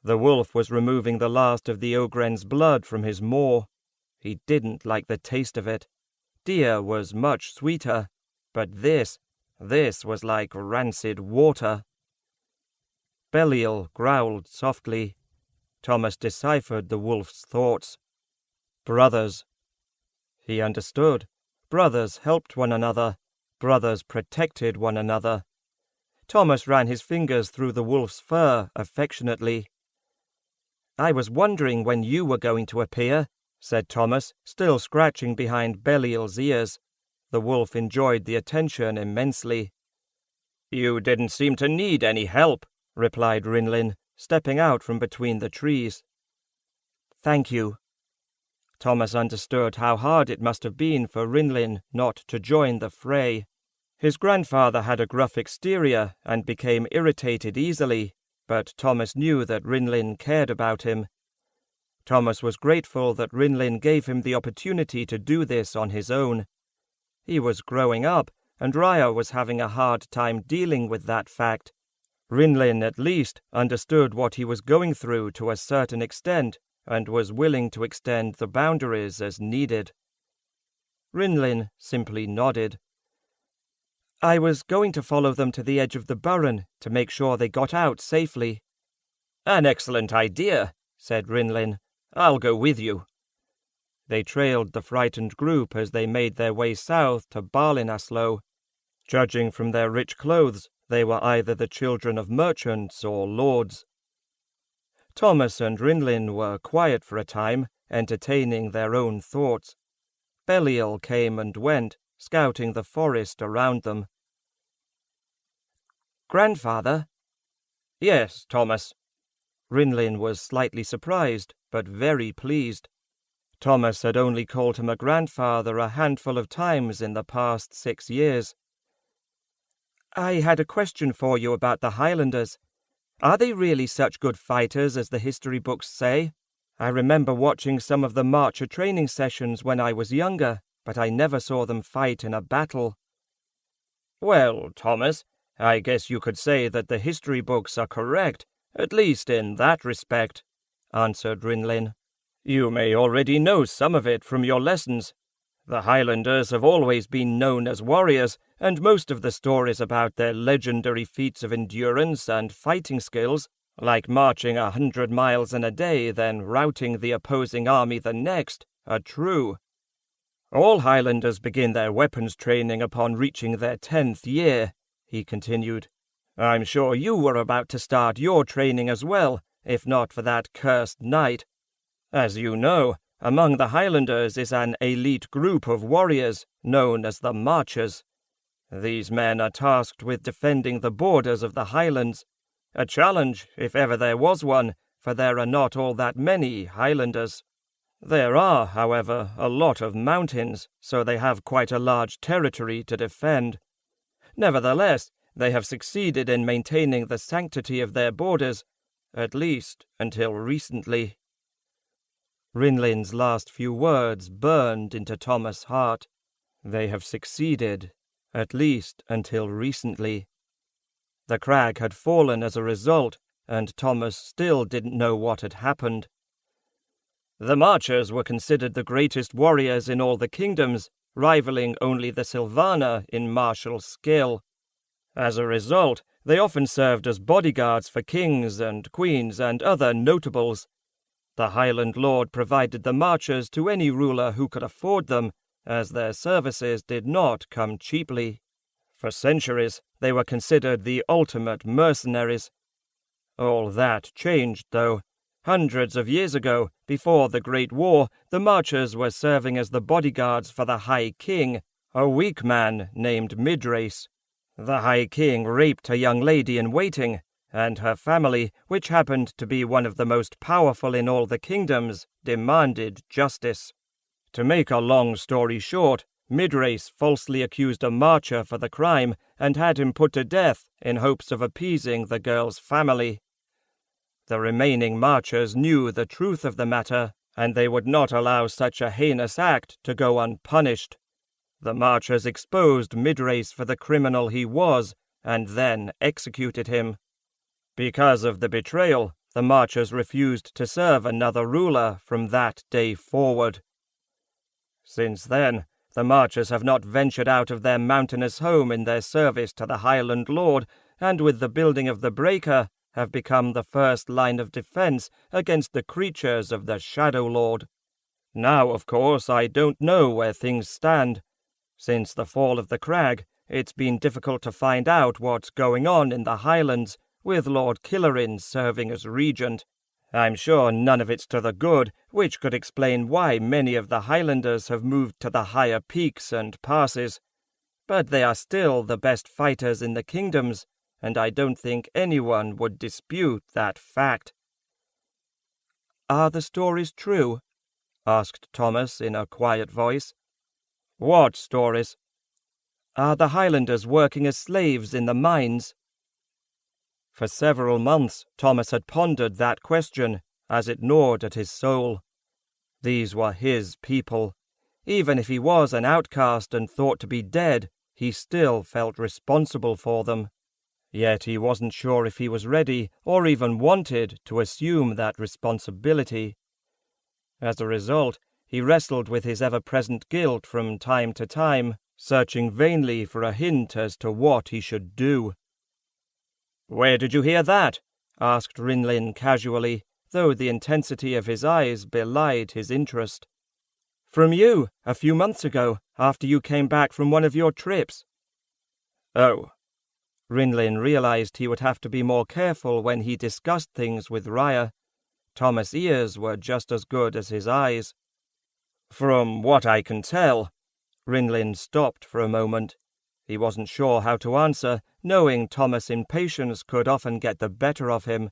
The wolf was removing the last of the Ogren's blood from his maw. He didn't like the taste of it. Deer was much sweeter, but this was like rancid water. Belial growled softly. Thomas deciphered the wolf's thoughts. Brothers. He understood. Brothers helped one another. Brothers protected one another. Thomas ran his fingers through the wolf's fur affectionately. "I was wondering when you were going to appear," said Thomas, still scratching behind Belial's ears. The wolf enjoyed the attention immensely. "You didn't seem to need any help," replied Rinlin, stepping out from between the trees. "Thank you." Thomas understood how hard it must have been for Rinlin not to join the fray. His grandfather had a gruff exterior and became irritated easily, but Thomas knew that Rinlin cared about him. Thomas was grateful that Rinlin gave him the opportunity to do this on his own. He was growing up, and Raya was having a hard time dealing with that fact. Rinlin, at least, understood what he was going through to a certain extent, and was willing to extend the boundaries as needed. Rinlin simply nodded. "I was going to follow them to the edge of the burren to make sure they got out safely." "An excellent idea," said Rinlin. "I'll go with you." They trailed the frightened group as they made their way south to Barlinasloe. Judging from their rich clothes, they were either the children of merchants or lords. Thomas and Rinlin were quiet for a time, entertaining their own thoughts. Belial came and went, scouting the forest around them. "Grandfather?" "Yes, Thomas." Rinlin was slightly surprised, but very pleased. Thomas had only called him a grandfather a handful of times in the past 6 years. "I had a question for you about the Highlanders. Are they really such good fighters as the history books say? I remember watching some of the Marcher training sessions when I was younger, but I never saw them fight in a battle." "Well, Thomas, I guess you could say that the history books are correct, at least in that respect," answered Rinlin. "You may already know some of it from your lessons. The Highlanders have always been known as warriors, and most of the stories about their legendary feats of endurance and fighting skills, like marching 100 miles in a day, then routing the opposing army the next, are true. All Highlanders begin their weapons training upon reaching their 10th year, he continued. I'm sure you were about to start your training as well, if not for that cursed night. As you know, among the Highlanders is an elite group of warriors known as the Marchers. These men are tasked with defending the borders of the Highlands, a challenge, if ever there was one, for there are not all that many Highlanders. There are, however, a lot of mountains, so they have quite a large territory to defend. Nevertheless, they have succeeded in maintaining the sanctity of their borders, at least until recently. Rinlin's last few words burned into Thomas' heart. They have succeeded, at least until recently. The crag had fallen as a result, and Thomas still didn't know what had happened. The Marchers were considered the greatest warriors in all the kingdoms, rivaling only the Silvaner in martial skill. As a result, they often served as bodyguards for kings and queens and other notables. The Highland Lord provided the Marchers to any ruler who could afford them, as their services did not come cheaply. For centuries, they were considered the ultimate mercenaries. All that changed, though. Hundreds of years ago, before the Great War, the Marchers were serving as the bodyguards for the High King, a weak man named Midrace. The High King raped a young lady in waiting, and her family, which happened to be one of the most powerful in all the kingdoms, demanded justice. To make a long story short, Midrace falsely accused a Marcher for the crime and had him put to death in hopes of appeasing the girl's family. The remaining Marchers knew the truth of the matter and they would not allow such a heinous act to go unpunished. The Marchers exposed Midrace for the criminal he was, and then executed him. Because of the betrayal, the Marchers refused to serve another ruler from that day forward. Since then, the Marchers have not ventured out of their mountainous home in their service to the Highland Lord, and with the building of the breaker, have become the first line of defense against the creatures of the Shadow Lord. Now, of course, I don't know where things stand. Since the fall of the crag, it's been difficult to find out what's going on in the Highlands, with Lord Killarin serving as regent. I'm sure none of it's to the good, which could explain why many of the Highlanders have moved to the higher peaks and passes. But they are still the best fighters in the kingdoms, and I don't think anyone would dispute that fact. "Are the stories true?" asked Thomas in a quiet voice. "What stories?" "Are the Highlanders working as slaves in the mines?" For several months Thomas had pondered that question, as it gnawed at his soul. These were his people. Even if he was an outcast and thought to be dead, he still felt responsible for them. Yet he wasn't sure if he was ready, or even wanted, to assume that responsibility. As a result, he wrestled with his ever-present guilt from time to time, searching vainly for a hint as to what he should do. "Where did you hear that?" asked Rinlin casually, though the intensity of his eyes belied his interest. "From you, a few months ago, after you came back from one of your trips." "Oh." Rinlin realized he would have to be more careful when he discussed things with Raya. Thomas' ears were just as good as his eyes. "From what I can tell." Rinlin stopped for a moment. He wasn't sure how to answer, knowing Thomas' impatience could often get the better of him.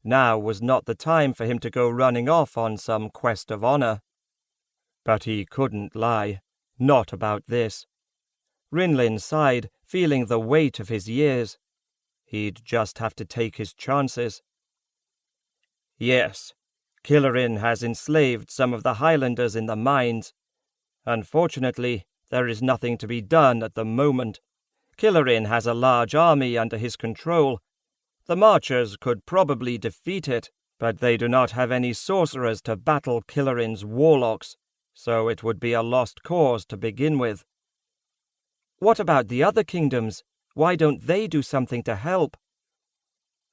Now was not the time for him to go running off on some quest of honor. But he couldn't lie. Not about this. Rinlin sighed, feeling the weight of his years. He'd just have to take his chances. "Yes, Killarin has enslaved some of the Highlanders in the mines. Unfortunately, there is nothing to be done at the moment. Killarin has a large army under his control. The Marchers could probably defeat it, but they do not have any sorcerers to battle Killarin's warlocks, so it would be a lost cause to begin with." "What about the other kingdoms? Why don't they do something to help?"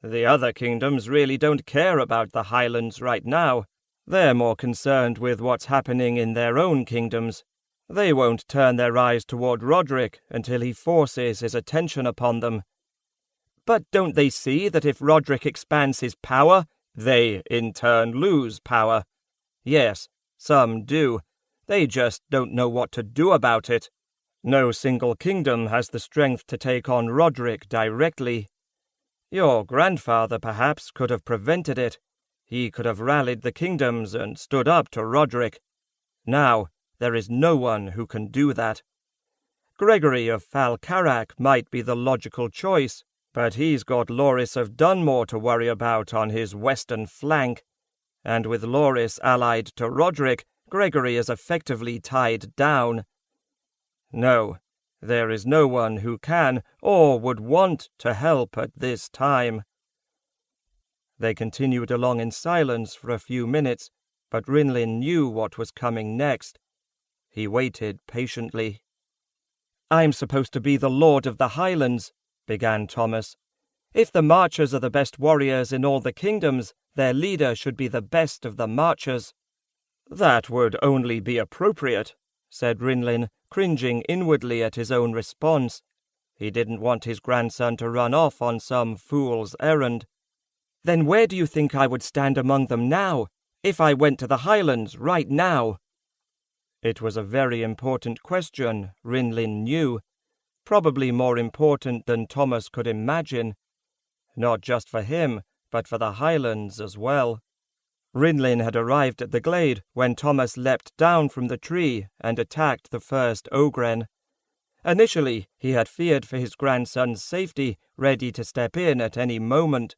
"The other kingdoms really don't care about the Highlands right now. They're more concerned with what's happening in their own kingdoms. They won't turn their eyes toward Roderick until he forces his attention upon them." "But don't they see that if Roderick expands his power, they in turn lose power?" "Yes, some do. They just don't know what to do about it. No single kingdom has the strength to take on Roderick directly. Your grandfather perhaps could have prevented it. He could have rallied the kingdoms and stood up to Roderick. Now, there is no one who can do that. Gregory of Falcarak might be the logical choice, but he's got Loris of Dunmore to worry about on his western flank. And with Loris allied to Roderick, Gregory is effectively tied down. No, there is no one who can or would want to help at this time." They continued along in silence for a few minutes, but Rinlin knew what was coming next. He waited patiently. "I'm supposed to be the Lord of the Highlands," began Thomas. "If the Marchers are the best warriors in all the kingdoms, their leader should be the best of the Marchers." "That would only be appropriate," said Rinlin, cringing inwardly at his own response. He didn't want his grandson to run off on some fool's errand. "Then where do you think I would stand among them now, if I went to the Highlands right now?" It was a very important question, Rinlin knew, probably more important than Thomas could imagine. Not just for him, but for the Highlands as well. Rinlin had arrived at the glade when Thomas leapt down from the tree and attacked the first ogren. Initially, he had feared for his grandson's safety, ready to step in at any moment.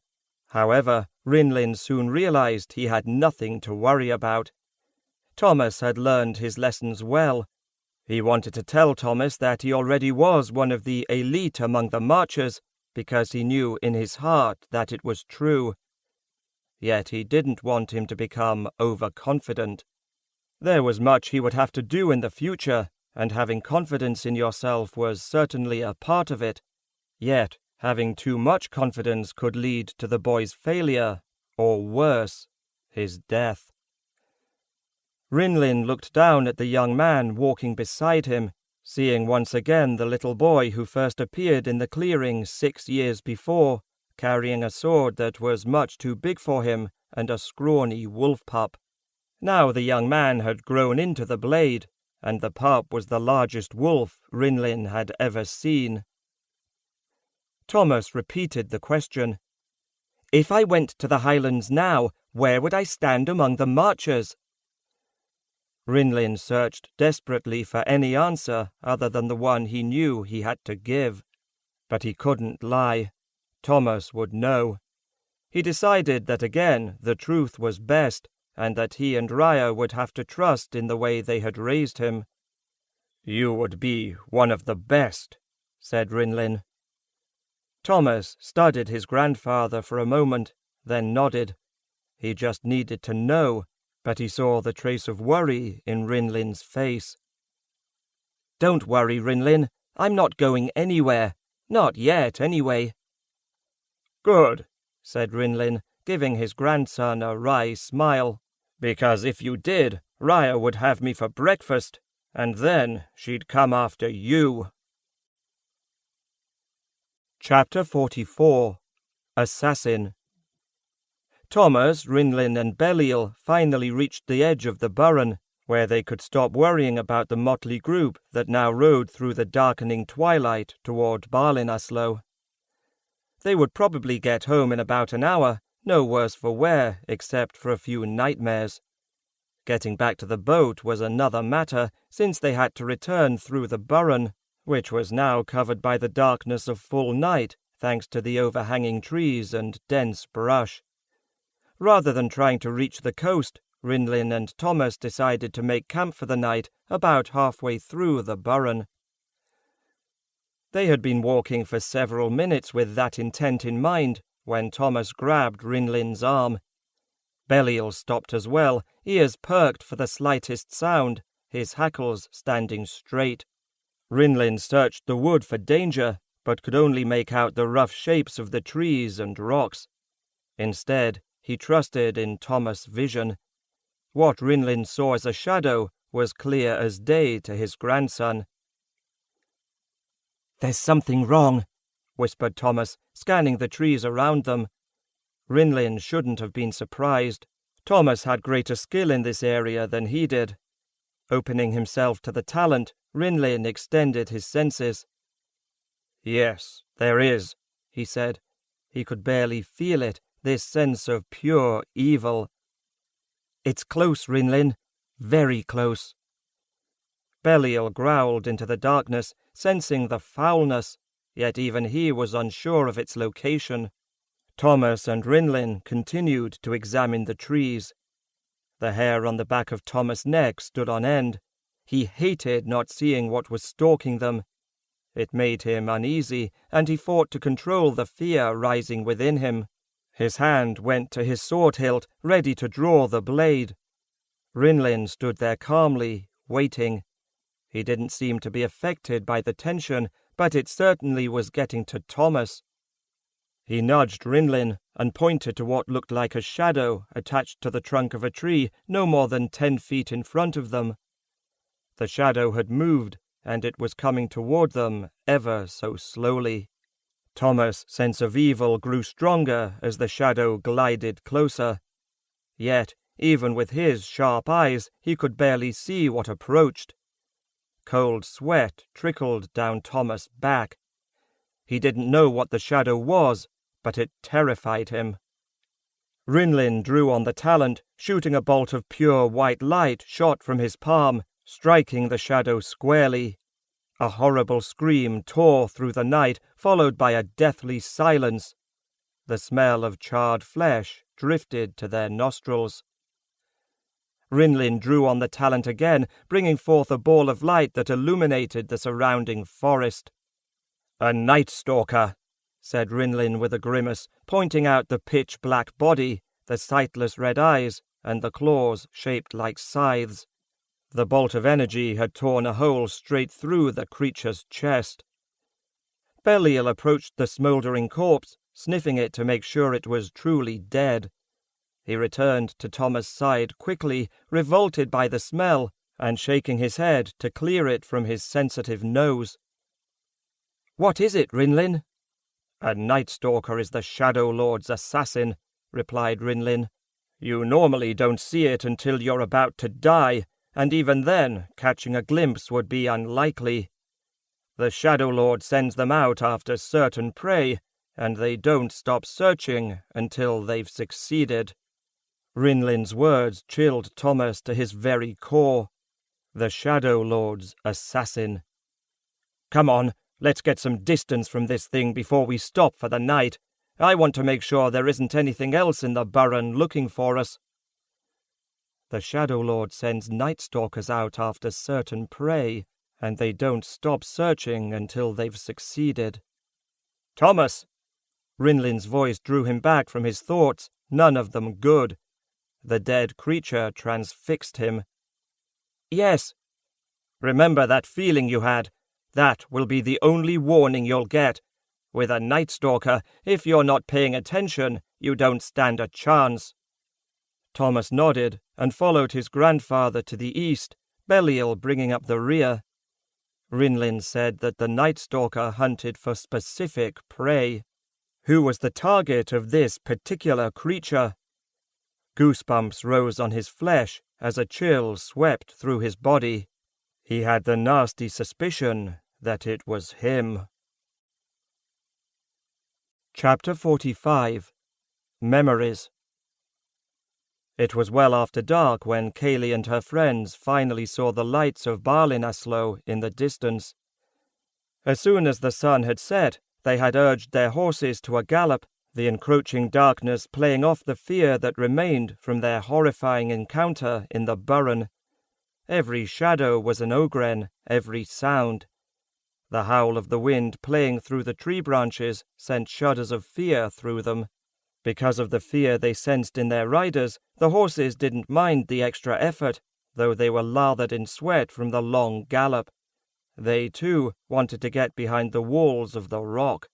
However, Rinlin soon realized he had nothing to worry about. Thomas had learned his lessons well. He wanted to tell Thomas that he already was one of the elite among the Marchers, because he knew in his heart that it was true. Yet he didn't want him to become overconfident. There was much he would have to do in the future, and having confidence in yourself was certainly a part of it. Yet, having too much confidence could lead to the boy's failure, or worse, his death. Rinlin looked down at the young man walking beside him, seeing once again the little boy who first appeared in the clearing 6 years before, carrying a sword that was much too big for him and a scrawny wolf pup. Now the young man had grown into the blade, and the pup was the largest wolf Rinlin had ever seen. Thomas repeated the question. "If I went to the Highlands now, where would I stand among the Marchers?" Rinlin searched desperately for any answer other than the one he knew he had to give. But he couldn't lie. Thomas would know. He decided that again the truth was best, and that he and Raya would have to trust in the way they had raised him. "You would be one of the best," said Rinlin. Thomas studied his grandfather for a moment, then nodded. He just needed to know, but he saw the trace of worry in Rinlin's face. "Don't worry, Rinlin. I'm not going anywhere. Not yet, anyway." "Good," said Rinlin, giving his grandson a wry smile. "Because if you did, Raya would have me for breakfast, and then she'd come after you." Chapter 44. Assassin. Thomas, Rinlin and Belial finally reached the edge of the burren, where they could stop worrying about the motley group that now rode through the darkening twilight toward Barlinasloe. They would probably get home in about an hour, no worse for wear except for a few nightmares. Getting back to the boat was another matter, since they had to return through the burren, which was now covered by the darkness of full night thanks to the overhanging trees and dense brush. Rather than trying to reach the coast, Rinlin and Thomas decided to make camp for the night about halfway through the burren. They had been walking for several minutes with that intent in mind when Thomas grabbed Rinlin's arm. Belial stopped as well, ears perked for the slightest sound, his hackles standing straight. Rinlin searched the wood for danger, but could only make out the rough shapes of the trees and rocks. Instead, he trusted in Thomas' vision. What Rinlin saw as a shadow was clear as day to his grandson. "There's something wrong," whispered Thomas, scanning the trees around them. Rinlin shouldn't have been surprised. Thomas had greater skill in this area than he did. Opening himself to the talent, Rinlin extended his senses. "Yes, there is," he said. He could barely feel it, this sense of pure evil. "It's close, Rinlin. Very close." Belial growled into the darkness, sensing the foulness, yet even he was unsure of its location. Thomas and Rinlin continued to examine the trees. The hair on the back of Thomas' neck stood on end. He hated not seeing what was stalking them. It made him uneasy, and he fought to control the fear rising within him. His hand went to his sword hilt, ready to draw the blade. Rinlin stood there calmly, waiting. He didn't seem to be affected by the tension, but it certainly was getting to Thomas. He nudged Rinlin and pointed to what looked like a shadow attached to the trunk of a tree no more than 10 feet in front of them. The shadow had moved, and it was coming toward them ever so slowly. Thomas' sense of evil grew stronger as the shadow glided closer. Yet, even with his sharp eyes, he could barely see what approached. Cold sweat trickled down Thomas' back. He didn't know what the shadow was, but it terrified him. Rinlin drew on the talent, shooting a bolt of pure white light shot from his palm, striking the shadow squarely. A horrible scream tore through the night, followed by a deathly silence. The smell of charred flesh drifted to their nostrils. Rinlin drew on the talent again, bringing forth a ball of light that illuminated the surrounding forest. "A night stalker," said Rinlin with a grimace, pointing out the pitch-black body, the sightless red eyes, and the claws shaped like scythes. The bolt of energy had torn a hole straight through the creature's chest. Belial approached the smouldering corpse, sniffing it to make sure it was truly dead. He returned to Thomas' side quickly, revolted by the smell, and shaking his head to clear it from his sensitive nose. "What is it, Rinlin?" "A Night Stalker is the Shadow Lord's assassin," replied Rinlin. "You normally don't see it until you're about to die, and even then, catching a glimpse would be unlikely. The Shadow Lord sends them out after certain prey, and they don't stop searching until they've succeeded." Rinlin's words chilled Thomas to his very core. The Shadow Lord's assassin. "Come on, let's get some distance from this thing before we stop for the night. I want to make sure there isn't anything else in the Burren looking for us." The Shadow Lord sends Night Stalkers out after certain prey, and they don't stop searching until they've succeeded. "Thomas!" Rinlin's voice drew him back from his thoughts, none of them good. The dead creature transfixed him. "Yes." "Remember that feeling you had? That will be the only warning you'll get. With a Night Stalker, if you're not paying attention, you don't stand a chance." Thomas nodded and followed his grandfather to the east, Belial bringing up the rear. Rinlin said that the Night Stalker hunted for specific prey. Who was the target of this particular creature? Goosebumps rose on his flesh as a chill swept through his body. He had the nasty suspicion that it was him. Chapter 45. Memories. It was well after dark when Kaylee and her friends finally saw the lights of Barlinasloe in the distance. As soon as the sun had set, they had urged their horses to a gallop, the encroaching darkness playing off the fear that remained from their horrifying encounter in the Burren. Every shadow was an ogren, every sound. The howl of the wind playing through the tree branches sent shudders of fear through them. Because of the fear they sensed in their riders, the horses didn't mind the extra effort, though they were lathered in sweat from the long gallop. They, too, wanted to get behind the walls of the rock.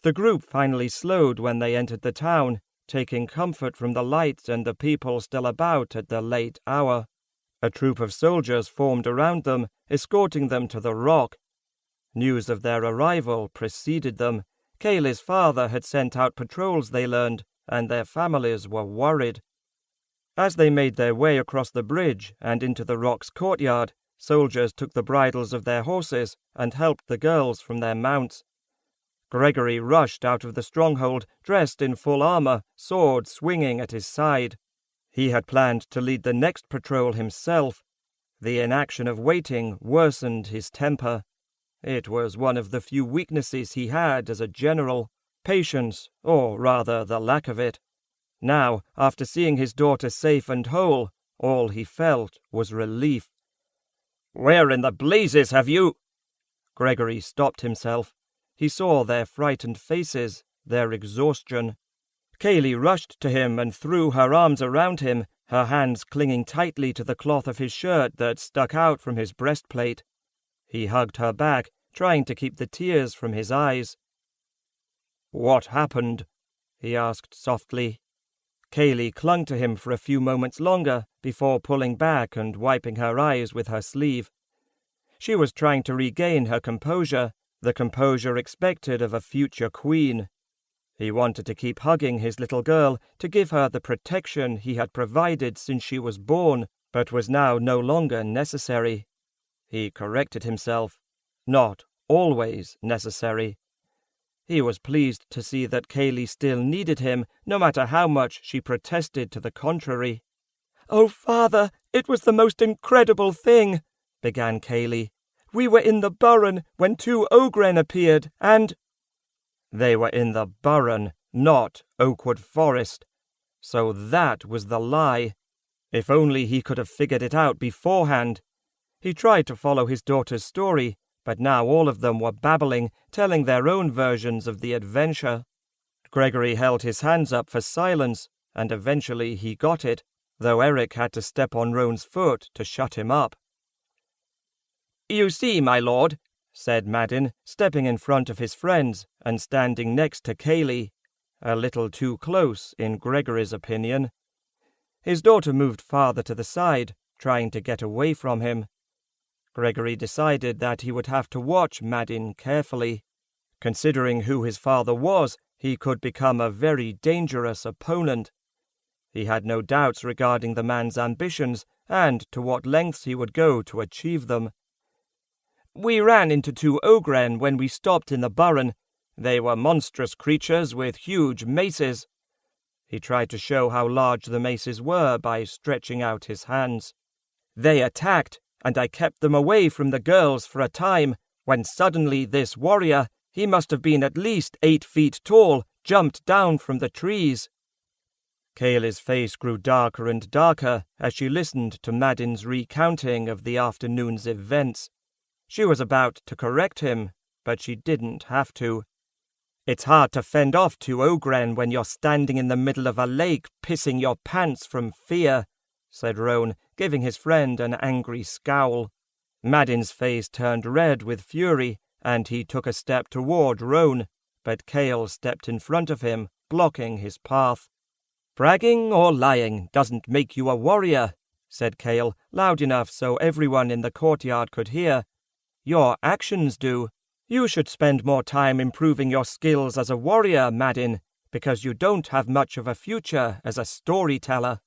The group finally slowed when they entered the town, taking comfort from the lights and the people still about at the late hour. A troop of soldiers formed around them, escorting them to the rock. News of their arrival preceded them. Kaylee's father had sent out patrols, they learned, and their families were worried. As they made their way across the bridge and into the rock's courtyard, soldiers took the bridles of their horses and helped the girls from their mounts. Gregory rushed out of the stronghold, dressed in full armor, sword swinging at his side. He had planned to lead the next patrol himself. The inaction of waiting worsened his temper. It was one of the few weaknesses he had as a general, patience, or rather the lack of it. Now, after seeing his daughter safe and whole, all he felt was relief. "Where in the blazes have you—" Gregory stopped himself. He saw their frightened faces, their exhaustion. Kaylee rushed to him and threw her arms around him, her hands clinging tightly to the cloth of his shirt that stuck out from his breastplate. He hugged her back, trying to keep the tears from his eyes. "What happened?" he asked softly. Kaylee clung to him for a few moments longer before pulling back and wiping her eyes with her sleeve. She was trying to regain her composure, the composure expected of a future queen. He wanted to keep hugging his little girl, to give her the protection he had provided since she was born, but was now no longer necessary. He corrected himself. Not always necessary. He was pleased to see that Kaylee still needed him, no matter how much she protested to the contrary. "Oh, Father, it was the most incredible thing," began Kaylee. "We were in the Burren when 2 ogren appeared, and—" They were in the Burren, not Oakwood Forest. So that was the lie. If only he could have figured it out beforehand. He tried to follow his daughter's story, but now all of them were babbling, telling their own versions of the adventure. Gregory held his hands up for silence, and eventually he got it, though Eric had to step on Roan's foot to shut him up. "You see, my lord," said Madin, stepping in front of his friends and standing next to Kaylee, a little too close in Gregory's opinion. His daughter moved farther to the side, trying to get away from him. Gregory decided that he would have to watch Madin carefully. Considering who his father was, he could become a very dangerous opponent. He had no doubts regarding the man's ambitions and to what lengths he would go to achieve them. "We ran into 2 ogren when we stopped in the burren. They were monstrous creatures with huge maces." He tried to show how large the maces were by stretching out his hands. "They attacked, and I kept them away from the girls for a time, when suddenly this warrior, he must have been at least 8 feet tall, jumped down from the trees." Kaylee's face grew darker and darker as she listened to Madin's recounting of the afternoon's events. She was about to correct him, but she didn't have to. "It's hard to fend off 2 ogren when you're standing in the middle of a lake pissing your pants from fear," said Roan, giving his friend an angry scowl. Madin's face turned red with fury, and he took a step toward Roan, but Kale stepped in front of him, blocking his path. "Bragging or lying doesn't make you a warrior," said Kale, loud enough so everyone in the courtyard could hear. "Your actions do. You should spend more time improving your skills as a warrior, Madin, because you don't have much of a future as a storyteller."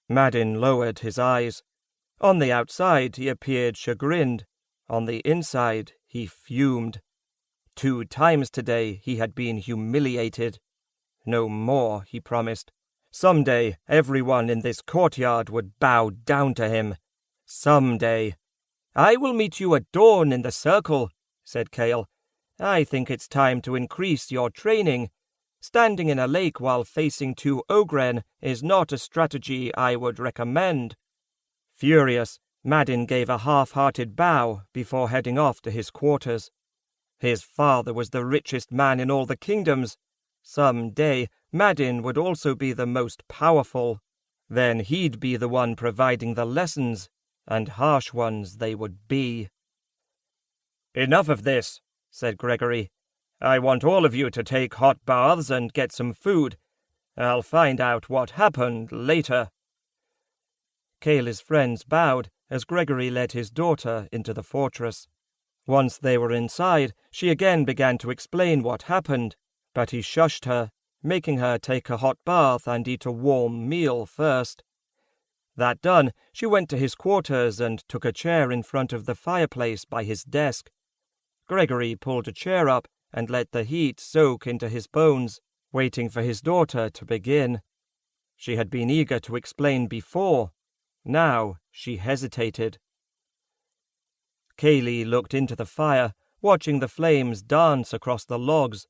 Madin lowered his eyes. On the outside he appeared chagrined. On the inside he fumed. 2 times today he had been humiliated. No more, he promised. Someday everyone in this courtyard would bow down to him. Someday. "I will meet you at dawn in the circle," said Kale. "I think it's time to increase your training. Standing in a lake while facing 2 ogren is not a strategy I would recommend." Furious, Madin gave a half-hearted bow before heading off to his quarters. His father was the richest man in all the kingdoms. Some day, Madin would also be the most powerful. Then he'd be the one providing the lessons, and harsh ones they would be. "Enough of this," said Gregory. "I want all of you to take hot baths and get some food. I'll find out what happened later." Kaylee's friends bowed as Gregory led his daughter into the fortress. Once they were inside, she again began to explain what happened, but he shushed her, making her take a hot bath and eat a warm meal first. That done, she went to his quarters and took a chair in front of the fireplace by his desk. Gregory pulled a chair up and let the heat soak into his bones, waiting for his daughter to begin. She had been eager to explain before. Now she hesitated. Kaylee looked into the fire, watching the flames dance across the logs.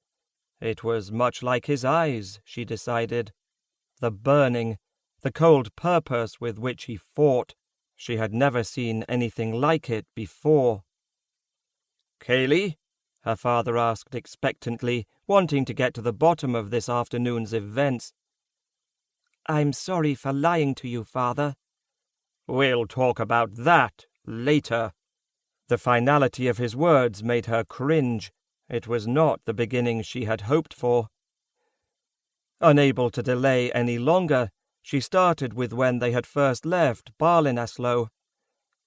It was much like his eyes, she decided. The burning, the cold purpose with which he fought. She had never seen anything like it before. "Kaylee?" her father asked expectantly, wanting to get to the bottom of this afternoon's events. "I'm sorry for lying to you, father." "We'll talk about that later." The finality of his words made her cringe. It was not the beginning she had hoped for. Unable to delay any longer, she started with when they had first left Barlinasloe.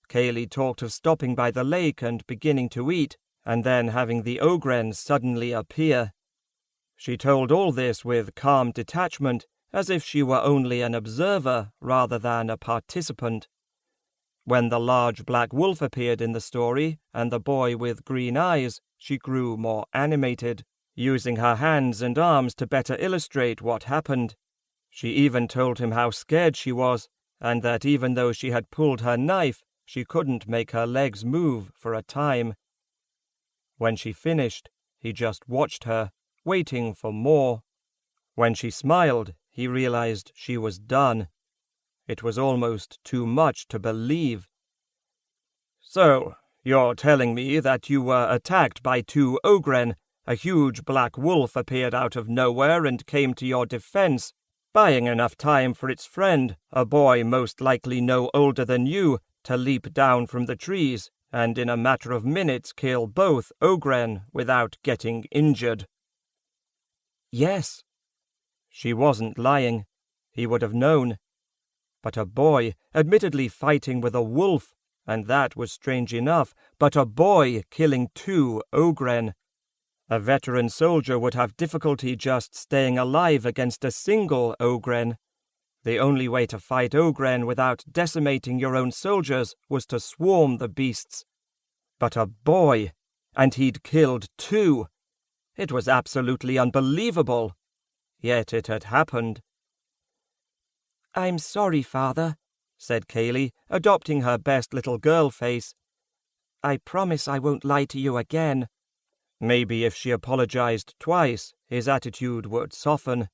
Kaylee talked of stopping by the lake and beginning to eat, and then having the ogren suddenly appear. She told all this with calm detachment, as if she were only an observer rather than a participant. When the large black wolf appeared in the story, and the boy with green eyes, she grew more animated, using her hands and arms to better illustrate what happened. She even told him how scared she was, and that even though she had pulled her knife, she couldn't make her legs move for a time. When she finished, he just watched her, waiting for more. When she smiled, he realized she was done. It was almost too much to believe. "So, you're telling me that you were attacked by 2 ogren. A huge black wolf appeared out of nowhere and came to your defense, buying enough time for its friend, a boy most likely no older than you, to leap down from the trees, and in a matter of minutes kill both ogren without getting injured." Yes. She wasn't lying. He would have known. But a boy, admittedly fighting with a wolf, and that was strange enough, but a boy killing 2 ogren. A veteran soldier would have difficulty just staying alive against a single ogren. The only way to fight ogren without decimating your own soldiers was to swarm the beasts. But a boy, and he'd killed 2. It was absolutely unbelievable. Yet it had happened. "I'm sorry, Father," said Kaylee, adopting her best little girl face. "I promise I won't lie to you again." Maybe if she apologized twice, his attitude would soften.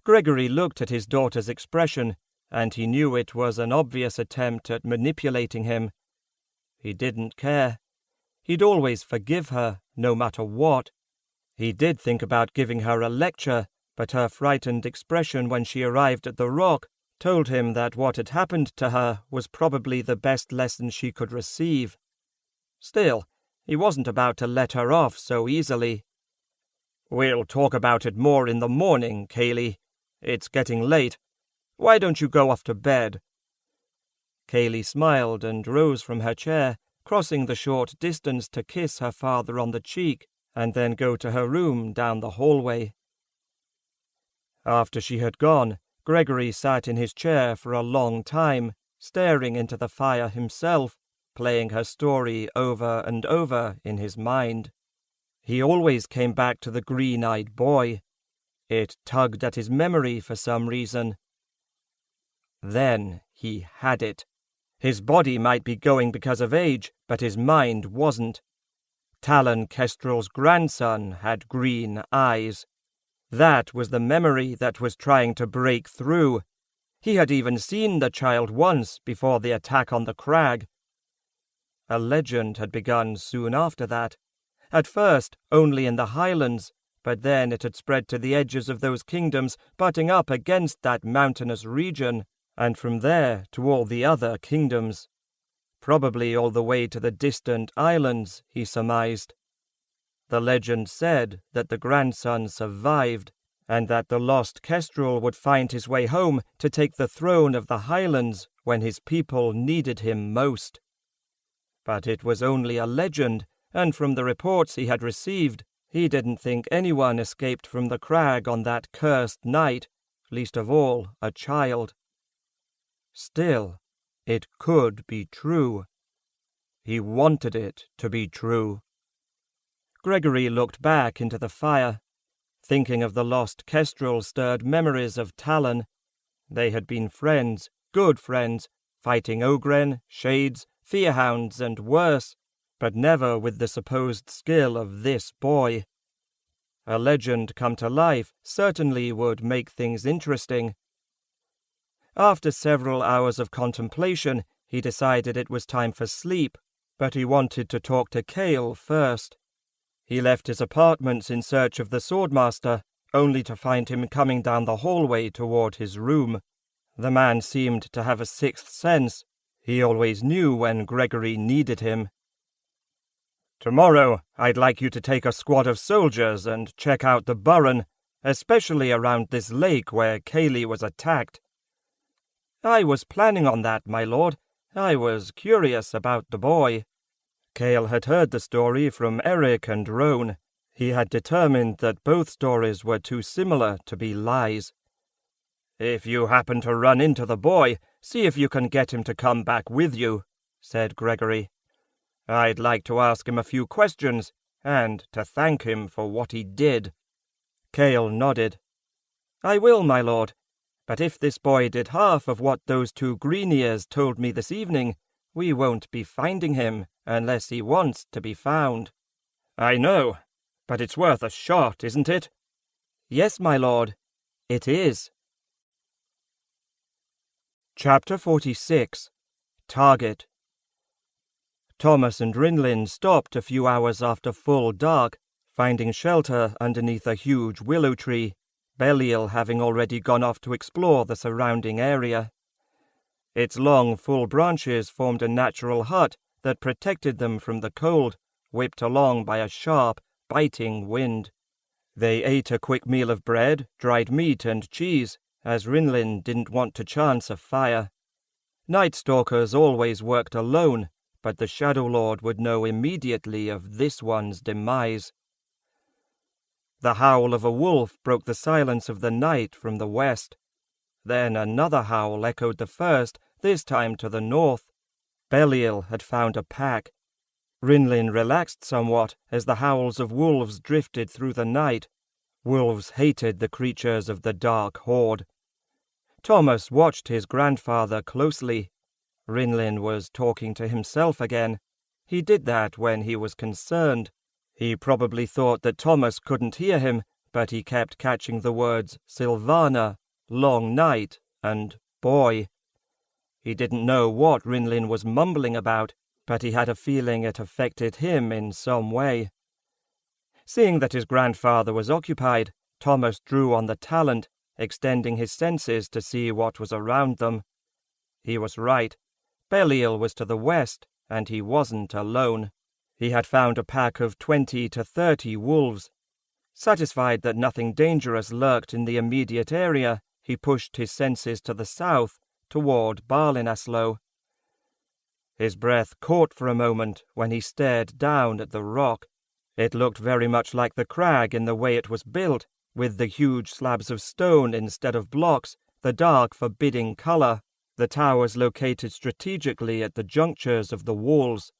Gregory looked at his daughter's expression, and he knew it was an obvious attempt at manipulating him. He didn't care. He'd always forgive her, no matter what. He did think about giving her a lecture, but her frightened expression when she arrived at the rock told him that what had happened to her was probably the best lesson she could receive. Still, he wasn't about to let her off so easily. "We'll talk about it more in the morning, Kaylee. It's getting late. Why don't you go off to bed?" Kaylee smiled and rose from her chair, crossing the short distance to kiss her father on the cheek, and then go to her room down the hallway. After she had gone, Gregory sat in his chair for a long time, staring into the fire himself, playing her story over and over in his mind. He always came back to the green-eyed boy. It tugged at his memory for some reason. Then he had it. His body might be going because of age, but his mind wasn't. Talon Kestrel's grandson had green eyes. That was the memory that was trying to break through. He had even seen the child once before the attack on the crag. A legend had begun soon after that. At first only in the highlands, but then it had spread to the edges of those kingdoms butting up against that mountainous region, and from there to all the other kingdoms. Probably all the way to the distant islands, he surmised. The legend said that the grandson survived, and that the lost Kestrel would find his way home to take the throne of the highlands when his people needed him most. But it was only a legend, and from the reports he had received, he didn't think anyone escaped from the crag on that cursed night, least of all a child. Still, it could be true. He wanted it to be true. Gregory looked back into the fire. Thinking of the lost Kestrel stirred memories of Talon. They had been friends, good friends, fighting ogren, shades, fearhounds, and worse, but never with the supposed skill of this boy. A legend come to life certainly would make things interesting. After several hours of contemplation, he decided it was time for sleep, but he wanted to talk to Cale first. He left his apartments in search of the swordmaster, only to find him coming down the hallway toward his room. The man seemed to have a sixth sense. He always knew when Gregory needed him. "Tomorrow, I'd like you to take a squad of soldiers and check out the Burren, especially around this lake where Kaylee was attacked." "I was planning on that, my lord. I was curious about the boy." Cale had heard the story from Eric and Roan. He had determined that both stories were too similar to be lies. "If you happen to run into the boy, see if you can get him to come back with you," said Gregory. "I'd like to ask him a few questions, and to thank him for what he did." Cale nodded. "I will, my lord. But if this boy did half of what those 2 green-ears told me this evening, we won't be finding him unless he wants to be found." "I know, but it's worth a shot, isn't it?" "Yes, my lord, it is." Chapter 46. Target. Thomas and Rinlin stopped a few hours after full dark, finding shelter underneath a huge willow tree, Belial having already gone off to explore the surrounding area. Its long, full branches formed a natural hut that protected them from the cold, whipped along by a sharp, biting wind. They ate a quick meal of bread, dried meat and cheese, as Rinlin didn't want to chance a fire. Night Stalkers always worked alone, but the Shadow Lord would know immediately of this one's demise. The howl of a wolf broke the silence of the night from the west. Then another howl echoed the first, this time to the north. Belial had found a pack. Rinlin relaxed somewhat as the howls of wolves drifted through the night. Wolves hated the creatures of the Dark Horde. Thomas watched his grandfather closely. Rinlin was talking to himself again. He did that when he was concerned. He probably thought that Thomas couldn't hear him, but he kept catching the words Sylvana, long night, and boy. He didn't know what Rinlin was mumbling about, but he had a feeling it affected him in some way. Seeing that his grandfather was occupied, Thomas drew on the talent, extending his senses to see what was around them. He was right. Belial was to the west, and he wasn't alone. He had found a pack of 20 to 30 wolves. Satisfied that nothing dangerous lurked in the immediate area, he pushed his senses to the south, toward Barlinasloe. His breath caught for a moment when he stared down at the rock. It looked very much like the crag in the way it was built, with the huge slabs of stone instead of blocks, the dark, forbidding color, the towers located strategically at the junctures of the walls.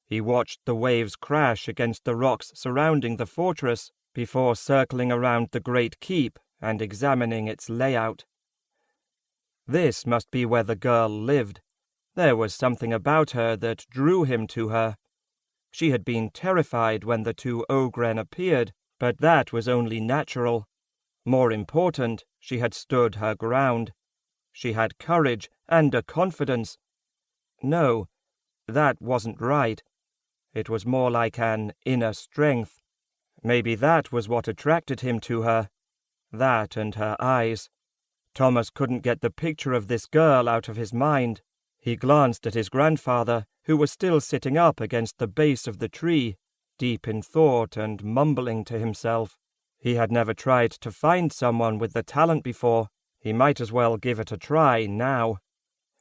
He watched the waves crash against the rocks surrounding the fortress before circling around the great keep and examining its layout. This must be where the girl lived. There was something about her that drew him to her. She had been terrified when the two Ogren appeared, but that was only natural. More important, she had stood her ground. She had courage and a confidence. No, that wasn't right. It was more like an inner strength. Maybe that was what attracted him to her. That and her eyes. Thomas couldn't get the picture of this girl out of his mind. He glanced at his grandfather, who was still sitting up against the base of the tree, deep in thought and mumbling to himself. He had never tried to find someone with the talent before. He might as well give it a try now.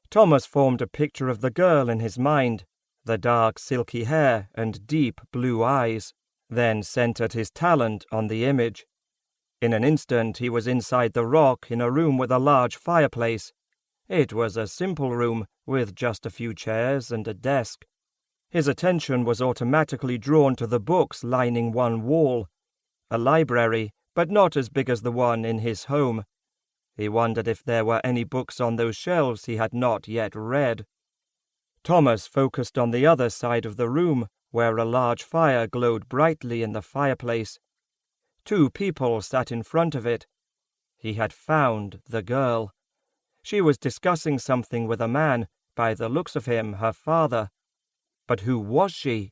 Thomas formed a picture of the girl in his mind, the dark silky hair and deep blue eyes, then centered his talent on the image. In an instant he was inside the rock in a room with a large fireplace. It was a simple room, with just a few chairs and a desk. His attention was automatically drawn to the books lining one wall. A library, but not as big as the one in his home. He wondered if there were any books on those shelves he had not yet read. Thomas focused on the other side of the room, where a large fire glowed brightly in the fireplace. 2 people sat in front of it. He had found the girl. She was discussing something with a man, by the looks of him, her father. But who was she?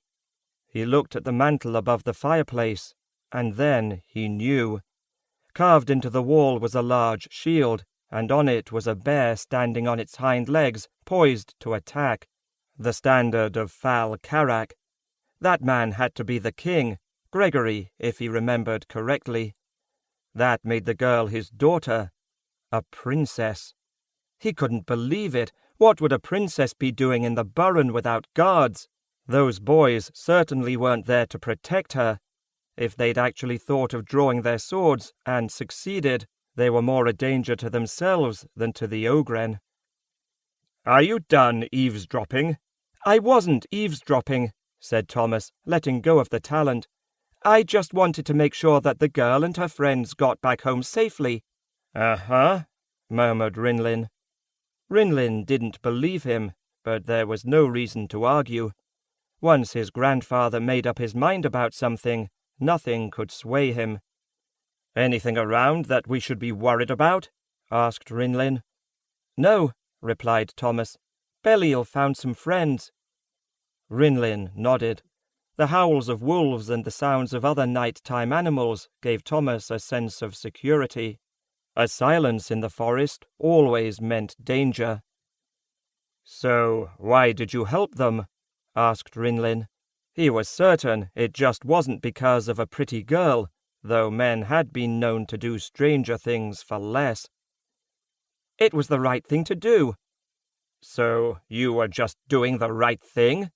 He looked at the mantel above the fireplace, and then he knew. Carved into the wall was a large shield, and on it was a bear standing on its hind legs, poised to attack. The standard of Fal Karak. That man had to be the king, Gregory, if he remembered correctly. That made the girl his daughter, a princess. He couldn't believe it. What would a princess be doing in the Burren without guards? Those boys certainly weren't there to protect her. If they'd actually thought of drawing their swords and succeeded, they were more a danger to themselves than to the Ogren. "Are you done eavesdropping?" "I wasn't eavesdropping," said Thomas, letting go of the talent. "I just wanted to make sure that the girl and her friends got back home safely." "Uh-huh," murmured Rinlin. Rinlin didn't believe him, but there was no reason to argue. Once his grandfather made up his mind about something, nothing could sway him. "Anything around that we should be worried about?" asked Rinlin. "No, replied Thomas. "Belial found some friends." Rinlin nodded. The howls of wolves and the sounds of other night-time animals gave Thomas a sense of security. A silence in the forest always meant danger. "So, why did you help them?" asked Rinlin. He was certain it just wasn't because of a pretty girl, though men had been known to do stranger things for less. "It was the right thing to do." "So, you were just doing the right thing?"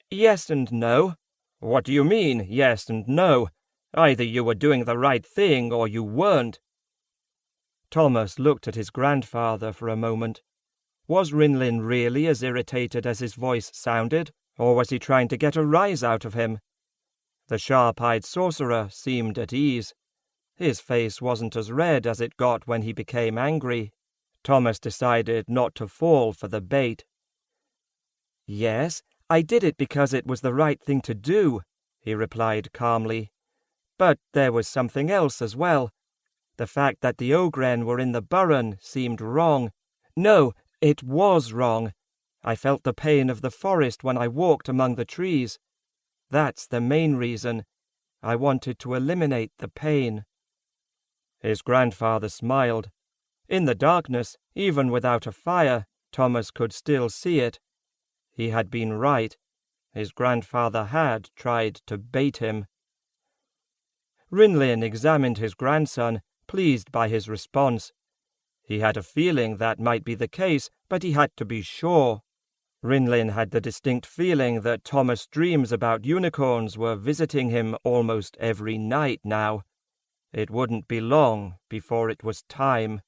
"Yes and no." "What do you mean, yes and no? Either you were doing the right thing or you weren't." Thomas looked at his grandfather for a moment. Was Rinlin really as irritated as his voice sounded, or was he trying to get a rise out of him? The sharp-eyed sorcerer seemed at ease. His face wasn't as red as it got when he became angry. Thomas decided not to fall for the bait. "Yes, I did it because it was the right thing to do," he replied calmly. "But there was something else as well. The fact that the Ogren were in the burren seemed wrong. No, it was wrong. I felt the pain of the forest when I walked among the trees. That's the main reason. I wanted to eliminate the pain." His grandfather smiled. In the darkness, even without a fire, Thomas could still see it. He had been right. His grandfather had tried to bait him. Rinlin examined his grandson, pleased by his response. He had a feeling that might be the case, but he had to be sure. Rinlin had the distinct feeling that Thomas' dreams about unicorns were visiting him almost every night now. It wouldn't be long before it was time.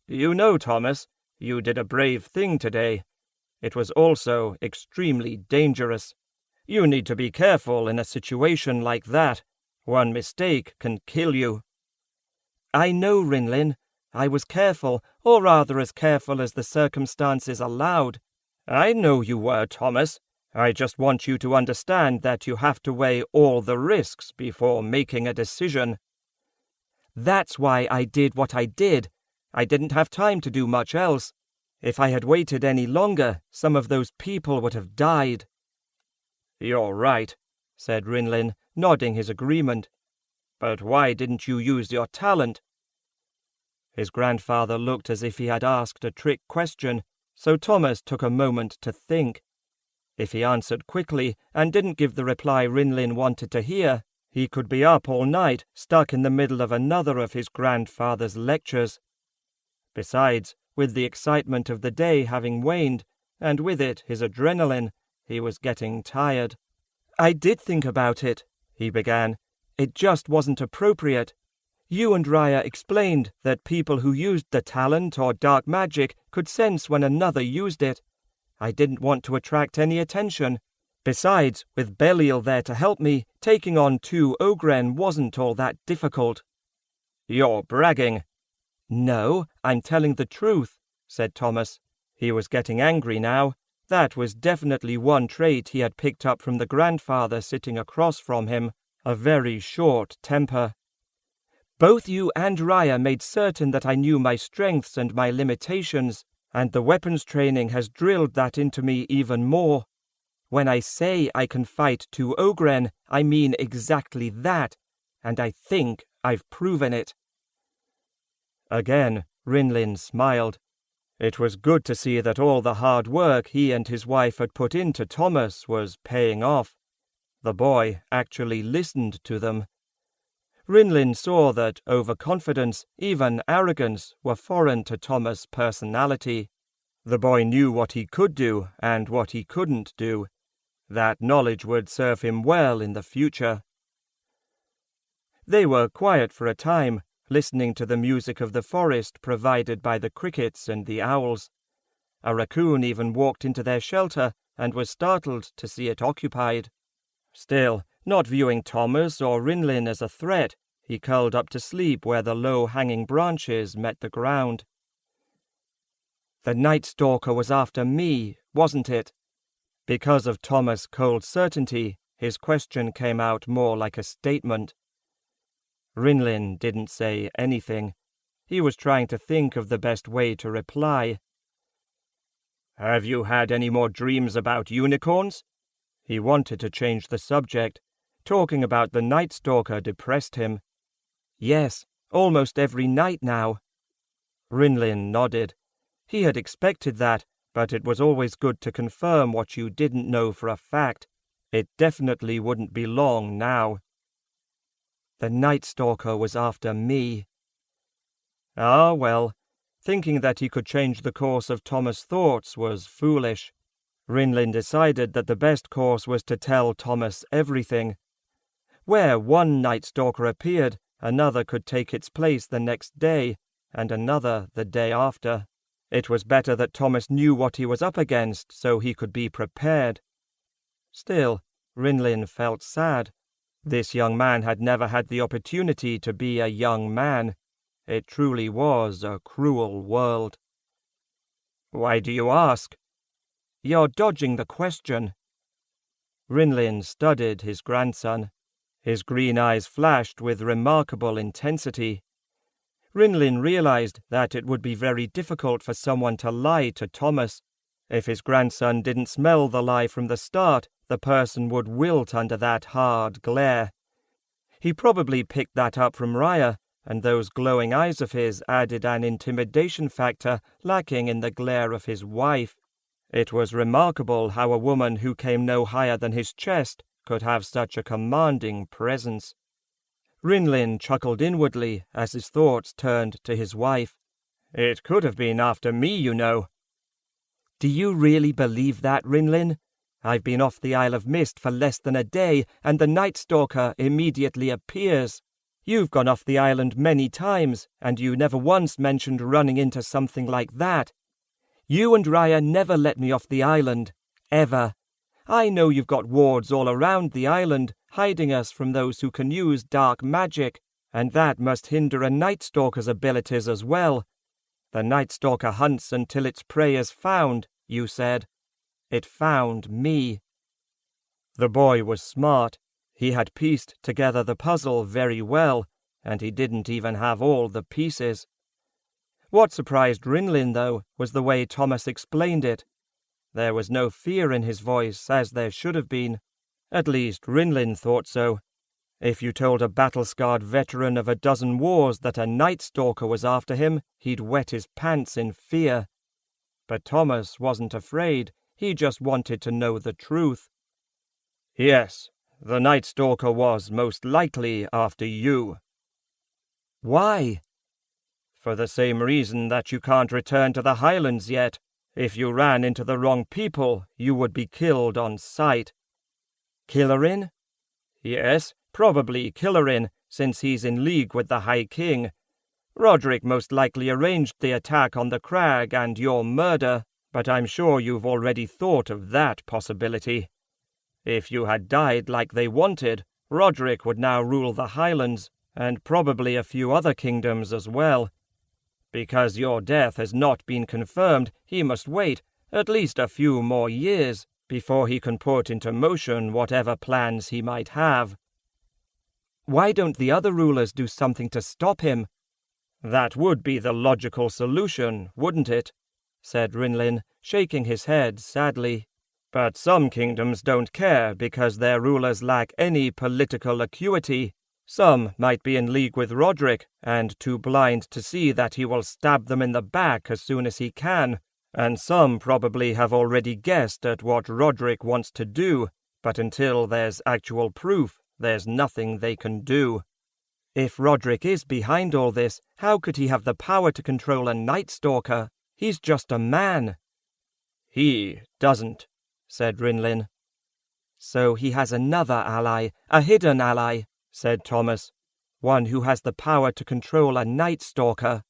"You know, Thomas, you did a brave thing today. It was also extremely dangerous. You need to be careful in a situation like that. One mistake can kill you." "I know, Rinlin. I was careful, or rather as careful as the circumstances allowed." "I know you were, Thomas. I just want you to understand that you have to weigh all the risks before making a decision." "That's why I did what I did. I didn't have time to do much else. If I had waited any longer, some of those people would have died." "You're right," said Rinlin, nodding his agreement. "But why didn't you use your talent?" His grandfather looked as if he had asked a trick question, so Thomas took a moment to think. If he answered quickly and didn't give the reply Rinlin wanted to hear, he could be up all night, stuck in the middle of another of his grandfather's lectures. Besides, with the excitement of the day having waned, and with it his adrenaline, he was getting tired. "I did think about it," he began. "It just wasn't appropriate. You and Raya explained that people who used the talent or dark magic could sense when another used it. I didn't want to attract any attention. Besides, with Belial there to help me, taking on 2 Ogren wasn't all that difficult." "You're bragging." "No, I'm telling the truth," said Thomas. He was getting angry now. That was definitely one trait he had picked up from the grandfather sitting across from him, a very short temper. "Both you and Raya made certain that I knew my strengths and my limitations, and the weapons training has drilled that into me even more. When I say I can fight 2 Ogren, I mean exactly that, and I think I've proven it." Again, Rinlin smiled. It was good to see that all the hard work he and his wife had put into Thomas was paying off. The boy actually listened to them. Rinlin saw that overconfidence, even arrogance, were foreign to Thomas' personality. The boy knew what he could do and what he couldn't do. That knowledge would serve him well in the future. They were quiet for a time, listening to the music of the forest provided by the crickets and the owls. A raccoon even walked into their shelter and was startled to see it occupied. Still, not viewing Thomas or Rinlin as a threat, he curled up to sleep where the low-hanging branches met the ground. "The Night Stalker was after me, wasn't it?" Because of Thomas' cold certainty, his question came out more like a statement. Rinlin didn't say anything. He was trying to think of the best way to reply. "Have you had any more dreams about unicorns?" He wanted to change the subject. Talking about the Night Stalker depressed him. "Yes, almost every night now." Rinlin nodded. He had expected that, but it was always good to confirm what you didn't know for a fact. It definitely wouldn't be long now. The Night Stalker was after me. Ah, well, thinking that he could change the course of Thomas' thoughts was foolish. Rinlin decided that the best course was to tell Thomas everything. Where one Night Stalker appeared, another could take its place the next day, and another the day after. It was better that Thomas knew what he was up against so he could be prepared. Still, Rinlin felt sad. This young man had never had the opportunity to be a young man. It truly was a cruel world. "Why do you ask?" "You're dodging the question." Rinlin studied his grandson. His green eyes flashed with remarkable intensity. Rinlin realized that it would be very difficult for someone to lie to Thomas. If his grandson didn't smell the lie from the start, the person would wilt under that hard glare. He probably picked that up from Raya, and those glowing eyes of his added an intimidation factor lacking in the glare of his wife. It was remarkable how a woman who came no higher than his chest could have such a commanding presence. Rinlin chuckled inwardly as his thoughts turned to his wife. "It could have been after me, you know." "Do you really believe that, Rinlin? I've been off the Isle of Mist for less than a day, and the Night Stalker immediately appears. You've gone off the island many times, and you never once mentioned running into something like that. You and Raya never let me off the island. Ever. I know you've got wards all around the island, hiding us from those who can use dark magic, and that must hinder a Night Stalker's abilities as well. The Night Stalker hunts until its prey is found, you said. It found me." The boy was smart. He had pieced together the puzzle very well, and he didn't even have all the pieces. What surprised Rinlin, though, was the way Thomas explained it. There was no fear in his voice, as there should have been. At least, Rinlin thought so. If you told a battle-scarred veteran of a dozen wars that a Night Stalker was after him, he'd wet his pants in fear. But Thomas wasn't afraid. He just wanted to know the truth. "Yes, the Night Stalker was most likely after you." "Why?" "For the same reason that you can't return to the Highlands yet. If you ran into the wrong people, you would be killed on sight." "Killarin?" "Yes, probably Killarin, since he's in league with the High King. Roderick most likely arranged the attack on the crag and your murder, but I'm sure you've already thought of that possibility. If you had died like they wanted, Roderick would now rule the Highlands, and probably a few other kingdoms as well. Because your death has not been confirmed, he must wait at least a few more years before he can put into motion whatever plans he might have." "Why don't the other rulers do something to stop him?" "That would be the logical solution, wouldn't it?" said Rinlin, shaking his head sadly. "But some kingdoms don't care because their rulers lack any political acuity. Some might be in league with Roderick, and too blind to see that he will stab them in the back as soon as he can, and some probably have already guessed at what Roderick wants to do, but until there's actual proof, there's nothing they can do." "If Roderick is behind all this, how could he have the power to control a Night Stalker? He's just a man." "He doesn't," said Rinlin. "So he has another ally, a hidden ally," said Thomas. "One who has the power to control a Night Stalker."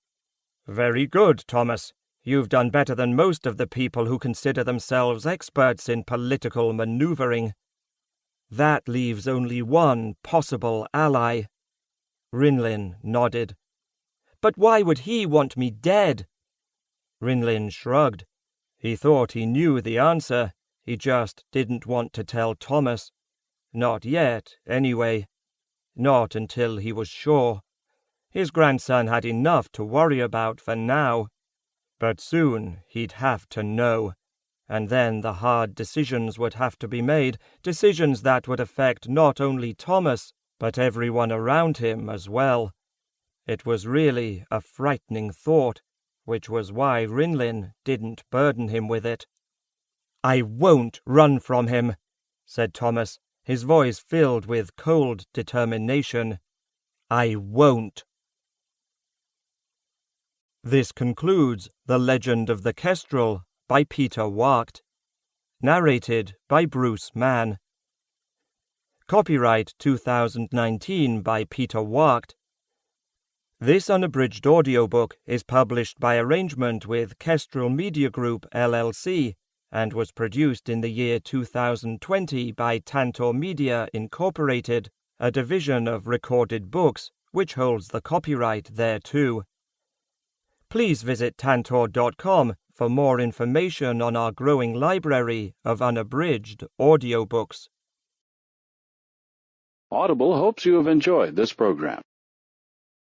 "Very good, Thomas. You've done better than most of the people who consider themselves experts in political maneuvering." "That leaves only one possible ally." Rinlin nodded. "But why would he want me dead?" Rinlin shrugged. He thought he knew the answer. He just didn't want to tell Thomas. Not yet, anyway. Not until he was sure. His grandson had enough to worry about for now. But soon he'd have to know. And then the hard decisions would have to be made, decisions that would affect not only Thomas, but everyone around him as well. It was really a frightening thought, which was why Rinlin didn't burden him with it. "I won't run from him," said Thomas, his voice filled with cold determination. "I won't." This concludes The Legend of the Kestrel by Peter Wacht. Narrated by Bruce Mann. Copyright 2019 by Peter Wacht. This unabridged audiobook is published by arrangement with Kestrel Media Group LLC and was produced in the year 2020 by Tantor Media Incorporated, a division of Recorded Books which holds the copyright thereto. Please visit tantor.com for more information on our growing library of unabridged audiobooks. Audible hopes you have enjoyed this program.